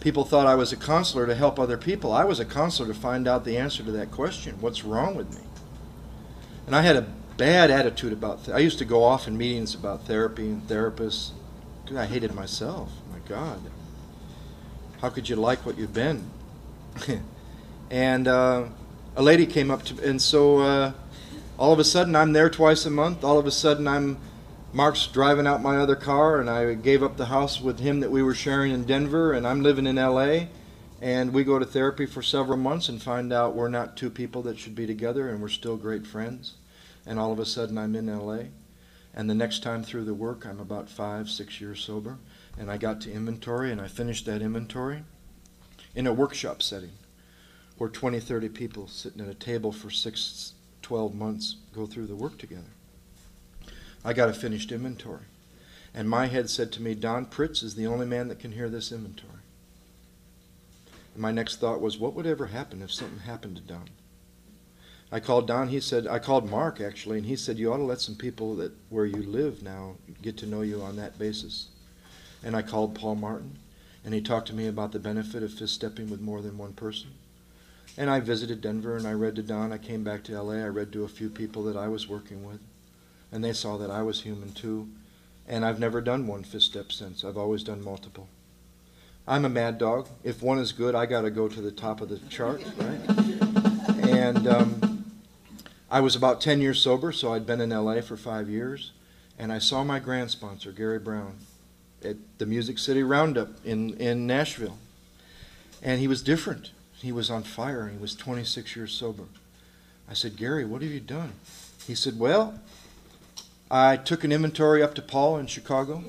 People thought I was a counselor to help other people. I was a counselor to find out the answer to that question, what's wrong with me? And I had a bad attitude about I used to go off in meetings about therapy and therapists. I hated myself. My God. How could you like what you've been? And a lady came up to, and so all of a sudden I'm there twice a month. All of a sudden Mark's driving out my other car, and I gave up the house with him that we were sharing in Denver, and I'm living in LA, and we go to therapy for several months and find out we're not two people that should be together, and we're still great friends. And all of a sudden I'm in LA, and the next time through the work I'm about 5-6 years sober, and I got to inventory, and I finished that inventory in a workshop setting where 20-30 people sitting at a table for 6-12 months go through the work together. I got a finished inventory, and my head said to me, Don Pritz is the only man that can hear this inventory. And my next thought was, what would ever happen if something happened to Don? I called Don. I called Mark actually, and he said, you ought to let some people that where you live now get to know you on that basis. And I called Paul Martin, and he talked to me about the benefit of fifth stepping with more than one person. And I visited Denver, and I read to Don. I came back to LA. I read to a few people that I was working with, and they saw that I was human too. And I've never done one fifth step since. I've always done multiple. I'm a mad dog. If one is good, I got to go to the top of the chart, right? And I was about 10 years sober, so I'd been in L.A. for 5 years. And I saw my grand sponsor, Gary Brown, at the Music City Roundup in Nashville. And he was different. He was on fire, and he was 26 years sober. I said, Gary, what have you done? He said, well, I took an inventory up to Paul in Chicago,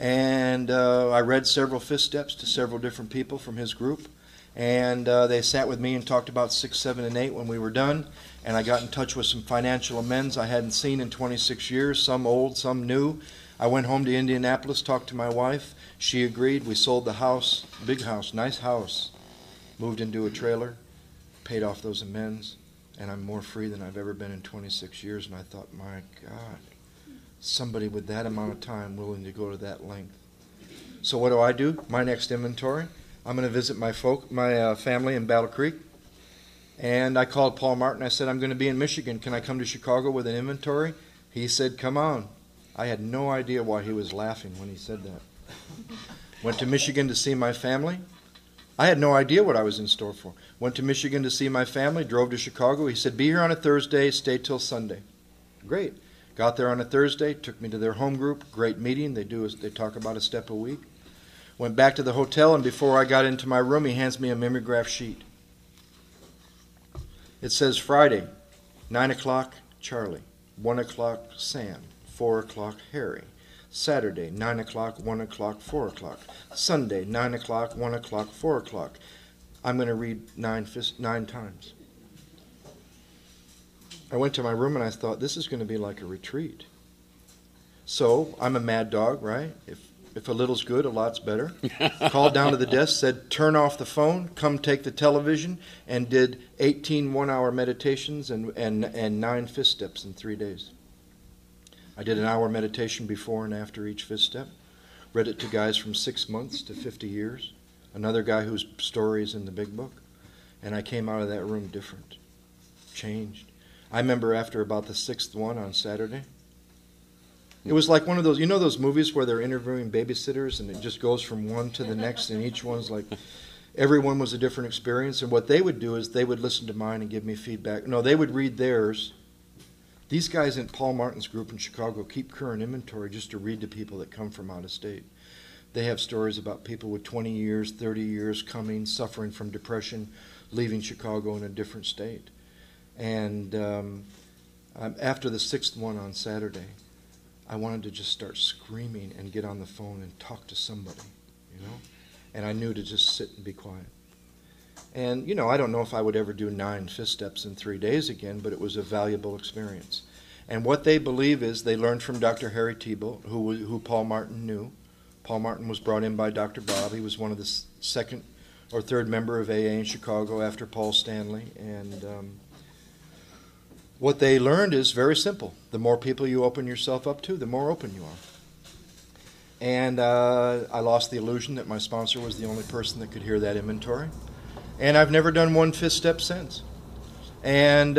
and I read several fifth steps to several different people from his group. And they sat with me and talked about 6, 7, and 8 when we were done. And I got in touch with some financial amends I hadn't seen in 26 years, some old, some new. I went home to Indianapolis, talked to my wife. She agreed. We sold the house, big house, nice house, moved into a trailer, paid off those amends, and I'm more free than I've ever been in 26 years. And I thought, my God, somebody with that amount of time willing to go to that length. So what do? My next inventory, I'm going to visit my family in Battle Creek. And I called Paul Martin. I said, I'm going to be in Michigan. Can I come to Chicago with an inventory? He said, come on. I had no idea why he was laughing when he said that. Went to Michigan to see my family. I had no idea what I was in store for. Went to Michigan to see my family, drove to Chicago. He said, be here on a Thursday, stay till Sunday. Great. Got there on a Thursday, took me to their home group. Great meeting. They talk about a step a week. Went back to the hotel, and before I got into my room, he hands me a mimeograph sheet. It says Friday, 9 o'clock, Charlie. 1 o'clock, Sam. 4 o'clock, Harry. Saturday, 9 o'clock, 1 o'clock, 4 o'clock. Sunday, 9 o'clock, 1 o'clock, 4 o'clock. I'm going to read 9 times. I went to my room and I thought, this is going to be like a retreat. So I'm a mad dog, right? If a little's good, a lot's better. Called down to the desk, said, turn off the phone, come take the television, and did 18 one-hour meditations and 9 fifth steps in 3 days. I did an hour meditation before and after each fifth step. Read it to guys from 6 months to 50 years. Another guy whose story is in the big book. And I came out of that room different, changed. I remember after about the 6th one on Saturday, it was like one of those, you know those movies where they're interviewing babysitters and it just goes from one to the next and each one's like, everyone was a different experience. And what they would do is they would listen to mine and give me feedback. No, they would read theirs. These guys in Paul Martin's group in Chicago keep current inventory just to read to people that come from out of state. They have stories about people with 20 years, 30 years coming, suffering from depression, leaving Chicago in a different state. And after the 6th one on Saturday, I wanted to just start screaming and get on the phone and talk to somebody, you know? And I knew to just sit and be quiet. And, you know, I don't know if I would ever do 9 fifth steps in 3 days again, but it was a valuable experience. And what they believe is they learned from Dr. Harry Tiebout, who Paul Martin knew. Paul Martin was brought in by Dr. Bob. He was one of the second or third member of AA in Chicago after Paul Stanley. And what they learned is very simple. The more people you open yourself up to, the more open you are. And I lost the illusion that my sponsor was the only person that could hear that inventory. And I've never done 1 fifth step since. And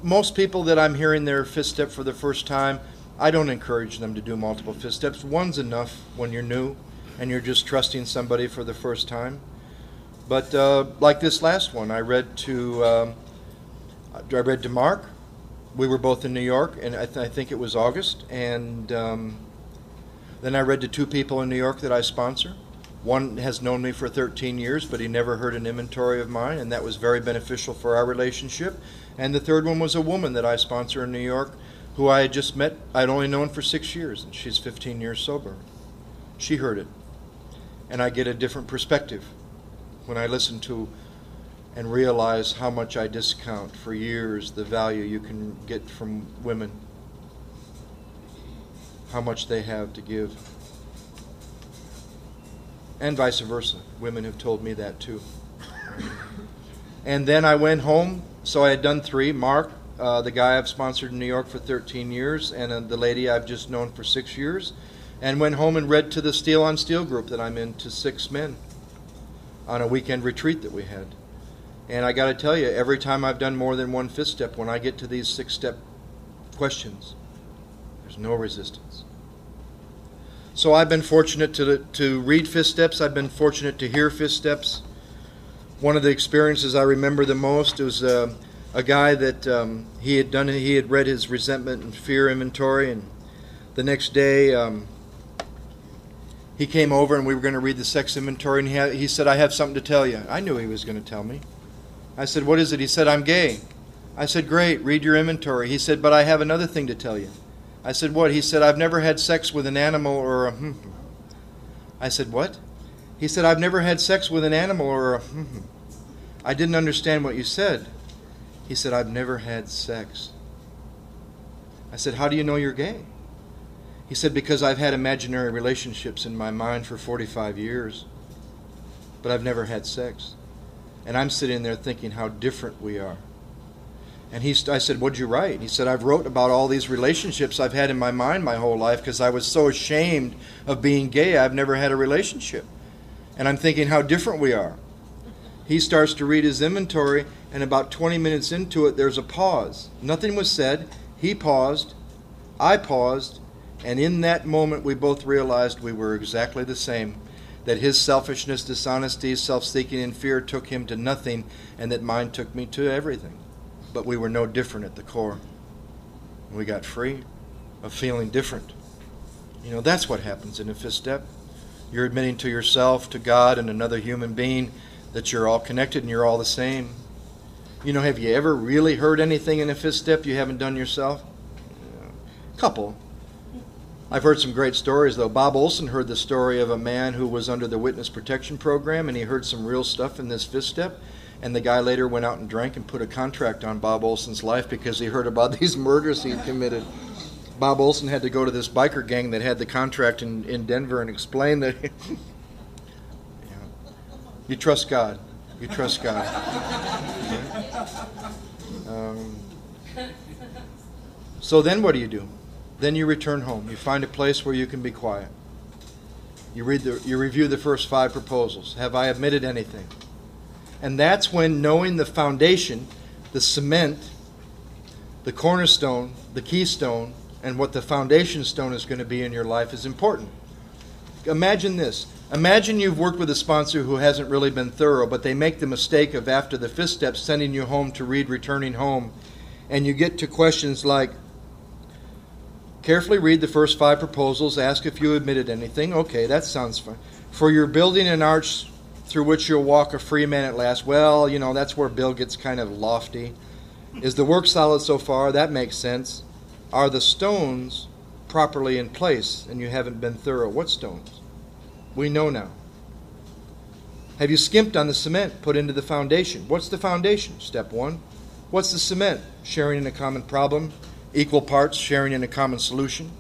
most people that I'm hearing their fifth step for the first time, I don't encourage them to do multiple fifth steps. 1's enough when you're new and you're just trusting somebody for the first time. But like this last one, I read to Mark. We were both in New York, and I think it was August. And then I read to 2 people in New York that I sponsor. One has known me for 13 years, but he never heard an inventory of mine, and that was very beneficial for our relationship. And the third one was a woman that I sponsor in New York who I had just met. I'd only known for 6 years, and she's 15 years sober. She heard it. And I get a different perspective when I listen to and realize how much I discount for years the value you can get from women, how much they have to give. And vice versa. Women have told me that too. And then I went home, so I had done 3. Mark, the guy I've sponsored in New York for 13 years, and the lady I've just known for 6 years, and went home and read to the Steel on Steel group that I'm in, to 6 men on a weekend retreat that we had. And I got to tell you, every time I've done more than 1 fifth step, when I get to these 6-step questions, there's no resistance. So I've been fortunate to read fifth steps. I've been fortunate to hear fifth steps. One of the experiences I remember the most was a guy that he had read his resentment and fear inventory, and the next day he came over and we were going to read the sex inventory, and he said, "I have something to tell you." I knew he was going to tell me. I said, "What is it?" He said, "I'm gay." I said, "Great, read your inventory." He said, "But I have another thing to tell you." I said, "What?" He said, "I've never had sex with an animal or a I said, "What?" He said, "I've never had sex with an animal or a I didn't understand what you said. He said, "I've never had sex." I said, "How do you know you're gay?" He said, "Because I've had imaginary relationships in my mind for 45 years, but I've never had sex." And I'm sitting there thinking how different we are. And I said, "What'd you write?" He said, "I've wrote about all these relationships I've had in my mind my whole life because I was so ashamed of being gay. I've never had a relationship." And I'm thinking how different we are. He starts to read his inventory, and about 20 minutes into it, there's a pause. Nothing was said. He paused. I paused. And in that moment, we both realized we were exactly the same. That his selfishness, dishonesty, self-seeking, and fear took him to nothing, and that mine took me to everything. But we were no different at the core. We got free of feeling different. You know, that's what happens in a fifth step. You're admitting to yourself, to God, and another human being that you're all connected and you're all the same. You know, have you ever really heard anything in a fifth step you haven't done yourself? A couple. I've heard some great stories, though. Bob Olson heard the story of a man who was under the witness protection program, and he heard some real stuff in this fifth step. And the guy later went out and drank and put a contract on Bob Olson's life because he heard about these murders he had committed. Bob Olson had to go to this biker gang that had the contract in Denver and explain that you trust God. You trust God. So then what do? Then you return home. You find a place where you can be quiet. You review the first 5 proposals. Have I admitted anything? And that's when knowing the foundation, the cement, the cornerstone, the keystone, and what the foundation stone is going to be in your life is important. Imagine this. Imagine you've worked with a sponsor who hasn't really been thorough, but they make the mistake of, after the fifth step, sending you home to read Returning Home. And you get to questions like, carefully read the first 5 proposals, ask if you admitted anything. Okay, that sounds fine. For your building an arch through which you'll walk a free man at last. Well, you know, that's where Bill gets kind of lofty. Is the work solid so far? That makes sense. Are the stones properly in place? And you haven't been thorough. What stones? We know now. Have you skimped on the cement put into the foundation? What's the foundation? Step 1. What's the cement? Sharing in a common problem. Equal parts, sharing in a common solution.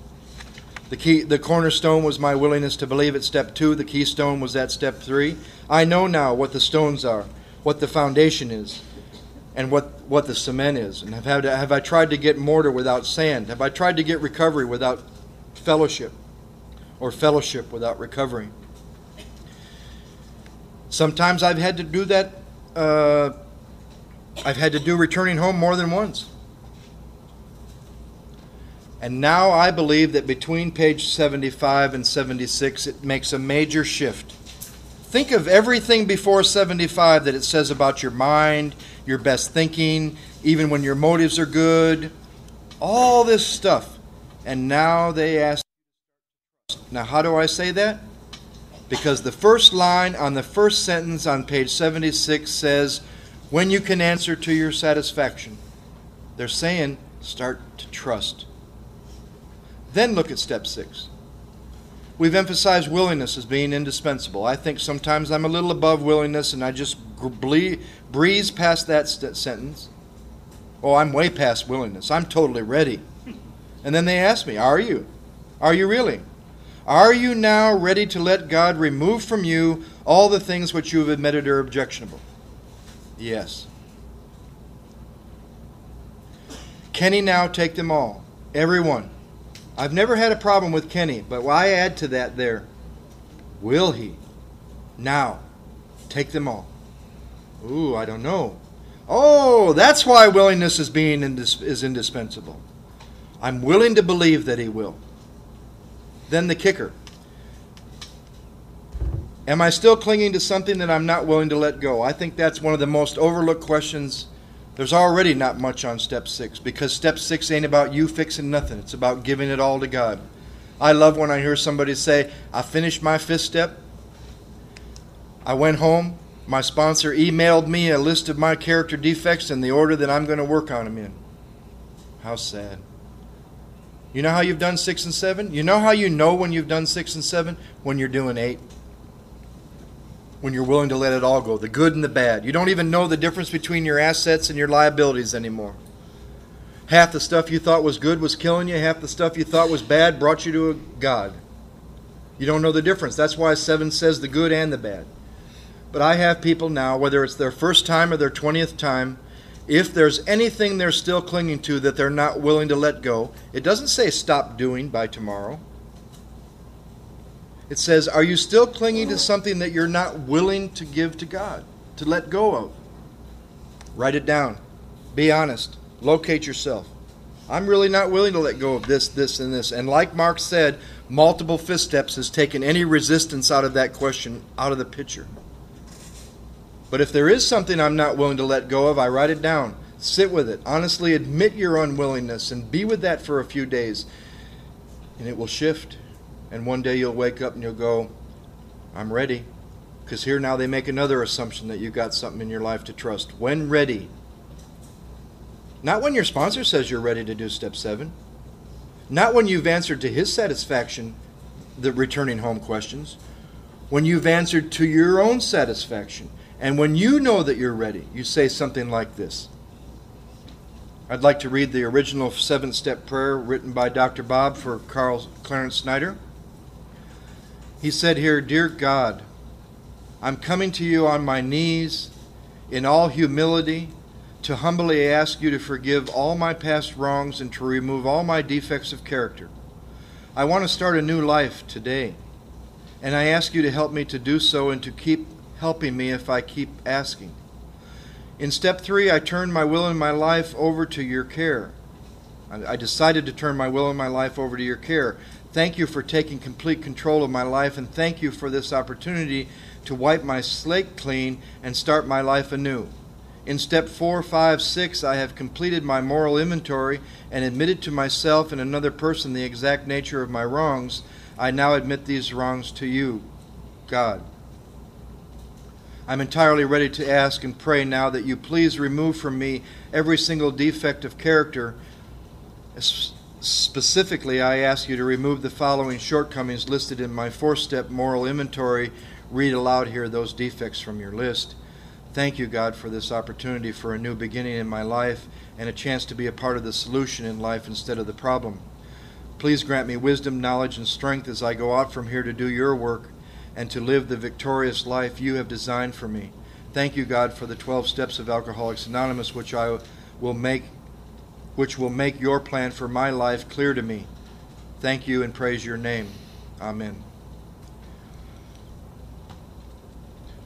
The cornerstone was my willingness to believe at step 2. The keystone was at step 3. I know now what the stones are, what the foundation is, and what the cement is. And have I tried to get mortar without sand? Have I tried to get recovery without fellowship, or fellowship without recovery? Sometimes I've had to do that. I've had to do Returning Home more than once. And now I believe that between page 75 and 76, it makes a major shift. Think of everything before 75 that it says about your mind, your best thinking, even when your motives are good, all this stuff. And now they ask, now how do I say that? Because the first line on the first sentence on page 76 says, when you can answer to your satisfaction. They're saying, start to trust. Then look at step 6. We've emphasized willingness as being indispensable. I think sometimes I'm a little above willingness and I just breeze past that sentence. Oh, I'm way past willingness. I'm totally ready. And then they ask me, are you? Are you really? Are you now ready to let God remove from you all the things which you have admitted are objectionable? Yes. Can he now take them all? Every one. I've never had a problem with Kenny, but I add to that there. Will he now take them all? Ooh, I don't know. Oh, that's why willingness is indispensable. I'm willing to believe that he will. Then the kicker. Am I still clinging to something that I'm not willing to let go? I think that's one of the most overlooked questions. There's already not much on step 6 because step 6 ain't about you fixing nothing. It's about giving it all to God. I love when I hear somebody say, I finished my 5th step. I went home. My sponsor emailed me a list of my character defects in the order that I'm going to work on them in. How sad. You know how you've done 6 and 7? You know how you know when you've done 6 and 7? When you're doing 8. When you're willing to let it all go, the good and the bad. You don't even know the difference between your assets and your liabilities anymore. Half the stuff you thought was good was killing you. Half the stuff you thought was bad brought you to a God. You don't know the difference. That's why 7 says the good and the bad. But I have people now, whether it's their first time or their 20th time, if there's anything they're still clinging to that they're not willing to let go, it doesn't say stop doing by tomorrow. It says, are you still clinging to something that you're not willing to give to God, to let go of? Write it down. Be honest. Locate yourself. I'm really not willing to let go of this, this, and this. And like Mark said, multiple 5th steps has taken any resistance out of that question, out of the picture. But if there is something I'm not willing to let go of, I write it down. Sit with it. Honestly admit your unwillingness and be with that for a few days. And it will shift. And one day you'll wake up and you'll go, I'm ready. Because here now they make another assumption that you've got something in your life to trust. When ready. Not when your sponsor says you're ready to do step 7. Not when you've answered to his satisfaction the returning home questions. When you've answered to your own satisfaction. And when you know that you're ready, you say something like this. I'd like to read the original 7-step prayer written by Dr. Bob for Clarence Snyder. He said here, Dear God, I'm coming to you on my knees in all humility to humbly ask you to forgive all my past wrongs and to remove all my defects of character. I want to start a new life today, and I ask you to help me to do so and to keep helping me if I keep asking. In step 3, I turned my will and my life over to your care. I decided to turn my will and my life over to your care. Thank you for taking complete control of my life, and thank you for this opportunity to wipe my slate clean and start my life anew. In step 4, 5, 6, I have completed my moral inventory and admitted to myself and another person the exact nature of my wrongs. I now admit these wrongs to you, God. I'm entirely ready to ask and pray now that you please remove from me every single defect of character. Specifically, I ask you to remove the following shortcomings listed in my 4-step moral inventory. Read aloud here those defects from your list. Thank you, God, for this opportunity for a new beginning in my life and a chance to be a part of the solution in life instead of the problem. Please grant me wisdom, knowledge, and strength as I go out from here to do your work and to live the victorious life you have designed for me. Thank you, God, for the 12 steps of Alcoholics Anonymous, which will make your plan for my life clear to me. Thank you and praise your name. Amen.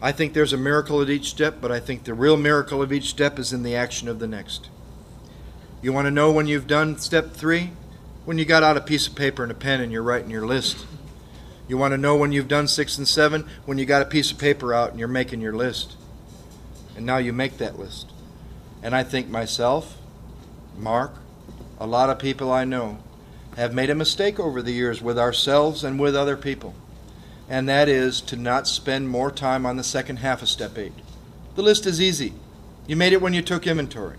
I think there's a miracle at each step, but I think the real miracle of each step is in the action of the next. You want to know when you've done step 3? When you got out a piece of paper and a pen and you're writing your list. You want to know when you've done 6 and 7? When you got a piece of paper out and you're making your list. And now you make that list. And I think myself, Mark, a lot of people I know have made a mistake over the years with ourselves and with other people. And that is to not spend more time on the second half of step 8. The list is easy. You made it when you took inventory.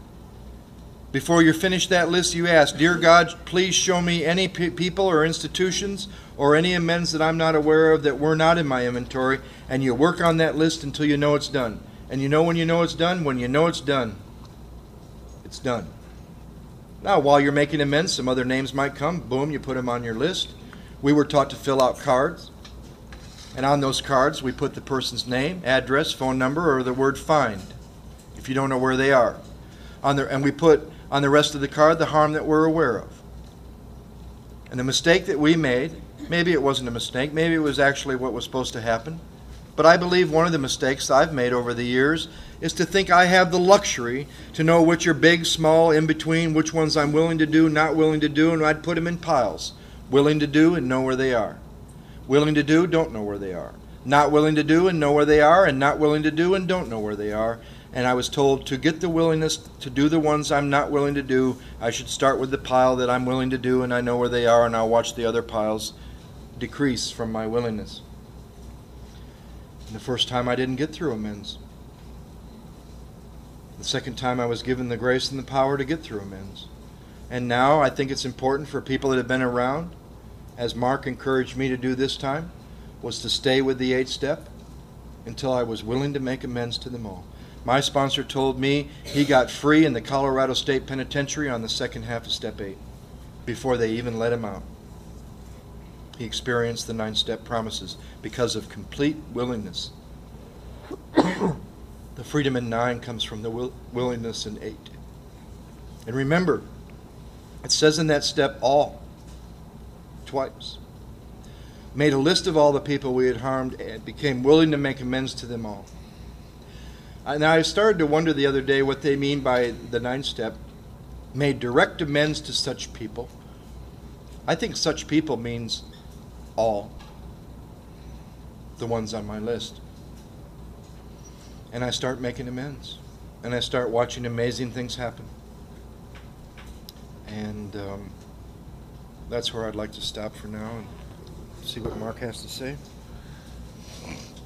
Before you finish that list, you ask, Dear God, please show me any people or institutions or any amends that I'm not aware of that were not in my inventory, and you work on that list until you know it's done. And you know when you know it's done? When you know it's done. It's done. Now, while you're making amends, some other names might come. Boom, you put them on your list. We were taught to fill out cards. And on those cards, we put the person's name, address, phone number, or the word find, if you don't know where they are. And we put on the rest of the card the harm that we're aware of. And the mistake that we made, maybe it wasn't a mistake, maybe it was actually what was supposed to happen, but I believe one of the mistakes I've made over the years is to think I have the luxury to know which are big, small, in between, which ones I'm willing to do, not willing to do, and I'd put them in piles. Willing to do and know where they are. Willing to do, don't know where they are. not willing to do and know where they are, and not willing to do and don't know where they are. And I was told to get the willingness to do the ones I'm not willing to do, I should start with the pile that I'm willing to do and I know where they are, and I'll watch the other piles decrease from my willingness. And the first time I didn't get through amends. The second time I was given the grace and the power to get through amends. And now I think it's important for people that have been around, as Mark encouraged me to do this time, was to stay with the 8-step until I was willing to make amends to them all. My sponsor told me he got free in the Colorado State Penitentiary on the second half of Step 8, before they even let him out. He experienced the 9-step promises because of complete willingness. The freedom in 9 comes from the willingness in 8. And remember, it says in that step, all, twice. Made a list of all the people we had harmed and became willing to make amends to them all. Now, I started to wonder the other day what they mean by the 9-step. Made direct amends to such people. I think such people means all the ones on my list. And I start making amends. And I start watching amazing things happen. And that's where I'd like to stop for now and see what Mark has to say.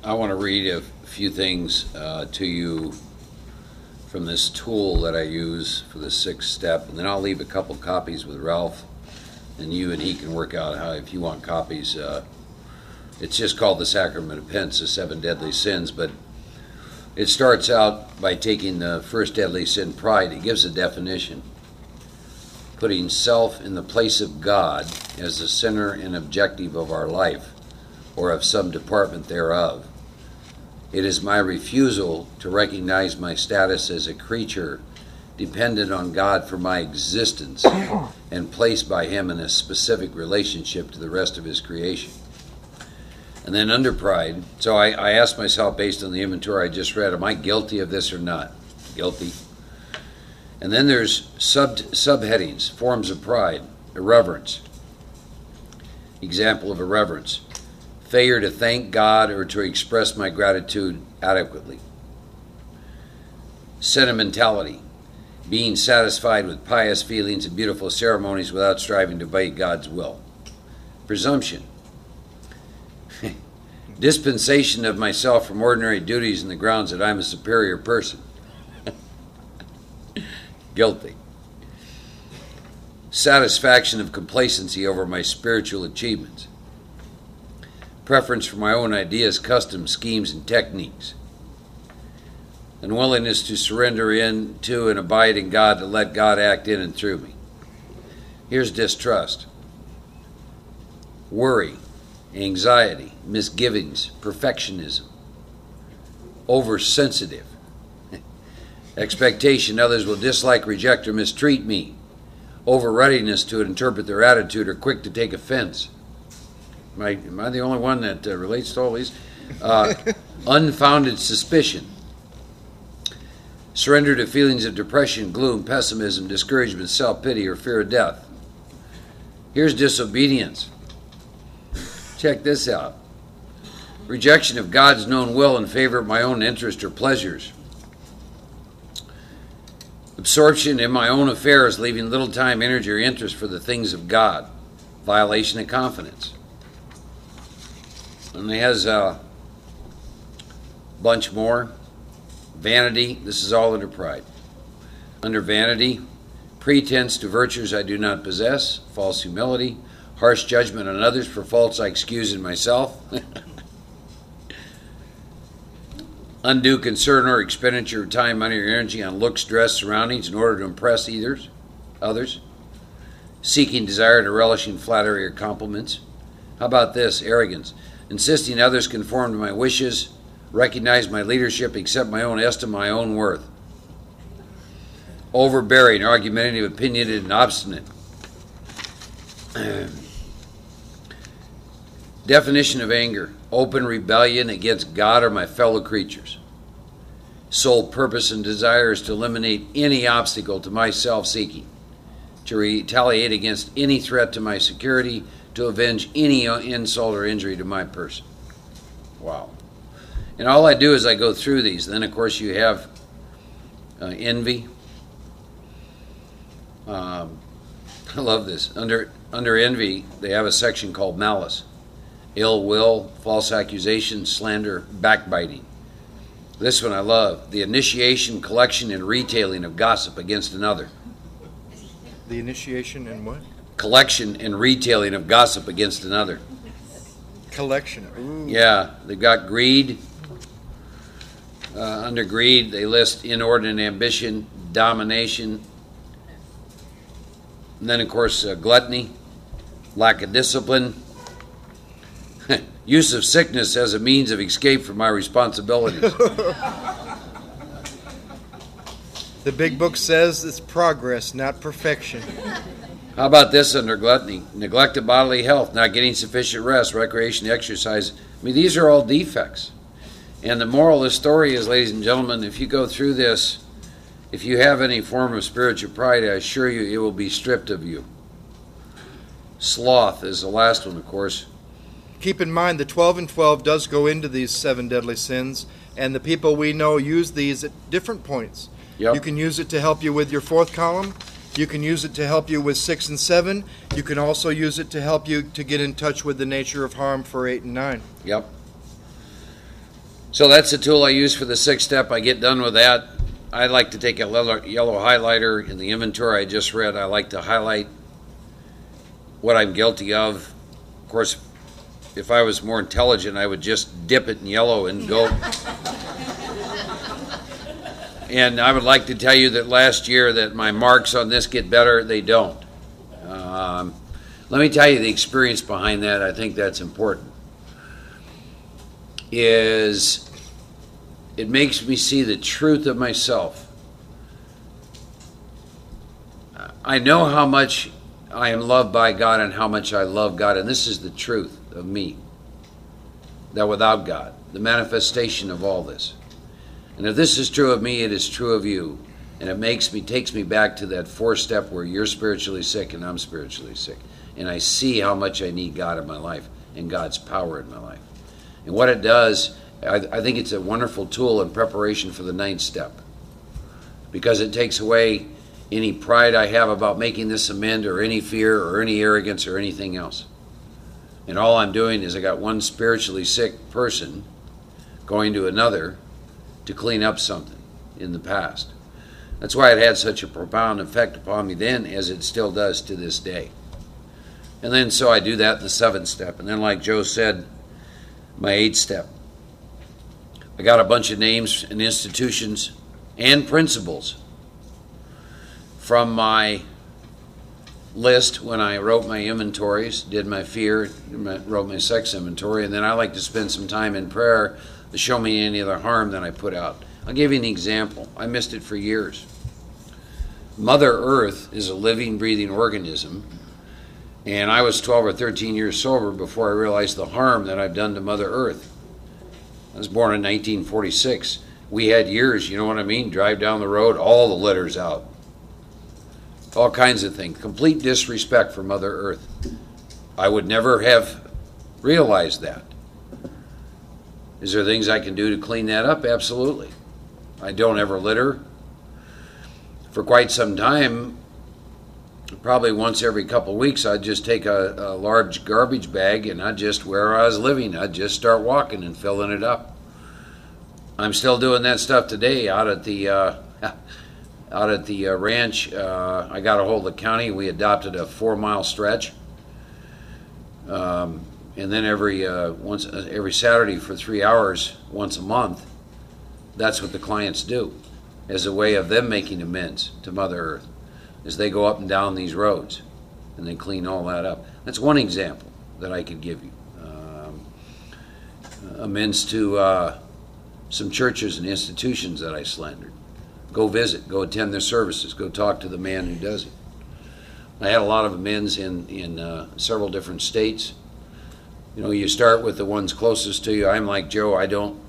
I want to read a few things to you from this tool that I use for the 6th step, and then I'll leave a couple copies with Ralph, and you and he can work out how, if you want copies. It's just called the Sacrament of Penance, the 7 deadly sins, but it starts out by taking the first deadly sin, pride. It gives a definition. Putting self in the place of God as the center and objective of our life, or of some department thereof. It is my refusal to recognize my status as a creature dependent on God for my existence and placed by Him in a specific relationship to the rest of His creation. And then under pride, so I asked myself, based on the inventory I just read, am I guilty of this or not? Guilty. And then there's subheadings, forms of pride, irreverence. Example of irreverence. Failure to thank God or to express my gratitude adequately. Sentimentality. Being satisfied with pious feelings and beautiful ceremonies without striving to obey God's will. Presumption. Dispensation of myself from ordinary duties on the grounds that I'm a superior person. Guilty. Satisfaction of complacency over my spiritual achievements. Preference for my own ideas, customs, schemes, and techniques. Unwillingness to surrender in to and abide in God, to let God act in and through me. Here's distrust. Worry, anxiety, misgivings, perfectionism. Oversensitive. Expectation others will dislike, reject, or mistreat me. Over-readiness to interpret their attitude or quick to take offense. Am I the only one that relates to all these? Unfounded suspicion. Surrender to feelings of depression, gloom, pessimism, discouragement, self-pity, or fear of death. Here's disobedience. Check this out. Rejection of God's known will in favor of my own interest or pleasures. Absorption in my own affairs, leaving little time, energy, or interest for the things of God. Violation of confidence. And he has a bunch more. Vanity, this is all under pride. Under vanity, pretense to virtues I do not possess, false humility, harsh judgment on others for faults I excuse in myself, undue concern or expenditure of time, money, or energy on looks, dress, surroundings in order to impress others, seeking, desire, and relishing flattery or compliments. How about this? Arrogance. Insisting others conform to my wishes, recognize my leadership, accept my own estimate, my own worth. Overbearing, argumentative, opinionated, and obstinate. Definition of anger. Open rebellion against God or my fellow creatures. Sole purpose and desire is to eliminate any obstacle to my self-seeking, to retaliate against any threat to my security, to avenge any insult or injury to my person. Wow. And all I do is I go through these. Then, of course, you have envy. I love this. Under envy, they have a section called malice. Ill will, false accusation, slander, backbiting. This one I love. The initiation, collection, and retailing of gossip against another. The initiation and what? Collection and retailing of gossip against another. Collection. Ooh. Yeah, they've got greed. Under greed, they list inordinate ambition, domination, and then, of course, gluttony, lack of discipline, use of sickness as a means of escape from my responsibilities. The big book says it's progress, not perfection. How about this under gluttony? Neglect of bodily health, not getting sufficient rest, recreation, exercise. I mean, these are all defects. And the moral of the story is, ladies and gentlemen, if you go through this, if you have any form of spiritual pride, I assure you it will be stripped of you. Sloth is the last one, of course. Keep in mind the 12 and 12 does go into these 7 deadly sins, and the people we know use these at different points. Yep. You can use it to help you with your 4th column. You can use it to help you with 6 and 7. You can also use it to help you to get in touch with the nature of harm for 8 and 9. Yep. So that's the tool I use for the 6th step. I get done with that. I like to take a yellow highlighter in the inventory I just read. I like to highlight what I'm guilty of. Of course, if I was more intelligent, I would just dip it in yellow and go. And I would like to tell you that last year that my marks on this get better. They don't. Let me tell you the experience behind that. I think that's important. Is it makes me see the truth of myself. I know how much I am loved by God and how much I love God, and this is the truth of me. That without God, the manifestation of all this. And if this is true of me, it is true of you. And it takes me back to that 4th step where you're spiritually sick and I'm spiritually sick. And I see how much I need God in my life and God's power in my life. And what it does, I think it's a wonderful tool in preparation for the 9th step. Because it takes away any pride I have about making this amend, or any fear or any arrogance or anything else. And all I'm doing is I got one spiritually sick person going to another to clean up something in the past. That's why it had such a profound effect upon me then, as it still does to this day. And then so I do that in the 7th step. And then, like Joe said, my 8th step. I got a bunch of names and institutions and principles from my list when I wrote my inventories, did my fear, wrote my sex inventory, and then I like to spend some time in prayer to show me any other harm that I put out. I'll give you an example. I missed it for years. Mother Earth is a living, breathing organism, and I was 12 or 13 years sober before I realized the harm that I've done to Mother Earth. I was born in 1946. We had years, you know what I mean? Drive down the road, all the litters out. All kinds of things. Complete disrespect for Mother Earth. I would never have realized that. Is there things I can do to clean that up? Absolutely. I don't ever litter. For quite some time, probably once every couple of weeks, I'd just take a large garbage bag and I'd just, where I was living, I'd just start walking and filling it up. I'm still doing that stuff today out at the ranch. I got a hold of the county. We adopted a 4-mile stretch. And then every Saturday for 3 hours, once a month, that's what the clients do as a way of them making amends to Mother Earth, is they go up and down these roads and they clean all that up. That's one example that I could give you. Amends to some churches and institutions that I slandered. Go visit, go attend their services, go talk to the man who does it. I had a lot of amends in several different states. You know, you start with the ones closest to you. I'm like Joe. I don't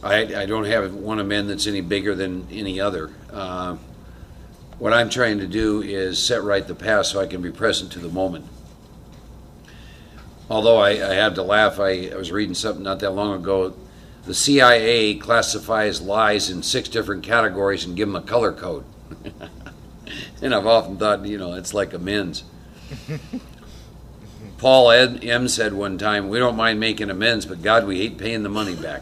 have one amend that's any bigger than any other. What I'm trying to do is set right the past so I can be present to the moment. Although I had to laugh, I was reading something not that long ago. The CIA classifies lies in 6 different categories and give them a color code. And I've often thought, it's like amends. Paul M. said one time, we don't mind making amends, but God, we hate paying the money back.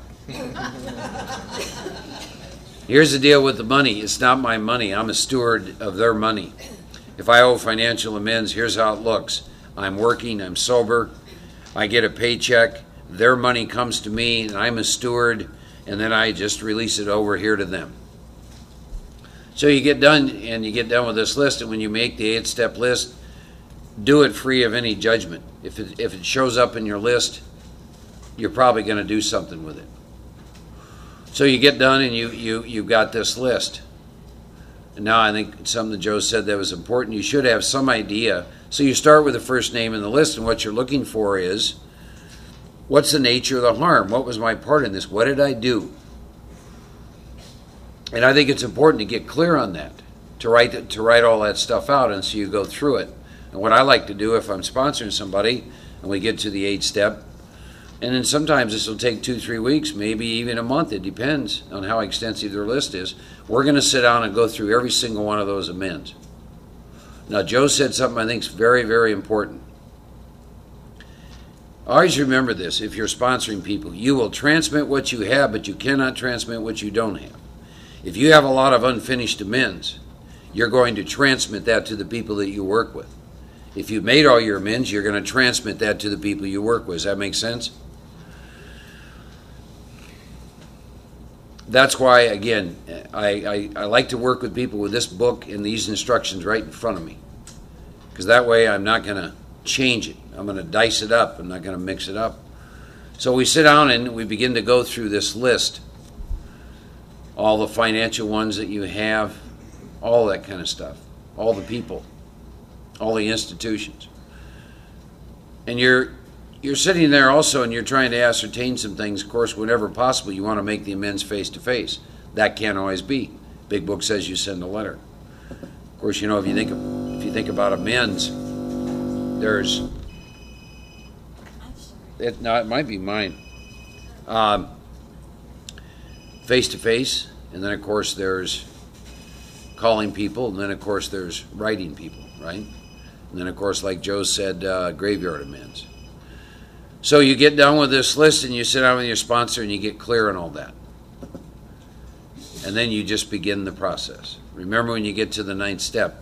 Here's the deal with the money. It's not my money. I'm a steward of their money. If I owe financial amends, here's how it looks. I'm working, I'm sober, I get a paycheck, their money comes to me, and I'm a steward, and then I just release it over here to them. So you get done with this list, and when you make the 8-step list, do it free of any judgment. If it shows up in your list, you're probably going to do something with it. So you get done, and you've got this list. And now I think something that Joe said that was important. You should have some idea. So you start with the first name in the list, and what you're looking for is, what's the nature of the harm? What was my part in this? What did I do? And I think it's important to get clear on that, to write all that stuff out, and so you go through it. And what I like to do if I'm sponsoring somebody, and we get to the 8-step, and then sometimes this will take 2-3 weeks, maybe even a month. It depends on how extensive their list is. We're going to sit down and go through every single one of those amends. Now, Joe said something I think is very, very important. Always remember this. If you're sponsoring people, you will transmit what you have, but you cannot transmit what you don't have. If you have a lot of unfinished amends, you're going to transmit that to the people that you work with. If you've made all your amends, you're going to transmit that to the people you work with. Does that make sense? That's why, again, I like to work with people with this book and these instructions right in front of me. Because that way I'm not going to change it. I'm going to dice it up. I'm not going to mix it up. So we sit down and we begin to go through this list. All the financial ones that you have, all that kind of stuff. All the people. All the institutions. And you're sitting there also and you're trying to ascertain some things. Of course, whenever possible, you want to make the amends face to face. That can't always be. Big Book says you send a letter. Of course, if you think about amends, there's it might be mine. Face to face, and then of course there's calling people, and then of course there's writing people, right? And then of course, like Joe said, graveyard amends. So you get done with this list and you sit down with your sponsor and you get clear on all that. And then you just begin the process. Remember, when you get to the 9th step,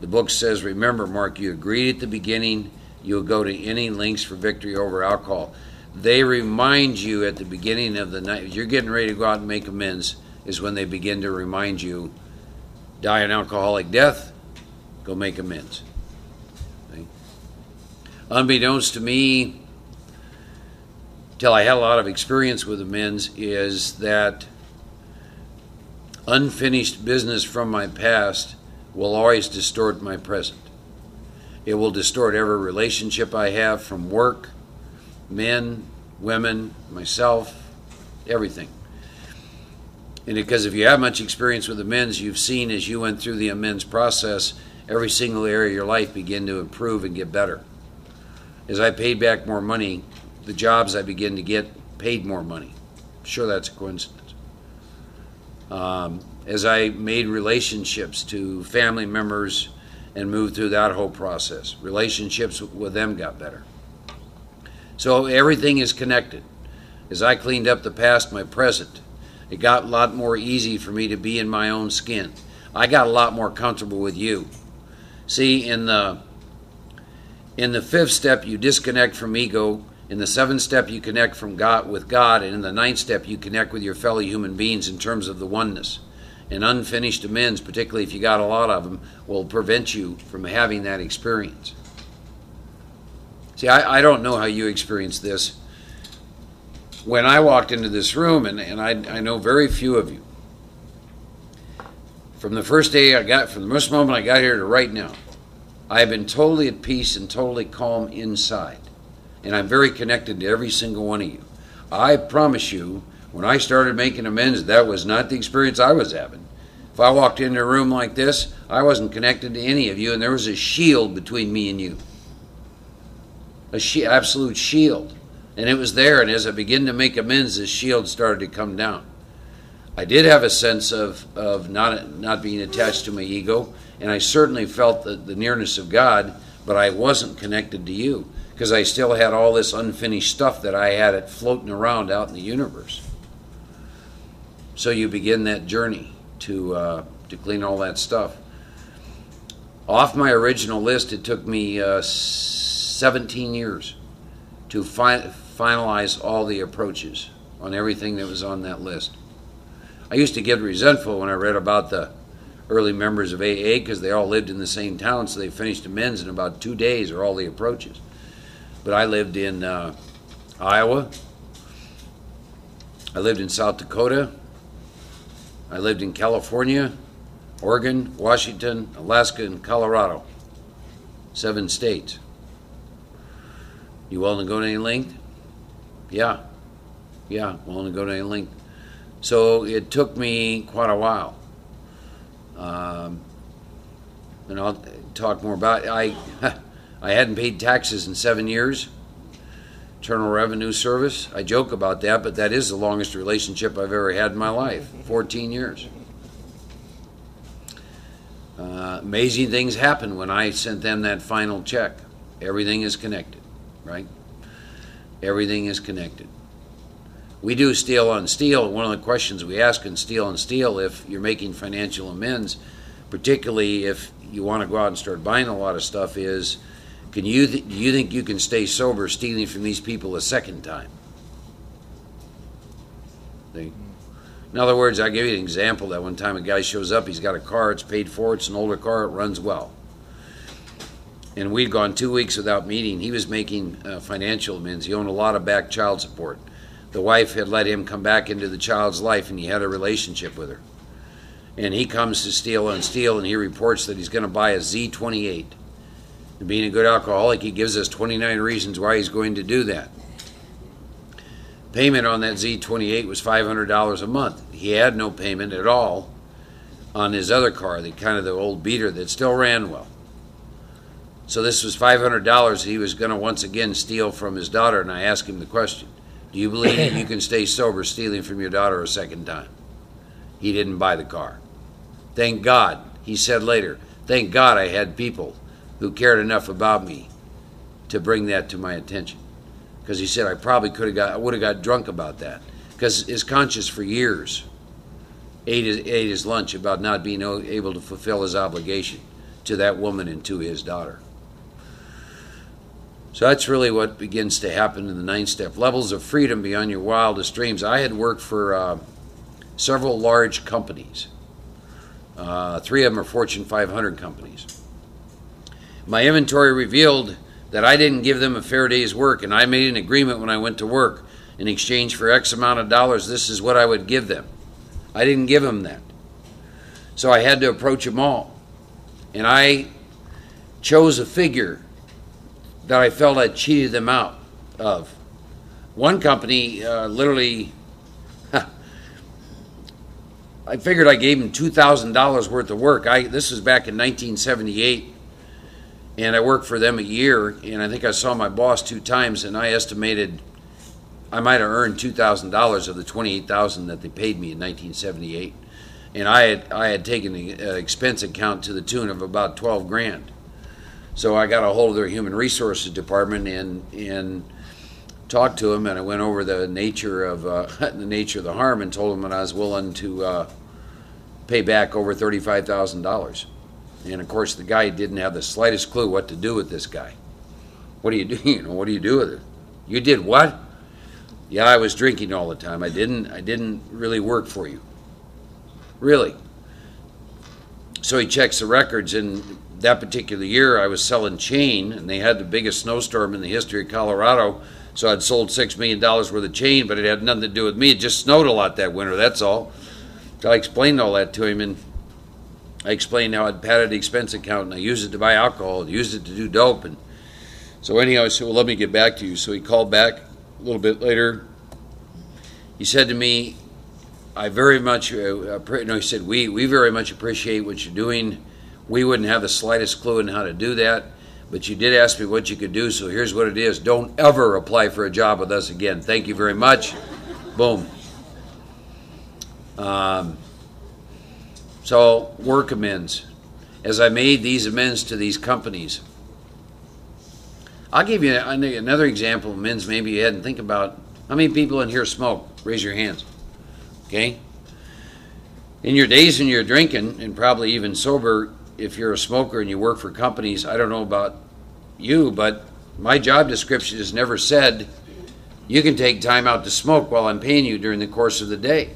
the book says, remember, Mark, you agreed at the beginning, you'll go to any lengths for victory over alcohol. They remind you at the beginning of the night, you're getting ready to go out and make amends, is when they begin to remind you, die an alcoholic death, go make amends. Okay? Unbeknownst to me, till I had a lot of experience with amends, is that unfinished business from my past will always distort my present. It will distort every relationship I have, from work, men, women, myself, everything. And because if you have much experience with amends, you've seen as you went through the amends process, every single area of your life begin to improve and get better. As I paid back more money, the jobs I begin to get paid more money. I'm sure that's a coincidence. As I made relationships to family members and moved through that whole process, relationships with them got better. So everything is connected. As I cleaned up the past, my present, it got a lot more easy for me to be in my own skin. I got a lot more comfortable with you. See, in the 5th step, you disconnect from ego. In the 7th step, you connect with God, and in the 9th step, you connect with your fellow human beings in terms of the oneness. And unfinished amends, particularly if you got a lot of them, will prevent you from having that experience. See, I don't know how you experienced this. When I walked into this room, and I know very few of you, from the first moment I got here to right now, I have been totally at peace and totally calm inside. And I'm very connected to every single one of you. I promise you, when I started making amends, that was not the experience I was having. If I walked into a room like this, I wasn't connected to any of you, and there was a shield between me and you. absolute shield. And it was there, and as I began to make amends, this shield started to come down. I did have a sense of not being attached to my ego, and I certainly felt the nearness of God, but I wasn't connected to you, because I still had all this unfinished stuff that I had it floating around out in the universe. So you begin that journey to clean all that stuff. Off my original list, it took me 17 years to finalize all the approaches on everything that was on that list. I used to get resentful when I read about the early members of AA because they all lived in the same town, so they finished amends in about 2 days or all the approaches. But I lived in Iowa, I lived in South Dakota, I lived in California, Oregon, Washington, Alaska, and Colorado. 7 states. You willing to go to any length? Yeah, willing to go to any length. So it took me quite a while. And I'll talk more about it. I hadn't paid taxes in 7 years. Internal Revenue Service. I joke about that, but that is the longest relationship I've ever had in my life. 14 years. Amazing things happened when I sent them that final check. Everything is connected, right? Everything is connected. We do steel on steel. One of the questions we ask in steel on steel, if you're making financial amends, particularly if you want to go out and start buying a lot of stuff, is do you think you can stay sober stealing from these people a second time? See? In other words, I'll give you an example. That one time a guy shows up, he's got a car, it's paid for, it's an older car, it runs well. And we'd gone 2 weeks without meeting. He was making financial amends. He owned a lot of back child support. The wife had let him come back into the child's life, and he had a relationship with her. And he comes to Steel on Steel, and he reports that he's going to buy a Z28. And being a good alcoholic, he gives us 29 reasons why he's going to do that. Payment on that Z28 was $500 a month. He had no payment at all on his other car, the old beater that still ran well. So this was $500 he was going to once again steal from his daughter, and I asked him the question, do you believe that you can stay sober stealing from your daughter a second time? He didn't buy the car. Thank God, he said later, thank God I had people who cared enough about me to bring that to my attention. Because he said I would have got drunk about that. Because his conscience for years ate his lunch about not being able to fulfill his obligation to that woman and to his daughter. So that's really what begins to happen in the 9-step. Levels of freedom beyond your wildest dreams. I had worked for several large companies. 3 of them are Fortune 500 companies. My inventory revealed that I didn't give them a fair day's work, and I made an agreement when I went to work. In exchange for X amount of dollars, this is what I would give them. I didn't give them that. So I had to approach them all. And I chose a figure that I felt I cheated them out of. One company literally, I figured I gave them $2,000 worth of work. This was back in 1978, and I worked for them a year, and I think I saw my boss 2 times, and I estimated I might have earned $2,000 of the $28,000 that they paid me in 1978. And I had taken the expense account to the tune of about 12 grand. So I got a hold of their human resources department and talked to them, and I went over the nature of the harm and told them that I was willing to pay back over $35,000. And of course, the guy didn't have the slightest clue what to do with this guy. What do you do? What do you do with it? You did what? Yeah, I was drinking all the time. I didn't really work for you. Really. So he checks the records, and that particular year I was selling chain, and they had the biggest snowstorm in the history of Colorado, so I'd sold $6 million worth of chain, but it had nothing to do with me. It just snowed a lot that winter, that's all. So I explained all that to him, and I explained how I'd padded the expense account, and I used it to buy alcohol, used it to do dope. And so anyhow, I said, well, let me get back to you. So he called back a little bit later. He said to me, I very much, he said, we very much appreciate what you're doing. We wouldn't have the slightest clue on how to do that, But you did ask me what you could do, so here's what it is. Don't ever apply for a job with us again. Thank you very much. Boom. So, work amends. As I made these amends to these companies, I'll give you another example of amends maybe you hadn't think about. How many people in here smoke? Raise your hands. Okay? In your days when you're drinking, and probably even sober, if you're a smoker and you work for companies, I don't know about you, but my job description has never said you can take time out to smoke while I'm paying you during the course of the day.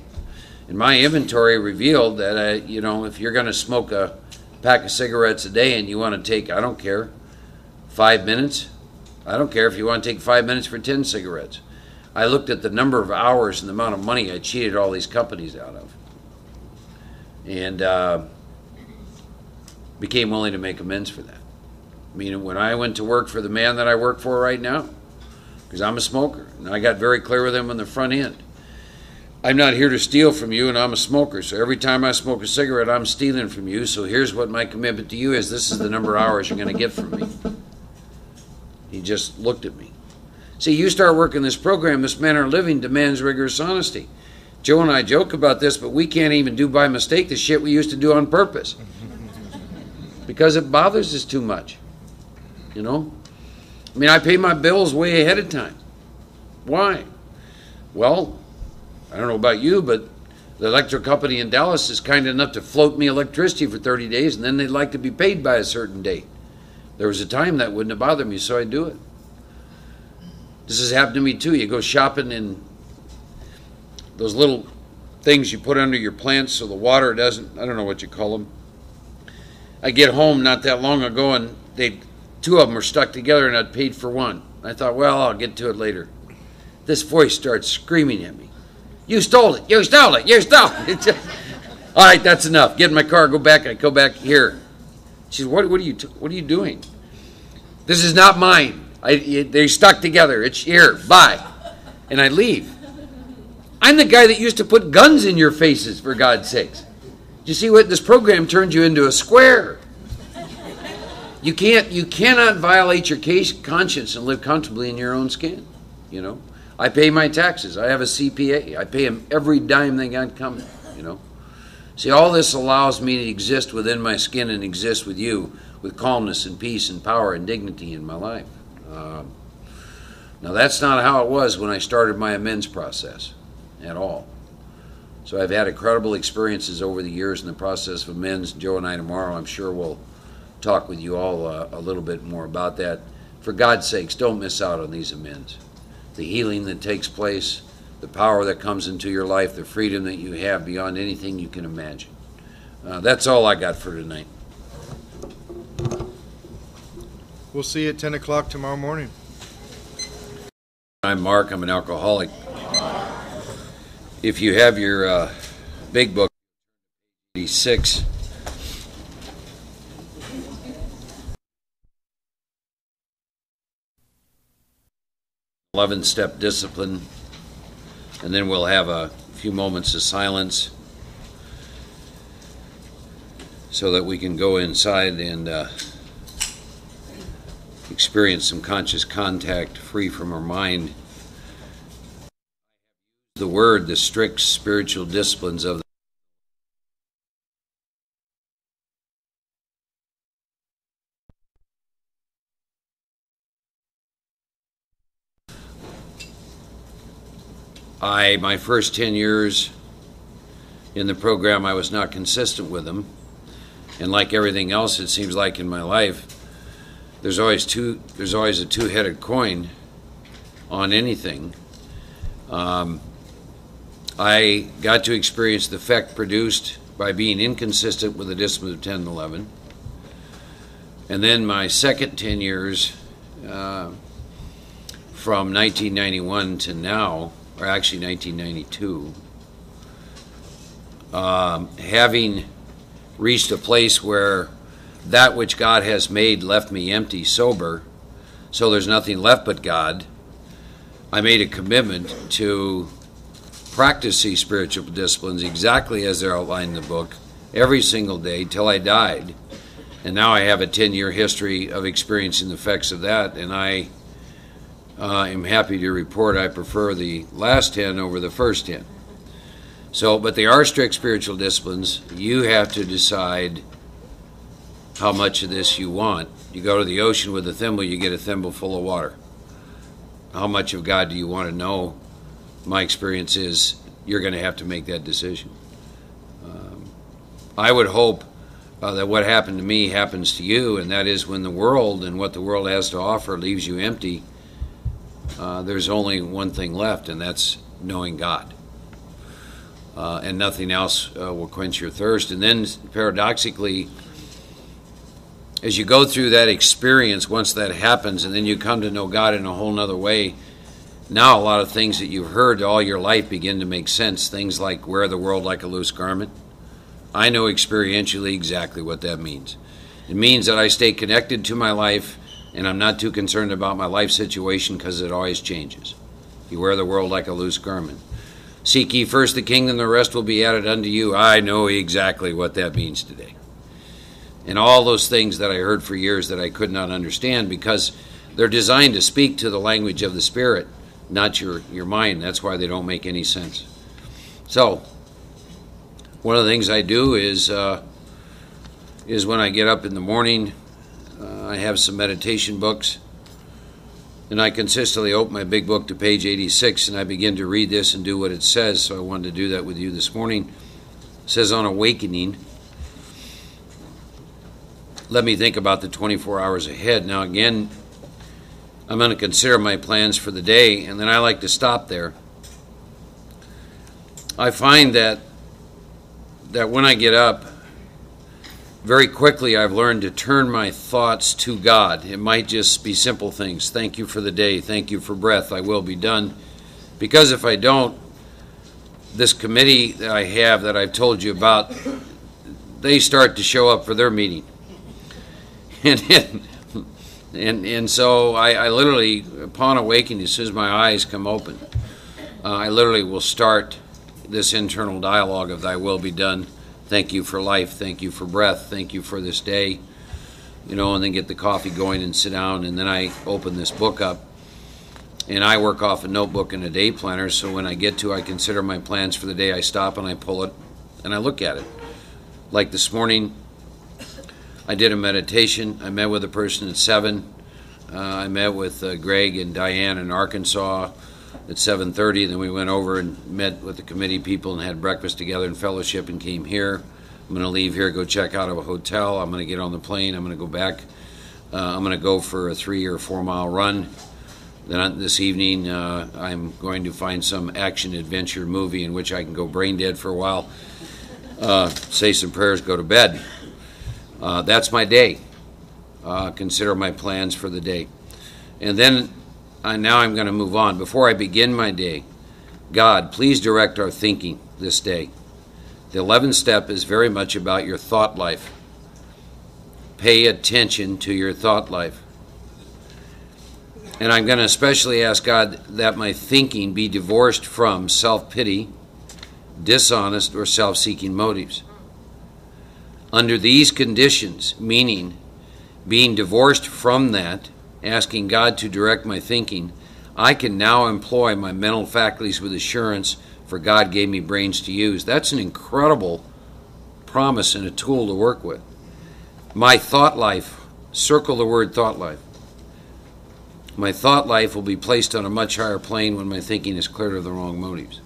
And my inventory revealed that, if you're going to smoke a pack of cigarettes a day and you want to take, I don't care, 5 minutes, I don't care if you want to take 5 minutes for 10 cigarettes. I looked at the number of hours and the amount of money I cheated all these companies out of. And became willing to make amends for that. I mean, when I went to work for the man that I work for right now, because I'm a smoker, and I got very clear with him on the front end. I'm not here to steal from you, and I'm a smoker, so every time I smoke a cigarette, I'm stealing from you, so here's what my commitment to you is. This is the number of hours you're going to get from me. He just looked at me. See, you start working this program, this manner of living demands rigorous honesty. Joe and I joke about this, but we can't even do by mistake the shit we used to do on purpose. Because it bothers us too much. You know? I mean, I pay my bills way ahead of time. Why? Well, I don't know about you, but the electric company in Dallas is kind enough to float me electricity for 30 days, and then they'd like to be paid by a certain date. There was a time that wouldn't have bothered me, so I do it. This has happened to me too. You go shopping in those little things you put under your plants so the water doesn't, I don't know what you call them. I get home not that long ago, and two of them were stuck together, and I'd paid for one. I thought, well, I'll get to it later. This voice starts screaming at me. You stole it. You stole it. You stole it. All right, that's enough. Get in my car. Go back. I go back here. She says, what are you doing? This is not mine. They're stuck together. It's here. Bye. And I leave. I'm the guy that used to put guns in your faces, for God's sakes. You see what this program turns you into a square. You cannot violate your conscience and live comfortably in your own skin. You know, I pay my taxes. I have a CPA. I pay them every dime they got coming. You know, see, all this allows me to exist within my skin and exist with you with calmness and peace and power and dignity in my life. Now, that's not how it was when I started my amends process at all. So I've had incredible experiences over the years in the process of amends. Joe and I tomorrow, I'm sure, will talk with you all a little bit more about that. For God's sakes, don't miss out on these amends. The healing that takes place, the power that comes into your life, the freedom that you have beyond anything you can imagine. That's all I got for tonight. We'll see you at 10 o'clock tomorrow morning. I'm Mark. I'm an alcoholic. If you have your big book, 86, step discipline, and then we'll have a few moments of silence so that we can go inside and experience some conscious contact free from our mind. The word, the strict spiritual disciplines of my first 10 years in the program, I was not consistent with them. And like everything else, it seems like in my life, there's always a two-headed coin on anything. I got to experience the effect produced by being inconsistent with the discipline of 10 and 11. And then my second 10 years, from 1991 to now, or actually 1992, having reached a place where that which God has made left me empty, sober, so there's nothing left but God, I made a commitment to practice these spiritual disciplines exactly as they're outlined in the book every single day till I died, And now I have a 10-year history of experiencing the effects of that, and I am happy to report I prefer the last 10 over the first 10. So, but they are strict spiritual disciplines. You have to decide how much of this you want. You go to the ocean with a thimble, you get a thimble full of water. How much of God do you want to know? My experience is you're going to have to make that decision. I would hope that what happened to me happens to you, and that is when the world and what the world has to offer leaves you empty, there's only one thing left, and that's knowing God. And nothing else will quench your thirst. And then, paradoxically, as you go through that experience, once that happens, and then you come to know God in a whole nother way, now a lot of things that you've heard all your life begin to make sense. Things like wear the world like a loose garment. I know experientially exactly what that means. It means that I stay connected to my life, and I'm not too concerned about my life situation because it always changes. You wear the world like a loose garment. Seek ye first the kingdom, the rest will be added unto you. I know exactly what that means today. And all those things that I heard for years that I could not understand, because they're designed to speak to the language of the Spirit, not your mind. That's why they don't make any sense. So, one of the things I do is when I get up in the morning, I have some meditation books, and I consistently open my big book to page 86, and I begin to read this and do what it says. So I wanted to do that with you this morning. It says, on awakening, let me think about the 24 hours ahead. Now again, I'm going to consider my plans for the day, and then I like to stop there. I find that when I get up, very quickly I've learned to turn my thoughts to God. It might just be simple things. Thank you for the day. Thank you for breath. I will be done. Because if I don't, this committee that I have that I've told you about, they start to show up for their meeting. And so I literally, upon awakening, as soon as my eyes come open, I literally will start this internal dialogue of thy will be done. Thank you for life. Thank you for breath. Thank you for this day. And then get the coffee going and sit down. And then I open this book up. And I work off a notebook and a day planner. So when I get to, I consider my plans for the day. I stop and I pull it and I look at it. Like this morning, I did a meditation. I met with a person at 7. I met with Greg and Diane in Arkansas at 7:30. Then we went over and met with the committee people and had breakfast together in fellowship and came here. I'm going to leave here, go check out of a hotel. I'm going to get on the plane. I'm going to go back. I'm going to go for a 3 or 4 mile run. Then this evening, I'm going to find some action adventure movie in which I can go brain dead for a while, say some prayers, go to bed. That's my day. Consider my plans for the day. And then now I'm going to move on. Before I begin my day, God, please direct our thinking this day. The 11th step is very much about your thought life. Pay attention to your thought life. And I'm going to especially ask God that my thinking be divorced from self-pity, dishonest, or self-seeking motives. Under these conditions, meaning being divorced from that, asking God to direct my thinking, I can now employ my mental faculties with assurance, for God gave me brains to use. That's an incredible promise and a tool to work with. My thought life, circle the word thought life. My thought life will be placed on a much higher plane when my thinking is cleared of the wrong motives.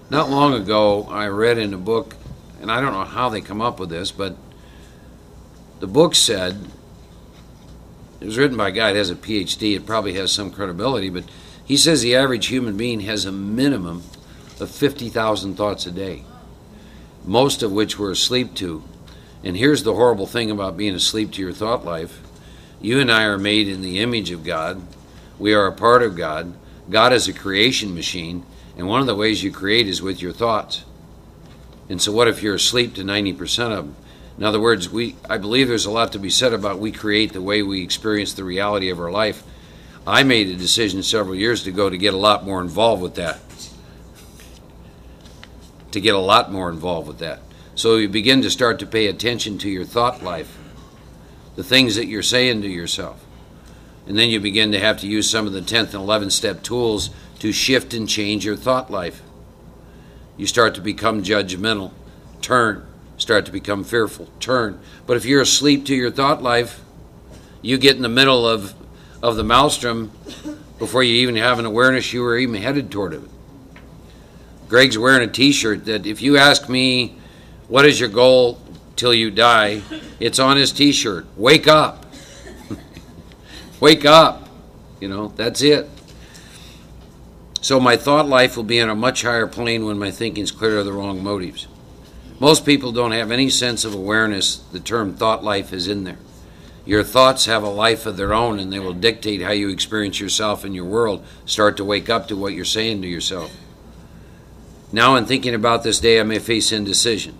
Not long ago, I read in a book, and I don't know how they come up with this, but the book said, it was written by a guy that has a PhD, it probably has some credibility, but he says the average human being has a minimum of 50,000 thoughts a day, most of which we're asleep to. And here's the horrible thing about being asleep to your thought life. You and I are made in the image of God. We are a part of God. God is a creation machine, and one of the ways you create is with your thoughts. And so what if you're asleep to 90% of them? In other words, I believe there's a lot to be said about we create the way we experience the reality of our life. I made a decision several years ago to get a lot more involved with that. So you begin to start to pay attention to your thought life. the things that you're saying to yourself. And then you begin to have to use some of the 10th and 11th step tools to shift and change your thought life. You start to become judgmental. Turn. Start to become fearful. Turn. But if you're asleep to your thought life, you get in the middle of the maelstrom before you even have an awareness you were even headed toward it. Greg's wearing a t-shirt that if you ask me, what is your goal till you die? It's on his t-shirt. Wake up. Wake up. That's it. So my thought life will be on a much higher plane when my thinking's clear of the wrong motives. Most people don't have any sense of awareness. The term thought life is in there. Your thoughts have a life of their own, and they will dictate how you experience yourself and your world. Start to wake up to what you're saying to yourself. Now in thinking about this day, I may face indecision.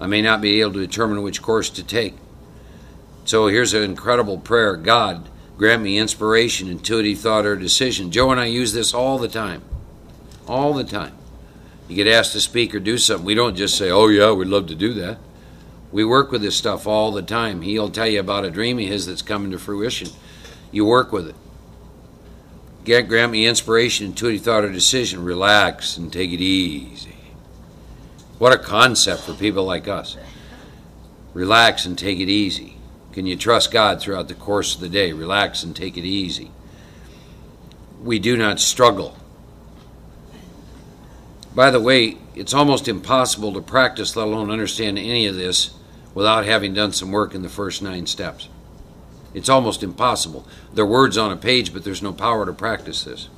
I may not be able to determine which course to take. So here's an incredible prayer. God, grant me inspiration, intuitive thought, or decision. Joe and I use this all the time. All the time. You get asked to speak or do something. We don't just say, oh yeah, we'd love to do that. We work with this stuff all the time. He'll tell you about a dream of his that's coming to fruition. You work with it. Grant me inspiration, intuitive thought, or decision. Relax and take it easy. What a concept for people like us. Relax and take it easy. Can you trust God throughout the course of the day? Relax and take it easy. We do not struggle. By the way, it's almost impossible to practice, let alone understand any of this, without having done some work in the first 9 steps. It's almost impossible. They're words on a page, but there's no power to practice this.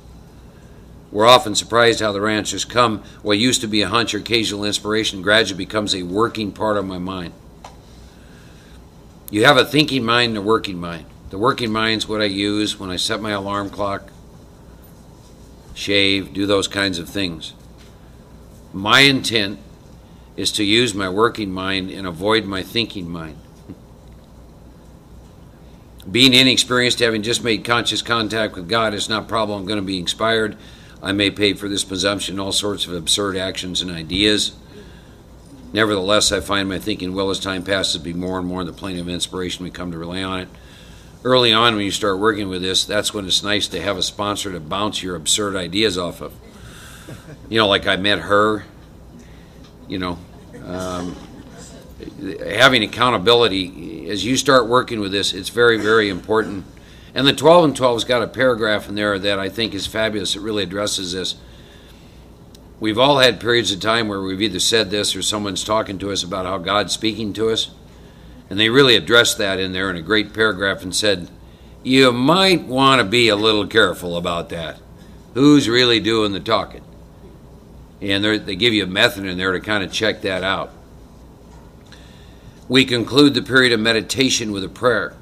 We're often surprised how the answers come. What used to be a hunch or occasional inspiration gradually becomes a working part of my mind. You have a thinking mind and a working mind. The working mind's what I use when I set my alarm clock, shave, do those kinds of things. My intent is to use my working mind and avoid my thinking mind. Being inexperienced, having just made conscious contact with God, it's not a problem. I'm going to be inspired. I may pay for this presumption, all sorts of absurd actions and ideas. Nevertheless, I find my thinking will, as time passes, be more and more in the plane of inspiration. We come to rely on it. Early on, when you start working with this, that's when it's nice to have a sponsor to bounce your absurd ideas off of. Like I met her, having accountability. As you start working with this, it's very, very important. And the 12 and 12's got a paragraph in there that I think is fabulous. It really addresses this. We've all had periods of time where we've either said this or someone's talking to us about how God's speaking to us. And they really addressed that in there in a great paragraph and said, you might want to be a little careful about that. Who's really doing the talking? And they give you a method in there to kind of check that out. We conclude the period of meditation with a prayer.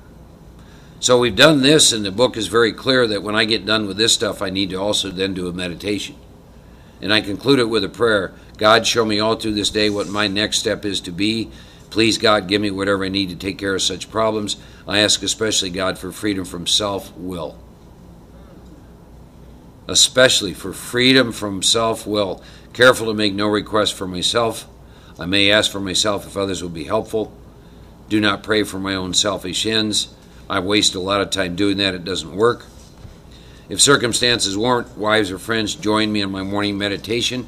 So we've done this, and the book is very clear that when I get done with this stuff, I need to also then do a meditation. And I conclude it with a prayer. God, show me all through this day what my next step is to be. Please, God, give me whatever I need to take care of such problems. I ask especially, God, for freedom from self-will. Especially for freedom from self-will. Careful to make no request for myself. I may ask for myself if others will be helpful. Do not pray for my own selfish ends. I've wasted a lot of time doing that. It doesn't work. If circumstances warrant, wives or friends, join me in my morning meditation.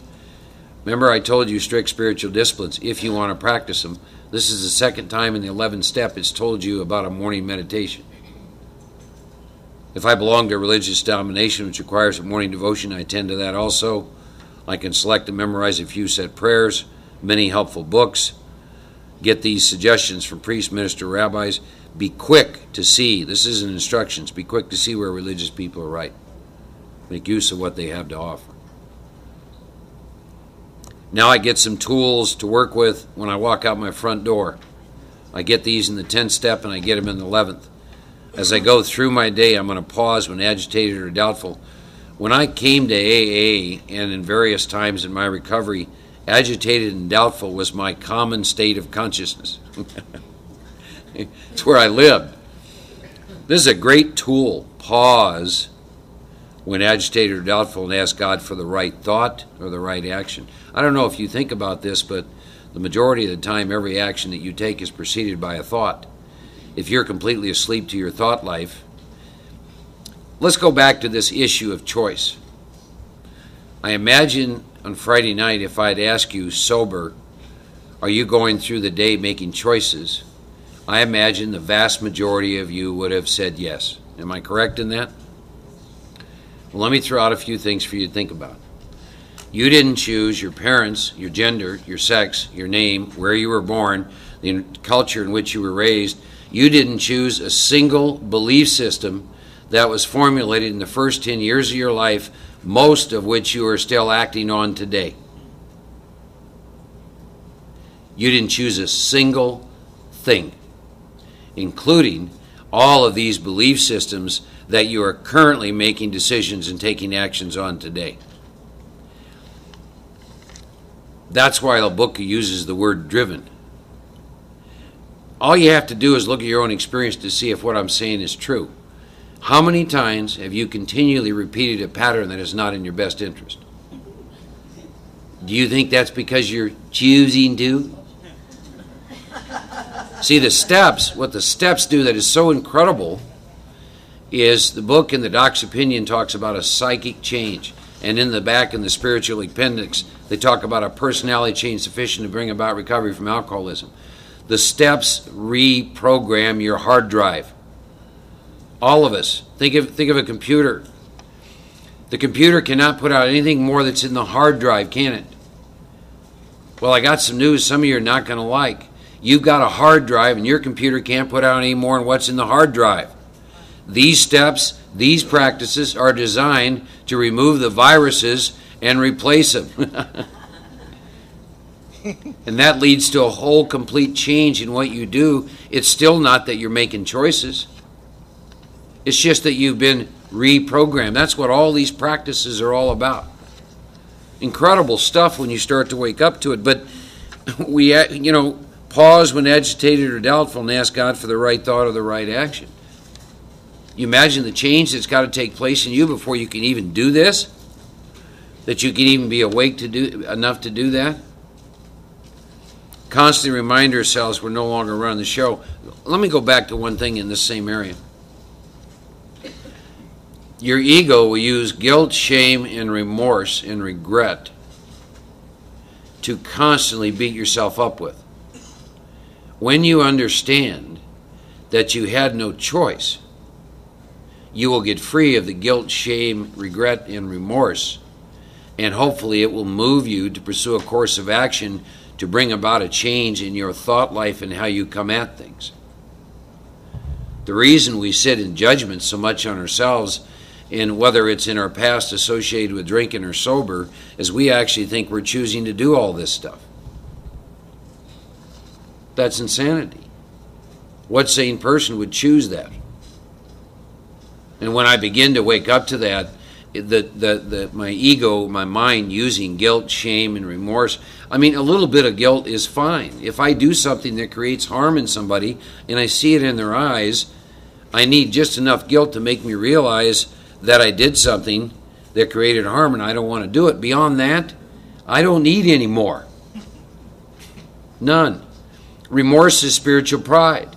Remember, I told you strict spiritual disciplines, if you want to practice them. This is the second time in the 11th step it's told you about a morning meditation. If I belong to a religious denomination which requires a morning devotion, I attend to that also. I can select and memorize a few set prayers, many helpful books. Get these suggestions from priests, ministers, rabbis. Be quick to see, this isn't instructions, be quick to see where religious people are right. Make use of what they have to offer. Now I get some tools to work with when I walk out my front door. I get these in the 10th step and I get them in the 11th. As I go through my day, I'm going to pause when agitated or doubtful. When I came to AA and in various times in my recovery, agitated and doubtful was my common state of consciousness. It's where I lived. This is a great tool. Pause when agitated or doubtful and ask God for the right thought or the right action. I don't know if you think about this, but the majority of the time, every action that you take is preceded by a thought. if you're completely asleep to your thought life. Let's go back to this issue of choice. I imagine on Friday night, if I'd ask you sober, are you going through the day making choices? I imagine the vast majority of you would have said yes. Am I correct in that? Well, let me throw out a few things for you to think about. You didn't choose your parents, your gender, your sex, your name, where you were born, the culture in which you were raised. You didn't choose a single belief system that was formulated in the first 10 years of your life, most of which you are still acting on today. You didn't choose a single thing, including all of these belief systems that you are currently making decisions and taking actions on today. That's why the book uses the word driven. All you have to do is look at your own experience to see if what I'm saying is true. How many times have you continually repeated a pattern that is not in your best interest? Do you think that's because you're choosing to? See, the steps, what the steps do that is so incredible is the book in the doc's opinion talks about a psychic change. And in the back in the spiritual appendix, they talk about a personality change sufficient to bring about recovery from alcoholism. The steps reprogram your hard drive. All of us. Think of a computer. The computer cannot put out anything more that's in the hard drive, can it? Well, I got some news some of you are not going to like. You've got a hard drive and your computer can't put out any more than what's in the hard drive. These steps, these practices are designed to remove the viruses and replace them. And that leads to a whole complete change in what you do. It's still not that you're making choices. It's just that you've been reprogrammed. That's what all these practices are all about. Incredible stuff when you start to wake up to it. But we, pause when agitated or doubtful and ask God for the right thought or the right action. You imagine the change that's got to take place in you before you can even do this? That you can even be awake to do enough to do that? Constantly remind ourselves we're no longer running the show. Let me go back to one thing in this same area. Your ego will use guilt, shame, and remorse and regret to constantly beat yourself up with. When you understand that you had no choice, you will get free of the guilt, shame, regret, and remorse, and hopefully it will move you to pursue a course of action to bring about a change in your thought life and how you come at things. The reason we sit in judgment so much on ourselves, and whether it's in our past associated with drinking or sober, is we actually think we're choosing to do all this stuff. That's insanity. What sane person would choose that? And when I begin to wake up to that, my ego, my mind using guilt, shame, and remorse, a little bit of guilt is fine. If I do something that creates harm in somebody and I see it in their eyes, I need just enough guilt to make me realize that I did something that created harm and I don't want to do it. Beyond that, I don't need any more. None. Remorse is spiritual pride.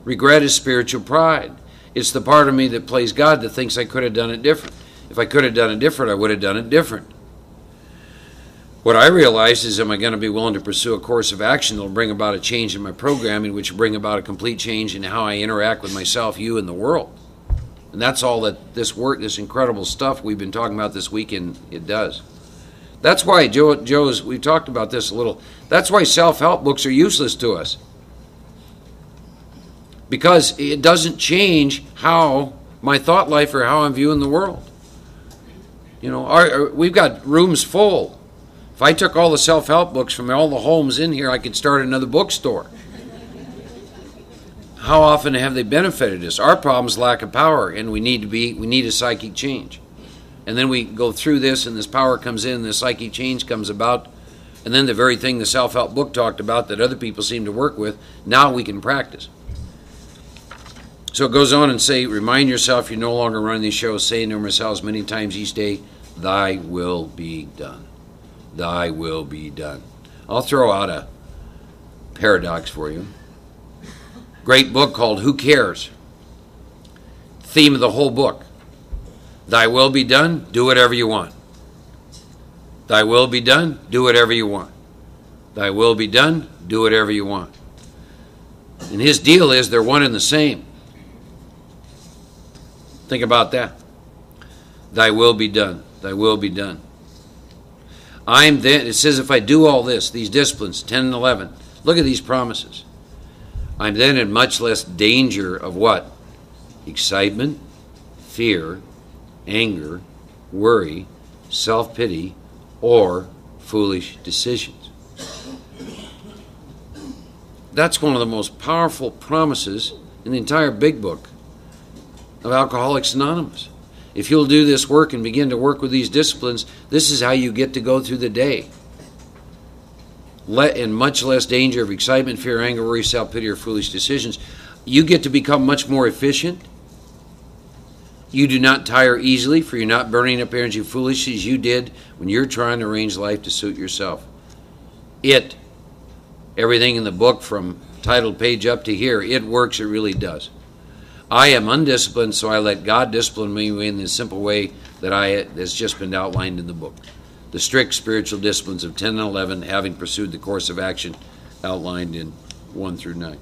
Regret is spiritual pride. It's the part of me that plays God that thinks I could have done it different. If I could have done it different, I would have done it different. What I realize is, am I going to be willing to pursue a course of action that will bring about a change in my programming, which will bring about a complete change in how I interact with myself, you, and the world. And that's all that this work, this incredible stuff we've been talking about this weekend, it does. That's why, Joe's, we've talked about this a little, that's why self-help books are useless to us. Because it doesn't change how my thought life or how I'm viewing the world. We've got rooms full. If I took all the self-help books from all the homes in here, I could start another bookstore. How often have they benefited us? Our problem is lack of power, and we need a psychic change. And then we go through this, and this power comes in, and the psychic change comes about, and then the very thing the self-help book talked about that other people seem to work with, now we can practice. So it goes on and say, remind yourself you're no longer running these shows, saying to yourselves many times each day, thy will be done. Thy will be done. I'll throw out a paradox for you. Great book called Who Cares? Theme of the whole book. Thy will be done, do whatever you want. Thy will be done, do whatever you want. Thy will be done, do whatever you want. And his deal is they're one and the same. Think about that. Thy will be done. Thy will be done. I'm then, it says if I do all this, these disciplines, 10 and 11, look at these promises. I'm then in much less danger of what? Excitement, fear, anger, worry, self-pity, or foolish decisions. That's one of the most powerful promises in the entire big book of Alcoholics Anonymous. If you'll do this work and begin to work with these disciplines, this is how you get to go through the day. In much less danger of excitement, fear, anger, worry, self-pity, or foolish decisions. You get to become much more efficient. You do not tire easily, for you're not burning up energy foolishly as you did when you're trying to arrange life to suit yourself. Everything in the book from title page up to here, it works, it really does. I am undisciplined, so I let God discipline me in the simple way that's just been outlined in the book. The strict spiritual disciplines of 10 and 11, having pursued the course of action outlined in 1 through 9.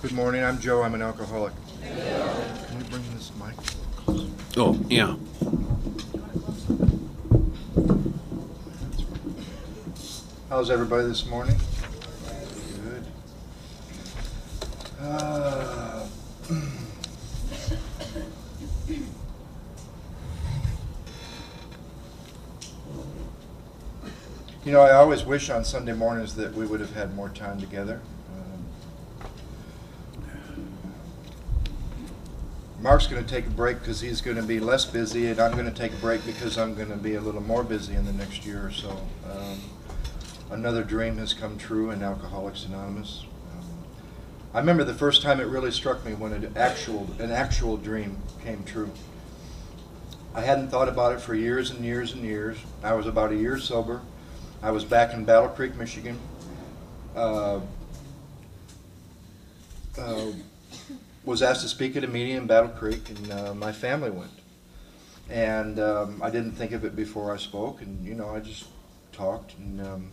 Good morning, I'm Joe, I'm an alcoholic. Can we bring this mic closer? Oh, yeah. How's everybody this morning? Good. You know, I always wish on Sunday mornings that we would have had more time together. Mark's going to take a break because he's going to be less busy, and I'm going to take a break because I'm going to be a little more busy in the next year or so. Another dream has come true in Alcoholics Anonymous. I remember the first time it really struck me when an actual dream came true. I hadn't thought about it for years and years and years. I was about a year sober. I was back in Battle Creek, Michigan. Was asked to speak at a meeting in Battle Creek, and my family went. And I didn't think of it before I spoke, and I just talked. And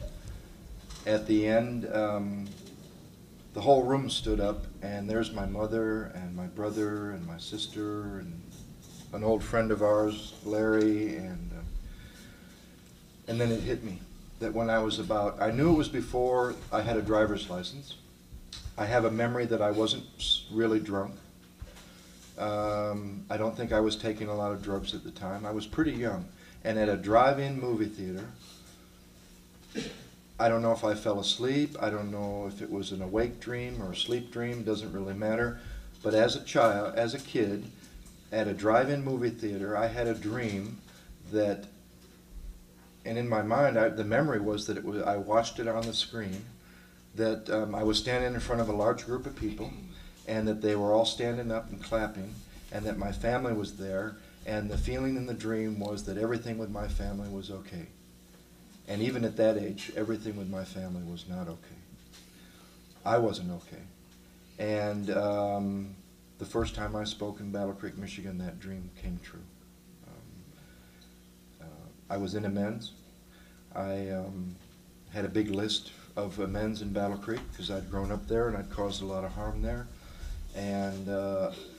at the end, the whole room stood up, and there's my mother and my brother and my sister and an old friend of ours, Larry, and then it hit me that when I was I knew it was before I had a driver's license. I have a memory that I wasn't really drunk. I don't think I was taking a lot of drugs at the time. I was pretty young. And at a drive-in movie theater, I don't know if I fell asleep. I don't know if it was an awake dream or a sleep dream. Doesn't really matter. But as a kid, at a drive-in movie theater, I had a dream that, and in my mind, the memory was that I watched it on the screen, that I was standing in front of a large group of people, and that they were all standing up and clapping, and that my family was there, and the feeling in the dream was that everything with my family was okay. And even at that age, everything with my family was not okay. I wasn't okay. And the first time I spoke in Battle Creek, Michigan, that dream came true. I was in amends. I had a big list of amends in Battle Creek because I'd grown up there and I'd caused a lot of harm there. And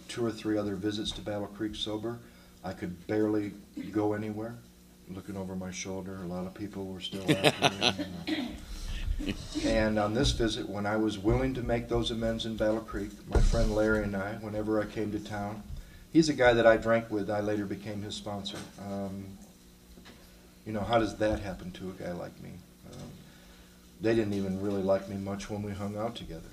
2 or 3 other visits to Battle Creek sober, I could barely go anywhere. Looking over my shoulder, a lot of people were still after me. And on this visit, when I was willing to make those amends in Battle Creek, my friend Larry and I, whenever I came to town, he's a guy that I drank with. I later became his sponsor. How does that happen to a guy like me? They didn't even really like me much when we hung out together.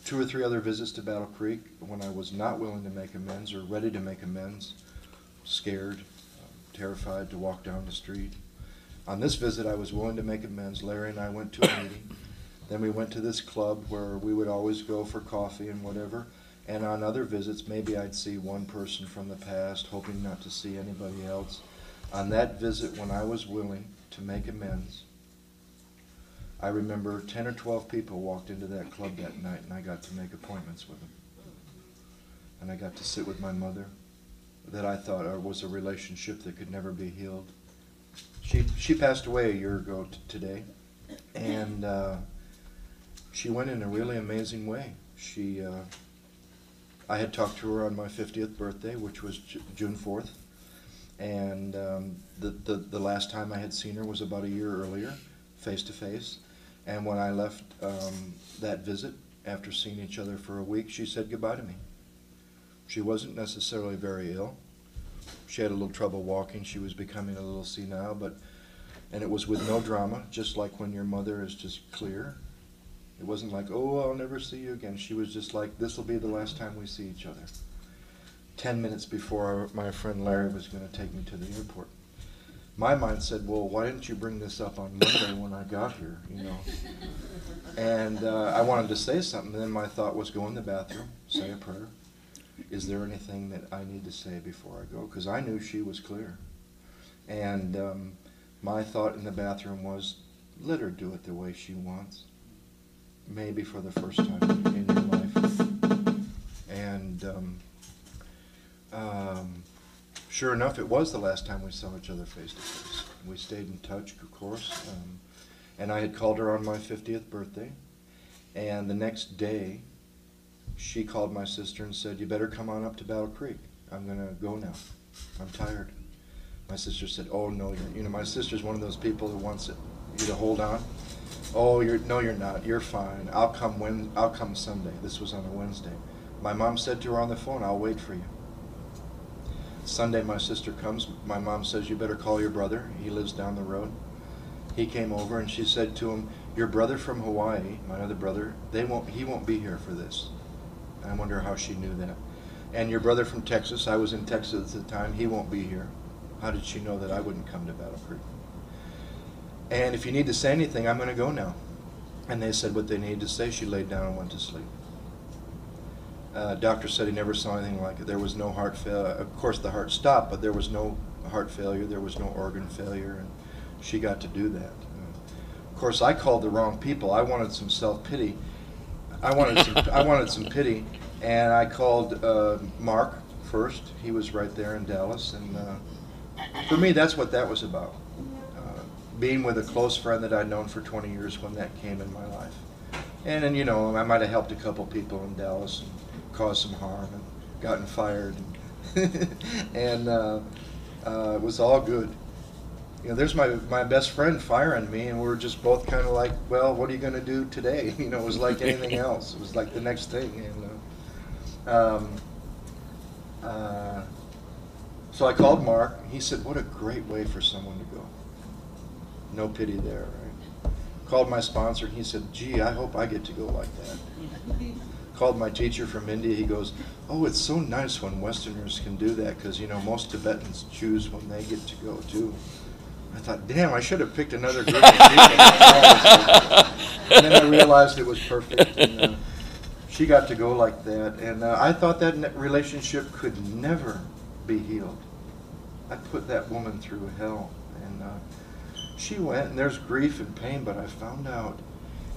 2 or 3 other visits to Battle Creek when I was not willing to make amends or ready to make amends, scared, terrified to walk down the street. On this visit, I was willing to make amends. Larry and I went to a meeting. Then we went to this club where we would always go for coffee and whatever. And on other visits, maybe I'd see one person from the past, hoping not to see anybody else. On that visit, when I was willing to make amends, I remember 10 or 12 people walked into that club that night, and I got to make appointments with them. And I got to sit with my mother, that I thought was a relationship that could never be healed. She passed away a year ago today, and she went in a really amazing way. I had talked to her on my 50th birthday, which was June 4th, and the last time I had seen her was about a year earlier, face to face. And when I left that visit, after seeing each other for a week, she said goodbye to me. She wasn't necessarily very ill. She had a little trouble walking. She was becoming a little senile, and it was with no drama, just like when your mother is just clear. It wasn't like, oh, I'll never see you again. She was just like, this will be the last time we see each other. 10 minutes before my friend Larry was going to take me to the airport. My mind said, well, why didn't you bring this up on Monday when I got here, And I wanted to say something, and then my thought was go in the bathroom, say a prayer. Is there anything that I need to say before I go? Because I knew she was clear. And my thought in the bathroom was, let her do it the way she wants. Maybe for the first time in your life. And sure enough, it was the last time we saw each other face to face. We stayed in touch, of course. And I had called her on my 50th birthday. And the next day, she called my sister and said, you better come on up to Battle Creek. I'm going to go now. I'm tired. My sister said, oh, no. My sister's one of those people who wants you to hold on. Oh, you're not. You're fine. I'll come Sunday. This was on a Wednesday. My mom said to her on the phone, I'll wait for you. Sunday, my sister comes. My mom says, you better call your brother. He lives down the road. He came over, and she said to him, your brother from Hawaii, my other brother, he won't be here for this. I wonder how she knew that. And your brother from Texas, I was in Texas at the time, he won't be here. How did she know that I wouldn't come to Battle Creek? And if you need to say anything, I'm going to go now. And they said what they needed to say. She laid down and went to sleep. Doctor said he never saw anything like it. There was no heart failure. Of course, the heart stopped, but there was no heart failure. There was no organ failure, and she got to do that. Of course, I called the wrong people. I wanted some self-pity. I wanted some pity, and I called Mark first. He was right there in Dallas, and for me, that's what that was about. Being with a close friend that I'd known for 20 years when that came in my life. And then, I might have helped a couple people in Dallas and caused some harm and gotten fired. And it was all good. There's my best friend firing me, and we were just both kind of like, well, what are you going to do today? It was like anything else. It was like the next thing. And so I called Mark. He said, what a great way for someone to go. No pity there, right? Called my sponsor, and he said, gee, I hope I get to go like that. Called my teacher from India. He goes, oh, it's so nice when Westerners can do that, because, most Tibetans choose when they get to go, too. I thought, damn, I should have picked another group of people. And then I realized it was perfect. And she got to go like that. And I thought that relationship could never be healed. I put that woman through hell. And she went, and there's grief and pain, but I found out,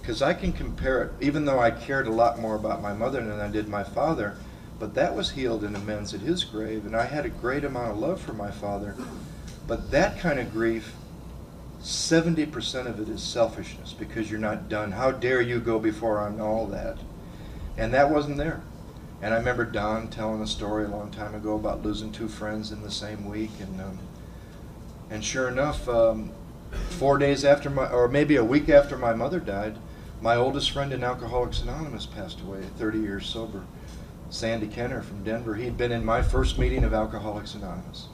because I can compare it, even though I cared a lot more about my mother than I did my father, but that was healed in amends at his grave, and I had a great amount of love for my father. But that kind of grief, 70% of it is selfishness, because you're not done. How dare you go before I'm all that? And that wasn't there. And I remember Don telling a story a long time ago about losing two friends in the same week. And sure enough, 4 days after or maybe a week after my mother died, my oldest friend in Alcoholics Anonymous passed away, 30 years sober. Sandy Kenner from Denver. He'd been in my first meeting of Alcoholics Anonymous.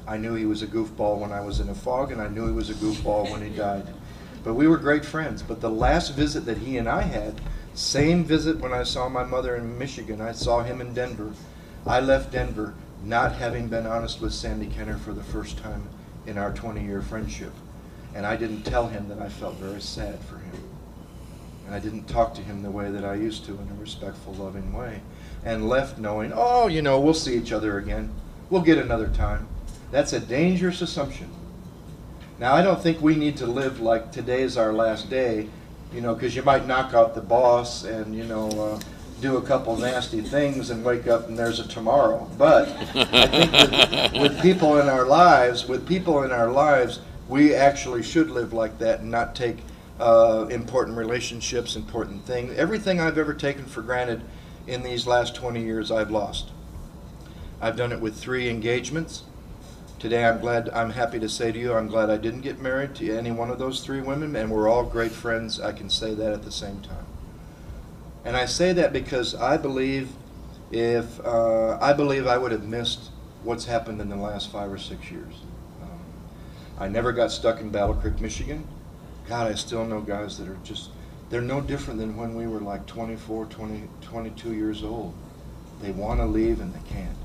I knew he was a goofball when I was in a fog, and I knew he was a goofball when he died. But we were great friends. But the last visit that he and I had, same visit when I saw my mother in Michigan, I saw him in Denver. I left Denver not having been honest with Sandy Kenner for the first time in our 20-year friendship. And I didn't tell him that I felt very sad for him. And I didn't talk to him the way that I used to, in a respectful, loving way. And left knowing, oh, you know, we'll see each other again. We'll get another time. That's a dangerous assumption. Now, I don't think we need to live like today's our last day, you know, because you might knock out the boss and, you know, do a couple nasty things and wake up and there's a tomorrow. But I think with people in our lives, we actually should live like that and not take important relationships, important things. Everything I've ever taken for granted in these last 20 years, I've lost. I've done it with 3 engagements. Today I'm happy to say to you, I'm glad I didn't get married to any one of those 3 women, and we're all great friends. I can say that at the same time. And I say that because I believe I would have missed what's happened in the last 5 or 6 years. I never got stuck in Battle Creek, Michigan. God, I still know guys that are just, they're no different than when we were like 24, 20, 22 years old. They want to leave and they can't.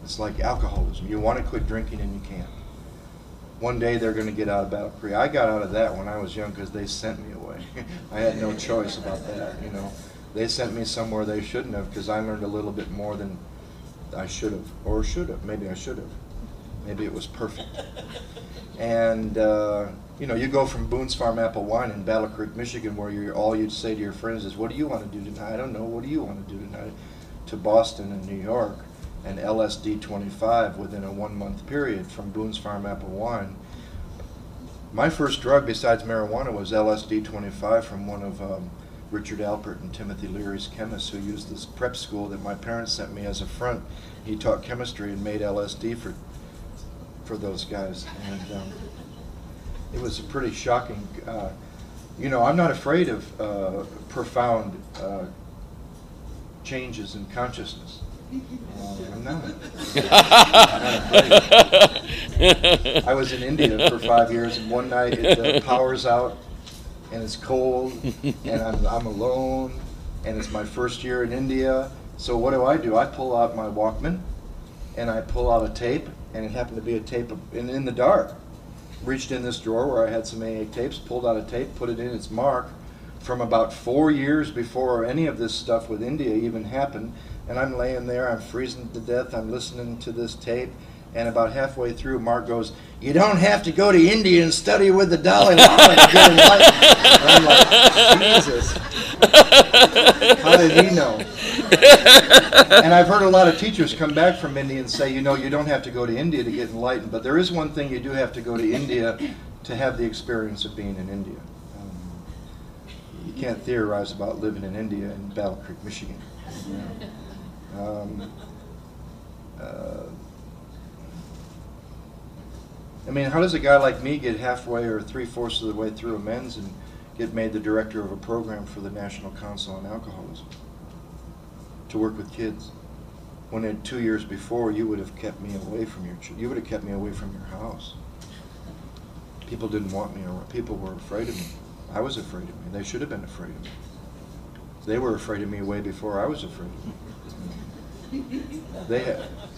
It's like alcoholism. You want to quit drinking and you can't. One day they're going to get out of Battle Creek. I got out of that when I was young because they sent me away. I had no choice about that, you know. They sent me somewhere they shouldn't have because I learned a little bit more than I should have, or should have. Maybe I should have. Maybe it was perfect. And, you know, you go from Boone's Farm Apple Wine in Battle Creek, Michigan, where all you'd say to your friends is, what do you want to do tonight? I don't know. What do you want to do tonight? To Boston and New York, and LSD 25 within a 1-month period from Boone's Farm Apple Wine. My first drug besides marijuana was LSD 25 from one of Richard Alpert and Timothy Leary's chemists who used this prep school that my parents sent me as a front. He taught chemistry and made LSD for those guys. And it was a pretty shocking, you know, I'm not afraid of profound changes in consciousness. I'm not. I was in India for 5 years, and one night the power's out, and it's cold, and I'm alone, and it's my first year in India. So what do? I pull out my Walkman, and I pull out a tape, and it happened to be a tape in the dark. Reached in this drawer where I had some AA tapes, pulled out a tape, put it in its mark from about 4 years before any of this stuff with India even happened. And I'm laying there, I'm freezing to death, I'm listening to this tape, and about halfway through, Mark goes, you don't have to go to India and study with the Dalai Lama to get enlightened. And I'm like, Jesus. How did he know? And I've heard a lot of teachers come back from India and say, you know, you don't have to go to India to get enlightened, but there is one thing you do have to go to India to have the experience of being in India. You can't theorize about living in India in Battle Creek, Michigan. I mean, how does a guy like me get halfway or 3/4 of the way through a men's and get made the director of a program for the National Council on Alcoholism to work with kids? When in 2 years before, you would have kept me away from you would have kept me away from your house. People didn't want me around. People were afraid of me. I was afraid of me. They should have been afraid of me. They were afraid of me way before I was afraid of me.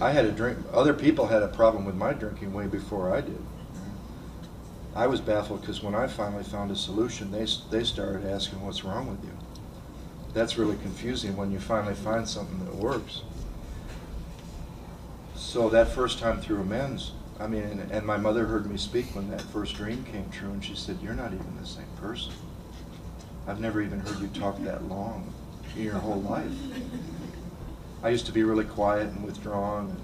I had a drink. Other people had a problem with my drinking way before I did. I was baffled because when I finally found a solution, they started asking, "What's wrong with you?" That's really confusing when you finally find something that works. So that first time through amends, I mean, and my mother heard me speak when that first dream came true, and she said, "You're not even the same person. I've never even heard you talk that long in your whole life." I used to be really quiet and withdrawn. And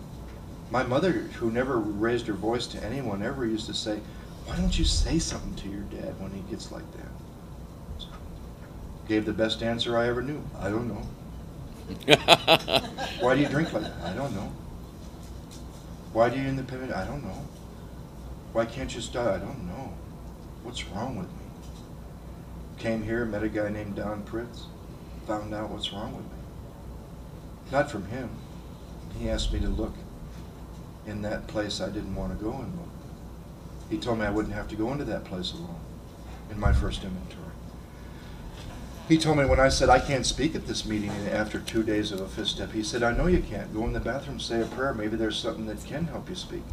my mother, who never raised her voice to anyone, ever used to say, "Why don't you say something to your dad when he gets like that?" So, gave the best answer I ever knew. I don't know. Why do you drink like that? I don't know. Why do you independent? I don't know. Why can't you stop? I don't know. What's wrong with me? Came here, met a guy named Don Pritz, found out what's wrong with me. Not from him. He asked me to look in that place I didn't want to go in. He told me I wouldn't have to go into that place alone in my first inventory. He told me when I said, "I can't speak at this meeting after 2 days of a fifth step," he said, "I know you can't. Go in the bathroom, say a prayer. Maybe there's something that can help you speak."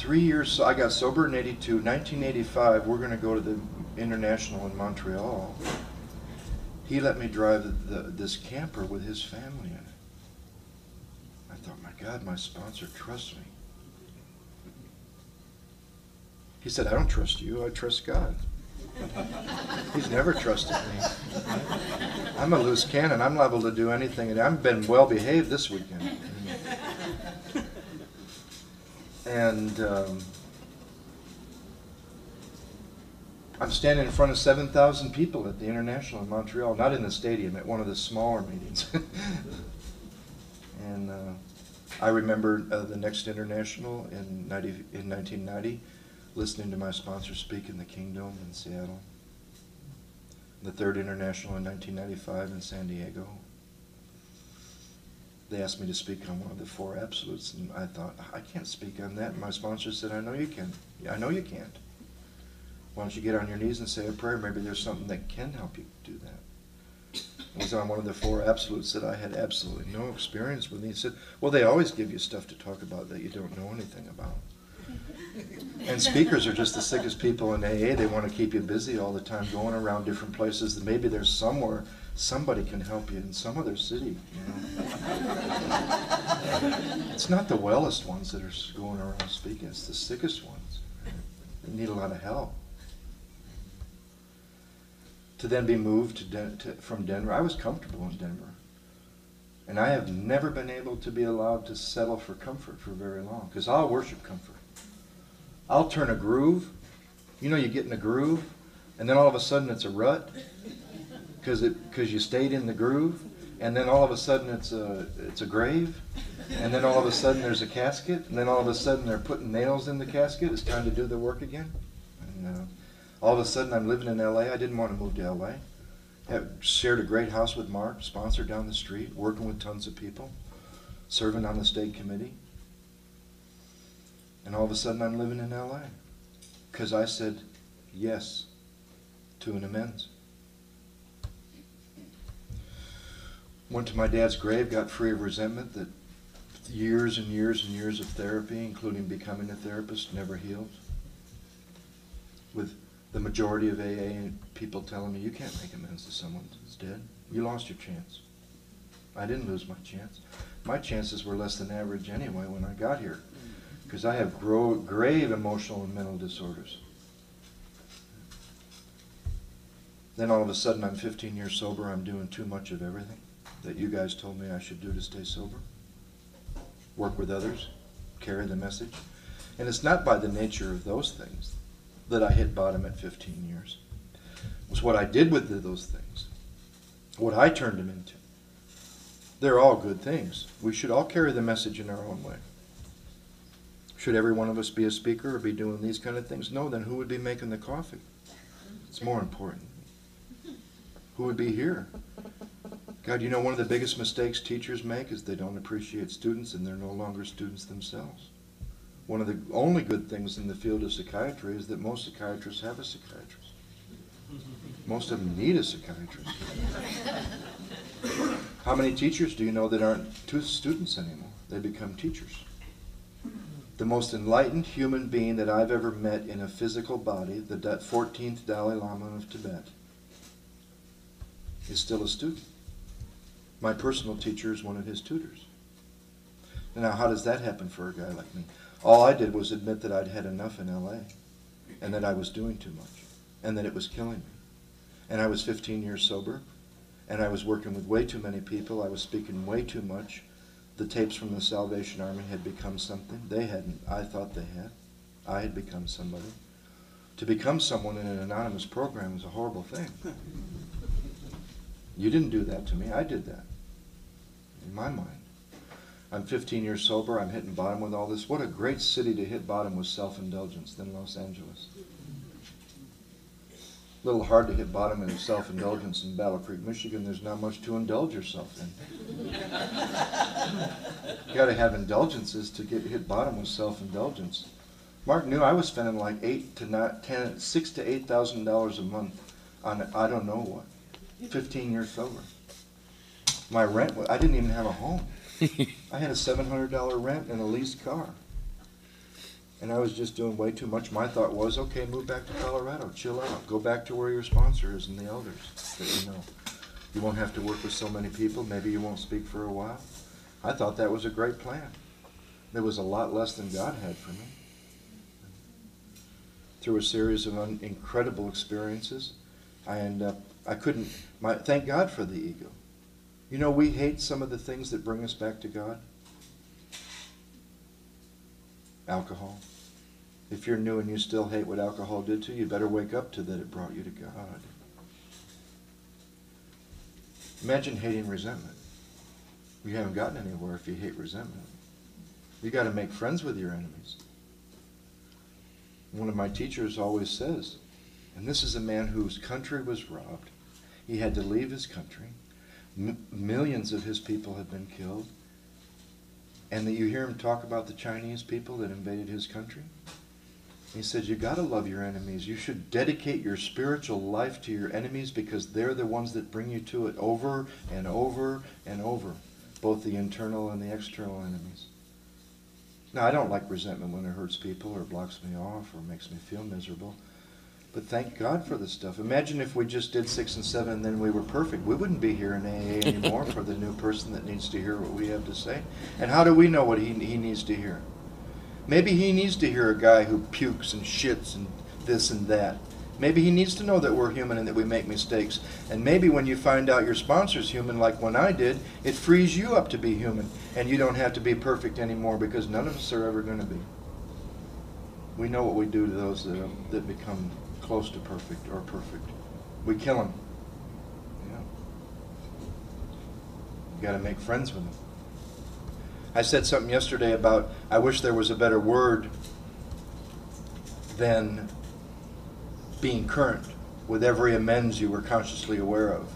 3 years, so I got sober in 82. 1985, we're going to go to the International in Montreal. He let me drive this camper with his family in it. I thought, my God, my sponsor trusts me. He said, I don't trust you, I trust God. He's never trusted me. I'm a loose cannon. I'm liable to do anything, and I've been well behaved this weekend. And I'm standing in front of 7,000 people at the International in Montreal, not in the stadium, at one of the smaller meetings. And I remember the next International in 1990, listening to my sponsor speak in the Kingdom in Seattle. The third International in 1995 in San Diego. They asked me to speak on one of the 4 absolutes, and I thought, I can't speak on that. And my sponsor said, I know you can. Yeah, I know you can't. Why don't you get on your knees and say a prayer? Maybe there's something that can help you do that. It was on one of the 4 absolutes that I had absolutely no experience with. And he said, well, they always give you stuff to talk about that you don't know anything about. And speakers are just the sickest people in AA. They want to keep you busy all the time, going around different places that maybe there's somewhere somebody can help you in some other city. You know? It's not the wellest ones that are going around speaking. It's the sickest ones. They need a lot of help. To then be moved from Denver, I was comfortable in Denver. And I have never been able to be allowed to settle for comfort for very long, because I'll worship comfort. I'll turn a groove. You know, you get in a groove, and then all of a sudden it's a rut, because you stayed in the groove, and then all of a sudden it's a grave, and then all of a sudden there's a casket, and then all of a sudden they're putting nails in the casket. It's time to do the work again. And all of a sudden I'm living in L.A. I didn't want to move to L.A. I shared a great house with Mark, sponsor down the street, working with tons of people, serving on the state committee. And all of a sudden I'm living in L.A. because I said yes to an amends. Went to my dad's grave, got free of resentment that years and years and years of therapy, including becoming a therapist, never healed. With the majority of AA people telling me, you can't make amends to someone who's dead. You lost your chance. I didn't lose my chance. My chances were less than average anyway when I got here, because I have grave emotional and mental disorders. Then all of a sudden I'm 15 years sober. I'm doing too much of everything that you guys told me I should do to stay sober. Work with others, carry the message. And it's not by the nature of those things that I hit bottom at 15 years. It was what I did with those things, what I turned them into. They're all good things. We should all carry the message in our own way. Should every one of us be a speaker or be doing these kind of things? No, then who would be making the coffee? It's more important. Who would be here? God, you know, one of the biggest mistakes teachers make is they don't appreciate students and they're no longer students themselves. One of the only good things in the field of psychiatry is that most psychiatrists have a psychiatrist. Most of them need a psychiatrist. How many teachers do you know that aren't students anymore? They become teachers. The most enlightened human being that I've ever met in a physical body, the 14th Dalai Lama of Tibet, is still a student. My personal teacher is one of his tutors. Now, how does that happen for a guy like me? All I did was admit that I'd had enough in L.A. and that I was doing too much and that it was killing me. And I was 15 years sober, and I was working with way too many people. I was speaking way too much. The tapes from the Salvation Army had become something. They hadn't. I thought they had. I had become somebody. To become someone in an anonymous program is a horrible thing. You didn't do that to me. I did that. In my mind. I'm 15 years sober. I'm hitting bottom with all this. What a great city to hit bottom with self-indulgence than Los Angeles. A little hard to hit bottom in self-indulgence in Battle Creek, Michigan. There's not much to indulge yourself in. You got to have indulgences to hit bottom with self-indulgence. Mark knew I was spending like $6,000 to $8,000 a month on I don't know what. 15 years sober. My rent, I didn't even have a home. I had a $700 rent and a leased car. And I was just doing way too much. My thought was, okay, move back to Colorado, chill out, go back to where your sponsor is and the elders that you know. You won't have to work with so many people. Maybe you won't speak for a while. I thought that was a great plan. There was a lot less than God had for me. Through a series of incredible experiences, thank God for the ego. You know, we hate some of the things that bring us back to God. Alcohol. If you're new and you still hate what alcohol did to you, you better wake up to that it brought you to God. Imagine hating resentment. You haven't gotten anywhere if you hate resentment. You got to make friends with your enemies. One of my teachers always says, and this is a man whose country was robbed. He had to leave his country. Millions of his people have been killed. And that you hear him talk about the Chinese people that invaded his country. He said, you got to love your enemies. You should dedicate your spiritual life to your enemies because they're the ones that bring you to it over and over and over, both the internal and the external enemies. Now, I don't like resentment when it hurts people or blocks me off or makes me feel miserable. But thank God for this stuff. Imagine if we just did 6 and 7 and then we were perfect. We wouldn't be here in AA anymore for the new person that needs to hear what we have to say. And how do we know what he needs to hear? Maybe he needs to hear a guy who pukes and shits and this and that. Maybe he needs to know that we're human and that we make mistakes. And maybe when you find out your sponsor's human, like when I did, it frees you up to be human. And you don't have to be perfect anymore because none of us are ever going to be. We know what we do to those that become close to perfect or perfect. We kill them. You know? You got to make friends with them. I said something yesterday about, I wish there was a better word than being current with every amends you were consciously aware of.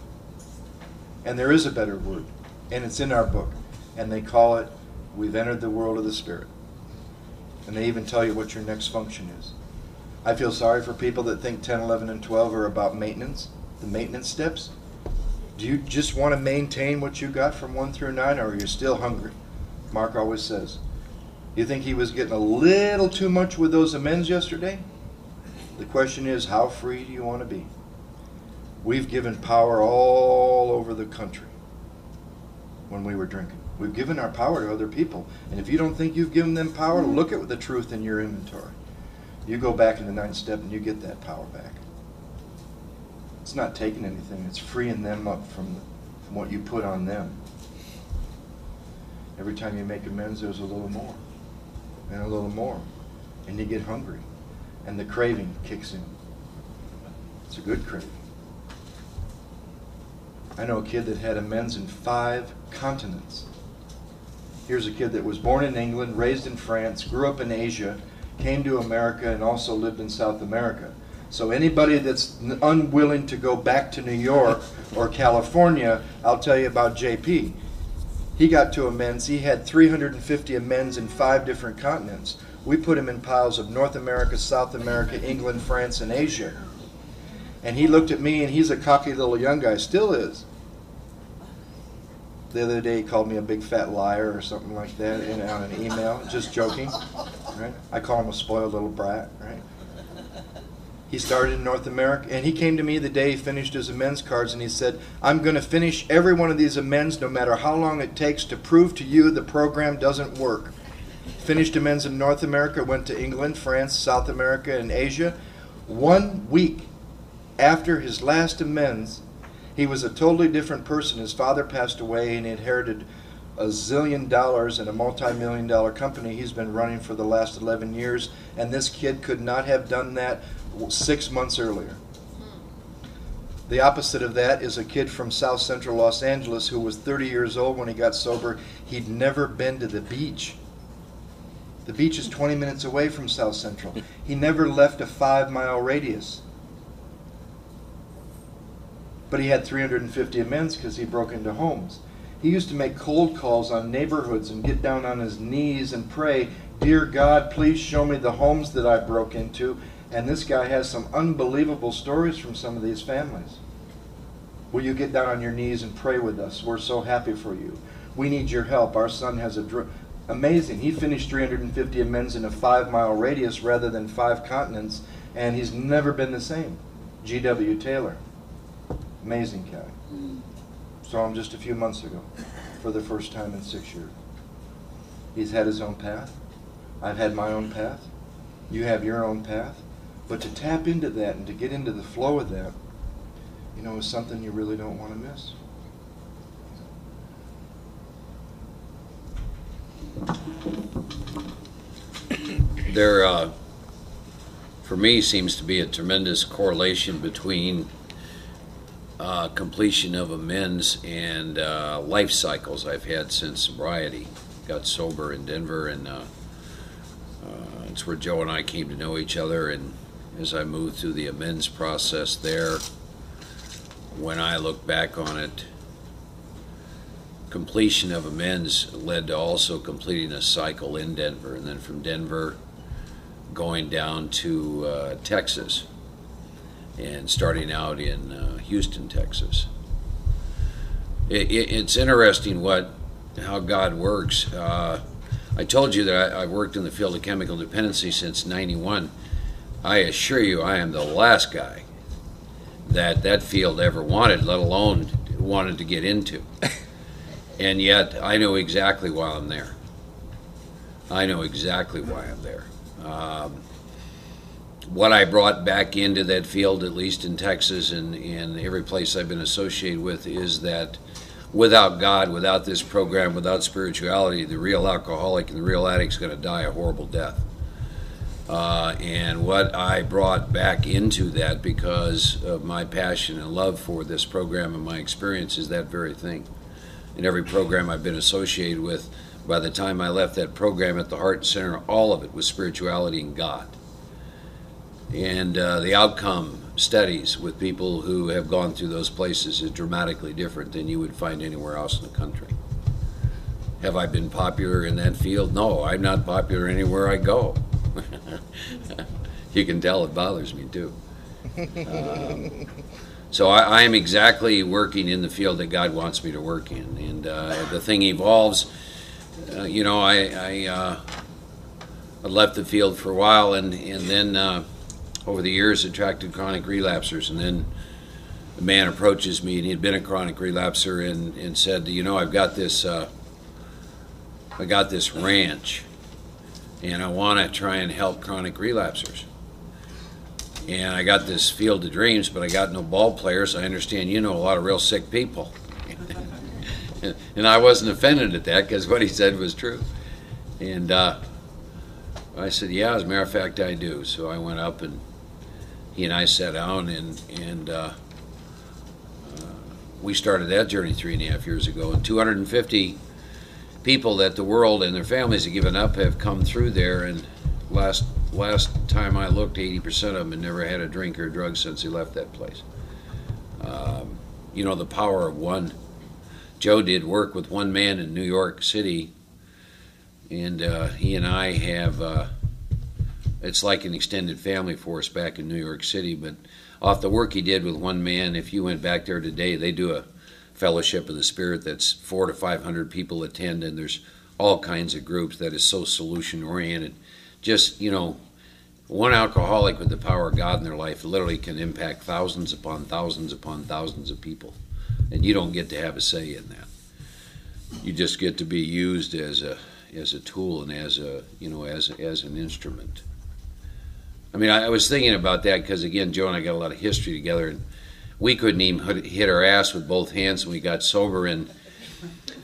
And there is a better word, and it's in our book. And they call it, we've entered the world of the Spirit. And they even tell you what your next function is. I feel sorry for people that think 10, 11, and 12 are about maintenance, the maintenance steps. Do you just want to maintain what you got from 1 through 9, or are you still hungry? Mark always says, you think he was getting a little too much with those amends yesterday? The question is, how free do you want to be? We've given power all over the country when we were drinking. We've given our power to other people. And if you don't think you've given them power, look at the truth in your inventory. You go back in the 9th step and you get that power back. It's not taking anything. It's freeing them up from what you put on them. Every time you make amends, there's a little more. And a little more. And you get hungry. And the craving kicks in. It's a good craving. I know a kid that had amends in 5 continents. Here's a kid that was born in England, raised in France, grew up in Asia, came to America, and also lived in South America. So anybody that's unwilling to go back to New York or California, I'll tell you about JP. He got to amends. He had 350 amends in 5 different continents. We put him in piles of North America, South America, England, France, and Asia. And he looked at me, and he's a cocky little young guy, still is. The other day he called me a big fat liar or something like that on an email, just joking. Right? I call him a spoiled little brat, right? He started in North America, and he came to me the day he finished his amends cards, and he said, I'm going to finish every one of these amends no matter how long it takes to prove to you the program doesn't work. Finished amends in North America, went to England, France, South America, and Asia. 1 week after his last amends, he was a totally different person. His father passed away, and he inherited $1 zillion in a multi-million-dollar company he's been running for the last 11 years, and this kid could not have done that 6 months earlier. The opposite of that is a kid from South Central Los Angeles who was 30 years old when he got sober. He'd never been to the beach. The beach is 20 minutes away from South Central. He never left a 5-mile radius. But he had 350 amends because he broke into homes. He used to make cold calls on neighborhoods and get down on his knees and pray, Dear God, please show me the homes that I broke into. And this guy has some unbelievable stories from some of these families. Will you get down on your knees and pray with us? We're so happy for you. We need your help. Our son has Amazing. He finished 350 amends in a 5-mile radius rather than 5 continents, and he's never been the same. G.W. Taylor. Amazing guy. Saw him just a few months ago for the first time in 6 years. He's had his own path. I've had my own path. You have your own path. But to tap into that and to get into the flow of that, you know, is something you really don't want to miss. There, for me, seems to be a tremendous correlation between completion of amends and life cycles I've had since sobriety. Got sober in Denver, and it's where Joe and I came to know each other. And as I moved through the amends process there, when I look back on it, completion of amends led to also completing a cycle in Denver, and then from Denver going down to Texas and starting out in Houston, Texas. It's interesting how God works. I told you that I worked in the field of chemical dependency since '91. I assure you I am the last guy that field ever wanted, let alone wanted to get into. And yet, I know exactly why I'm there. I know exactly why I'm there. What I brought back into that field, at least in Texas and every place I've been associated with, is that without God, without this program, without spirituality, the real alcoholic and the real addict is going to die a horrible death. And what I brought back into that because of my passion and love for this program and my experience is that very thing. In every program I've been associated with, by the time I left that program at the Heart Center, all of it was spirituality and God. And the outcome studies with people who have gone through those places is dramatically different than you would find anywhere else in the country. Have I been popular in that field? No, I'm not popular anywhere I go. You can tell it bothers me too. So I am exactly working in the field that God wants me to work in, and the thing evolves. I left the field for a while, and then over the years attracted chronic relapsers, and then a man approaches me, and he had been a chronic relapser, and said, I've got this ranch, and I want to try and help chronic relapsers. And I got this field of dreams, but I got no ball players. I understand you know a lot of real sick people. And I wasn't offended at that because what he said was true. And I said, yeah, as a matter of fact, I do. So I went up, and he and I sat down, and we started that journey 3.5 years ago. And 250 people that the world and their families have given up have come through there, and last time I looked, 80% of them had never had a drink or a drug since they left that place. The power of one. Joe did work with one man in New York City, and he and I have, it's like an extended family for us back in New York City, but off the work he did with one man, if you went back there today, they do a Fellowship of the Spirit that's 400 to 500 people attend, and there's all kinds of groups that is so solution-oriented. Just, one alcoholic with the power of God in their life literally can impact thousands upon thousands upon thousands of people. And you don't get to have a say in that. You just get to be used as a tool and as an instrument. I mean, I was thinking about that because, again, Joe and I got a lot of history together, and we couldn't even hit our ass with both hands when we got sober, and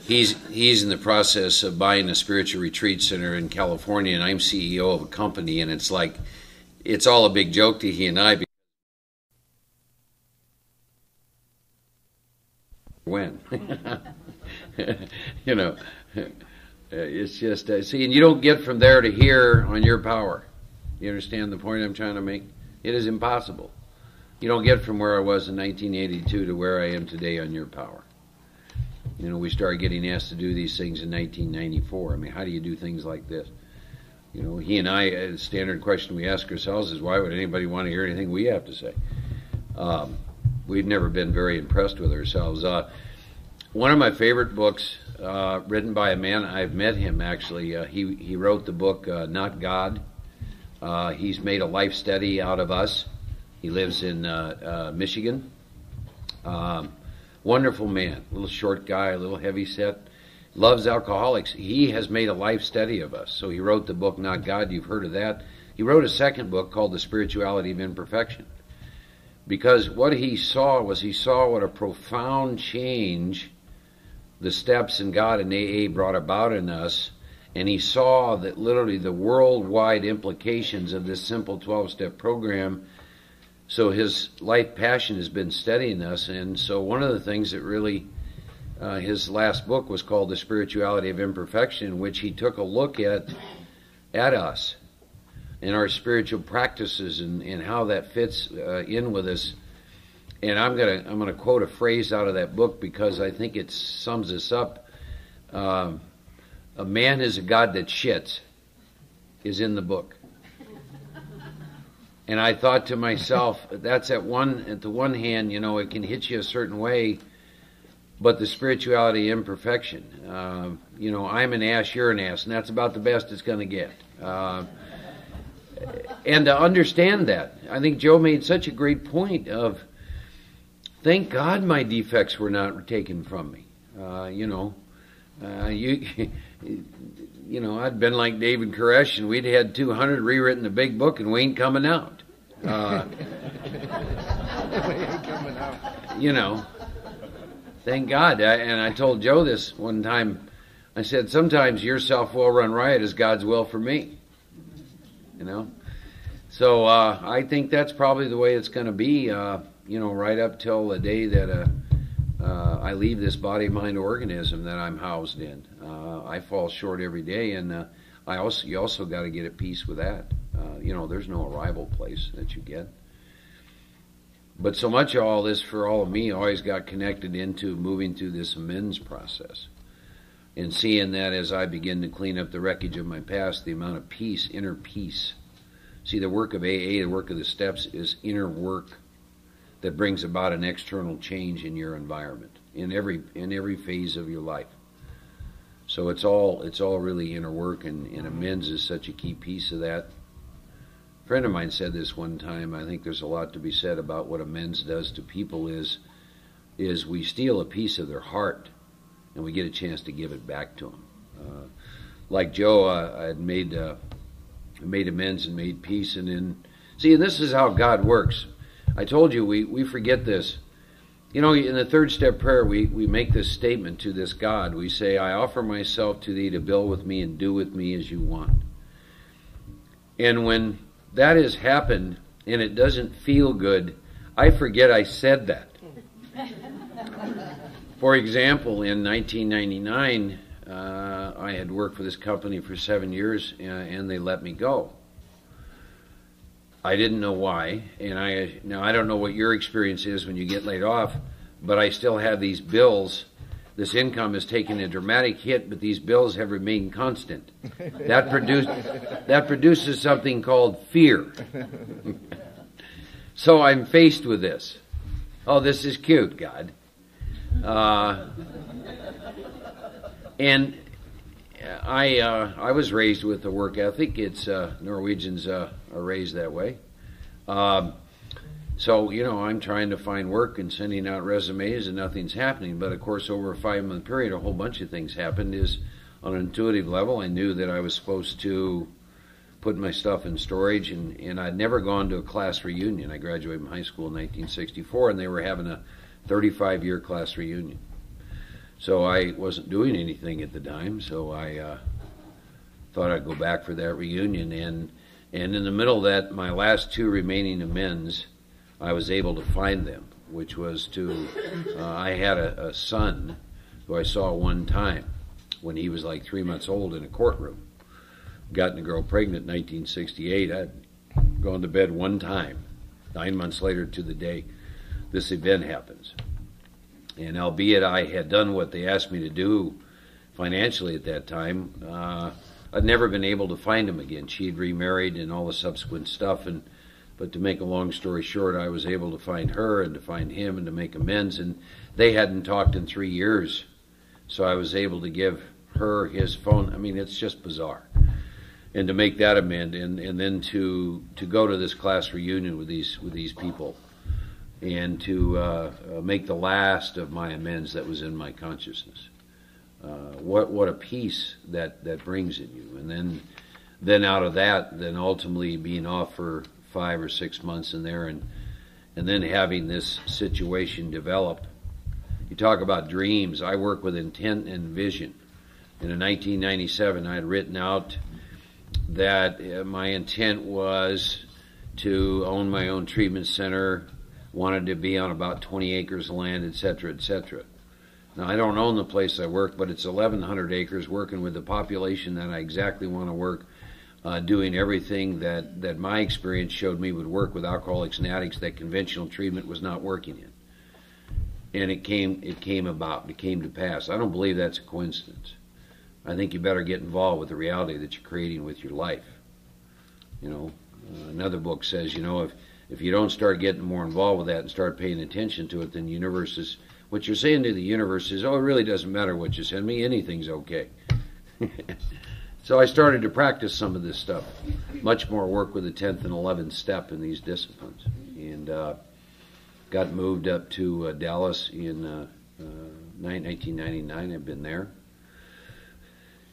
he's in the process of buying a spiritual retreat center in California, and I'm CEO of a company, and it's like, it's all a big joke to he and I. When? It's just, see, and you don't get from there to here on your power. You understand the point I'm trying to make? It is impossible. You don't get from where I was in 1982 to where I am today on your power. We started getting asked to do these things in 1994. I mean, how do you do things like this? He and I, a standard question we ask ourselves is, why would anybody want to hear anything we have to say? We've never been very impressed with ourselves. One of my favorite books written by a man. I've met him, actually. He wrote the book, Not God. He's made a life study out of us. He lives in Michigan. Wonderful man, little short guy, a little heavy set. Loves alcoholics. He has made a life study of us. So he wrote the book, Not God. You've heard of that. He wrote a second book called The Spirituality of Imperfection. Because what he saw what a profound change the steps in God and AA brought about in us. And he saw that literally the worldwide implications of this simple 12-step program. So his life passion has been studying us. And so one of the things that really, his last book was called The Spirituality of Imperfection, in which he took a look at us and our spiritual practices and how that fits in with us. And I'm gonna quote a phrase out of that book because I think it sums us up. A man is a God that shits is in the book. And I thought to myself, that's at the one hand, it can hit you a certain way, but the spirituality of imperfection, I'm an ass, you're an ass, and that's about the best it's going to get. And to understand that, I think Joe made such a great point of, thank God my defects were not taken from me. I'd been like David Koresh, and we'd had 200 rewritten a big book, and we ain't coming out. Thank God. And I told Joe this one time. I said, sometimes your self-will run riot is God's will for me. So I think that's probably the way it's going to be, right up till the day that I leave this body-mind organism that I'm housed in. I fall short every day, and you also got to get at peace with that. There's no arrival place that you get. But so much of all this, for all of me, always got connected into moving through this amends process. And seeing that as I begin to clean up the wreckage of my past, the amount of peace, inner peace. See, the work of AA, the work of the steps, is inner work that brings about an external change in your environment, in every phase of your life. So it's all really inner work, and amends is such a key piece of that. A friend of mine said this one time. I think there's a lot to be said about what amends does to people is we steal a piece of their heart, and we get a chance to give it back to them. Like Joe, I had made amends and made peace, and then see, and this is how God works. I told you we forget this. In the third step prayer, we make this statement to this God. We say, I offer myself to thee to build with me and do with me as you want. And when that has happened and it doesn't feel good, I forget I said that. For example, in 1999, I had worked for this company for 7 years, and they let me go. I didn't know why, and I don't know what your experience is when you get laid off, but I still have these bills. This income has taken a dramatic hit, but these bills have remained constant. That produces something called fear. So I'm faced with this. Oh, this is cute, God. And I was raised with a work ethic. It's Norwegians are raised that way. So, I'm trying to find work and sending out resumes, and nothing's happening. But, of course, over a 5-month period, a whole bunch of things happened. On an intuitive level, I knew that I was supposed to put my stuff in storage, and I'd never gone to a class reunion. I graduated from high school in 1964, and they were having a 35-year class reunion. So I wasn't doing anything at the time, so I thought I'd go back for that reunion. And in the middle of that, my last 2 remaining amends, I was able to find them, which was I had a son who I saw one time when he was like 3 months old in a courtroom. Gotten a girl pregnant in 1968. I'd gone to bed one time. 9 months later to the day, this event happens. And albeit I had done what they asked me to do financially at that time, I'd never been able to find him again. She had remarried and all the subsequent stuff. But to make a long story short, I was able to find her and to find him and to make amends. And they hadn't talked in 3 years So I was able to give her his phone. I mean, it's just bizarre. And to make that amend, and then to go to this class reunion with these people, and to make the last of my amends that was in my consciousness. What a peace that brings in you. And then out of that, then ultimately being off for 5 or 6 months in there, and then having this situation develop. You talk about dreams. I work with intent and vision. And in 1997, I had written out that my intent was to own my own treatment center, wanted to be on about 20 acres of land, etc., etc. Now, I don't own the place I work, but it's 1,100 acres, working with the population that I exactly want to work, doing everything that my experience showed me would work with alcoholics and addicts that conventional treatment was not working in. And it came to pass. I don't believe that's a coincidence. I think you better get involved with the reality that you're creating with your life. You know, another book says, you know, if you don't start getting more involved with that and start paying attention to it, then the universe is, what you're saying to the universe is, oh, it really doesn't matter what you send me, anything's okay. So I started to practice some of this stuff, much more work with the 10th and 11th step in these disciplines, and got moved up to Dallas in 1999. I've been there.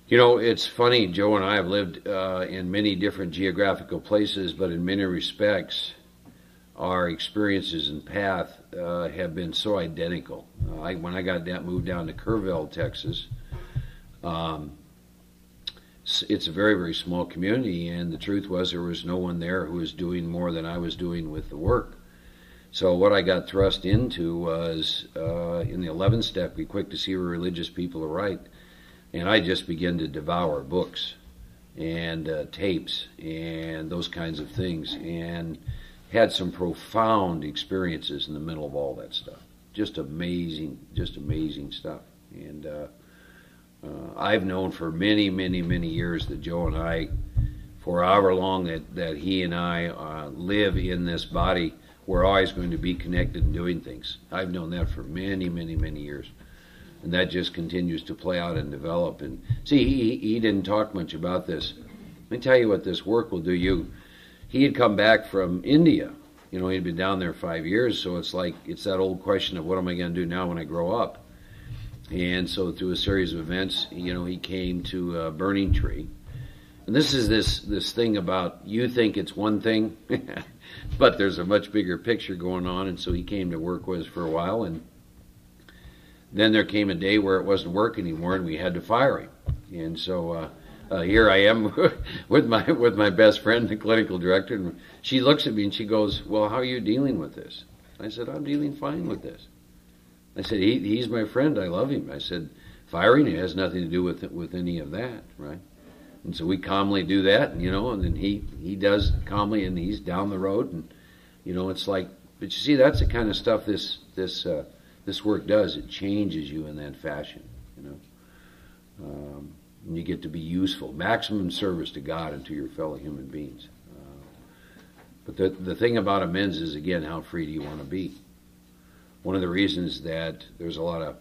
You know, it's funny, Joe and I have lived in many different geographical places, but in many respects, our experiences and path have been so identical. When I got moved down to Kerrville, Texas, it's a very, very small community, and the truth was there was no one there who was doing more than I was doing with the work. So what I got thrust into was, in the 11th step, be quick to see where religious people are right. And I just began to devour books and tapes and those kinds of things, and had some profound experiences in the middle of all that stuff. Just amazing stuff. And I've known for many, many, many years that Joe and I, for however long that he and I live in this body, we're always going to be connected and doing things. I've known that for many, many, many years. And that just continues to play out and develop. And see, he didn't talk much about this. Let me tell you what this work will do you. He had come back from India. You know, he'd been down there 5 years, so it's like, it's that old question of what am I going to do now when I grow up? And so through a series of events, you know, he came to Burning Tree. And this is this thing about, you think it's one thing, but there's a much bigger picture going on. And so he came to work with us for a while, and then there came a day where it wasn't working anymore, and we had to fire him. And so here I am with my best friend, the clinical director, and she looks at me and she goes, "Well, how are you dealing with this?" I said, "I'm dealing fine with this." I said, "He's my friend. I love him." I said, "Firing it has nothing to do with any of that, right?" And so we calmly do that, and, you know, and then he does calmly, and he's down the road, and, you know, it's like, but you see, that's the kind of stuff this work does. It changes you in that fashion, you know. And you get to be useful, maximum service to God and to your fellow human beings. But the thing about amends is, again, how free do you want to be? One of the reasons that there's a lot of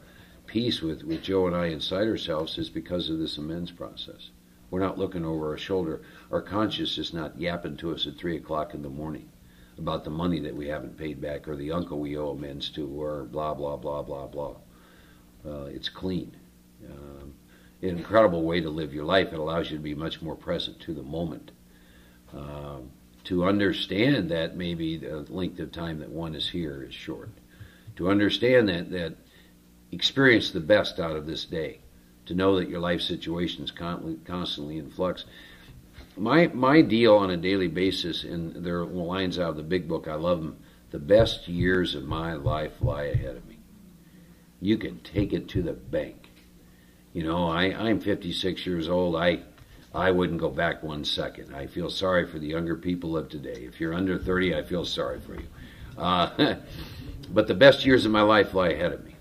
peace with Joe and I inside ourselves is because of this amends process. We're not looking over our shoulder. Our conscience is not yapping to us at 3 o'clock in the morning about the money that we haven't paid back, or the uncle we owe amends to, or blah, blah, blah, blah, blah. It's clean. An incredible way to live your life. It allows you to be much more present to the moment. To understand that maybe the length of time that one is here is short. To understand that experience the best out of this day. To know that your life situation is constantly in flux. My deal on a daily basis, and there are lines out of the big book, I love them, the best years of my life lie ahead of me. You can take it to the bank. You know, I'm 56 years old. I wouldn't go back 1 second. I feel sorry for the younger people of today. If you're under 30, I feel sorry for you. But the best years of my life lie ahead of me.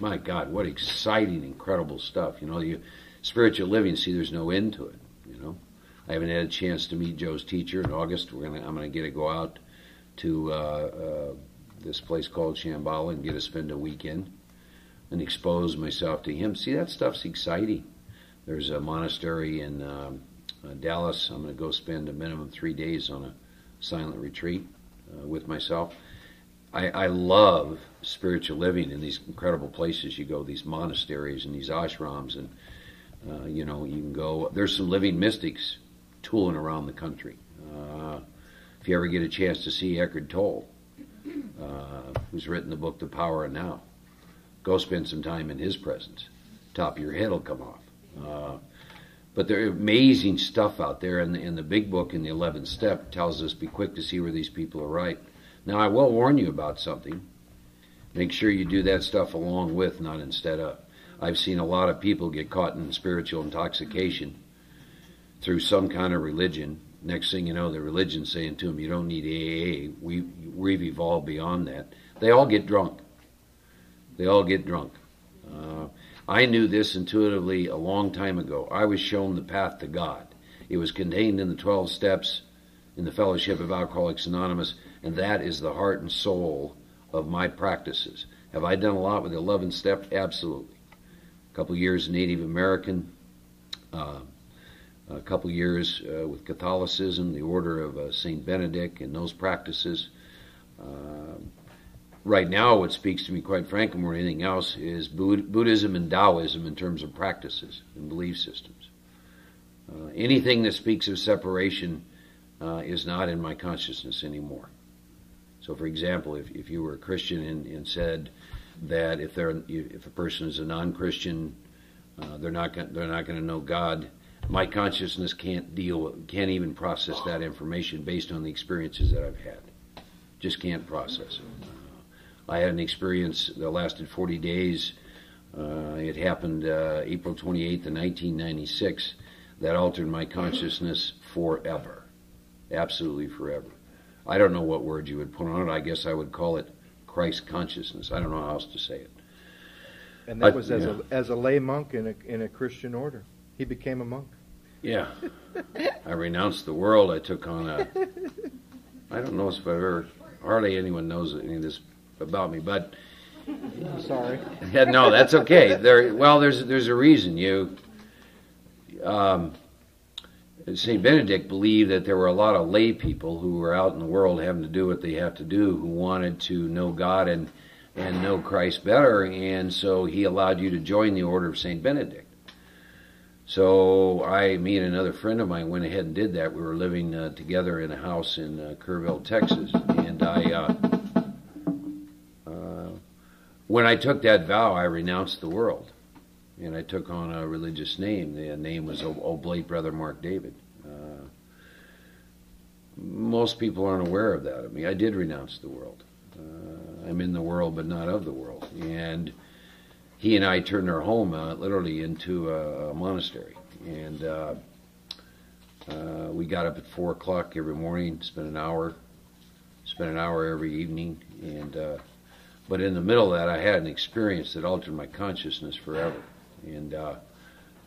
My God, what exciting, incredible stuff. You know, spiritual living, see, there's no end to it, you know. I haven't had a chance to meet Joe's teacher in August. I'm gonna get to go out to this place called Shambhala and get to spend a weekend. and expose myself to Him. See, that stuff's exciting. There's a monastery in Dallas. I'm going to go spend a minimum 3 days on a silent retreat with myself. I love spiritual living in these incredible places you go, these monasteries and these ashrams, and you can go. There's some living mystics tooling around the country. If you ever get a chance to see Eckhart Tolle, who's written the book The Power of Now, go spend some time in his presence. Top of your head will come off. But there's amazing stuff out there, and the big book in the 11th step tells us be quick to see where these people are right. Now, I will warn you about something. Make sure you do that stuff along with, not instead of. I've seen a lot of people get caught in spiritual intoxication through some kind of religion. Next thing you know, the religion's saying to them, you don't need AA. We've evolved beyond that. They all get drunk. They all get drunk. I knew this intuitively a long time ago. I was shown the path to God. It was contained in the 12 steps in the Fellowship of Alcoholics Anonymous, and that is the heart and soul of my practices. Have I done a lot with the 11th step? Absolutely. A couple years Native American, a couple years with Catholicism, the order of St. Benedict and those practices. Right now, what speaks to me, quite frankly, more than anything else, is Buddhism and Taoism in terms of practices and belief systems. Anything that speaks of separation is not in my consciousness anymore. So, for example, if you were a Christian and said that if a person is a non-Christian, they're not going to know God, my consciousness can't even process that information based on the experiences that I've had. Just can't process it. I had an experience that lasted 40 days. It happened April 28th of 1996. That altered my consciousness forever. Absolutely forever. I don't know what word you would put on it. I guess I would call it Christ consciousness. I don't know how else to say it. And that was as a lay monk in a Christian order. He became a monk. Yeah. I renounced the world. I took on I don't know if I've ever, hardly anyone knows any of this about me, but sorry. Yeah, no, that's okay. There's a reason. St. Benedict believed that there were a lot of lay people who were out in the world having to do what they have to do, who wanted to know God and know Christ better, and so he allowed you to join the order of St. Benedict. So me and another friend of mine went ahead and did that. We were living together in a house in Kerrville, Texas, and when I took that vow, I renounced the world, and I took on a religious name. The name was Oblate Brother Mark David. Most people aren't aware of that. I mean, I did renounce the world. I'm in the world, but not of the world. And he and I turned our home literally into a monastery. And we got up at 4 o'clock every morning, spent an hour every evening, and but in the middle of that, I had an experience that altered my consciousness forever. And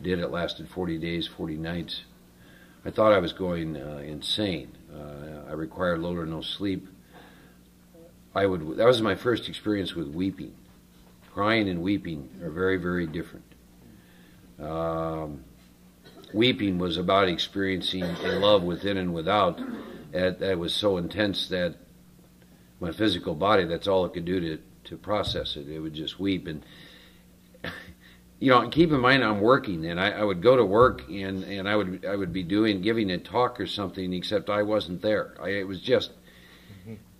it lasted 40 days, 40 nights. I thought I was going insane. I required little or no sleep. That was my first experience with weeping. Crying and weeping are very, very different. Weeping was about experiencing a love within and without that was so intense that my physical body, that's all it could do to process it. It would just weep. And keep in mind I'm working, and I would go to work and I would be giving a talk or something, except I wasn't there. It was just,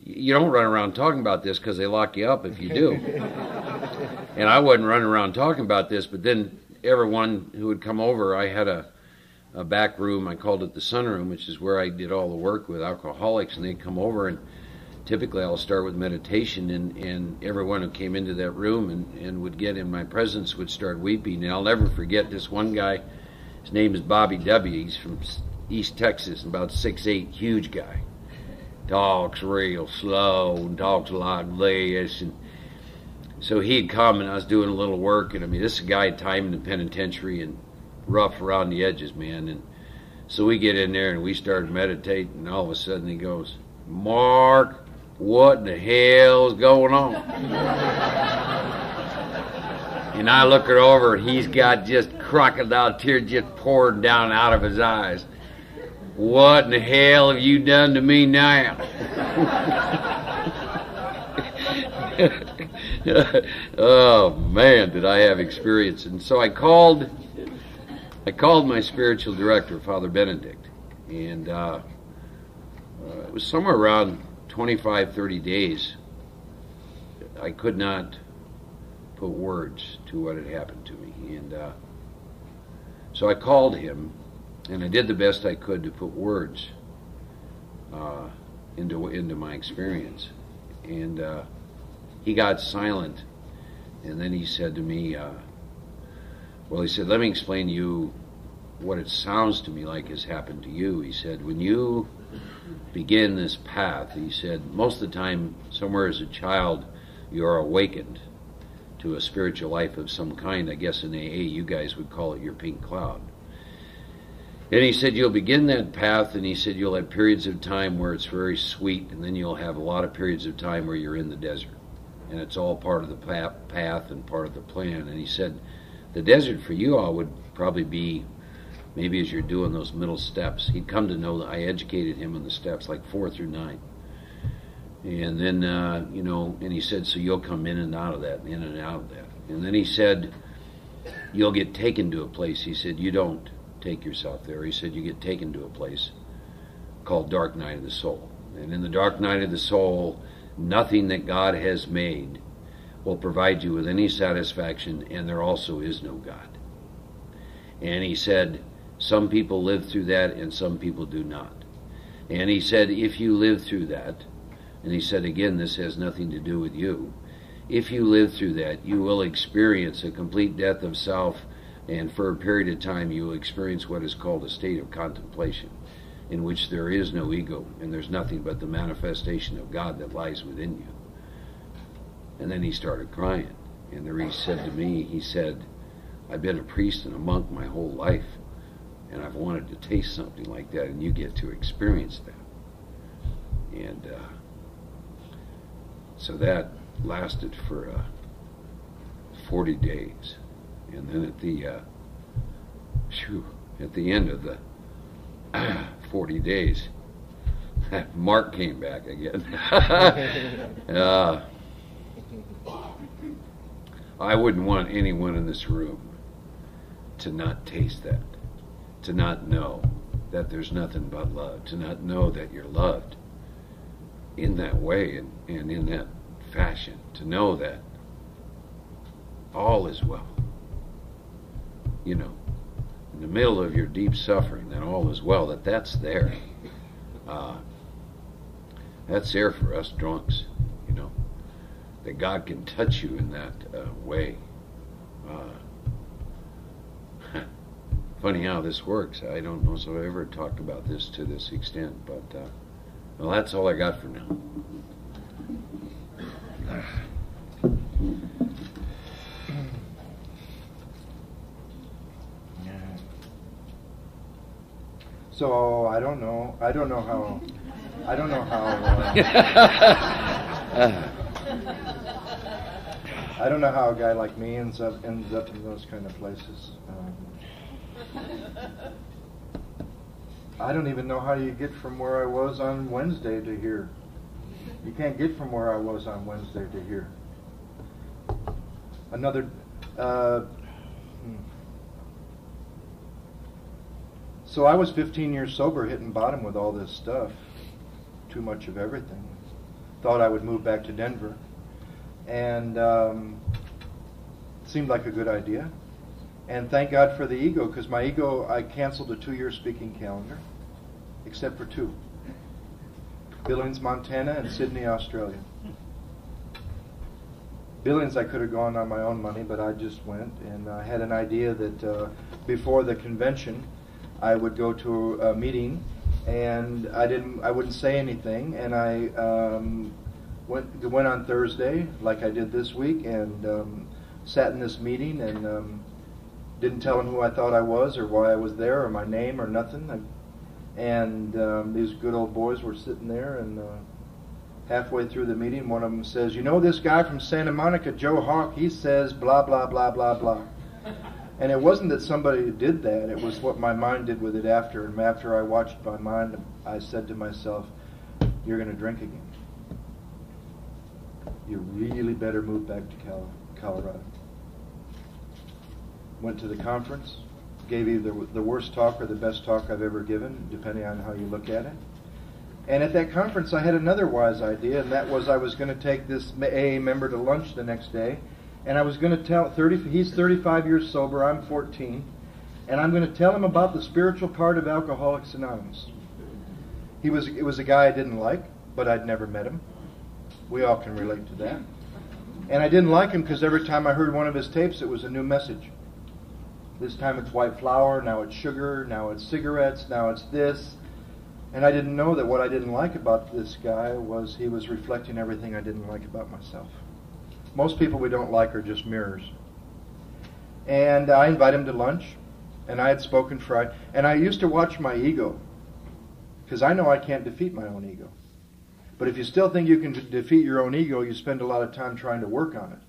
you don't run around talking about this because they lock you up if you do. And I wasn't running around talking about this, but then everyone who would come over, I had a back room, I called it the sunroom, which is where I did all the work with alcoholics, and they'd come over, and typically I'll start with meditation, and everyone who came into that room and would get in my presence would start weeping. And I'll never forget this one guy. His name is Bobby W. He's from East Texas, about 6'8", huge guy. Talks real slow and talks like this. And so he'd come, and I was doing a little work, and I mean, this is a guy time in the penitentiary and rough around the edges, man. And so we get in there and we started meditating, and all of a sudden he goes, "Mark, what the hell's going on?" And I look it over, and he's got just crocodile tears just pouring down out of his eyes. What in the hell have you done to me now? Oh man, did I have experience. And so I called my spiritual director, Father Benedict, and it was somewhere around 25, 30 days. I could not put words to what had happened to me, and so I called him, and I did the best I could to put words into my experience, and he got silent, and then he said to me, he said, let me explain to you what it sounds to me like has happened to you. He said, when you begin this path, he said, most of the time, somewhere as a child, you're awakened to a spiritual life of some kind. I guess in AA, you guys would call it your pink cloud. And he said, you'll begin that path, and he said, you'll have periods of time where it's very sweet, and then you'll have a lot of periods of time where you're in the desert. And it's all part of the path and part of the plan. And he said, the desert for you all would probably be maybe as you're doing those middle steps. He'd come to know that I educated him on the steps, like 4 through 9. And then, and he said, so you'll come in and out of that, in and out of that. And then he said, you'll get taken to a place. He said, you don't take yourself there. He said, you get taken to a place called dark night of the soul. And in the dark night of the soul, nothing that God has made will provide you with any satisfaction, and there also is no God. And he said, some people live through that and some people do not. And he said, if you live through that, and he said, again, this has nothing to do with you, if you live through that, you will experience a complete death of self, and for a period of time you will experience what is called a state of contemplation, in which there is no ego, and there's nothing but the manifestation of God that lies within you. And then he started crying, and there he said to me, he said, I've been a priest and a monk my whole life, and I've wanted to taste something like that, and you get to experience that. And so that lasted for 40 days. And then at the end of the 40 days, Mark came back again. I wouldn't want anyone in this room to not taste that, to not know that there's nothing but love, to not know that you're loved in that way and in that fashion, to know that all is well. You know, in the middle of your deep suffering, that all is well, that's there. That's there for us drunks, you know, that God can touch you in that way. Funny how this works. I don't know if I've ever talked about this to this extent, but well, that's all I got for now. So I don't know how I don't know how a guy like me ends up in those kind of places. I don't even know how you get from where I was on Wednesday to here. You can't get from where I was on Wednesday to here. So I was 15 years sober, hitting bottom with all this stuff. Too much of everything. Thought I would move back to Denver. And seemed like a good idea. And thank God for the ego, because my ego, I canceled a 2-year speaking calendar, except for 2. Billings, Montana, and Sydney, Australia. Billings I could have gone on my own money, but I just went, and I had an idea that before the convention I would go to a meeting, and I wouldn't say anything, and I went on Thursday, like I did this week, and sat in this meeting, and didn't tell them who I thought I was, or why I was there, or my name, or nothing. And these good old boys were sitting there, and Halfway through the meeting, one of them says, "You know this guy from Santa Monica, Joe Hawk, he says blah, blah, blah, blah, blah." And it wasn't that somebody did that. It was what my mind did with it after. And after I watched my mind, I said to myself, "You're going to drink again. You really better move back to Colorado." Went to the conference, gave either the worst talk or the best talk I've ever given, depending on how you look at it. And at that conference, I had another wise idea, and that was I was going to take this AA member to lunch the next day, and I was going to tell, he's 35 years sober, I'm 14, and I'm going to tell him about the spiritual part of Alcoholics Anonymous. It was a guy I didn't like, but I'd never met him. We all can relate to that. And I didn't like him because every time I heard one of his tapes, it was a new message. This time it's white flour, now it's sugar, now it's cigarettes, now it's this. And I didn't know that what I didn't like about this guy was he was reflecting everything I didn't like about myself. Most people we don't like are just mirrors. And I invited him to lunch, and I had spoken Friday. And I used to watch my ego, because I know I can't defeat my own ego. But if you still think you can defeat your own ego, you spend a lot of time trying to work on it.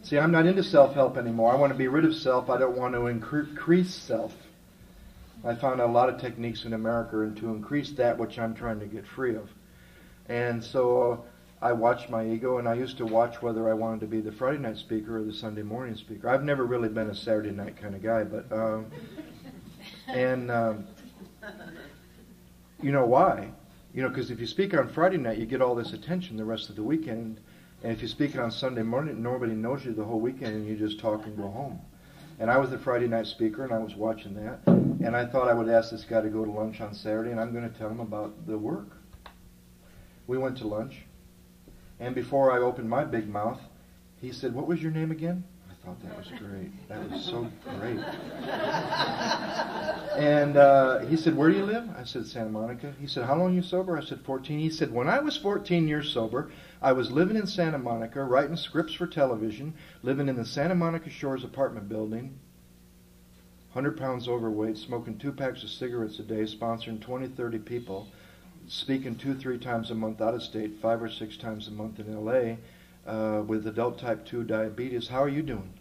See, I'm not into self-help anymore. I want to be rid of self. I don't want to increase self. I found a lot of techniques in America and to increase that which I'm trying to get free of. And so I watched my ego, and I used to watch whether I wanted to be the Friday night speaker or the Sunday morning speaker. I've never really been a Saturday night kind of guy, but you know why? You know, because if you speak on Friday night, you get all this attention the rest of the weekend. And if you speak on Sunday morning, nobody knows you the whole weekend, and you just talk and go home. And I was the Friday night speaker, and I was watching that. And I thought I would ask this guy to go to lunch on Saturday, and I'm going to tell him about the work. We went to lunch. And before I opened my big mouth, he said, "What was your name again?" I thought that was great. That was so great. And he said, "Where do you live?" I said, "Santa Monica." He said, "How long are you sober?" I said, 14. He said, "When I was 14 years sober, I was living in Santa Monica, writing scripts for television, living in the Santa Monica Shores apartment building, 100 pounds overweight, smoking 2 packs of cigarettes a day, sponsoring 20, 30 people, speaking 2-3 times a month out of state, 5 or 6 times a month in L.A., with adult type 2 diabetes. How are you doing?"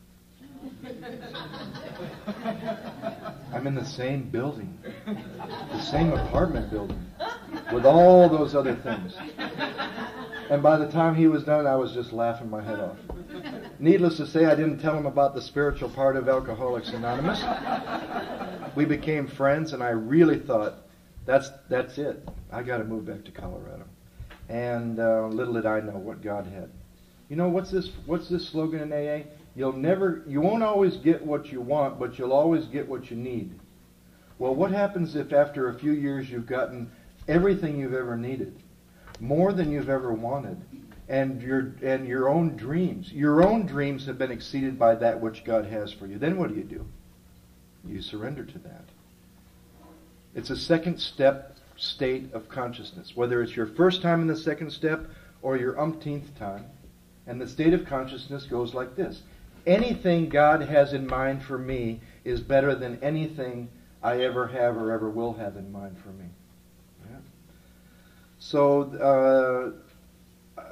I'm in the same building, the same apartment building, with all those other things. And by the time he was done, I was just laughing my head off. Needless to say, I didn't tell him about the spiritual part of Alcoholics Anonymous. We became friends, and I really thought, that's it. I got to move back to Colorado. And little did I know what God had. You know, what's this slogan in AA? You won't always get what you want, but you'll always get what you need. Well, what happens if after a few years you've gotten everything you've ever needed, more than you've ever wanted, and your own dreams have been exceeded by that which God has for you? Then what do? You surrender to that. It's a second step state of consciousness, whether it's your first time in the second step or your umpteenth time. And the state of consciousness goes like this: anything God has in mind for me is better than anything I ever have or ever will have in mind for me. Yeah. So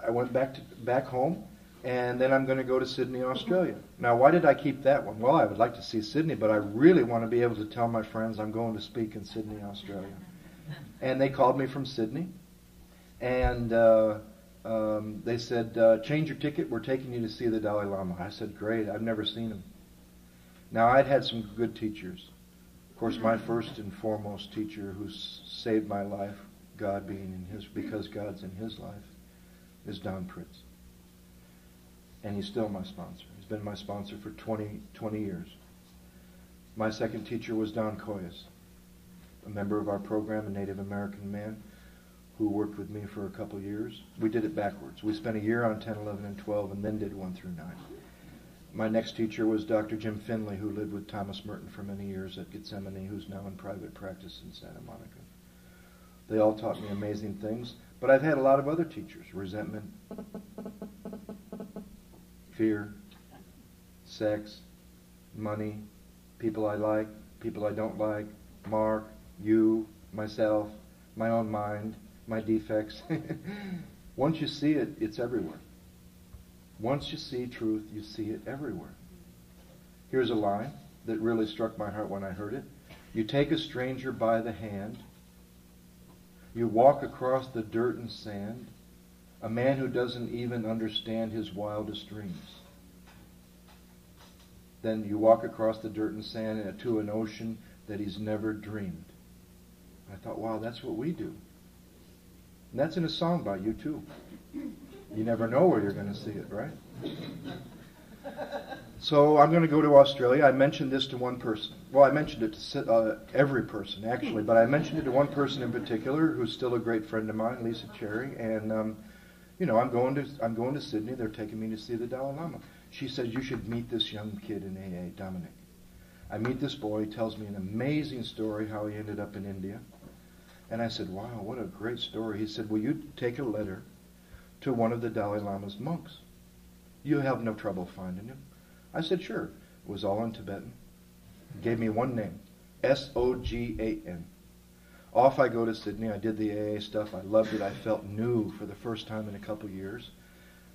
I went back home, and then I'm going to go to Sydney, Australia. Now, why did I keep that one? Well, I would like to see Sydney, but I really want to be able to tell my friends I'm going to speak in Sydney, Australia. And they called me from Sydney, and they said, "Change your ticket, we're taking you to see the Dalai Lama." I said, "Great, I've never seen him." Now, I'd had some good teachers. Of course, my first and foremost teacher who saved my life, God being in his, because God's in his life, is Don Pritz. And he's still my sponsor. He's been my sponsor for 20 years. My second teacher was Don Coyes, a member of our program, a Native American man who worked with me for a couple years. We did it backwards. We spent a year on 10, 11, and 12, and then did 1 through 9. My next teacher was Dr. Jim Finley, who lived with Thomas Merton for many years at Gethsemane, who's now in private practice in Santa Monica. They all taught me amazing things, but I've had a lot of other teachers: resentment, fear, sex, money, people I like, people I don't like, Mark, you, myself, my own mind, my defects. Once you see it, it's everywhere. Once you see truth, you see it everywhere. Here's a line that really struck my heart when I heard it. You take a stranger by the hand. You walk across the dirt and sand. A man who doesn't even understand his wildest dreams. Then you walk across the dirt and sand to an ocean that he's never dreamed. I thought, wow, that's what we do. And that's in a song by you too. You never know where you're going to see it, right? So I'm going to go to Australia. I mentioned this to one person. Well, I mentioned it to every person, actually, but I mentioned it to one person in particular who's still a great friend of mine, Lisa Cherry. And, I'm going to Sydney. They're taking me to see the Dalai Lama. She said, you should meet this young kid in AA, Dominic. I meet this boy. He tells me an amazing story how he ended up in India. And I said, wow, what a great story. He said, will you take a letter to one of the Dalai Lama's monks? You'll have no trouble finding him. I said, sure. It was all in Tibetan. He gave me one name, Sogan. Off I go to Sydney. I did the AA stuff. I loved it. I felt new for the first time in a couple years.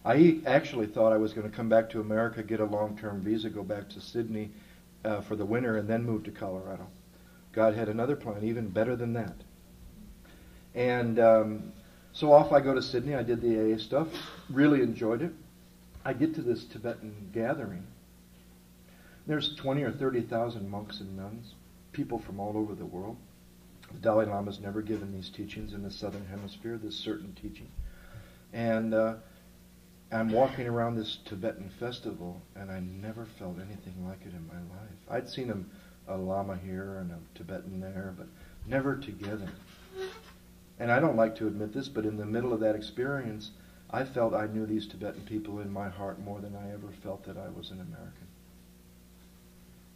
I actually thought I was going to come back to America, get a long-term visa, go back to Sydney for the winter, and then move to Colorado. God had another plan, even better than that. And so off I go to Sydney. I did the AA stuff. Really enjoyed it. I get to this Tibetan gathering. There's 20 or 30,000 monks and nuns, people from all over the world. The Dalai Lama's never given these teachings in the Southern Hemisphere, this certain teaching. And I'm walking around this Tibetan festival, and I never felt anything like it in my life. I'd seen a Lama here and a Tibetan there, but never together. And I don't like to admit this, but in the middle of that experience, I felt I knew these Tibetan people in my heart more than I ever felt that I was an American.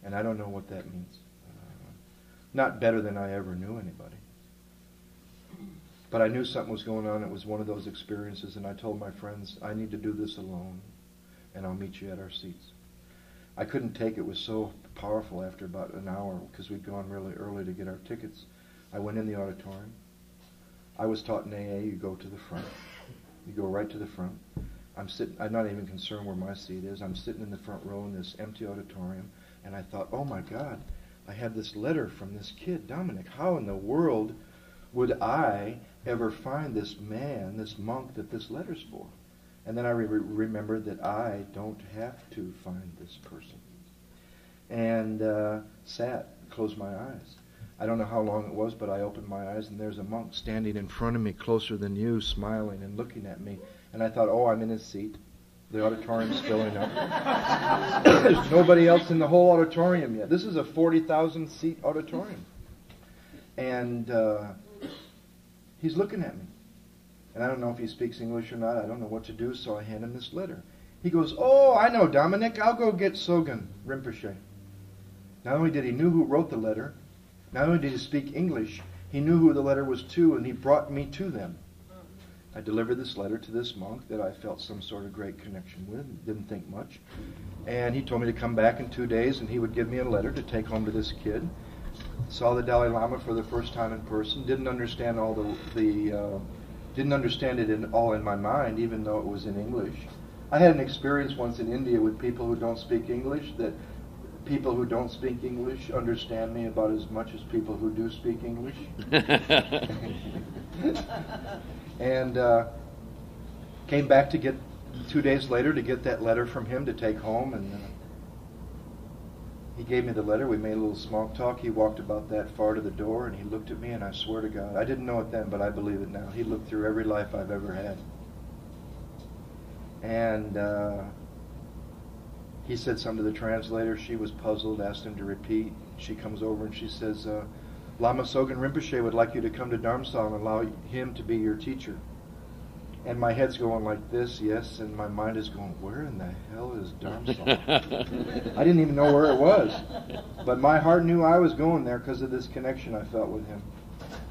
And I don't know what that means. Not better than I ever knew anybody. But I knew something was going on. It was one of those experiences, and I told my friends, I need to do this alone, and I'll meet you at our seats. I couldn't take it. It was so powerful after about an hour, because we'd gone really early to get our tickets. I went in the auditorium. I was taught in AA, you go to the front. You go right to the front. I'm not even concerned where my seat is. I'm sitting in the front row in this empty auditorium, and I thought, oh my God, I have this letter from this kid, Dominic. How in the world would I ever find this man, this monk, that this letter's for? And then I remembered that I don't have to find this person. And sat, closed my eyes. I don't know how long it was, but I opened my eyes, and there's a monk standing in front of me, closer than you, smiling and looking at me. And I thought, oh, I'm in his seat. The auditorium's filling up. There's nobody else in the whole auditorium yet. This is a 40,000-seat auditorium. And he's looking at me. And I don't know if he speaks English or not. I don't know what to do, so I hand him this letter. He goes, oh, I know, Dominic. I'll go get Sogan Rinpoche. Not only did he know who wrote the letter, not only did he speak English, he knew who the letter was to, and he brought me to them. I delivered this letter to this monk that I felt some sort of great connection with, didn't think much. And he told me to come back in 2 days, and he would give me a letter to take home to this kid. Saw the Dalai Lama for the first time in person. Didn't understand didn't understand it all in my mind, even though it was in English. I had an experience once in India with people who don't speak English, that people who don't speak English understand me about as much as people who do speak English. And came back to get 2 days later to get that letter from him to take home, and he gave me the letter. We made a little small talk. He walked about that far to the door, and he looked at me, and I swear to God, I didn't know it then, but I believe it now. He looked through every life I've ever had. And he said something to the translator. She was puzzled, asked him to repeat. She comes over and she says, Lama Sogan Rinpoche would like you to come to Dharamsala and allow him to be your teacher. And my head's going like this, yes, and my mind is going, where in the hell is Dharamsala? I didn't even know where it was. But my heart knew I was going there because of this connection I felt with him.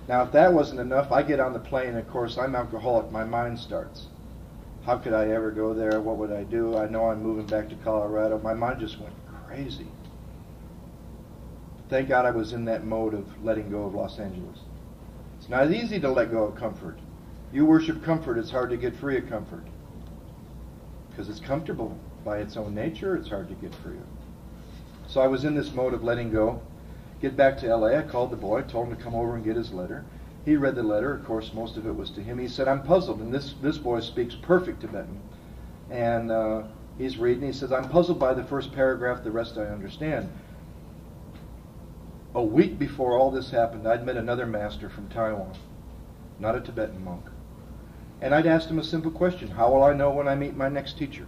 Now, if that wasn't enough, I get on the plane, and of course, I'm alcoholic. My mind starts. How could I ever go there? What would I do? I know I'm moving back to Colorado. My mind just went crazy. Thank God I was in that mode of letting go of Los Angeles. It's not easy to let go of comfort. You worship comfort, it's hard to get free of comfort. Because it's comfortable by its own nature, it's hard to get free of. So I was in this mode of letting go. Get back to LA, I called the boy, told him to come over and get his letter. He read the letter, of course most of it was to him. He said, I'm puzzled, and this boy speaks perfect Tibetan. And he's reading, he says, I'm puzzled by the first paragraph, the rest I understand. A week before all this happened, I'd met another master from Taiwan, not a Tibetan monk. And I'd asked him a simple question, how will I know when I meet my next teacher?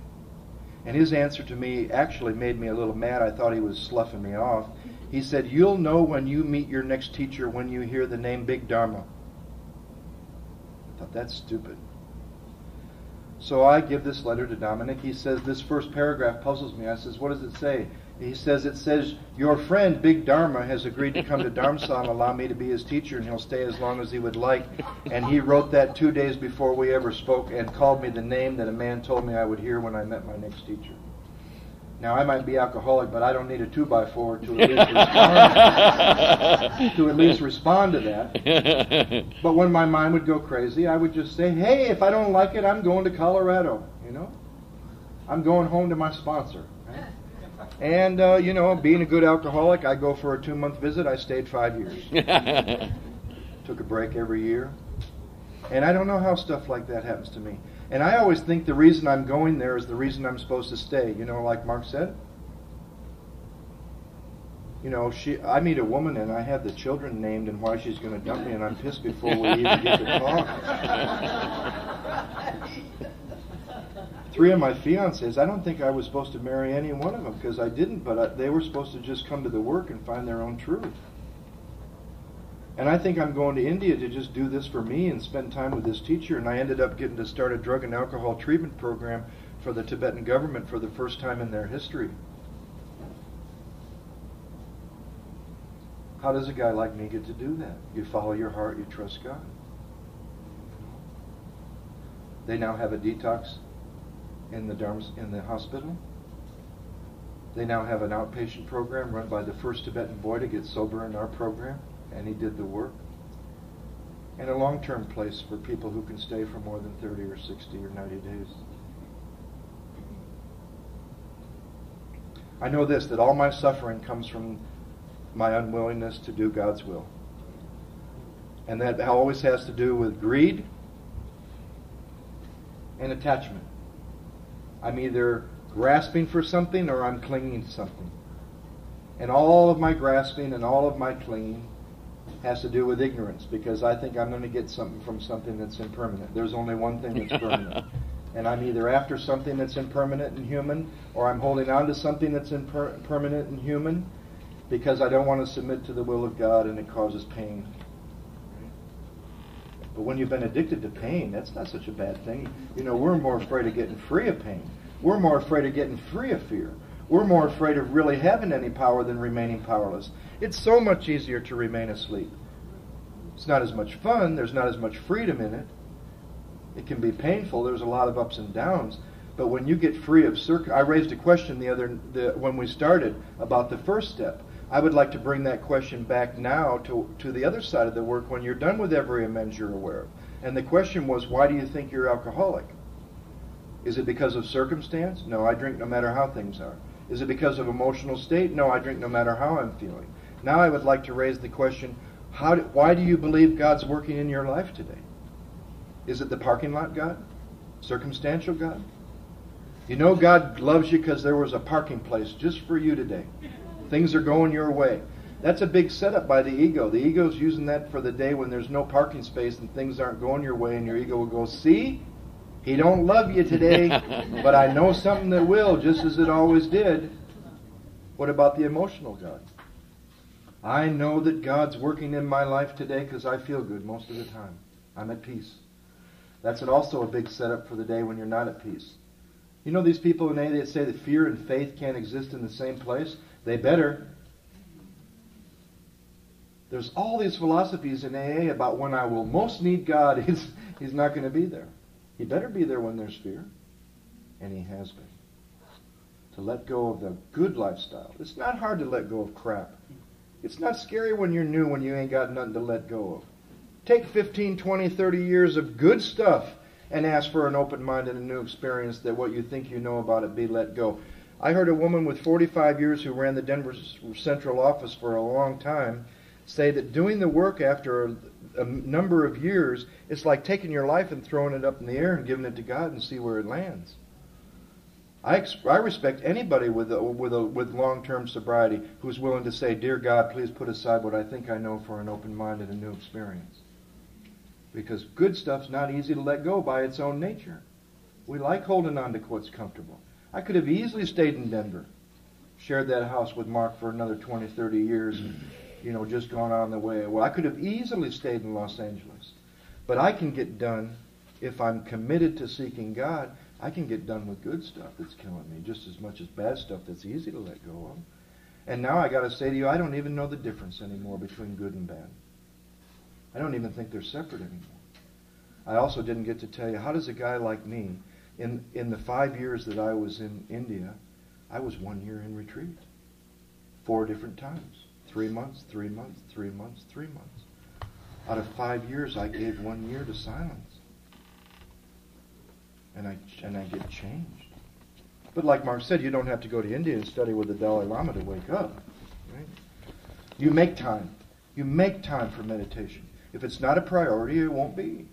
And his answer to me actually made me a little mad. I thought he was sloughing me off. He said, you'll know when you meet your next teacher when you hear the name Big Dharma. I thought, that's stupid. So I give this letter to Dominic. He says, this first paragraph puzzles me. I says, what does it say? He says, it says, your friend Big Dharma has agreed to come to Dharamsala and allow me to be his teacher, and he'll stay as long as he would like. And he wrote that 2 days before we ever spoke and called me the name that a man told me I would hear when I met my next teacher. Now, I might be alcoholic, but I don't need a 2x4 to at least respond to that. But when my mind would go crazy, I would just say, hey, if I don't like it, I'm going to Colorado, you know. I'm going home to my sponsor. Right? And, being a good alcoholic, I go for a 2-month visit. I stayed 5 years. Took a break every year. And I don't know how stuff like that happens to me. And I always think the reason I'm going there is the reason I'm supposed to stay. You know, like Mark said. You know, I meet a woman and I have the children named and why she's going to dump me, and I'm pissed before we even get to talk. 3 of my fiancés, I don't think I was supposed to marry any one of them because I didn't, but they were supposed to just come to the work and find their own truth. And I think I'm going to India to just do this for me and spend time with this teacher, and I ended up getting to start a drug and alcohol treatment program for the Tibetan government for the first time in their history. How does a guy like me get to do that? You follow your heart, you trust God. They now have a detox in the hospital. They now have an outpatient program run by the first Tibetan boy to get sober in our program, and he did the work. And a long-term place for people who can stay for more than 30 or 60 or 90 days. I know this, that all my suffering comes from my unwillingness to do God's will. And that always has to do with greed and attachment. I'm either grasping for something or I'm clinging to something. And all of my grasping and all of my clinging has to do with ignorance, because I think I'm going to get something from something that's impermanent. There's only one thing that's permanent. And I'm either after something that's impermanent and human, or I'm holding on to something that's impermanent and human, because I don't want to submit to the will of God and it causes pain. But when you've been addicted to pain, that's not such a bad thing. You know, we're more afraid of getting free of pain. We're more afraid of getting free of fear. We're more afraid of really having any power than remaining powerless. It's so much easier to remain asleep. It's not as much fun. There's not as much freedom in it. It can be painful. There's a lot of ups and downs. But when you get free of I raised a question when we started about the first step. I would like to bring that question back now to the other side of the work when you're done with every amends you're aware of. And the question was, why do you think you're alcoholic? Is it because of circumstance? No, I drink no matter how things are. Is it because of emotional state? No, I drink no matter how I'm feeling. Now I would like to raise the question, why do you believe God's working in your life today? Is it the parking lot God? Circumstantial God? You know God loves you because there was a parking place just for you today. Things are going your way. That's a big setup by the ego. The ego's using that for the day when there's no parking space and things aren't going your way, and your ego will go, see? He don't love you today, but I know something that will, just as it always did. What about the emotional God? I know that God's working in my life today because I feel good most of the time. I'm at peace. That's also a big setup for the day when you're not at peace. You know these people in AA that say that fear and faith can't exist in the same place? They better. There's all these philosophies in AA about when I will most need God, He's not going to be there. He better be there when there's fear. And He has been. To let go of the good lifestyle. It's not hard to let go of crap. It's not scary when you're new, when you ain't got nothing to let go of. Take 15, 20, 30 years of good stuff and ask for an open mind and a new experience, that what you think you know about it be let go. I heard a woman with 45 years who ran the Denver Central office for a long time say that doing the work after a number of years, it's like taking your life and throwing it up in the air and giving it to God and see where it lands. I respect anybody with long-term sobriety who's willing to say, "Dear God, please put aside what I think I know for an open mind and a new experience." Because good stuff's not easy to let go by its own nature. We like holding on to what's comfortable. I could have easily stayed in Denver, shared that house with Mark for another 20, 30 years, and just gone on the way. Well, I could have easily stayed in Los Angeles. But I can get done, if I'm committed to seeking God, I can get done with good stuff that's killing me just as much as bad stuff that's easy to let go of. And now I got to say to you, I don't even know the difference anymore between good and bad. I don't even think they're separate anymore. I also didn't get to tell you, how does a guy like me, in the 5 years that I was in India, I was 1 year in retreat. 4 different times. 3 months, 3 months, 3 months, 3 months. Out of 5 years, I gave 1 year to silence. And I get changed. But like Mark said, you don't have to go to India and study with the Dalai Lama to wake up. Right? You make time. You make time for meditation. If it's not a priority, it won't be.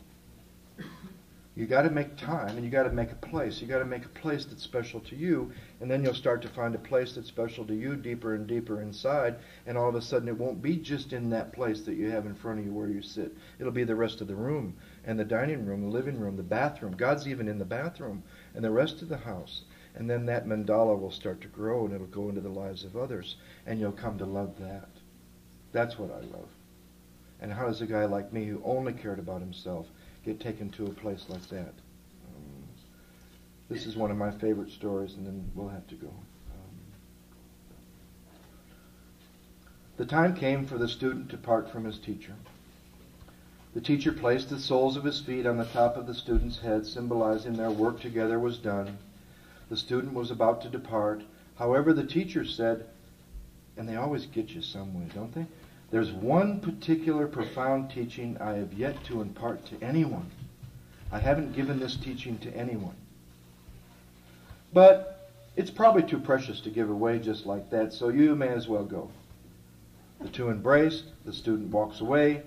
You got to make time, and you got to make a place. You got to make a place that's special to you, and then you'll start to find a place that's special to you deeper and deeper inside, and all of a sudden it won't be just in that place that you have in front of you where you sit. It'll be the rest of the room, and the dining room, the living room, the bathroom. God's even in the bathroom, and the rest of the house. And then that mandala will start to grow, and it'll go into the lives of others, and you'll come to love that. That's what I love. And how does a guy like me, who only cared about himself, get taken to a place like that? This is one of my favorite stories, and then we'll have to go. The time came for the student to part from his teacher. The teacher placed the soles of his feet on the top of the student's head, symbolizing their work together was done. The student was about to depart. However, the teacher said, and they always get you some way, don't they? There's one particular profound teaching I have yet to impart to anyone. I haven't given this teaching to anyone. But it's probably too precious to give away just like that, so you may as well go. The two embraced. The student walks away.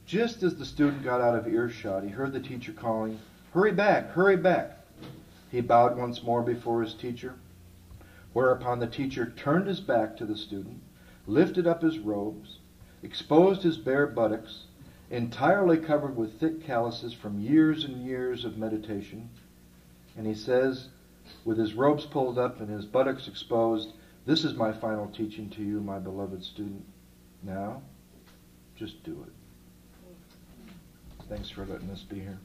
Just as the student got out of earshot, he heard the teacher calling, "Hurry back, hurry back." He bowed once more before his teacher, whereupon the teacher turned his back to the student, lifted up his robes, exposed his bare buttocks, entirely covered with thick calluses from years and years of meditation. And he says, with his robes pulled up and his buttocks exposed, "This is my final teaching to you, my beloved student. Now, just do it." Thanks for letting us be here.